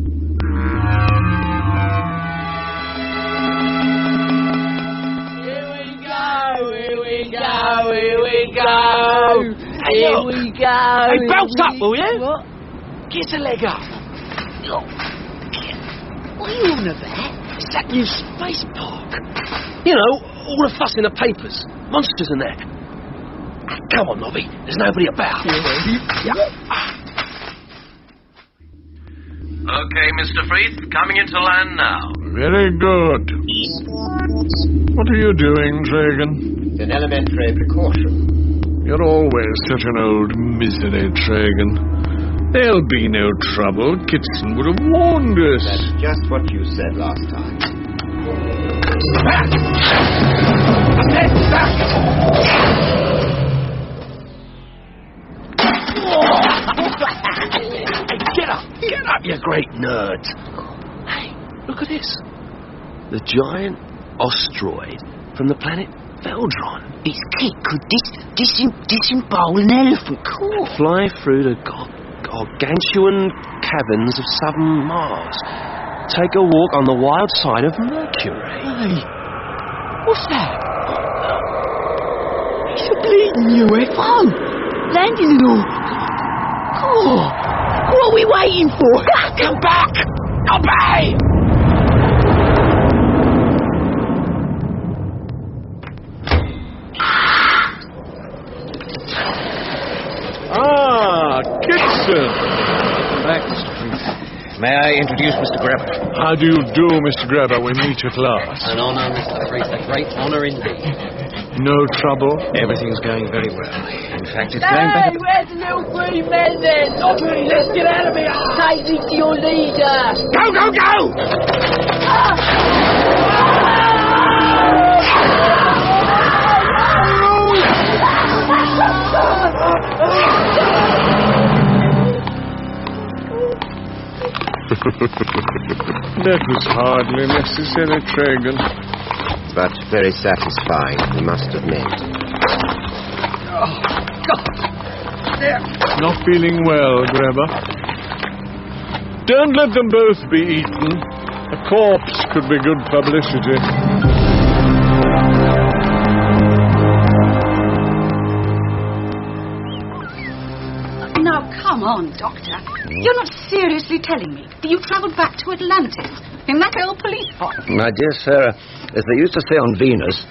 [SPEAKER 9] Here we go.
[SPEAKER 10] Hey, bounce up, will you?
[SPEAKER 9] What?
[SPEAKER 10] Get a leg up.
[SPEAKER 9] Look. What are you on about?
[SPEAKER 10] It's that new space park. You know, all the fuss in the papers. Monsters and that. Come on, Nobby. There's nobody about.
[SPEAKER 19] Okay, Mr. Freeth, coming into land now.
[SPEAKER 2] Very good. What are you doing, Tragan?
[SPEAKER 23] It's an elementary precaution.
[SPEAKER 2] You're always such an old misery, Tragan. There'll be no trouble. Kitson would have warned us.
[SPEAKER 23] That's just what you said last time.
[SPEAKER 10] Get up, you great nerd. Hey, look at this. The giant asteroid from the planet Veldron.
[SPEAKER 9] Its kick could disembowel an elephant. Cool.
[SPEAKER 10] Fly through the gargantuan caverns of southern Mars. Take a walk on the wild side of Mercury.
[SPEAKER 9] Hey, what's that? It's a bleeding UFO. Landing in all. Cool. What are we waiting for?
[SPEAKER 10] Come back! Obey!
[SPEAKER 2] Kitson!
[SPEAKER 15] Back, Mr. Freeth. May I introduce Mr. Grabber?
[SPEAKER 2] How do you do, Mr. Grabber? We meet at last.
[SPEAKER 15] An honour, Mr. Freeth. A great honour indeed.
[SPEAKER 2] No trouble?
[SPEAKER 15] Everything's going very well. In fact, it's going better.
[SPEAKER 9] Hey, where's the little green men then? Nobby, let's get out of here. Take me to your leader.
[SPEAKER 10] Go, go, go!
[SPEAKER 2] That was hardly necessary, Tragan.
[SPEAKER 23] But very satisfying, you must admit.
[SPEAKER 9] Oh, God. There.
[SPEAKER 2] Not feeling well, Grabber. Don't let them both be eaten. A corpse could be good publicity.
[SPEAKER 17] Now, come on, Doctor. You're not seriously telling me that you travelled back to Atlantis in that old police box?
[SPEAKER 23] My dear Sarah, as they used to say on Venus...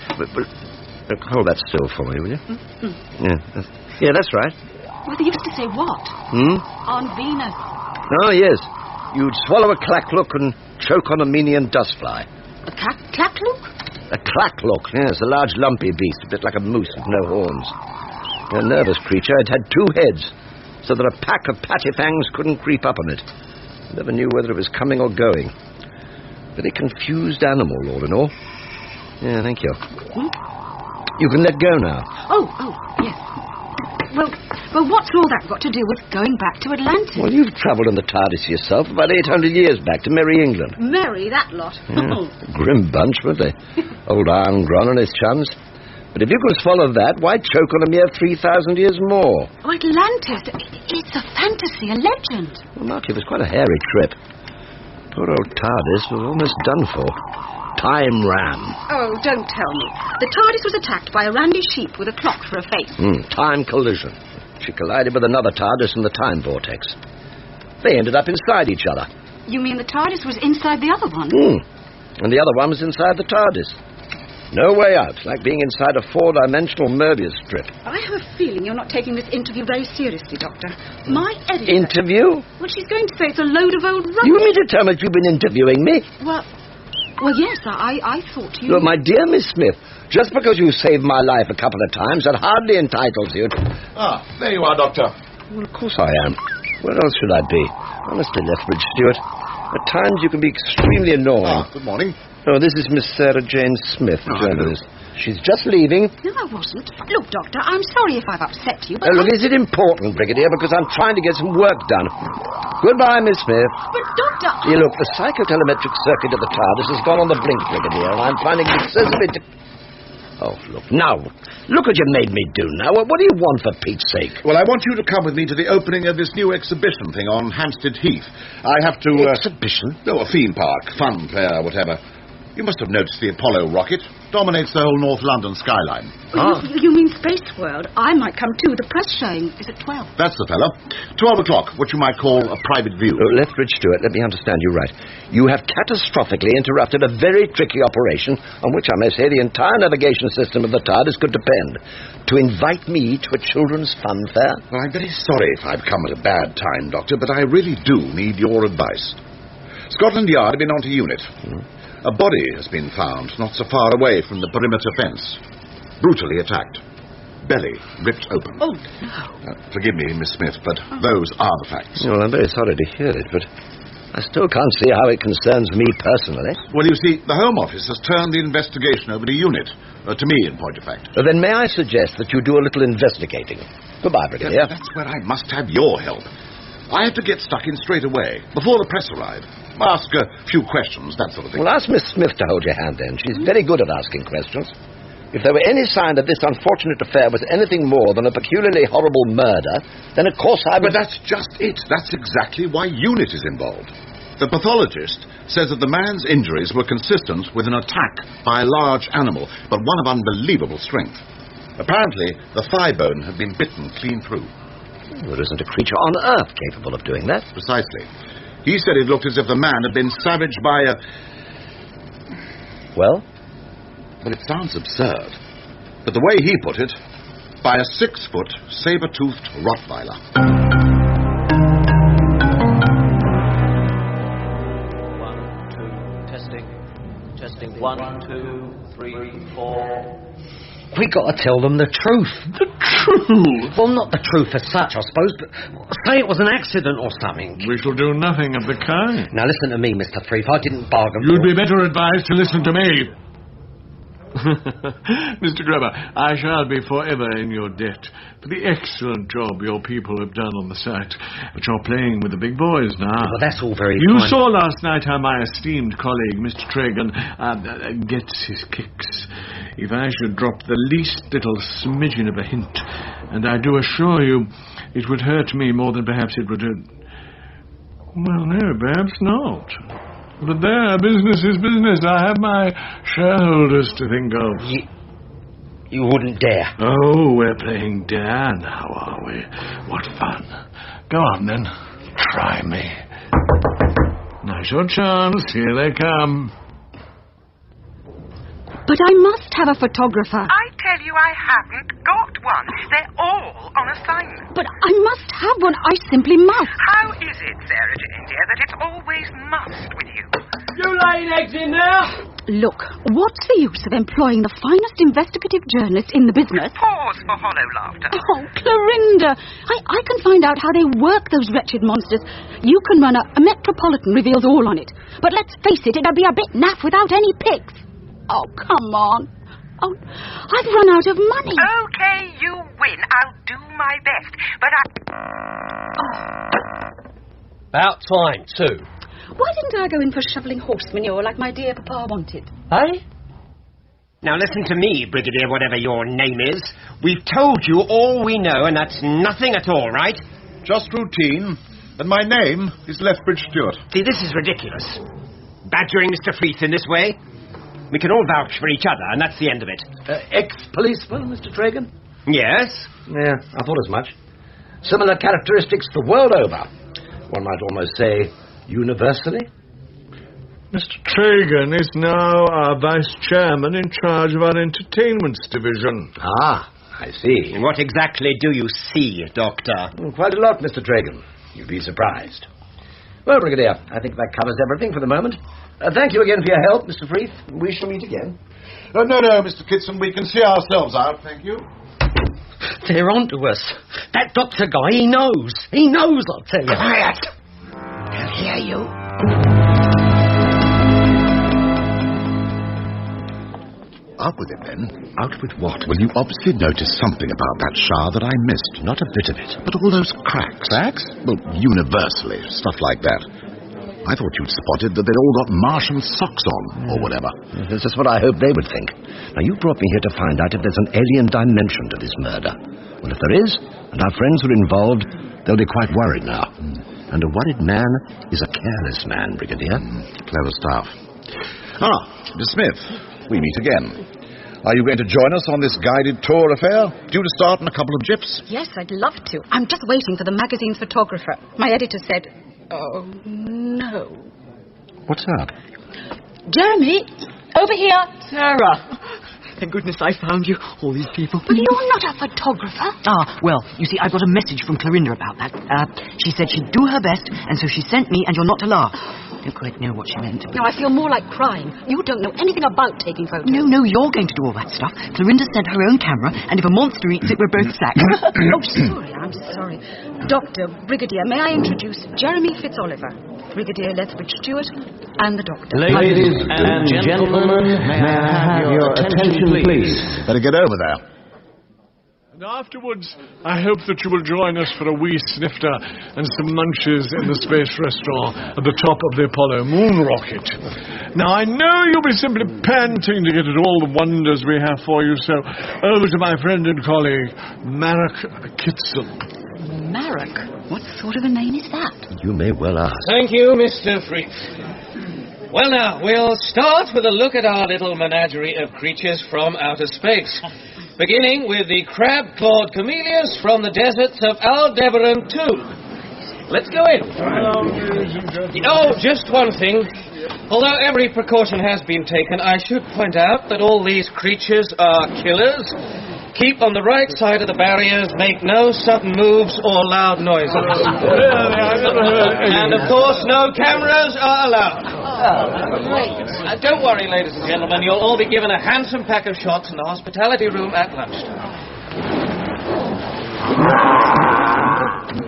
[SPEAKER 23] hold that still for me, will you?
[SPEAKER 17] Mm-hmm.
[SPEAKER 23] Yeah, that's right.
[SPEAKER 17] Well, they used to say what? On Venus.
[SPEAKER 23] Oh, yes. You'd swallow a clacklook and choke on a Menian dustfly.
[SPEAKER 17] A clacklook?
[SPEAKER 23] A clacklook, yes, a large lumpy beast, a bit like a moose with no horns. A nervous creature, it had 2 heads, so that a pack of pattyfangs couldn't creep up on it. Never knew whether it was coming or going. Very confused animal, all in all. Yeah, thank you. You can let go now.
[SPEAKER 17] Oh, yes. Well, what's all that got to do with going back to Atlantis?
[SPEAKER 23] Well, you've travelled in the TARDIS yourself about 800 years back to merry England.
[SPEAKER 17] Merry, that lot.
[SPEAKER 23] Yeah. Grim bunch, weren't they? Old Iron Gron and his chums. But if you could swallow that, why choke on a mere 3,000 years more?
[SPEAKER 17] Oh, Atlantis. It's a fantasy, a legend.
[SPEAKER 23] Well, Mark, it was quite a hairy trip. Poor old TARDIS was almost done for. Time ram.
[SPEAKER 17] Oh, don't tell me. The TARDIS was attacked by a randy sheep with a clock for a face.
[SPEAKER 23] Time collision. She collided with another TARDIS in the time vortex. They ended up inside each other.
[SPEAKER 17] You mean the TARDIS was inside the other one?
[SPEAKER 23] And the other one was inside the TARDIS. No way out, like being inside a 4-dimensional Möbius strip.
[SPEAKER 17] I have a feeling you're not taking this interview very seriously, Doctor. My editor...
[SPEAKER 23] Interview?
[SPEAKER 17] Well, she's going to say it's a load of old rubbish.
[SPEAKER 23] You mean to tell me you've been interviewing me?
[SPEAKER 17] Well, yes, I thought you...
[SPEAKER 23] Look, my dear Miss Smith, just because you saved my life a couple of times, that hardly entitles you to...
[SPEAKER 24] Ah, there you are, Doctor.
[SPEAKER 23] Well, of course I am. Where else should I be? Honestly, Lethbridge Stewart, at times you can be extremely annoying.
[SPEAKER 24] Good morning.
[SPEAKER 23] Oh, this is Miss Sarah Jane Smith, the journalist. She's just leaving.
[SPEAKER 17] No, I wasn't. Look, Doctor, I'm sorry if I've upset you, but...
[SPEAKER 23] Look, is it important, Brigadier? Because I'm trying to get some work done. Goodbye, Miss Smith.
[SPEAKER 17] But, Doctor...
[SPEAKER 23] Yeah, look, the psychotelemetric circuit of the TARDIS has gone on the blink, Brigadier, and I'm finding it excessively... Oh, look, now. Look what you made me do now. What do you want, for Pete's sake?
[SPEAKER 18] Well, I want you to come with me to the opening of this new exhibition thing on Hampstead Heath. I have to...
[SPEAKER 23] Exhibition?
[SPEAKER 18] No, a theme park, fun fair, whatever. You must have noticed the Apollo rocket. Dominates the whole North London skyline.
[SPEAKER 17] You mean Space World? I might come too. The press showing is at 12.
[SPEAKER 18] That's the fellow. 12 o'clock, what you might call a private view.
[SPEAKER 23] Lethbridge Stewart, let me understand you right. You have catastrophically interrupted a very tricky operation on which I may say the entire navigation system of the TARDIS could depend. To invite me to a children's fun fair?
[SPEAKER 18] Well, I'm very sorry if I've come at a bad time, Doctor, but I really do need your advice. Scotland Yard have been onto unit. A body has been found not so far away from the perimeter fence. Brutally attacked. Belly ripped open.
[SPEAKER 17] Oh, no.
[SPEAKER 18] Forgive me, Miss Smith, but those are the facts.
[SPEAKER 23] Well, I'm very sorry to hear it, but I still can't see how it concerns me personally.
[SPEAKER 18] Well, you see, the Home Office has turned the investigation over to unit. To me, in point of fact.
[SPEAKER 23] Then may I suggest that you do a little investigating? Goodbye, Brigadier.
[SPEAKER 18] That's where I must have your help. I have to get stuck in straight away, before the press arrive. Ask a few questions, that sort of thing.
[SPEAKER 23] Well, ask Miss Smith to hold your hand then. She's very good at asking questions. If there were any sign that this unfortunate affair was anything more than a peculiarly horrible murder, then of course I would...
[SPEAKER 18] But that's just it. That's exactly why UNIT is involved. The pathologist says that the man's injuries were consistent with an attack by a large animal, but one of unbelievable strength. Apparently, the thigh bone had been bitten clean through.
[SPEAKER 23] There isn't a creature on Earth capable of doing that.
[SPEAKER 18] Precisely. He said it looked as if the man had been savaged by a...
[SPEAKER 23] Well?
[SPEAKER 18] Well, it sounds absurd. But the way he put it, by a 6-foot, saber-toothed Rottweiler.
[SPEAKER 15] 1, 2, testing. Testing. 1, 2, 3, 4...
[SPEAKER 10] We got to tell them the truth.
[SPEAKER 2] The truth?
[SPEAKER 10] Well, not the truth as such, I suppose, but say it was an accident or something.
[SPEAKER 2] We shall do nothing of the kind.
[SPEAKER 10] Now, listen to me, Mr. Threef. I didn't bargain
[SPEAKER 2] You'd be better advised to listen to me. Mr. Grubber, I shall be forever in your debt for the excellent job your people have done on the site. But you're playing with the big boys now.
[SPEAKER 10] Well, that's all very
[SPEAKER 2] You
[SPEAKER 10] fine.
[SPEAKER 2] saw last night how my esteemed colleague, Mr. Tragan, gets his kicks. If I should drop the least little smidgen of a hint, and I do assure you it would hurt me more than perhaps it would hurt... Well, no, perhaps not. But there, business is business. I have my shareholders to think of.
[SPEAKER 10] You wouldn't dare.
[SPEAKER 2] Oh, we're playing dare now, are we? What fun. Go on, then. Try me. Now's your chance. Here they come.
[SPEAKER 17] But I must have a photographer.
[SPEAKER 3] I tell you I haven't got one. They're all on assignment.
[SPEAKER 17] But I must have one. I simply must.
[SPEAKER 3] How is it, Sarah Jane, dear, that it's always must with you?
[SPEAKER 20] You laying eggs in there?
[SPEAKER 17] Look, what's the use of employing the finest investigative journalist in the business?
[SPEAKER 3] Pause for hollow laughter.
[SPEAKER 17] Oh, Clorinda, I can find out how they work those wretched monsters. You can run a Metropolitan reveals all on it. But let's face it, it'd be a bit naff without any pics. Oh, come on. Oh, I've run out of money.
[SPEAKER 3] Okay, you win. I'll do my best. But
[SPEAKER 20] About time, too.
[SPEAKER 17] Why didn't I go in for shoveling horse manure like my dear papa wanted?
[SPEAKER 10] Eh? Now listen to me, Brigadier, whatever your name is. We've told you all we know, and that's nothing at all, right?
[SPEAKER 18] Just routine. And my name is Lethbridge Stewart.
[SPEAKER 10] See, this is ridiculous. Badgering Mr. Freeth in this way. We can all vouch for each other, and that's the end of it.
[SPEAKER 23] Ex-policeman, Mr. Tragan?
[SPEAKER 10] Yes?
[SPEAKER 23] Yeah, I thought as much. Similar characteristics the world over. One might almost say universally.
[SPEAKER 2] Mr. Tragan is now our vice chairman in charge of our entertainments division.
[SPEAKER 23] Ah, I see.
[SPEAKER 10] And what exactly do you see, Doctor?
[SPEAKER 23] Quite a lot, Mr. Tragan. You'd be surprised. Well, Brigadier, I think that covers everything for the moment. Thank you again for your help, Mr. Freeth. We shall meet again.
[SPEAKER 18] No, Mr. Kitson, we can see ourselves out, thank you.
[SPEAKER 10] They're on to us. That doctor guy, he knows. He knows, I'll tell you.
[SPEAKER 23] Quiet! They'll hear you.
[SPEAKER 18] Out with it, then. Out with what? Well, you obviously noticed something about that shower that I missed. Not a bit of it. But all those cracks. Cracks? Well, universally. Stuff like that. I thought you'd spotted that they'd all got Martian socks on, or whatever.
[SPEAKER 23] This is what I hoped they would think. Now, you brought me here to find out if there's an alien dimension to this murder. Well, if there is, and our friends are involved, they'll be quite worried now. And a worried man is a careless man, Brigadier.
[SPEAKER 18] Clever stuff. Miss Smith, we meet again. Are you going to join us on this guided tour affair? Due to start in a couple of jiffs?
[SPEAKER 17] Yes, I'd love to. I'm just waiting for the magazine's photographer. My editor said, oh, no.
[SPEAKER 18] What's up?
[SPEAKER 17] Jeremy, over here.
[SPEAKER 9] Sarah. Thank goodness I found you. All these people.
[SPEAKER 17] But you're not a photographer.
[SPEAKER 9] Well, you see, I got a message from Clorinda about that. She said she'd do her best, and so she sent me, and you're not to laugh. Don't quite know what she meant.
[SPEAKER 17] Now, I feel more like crying. You don't know anything about taking photos.
[SPEAKER 9] No, you're going to do all that stuff. Clorinda sent her own camera, and if a monster eats it, we're both sacked.
[SPEAKER 17] Oh, sorry, I'm sorry. Doctor, Brigadier, may I introduce Jeremy Fitzoliver, Brigadier Lethbridge Stewart, and the doctor.
[SPEAKER 20] Ladies and gentlemen, may I have your attention, please?
[SPEAKER 18] Better get over there.
[SPEAKER 2] And afterwards, I hope that you will join us for a wee snifter and some munches in the space restaurant at the top of the Apollo moon rocket. Now, I know you'll be simply panting to get at all the wonders we have for you, so over to my friend and colleague, Marek Kitson.
[SPEAKER 17] Marek? What sort of a name is that?
[SPEAKER 23] You may well ask.
[SPEAKER 20] Thank you, Mr. Freeth. Well, now, we'll start with a look at our little menagerie of creatures from outer space. Beginning with the crab-clawed camellias from the deserts of Aldebaran 2. Let's go in. Oh, just one thing. Although every precaution has been taken, I should point out that all these creatures are killers. Keep on the right side of the barriers, make no sudden moves or loud noises. And, of course, no cameras are allowed. Don't worry, ladies and gentlemen, you'll all be given a handsome pack of shots in the hospitality room at lunchtime.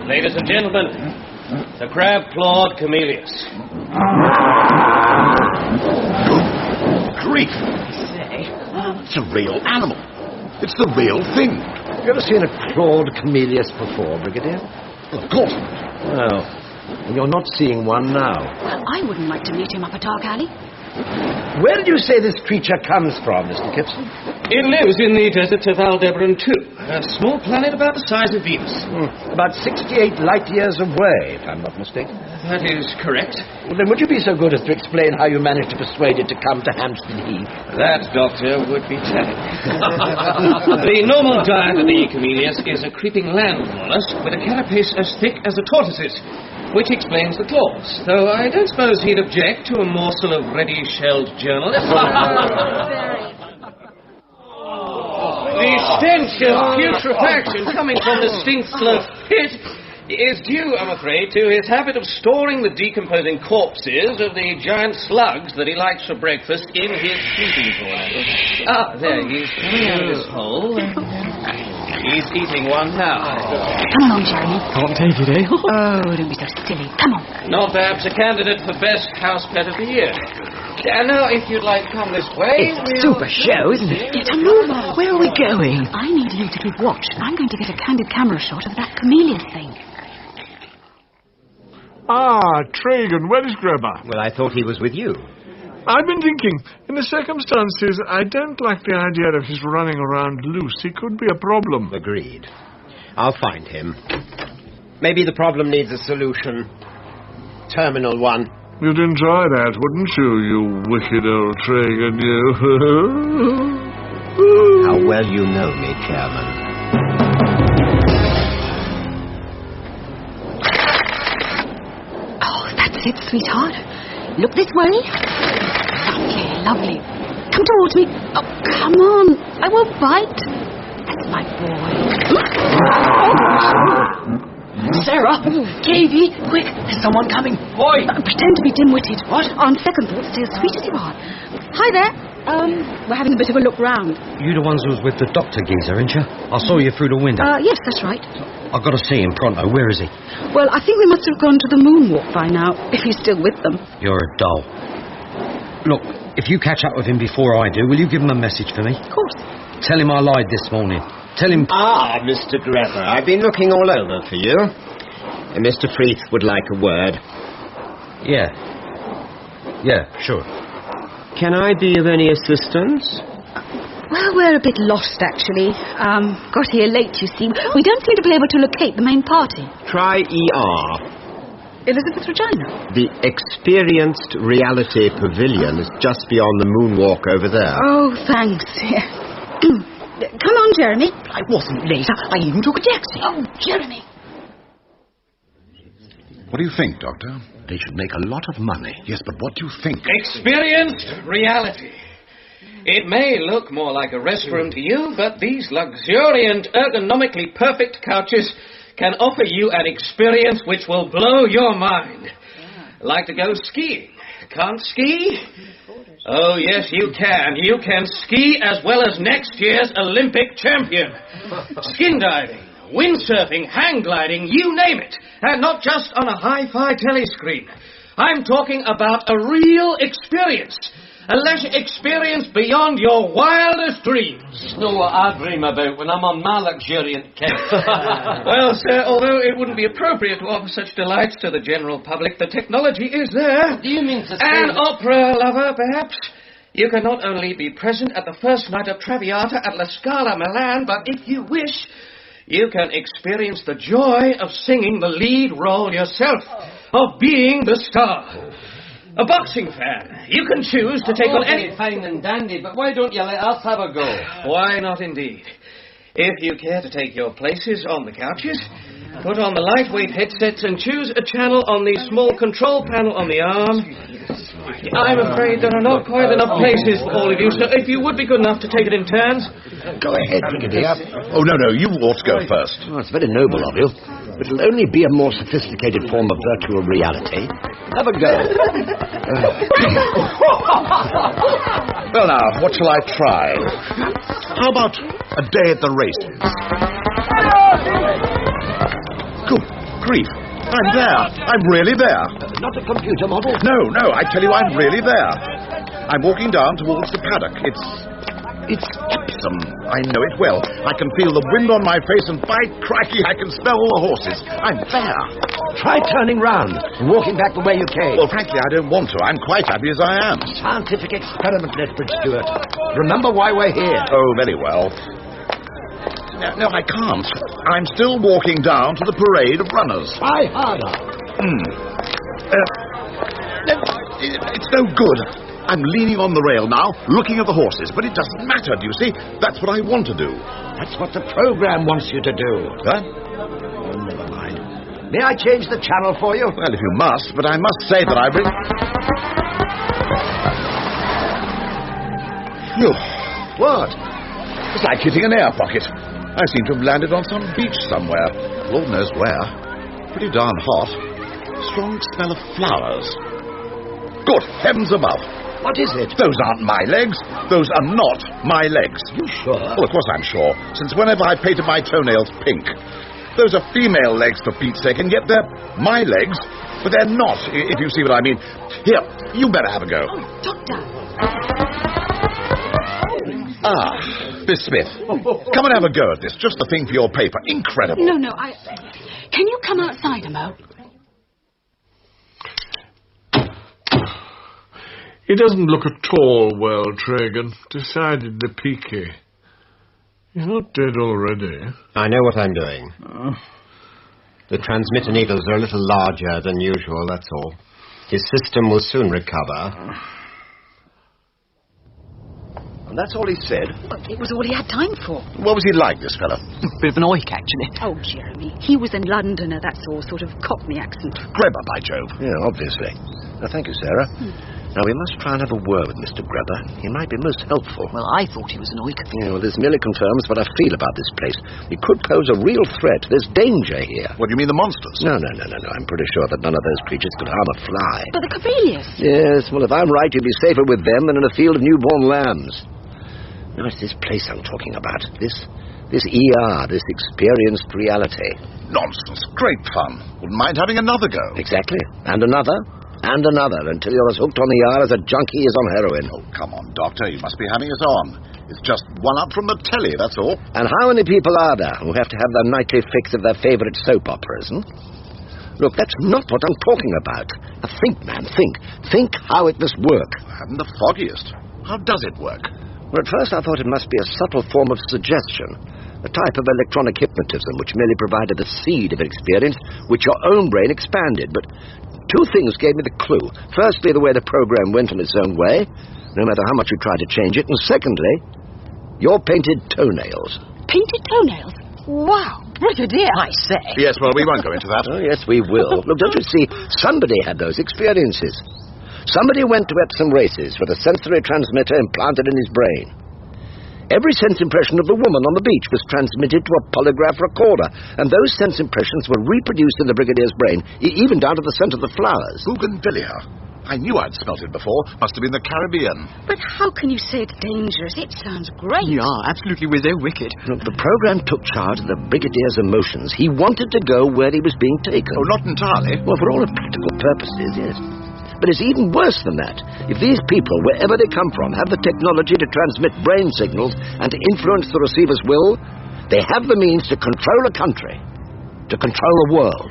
[SPEAKER 20] Ladies and gentlemen, the crab-clawed camellias.
[SPEAKER 18] Grief! It's a real animal. It's the real thing.
[SPEAKER 23] Have you ever seen a clawed camellias before, Brigadier?
[SPEAKER 18] Well, of course.
[SPEAKER 23] Well, you're not seeing one now.
[SPEAKER 17] Well, I wouldn't like to meet him up a dark alley.
[SPEAKER 23] Where did you say this creature comes from, Mr. Gibson?
[SPEAKER 20] It lives in the deserts of Aldebaran 2, a small planet about the size of Venus.
[SPEAKER 23] About 68 light years away, if I'm not mistaken.
[SPEAKER 20] That is correct.
[SPEAKER 23] Well, then would you be so good as to explain how you managed to persuade it to come to Hampstead Heath?
[SPEAKER 20] That, Doctor, would be telling. The normal diet of the camellias is a creeping land mollusk with a carapace as thick as a tortoise's, which explains the claws, though I don't suppose he'd object to a morsel of ready-shelled journalist. The stench of putrefaction coming from the stink-sloped pit is due, I'm afraid, to his habit of storing the decomposing corpses of the giant slugs that he likes for breakfast in his sleeping corner. There, he's coming out of his hole. He's eating one now.
[SPEAKER 17] Come along, Jeremy.
[SPEAKER 9] Can't take it, eh?
[SPEAKER 17] Oh, don't be so silly. Come on.
[SPEAKER 20] Not perhaps a candidate for best house pet of the year. And now, if you'd like to come this way...
[SPEAKER 9] It's a super show, isn't it?
[SPEAKER 17] Get a move on.
[SPEAKER 9] Where are we going?
[SPEAKER 17] I need you to keep watch. I'm going to get a candid camera shot of that camellia thing.
[SPEAKER 2] Tragan, where is Grubber?
[SPEAKER 4] Well, I thought he was with you.
[SPEAKER 2] I've been thinking, in the circumstances, I don't like the idea of his running around loose. He could be a problem.
[SPEAKER 4] Agreed. I'll find him. Maybe the problem needs a solution. Terminal one.
[SPEAKER 2] You'd enjoy that, wouldn't you, you wicked old Tragan, you?
[SPEAKER 4] How well you know me, Chairman.
[SPEAKER 17] Oh, that's it, sweetheart. Look this way. Lovely. Come towards me. Oh, come on. I won't bite. That's my boy.
[SPEAKER 9] Sarah! Davy! Quick! There's someone coming.
[SPEAKER 20] Boy!
[SPEAKER 17] Pretend to be dim-witted. What? On second thought, stay as sweet as you are. Hi there. We're having a bit of a look round.
[SPEAKER 10] You the ones who was with the doctor geezer, ain't you? I saw you through the window.
[SPEAKER 17] Yes, that's right.
[SPEAKER 10] I've got to see him pronto. Where is he?
[SPEAKER 17] Well, I think we must have gone to the moonwalk by now, if he's still with them.
[SPEAKER 10] You're a doll. Look, if you catch up with him before I do, will you give him a message for me?
[SPEAKER 17] Of course.
[SPEAKER 10] Tell him I lied this morning. Tell him...
[SPEAKER 4] Mr. Gregor, I've been looking all over for you. Mr. Freeth would like a word.
[SPEAKER 10] Yeah.
[SPEAKER 23] Yeah, sure. Can I be of any assistance?
[SPEAKER 17] Well, we're a bit lost, actually. Got here late, you see. We don't seem to be able to locate the main party.
[SPEAKER 23] Try ER.
[SPEAKER 17] Elizabeth Regina.
[SPEAKER 23] The Experienced Reality Pavilion is just beyond the moonwalk over there.
[SPEAKER 17] Oh, thanks. Come on, Jeremy.
[SPEAKER 9] I wasn't late. I even took a taxi.
[SPEAKER 17] Oh, Jeremy.
[SPEAKER 18] What do you think, Doctor?
[SPEAKER 23] They should make a lot of money.
[SPEAKER 18] Yes, but what do you think?
[SPEAKER 20] Experienced reality. It may look more like a restroom to you, but these luxuriant, ergonomically perfect couches can offer you an experience which will blow your mind. Like to go skiing? Can't ski? Oh, yes, you can. You can ski as well as next year's Olympic champion. Skin diving, windsurfing, hang gliding, you name it. And not just on a hi-fi telescreen. I'm talking about a real experience. A leisure experience beyond your wildest dreams.
[SPEAKER 8] It's not what I dream about when I'm on my luxuriant kit.
[SPEAKER 20] Well, sir, although it wouldn't be appropriate to offer such delights to the general public, the technology is there.
[SPEAKER 8] Do you mean to say...
[SPEAKER 20] An opera lover, perhaps? You can not only be present at the first night of Traviata at La Scala, Milan, but if you wish, you can experience the joy of singing the lead role yourself, of being the star. A boxing fan. You can choose to take on any...
[SPEAKER 8] Fine and dandy, but why don't you let us have a go?
[SPEAKER 20] Why not, indeed? If you care to take your places on the couches, put on the lightweight headsets and choose a channel on the small control panel on the arm. I'm afraid there are not quite enough places for all of you, so if you would be good enough to take it in turns...
[SPEAKER 23] Go ahead, Brigadier.
[SPEAKER 18] Oh, no, you ought to go first.
[SPEAKER 23] Oh, it's very noble of you. But it'll only be a more sophisticated form of virtual reality. Have a go.
[SPEAKER 18] Well, now, what shall I try? How about a day at the races? Good grief. I'm there. I'm really there.
[SPEAKER 23] Not a computer model?
[SPEAKER 18] No, I tell you, I'm really there. I'm walking down towards the paddock. It's Epsom. I know it well. I can feel the wind on my face, and by crikey, I can smell all the horses. I'm there.
[SPEAKER 23] Try turning round and walking back the way you came.
[SPEAKER 18] Well, frankly, I don't want to. I'm quite happy as I am.
[SPEAKER 23] Scientific experiment, Lethbridge Stewart. Remember why we're here.
[SPEAKER 18] Oh, very well. No, I can't. I'm still walking down to the parade of runners.
[SPEAKER 23] Try harder.
[SPEAKER 18] It's no good. I'm leaning on the rail now, looking at the horses, but it doesn't matter, do you see? That's what I want to do.
[SPEAKER 23] That's what the program wants you to do.
[SPEAKER 18] Huh?
[SPEAKER 23] Oh, never mind. May I change the channel for you?
[SPEAKER 18] Well, if you must, but I must say that I've... Phew.
[SPEAKER 23] What?
[SPEAKER 18] It's like hitting an air pocket. I seem to have landed on some beach somewhere. Lord knows where. Pretty darn hot. Strong smell of flowers. Good heavens above.
[SPEAKER 23] What is it?
[SPEAKER 18] Those aren't my legs. Those are not my legs.
[SPEAKER 23] You sure?
[SPEAKER 18] Well, of course I'm sure, since whenever I painted my toenails pink. Those are female legs, for Pete's sake, and yet they're my legs, but they're not, if you see what I mean. Here, you better have a go.
[SPEAKER 17] Oh, Doctor.
[SPEAKER 18] Miss Smith, come and have a go at this. Just the thing for your paper. Incredible.
[SPEAKER 17] No, Can you come outside a mo?
[SPEAKER 2] He doesn't look at all well, Tragan. Decidedly peaky. He's not dead already.
[SPEAKER 4] I know what I'm doing. The transmitter needles are a little larger than usual, that's all. His system will soon recover.
[SPEAKER 23] And that's all he said?
[SPEAKER 17] Well, it was all he had time for.
[SPEAKER 18] What was he like, this fellow?
[SPEAKER 9] Bit of an oik, actually.
[SPEAKER 17] Oh, Jeremy, he was a Londoner, that's all, sort of Cockney accent.
[SPEAKER 18] Grebber, by Jove.
[SPEAKER 23] Yeah, obviously. Thank you, Sarah. Now, we must try and have a word with Mr. Grebber. He might be most helpful.
[SPEAKER 9] Well, I thought he was an oik.
[SPEAKER 23] Yeah, well, this merely confirms what I feel about this place. It could pose a real threat. There's danger here.
[SPEAKER 18] What do you mean, the monsters?
[SPEAKER 23] No. I'm pretty sure that none of those creatures could harm a fly.
[SPEAKER 17] But the Camellias.
[SPEAKER 23] Yes, well, if I'm right, you'd be safer with them than in a field of newborn lambs. Now, it's this place I'm talking about. This ER, this experienced reality.
[SPEAKER 18] Nonsense. Great fun. Wouldn't mind having another go.
[SPEAKER 23] Exactly. And another, until you're as hooked on the ER as a junkie is on heroin.
[SPEAKER 18] Oh, come on, Doctor. You must be having us on. It's just one up from the telly, that's all.
[SPEAKER 23] And how many people are there who have to have their nightly fix of their favourite soap operas, Look, that's not what I'm talking about. Now, think, man, think. Think how it must work.
[SPEAKER 18] I haven't the foggiest. How does it work?
[SPEAKER 23] Well, at first I thought it must be a subtle form of suggestion, a type of electronic hypnotism which merely provided the seed of an experience which your own brain expanded. But two things gave me the clue. Firstly, the way the program went on its own way, no matter how much you tried to change it. And secondly, your painted toenails.
[SPEAKER 17] Painted toenails? Wow, Brigadier, I say.
[SPEAKER 18] Yes, well, we won't go into that.
[SPEAKER 23] Oh, yes, we will. Look, don't you see, somebody had those experiences. Somebody went to Epsom races with a sensory transmitter implanted in his brain. Every sense impression of the woman on the beach was transmitted to a polygraph recorder, and those sense impressions were reproduced in the Brigadier's brain, even down to the scent of the flowers.
[SPEAKER 18] Bougainvillea. I knew I'd smelt it before. Must have been the Caribbean.
[SPEAKER 17] But how can you say it's dangerous? It sounds great.
[SPEAKER 9] Yeah, absolutely, we're so wicked.
[SPEAKER 23] Look, the program took charge of the Brigadier's emotions. He wanted to go where he was being taken.
[SPEAKER 18] Oh, not entirely.
[SPEAKER 23] Well, for all practical purposes, yes. But it's even worse than that. If these people, wherever they come from, have the technology to transmit brain signals and to influence the receiver's will, they have the means to control a country, to control a world.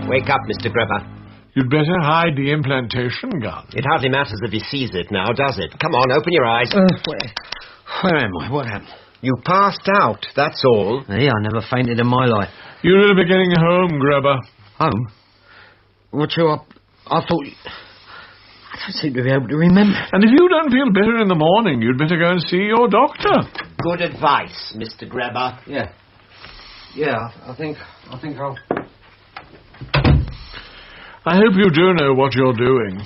[SPEAKER 4] Wake up, Mr. Greba.
[SPEAKER 2] You'd better hide the implantation gun.
[SPEAKER 4] It hardly matters if he sees it now, does it? Come on, open your eyes.
[SPEAKER 9] Where am I? What happened?
[SPEAKER 4] You passed out, that's all.
[SPEAKER 9] Hey, I never fainted in my life.
[SPEAKER 2] You'd better be getting home, Greba.
[SPEAKER 9] Home? What you up? I thought... I don't seem to be able to remember.
[SPEAKER 2] And if you don't feel better in the morning, you'd better go and see your doctor.
[SPEAKER 4] Good advice, Mr. Greba.
[SPEAKER 9] Yeah. Yeah, I think I'll...
[SPEAKER 2] I hope you do know what you're doing.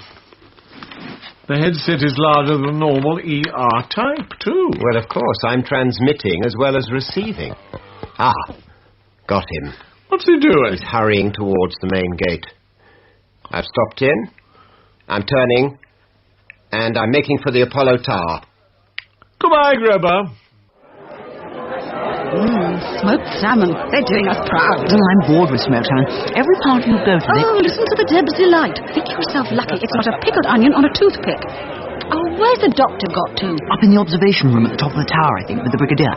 [SPEAKER 2] The headset is larger than normal ER type, too.
[SPEAKER 4] Well, of course, I'm transmitting as well as receiving. Ah, got him.
[SPEAKER 2] What's he doing?
[SPEAKER 4] He's hurrying towards the main gate. I've stopped in. I'm turning. And I'm making for the Apollo Tower.
[SPEAKER 2] Goodbye, Greba.
[SPEAKER 17] Smoked salmon. They're doing us proud.
[SPEAKER 9] Well, I'm bored with smoked salmon. Every party you go to...
[SPEAKER 17] Listen to the Deb's delight. Think yourself lucky it's not a pickled onion on a toothpick. Oh, where's the doctor got to?
[SPEAKER 9] Up in the observation room at the top of the tower, I think, with the Brigadier.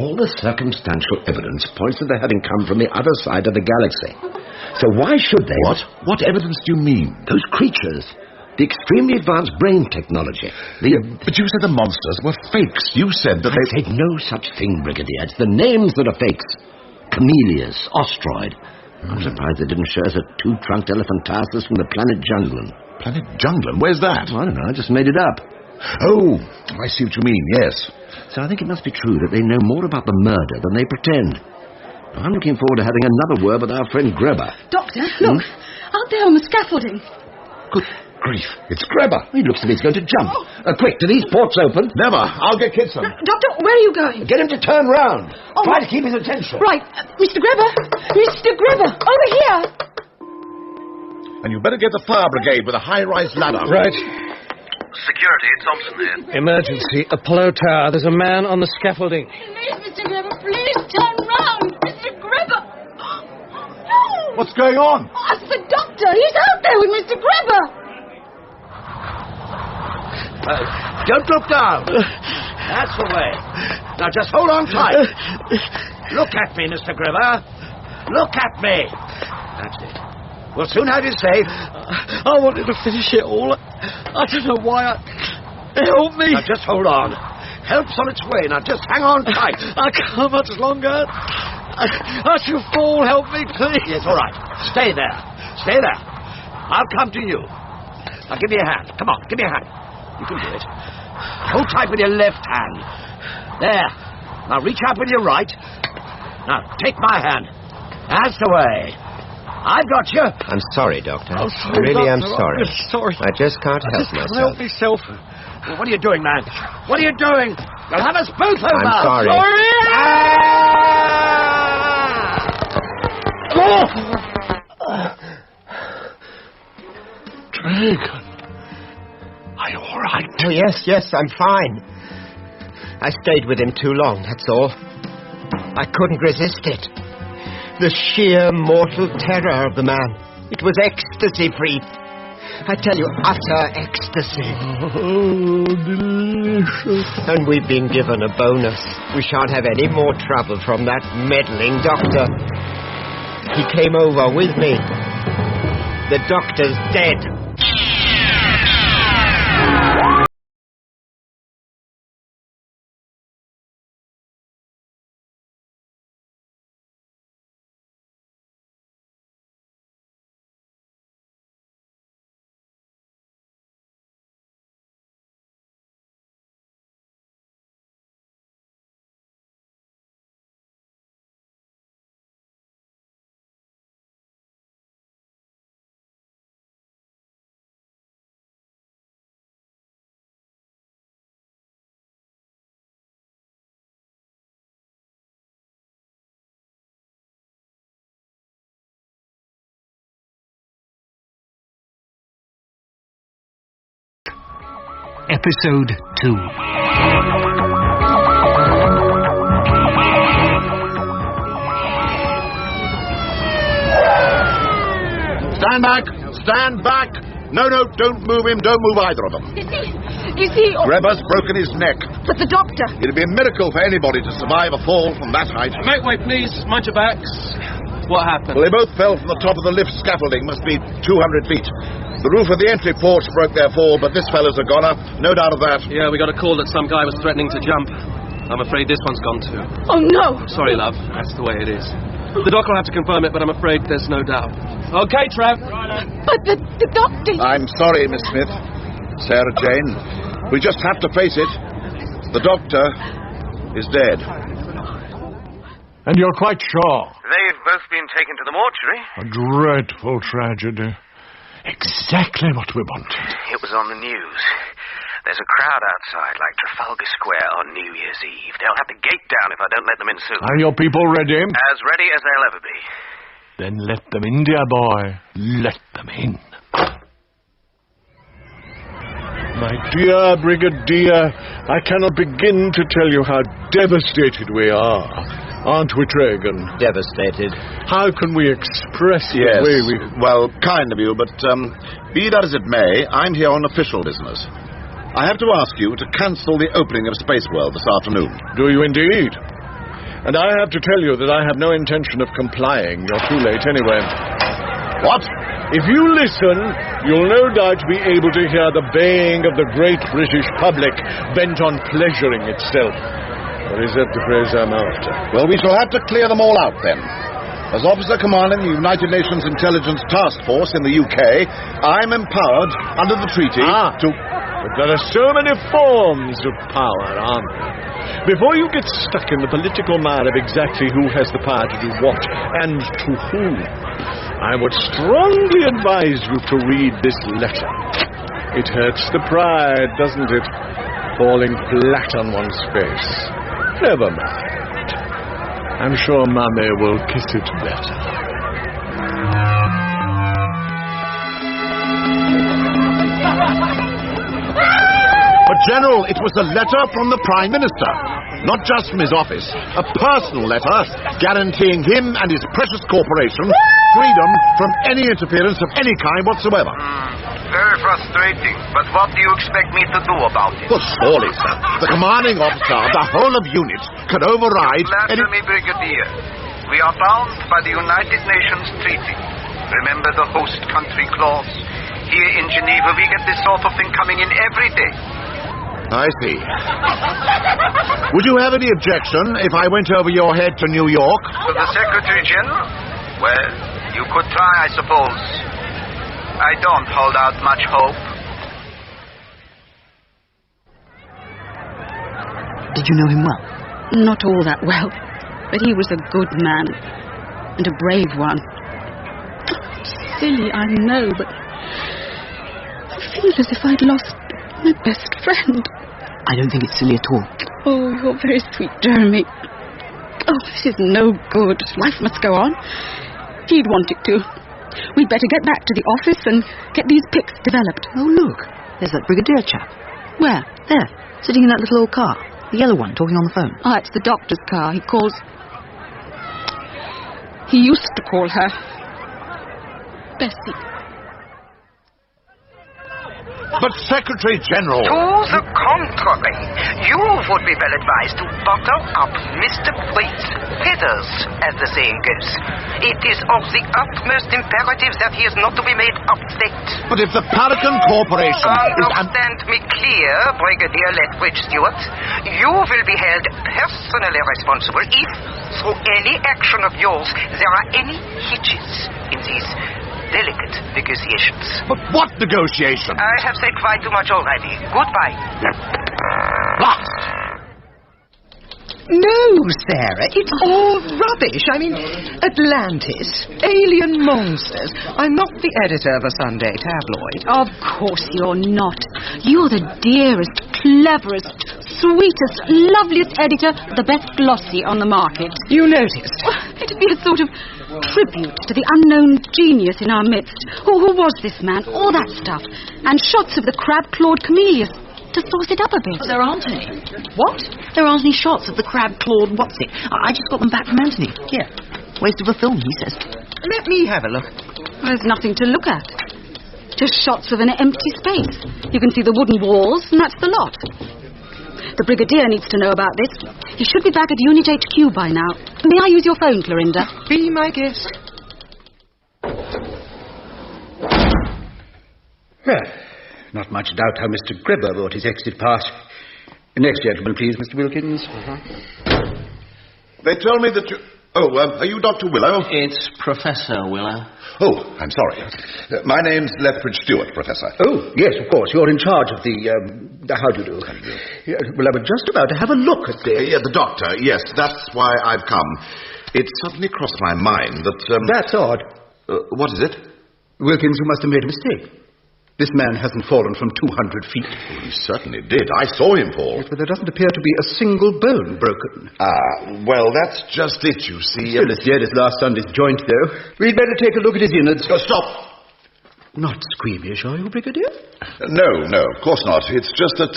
[SPEAKER 23] All the circumstantial evidence points to their having come from the other side of the galaxy. So why should they...
[SPEAKER 18] What? What evidence do you mean?
[SPEAKER 23] Those creatures. The extremely advanced brain technology.
[SPEAKER 18] But you said the monsters were fakes. You said that
[SPEAKER 23] I said no such thing, Brigadier. It's the names that are fakes. Camellias, Ostroid. I'm surprised they didn't show us a two-trunked elephantasis from the planet Junglan.
[SPEAKER 18] Planet Junglan? Where's that?
[SPEAKER 23] I don't know. I just made it up.
[SPEAKER 18] Oh, I see what you mean, yes.
[SPEAKER 23] So I think it must be true that they know more about the murder than they pretend. I'm looking forward to having another word with our friend Greba.
[SPEAKER 17] Doctor, look. Out there on the scaffolding.
[SPEAKER 23] Good grief. It's Greba. He looks as if he's going to jump. Quick, do these ports open?
[SPEAKER 18] Never. I'll get Kitson.
[SPEAKER 17] Doctor, where are you going?
[SPEAKER 23] Get him to turn round. Try to keep his attention.
[SPEAKER 17] Right. Mr. Greba. Mr. Greba. Over here.
[SPEAKER 18] And you better get the fire brigade with a high-rise ladder.
[SPEAKER 20] Right.
[SPEAKER 12] Security, Thompson here.
[SPEAKER 20] Emergency. Apollo Tower. There's a man on the scaffolding.
[SPEAKER 17] Please, Mr. Greba, please turn round. Mr. Greba. No.
[SPEAKER 18] What's going on?
[SPEAKER 17] It's the doctor. He's out there with Mr. Greba.
[SPEAKER 23] Don't look down. That's the way. Now just hold on tight. Look at me, Mr. Greba. Look at me. That's it. We'll soon have you safe.
[SPEAKER 9] I wanted to finish it all. I don't know why Help me.
[SPEAKER 23] Now just hold on. Help's on its way. Now just hang on tight.
[SPEAKER 9] I can't much longer. I shall fall. Help me, please.
[SPEAKER 23] Yes, all right. Stay there. Stay there. I'll come to you. Now give me a hand. Come on, give me a hand. You can do it. Hold tight with your left hand. There. Now reach out with your right. Now take my hand. That's the way. I've got you.
[SPEAKER 4] I'm sorry, Doctor.
[SPEAKER 9] Oh,
[SPEAKER 4] I
[SPEAKER 9] sorry,
[SPEAKER 4] really am
[SPEAKER 9] Doctor.
[SPEAKER 4] sorry.
[SPEAKER 9] I'm sorry.
[SPEAKER 4] I just can't help
[SPEAKER 9] Can't
[SPEAKER 4] myself.
[SPEAKER 9] help myself.
[SPEAKER 23] Well, what are you doing, man? What are you doing? You'll have us both over.
[SPEAKER 4] I'm sorry.
[SPEAKER 2] Dragon. Are you all right?
[SPEAKER 4] Oh, yes, I'm fine. I stayed with him too long, that's all. I couldn't resist it. The sheer mortal terror of the man. It was ecstasy, Preet.
[SPEAKER 9] I tell you, utter ecstasy.
[SPEAKER 2] Oh, delicious.
[SPEAKER 4] And we've been given a bonus. We shan't have any more trouble from that meddling doctor. He came over with me. The doctor's dead.
[SPEAKER 6] Episode 2.
[SPEAKER 24] Stand back! Stand back! No, don't move him. Don't move either of them.
[SPEAKER 21] Is he...
[SPEAKER 24] Grebber's broken his neck.
[SPEAKER 21] But the doctor...
[SPEAKER 24] It'd be a miracle for anybody to survive a fall from that height.
[SPEAKER 8] Make way, please. Mind your backs. What happened?
[SPEAKER 24] Well, they both fell from the top of the lift scaffolding. Must be 200 feet. The roof of the entry porch broke their fall, but this fellow's a goner. No doubt of that.
[SPEAKER 8] Yeah, we got a call that some guy was threatening to jump. I'm afraid this one's gone too.
[SPEAKER 21] Oh, no!
[SPEAKER 8] Sorry, love. That's the way it is. The doc will have to confirm it, but I'm afraid there's no doubt. Okay, Trav.
[SPEAKER 21] But the doctor...
[SPEAKER 24] I'm sorry, Miss Smith. Sarah Jane. We just have to face it. The doctor is dead.
[SPEAKER 2] And you're quite sure?
[SPEAKER 5] They've both been taken to the mortuary.
[SPEAKER 2] A dreadful tragedy. Exactly what we wanted.
[SPEAKER 5] It was on the news. There's a crowd outside, like Trafalgar Square on New Year's Eve. They'll have the gate down if I don't let them in soon.
[SPEAKER 2] Are your people ready?
[SPEAKER 5] As ready as they'll ever be.
[SPEAKER 2] Then let them in, dear boy. Let them in. My dear Brigadier, I cannot begin to tell you how devastated we are. Aren't we, Tragan?
[SPEAKER 4] Devastated.
[SPEAKER 2] How can we express
[SPEAKER 24] yes,
[SPEAKER 2] the way we...
[SPEAKER 24] Well, kind of you, but be that as it may, I'm here on official business. I have to ask you to cancel the opening of Space World this afternoon.
[SPEAKER 2] Do you indeed? And I have to tell you that I have no intention of complying. You're too late anyway.
[SPEAKER 24] What?
[SPEAKER 2] If you listen, you'll no doubt be able to hear the baying of the great British public bent on pleasuring itself. Or is that the phrase I'm after?
[SPEAKER 24] Well, we shall have to clear them all out, then. As officer commanding the United Nations Intelligence Task Force in the UK, I'm empowered under the treaty to...
[SPEAKER 2] But there are so many forms of power, aren't there? Before you get stuck in the political mire of exactly who has the power to do what and to whom, I would strongly advise you to read this letter. It hurts the pride, doesn't it? Falling flat on one's face. Never mind. I'm sure Mummy will kiss it better.
[SPEAKER 24] But, General, it was a letter from the Prime Minister. Not just from his office. A personal letter guaranteeing him and his precious corporation freedom from any interference of any kind whatsoever.
[SPEAKER 5] Very frustrating. But what do you expect me to do about it?
[SPEAKER 24] Well, surely, sir. The commanding officer of the whole of unit can override any...
[SPEAKER 5] Blasphemy, Brigadier. We are bound by the United Nations Treaty. Remember the host country clause? Here in Geneva, we get this sort of thing coming in every day.
[SPEAKER 24] I see. Would you have any objection if I went over your head to New York?
[SPEAKER 5] To the Secretary General? Well, you could try, I suppose. I don't hold out much hope.
[SPEAKER 9] Did you know him well?
[SPEAKER 17] Not all that well, but he was a good man and a brave one. Silly, I know, but I feel as if I'd lost my best friend.
[SPEAKER 9] I don't think it's silly at all.
[SPEAKER 17] Oh, you're very sweet, Jeremy. Oh, this is no good. Life must go on. He'd want it to. We'd better get back to the office and get these pics developed.
[SPEAKER 9] Oh, look. There's that Brigadier chap.
[SPEAKER 17] Where?
[SPEAKER 9] There, sitting in that little old car. The yellow one, talking on the phone.
[SPEAKER 17] Oh, it's the doctor's car. He used to call her Bessie.
[SPEAKER 24] But, Secretary General...
[SPEAKER 3] To the contrary, you would be well advised to butter up Mr. Waite's feathers, as the saying goes. It is of the utmost imperative that he is not to be made upset.
[SPEAKER 24] But if the Pelican Corporation is...
[SPEAKER 3] Understand me clear, Brigadier Lethbridge Stewart. You will be held personally responsible if, through any action of yours, there are any hitches in these delicate negotiations.
[SPEAKER 24] But what negotiation?
[SPEAKER 3] I have said quite too much already. Goodbye.
[SPEAKER 11] No, Sarah, it's all rubbish. I mean, Atlantis, alien monsters. I'm not the editor of a Sunday tabloid.
[SPEAKER 17] Of course you're not. You're the dearest, cleverest, sweetest, loveliest editor, the best glossy on the market.
[SPEAKER 11] You noticed?
[SPEAKER 17] It'd be a sort of tribute to the unknown genius in our midst. Who was this man? All that stuff. And shots of the crab-clawed camellias to sauce it up a bit.
[SPEAKER 9] There aren't any. What? There aren't any shots of the crab-clawed what's-it. I just got them back from Anthony. Here. Waste of a film, he says.
[SPEAKER 11] Let me have a look.
[SPEAKER 17] There's nothing to look at. Just shots of an empty space. You can see the wooden walls, and that's the lot. The Brigadier needs to know about this. He should be back at Unit HQ by now. May I use your phone, Clorinda?
[SPEAKER 11] Be my guest.
[SPEAKER 13] Well, not much doubt how Mr. Gribber wrote his exit pass. Next gentleman, please, Mr. Wilkins.
[SPEAKER 24] They tell me that you... Oh, are you Dr. Willow?
[SPEAKER 15] It's Professor Willow.
[SPEAKER 24] Oh, I'm sorry. My name's Lethbridge Stewart, Professor.
[SPEAKER 13] Oh, yes, of course. You're in charge of the... how do you do? Well, I was just about to have a look at the...
[SPEAKER 24] the doctor, yes, that's why I've come. It suddenly crossed my mind that...
[SPEAKER 13] That's odd.
[SPEAKER 24] What is it?
[SPEAKER 13] Wilkins, you must have made a mistake. This man hasn't fallen from 200 feet.
[SPEAKER 24] Well, he certainly did. I saw him fall.
[SPEAKER 13] Yes, but there doesn't appear to be a single bone broken.
[SPEAKER 24] Well, that's just it, you see.
[SPEAKER 13] Still as dead as last Sunday's joint, though. We'd better take a look at his innards.
[SPEAKER 24] Stop!
[SPEAKER 13] Not squeamish, are you, Brigadier?
[SPEAKER 24] No, of course not. It's just that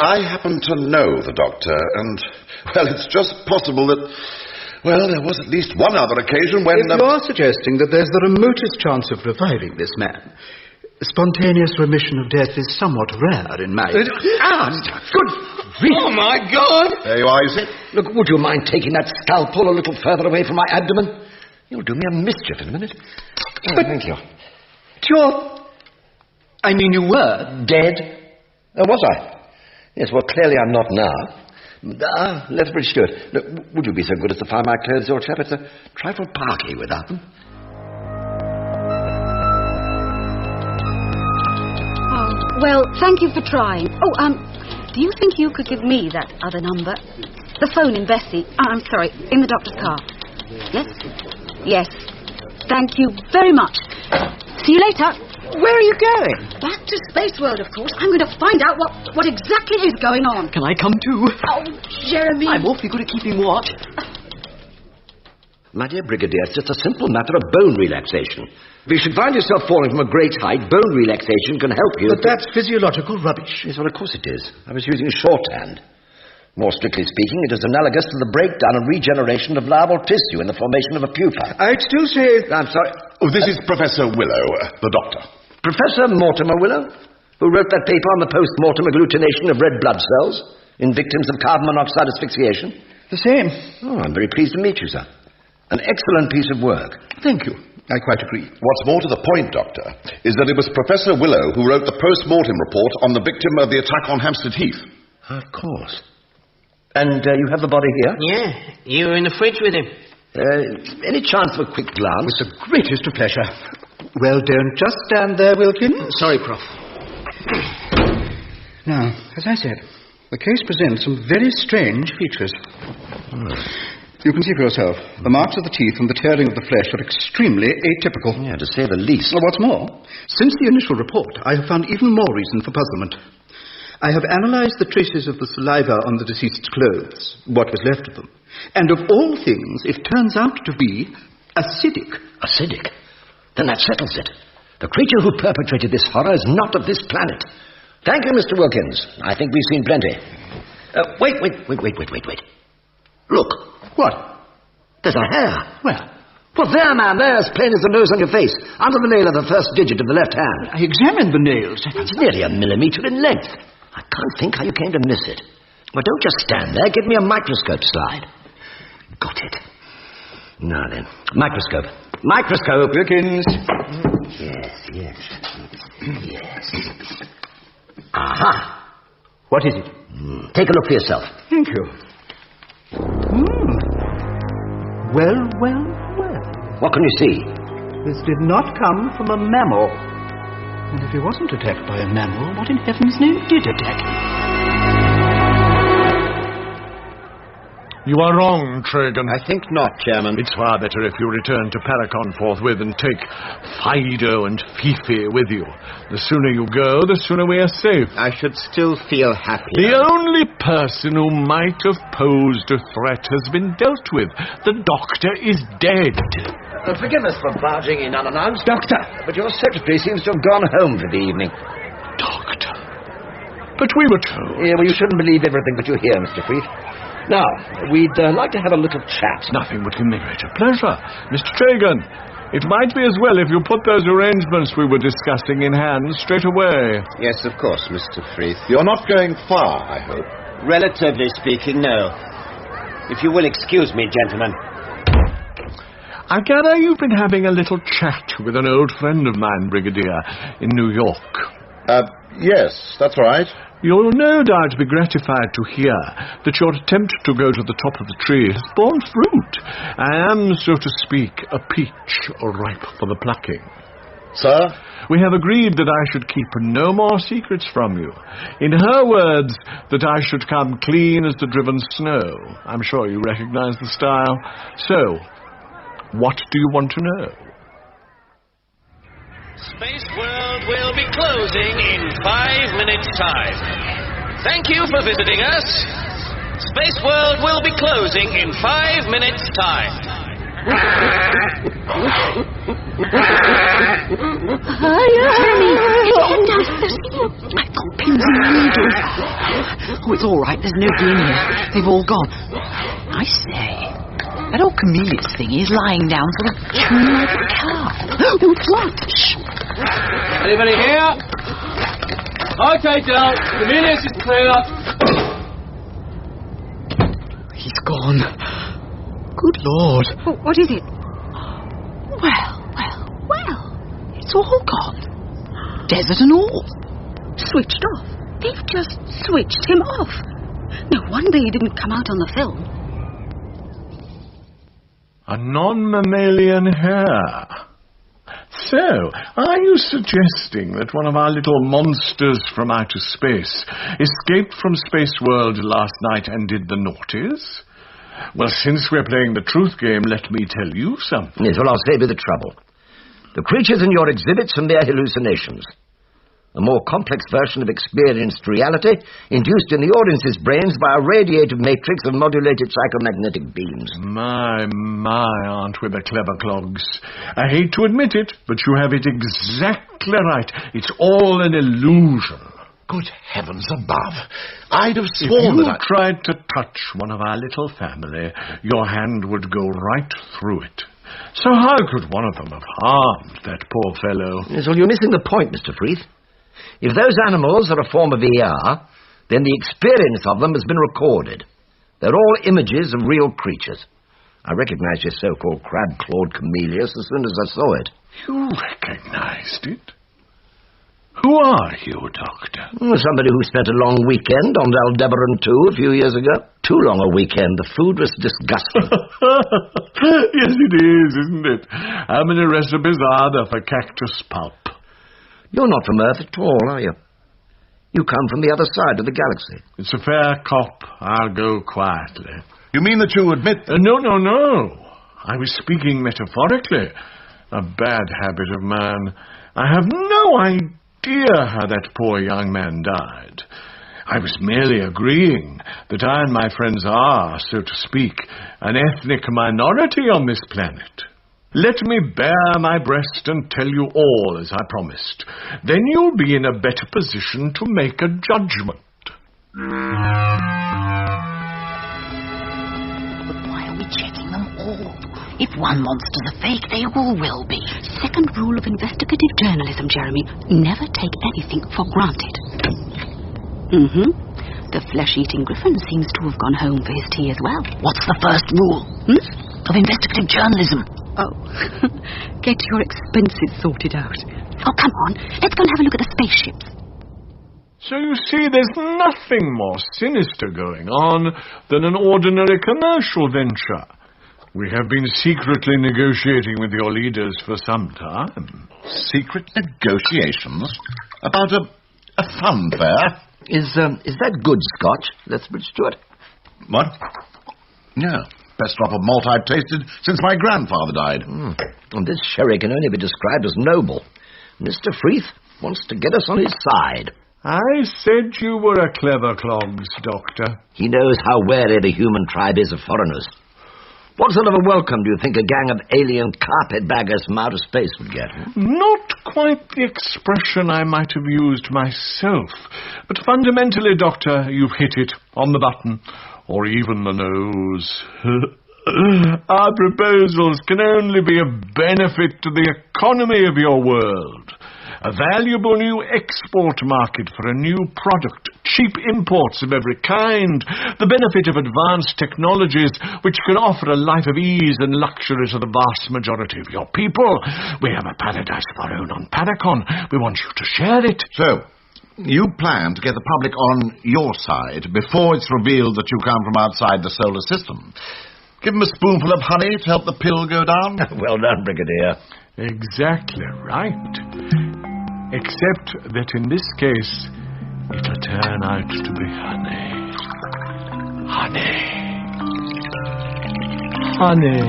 [SPEAKER 24] I happen to know the doctor, and, well, it's just possible that... Well, there was at least one other occasion when...
[SPEAKER 13] If you're suggesting that there's the remotest chance of reviving this man... Spontaneous remission of death is somewhat rare in my...
[SPEAKER 23] Good grief! Oh, my God!
[SPEAKER 24] There you are, you see.
[SPEAKER 23] Look, would you mind taking that scalpel a little further away from my abdomen? You'll do me a mischief in a minute.
[SPEAKER 13] But
[SPEAKER 23] thank you.
[SPEAKER 13] I mean, you were dead.
[SPEAKER 23] Was I? Yes, well, clearly I'm not now. Lethbridge Stewart. Look, would you be so good as to find my clothes, old chap? It's a trifle parky without them.
[SPEAKER 17] Well, thank you for trying. Do you think you could give me that other number? The phone in Bessie. I'm sorry, in the doctor's car. Yes? Yes. Thank you very much. See you later.
[SPEAKER 11] Where are you going?
[SPEAKER 17] Back to Space World, of course. I'm going to find out what exactly is going on.
[SPEAKER 9] Can I come too?
[SPEAKER 17] Oh, Jeremy.
[SPEAKER 9] I'm awfully good at keeping watch.
[SPEAKER 23] My dear Brigadier, it's just a simple matter of bone relaxation. If you should find yourself falling from a great height, bone relaxation can help you.
[SPEAKER 13] But that's physiological rubbish.
[SPEAKER 23] Yes, well, of course it is. I was using shorthand. More strictly speaking, it is analogous to the breakdown and regeneration of larval tissue in the formation of a pupa.
[SPEAKER 13] I'd still say...
[SPEAKER 23] I'm sorry.
[SPEAKER 24] Oh, this is Professor Willow, the doctor.
[SPEAKER 23] Professor Mortimer Willow, who wrote that paper on the post-mortem agglutination of red blood cells in victims of carbon monoxide asphyxiation.
[SPEAKER 13] The same.
[SPEAKER 23] Oh, I'm very pleased to meet you, sir. An excellent piece of work.
[SPEAKER 13] Thank you. I quite agree.
[SPEAKER 24] What's more to the point, Doctor, is that it was Professor Willow who wrote the post-mortem report on the victim of the attack on Hampstead Heath.
[SPEAKER 23] Of course. And you have the body here?
[SPEAKER 15] Yeah, you were in the fridge with him.
[SPEAKER 23] Any chance of a quick glance?
[SPEAKER 13] With the greatest of pleasure. Well, don't just stand there, Wilkins.
[SPEAKER 15] Sorry, Prof.
[SPEAKER 13] Now, as I said, the case presents some very strange features. You can see for yourself. The marks of the teeth and the tearing of the flesh are extremely atypical.
[SPEAKER 23] Yeah, to say the least.
[SPEAKER 13] Well, what's more, since the initial report, I have found even more reason for puzzlement. I have analysed the traces of the saliva on the deceased's clothes, what was left of them. And of all things, it turns out to be acidic.
[SPEAKER 23] Acidic? Then that settles it. The creature who perpetrated this horror is not of this planet. Thank you, Mr. Wilkins. I think we've seen plenty. Wait. Look.
[SPEAKER 13] What?
[SPEAKER 23] There's a hair.
[SPEAKER 13] Where?
[SPEAKER 23] Well, there, man, there, as plain as the nose on your face, under the nail of the first digit of the left hand.
[SPEAKER 7] I examined the nails.
[SPEAKER 23] It's nearly a millimetre in length. I can't think how you came to miss it. Well, don't just stand there. Give me a microscope slide. Got it. Now then, microscope. Microscope.
[SPEAKER 7] Wilkins.
[SPEAKER 23] Yes. Aha.
[SPEAKER 7] What is it?
[SPEAKER 23] Take a look for yourself.
[SPEAKER 7] Thank you. Well.
[SPEAKER 23] What can you see?
[SPEAKER 7] This did not come from a mammal. And if he wasn't attacked by a mammal, what in heaven's name did attack him?
[SPEAKER 2] You are wrong, Tragan.
[SPEAKER 24] I think not, Chairman.
[SPEAKER 2] It's far better if you return to Paracon forthwith and take Fido and Fifi with you. The sooner you go, the sooner we are safe.
[SPEAKER 24] I should still feel happy.
[SPEAKER 2] The only person who might have posed a threat has been dealt with. The doctor is dead.
[SPEAKER 23] Forgive us for barging in unannounced, Doctor, but your secretary seems to have gone home for the evening.
[SPEAKER 2] Doctor? But we were told...
[SPEAKER 23] Yeah, well, you shouldn't believe everything that you hear, Mr. Freeth. Now, we'd like to have a little chat.
[SPEAKER 2] Nothing would give me greater pleasure. Mr. Tragan, it might be as well if you put those arrangements we were discussing in hand straight away.
[SPEAKER 24] Yes, of course, Mr. Freeth. You're not going far, I hope.
[SPEAKER 4] Relatively speaking, no. If you will excuse me, gentlemen.
[SPEAKER 2] I gather you've been having a little chat with an old friend of mine, Brigadier, in New York.
[SPEAKER 24] Yes, that's right.
[SPEAKER 2] You'll no doubt be gratified to hear that your attempt to go to the top of the tree has borne fruit. I am, so to speak, a peach ripe for the plucking.
[SPEAKER 24] Sir?
[SPEAKER 2] We have agreed that I should keep no more secrets from you. In her words, that I should come clean as the driven snow. I'm sure you recognize the style. So, what do you want to know?
[SPEAKER 20] Space World will be closing in 5 minutes' time. Thank you for visiting us. Space World will be closing in 5 minutes' time.
[SPEAKER 9] Jeremy, I've got pins and needles. Oh, it's all right. There's nobody in here. They've all gone. I say, that old Camelius thing is lying down sort of chewing like a cow. Oh, it's what? Shh.
[SPEAKER 8] Anybody here? Okay, Del. Camelius is clear.
[SPEAKER 9] He's gone. Good Lord.
[SPEAKER 17] What is it?
[SPEAKER 9] Well. It's all gone. Desert and all.
[SPEAKER 17] Switched off. They've just switched him off. No wonder he didn't come out on the film.
[SPEAKER 2] A non-mammalian hair. So, are you suggesting that one of our little monsters from outer space escaped from Space World last night and did the naughties? Well, since we're playing the truth game, let me tell you something.
[SPEAKER 23] Yes, well, I'll save you the trouble. The creatures in your exhibits are mere hallucinations. A more complex version of experienced reality, induced in the audience's brains by a radiative matrix of modulated psychomagnetic beams.
[SPEAKER 2] My, aren't we the clever clogs? I hate to admit it, but you have it exactly right. It's all an illusion.
[SPEAKER 24] Good heavens above. I'd have sworn
[SPEAKER 2] if you
[SPEAKER 24] that
[SPEAKER 2] tried to touch one of our little family, your hand would go right through it. So how could one of them have harmed that poor fellow?
[SPEAKER 23] Yes, well, you're missing the point, Mr. Freeth. If those animals are a form of ER, then the experience of them has been recorded. They're all images of real creatures. I recognized your so-called crab-clawed Camelius as soon as I saw it.
[SPEAKER 2] You recognized it? Who are you, Doctor?
[SPEAKER 23] Somebody who spent a long weekend on Aldebaran 2 a few years ago. Too long a weekend. The food was disgusting.
[SPEAKER 2] Yes, it is, isn't it? How many recipes are there for cactus pulp?
[SPEAKER 23] You're not from Earth at all, are you? You come from the other side of the galaxy.
[SPEAKER 2] It's a fair cop. I'll go quietly.
[SPEAKER 24] You mean that you admit...
[SPEAKER 2] No. I was speaking metaphorically. A bad habit of mine. I have no idea how that poor young man died. I was merely agreeing that I and my friends are, so to speak, an ethnic minority on this planet. Let me bare my breast and tell you all, as I promised. Then you'll be in a better position to make a judgment.
[SPEAKER 9] But why are we checking them all? If one monster's a fake, they all will be. Second rule of investigative journalism, Jeremy. Never take anything for granted. The flesh-eating griffin seems to have gone home for his tea as well.
[SPEAKER 1] What's the first rule of investigative journalism?
[SPEAKER 9] Oh, get your expenses sorted out. Oh, come on. Let's go and have a look at the spaceships.
[SPEAKER 2] So you see, there's nothing more sinister going on than an ordinary commercial venture. We have been secretly negotiating with your leaders for some time.
[SPEAKER 24] Secret negotiations? About a fun fair?
[SPEAKER 15] Is that good Scotch, Lethbridge Stewart?
[SPEAKER 24] What? Yeah. Best drop of malt I've tasted since my grandfather died.
[SPEAKER 15] And this sherry can only be described as noble. Mr. Freeth wants to get us on his side.
[SPEAKER 2] I said you were a clever clogs, Doctor.
[SPEAKER 15] He knows how wary the human tribe is of foreigners. What sort of a welcome do you think a gang of alien carpetbaggers from outer space would get?
[SPEAKER 2] Not quite the expression I might have used myself. But fundamentally, Doctor, you've hit it on the button, or even the nose. Our proposals can only be a benefit to the economy of your world. A valuable new export market for a new product, cheap imports of every kind, the benefit of advanced technologies which can offer a life of ease and luxury to the vast majority of your people. We have a paradise of our own on Paracon. We want you to share it.
[SPEAKER 24] So, you plan to get the public on your side before it's revealed that you come from outside the solar system. Give them a spoonful of honey to help the pill go down.
[SPEAKER 15] Well done, Brigadier.
[SPEAKER 2] Exactly right. Except that in this case, it'll turn out to be honey. Honey.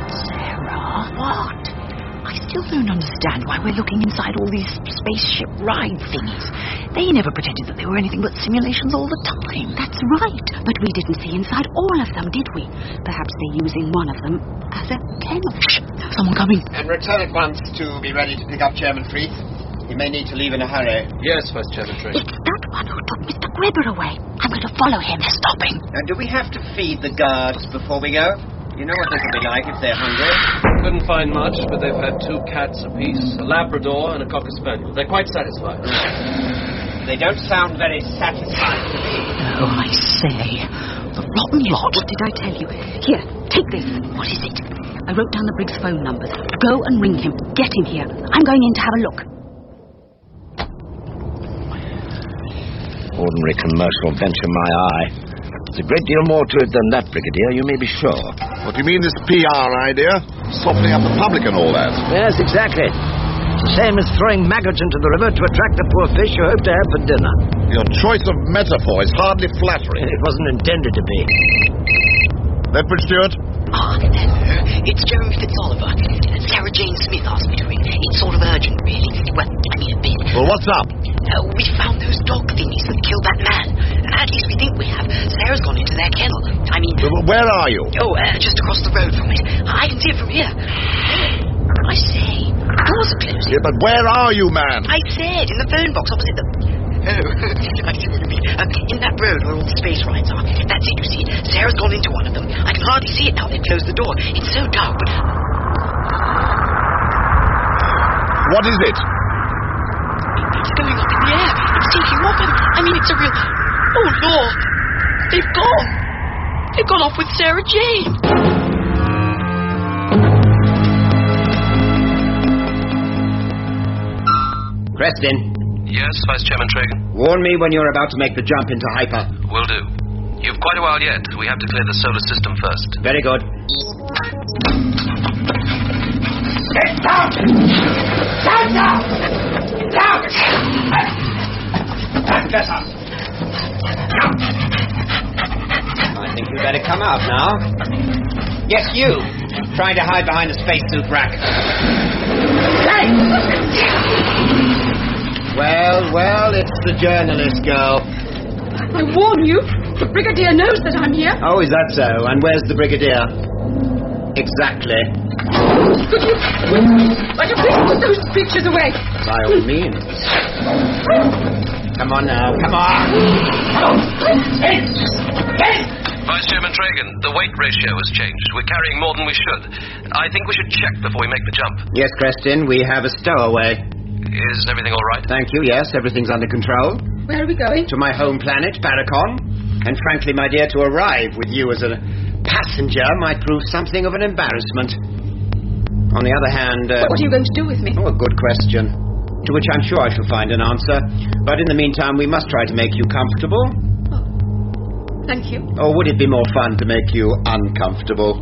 [SPEAKER 9] Sarah, what? I still don't understand why we're looking inside all these spaceship ride thingies. They never pretended that they were anything but simulations all the time. That's right. But we didn't see inside all of them, did we? Perhaps they're using one of them as a kennel. Shh! Someone coming.
[SPEAKER 4] And return at once to be ready to pick up Chairman Freeth. He may need to leave in a hurry.
[SPEAKER 8] Yes, Vice Chairman Trigg.
[SPEAKER 9] It's that one who took Mr. Gribber away. I'm going to follow him. They're stopping.
[SPEAKER 4] Do we have to feed the guards before we go? You know what this will be like if they're hungry.
[SPEAKER 8] Couldn't find much, but they've had 2 cats apiece, a Labrador and a Cocker Spaniel. They're quite satisfied.
[SPEAKER 4] They don't sound very satisfied to me.
[SPEAKER 9] Oh, I say. The rotten lot. What did I tell you? Here, take this. What is it? I wrote down the Briggs phone numbers. Go and ring him. Get him here. I'm going in to have a look.
[SPEAKER 15] Ordinary commercial venture, my eye. There's a great deal more to it than that, Brigadier, you may be sure.
[SPEAKER 24] What do you mean, this PR idea? Softening up the public and all that?
[SPEAKER 15] Yes, exactly. It's the same as throwing maggots into the river to attract the poor fish you hope to have for dinner.
[SPEAKER 24] Your choice of metaphor is hardly flattering.
[SPEAKER 15] It wasn't intended to be.
[SPEAKER 24] Lethbridge Stewart?
[SPEAKER 1] Ah, hello. It's Jeremy Fitzoliver. Sarah Jane Smith asked me to ring. It's sort of urgent, really. Well, I mean a bit.
[SPEAKER 24] Well, what's up?
[SPEAKER 1] We found those dog thingies that killed that man. At least we think we have. Sarah's gone into their kennel. I mean...
[SPEAKER 24] Where are you?
[SPEAKER 1] Oh, just across the road from it. I can see it from here. I say, doors are closing.
[SPEAKER 24] Yeah, but where are you, man?
[SPEAKER 1] I said, in the phone box opposite the... Oh, I see what you mean. In that road where all the space rides are. That's it, you see. Sarah's gone into one of them. I can hardly see it now. They've closed the door. It's so dark, but...
[SPEAKER 24] What is it?
[SPEAKER 1] It's going up in the air. It's taking off. I mean, it's a real... Oh, Lord. They've gone. They've gone off with Sarah Jane.
[SPEAKER 4] Preston.
[SPEAKER 6] Yes, Vice Chairman Trigg?
[SPEAKER 4] Warn me when you're about to make the jump into hyper.
[SPEAKER 6] Will do. You've quite a while yet. We have to clear the solar system first.
[SPEAKER 4] Very good.
[SPEAKER 3] Get down! Down now! Down! Get up!
[SPEAKER 4] I think you better come out now. Yes, you. Trying to hide behind a spacesuit rack.
[SPEAKER 3] Hey!
[SPEAKER 4] Well, it's the journalist girl.
[SPEAKER 17] I warn you, the Brigadier knows that I'm here.
[SPEAKER 4] Oh, is that so? And where's the Brigadier? Exactly.
[SPEAKER 17] Could you please put those pictures away?
[SPEAKER 4] By all means. Come on now, come on!
[SPEAKER 8] Vice Chairman Tragan, the weight ratio has changed. We're carrying more than we should. I think we should check before we make the jump.
[SPEAKER 4] Yes, Creston, we have a stowaway.
[SPEAKER 8] Is everything all right?
[SPEAKER 4] Thank you, yes, everything's under control.
[SPEAKER 17] Where are we going?
[SPEAKER 4] To my home planet, Paracon. And frankly, my dear, to arrive with you as a passenger might prove something of an embarrassment. On the other hand...
[SPEAKER 17] What are you going to do with me?
[SPEAKER 4] Oh, a good question. To which I'm sure I shall find an answer. But in the meantime, we must try to make you comfortable.
[SPEAKER 17] Thank you.
[SPEAKER 4] Or would it be more fun to make you uncomfortable?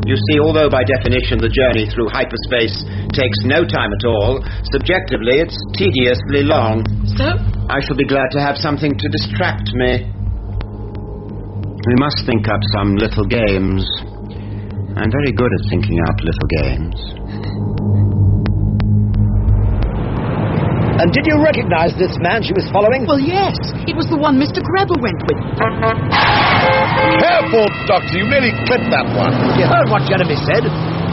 [SPEAKER 4] You see, although by definition the journey through hyperspace takes no time at all, subjectively it's tediously long.
[SPEAKER 17] So?
[SPEAKER 4] I shall be glad to have something to distract me. We must think up some little games. I'm very good at thinking up little games.
[SPEAKER 15] And did you recognize this man she was following?
[SPEAKER 9] Well, yes. It was the one Mr. Grebel went with.
[SPEAKER 24] Careful, Doctor. You nearly clipped that one.
[SPEAKER 15] You heard what Jeremy said.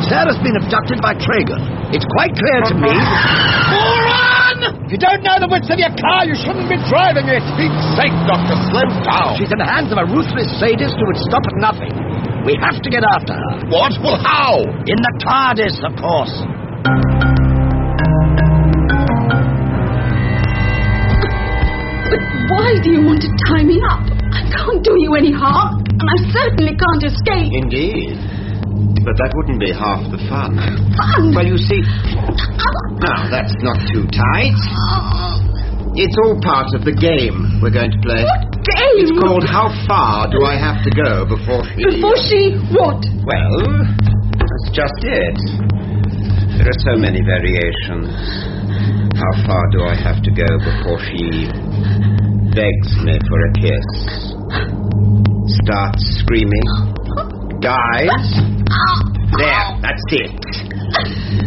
[SPEAKER 15] Sarah's been abducted by Tragan. It's quite clear to me... Moron! If you don't know the width of your car, you shouldn't be driving it.
[SPEAKER 24] For Pete's sake, Doctor, slow down.
[SPEAKER 15] She's in the hands of a ruthless sadist who would stop at nothing. We have to get after her.
[SPEAKER 24] What? Well, how?
[SPEAKER 15] In the TARDIS, of course.
[SPEAKER 17] Why do you want to tie me up? I can't do you any harm, and I certainly can't escape.
[SPEAKER 4] Indeed. But that wouldn't be half the fun.
[SPEAKER 17] Fun?
[SPEAKER 4] Well, you see... Now, that's not too tight. It's all part of the game we're going to play.
[SPEAKER 17] What game?
[SPEAKER 4] It's called How Far Do I Have to Go Before She...
[SPEAKER 17] Before she what?
[SPEAKER 4] Well, that's just it. There are so many variations. How far do I have to go before she begs me for a kiss? Starts screaming. Dies. There, that's it.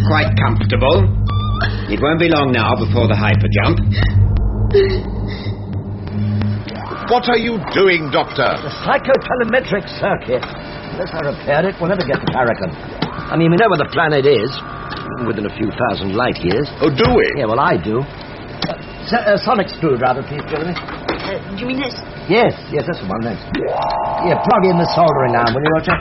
[SPEAKER 4] Quite comfortable. It won't be long now before the hyperjump.
[SPEAKER 24] What are you doing, Doctor?
[SPEAKER 15] The psychotelemetric circuit. Unless I repair it, we'll never get to Paracon. I mean, we know where the planet is. Within a few thousand light years.
[SPEAKER 24] Oh, do we?
[SPEAKER 15] Yeah, well, I do. Sonic screwdriver, please, Jeremy.
[SPEAKER 9] Do you mean this?
[SPEAKER 15] Yes, that's the one, thanks. Yeah, plug in the soldering arm, will you, Roger?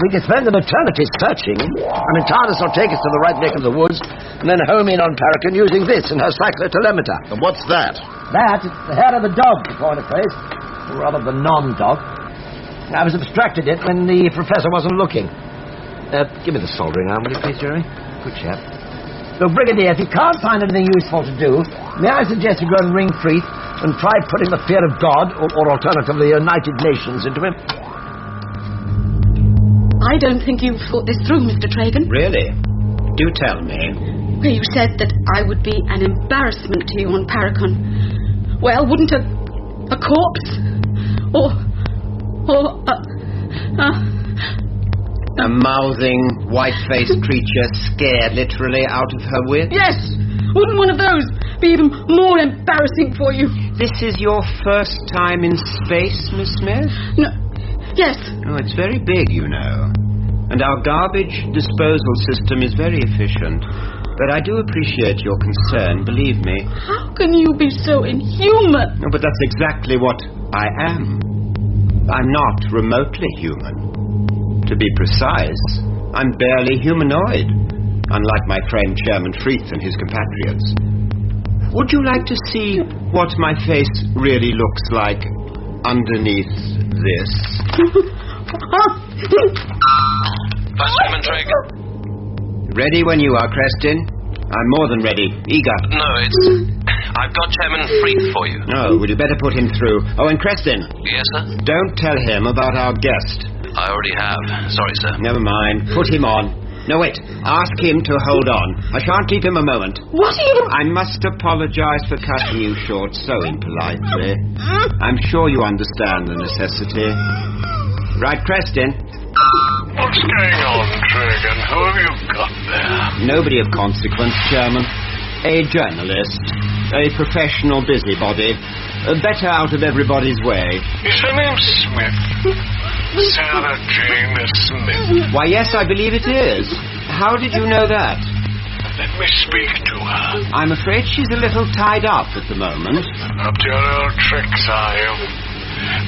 [SPEAKER 15] We could spend an eternity searching. I mean, TARDIS will take us to the right neck of the woods, and then home in on Paracon using this in her cyclotelemeter.
[SPEAKER 24] And what's that?
[SPEAKER 15] That is the hair of the dog, to coin a phrase. Or rather, the non-dog. I was abstracted it when the professor wasn't looking. Give me the soldering arm, will you please, Jeremy? Good chap. Look, Brigadier, if you can't find anything useful to do, may I suggest you go and ring Freeth and try putting the fear of God, or alternatively the United Nations, into him?
[SPEAKER 17] I don't think you've thought this through, Mr. Tragan.
[SPEAKER 4] Really? Do tell me.
[SPEAKER 17] Well, you said that I would be an embarrassment to you on Paracon. Well, wouldn't a corpse? Or
[SPEAKER 4] a mouthing, white-faced creature scared literally out of her wits?
[SPEAKER 17] Yes! Wouldn't one of those be even more embarrassing for you?
[SPEAKER 4] This is your first time in space, Miss Smith?
[SPEAKER 17] No. Yes.
[SPEAKER 4] Oh, it's very big, you know. And our garbage disposal system is very efficient. But I do appreciate your concern, believe me.
[SPEAKER 17] How can you be so inhuman?
[SPEAKER 4] No, but that's exactly what I am. I'm not remotely human. To be precise, I'm barely humanoid, unlike my friend Chairman Freeth and his compatriots. Would you like to see what my face really looks like underneath this?
[SPEAKER 8] Vice Chairman Tragan.
[SPEAKER 4] Ready when you are, Creston. I'm more than ready. Eager.
[SPEAKER 8] No, I've got Chairman Freeth for you.
[SPEAKER 4] Oh, would you better put him through? Oh, and Creston.
[SPEAKER 8] Yes, sir?
[SPEAKER 4] Don't tell him about our guest.
[SPEAKER 8] I already have. Sorry, sir.
[SPEAKER 4] Never mind. Put him on. No, wait. Ask him to hold on. I shan't keep him a moment.
[SPEAKER 17] What are you doing?
[SPEAKER 4] I must apologize for cutting you short so impolitely. I'm sure you understand the necessity. Right, Creston?
[SPEAKER 2] What's going on, Tragan? Who have you got there?
[SPEAKER 4] Nobody of consequence, Chairman. A journalist. A professional busybody. Better out of everybody's way.
[SPEAKER 2] Is her name Smith? Sarah Jane Smith.
[SPEAKER 4] Why, yes, I believe it is. How did you know that?
[SPEAKER 2] Let me speak to her.
[SPEAKER 4] I'm afraid she's a little tied up at the moment.
[SPEAKER 2] Up to your old tricks, are you?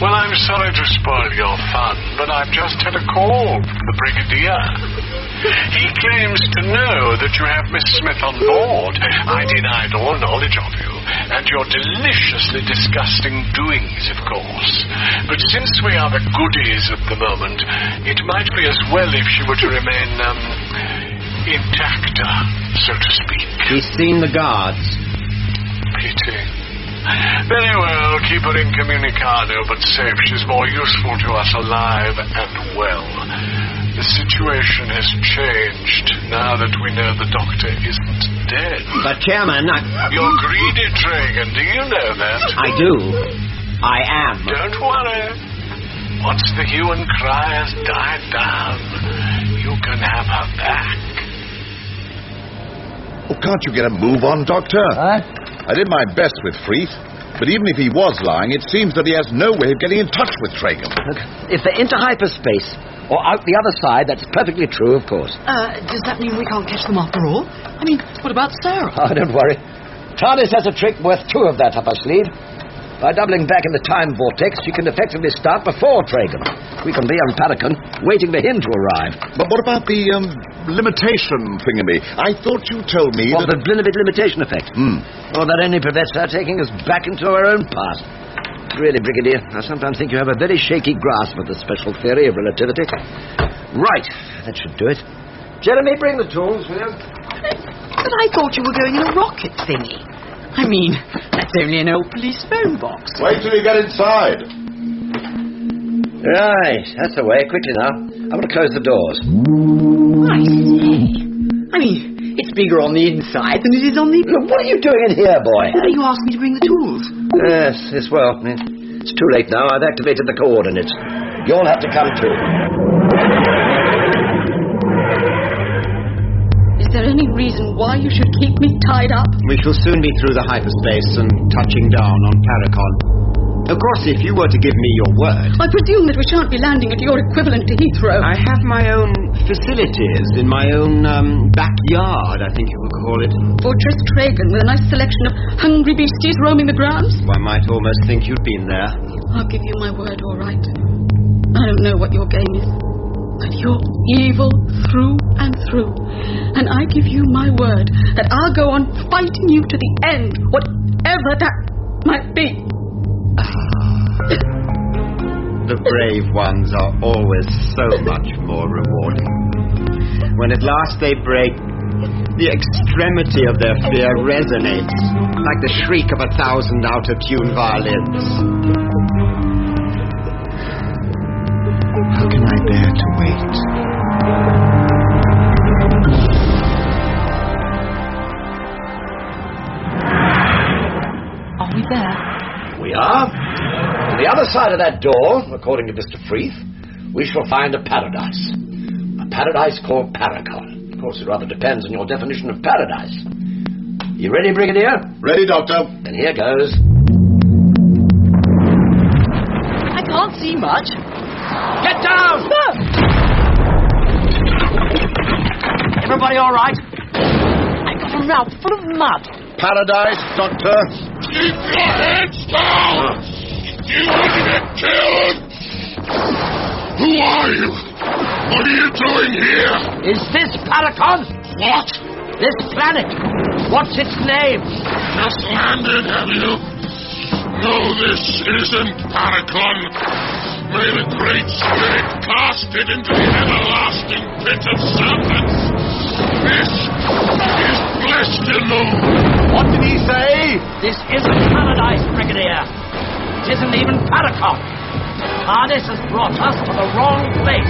[SPEAKER 2] Well, I'm sorry to spoil your fun, but I've just had a call from the Brigadier. He claims to know that you have Miss Smith on board. I denied all knowledge of you, and your deliciously disgusting doings, of course. But since we are the goodies at the moment, it might be as well if she were to remain, intacta, so to speak.
[SPEAKER 4] She's seen the guards.
[SPEAKER 2] Pity. Very well, keep her incommunicado, but safe. She's more useful to us alive and well. The situation has changed now that we know the doctor isn't dead.
[SPEAKER 4] But, Chairman,
[SPEAKER 2] You're greedy, Tragan. Do you know that?
[SPEAKER 4] I do. I am.
[SPEAKER 2] Don't worry. Once the hue and cry has died down, you can have her back.
[SPEAKER 24] Oh, can't you get a move on, Doctor? I did my best with Freeth, but even if he was lying, it seems that he has no way of getting in touch with Tragan.
[SPEAKER 15] Look, if they're into hyperspace, or out the other side, that's perfectly true, of course.
[SPEAKER 9] Does that mean we can't catch them after all? I mean, what about Sarah?
[SPEAKER 15] Oh, don't worry. TARDIS has a trick worth 2 of that up her sleeve. By doubling back in the time vortex, she can effectively start before Tragan. We can be on Paragon, waiting for him to arrive.
[SPEAKER 24] But what about the, limitation thingamy? I thought you told me
[SPEAKER 15] the Blinovit limitation effect. Or that only prevents her taking us back into her own past. Really, Brigadier, I sometimes think you have a very shaky grasp of the special theory of relativity. Right, that should do it. Jeremy, bring the tools, will you?
[SPEAKER 9] But I thought you were going in a rocket thingy. I mean, that's only an old police phone box.
[SPEAKER 24] Wait till you get inside.
[SPEAKER 15] Right, that's the way. Quickly now. I want to close the doors.
[SPEAKER 9] I say. I mean, it's bigger on the inside than it is on the...
[SPEAKER 15] Look, what are you doing in here, boy?
[SPEAKER 9] You asked me to bring the tools.
[SPEAKER 15] Yes, well, it's too late now. I've activated the coordinates. You'll have to come too.
[SPEAKER 17] Is there any reason why you should keep me tied up?
[SPEAKER 4] We shall soon be through the hyperspace and touching down on Paracon. Of course, if you were to give me your word...
[SPEAKER 17] I presume that we shan't be landing at your equivalent to Heathrow.
[SPEAKER 4] I have my own facilities in my own backyard, I think you would call it.
[SPEAKER 17] Fortress Tragan, with a nice selection of hungry beasties roaming the grounds.
[SPEAKER 4] One might almost think you'd been there.
[SPEAKER 17] I'll give you my word, all right. I don't know what your game is, but you're evil through and through. And I give you my word that I'll go on fighting you to the end, whatever that might be.
[SPEAKER 4] The brave ones are always so much more rewarding. When at last they break, the extremity of their fear resonates like the shriek of 1,000 out-of-tune violins. How can I bear to wait?
[SPEAKER 9] Are we there?
[SPEAKER 15] We are. On the other side of that door, according to Mr. Freeth, we shall find a paradise. A paradise called Paragon. Of course, it rather depends on your definition of paradise. You ready, Brigadier?
[SPEAKER 24] Ready, Doctor.
[SPEAKER 15] Then here goes.
[SPEAKER 9] I can't see much.
[SPEAKER 15] Get down!
[SPEAKER 9] Everybody all right? I've got a mouth full of mud.
[SPEAKER 24] Paradise, Doctor.
[SPEAKER 14] Keep your heads down! You want to get killed? Who are you? What are you doing here?
[SPEAKER 15] Is this Paragon?
[SPEAKER 14] What?
[SPEAKER 15] This planet. What's its name?
[SPEAKER 14] Just landed, have you? No, this isn't Paragon. May the Great Spirit cast it into the everlasting pit of serpents. This is Blessed Moon.
[SPEAKER 24] What did he say?
[SPEAKER 15] This isn't paradise, Brigadier. It isn't even Paragon. TARDIS has brought us to the wrong place.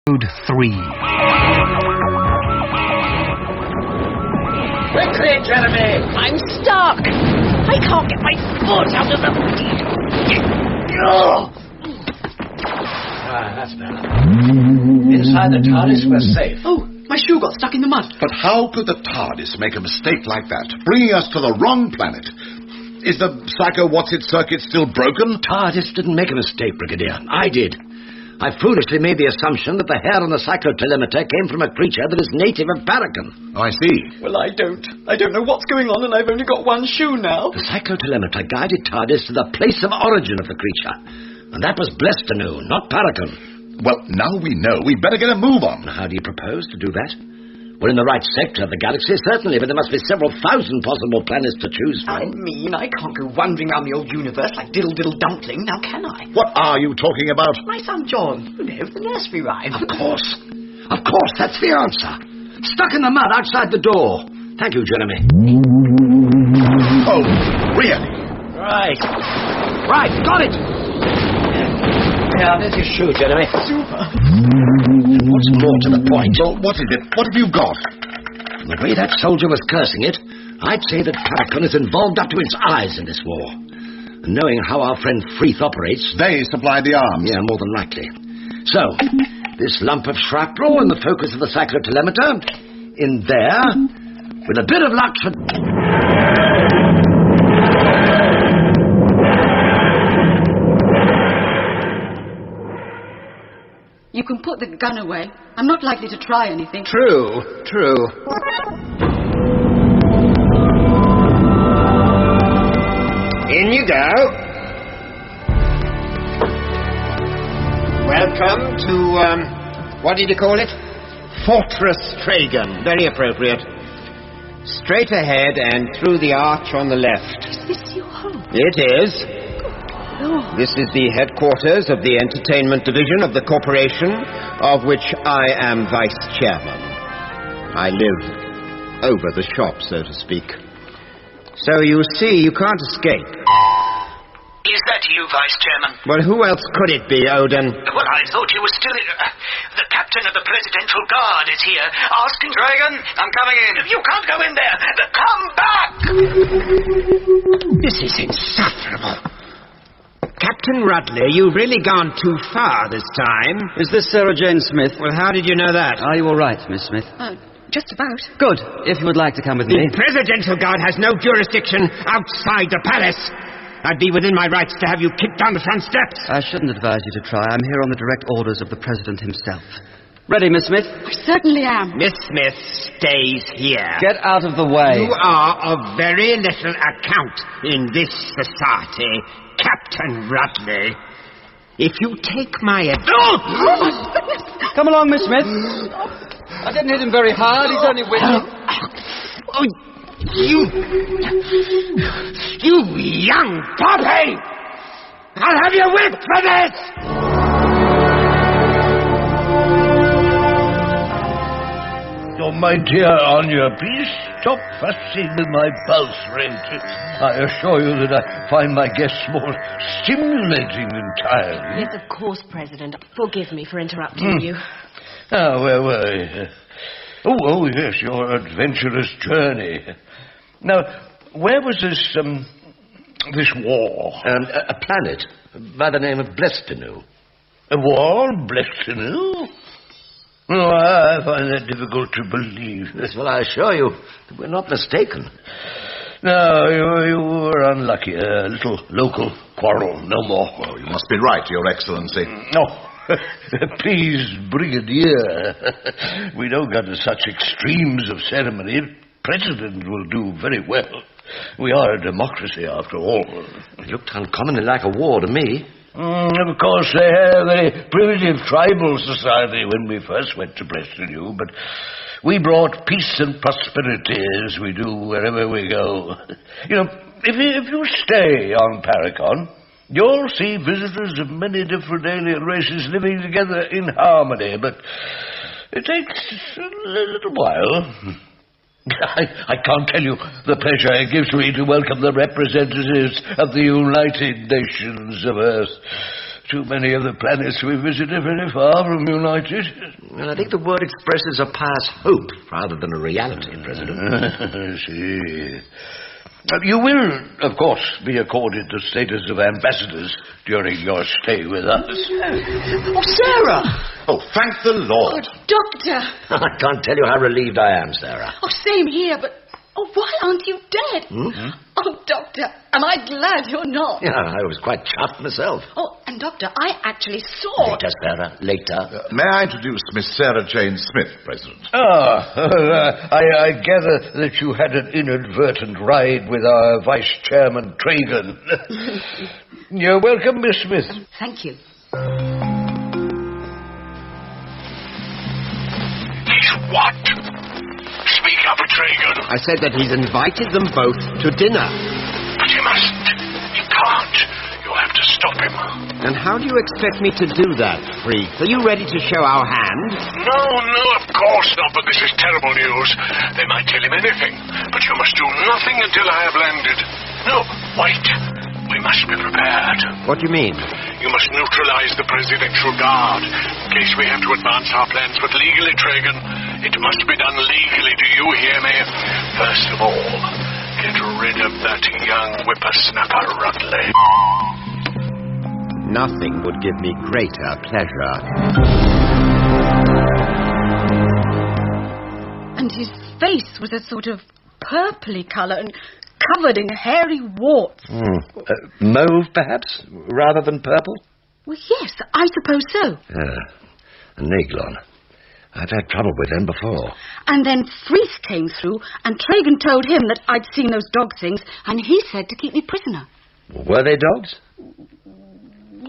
[SPEAKER 10] Code 3.
[SPEAKER 15] Quickly, Jeremy!
[SPEAKER 1] I'm stuck. I can't get my foot out of the...
[SPEAKER 15] That's better. Inside the TARDIS, we're safe.
[SPEAKER 1] Oh, my shoe got stuck in the mud.
[SPEAKER 24] But how could the TARDIS make a mistake like that, bringing us to the wrong planet? Is the psycho-what's-it-circuit still broken?
[SPEAKER 23] TARDIS didn't make a mistake, Brigadier. I did. I foolishly made the assumption that the hair on the cyclotelemeter came from a creature that is native of Paragon.
[SPEAKER 24] Oh, I see.
[SPEAKER 16] Well, I don't know what's going on, and I've only got one shoe now.
[SPEAKER 23] The cyclotelemeter guided TARDIS to the place of origin of the creature, and that was Blestanu, not Paragon.
[SPEAKER 24] Well, now we know. We'd better get a move on.
[SPEAKER 23] How do you propose to do that? We're in the right sector of the galaxy, certainly, but there must be several thousand possible planets to choose from.
[SPEAKER 1] I mean, I can't go wandering around the old universe like diddle-diddle dumpling, now can I?
[SPEAKER 24] What are you talking about?
[SPEAKER 1] My son John, you know, the nursery rhyme.
[SPEAKER 23] Of course, that's the answer. Stuck in the mud outside the door. Thank you, Jeremy.
[SPEAKER 24] Oh, really?
[SPEAKER 23] Right, got it! Yeah, there's your shoe, Jeremy.
[SPEAKER 1] Super.
[SPEAKER 23] And what's more to the point...
[SPEAKER 24] Well, what is it? What have you got?
[SPEAKER 23] From the way that soldier was cursing it, I'd say that Paragon is involved up to its eyes in this war. And knowing how our friend Freeth operates...
[SPEAKER 24] They supplied the arms.
[SPEAKER 23] Yeah, more than likely. So, this lump of shrapnel in the focus of the cyclotelemeter, in there, with a bit of luck for...
[SPEAKER 17] You can put the gun away. I'm not likely to try anything.
[SPEAKER 4] True. In you go. Welcome to, what did you call it? Fortress Tragan. Very appropriate. Straight ahead and through the arch on the left.
[SPEAKER 17] Is this your home?
[SPEAKER 4] It is. This is the headquarters of the Entertainment Division of the corporation, of which I am vice chairman. I live over the shop, so to speak. So you see, you can't escape.
[SPEAKER 3] Is that you, Vice Chairman?
[SPEAKER 4] Well, who else could it be, Odin?
[SPEAKER 3] Well, I thought you were still... the captain of the Presidential Guard is here, asking... Dragon, I'm coming in. You can't go in there. Come back!
[SPEAKER 4] This is insufferable. Captain Rutley, you've really gone too far this time.
[SPEAKER 19] Is this Sarah Jane Smith?
[SPEAKER 4] Well, how did you know that?
[SPEAKER 19] Are you all right, Miss Smith?
[SPEAKER 17] Just about.
[SPEAKER 19] Good. If you would like to come with me.
[SPEAKER 4] The Presidential Guard has no jurisdiction outside the palace. I'd be within my rights to have you kicked down the front steps.
[SPEAKER 19] I shouldn't advise you to try. I'm here on the direct orders of the President himself. Ready, Miss Smith?
[SPEAKER 17] I certainly am.
[SPEAKER 4] Miss Smith stays here.
[SPEAKER 19] Get out of the way.
[SPEAKER 4] You are of very little account in this society, Captain Rutley. If you take my advice...
[SPEAKER 19] Come along, Miss Smith. I didn't hit him very hard. He's only winning.
[SPEAKER 4] Oh, you young puppy! I'll have you whipped for this!
[SPEAKER 2] Oh, my dear Anya, please stop fussing with my pulse rate. I assure you that I find my guests more stimulating than tiring.
[SPEAKER 22] Yes, of course, President. Forgive me for interrupting you.
[SPEAKER 2] Ah, where were we? Oh, yes, your adventurous journey. Now, where was this war?
[SPEAKER 23] A planet by the name of Blestanu.
[SPEAKER 2] A war on Blestanu? Oh, I find that difficult to believe.
[SPEAKER 23] Yes, well, I assure you that we're not mistaken.
[SPEAKER 2] No, you were unlucky. A little local quarrel, no more.
[SPEAKER 24] Oh, you must be right, Your Excellency.
[SPEAKER 2] No. Please, Brigadier. We don't go to such extremes of ceremony. President will do very well. We are a democracy, after all.
[SPEAKER 23] It looked uncommonly like a war to me.
[SPEAKER 2] Of course, they had a very primitive tribal society when we first went to Blestanu, but we brought peace and prosperity as we do wherever we go. You know, if you stay on Paragon, you'll see visitors of many different alien races living together in harmony, but it takes a little while. I can't tell you the pleasure it gives me to welcome the representatives of the United Nations of Earth
[SPEAKER 10] too many of the planets we visit are very far from united.
[SPEAKER 23] Well, I think the word expresses a pious hope rather than a reality, President.
[SPEAKER 10] I see. You will, of course, be accorded the status of ambassadors during your stay with us.
[SPEAKER 1] Oh, Sarah!
[SPEAKER 24] Oh, thank the Lord.
[SPEAKER 17] Oh, Doctor!
[SPEAKER 23] I can't tell you how relieved I am, Sarah.
[SPEAKER 17] Oh, same here, but... Oh, why aren't you dead?
[SPEAKER 23] Hmm?
[SPEAKER 17] Oh, Doctor, am I glad you're not?
[SPEAKER 23] Yeah, I was quite chuffed myself.
[SPEAKER 17] Oh, and Doctor, I actually saw...
[SPEAKER 23] Later, Sarah, later.
[SPEAKER 24] May I introduce Miss Sarah Jane Smith, President?
[SPEAKER 10] I gather that you had an inadvertent ride with our Vice Chairman Tragan. You're welcome, Miss Smith.
[SPEAKER 17] Thank you.
[SPEAKER 14] He's what? Speak up, Tragan.
[SPEAKER 4] I said that he's invited them both to dinner.
[SPEAKER 14] But he mustn't. He can't. You'll have to stop him.
[SPEAKER 4] And how do you expect me to do that, Freak? Are you ready to show our hand?
[SPEAKER 14] No, of course not, but this is terrible news. They might tell him anything, but you must do nothing until I have landed. No, wait. We must be prepared.
[SPEAKER 4] What do you mean?
[SPEAKER 14] You must neutralize the Presidential Guard in case we have to advance our plans, but legally, Tragan, it must be done legally. Do you hear me? First of all, get rid of that young whippersnapper, Rutley.
[SPEAKER 4] Nothing would give me greater pleasure.
[SPEAKER 17] And his face was a sort of purpley colour and covered in hairy warts.
[SPEAKER 23] Mauve, perhaps, rather than purple?
[SPEAKER 17] Well, yes, I suppose so.
[SPEAKER 23] A Naglon. I've had trouble with them before.
[SPEAKER 17] And then Freeth came through, and Tragan told him that I'd seen those dog things, and he said to keep me prisoner.
[SPEAKER 23] Were they dogs?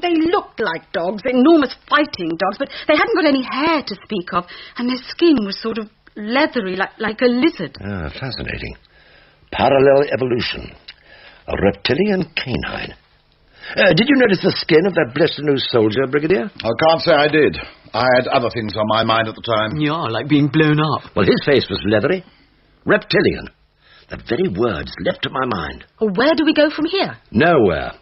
[SPEAKER 17] They looked like dogs, enormous fighting dogs, but they hadn't got any hair to speak of, and their skin was sort of leathery, like a lizard.
[SPEAKER 23] Fascinating. Parallel evolution. A reptilian canine. Did you notice the skin of that blessed new soldier, Brigadier?
[SPEAKER 24] I can't say I did. I had other things on my mind at the time.
[SPEAKER 9] Yeah, like being blown up.
[SPEAKER 23] Well, his face was leathery. Reptilian. The very words leapt to my mind.
[SPEAKER 17] Well, where do we go from here?
[SPEAKER 23] Nowhere.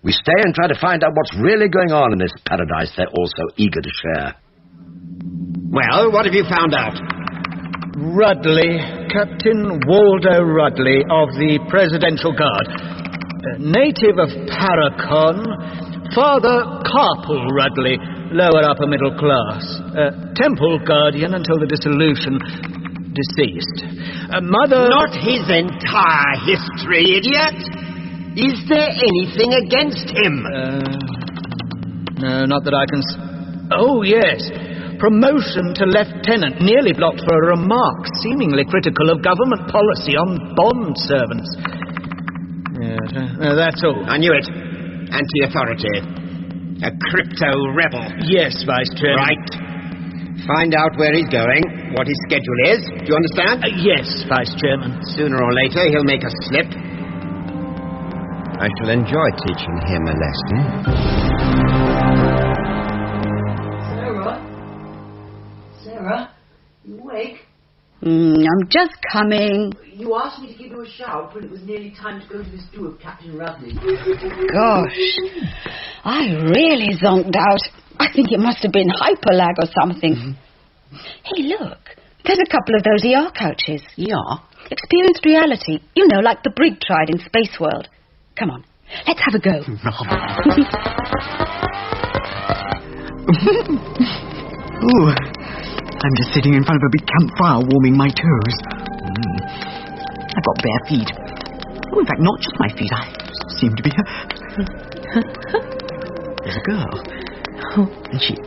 [SPEAKER 23] We stay and try to find out what's really going on in this paradise they're all so eager to share.
[SPEAKER 4] Well, what have you found out?
[SPEAKER 7] Rudley, Captain Waldo Rudley of the Presidential Guard. Native of Paracon. Father Carpal Rudley, lower upper middle class. Temple Guardian until the dissolution. Deceased. Mother...
[SPEAKER 4] Not his entire history, idiot! Is there anything against him?
[SPEAKER 7] No, not that I can... Oh, yes. Promotion to lieutenant, nearly blocked for a remark seemingly critical of government policy on bond servants. Yes, that's all.
[SPEAKER 4] I knew it. Anti-authority. A crypto-rebel.
[SPEAKER 7] Yes, Vice Chairman.
[SPEAKER 4] Right. Find out where he's going, what his schedule is. Do you understand?
[SPEAKER 7] Yes, Vice Chairman.
[SPEAKER 4] Sooner or later, he'll make a slip. I shall enjoy teaching him a lesson.
[SPEAKER 12] Sarah, you awake?
[SPEAKER 17] I'm just coming.
[SPEAKER 12] You asked me to give you a shout when it was nearly time to go to the stew of Captain Rudley.
[SPEAKER 17] Gosh, I really zonked out. I think it must have been hyperlag or something. Hey, look. There's a couple of those ER couches.
[SPEAKER 9] Yeah?
[SPEAKER 17] Experienced reality. You know, like the brig tried in Space World. Come on, let's have a go.
[SPEAKER 9] Ooh, I'm just sitting in front of a big campfire warming my toes. I've got bare feet. Oh, in fact, not just my feet. I seem to be... There's a girl. And she...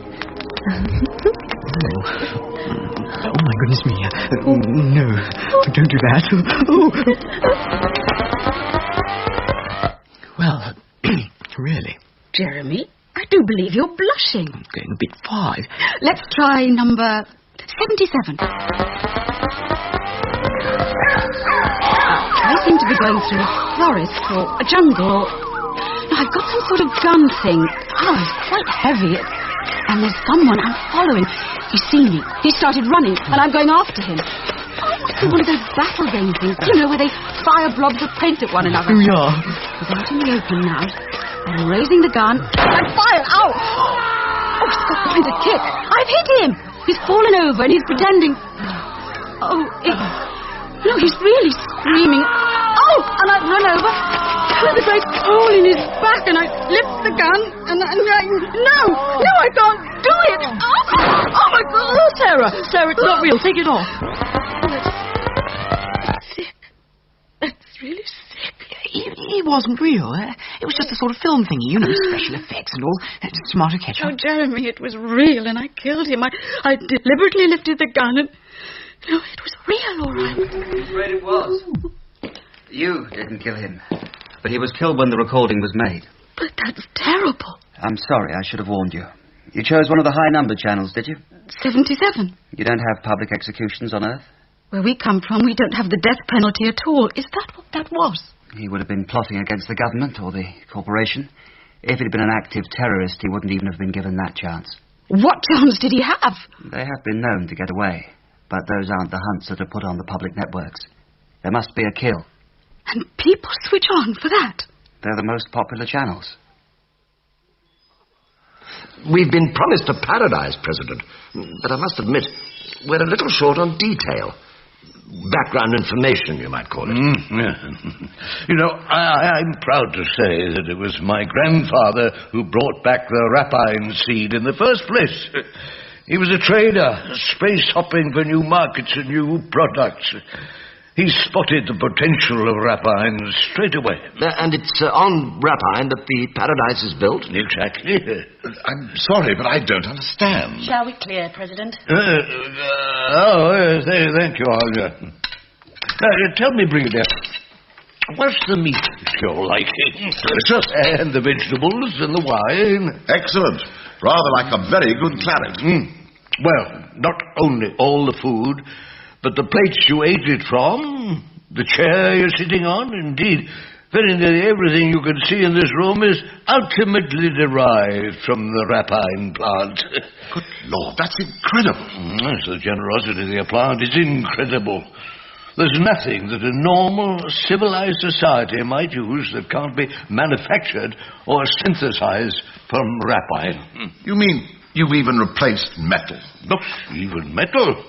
[SPEAKER 9] Oh, my goodness me. No, don't do that. Well, really.
[SPEAKER 17] Jeremy, I do believe you're blushing.
[SPEAKER 9] I'm going a bit far.
[SPEAKER 17] Let's try number 77. I seem to be going through a forest or a jungle. Now, I've got some sort of gun thing. Oh, it's quite heavy. And there's someone I'm following. He's seen me. He started running, and I'm going after him. Oh, what's one of those battle game things? You know, where they fire blobs of paint at one another.
[SPEAKER 9] Yeah.
[SPEAKER 17] He's out in the open now. And raising the gun, I fire. Ow! Oh, Scott wanted a kick. I've hit him. He's fallen over and he's pretending. No, he's really screaming. Oh! And I run over. There's a great hole in his back, and I lift the gun, and no, I can't do it. Oh my God, Sarah, it's not real. Take it off.
[SPEAKER 9] Sick. That's really sick. It wasn't real. It was just a sort of film thingy, special effects and all. Tomato ketchup.
[SPEAKER 17] Oh, Jeremy, it was real, and I killed him. I deliberately lifted the gun, and it was real, all right.
[SPEAKER 19] I'm afraid it was. You didn't kill him. But he was killed when the recording was made.
[SPEAKER 17] But that's terrible.
[SPEAKER 19] I'm sorry, I should have warned you. You chose one of the high-number channels, did you?
[SPEAKER 17] 77.
[SPEAKER 19] You don't have public executions on Earth?
[SPEAKER 17] Where we come from, we don't have the death penalty at all. Is that what that was?
[SPEAKER 19] He would have been plotting against the government or the corporation. If he'd been an active terrorist, he wouldn't even have been given that chance.
[SPEAKER 17] What chance did he have?
[SPEAKER 19] They have been known to get away, but those aren't the hunts that are put on the public networks. There must be a kill.
[SPEAKER 17] And people switch on for that.
[SPEAKER 19] They're the most popular channels.
[SPEAKER 23] We've been promised a paradise, President, but I must admit, we're a little short on detail. Background information, you might call it.
[SPEAKER 10] I'm proud to say that it was my grandfather who brought back the rapine seed in the first place. He was a trader, space-hopping for new markets and new products. He spotted the potential of rapine straight away.
[SPEAKER 23] And it's on rapine that the paradise is built?
[SPEAKER 10] Exactly.
[SPEAKER 24] I'm sorry, but I don't understand.
[SPEAKER 22] Shall we clear, President?
[SPEAKER 10] Thank you, Olga. Tell me, Brigadier, what's the meat that you're liking?
[SPEAKER 24] Delicious.
[SPEAKER 10] And the vegetables and the wine?
[SPEAKER 24] Excellent. Rather like a very good claret.
[SPEAKER 10] Well, not only all the food, but the plates you ate it from, the chair you're sitting on, indeed, very nearly everything you can see in this room is ultimately derived from the rapine plant.
[SPEAKER 24] Good Lord, that's incredible.
[SPEAKER 10] Yes, the generosity of the plant is incredible. There's nothing that a normal, civilized society might use that can't be manufactured or synthesized from rapine.
[SPEAKER 24] You mean you've even replaced metal?
[SPEAKER 10] Not even metal.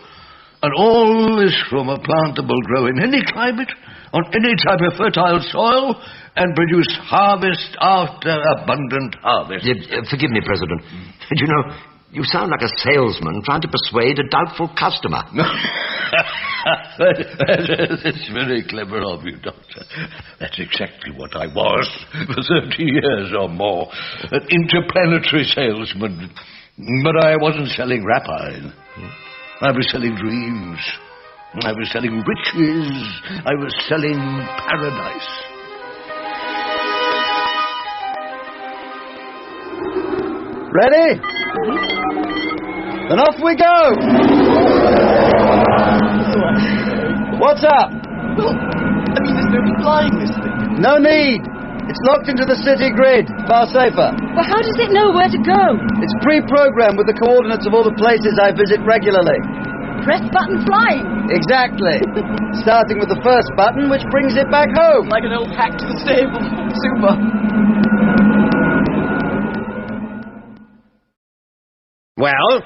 [SPEAKER 10] And all this from a plant that will grow in any climate, on any type of fertile soil, and produce harvest after abundant harvest.
[SPEAKER 23] Forgive me, President. You know, you sound like a salesman trying to persuade a doubtful customer.
[SPEAKER 10] That's very clever of you, Doctor. That's exactly what I was for 30 years or more. An interplanetary salesman. But I wasn't selling rapine. I was selling dreams. I was selling riches. I was selling paradise.
[SPEAKER 15] Ready? Then off we go! What's up?
[SPEAKER 16] Well, there's no flying this thing.
[SPEAKER 15] No need. It's locked into the city grid. Far safer.
[SPEAKER 17] Well, how does it know where to go?
[SPEAKER 15] It's pre-programmed with the coordinates of all the places I visit regularly.
[SPEAKER 17] Press button flying.
[SPEAKER 15] Exactly. Starting with the first button, which brings it back home.
[SPEAKER 16] Like an old hack to the stable. Super.
[SPEAKER 7] Well?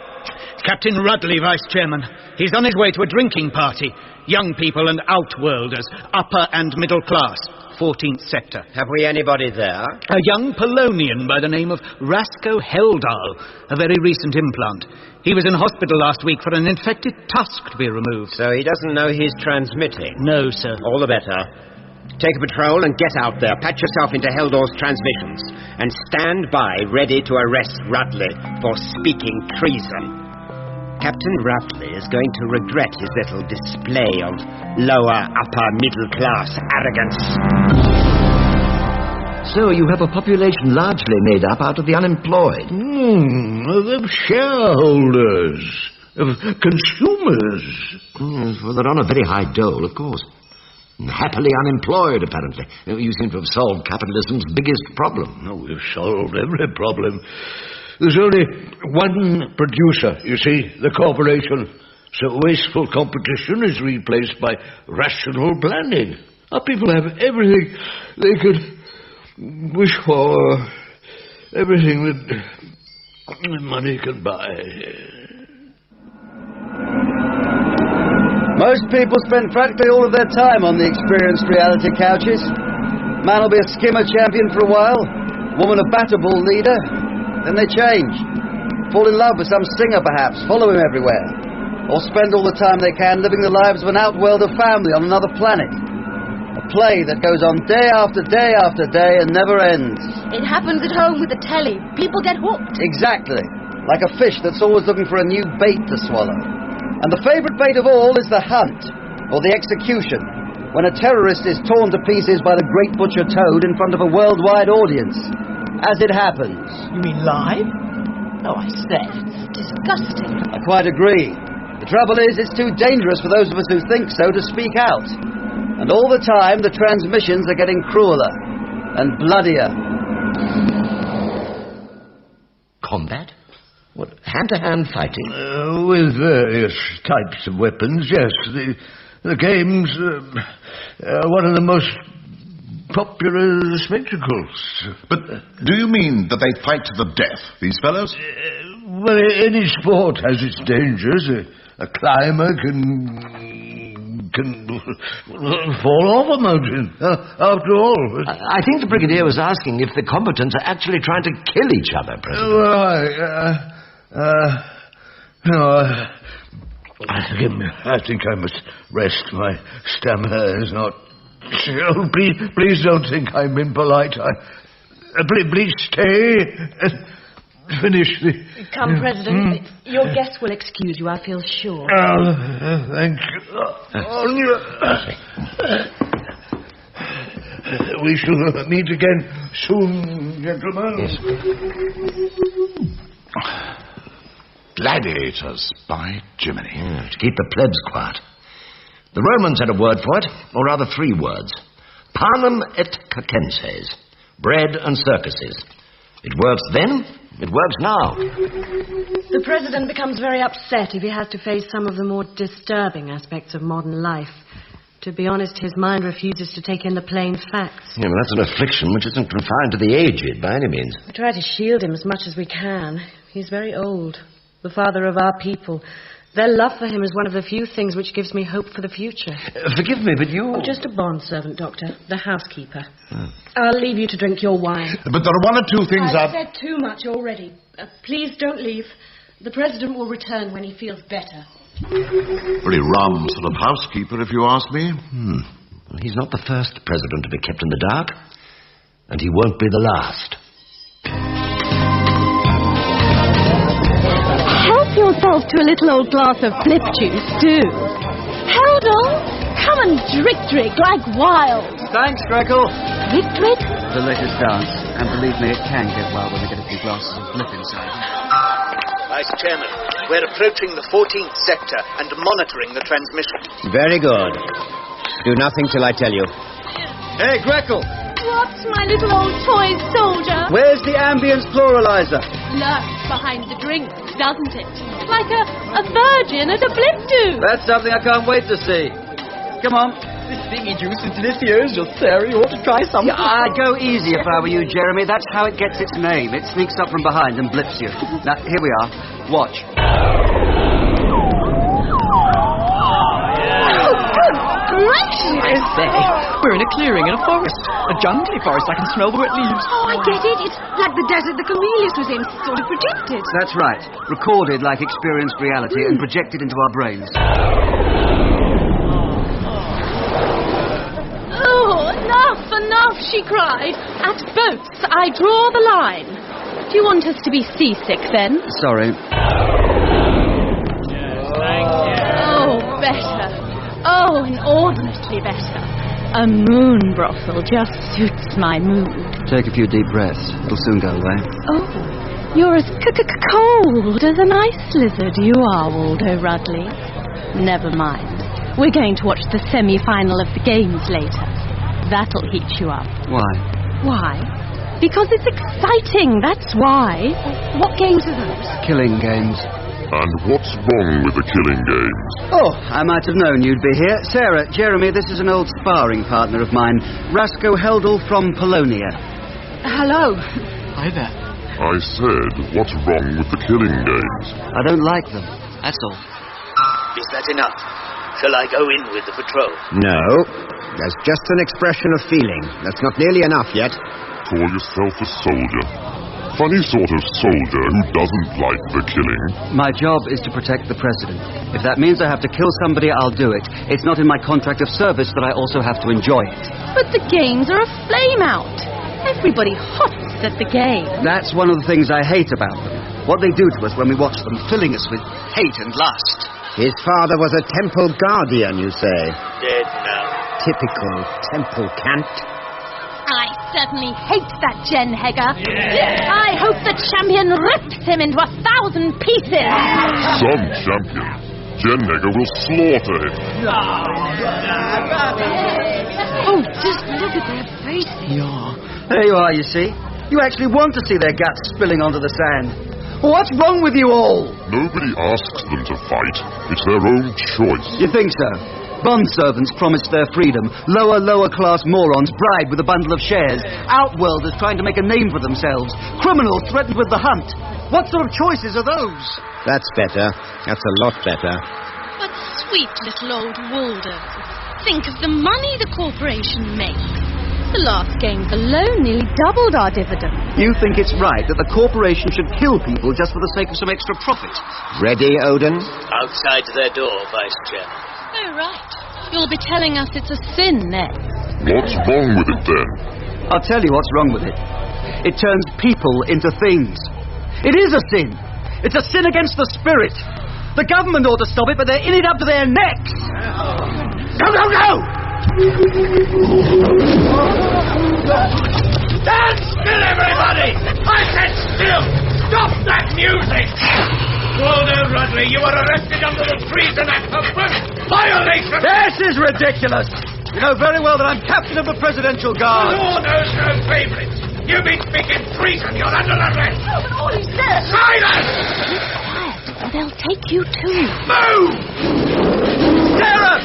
[SPEAKER 7] Captain Rudley, Vice Chairman. He's on his way to a drinking party. Young people and outworlders. Upper and middle class. 14th sector.
[SPEAKER 4] Have we anybody there?
[SPEAKER 7] A young Polonian by the name of Rasko Heldal. A very recent implant. He was in hospital last week for an infected tusk to be removed.
[SPEAKER 4] So he doesn't know he's transmitting?
[SPEAKER 7] No, sir.
[SPEAKER 4] All the better. Take a patrol and get out there. Patch yourself into Heldal's transmissions. And stand by, ready to arrest Rudley for speaking treason. Captain Rudley is going to regret his little display of lower, upper, middle-class arrogance.
[SPEAKER 23] So you have a population largely made up out of the unemployed.
[SPEAKER 10] Of shareholders, of consumers.
[SPEAKER 23] Well, they're on a very high dole, of course. Happily unemployed, apparently. You seem to have solved capitalism's biggest problem.
[SPEAKER 10] No, we've solved every problem. There's only one producer, you see, the corporation. So wasteful competition is replaced by rational planning. Our people have everything they could wish for everything that money can buy.
[SPEAKER 5] Most people spend practically all of their time on the experienced reality couches. Man will be a skimmer champion for a while, woman a batter ball leader, then they change. Fall in love with some singer perhaps, follow him everywhere, or spend all the time they can living the lives of an outworlder family on another planet. A play that goes on day after day after day and never ends.
[SPEAKER 22] It happens at home with the telly. People get hooked.
[SPEAKER 5] Exactly. Like a fish that's always looking for a new bait to swallow. And the favourite bait of all is the hunt, or the execution, when a terrorist is torn to pieces by the great butcher Toad in front of a worldwide audience. As it happens.
[SPEAKER 9] You mean live? Oh, I say, it's disgusting.
[SPEAKER 5] I quite agree. The trouble is, it's too dangerous for those of us who think so to speak out. And all the time, the transmissions are getting crueler and bloodier.
[SPEAKER 23] Combat? What, hand-to-hand fighting?
[SPEAKER 10] With various types of weapons, yes. The game's one of the most popular spectacles.
[SPEAKER 24] But do you mean that they fight to the death, these fellows?
[SPEAKER 10] Well, any sport has its dangers. A climber can fall off a mountain, after all.
[SPEAKER 23] I think the Brigadier was asking if the combatants are actually trying to kill each other, President.
[SPEAKER 10] No, forgive me. I think I must rest. My stamina is not... Oh, please don't think I'm impolite. Please stay and finish the...
[SPEAKER 22] Come, President. Your guests will excuse you, I feel sure.
[SPEAKER 10] Thank you. We shall meet again soon, gentlemen.
[SPEAKER 23] Yes.
[SPEAKER 24] Gladiators, by Jiminy.
[SPEAKER 23] To keep the plebs quiet. The Romans had a word for it, or rather 3 words. Panem et circenses. Bread and circuses. It works then, it works now.
[SPEAKER 22] The President becomes very upset if he has to face some of the more disturbing aspects of modern life. To be honest, his mind refuses to take in the plain facts.
[SPEAKER 23] Yeah, well, that's an affliction which isn't confined to the aged, by any means.
[SPEAKER 22] We try to shield him as much as we can. He's very old, the father of our people. Their love for him is one of the few things which gives me hope for the future.
[SPEAKER 23] Forgive me, but you...
[SPEAKER 22] Oh, just a bond servant, Doctor. The housekeeper. I'll leave you to drink your wine.
[SPEAKER 24] But there are 1 or 2 things
[SPEAKER 22] I've said too much already. Please don't leave. The President will return when he feels better.
[SPEAKER 24] Pretty rum sort of housekeeper, if you ask me.
[SPEAKER 23] Well, he's not the first president to be kept in the dark. And he won't be the last.
[SPEAKER 17] Help yourself to a little old glass of flip juice, do. Harold, come and drink like wild.
[SPEAKER 5] Thanks, Gretel.
[SPEAKER 17] Drink?
[SPEAKER 5] The latest dance. And believe me, it can get wild when they get a few glasses of flip inside.
[SPEAKER 7] Vice Chairman, we're approaching the 14th sector and monitoring the transmission.
[SPEAKER 4] Very good. Do nothing till I tell you.
[SPEAKER 5] Hey, Gretel!
[SPEAKER 17] What's my little old toy soldier?
[SPEAKER 5] Where's the ambience pluralizer?
[SPEAKER 17] Lurks behind the drinks, doesn't it? Like a virgin at a blip-do.
[SPEAKER 5] That's something I can't wait to see. Come on.
[SPEAKER 9] This thingy juice is delicious, Sarah. You ought to try some.
[SPEAKER 5] Yeah, I'd go easy if I were you, Jeremy. That's how it gets its name. It sneaks up from behind and blips you. Now, here we are. Watch.
[SPEAKER 9] Gracious! We're in a clearing in a forest. A jungly forest. I can smell the wet leaves.
[SPEAKER 17] Oh, I get it. It's like the desert the Cornelius was in, sort of projected.
[SPEAKER 5] That's right. Recorded like experienced reality and projected into our brains.
[SPEAKER 17] Oh, enough, she cried. At boats, I draw the line. Do you want us to be seasick, then?
[SPEAKER 5] Sorry.
[SPEAKER 17] Yes, thank you. Oh, better. Oh, inordinately better. A moon brothel just suits my mood.
[SPEAKER 5] Take a few deep breaths. It'll soon go away.
[SPEAKER 17] Oh, you're as cold as an ice lizard, you are, Waldo Rudley. Never mind. We're going to watch the semi-final of the games later. That'll heat you up.
[SPEAKER 5] Why?
[SPEAKER 17] Why? Because it's exciting, that's why. What games are those?
[SPEAKER 5] Killing games.
[SPEAKER 14] And what's wrong with the killing games?
[SPEAKER 5] Oh, I might have known you'd be here. Sarah, Jeremy, this is an old sparring partner of mine, Rasko Heldel from Polonia.
[SPEAKER 17] Hello.
[SPEAKER 16] Hi there.
[SPEAKER 14] I said, what's wrong with the killing games?
[SPEAKER 11] I don't like them. That's all.
[SPEAKER 13] Is that enough? Shall I go in with the patrol?
[SPEAKER 4] No. That's just an expression of feeling. That's not nearly enough yet.
[SPEAKER 14] Call yourself a soldier. Funny sort of soldier who doesn't like the killing.
[SPEAKER 11] My job is to protect the president. If that means I have to kill somebody, I'll do it. It's not in my contract of service that I also have to enjoy it.
[SPEAKER 17] But the games are a flame-out. Everybody hots at the game.
[SPEAKER 11] That's one of the things I hate about them. What they do to us when we watch them, filling us with hate and lust.
[SPEAKER 4] His father was a temple guardian, you say?
[SPEAKER 13] Dead now.
[SPEAKER 4] Typical temple cant.
[SPEAKER 17] I certainly hate that Jen Hegger. Yeah. I hope the champion rips him into 1,000 pieces.
[SPEAKER 14] Some champion. Jen Hegger will slaughter him.
[SPEAKER 17] Oh, just look at their faces.
[SPEAKER 11] Yeah. There you are, you see. You actually want to see their guts spilling onto the sand. What's wrong with you all?
[SPEAKER 14] Nobody asks them to fight. It's their own choice.
[SPEAKER 11] You think so? Bond servants promised their freedom. Lower class morons bribed with a bundle of shares. Outworlders trying to make a name for themselves. Criminals threatened with the hunt. What sort of choices are those?
[SPEAKER 4] That's better. That's a lot better.
[SPEAKER 17] But sweet little old Waldo, think of the money the corporation makes. The last games alone nearly doubled our dividend.
[SPEAKER 11] You think it's right that the corporation should kill people just for the sake of some extra profit?
[SPEAKER 4] Ready, Odin?
[SPEAKER 13] Outside their door, Vice Chairman.
[SPEAKER 17] Oh, right. You'll be telling us it's a sin next.
[SPEAKER 14] What's wrong with it, then?
[SPEAKER 11] I'll tell you what's wrong with it. It turns people into things. It is a sin. It's a sin against the spirit. The government ought to stop it, but they're in it up to their necks. Go, go, go!
[SPEAKER 18] Stand still, everybody! I said still! Stop that music! Waldo Rudley, you are arrested under the Treason Act for first violation!
[SPEAKER 11] This is ridiculous! You know very well that I'm captain of the Presidential Guard.
[SPEAKER 18] The law knows no favourites. You be speaking treason, you're under arrest!
[SPEAKER 17] Oh, but all he said...
[SPEAKER 18] Silence!
[SPEAKER 17] Or they'll take you too.
[SPEAKER 18] Move!
[SPEAKER 11] Sarah!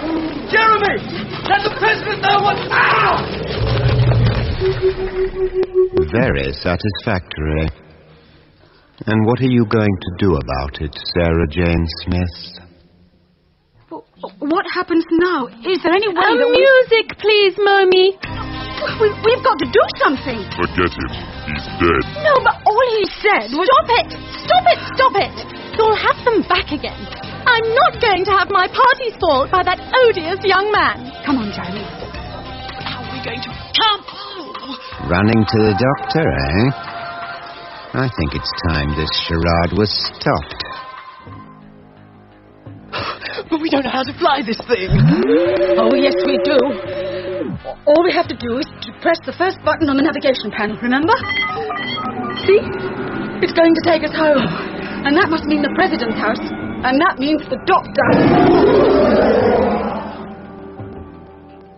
[SPEAKER 11] Jeremy! Let the President know what's... Ow!
[SPEAKER 4] Very satisfactory. And what are you going to do about it, Sarah Jane Smith?
[SPEAKER 17] What happens now? Is there any way that music, please, Mommy. We've got to do something.
[SPEAKER 14] Forget him. He's dead.
[SPEAKER 17] No, but all he said was... Stop it! Stop it! Stop it! You'll have them back again. I'm not going to have my party spoiled by that odious young man. Come on, Jeremy. How are we going to... Come on!
[SPEAKER 4] Running to the doctor, eh? I think it's time this charade was stopped.
[SPEAKER 16] But we don't know how to fly this thing.
[SPEAKER 17] Oh, yes, we do. All we have to do is to press the first button on the navigation panel, remember? See? It's going to take us home. And that must mean the President's house. And that means the doctor.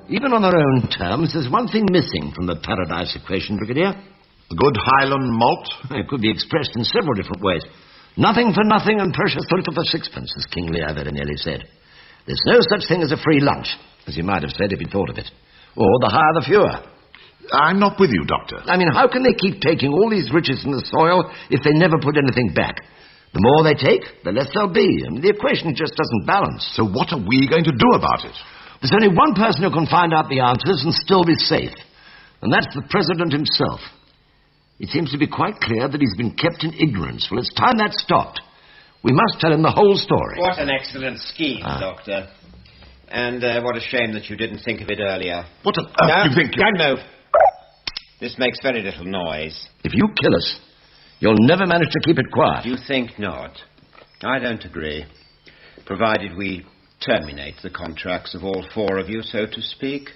[SPEAKER 23] Even on our own terms, there's one thing missing from the Paradise equation, Brigadier.
[SPEAKER 24] A good Highland malt?
[SPEAKER 23] It could be expressed in several different ways. Nothing for nothing and precious little for sixpence, as King Lear very nearly said. There's no such thing as a free lunch, as he might have said if he'd thought of it. Or the higher the fewer.
[SPEAKER 24] I'm not with you, Doctor.
[SPEAKER 23] I mean, how can they keep taking all these riches from the soil if they never put anything back? The more they take, the less there'll be. I mean, the equation just doesn't balance.
[SPEAKER 24] So what are we going to do about it?
[SPEAKER 23] There's only one person who can find out the answers and still be safe. And that's the President himself. It seems to be quite clear that he's been kept in ignorance. Well, it's time that stopped. We must tell him the whole story.
[SPEAKER 4] What an excellent scheme, Doctor. And what a shame that you didn't think of it earlier.
[SPEAKER 24] What on earth do you think?
[SPEAKER 4] Don't move. This makes very little noise.
[SPEAKER 23] If you kill us, you'll never manage to keep it quiet.
[SPEAKER 4] You think not? I don't agree. Provided we terminate the contracts of all four of you, so to speak.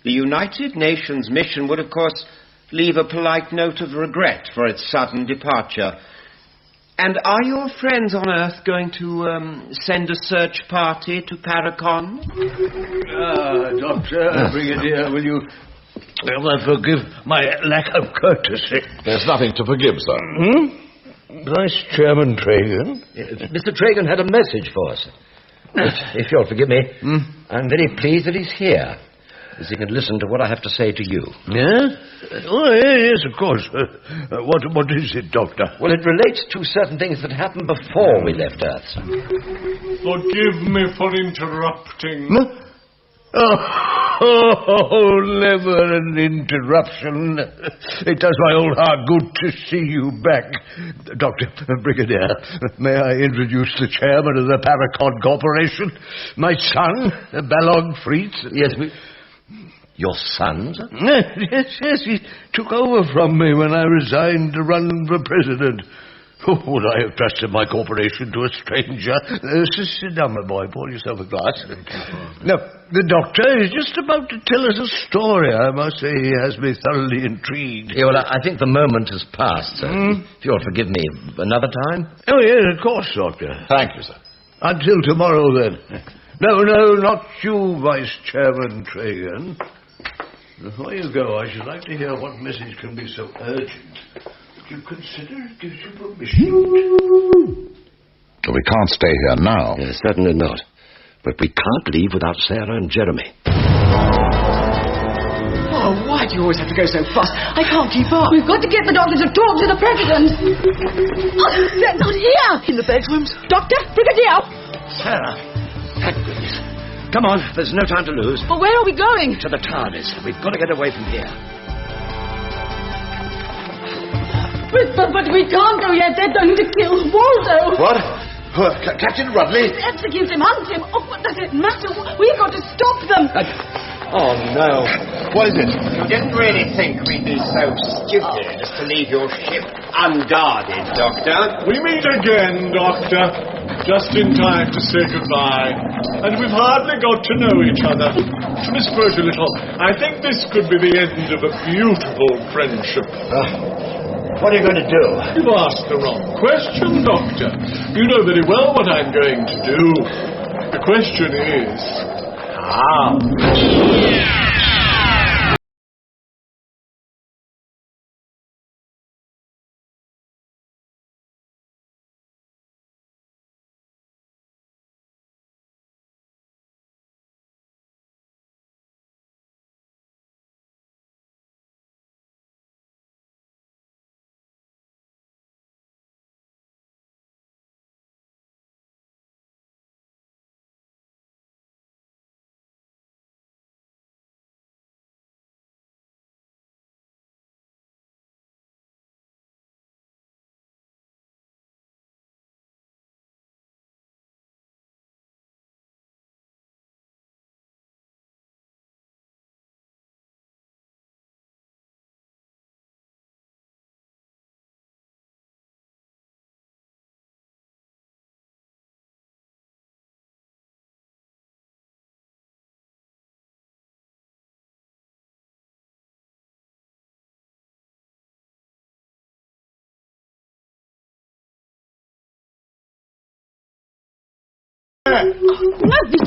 [SPEAKER 4] The United Nations mission would, of course, leave a polite note of regret for its sudden departure. And are your friends on Earth going to send a search party to Paracon?
[SPEAKER 10] Doctor, Brigadier, will you forgive my lack of courtesy?
[SPEAKER 24] There's nothing to forgive, sir.
[SPEAKER 10] Vice Chairman Tragan?
[SPEAKER 23] Yes, Mr. Tragan had a message for us. If you'll forgive me, I'm very pleased that he's here. as he can listen to what I have to say to you.
[SPEAKER 10] Yeah? Oh, yes, of course. What is it, Doctor?
[SPEAKER 23] Well, it relates to certain things that happened before we left Earth, sir.
[SPEAKER 2] Forgive me for interrupting.
[SPEAKER 10] Oh, never an interruption. It does my old heart good to see you back. Dr. Brigadier, may I introduce the chairman of the Paracon Corporation? My son, Ballog Fritz.
[SPEAKER 23] Yes, your son, sir?
[SPEAKER 10] Yes, he took over from me when I resigned to run for president. Oh, would I have trusted my corporation to a stranger? Sit down, my boy. Pour yourself a glass. Now, the doctor is just about to tell us a story. I must say he has me thoroughly intrigued.
[SPEAKER 23] Yeah, well, I think the moment has passed, sir. If you'll forgive me another time.
[SPEAKER 10] Oh, yes, of course, Doctor.
[SPEAKER 24] Thank you, sir.
[SPEAKER 10] Until tomorrow, then. No, not you, Vice Chairman Tragan. Before you go, I should like to hear what message can be so urgent you consider it gives you permission.
[SPEAKER 24] We can't stay here now.
[SPEAKER 23] Yeah, certainly not. But we can't leave without Sarah and Jeremy.
[SPEAKER 12] Oh, why do you always have to go so fast? I can't keep up.
[SPEAKER 17] We've got to get the doctor to talk to the president. Oh, they're not here.
[SPEAKER 12] In the bedrooms?
[SPEAKER 17] Doctor, Brigadier.
[SPEAKER 23] Sarah, thank goodness. Come on, there's no time to lose.
[SPEAKER 17] Well, where are we going?
[SPEAKER 23] To the TARDIS. We've got to get away from here.
[SPEAKER 17] But we can't go yet. They're going to kill Waldo.
[SPEAKER 24] What? Captain Rudley?
[SPEAKER 17] Execute him, hunt him. Oh, what does it matter? We've got to stop them.
[SPEAKER 24] Oh, no. What is it?
[SPEAKER 4] You didn't really think we'd be so stupid as to leave your ship unguarded, Doctor?
[SPEAKER 2] We meet again, Doctor. Just in time to say goodbye. And we've hardly got to know each other. To misquote a little, I think this could be the end of a beautiful friendship.
[SPEAKER 23] What are you going to do?
[SPEAKER 2] You've asked the wrong question, Doctor. You know very well what I'm going to do. The question is, how?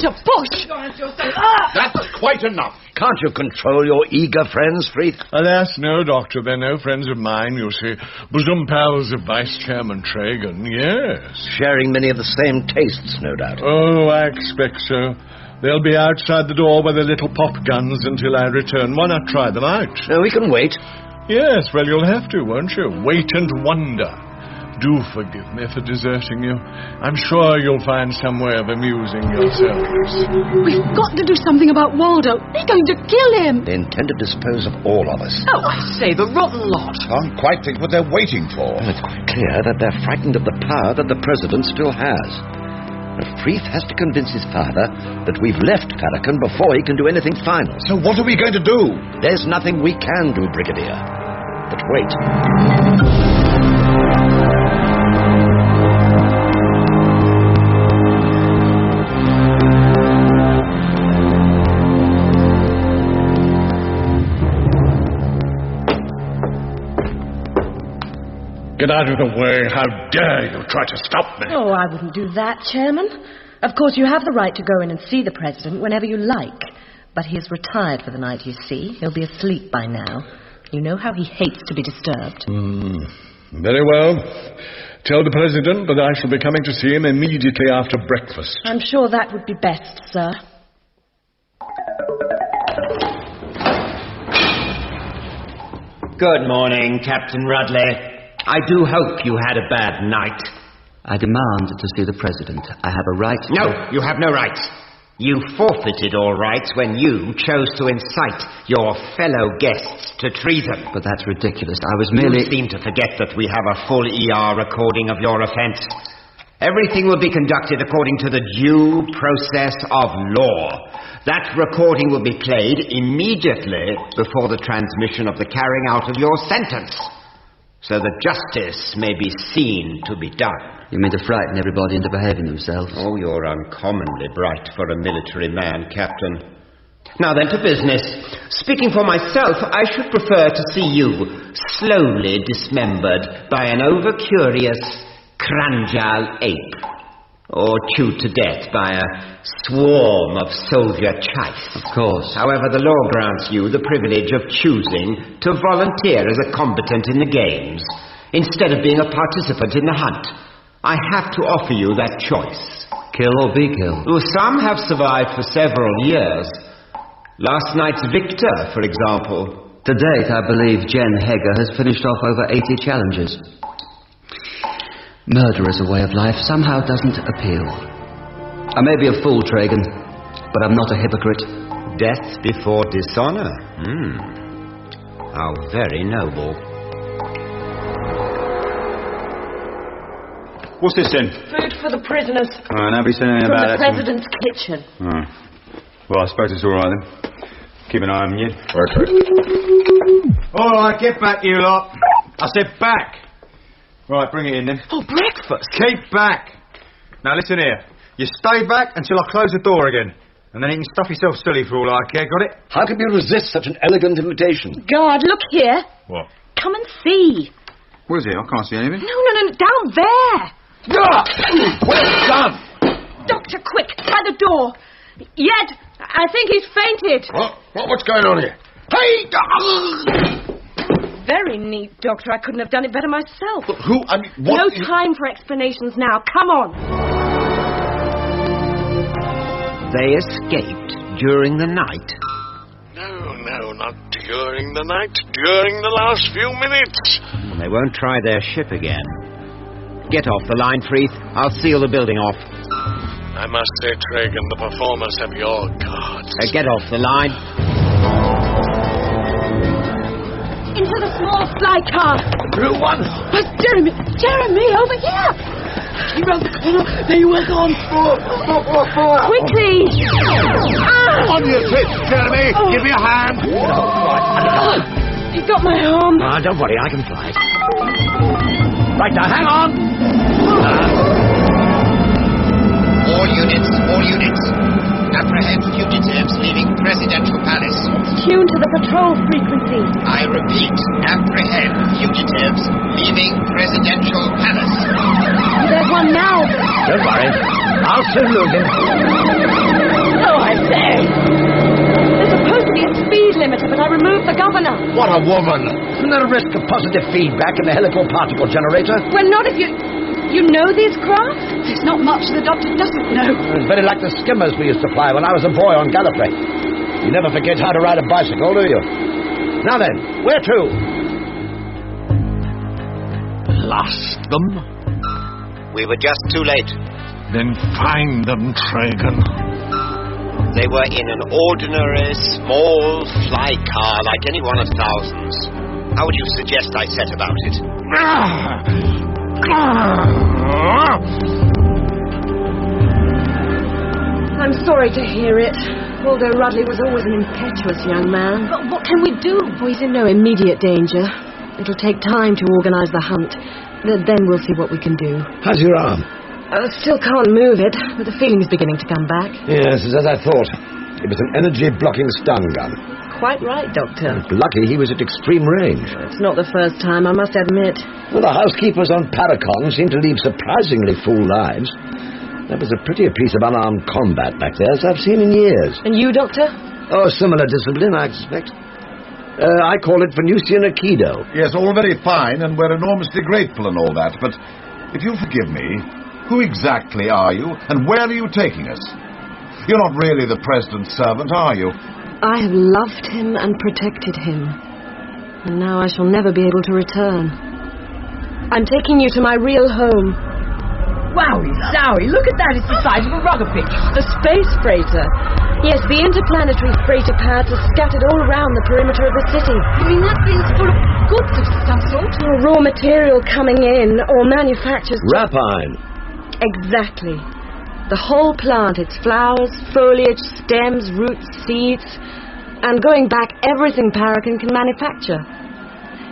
[SPEAKER 17] Mr. Bush!
[SPEAKER 24] That's quite enough.
[SPEAKER 23] Can't you control your eager friends, Frith?
[SPEAKER 2] Alas, no, Doctor. They're no friends of mine, you see. Bosom pals of Vice Chairman Tragan, yes.
[SPEAKER 23] Sharing many of the same tastes, no doubt.
[SPEAKER 2] Oh, I expect so. They'll be outside the door with their little pop guns until I return. Why not try them out?
[SPEAKER 23] We can wait.
[SPEAKER 2] Yes, well, you'll have to, won't you? Wait and wonder. Do forgive me for deserting you. I'm sure you'll find some way of amusing yourselves.
[SPEAKER 17] We've got to do something about Waldo. They're going to kill him.
[SPEAKER 23] They intend to dispose of all of us.
[SPEAKER 12] Oh, I say, the rotten lot.
[SPEAKER 24] Can't quite think what they're waiting for.
[SPEAKER 23] Well, it's quite clear that they're frightened of the power that the president still has. But Freeth has to convince his father that we've left Farrakhan before he can do anything final.
[SPEAKER 24] So what are we going to do?
[SPEAKER 23] There's nothing we can do, Brigadier. But wait.
[SPEAKER 2] Get out of the way. How dare you try to stop me?
[SPEAKER 22] Oh, I wouldn't do that, Chairman. Of course, you have the right to go in and see the President whenever you like. But he is retired for the night, you see. He'll be asleep by now. You know how he hates to be disturbed.
[SPEAKER 2] Very well. Tell the President that I shall be coming to see him immediately after breakfast.
[SPEAKER 22] I'm sure that would be best, sir.
[SPEAKER 4] Good morning, Captain Rudley. I do hope you had a bad night.
[SPEAKER 19] I demand to see the President. I have a right...
[SPEAKER 4] No, you have no rights. You forfeited all rights when you chose to incite your fellow guests to treason.
[SPEAKER 19] But that's ridiculous. I was merely...
[SPEAKER 4] You seem to forget that we have a full ER recording of your offence. Everything will be conducted according to the due process of law. That recording will be played immediately before the transmission of the carrying out of your sentence, so that justice may be seen to be done.
[SPEAKER 19] You mean to frighten everybody into behaving themselves?
[SPEAKER 4] Oh, you're uncommonly bright for a military man, Captain. Now then, to business. Speaking for myself, I should prefer to see you slowly dismembered by an over-curious Kranjal ape, or chewed to death by a swarm of soldier chice.
[SPEAKER 19] Of course.
[SPEAKER 4] However, the law grants you the privilege of choosing to volunteer as a combatant in the games, instead of being a participant in the hunt. I have to offer you that choice.
[SPEAKER 19] Kill or be killed?
[SPEAKER 4] Well, some have survived for several years. Last night's victor, for example.
[SPEAKER 19] To date, I believe Jen Heger has finished off over 80 challenges. Murder as a way of life somehow doesn't appeal. I may be a fool, Tragan, but I'm not a hypocrite.
[SPEAKER 4] Death before dishonor? How very noble.
[SPEAKER 6] What's this then?
[SPEAKER 22] Food for the prisoners.
[SPEAKER 6] Nobody said anything about that.
[SPEAKER 22] From the President's kitchen.
[SPEAKER 6] Well, I suppose it's all right then. Keep an eye on you.
[SPEAKER 24] Okay.
[SPEAKER 6] All right, get back, you lot. I said back. Right, bring it in then.
[SPEAKER 22] Oh, breakfast.
[SPEAKER 6] Keep back. Now listen here. You stay back until I close the door again. And then you can stuff yourself silly for all I care, got it?
[SPEAKER 23] How can you resist such an elegant invitation?
[SPEAKER 22] God, look here.
[SPEAKER 6] What?
[SPEAKER 22] Come and see.
[SPEAKER 6] Where's it? I can't see anything.
[SPEAKER 22] No, down there.
[SPEAKER 23] Well done!
[SPEAKER 22] Doctor, quick, by the door. Yed, I think he's fainted.
[SPEAKER 23] What's going on here? Hey!
[SPEAKER 22] Very neat, Doctor. I couldn't have done it better myself.
[SPEAKER 23] Who? I mean, what?
[SPEAKER 22] No time for explanations now. Come on.
[SPEAKER 4] They escaped during the night.
[SPEAKER 14] No, not during the night. During the last few minutes.
[SPEAKER 4] They won't try their ship again. Get off the line, Freeth. I'll seal the building off.
[SPEAKER 14] I must say, Tragan, the performers have your cards.
[SPEAKER 4] Get off the line.
[SPEAKER 22] Into the small fly car.
[SPEAKER 23] Blue one.
[SPEAKER 22] Jeremy, over here.
[SPEAKER 12] He round the corner. There you were gone.
[SPEAKER 22] Quickly.
[SPEAKER 23] On your feet, Jeremy. Give me a hand.
[SPEAKER 22] He got my arm.
[SPEAKER 23] Don't worry, I can fly. Right now, hang on.
[SPEAKER 8] All units. Apprehend fugitives leaving Presidential Palace.
[SPEAKER 22] Tune to the patrol frequency.
[SPEAKER 8] I repeat, apprehend fugitives leaving Presidential Palace.
[SPEAKER 22] There's one now.
[SPEAKER 23] Don't worry. I'll soon lose him.
[SPEAKER 22] Oh, I say. There's supposed to be a speed limiter, but I removed the governor.
[SPEAKER 23] What a woman. Isn't there a risk of positive feedback in the helical particle generator?
[SPEAKER 22] Well, not if you... You know these craft?
[SPEAKER 17] There's not much the doctor doesn't know.
[SPEAKER 23] It's very like the skimmers we used to fly when I was a boy on Gallifrey. You never forget how to ride a bicycle, do you? Now then, where to?
[SPEAKER 2] Lost them?
[SPEAKER 8] We were just too late.
[SPEAKER 2] Then find them, Tragan.
[SPEAKER 8] They were in an ordinary, small fly car like any one of thousands. How would you suggest I set about it?
[SPEAKER 22] I'm sorry to hear it. Although Rudley was always an impetuous young man.
[SPEAKER 17] But what can we do?
[SPEAKER 22] Oh, he's in no immediate danger. It'll take time to organise the hunt. Then we'll see what we can do.
[SPEAKER 23] How's your arm?
[SPEAKER 22] I still can't move it, but the feeling's beginning to come back.
[SPEAKER 23] Yes, as I thought. It was an energy-blocking stun gun.
[SPEAKER 22] Quite right, Doctor.
[SPEAKER 23] Lucky he was at extreme range.
[SPEAKER 22] It's not the first time, I must admit.
[SPEAKER 23] Well, the housekeepers on Paracon seem to lead surprisingly full lives. That was a prettier piece of unarmed combat back there as I've seen in years.
[SPEAKER 22] And you, Doctor?
[SPEAKER 23] Oh, similar discipline, I expect. I call it Venusian Aikido.
[SPEAKER 24] Yes, all very fine, and we're enormously grateful and all that, but if you'll forgive me, who exactly are you, and where are you taking us? You're not really the President's servant, are you?
[SPEAKER 22] I have loved him and protected him. And now I shall never be able to return. I'm taking you to my real home.
[SPEAKER 9] Wowie, zowie, look at that. It's the size of a rugger pitch.
[SPEAKER 22] A space freighter. Yes, the interplanetary freighter pads are scattered all around the perimeter of the city.
[SPEAKER 17] You mean that thing's full of goods of some sort?
[SPEAKER 22] Or raw material coming in, or manufactured...
[SPEAKER 23] Rapine.
[SPEAKER 22] Exactly. The whole plant, its flowers, foliage, stems, roots, seeds, and going back, everything Paragon can manufacture.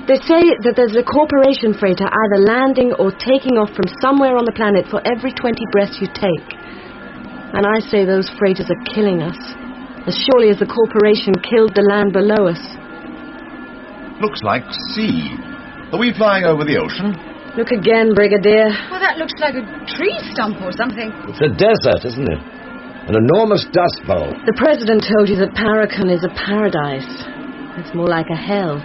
[SPEAKER 22] They say that there's a corporation freighter either landing or taking off from somewhere on the planet for every 20 breaths you take. And I say those freighters are killing us, as surely as the corporation killed the land below us.
[SPEAKER 1] Looks like sea. Are we flying over the ocean?
[SPEAKER 22] Look again, Brigadier.
[SPEAKER 17] Well, that looks like a tree stump or something.
[SPEAKER 23] It's a desert, isn't it? An enormous dust bowl.
[SPEAKER 22] The President told you that Paragon is a paradise. It's more like a hell.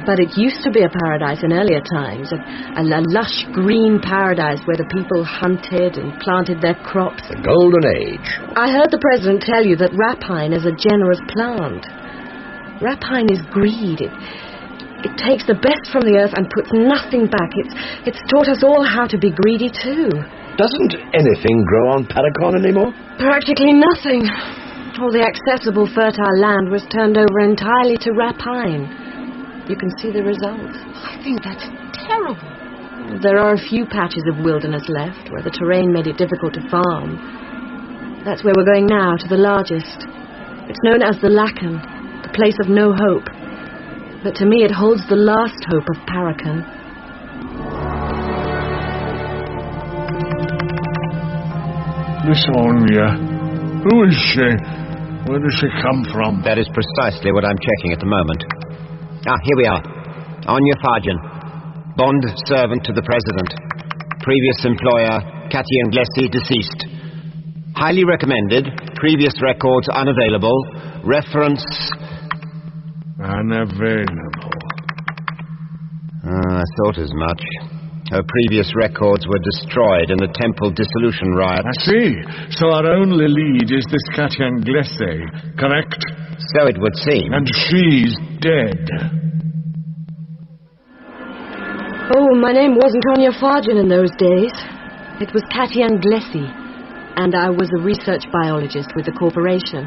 [SPEAKER 22] But it used to be a paradise in earlier times, a lush green paradise where the people hunted and planted their crops.
[SPEAKER 23] The Golden Age.
[SPEAKER 22] I heard the President tell you that rapine is a generous plant. Rapine is greed. It takes the best from the earth and puts nothing back. It's taught us all how to be greedy too.
[SPEAKER 23] Doesn't anything grow on Paragon anymore?
[SPEAKER 22] Practically nothing. All the accessible fertile land was turned over entirely to rapine. You can see the result.
[SPEAKER 17] I think that's terrible.
[SPEAKER 22] There are a few patches of wilderness left where the terrain made it difficult to farm. That's where we're going now, to the largest. It's known as the Lacan, the place of no hope. But to me it holds the last hope of Paragon.
[SPEAKER 2] Miss Anya, who is she? Where does she come from?
[SPEAKER 4] That is precisely what I'm checking at the moment. Here we are. Anya Farjan, bond servant to the President. Previous employer, Cathy Anglesi, deceased. Highly recommended. Previous records unavailable. Reference...
[SPEAKER 2] Unavailable.
[SPEAKER 4] I thought as much. Her previous records were destroyed in the temple dissolution riot.
[SPEAKER 2] I see. So our only lead is this Cathy Anglesi, correct?
[SPEAKER 4] So it would seem.
[SPEAKER 2] And she's dead.
[SPEAKER 22] Oh, my name wasn't Anya Farjan in those days. It was Cathy Anglesi, and I was a research biologist with the corporation.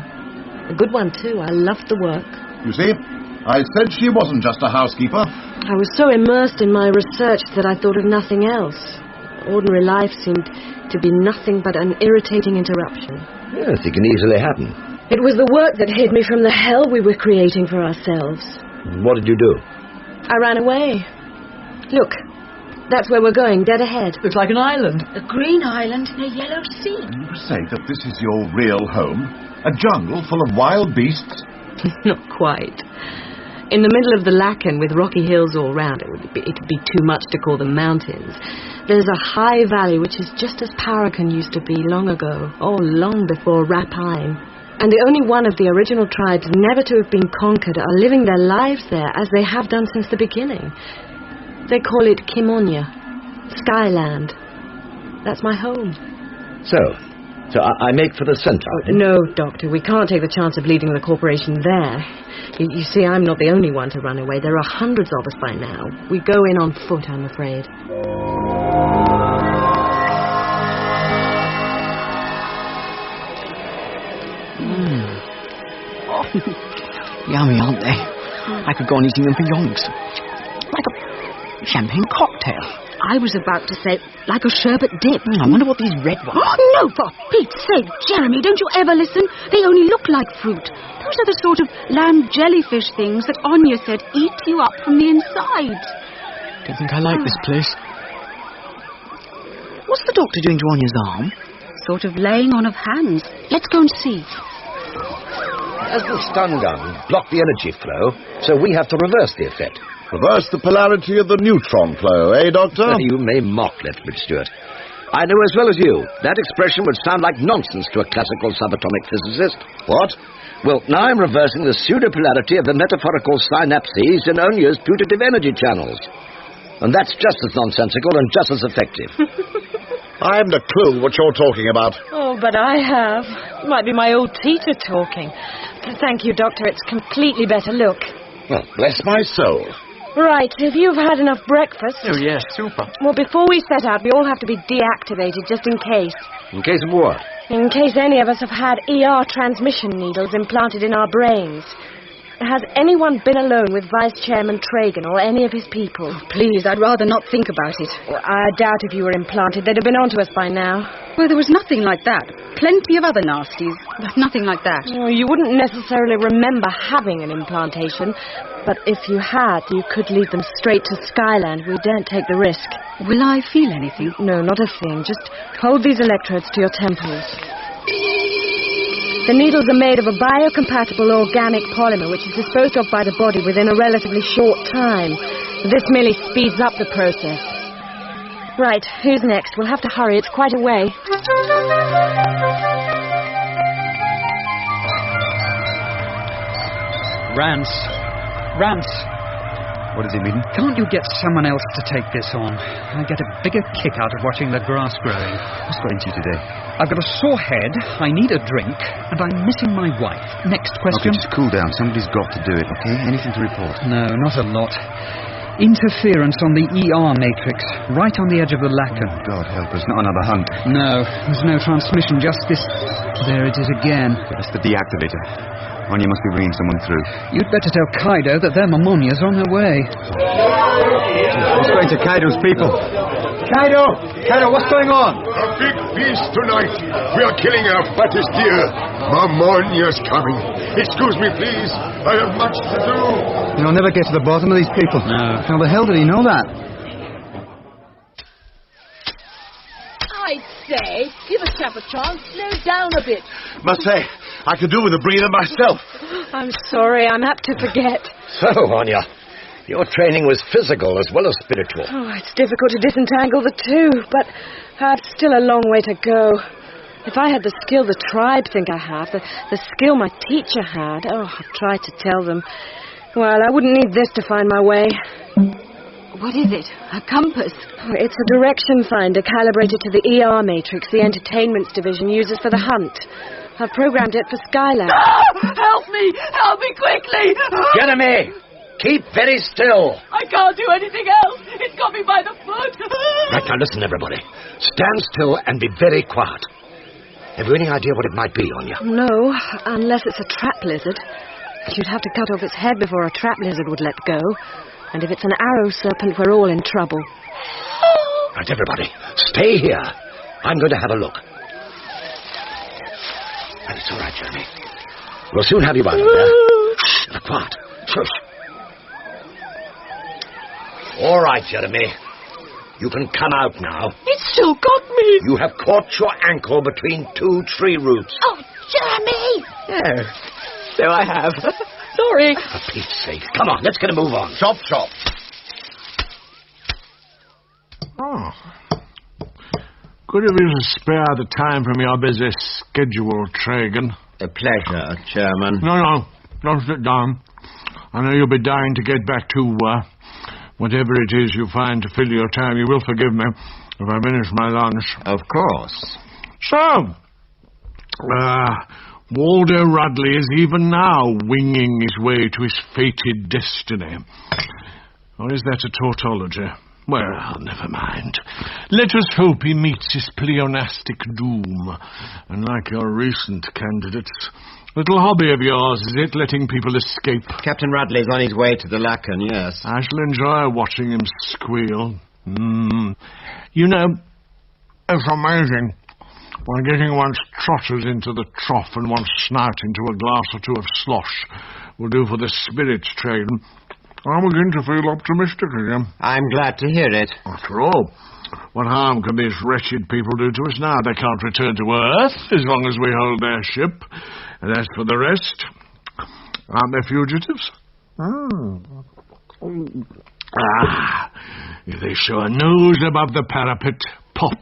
[SPEAKER 22] A good one, too. I loved the work.
[SPEAKER 1] You see, I said she wasn't just a housekeeper.
[SPEAKER 22] I was so immersed in my research that I thought of nothing else. Ordinary life seemed to be nothing but an irritating interruption.
[SPEAKER 23] Yes, it can easily happen.
[SPEAKER 22] It was the work that hid me from the hell we were creating for ourselves.
[SPEAKER 23] What did you do?
[SPEAKER 22] I ran away. Look, that's where we're going, dead ahead.
[SPEAKER 9] Looks like an island.
[SPEAKER 17] A green island in a yellow sea.
[SPEAKER 1] You say that this is your real home? A jungle full of wild beasts?
[SPEAKER 22] Not quite. In the middle of the Lacan with rocky hills all round, it'd be too much to call them mountains. There's a high valley which is just as Paragon used to be long ago, long before Rapine. And the only one of the original tribes never to have been conquered are living their lives there as they have done since the beginning. They call it Kimonia, Skyland. That's my home.
[SPEAKER 23] So I make for the center.
[SPEAKER 22] No, Doctor, we can't take the chance of leaving the corporation there. You see, I'm not the only one to run away. There are hundreds of us by now. We go in on foot, I'm afraid.
[SPEAKER 9] Yummy, aren't they? I could go on eating them for yonks. Like a champagne cocktail.
[SPEAKER 17] I was about to say, like a sherbet dip.
[SPEAKER 9] I wonder what these red ones...
[SPEAKER 17] Oh, no, for Pete's sake, Jeremy, don't you ever listen? They only look like fruit. Those are the sort of lamb jellyfish things that Anya said eat you up from the inside.
[SPEAKER 9] Don't think I like this place. What's the doctor doing to Anya's arm?
[SPEAKER 17] Sort of laying on of hands. Let's go and see.
[SPEAKER 23] As the stun gun blocked the energy flow, so we have to reverse the effect.
[SPEAKER 24] Reverse the polarity of the neutron flow, eh, Doctor?
[SPEAKER 23] You may mock, Lethbridge Stewart. I know as well as you, that expression would sound like nonsense to a classical subatomic physicist.
[SPEAKER 24] What?
[SPEAKER 23] Well, now I'm reversing the pseudo-polarity of the metaphorical synapses in Onya's putative energy channels. And that's just as nonsensical and just as effective.
[SPEAKER 24] I haven't a clue what you're talking about.
[SPEAKER 22] Oh, but I have. It might be my old teacher talking. Thank you, Doctor. It's completely better. Look.
[SPEAKER 23] Well, bless my soul.
[SPEAKER 22] Right, if you've had enough breakfast...
[SPEAKER 6] Oh, yes, super.
[SPEAKER 22] Well, before we set out, we all have to be deactivated, just in case.
[SPEAKER 23] In case of what?
[SPEAKER 22] In case any of us have had ER transmission needles implanted in our brains. Has anyone been alone with Vice Chairman Tragan or any of his people?
[SPEAKER 17] Please, I'd rather not think about it.
[SPEAKER 22] Well, I doubt if you were implanted. They'd have been onto us by now.
[SPEAKER 17] Well, there was nothing like that. Plenty of other nasties, but nothing like that.
[SPEAKER 22] Well, you wouldn't necessarily remember having an implantation, but if you had, you could lead them straight to Skyland. We daren't take the risk.
[SPEAKER 17] Will I feel anything?
[SPEAKER 22] No, not a thing. Just hold these electrodes to your temples. The needles are made of a biocompatible organic polymer which is disposed of by the body within a relatively short time. This merely speeds up the process. Right, who's next? We'll have to hurry. It's quite a way.
[SPEAKER 11] Rance.
[SPEAKER 3] What does he mean?
[SPEAKER 11] Can't you get someone else to take this on? I get a bigger kick out of watching the grass growing.
[SPEAKER 3] What's got into you today?
[SPEAKER 11] I've got a sore head, I need a drink, and I'm missing my wife. Next question.
[SPEAKER 3] Okay, just cool down. Somebody's got to do it, okay? Anything to report?
[SPEAKER 11] No, not a lot. Interference on the ER matrix, right on the edge of the Lacan.
[SPEAKER 3] Oh, God help us, not another hunt.
[SPEAKER 11] No, there's no transmission, just this... There it is again.
[SPEAKER 3] That's the deactivator. Anya must be bringing someone through.
[SPEAKER 11] You'd better tell Kaido that their Mammonia's on her way.
[SPEAKER 3] What's going to Kaido's people?
[SPEAKER 6] Kaido, what's going on?
[SPEAKER 14] A big feast tonight. We are killing our fattest deer. Mammonia's coming. Excuse me, please. I have much to do.
[SPEAKER 3] I'll never get to the bottom of these people.
[SPEAKER 11] No.
[SPEAKER 3] How the hell did he know that?
[SPEAKER 12] I'd say, give a chap a chance. Slow down a bit.
[SPEAKER 24] Must say, I could do with a breather myself.
[SPEAKER 22] I'm sorry, I'm apt to forget.
[SPEAKER 23] So, Anya, your training was physical as well as spiritual.
[SPEAKER 22] Oh, it's difficult to disentangle the two, but I've still a long way to go. If I had the skill the tribe think I have, the skill my teacher had, I've tried to tell them. Well, I wouldn't need this to find my way.
[SPEAKER 17] What is it? A compass?
[SPEAKER 22] It's a direction finder calibrated to the ER matrix the entertainments division uses for the hunt. I've programmed it for Skyland.
[SPEAKER 12] Help me! Help me quickly!
[SPEAKER 23] Jeremy, keep very still.
[SPEAKER 12] I can't do anything else. It's got me by the foot.
[SPEAKER 23] Right, now listen, everybody. Stand still and be very quiet. Have you any idea what it might be, Anya?
[SPEAKER 22] No, unless it's a trap lizard. You'd have to cut off its head before a trap lizard would let go. And if it's an arrow serpent, we're all in trouble.
[SPEAKER 23] Right, everybody, stay here. I'm going to have a look. And it's all right, Jeremy. We'll soon have you out of there. Shh, now quiet. Shush. All right, Jeremy. You can come out now.
[SPEAKER 12] It's still got me.
[SPEAKER 23] You have caught your ankle between two tree roots.
[SPEAKER 12] Oh, Jeremy!
[SPEAKER 23] Yeah,
[SPEAKER 12] So I have. Sorry.
[SPEAKER 23] For Pete's sake. Come on, let's get a move on.
[SPEAKER 24] Chop, chop.
[SPEAKER 2] Oh. Could you please spare the time from your busy schedule, Tragan?
[SPEAKER 4] A pleasure, Chairman.
[SPEAKER 2] No. Don't sit down. I know you'll be dying to get back to whatever it is you find to fill your time. You will forgive me if I finish my lunch.
[SPEAKER 4] Of course.
[SPEAKER 2] So, Waldo Rudley is even now winging his way to his fated destiny. Or is that a tautology? Well, never mind. Let us hope he meets his pleonastic doom. And like your recent candidates, little hobby of yours, is it, letting people escape?
[SPEAKER 4] Captain Rudley's on his way to the Lacan, yes.
[SPEAKER 2] I shall enjoy watching him squeal. You know, it's amazing. When getting one's trotters into the trough and one's snout into a glass or two of slosh will do for the spirits trade. I begin to feel optimistic again.
[SPEAKER 4] I'm glad to hear it.
[SPEAKER 2] After all, what harm can these wretched people do to us now? They can't return to Earth as long as we hold their ship. And as for the rest, aren't they fugitives? If they show a nose above the parapet, pop.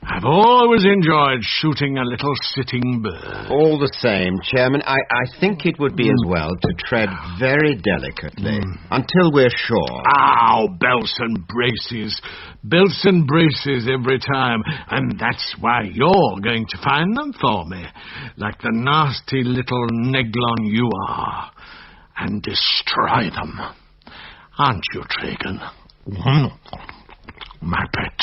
[SPEAKER 2] I've always enjoyed shooting a little sitting bird.
[SPEAKER 4] All the same, Chairman, I think it would be as well to tread very delicately until we're sure.
[SPEAKER 2] Ow, belts and braces. Belts and braces every time. And that's why you're going to find them for me. Like the nasty little neglon you are. and destroy them. Aren't you, Tragan? My pet.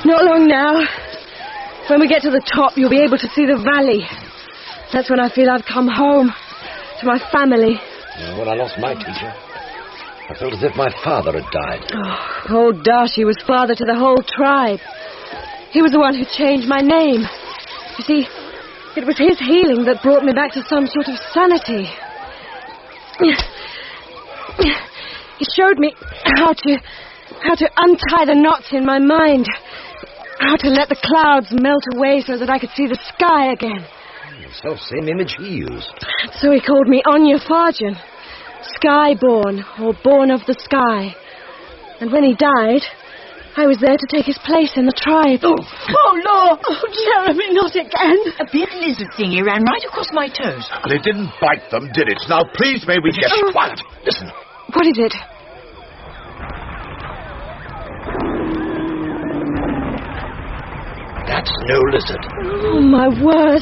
[SPEAKER 22] Not long now. When we get to the top, you'll be able to see the valley. That's when I feel I've come home. To my family.
[SPEAKER 23] When I lost my teacher, I felt as if my father had died.
[SPEAKER 22] Oh, old Darcy was father to the whole tribe. He was the one who changed my name. You see, it was his healing that brought me back to some sort of sanity. He showed me how to untie the knots in my mind. How to let the clouds melt away so that I could see the sky again.
[SPEAKER 23] The self-same image he used.
[SPEAKER 22] So he called me Anya Farjan, Skyborn, or Born of the Sky. And when he died, I was there to take his place in the tribe.
[SPEAKER 12] Oh, Lord! Oh, Jeremy, not again. A big lizard thingy ran right across my toes.
[SPEAKER 24] And it didn't bite them, did it? Now, please, may we get quiet. Listen.
[SPEAKER 22] What is it?
[SPEAKER 23] That's no lizard.
[SPEAKER 22] Oh, my word.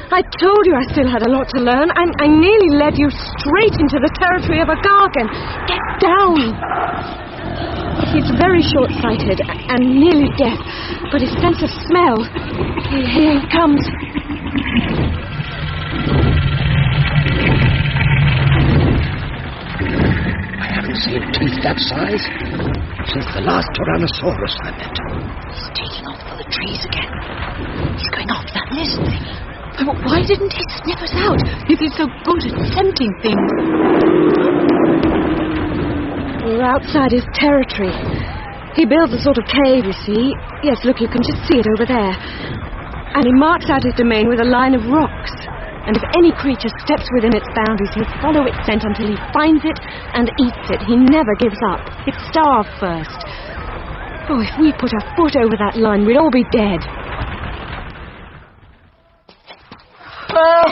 [SPEAKER 22] I told you I still had a lot to learn. I nearly led you straight into the territory of a Gargan. Get down. He's very short-sighted and nearly deaf, but his sense of smell... Here he comes.
[SPEAKER 23] I haven't seen teeth that size since the last Tyrannosaurus I met.
[SPEAKER 12] He's taking off for the trees again. He's going after that lizard thing. But why didn't he sniff us out if he's so good at scenting things?
[SPEAKER 22] We're outside his territory. He builds a sort of cave, you see. Yes, look, you can just see it over there. And he marks out his domain with a line of rocks. And if any creature steps within its boundaries, he'll follow its scent until he finds it and eats it. He never gives up. It's starve first. Oh, if we put a foot over that line, we'd all be dead.
[SPEAKER 12] Oh,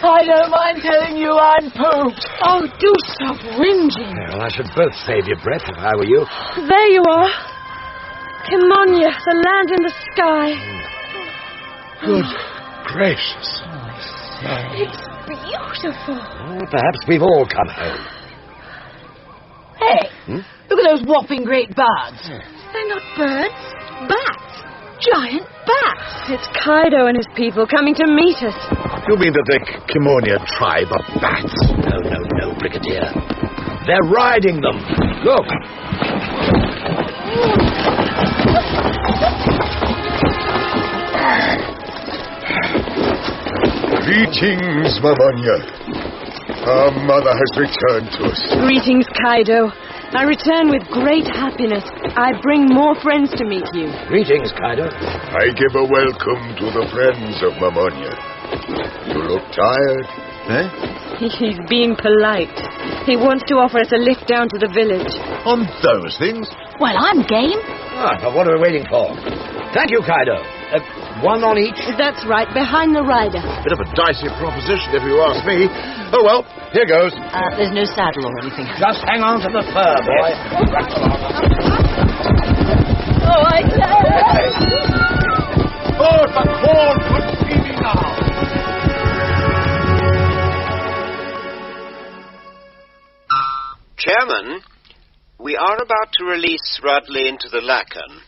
[SPEAKER 12] I don't mind telling you I'm pooped.
[SPEAKER 22] Oh, do stop whinging.
[SPEAKER 23] Well, I should both save your breath if I were you.
[SPEAKER 22] There you are. Kimonia, the land in the sky.
[SPEAKER 23] Good gracious.
[SPEAKER 22] It's beautiful.
[SPEAKER 23] Well, perhaps we've all come home.
[SPEAKER 12] Hey, look at those whopping great birds.
[SPEAKER 17] They're not birds. Bats. Giant bats.
[SPEAKER 22] It's Kaido and his people coming to meet us.
[SPEAKER 24] You mean that the Kimonia tribe are bats?
[SPEAKER 23] No, Brigadier. They're riding them. Look.
[SPEAKER 24] Greetings, Mamonia. Our mother has returned to us.
[SPEAKER 22] Greetings, Kaido. I return with great happiness. I bring more friends to meet you.
[SPEAKER 23] Greetings, Kaido.
[SPEAKER 24] I give a welcome to the friends of Mamonia. You look tired.
[SPEAKER 22] He's being polite. He wants to offer us a lift down to the village.
[SPEAKER 24] On those things?
[SPEAKER 12] Well, I'm game.
[SPEAKER 23] But what are we waiting for? Thank you, Kaido. One on each?
[SPEAKER 22] That's right, behind the rider.
[SPEAKER 24] Bit of a dicey proposition, if you ask me. Oh, well, here goes.
[SPEAKER 12] There's no saddle or anything.
[SPEAKER 23] Just hang on to the fur, boy.
[SPEAKER 12] Oh, I say!
[SPEAKER 24] Oh, the corn could see me now.
[SPEAKER 8] Chairman, we are about to release Rudley into the Lacan.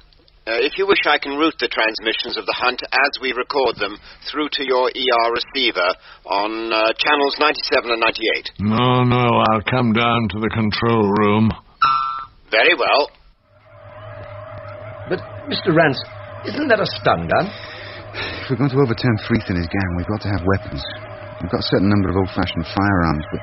[SPEAKER 8] If you wish, I can route the transmissions of the hunt as we record them through to your ER receiver on channels 97 and 98.
[SPEAKER 2] No, I'll come down to the control room.
[SPEAKER 8] Very well.
[SPEAKER 23] But, Mr. Rance, isn't that a stun gun?
[SPEAKER 3] If we're going to overturn Freeth and his gang, we've got to have weapons. We've got a certain number of old-fashioned firearms, but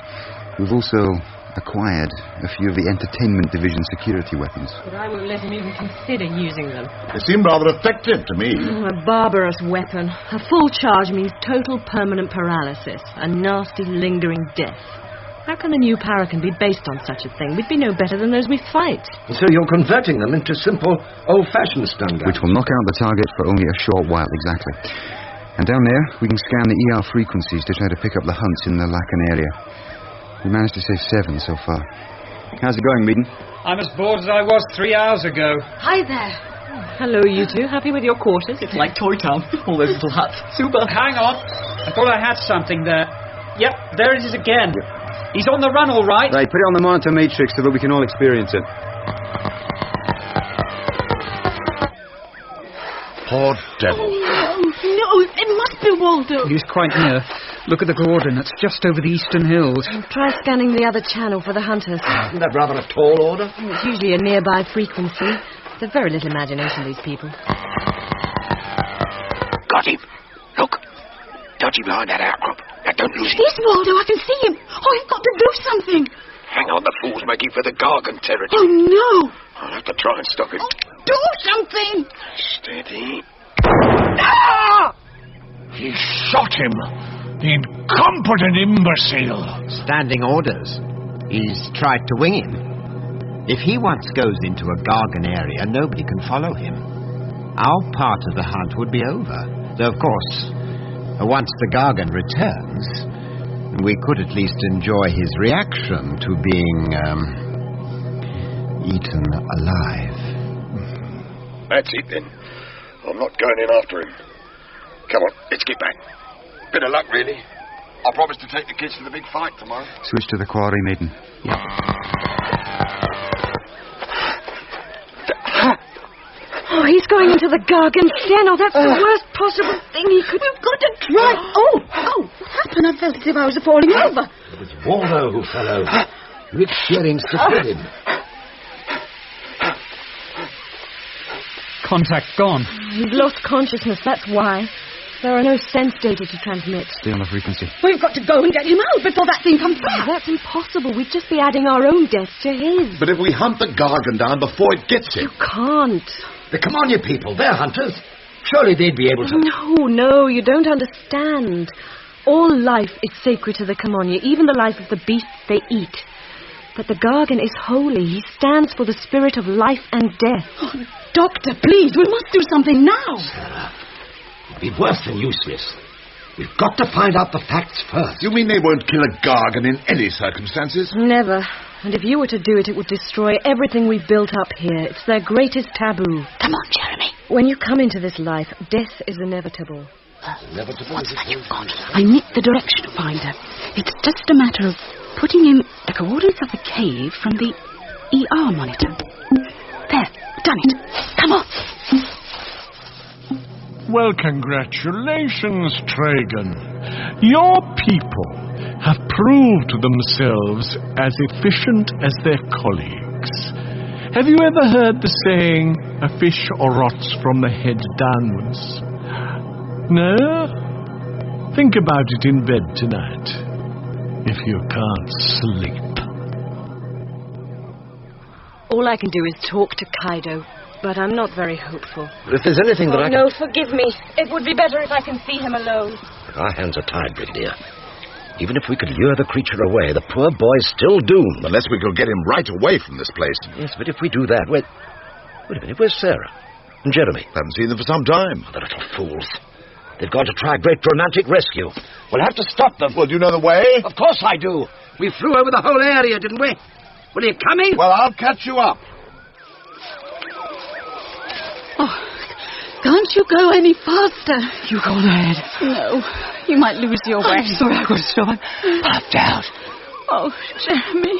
[SPEAKER 3] we've also acquired a few of the Entertainment Division security weapons.
[SPEAKER 22] But I won't let him even consider using them.
[SPEAKER 24] They seem rather effective to me.
[SPEAKER 22] A barbarous weapon. A full charge means total permanent paralysis. A nasty, lingering death. How can the new Paragon be based on such a thing? We'd be no better than those we fight.
[SPEAKER 23] So you're converting them into simple, old-fashioned stun guns?
[SPEAKER 3] Which will knock out the target for only a short while, exactly. And down there, we can scan the ER frequencies to try to pick up the hunts in the Lacan area. We managed to save 7 so far. How's it going, Meaden?
[SPEAKER 6] I'm as bored as I was 3 hours ago.
[SPEAKER 17] Hi there.
[SPEAKER 22] Hello, you two. Happy with your quarters?
[SPEAKER 11] It's like Toy Town. All those little huts. Super.
[SPEAKER 7] Hang on. I thought I had something there. Yep, there it is again. He's on the run, all right.
[SPEAKER 3] Right, put it on the monitor matrix so that we can all experience it.
[SPEAKER 1] Poor devil.
[SPEAKER 17] No, it must be Waldo.
[SPEAKER 7] He's quite near. Look at the coordinates, just over the eastern hills.
[SPEAKER 22] Try scanning the other channel for the hunters.
[SPEAKER 23] Isn't that rather a tall order?
[SPEAKER 22] It's usually a nearby frequency. They've very little imagination, these people.
[SPEAKER 18] Got him. Look. Dodgy behind that outcrop. Now, don't lose him.
[SPEAKER 17] Yes, Waldo, I can see him. Oh, you've got to do something.
[SPEAKER 18] Hang on, the fool's making for the Gargan territory.
[SPEAKER 17] Oh, no.
[SPEAKER 18] I'll have to try and stop him.
[SPEAKER 17] Oh, do something.
[SPEAKER 18] Steady.
[SPEAKER 17] Ah!
[SPEAKER 10] He shot him. The incompetent imbecile.
[SPEAKER 4] Standing orders. He's tried to wing him. If he once goes into a Gargan area, nobody can follow him. Our part of the hunt would be over. Though, of course, once the Gargan returns, we could at least enjoy his reaction to being, eaten alive.
[SPEAKER 14] That's it, then. I'm not going in after him. Come on, let's get back. Bit of luck, really. I promise to take the kids to the big fight tomorrow.
[SPEAKER 3] Switch to the quarry, maiden.
[SPEAKER 4] Yep.
[SPEAKER 22] Oh, he's going into the Gargan den. Oh, that's the worst possible thing he could...
[SPEAKER 17] You've got to try. Oh, what happened? I felt as if I was falling over.
[SPEAKER 23] It was Waldo who fell over. With shearing secured him.
[SPEAKER 7] Contact gone.
[SPEAKER 22] He's lost consciousness, that's why. There are no sense data to transmit.
[SPEAKER 3] Stay on the frequency.
[SPEAKER 17] We've got to go and get him out before that thing comes back.
[SPEAKER 22] That's impossible. We'd just be adding our own death to his.
[SPEAKER 1] But if we hunt the Gargan down before it gets him...
[SPEAKER 22] You can't.
[SPEAKER 23] The Camonia people, they're hunters. Surely they'd be able to...
[SPEAKER 22] No, you don't understand. All life is sacred to the Camonia, even the life of the beasts they eat. But the Gargan is holy. He stands for the spirit of life and death.
[SPEAKER 17] Oh, Doctor, please, we must do something now.
[SPEAKER 23] Sarah, it'd be worse than useless. We've got to find out the facts first.
[SPEAKER 1] You mean they won't kill a Gargan in any circumstances?
[SPEAKER 22] Never. And if you were to do it, it would destroy everything we've built up here. It's their greatest taboo.
[SPEAKER 17] Come on, Jeremy.
[SPEAKER 22] When you come into this life, death is inevitable.
[SPEAKER 23] Inevitable?
[SPEAKER 17] What's that you've got? I nicked the direction finder. It's just a matter of putting in the coordinates of the cave from the ER monitor. There, done it. Come on.
[SPEAKER 2] Well, congratulations, Tragan. Your people have proved themselves as efficient as their colleagues. Have you ever heard the saying, a fish rots from the head downwards? No? Think about it in bed tonight, if you can't sleep.
[SPEAKER 22] All I can do is talk to Kaido, but I'm not very hopeful.
[SPEAKER 23] If there's anything that I can...
[SPEAKER 22] No, forgive me. It would be better if I can see him alone.
[SPEAKER 23] Our hands are tied, Brigadier. Even if we could lure the creature away, the poor boy's still doomed.
[SPEAKER 1] Unless we could get him right away from this place.
[SPEAKER 23] Yes, but if we do that, wait a minute, where's Sarah? And Jeremy?
[SPEAKER 1] Haven't seen them for some time.
[SPEAKER 23] Oh, the little fools. They've gone to try a great romantic rescue. We'll have to stop them.
[SPEAKER 1] Well, do you know the way?
[SPEAKER 23] Of course I do. We flew over the whole area, didn't we? Were you coming?
[SPEAKER 1] Well, I'll catch you up.
[SPEAKER 17] Oh, can't you go any faster?
[SPEAKER 11] You go on ahead.
[SPEAKER 17] No, you might lose your way.
[SPEAKER 11] I'm sorry, I've got to stop. I'm puffed out.
[SPEAKER 17] Oh, Jeremy.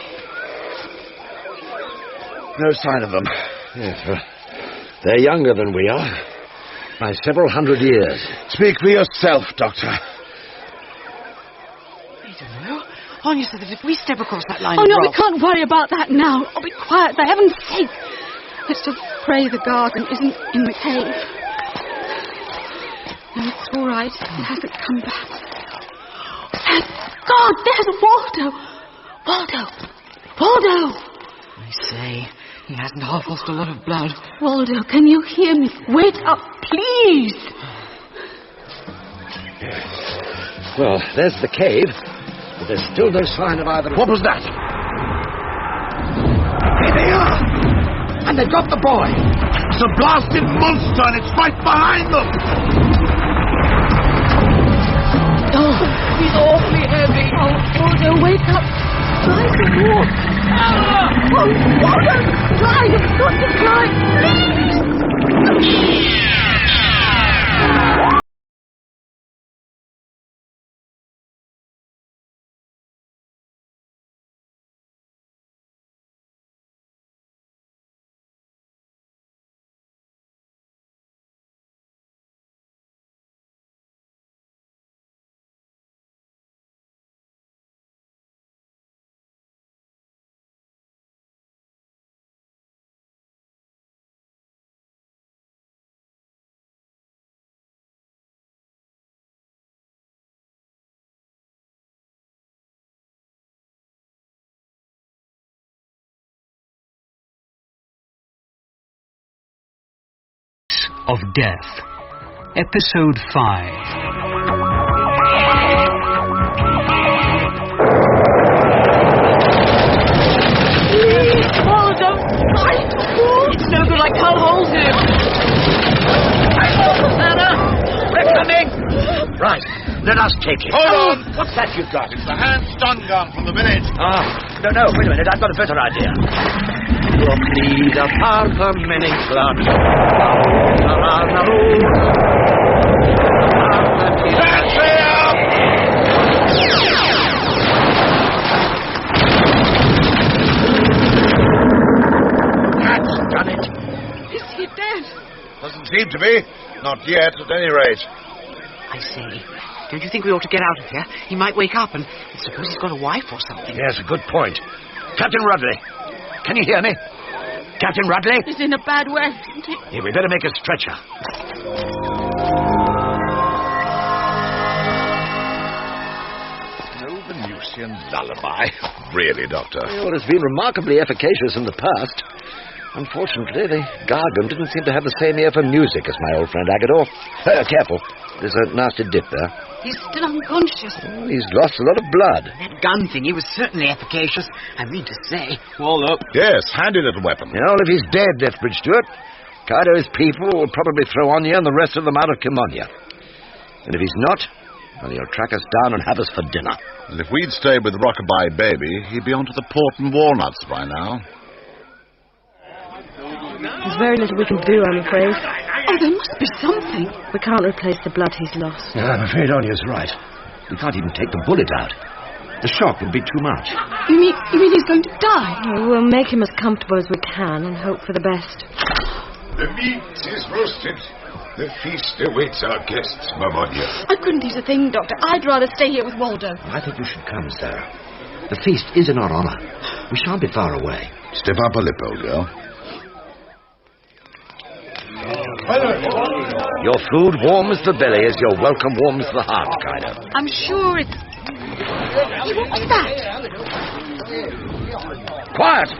[SPEAKER 23] No sign of them. Yes, well, they're younger than we are. By several hundred years.
[SPEAKER 1] Speak for yourself, Doctor.
[SPEAKER 11] I don't know. Anya said that if we step across that line
[SPEAKER 17] Oh,
[SPEAKER 11] of
[SPEAKER 17] no, we
[SPEAKER 11] rock...
[SPEAKER 17] can't worry about that now. Oh, be quiet, for heaven's sake. Let's just pray the Gargan isn't in the cave. No, it's all right. It hasn't come back. Thank God, there's Waldo. Waldo!
[SPEAKER 11] I say, he hasn't half lost a lot of blood.
[SPEAKER 17] Waldo, can you hear me? Wake up, please.
[SPEAKER 23] Well, there's the cave, but there's still no sign of either...
[SPEAKER 1] What was that?
[SPEAKER 23] Here they are! And they've got the boy!
[SPEAKER 1] It's a blasted monster and it's right behind them!
[SPEAKER 17] Oh, he's awfully heavy. Oh, Waldo, wake up. Try to walk. Oh, Waldo, try. You've got to try. Please.
[SPEAKER 5] of Death. Episode 5.
[SPEAKER 9] It's no good, I can't hold him. Anna, we're coming.
[SPEAKER 23] Right, let us take it.
[SPEAKER 24] Hold on!
[SPEAKER 23] What's that you've got?
[SPEAKER 24] It's the hand stun gun from the village.
[SPEAKER 23] No, wait a minute, I've got a better idea. Look, lead apart the many floods. That's done it.
[SPEAKER 17] Is he dead?
[SPEAKER 24] Doesn't seem to be. Not yet, at any rate.
[SPEAKER 9] I say, don't you think we ought to get out of here? He might wake up and suppose he's got a wife or something.
[SPEAKER 23] Yes, a good point. Captain Rudley, can you hear me? Captain Rudley?
[SPEAKER 17] He's in a bad way, isn't he?
[SPEAKER 23] Here, we better make a stretcher.
[SPEAKER 24] No Venusian lullaby. Really, Doctor?
[SPEAKER 23] Well, it's been remarkably efficacious in the past. Unfortunately, the Gargan didn't seem to have the same ear for music as my old friend Agador. Careful. There's a nasty dip there.
[SPEAKER 17] He's still unconscious.
[SPEAKER 23] Well, he's lost a lot of blood.
[SPEAKER 9] That gun thingy was certainly efficacious. I mean to say. Well, look.
[SPEAKER 24] Yes, handy little weapon.
[SPEAKER 23] Well, if he's dead, Lethbridge Stewart, Cardo's people will probably throw Anya and the rest of them out of Kimonia. And if he's not, well, he'll track us down and have us for dinner.
[SPEAKER 24] Well, if we'd stayed with Rockabye Baby, he'd be onto the port and walnuts by now.
[SPEAKER 22] There's very little we can do, I'm afraid.
[SPEAKER 17] Oh, there must be something.
[SPEAKER 22] We can't replace the blood he's lost.
[SPEAKER 23] Yeah, I'm afraid Anya's right. We can't even take the bullet out. The shock would be too much.
[SPEAKER 17] You mean he's going to die?
[SPEAKER 22] We'll make him as comfortable as we can and hope for the best.
[SPEAKER 1] The meat is roasted. The feast awaits our guests, Mamonia.
[SPEAKER 17] I couldn't eat a thing, Doctor. I'd rather stay here with Waldo.
[SPEAKER 23] I think you should come, Sarah. The feast is in our honor. We shan't be far away.
[SPEAKER 1] Step up a lip, old girl.
[SPEAKER 23] Your food warms the belly as your welcome warms the heart, Kaido.
[SPEAKER 17] I'm sure it's... Hey, what was that?
[SPEAKER 23] Quiet!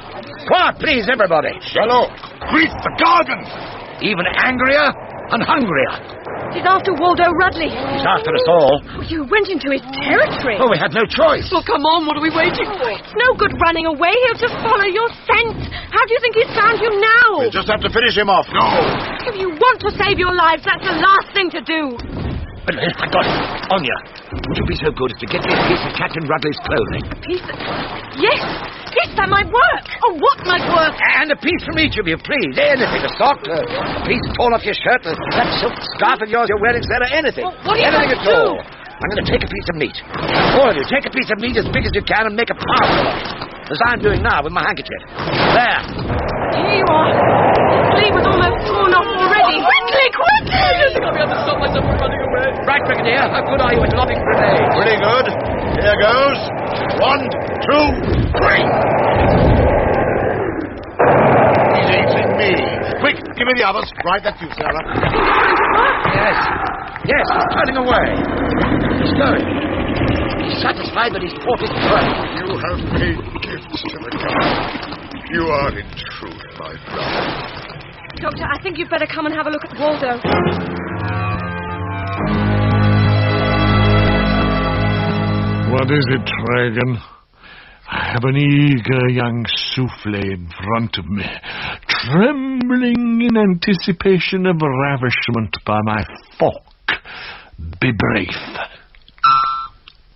[SPEAKER 23] Quiet, please, everybody.
[SPEAKER 1] Shallow, greet the Gargan.
[SPEAKER 23] Even angrier and hungrier.
[SPEAKER 22] He's after Waldo Rudley.
[SPEAKER 23] He's after us all.
[SPEAKER 22] Oh, you went into his territory.
[SPEAKER 23] Oh, we had no choice.
[SPEAKER 17] Well, come on, what are we waiting for?
[SPEAKER 22] It's no good running away. He'll just follow your scent. How do you think he's found you now?
[SPEAKER 24] We'll just have to finish him off.
[SPEAKER 1] No.
[SPEAKER 22] If you want to save your lives, that's the last thing to do.
[SPEAKER 23] Wait a minute, I got it. Anya, would you be so good as to get me a piece of Captain Rudley's clothing?
[SPEAKER 22] A piece of... Yes, that might work. Oh, what might work?
[SPEAKER 23] And a piece from each of you, please. Anything, a sock, a piece torn off your shirt, that silk scarf of yours you're wearing, Sarah, anything.
[SPEAKER 22] Well, what are you
[SPEAKER 23] anything
[SPEAKER 22] going to do?
[SPEAKER 23] all. I'm going to take a piece of meat. All of you, take a piece of meat as big as you can and make a parcel of it. As I'm doing now with my handkerchief. There.
[SPEAKER 22] Here you are. His sleeve was almost torn off already. Quickly!
[SPEAKER 17] I don't think I'll be able to stop myself from running away.
[SPEAKER 23] Right, Brigadier. How good are you at lobbing grenades?
[SPEAKER 24] Pretty good. Here goes. 1, 2, 3. He's eating me. Quick, give me the others. Right, that's you, Sarah.
[SPEAKER 23] Yes, he's turning away. He's going. He's satisfied that he's fought his prey.
[SPEAKER 1] You have paid gifts to the Gargan. You are in truth my brother.
[SPEAKER 22] Doctor, I think you'd better come and have a look at Waldo.
[SPEAKER 2] What is it, Tragan? I have an eager young souffle in front of me, trembling in anticipation of ravishment by my fork. Be brief.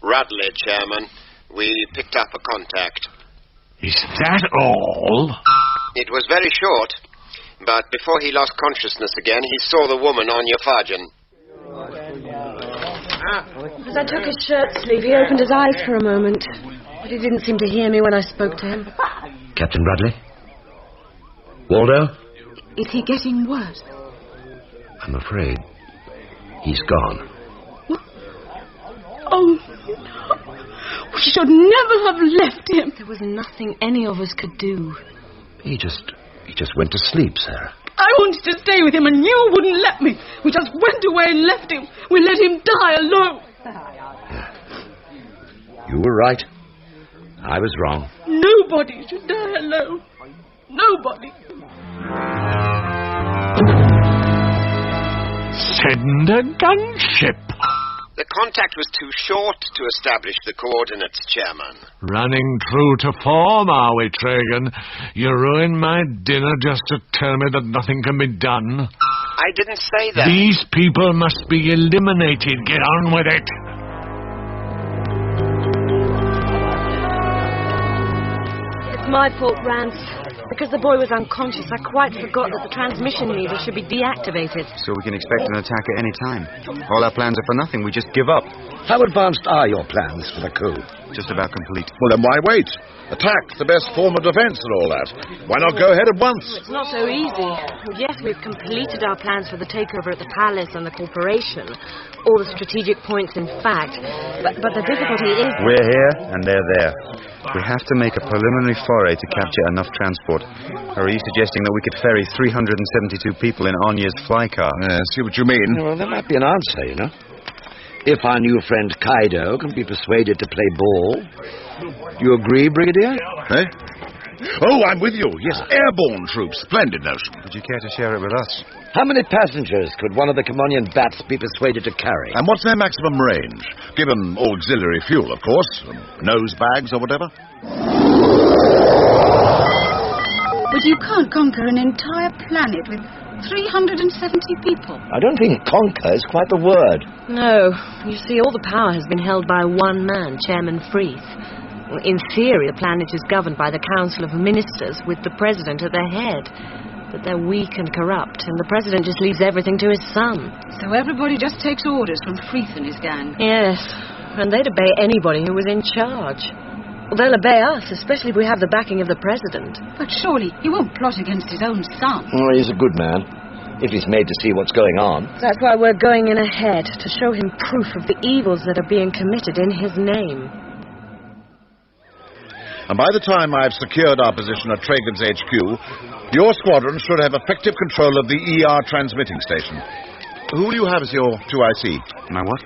[SPEAKER 8] Rudley, Chairman. We picked up a contact.
[SPEAKER 2] Is that all?
[SPEAKER 8] It was very short, but before he lost consciousness again, he saw the woman on your Fajan.
[SPEAKER 22] As I took his shirt sleeve, he opened his eyes for a moment, but he didn't seem to hear me when I spoke to him.
[SPEAKER 23] Captain Rudley? Waldo?
[SPEAKER 17] Is he getting worse?
[SPEAKER 23] I'm afraid he's gone.
[SPEAKER 17] What? Oh, we should never have left him.
[SPEAKER 22] There was nothing any of us could do.
[SPEAKER 23] He just went to sleep, Sarah.
[SPEAKER 17] I wanted to stay with him and you wouldn't let me. We just went away and left him. We let him die alone.
[SPEAKER 23] You were right. I was wrong.
[SPEAKER 17] Nobody should die alone. Nobody.
[SPEAKER 2] hadn't a gunship.
[SPEAKER 8] The contact was too short to establish the coordinates, Chairman.
[SPEAKER 2] Running true to form, are we, Tragan? You ruined my dinner just to tell me that nothing can be done.
[SPEAKER 8] I didn't say that.
[SPEAKER 2] These people must be eliminated. Get on with it.
[SPEAKER 22] It's my fault, Rance. Because the boy was unconscious, I quite forgot that the transmission needle should be deactivated.
[SPEAKER 3] So we can expect an attack at any time. All our plans are for nothing. We just give up.
[SPEAKER 23] How advanced are your plans for the coup?
[SPEAKER 3] Just about complete.
[SPEAKER 24] Well, then why wait? Attack, the best form of defense and all that. Why not go ahead at once?
[SPEAKER 22] It's not so easy. Yes, we've completed our plans for the takeover at the palace and the corporation. All the strategic points, in fact. But the difficulty is...
[SPEAKER 3] We're here, and they're there. We have to make a preliminary foray to capture enough transport. Or are you suggesting that we could ferry 372 people in Anya's fly car?
[SPEAKER 24] I see what you mean.
[SPEAKER 23] Well, that might be an answer, you know. If our new friend Kaido can be persuaded to play ball. Do you agree, Brigadier?
[SPEAKER 24] Eh? Oh, I'm with you. Yes, airborne troops. Splendid notion.
[SPEAKER 3] Would you care to share it with us?
[SPEAKER 23] How many passengers could one of the Commonian bats be persuaded to carry?
[SPEAKER 24] And what's their maximum range? Given auxiliary fuel, of course. Nose bags or whatever.
[SPEAKER 17] But you can't conquer an entire planet with 370 people.
[SPEAKER 23] I don't think conquer is quite the word.
[SPEAKER 22] No. You see, all the power has been held by one man, Chairman Freeth. In theory, the planet is governed by the Council of Ministers with the President at their head. But they're weak and corrupt, and the President just leaves everything to his son.
[SPEAKER 17] So everybody just takes orders from Freeth and his gang?
[SPEAKER 22] Yes, and they'd obey anybody who was in charge. Well, they'll obey us, especially if we have the backing of the President.
[SPEAKER 17] But surely he won't plot against his own son.
[SPEAKER 23] Oh, he's a good man, if he's made to see what's going on.
[SPEAKER 22] That's why we're going in ahead, to show him proof of the evils that are being committed in his name.
[SPEAKER 24] And by the time I've secured our position at Tragan's HQ, your squadron should have effective control of the ER transmitting station. Who will you have as your 2IC?
[SPEAKER 3] My what?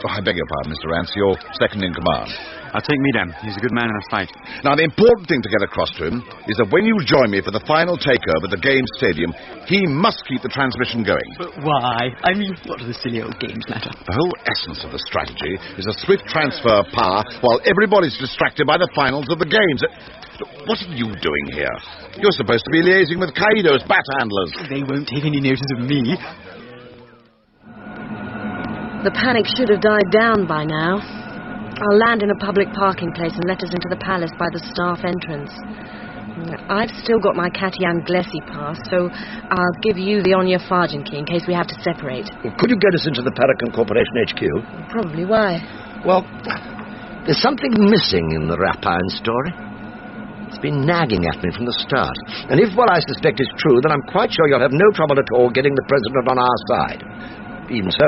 [SPEAKER 24] Oh, I beg your pardon, Mr. Rance, your second in command.
[SPEAKER 3] I'll take Midam. He's a good man in a fight.
[SPEAKER 24] Now, the important thing to get across to him is that when you join me for the final takeover at the Games Stadium, he must keep the transmission going.
[SPEAKER 11] But why? I mean, what do the silly old games matter?
[SPEAKER 24] The whole essence of the strategy is a swift transfer of power while everybody's distracted by the finals of the Games. What are you doing here? You're supposed to be liaising with Kaido's bat handlers.
[SPEAKER 11] They won't take any notice of me.
[SPEAKER 22] The panic should have died down by now. I'll land in a public parking place and let us into the palace by the staff entrance. I've still got my Katian Glessi pass, so I'll give you the Onya Farjan key in case we have to separate.
[SPEAKER 23] Could you get us into the Paragon Corporation HQ?
[SPEAKER 22] Probably. Why?
[SPEAKER 23] Well, there's something missing in the Rapine story. It's been nagging at me from the start. And if what I suspect is true, then I'm quite sure you'll have no trouble at all getting the President on our side. Even so,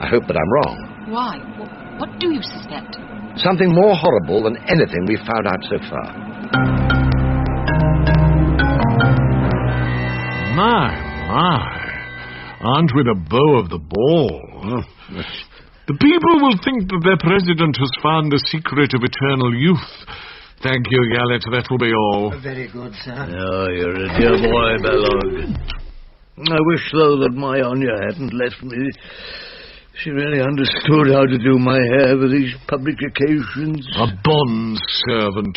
[SPEAKER 23] I hope that I'm wrong.
[SPEAKER 17] Why? What do you suspect?
[SPEAKER 23] Something more horrible than anything we've found out so far.
[SPEAKER 2] My. Aren't we the beau of the ball?
[SPEAKER 23] Oh.
[SPEAKER 2] The people will think that their president has found the secret of eternal youth. Thank you, Gallet. That will be all.
[SPEAKER 10] Very good, sir. Oh, you're a dear boy, Bellog. I wish, though, that my Anya hadn't left me. She really understood how to do my hair for these public occasions.
[SPEAKER 2] A bond servant.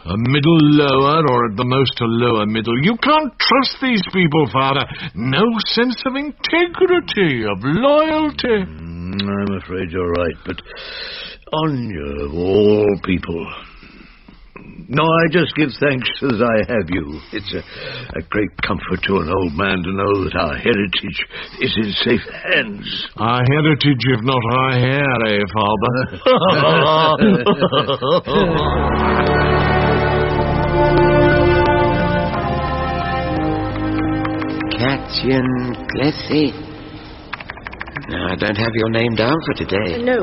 [SPEAKER 2] A middle lower, or at the most a lower middle. You can't trust these people, Father. No sense of integrity, of loyalty.
[SPEAKER 10] I'm afraid you're right, but Anya, of all people... No, I just give thanks as I have you. It's a great comfort to an old man to know that our heritage is in safe hands.
[SPEAKER 2] Our heritage, if not our hair, eh, Father?
[SPEAKER 8] Katian Glessi. No, I don't have your name down for today.
[SPEAKER 22] No,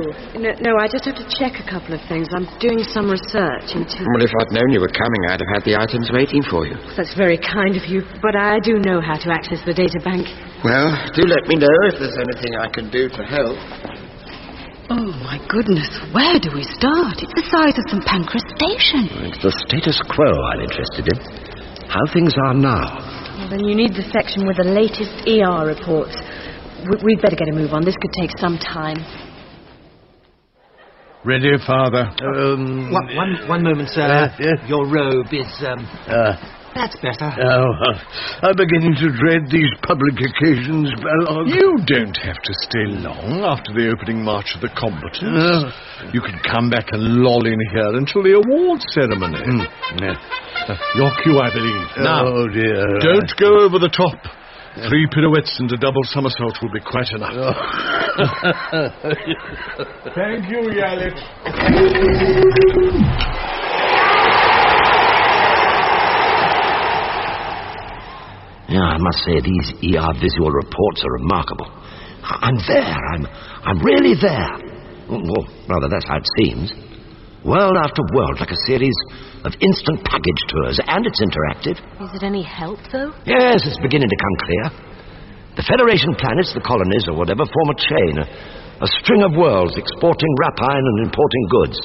[SPEAKER 22] I just have to check a couple of things. I'm doing some research into...
[SPEAKER 8] Well, if I'd known you were coming, I'd have had the items waiting for you.
[SPEAKER 22] That's very kind of you, but I do know how to access the data bank.
[SPEAKER 8] Well, do let me know if there's anything I can do to help.
[SPEAKER 17] Oh, my goodness, where do we start? It's the size of St. Pancras Station.
[SPEAKER 23] It's the status quo I'm interested in. How things are now.
[SPEAKER 22] Well, then you need the section with the latest ER reports. We'd better get a move on. This could take some time.
[SPEAKER 2] Ready, Father?
[SPEAKER 11] One moment, sir. Your robe is, that's better.
[SPEAKER 10] I'm beginning to dread these public occasions, Balog.
[SPEAKER 2] You don't have to stay long after the opening march of the combatants. You can come back and loll in here until the award ceremony. Your cue, I believe. Now,
[SPEAKER 10] oh, dear.
[SPEAKER 2] Don't go over the top. 3 pirouettes and a double somersault will be quite enough. Thank you, Yalit.
[SPEAKER 23] Yeah, I must say these ER visual reports are remarkable. I'm there. I'm really there. Well, rather, that's how it seems. World after world, like a series of instant package tours, and it's interactive.
[SPEAKER 22] Is it any help, though?
[SPEAKER 23] Yes, it's beginning to come clear. The Federation planets, the colonies, or whatever, form a chain, a string of worlds exporting rapine and importing goods.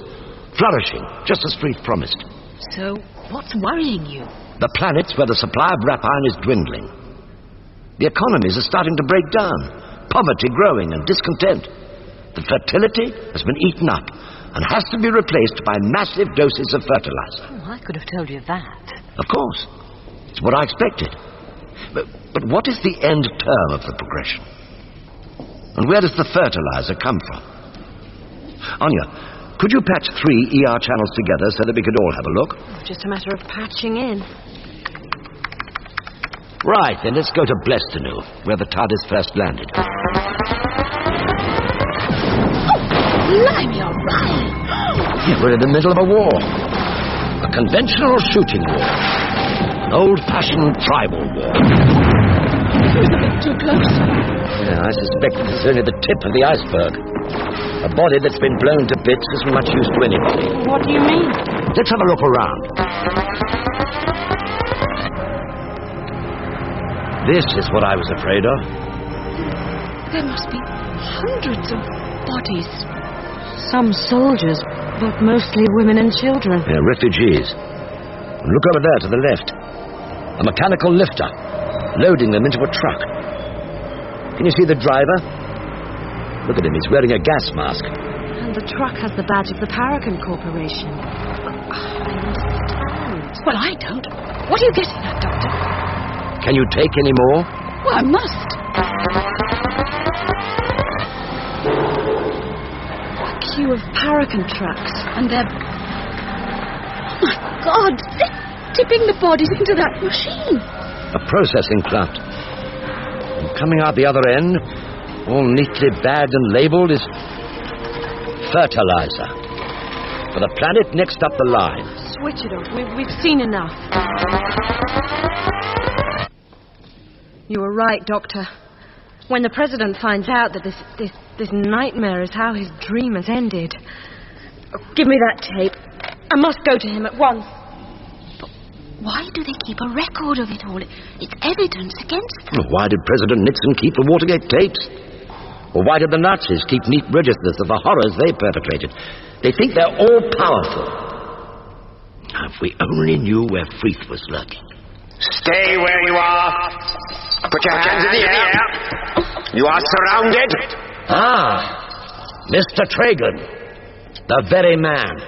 [SPEAKER 23] Flourishing, just as Freeth promised.
[SPEAKER 12] So, what's worrying you?
[SPEAKER 23] The planets where the supply of rapine is dwindling. The economies are starting to break down. Poverty growing and discontent. The fertility has been eaten up and has to be replaced by massive doses of fertilizer.
[SPEAKER 22] Oh, I could have told you that.
[SPEAKER 23] Of course. It's what I expected. But what is the end term of the progression? And where does the fertilizer come from? Anya, could you patch 3 ER channels together so that we could all have a look?
[SPEAKER 22] Just a matter of patching in.
[SPEAKER 23] Right, then let's go to Blestonu, where the TARDIS first landed.
[SPEAKER 12] Blimey, all right.
[SPEAKER 23] Yeah, we're in the middle of a war. A conventional shooting war. An old-fashioned tribal war.
[SPEAKER 12] Too close.
[SPEAKER 23] Yeah, I suspect this is only the tip of the iceberg. A body that's been blown to bits isn't much use to anybody.
[SPEAKER 22] What do you mean?
[SPEAKER 23] Let's have a look around. This is what I was afraid of.
[SPEAKER 12] There must be hundreds of bodies.
[SPEAKER 22] Some soldiers, but mostly women and children.
[SPEAKER 23] Yeah, refugees. And look over there to the left. A mechanical lifter, loading them into a truck. Can you see the driver? Look at him, he's wearing a gas mask.
[SPEAKER 22] And the truck has the badge of the Paragon Corporation. I understand.
[SPEAKER 12] Well, I don't. What are you getting at, Doctor?
[SPEAKER 23] Can you take any more?
[SPEAKER 12] Well, I must.
[SPEAKER 22] A queue of Paragon trucks.
[SPEAKER 12] And they're... Oh, my God! They're tipping the bodies into that machine.
[SPEAKER 23] A processing plant. And coming out the other end, all neatly bagged and labelled, is fertilizer. For the planet next up the line.
[SPEAKER 22] Switch it off. We've seen enough. You were right, Doctor. When the President finds out that this nightmare is how his dream has ended... Give me that tape. I must go to him at once.
[SPEAKER 12] But why do they keep a record of it all? It's evidence against them.
[SPEAKER 23] Why did President Nixon keep the Watergate tapes? Or why did the Nazis keep neat registers of the horrors they perpetrated? They think they're all powerful. If we only knew where Freeth was lurking.
[SPEAKER 8] Stay where you are. Put your hands in the air. You are surrounded.
[SPEAKER 23] Ah, Mr. Tragan, the very man.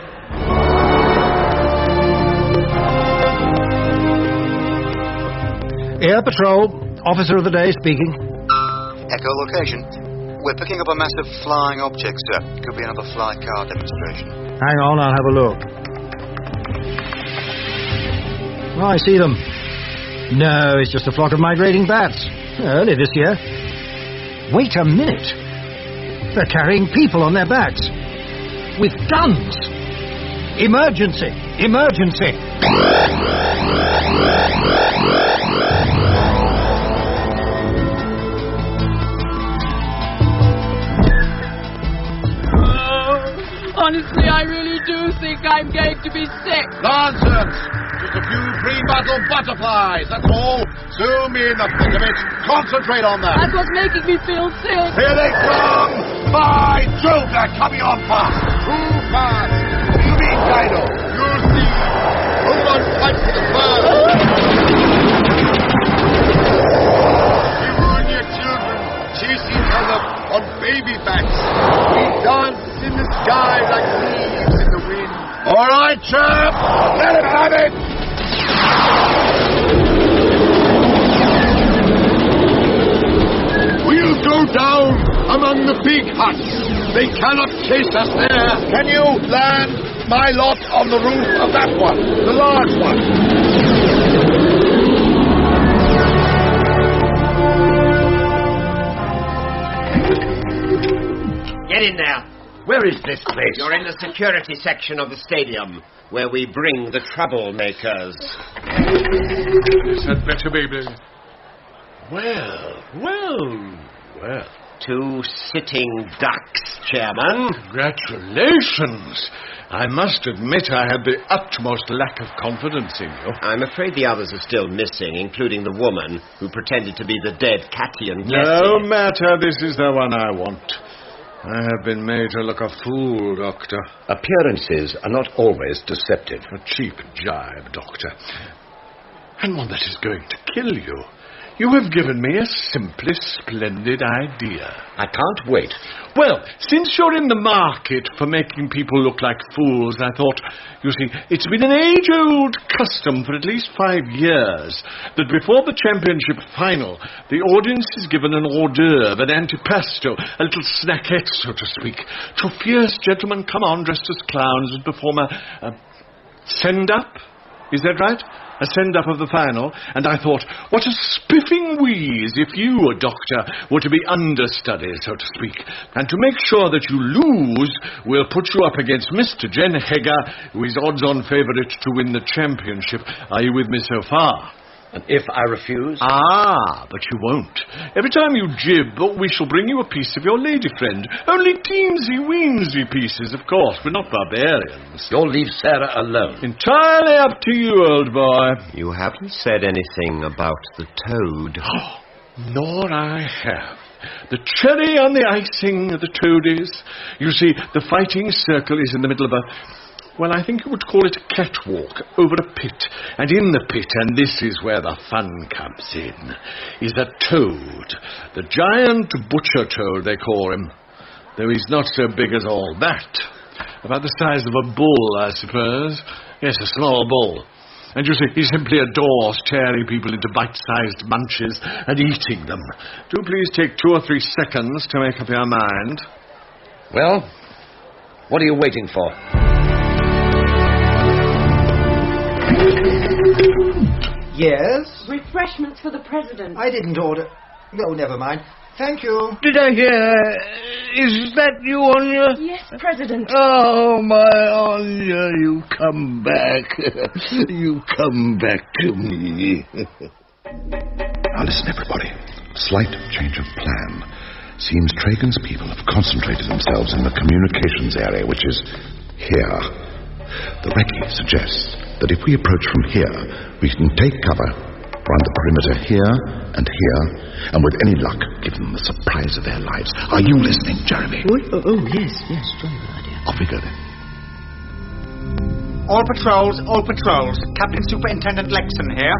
[SPEAKER 13] Air Patrol, officer of the day speaking.
[SPEAKER 3] Echo location. We're picking up a massive flying object, sir. Could be another fly car demonstration.
[SPEAKER 13] Hang on, I'll have a look. Oh, I see them. No, it's just a flock of migrating bats. Early this year. Wait a minute. They're carrying people on their backs. With guns. Emergency! Emergency!
[SPEAKER 17] Honestly, I really do think I'm going to be sick.
[SPEAKER 24] Nonsense! Just a few pre-battle butterflies, that's all. Zoom in the thick of it. Concentrate on that.
[SPEAKER 17] That's what's making me feel sick.
[SPEAKER 24] Here they come! By Jove, they're coming on fast. Too fast. You mean Dido? You'll see. Hold on tight to the fur. You ruin your children. Chasing
[SPEAKER 14] big hut. They cannot chase us there. Can you land my lot on the roof of that one, the large one?
[SPEAKER 8] Get in there.
[SPEAKER 23] Where is this place?
[SPEAKER 8] You're in the security section of the stadium, where we bring the troublemakers.
[SPEAKER 2] That better be... Well.
[SPEAKER 8] 2 sitting ducks, Chairman.
[SPEAKER 2] Congratulations. I must admit I had the utmost lack of confidence in you.
[SPEAKER 8] I'm afraid the others are still missing, including the woman who pretended to be the dead Catian.
[SPEAKER 2] No matter, this is the one I want. I have been made to look a fool, Doctor.
[SPEAKER 23] Appearances are not always deceptive.
[SPEAKER 2] A cheap jibe, Doctor. And one that is going to kill you. You have given me a simply splendid idea.
[SPEAKER 23] I can't wait.
[SPEAKER 2] Well, since you're in the market for making people look like fools, I thought, you see, it's been an age-old custom for at least 5 years that before the championship final, the audience is given an hors d'oeuvre, an antipasto, a little snackette, so to speak. 2 fierce gentlemen come on dressed as clowns and perform a send-up. Is that right? A send-up of the final, and I thought, what a spiffing wheeze if you, a doctor, were to be understudy, so to speak. And to make sure that you lose, we'll put you up against Mr. Jen Hegger, who is odds-on favourite to win the championship. Are you with me so far?
[SPEAKER 23] And if I refuse?
[SPEAKER 2] Ah, but you won't. Every time you jib, we shall bring you a piece of your lady friend. Only teensy-weensy pieces, of course. We're not barbarians.
[SPEAKER 23] You'll leave Sarah alone.
[SPEAKER 2] Entirely up to you, old boy.
[SPEAKER 8] You haven't said anything about the toad.
[SPEAKER 2] Nor I have. The cherry on the icing of the toadies. You see, the fighting circle is in the middle of well, I think you would call it a catwalk over a pit. And in the pit, and this is where the fun comes in, is a toad. The giant butcher toad, they call him. Though he's not so big as all that. About the size of a bull, I suppose. Yes, a small bull. And you see, he simply adores tearing people into bite-sized bunches and eating them. Do please take 2 or 3 seconds to make up your mind.
[SPEAKER 23] Well, what are you waiting for?
[SPEAKER 13] Yes?
[SPEAKER 22] Refreshments for the president.
[SPEAKER 13] I didn't order. No, never mind. Thank you.
[SPEAKER 10] Did I hear? Is that you, Anya?
[SPEAKER 22] Yes, President.
[SPEAKER 10] Oh, my Anya, you come back. You come back to me.
[SPEAKER 24] Now listen, everybody. Slight change of plan. Seems Tragan's people have concentrated themselves in the communications area, which is here. The recce suggests that if we approach from here, we can take cover, run the perimeter here, and with any luck, give them the surprise of their lives. Are you listening, Jeremy?
[SPEAKER 9] Yes, jolly good idea.
[SPEAKER 24] Off we go, then.
[SPEAKER 6] All patrols. Captain Superintendent Lexon here.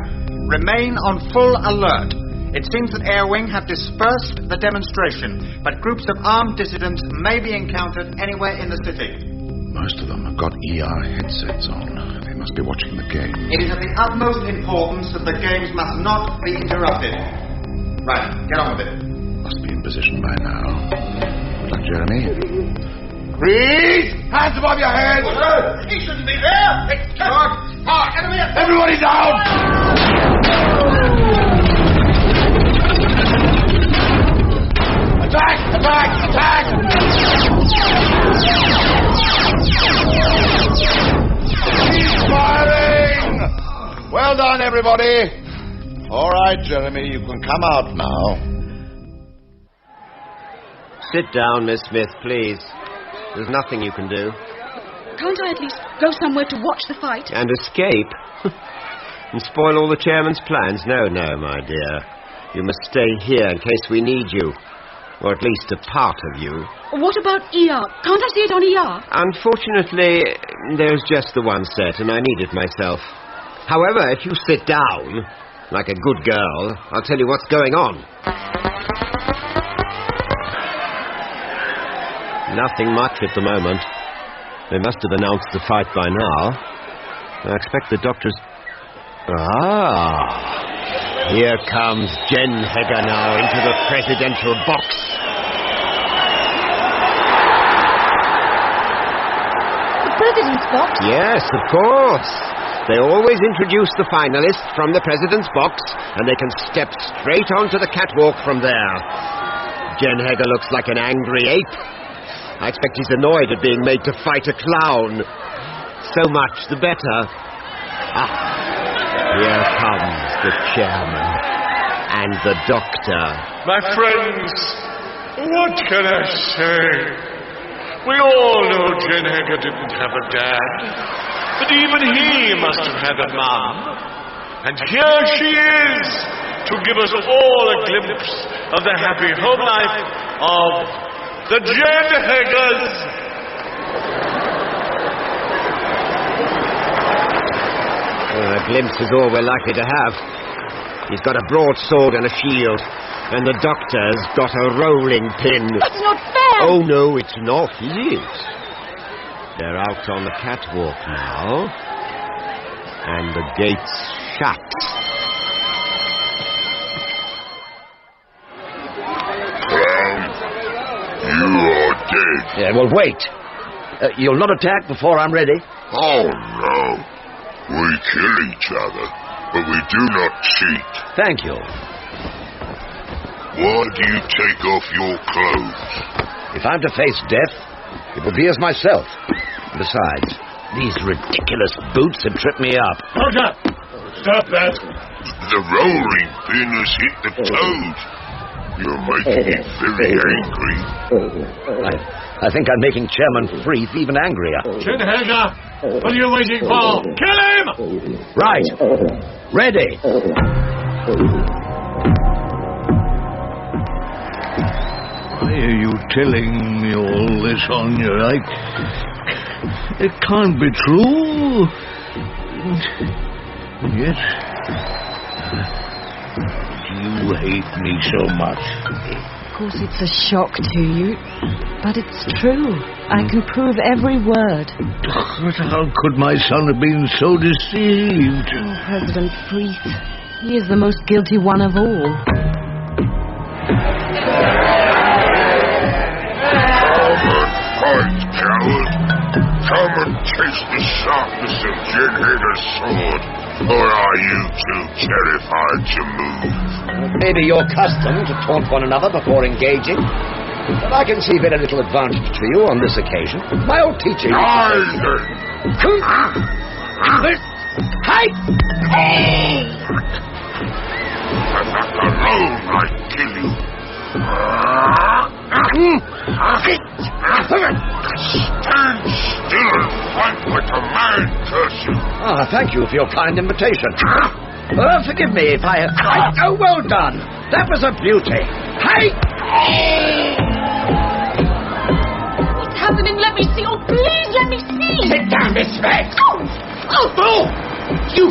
[SPEAKER 6] Remain on full alert. It seems that Air Wing have dispersed the demonstration, but groups of armed dissidents may be encountered anywhere in the city.
[SPEAKER 24] Most of them have got ER headsets on. They must be watching the game.
[SPEAKER 6] It is of the utmost importance that the games must not be interrupted. Right, get on with it.
[SPEAKER 24] Must be in position by now. Good luck, Jeremy.
[SPEAKER 14] Freeze! Hands above your heads!
[SPEAKER 18] He shouldn't be there! It's Park! Enemy!
[SPEAKER 14] Everybody down! Attack! He's firing! Well done, everybody. All right, Jeremy, you can come out now.
[SPEAKER 8] Sit down, Miss Smith, please. There's nothing you can do.
[SPEAKER 17] Can't I at least go somewhere to watch the fight?
[SPEAKER 8] And escape? And spoil all the chairman's plans? No, my dear. You must stay here in case we need you. Or at least a part of you.
[SPEAKER 17] What about ER? Can't I see it on ER?
[SPEAKER 8] Unfortunately, there's just the one set, and I need it myself. However, if you sit down, like a good girl, I'll tell you what's going on. Nothing much at the moment. They must have announced the fight by now. I expect the doctors... Here comes Jen Hegger now into the presidential box.
[SPEAKER 12] president's box?
[SPEAKER 4] Yes, of course. They always introduce the finalists from the president's box, and they can step straight onto the catwalk from there. Jen Hager looks like an angry ape. I expect he's annoyed at being made to fight a clown. So much the better. Here comes the chairman and the doctor.
[SPEAKER 1] My friends, what can I say? We all know Jen Hager didn't have a dad, but even he must have had a mom. And here she is, to give us all a glimpse of the happy home life of the Jen Hagers.
[SPEAKER 4] A glimpse is all we're likely to have. He's got a broadsword and a shield, and the doctor's got a rolling pin.
[SPEAKER 12] That's not fair!
[SPEAKER 4] Oh, no, it's not. He is. They're out on the catwalk now, and the gate's shut.
[SPEAKER 14] You are dead.
[SPEAKER 23] Yeah, well, wait. You'll not attack before I'm ready?
[SPEAKER 14] Oh, no. We kill each other, but we do not cheat.
[SPEAKER 23] Thank you.
[SPEAKER 14] Why do you take off your clothes?
[SPEAKER 23] If I'm to face death, it will be as myself. Besides, these ridiculous boots have tripped me up.
[SPEAKER 1] Doctor! Stop that!
[SPEAKER 14] The rolling pin has hit the toes. You're making me very angry.
[SPEAKER 23] I think I'm making Chairman Freeth even angrier.
[SPEAKER 1] Jen Hager, what are you waiting for? Kill him!
[SPEAKER 23] Right. Ready.
[SPEAKER 10] Why are you telling me all this, Anya? It can't be true. Yes. You hate me so much.
[SPEAKER 22] Of course, it's a shock to you, but it's true. I can prove every word.
[SPEAKER 10] But how could my son have been so deceived?
[SPEAKER 22] Oh, President Freeth, he is the most guilty one of all.
[SPEAKER 14] Fight, coward! Come and taste the sharpness of Jen Hager's sword, or are you too terrified to move?
[SPEAKER 23] Maybe you're accustomed to taunt one another before engaging, but I can see very little advantage to you on this occasion. My old teacher...
[SPEAKER 14] Die then!
[SPEAKER 23] Hey!
[SPEAKER 14] Alone, I kill you. Stand still and fight like a man, curse you.
[SPEAKER 23] Thank you for your kind invitation. Forgive me if I... Oh, well done. That was a beauty. Hey!
[SPEAKER 12] What's happening? Let me see. Oh, please, let me see.
[SPEAKER 18] Sit down, Miss Rex.
[SPEAKER 12] Oh!
[SPEAKER 18] You!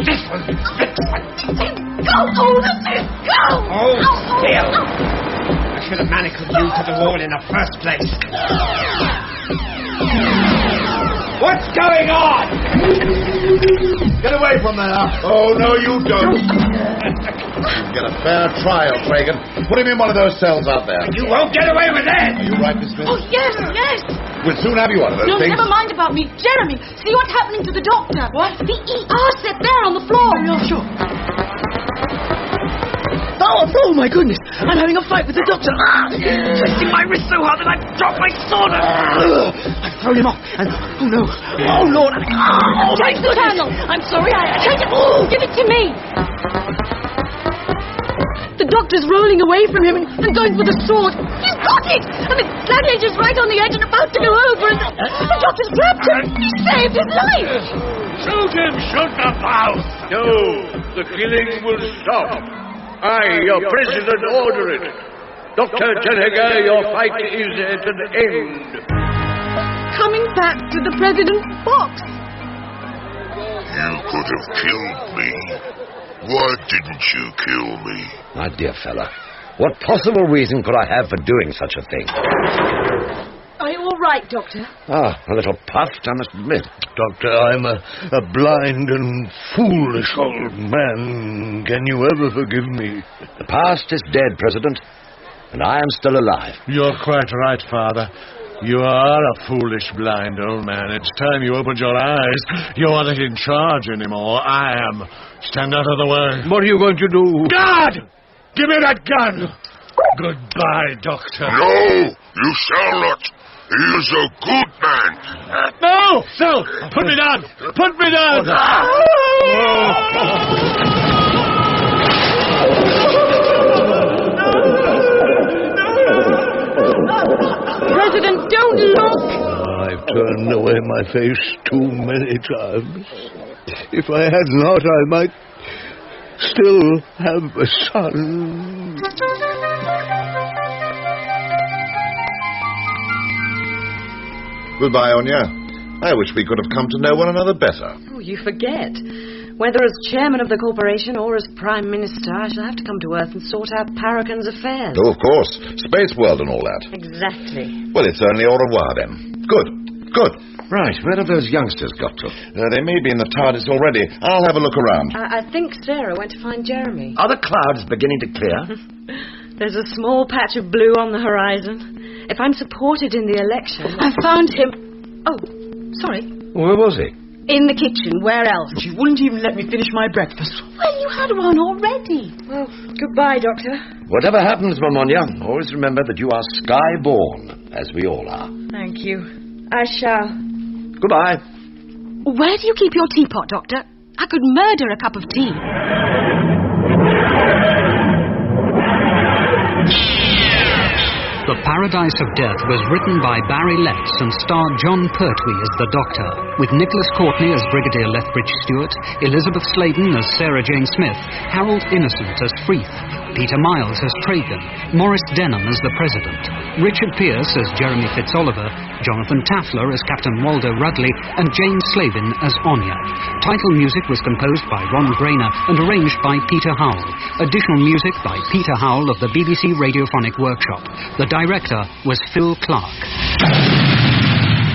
[SPEAKER 18] This was
[SPEAKER 12] Go! Oh, let me go!
[SPEAKER 18] Oh, still. I should have manacled you to the wall in the first place. What's going on?
[SPEAKER 24] Get away from there. Oh, no, you don't. You get a fair trial, Tragan. Put him in one of those cells out there.
[SPEAKER 18] You won't get away with that.
[SPEAKER 24] Are you right, Miss Smith?
[SPEAKER 17] Oh, yes, yes.
[SPEAKER 24] We'll soon have you one of those
[SPEAKER 17] No,
[SPEAKER 24] things.
[SPEAKER 17] never mind about me. Jeremy, see what's happening to the doctor.
[SPEAKER 12] What?
[SPEAKER 17] The ER set there on the floor.
[SPEAKER 12] No, sure. Oh, my goodness. I'm having a fight with the doctor. Twisting my wrist so hard that I've dropped my sword. I've thrown him off. And, oh, no. Oh, Lord.
[SPEAKER 17] Take the candle. I'm sorry. Take it. Give it to me. The doctor's rolling away from him and going for the sword. He's got it. And the gladiator's right on the edge and about to go over. And the doctor's grabbed him. He saved his life.
[SPEAKER 10] Shoot him! Shoot the mouth! No, the killing will stop. I, your president, order it. Dr. Jenniger, your fight is at an end.
[SPEAKER 17] Coming back to the president's box.
[SPEAKER 14] You could have killed me. Why didn't you kill me?
[SPEAKER 23] My dear fellow, what possible reason could I have for doing such a thing?
[SPEAKER 12] Are you all right, Doctor?
[SPEAKER 23] A little puffed, I must admit.
[SPEAKER 10] Doctor, I'm a blind and foolish old man. Can you ever forgive me?
[SPEAKER 23] The past is dead, President, and I am still alive.
[SPEAKER 2] You're quite right, Father. You are a foolish, blind old man. It's time you opened your eyes. You aren't in charge anymore. I am. Stand out of the way.
[SPEAKER 10] What are you going to do?
[SPEAKER 2] Guard! Give me that gun! Goodbye, Doctor.
[SPEAKER 14] No, you shall not. He is a good man.
[SPEAKER 2] No! Put me down! Put me down!
[SPEAKER 17] President, don't look!
[SPEAKER 10] I've turned away my face too many times. If I had not, I might still have a son.
[SPEAKER 24] Goodbye, Anya. I wish we could have come to know one another better.
[SPEAKER 22] Oh, you forget. Whether as chairman of the corporation or as prime minister, I shall have to come to Earth and sort out Paragon's affairs.
[SPEAKER 24] Oh, of course. Space world and all that.
[SPEAKER 22] Exactly.
[SPEAKER 24] Well, it's only au revoir, then. Good.
[SPEAKER 15] Right, where have those youngsters got to?
[SPEAKER 24] They may be in the TARDIS already. I'll have a look around.
[SPEAKER 22] I think Sarah went to find Jeremy.
[SPEAKER 15] Are the clouds beginning to clear?
[SPEAKER 22] There's a small patch of blue on the horizon. If I'm supported in the election...
[SPEAKER 17] I found him. Oh, sorry.
[SPEAKER 15] Where was he?
[SPEAKER 17] In the kitchen. Where else?
[SPEAKER 11] She wouldn't even let me finish my breakfast.
[SPEAKER 17] Well, you had one already.
[SPEAKER 22] Well, goodbye, Doctor.
[SPEAKER 15] Whatever happens, Mamonia, always remember that you are sky-born, as we all are.
[SPEAKER 22] Thank you. I shall.
[SPEAKER 15] Goodbye.
[SPEAKER 17] Where do you keep your teapot, Doctor? I could murder a cup of tea.
[SPEAKER 5] The Paradise of Death was written by Barry Letts and starred John Pertwee as the Doctor, with Nicholas Courtney as Brigadier Lethbridge Stewart, Elizabeth Sladen as Sarah Jane Smith, Harold Innocent as Freeth, Peter Miles as Tragan, Maurice Denham as the President, Richard Pearce as Jeremy Fitzoliver, Jonathan Taffler as Captain Waldo Rudley, and Jane Slavin as Anya. Title music was composed by Ron Grainer and arranged by Peter Howell. Additional music by Peter Howell of the BBC Radiophonic Workshop. The director was Phil Clark.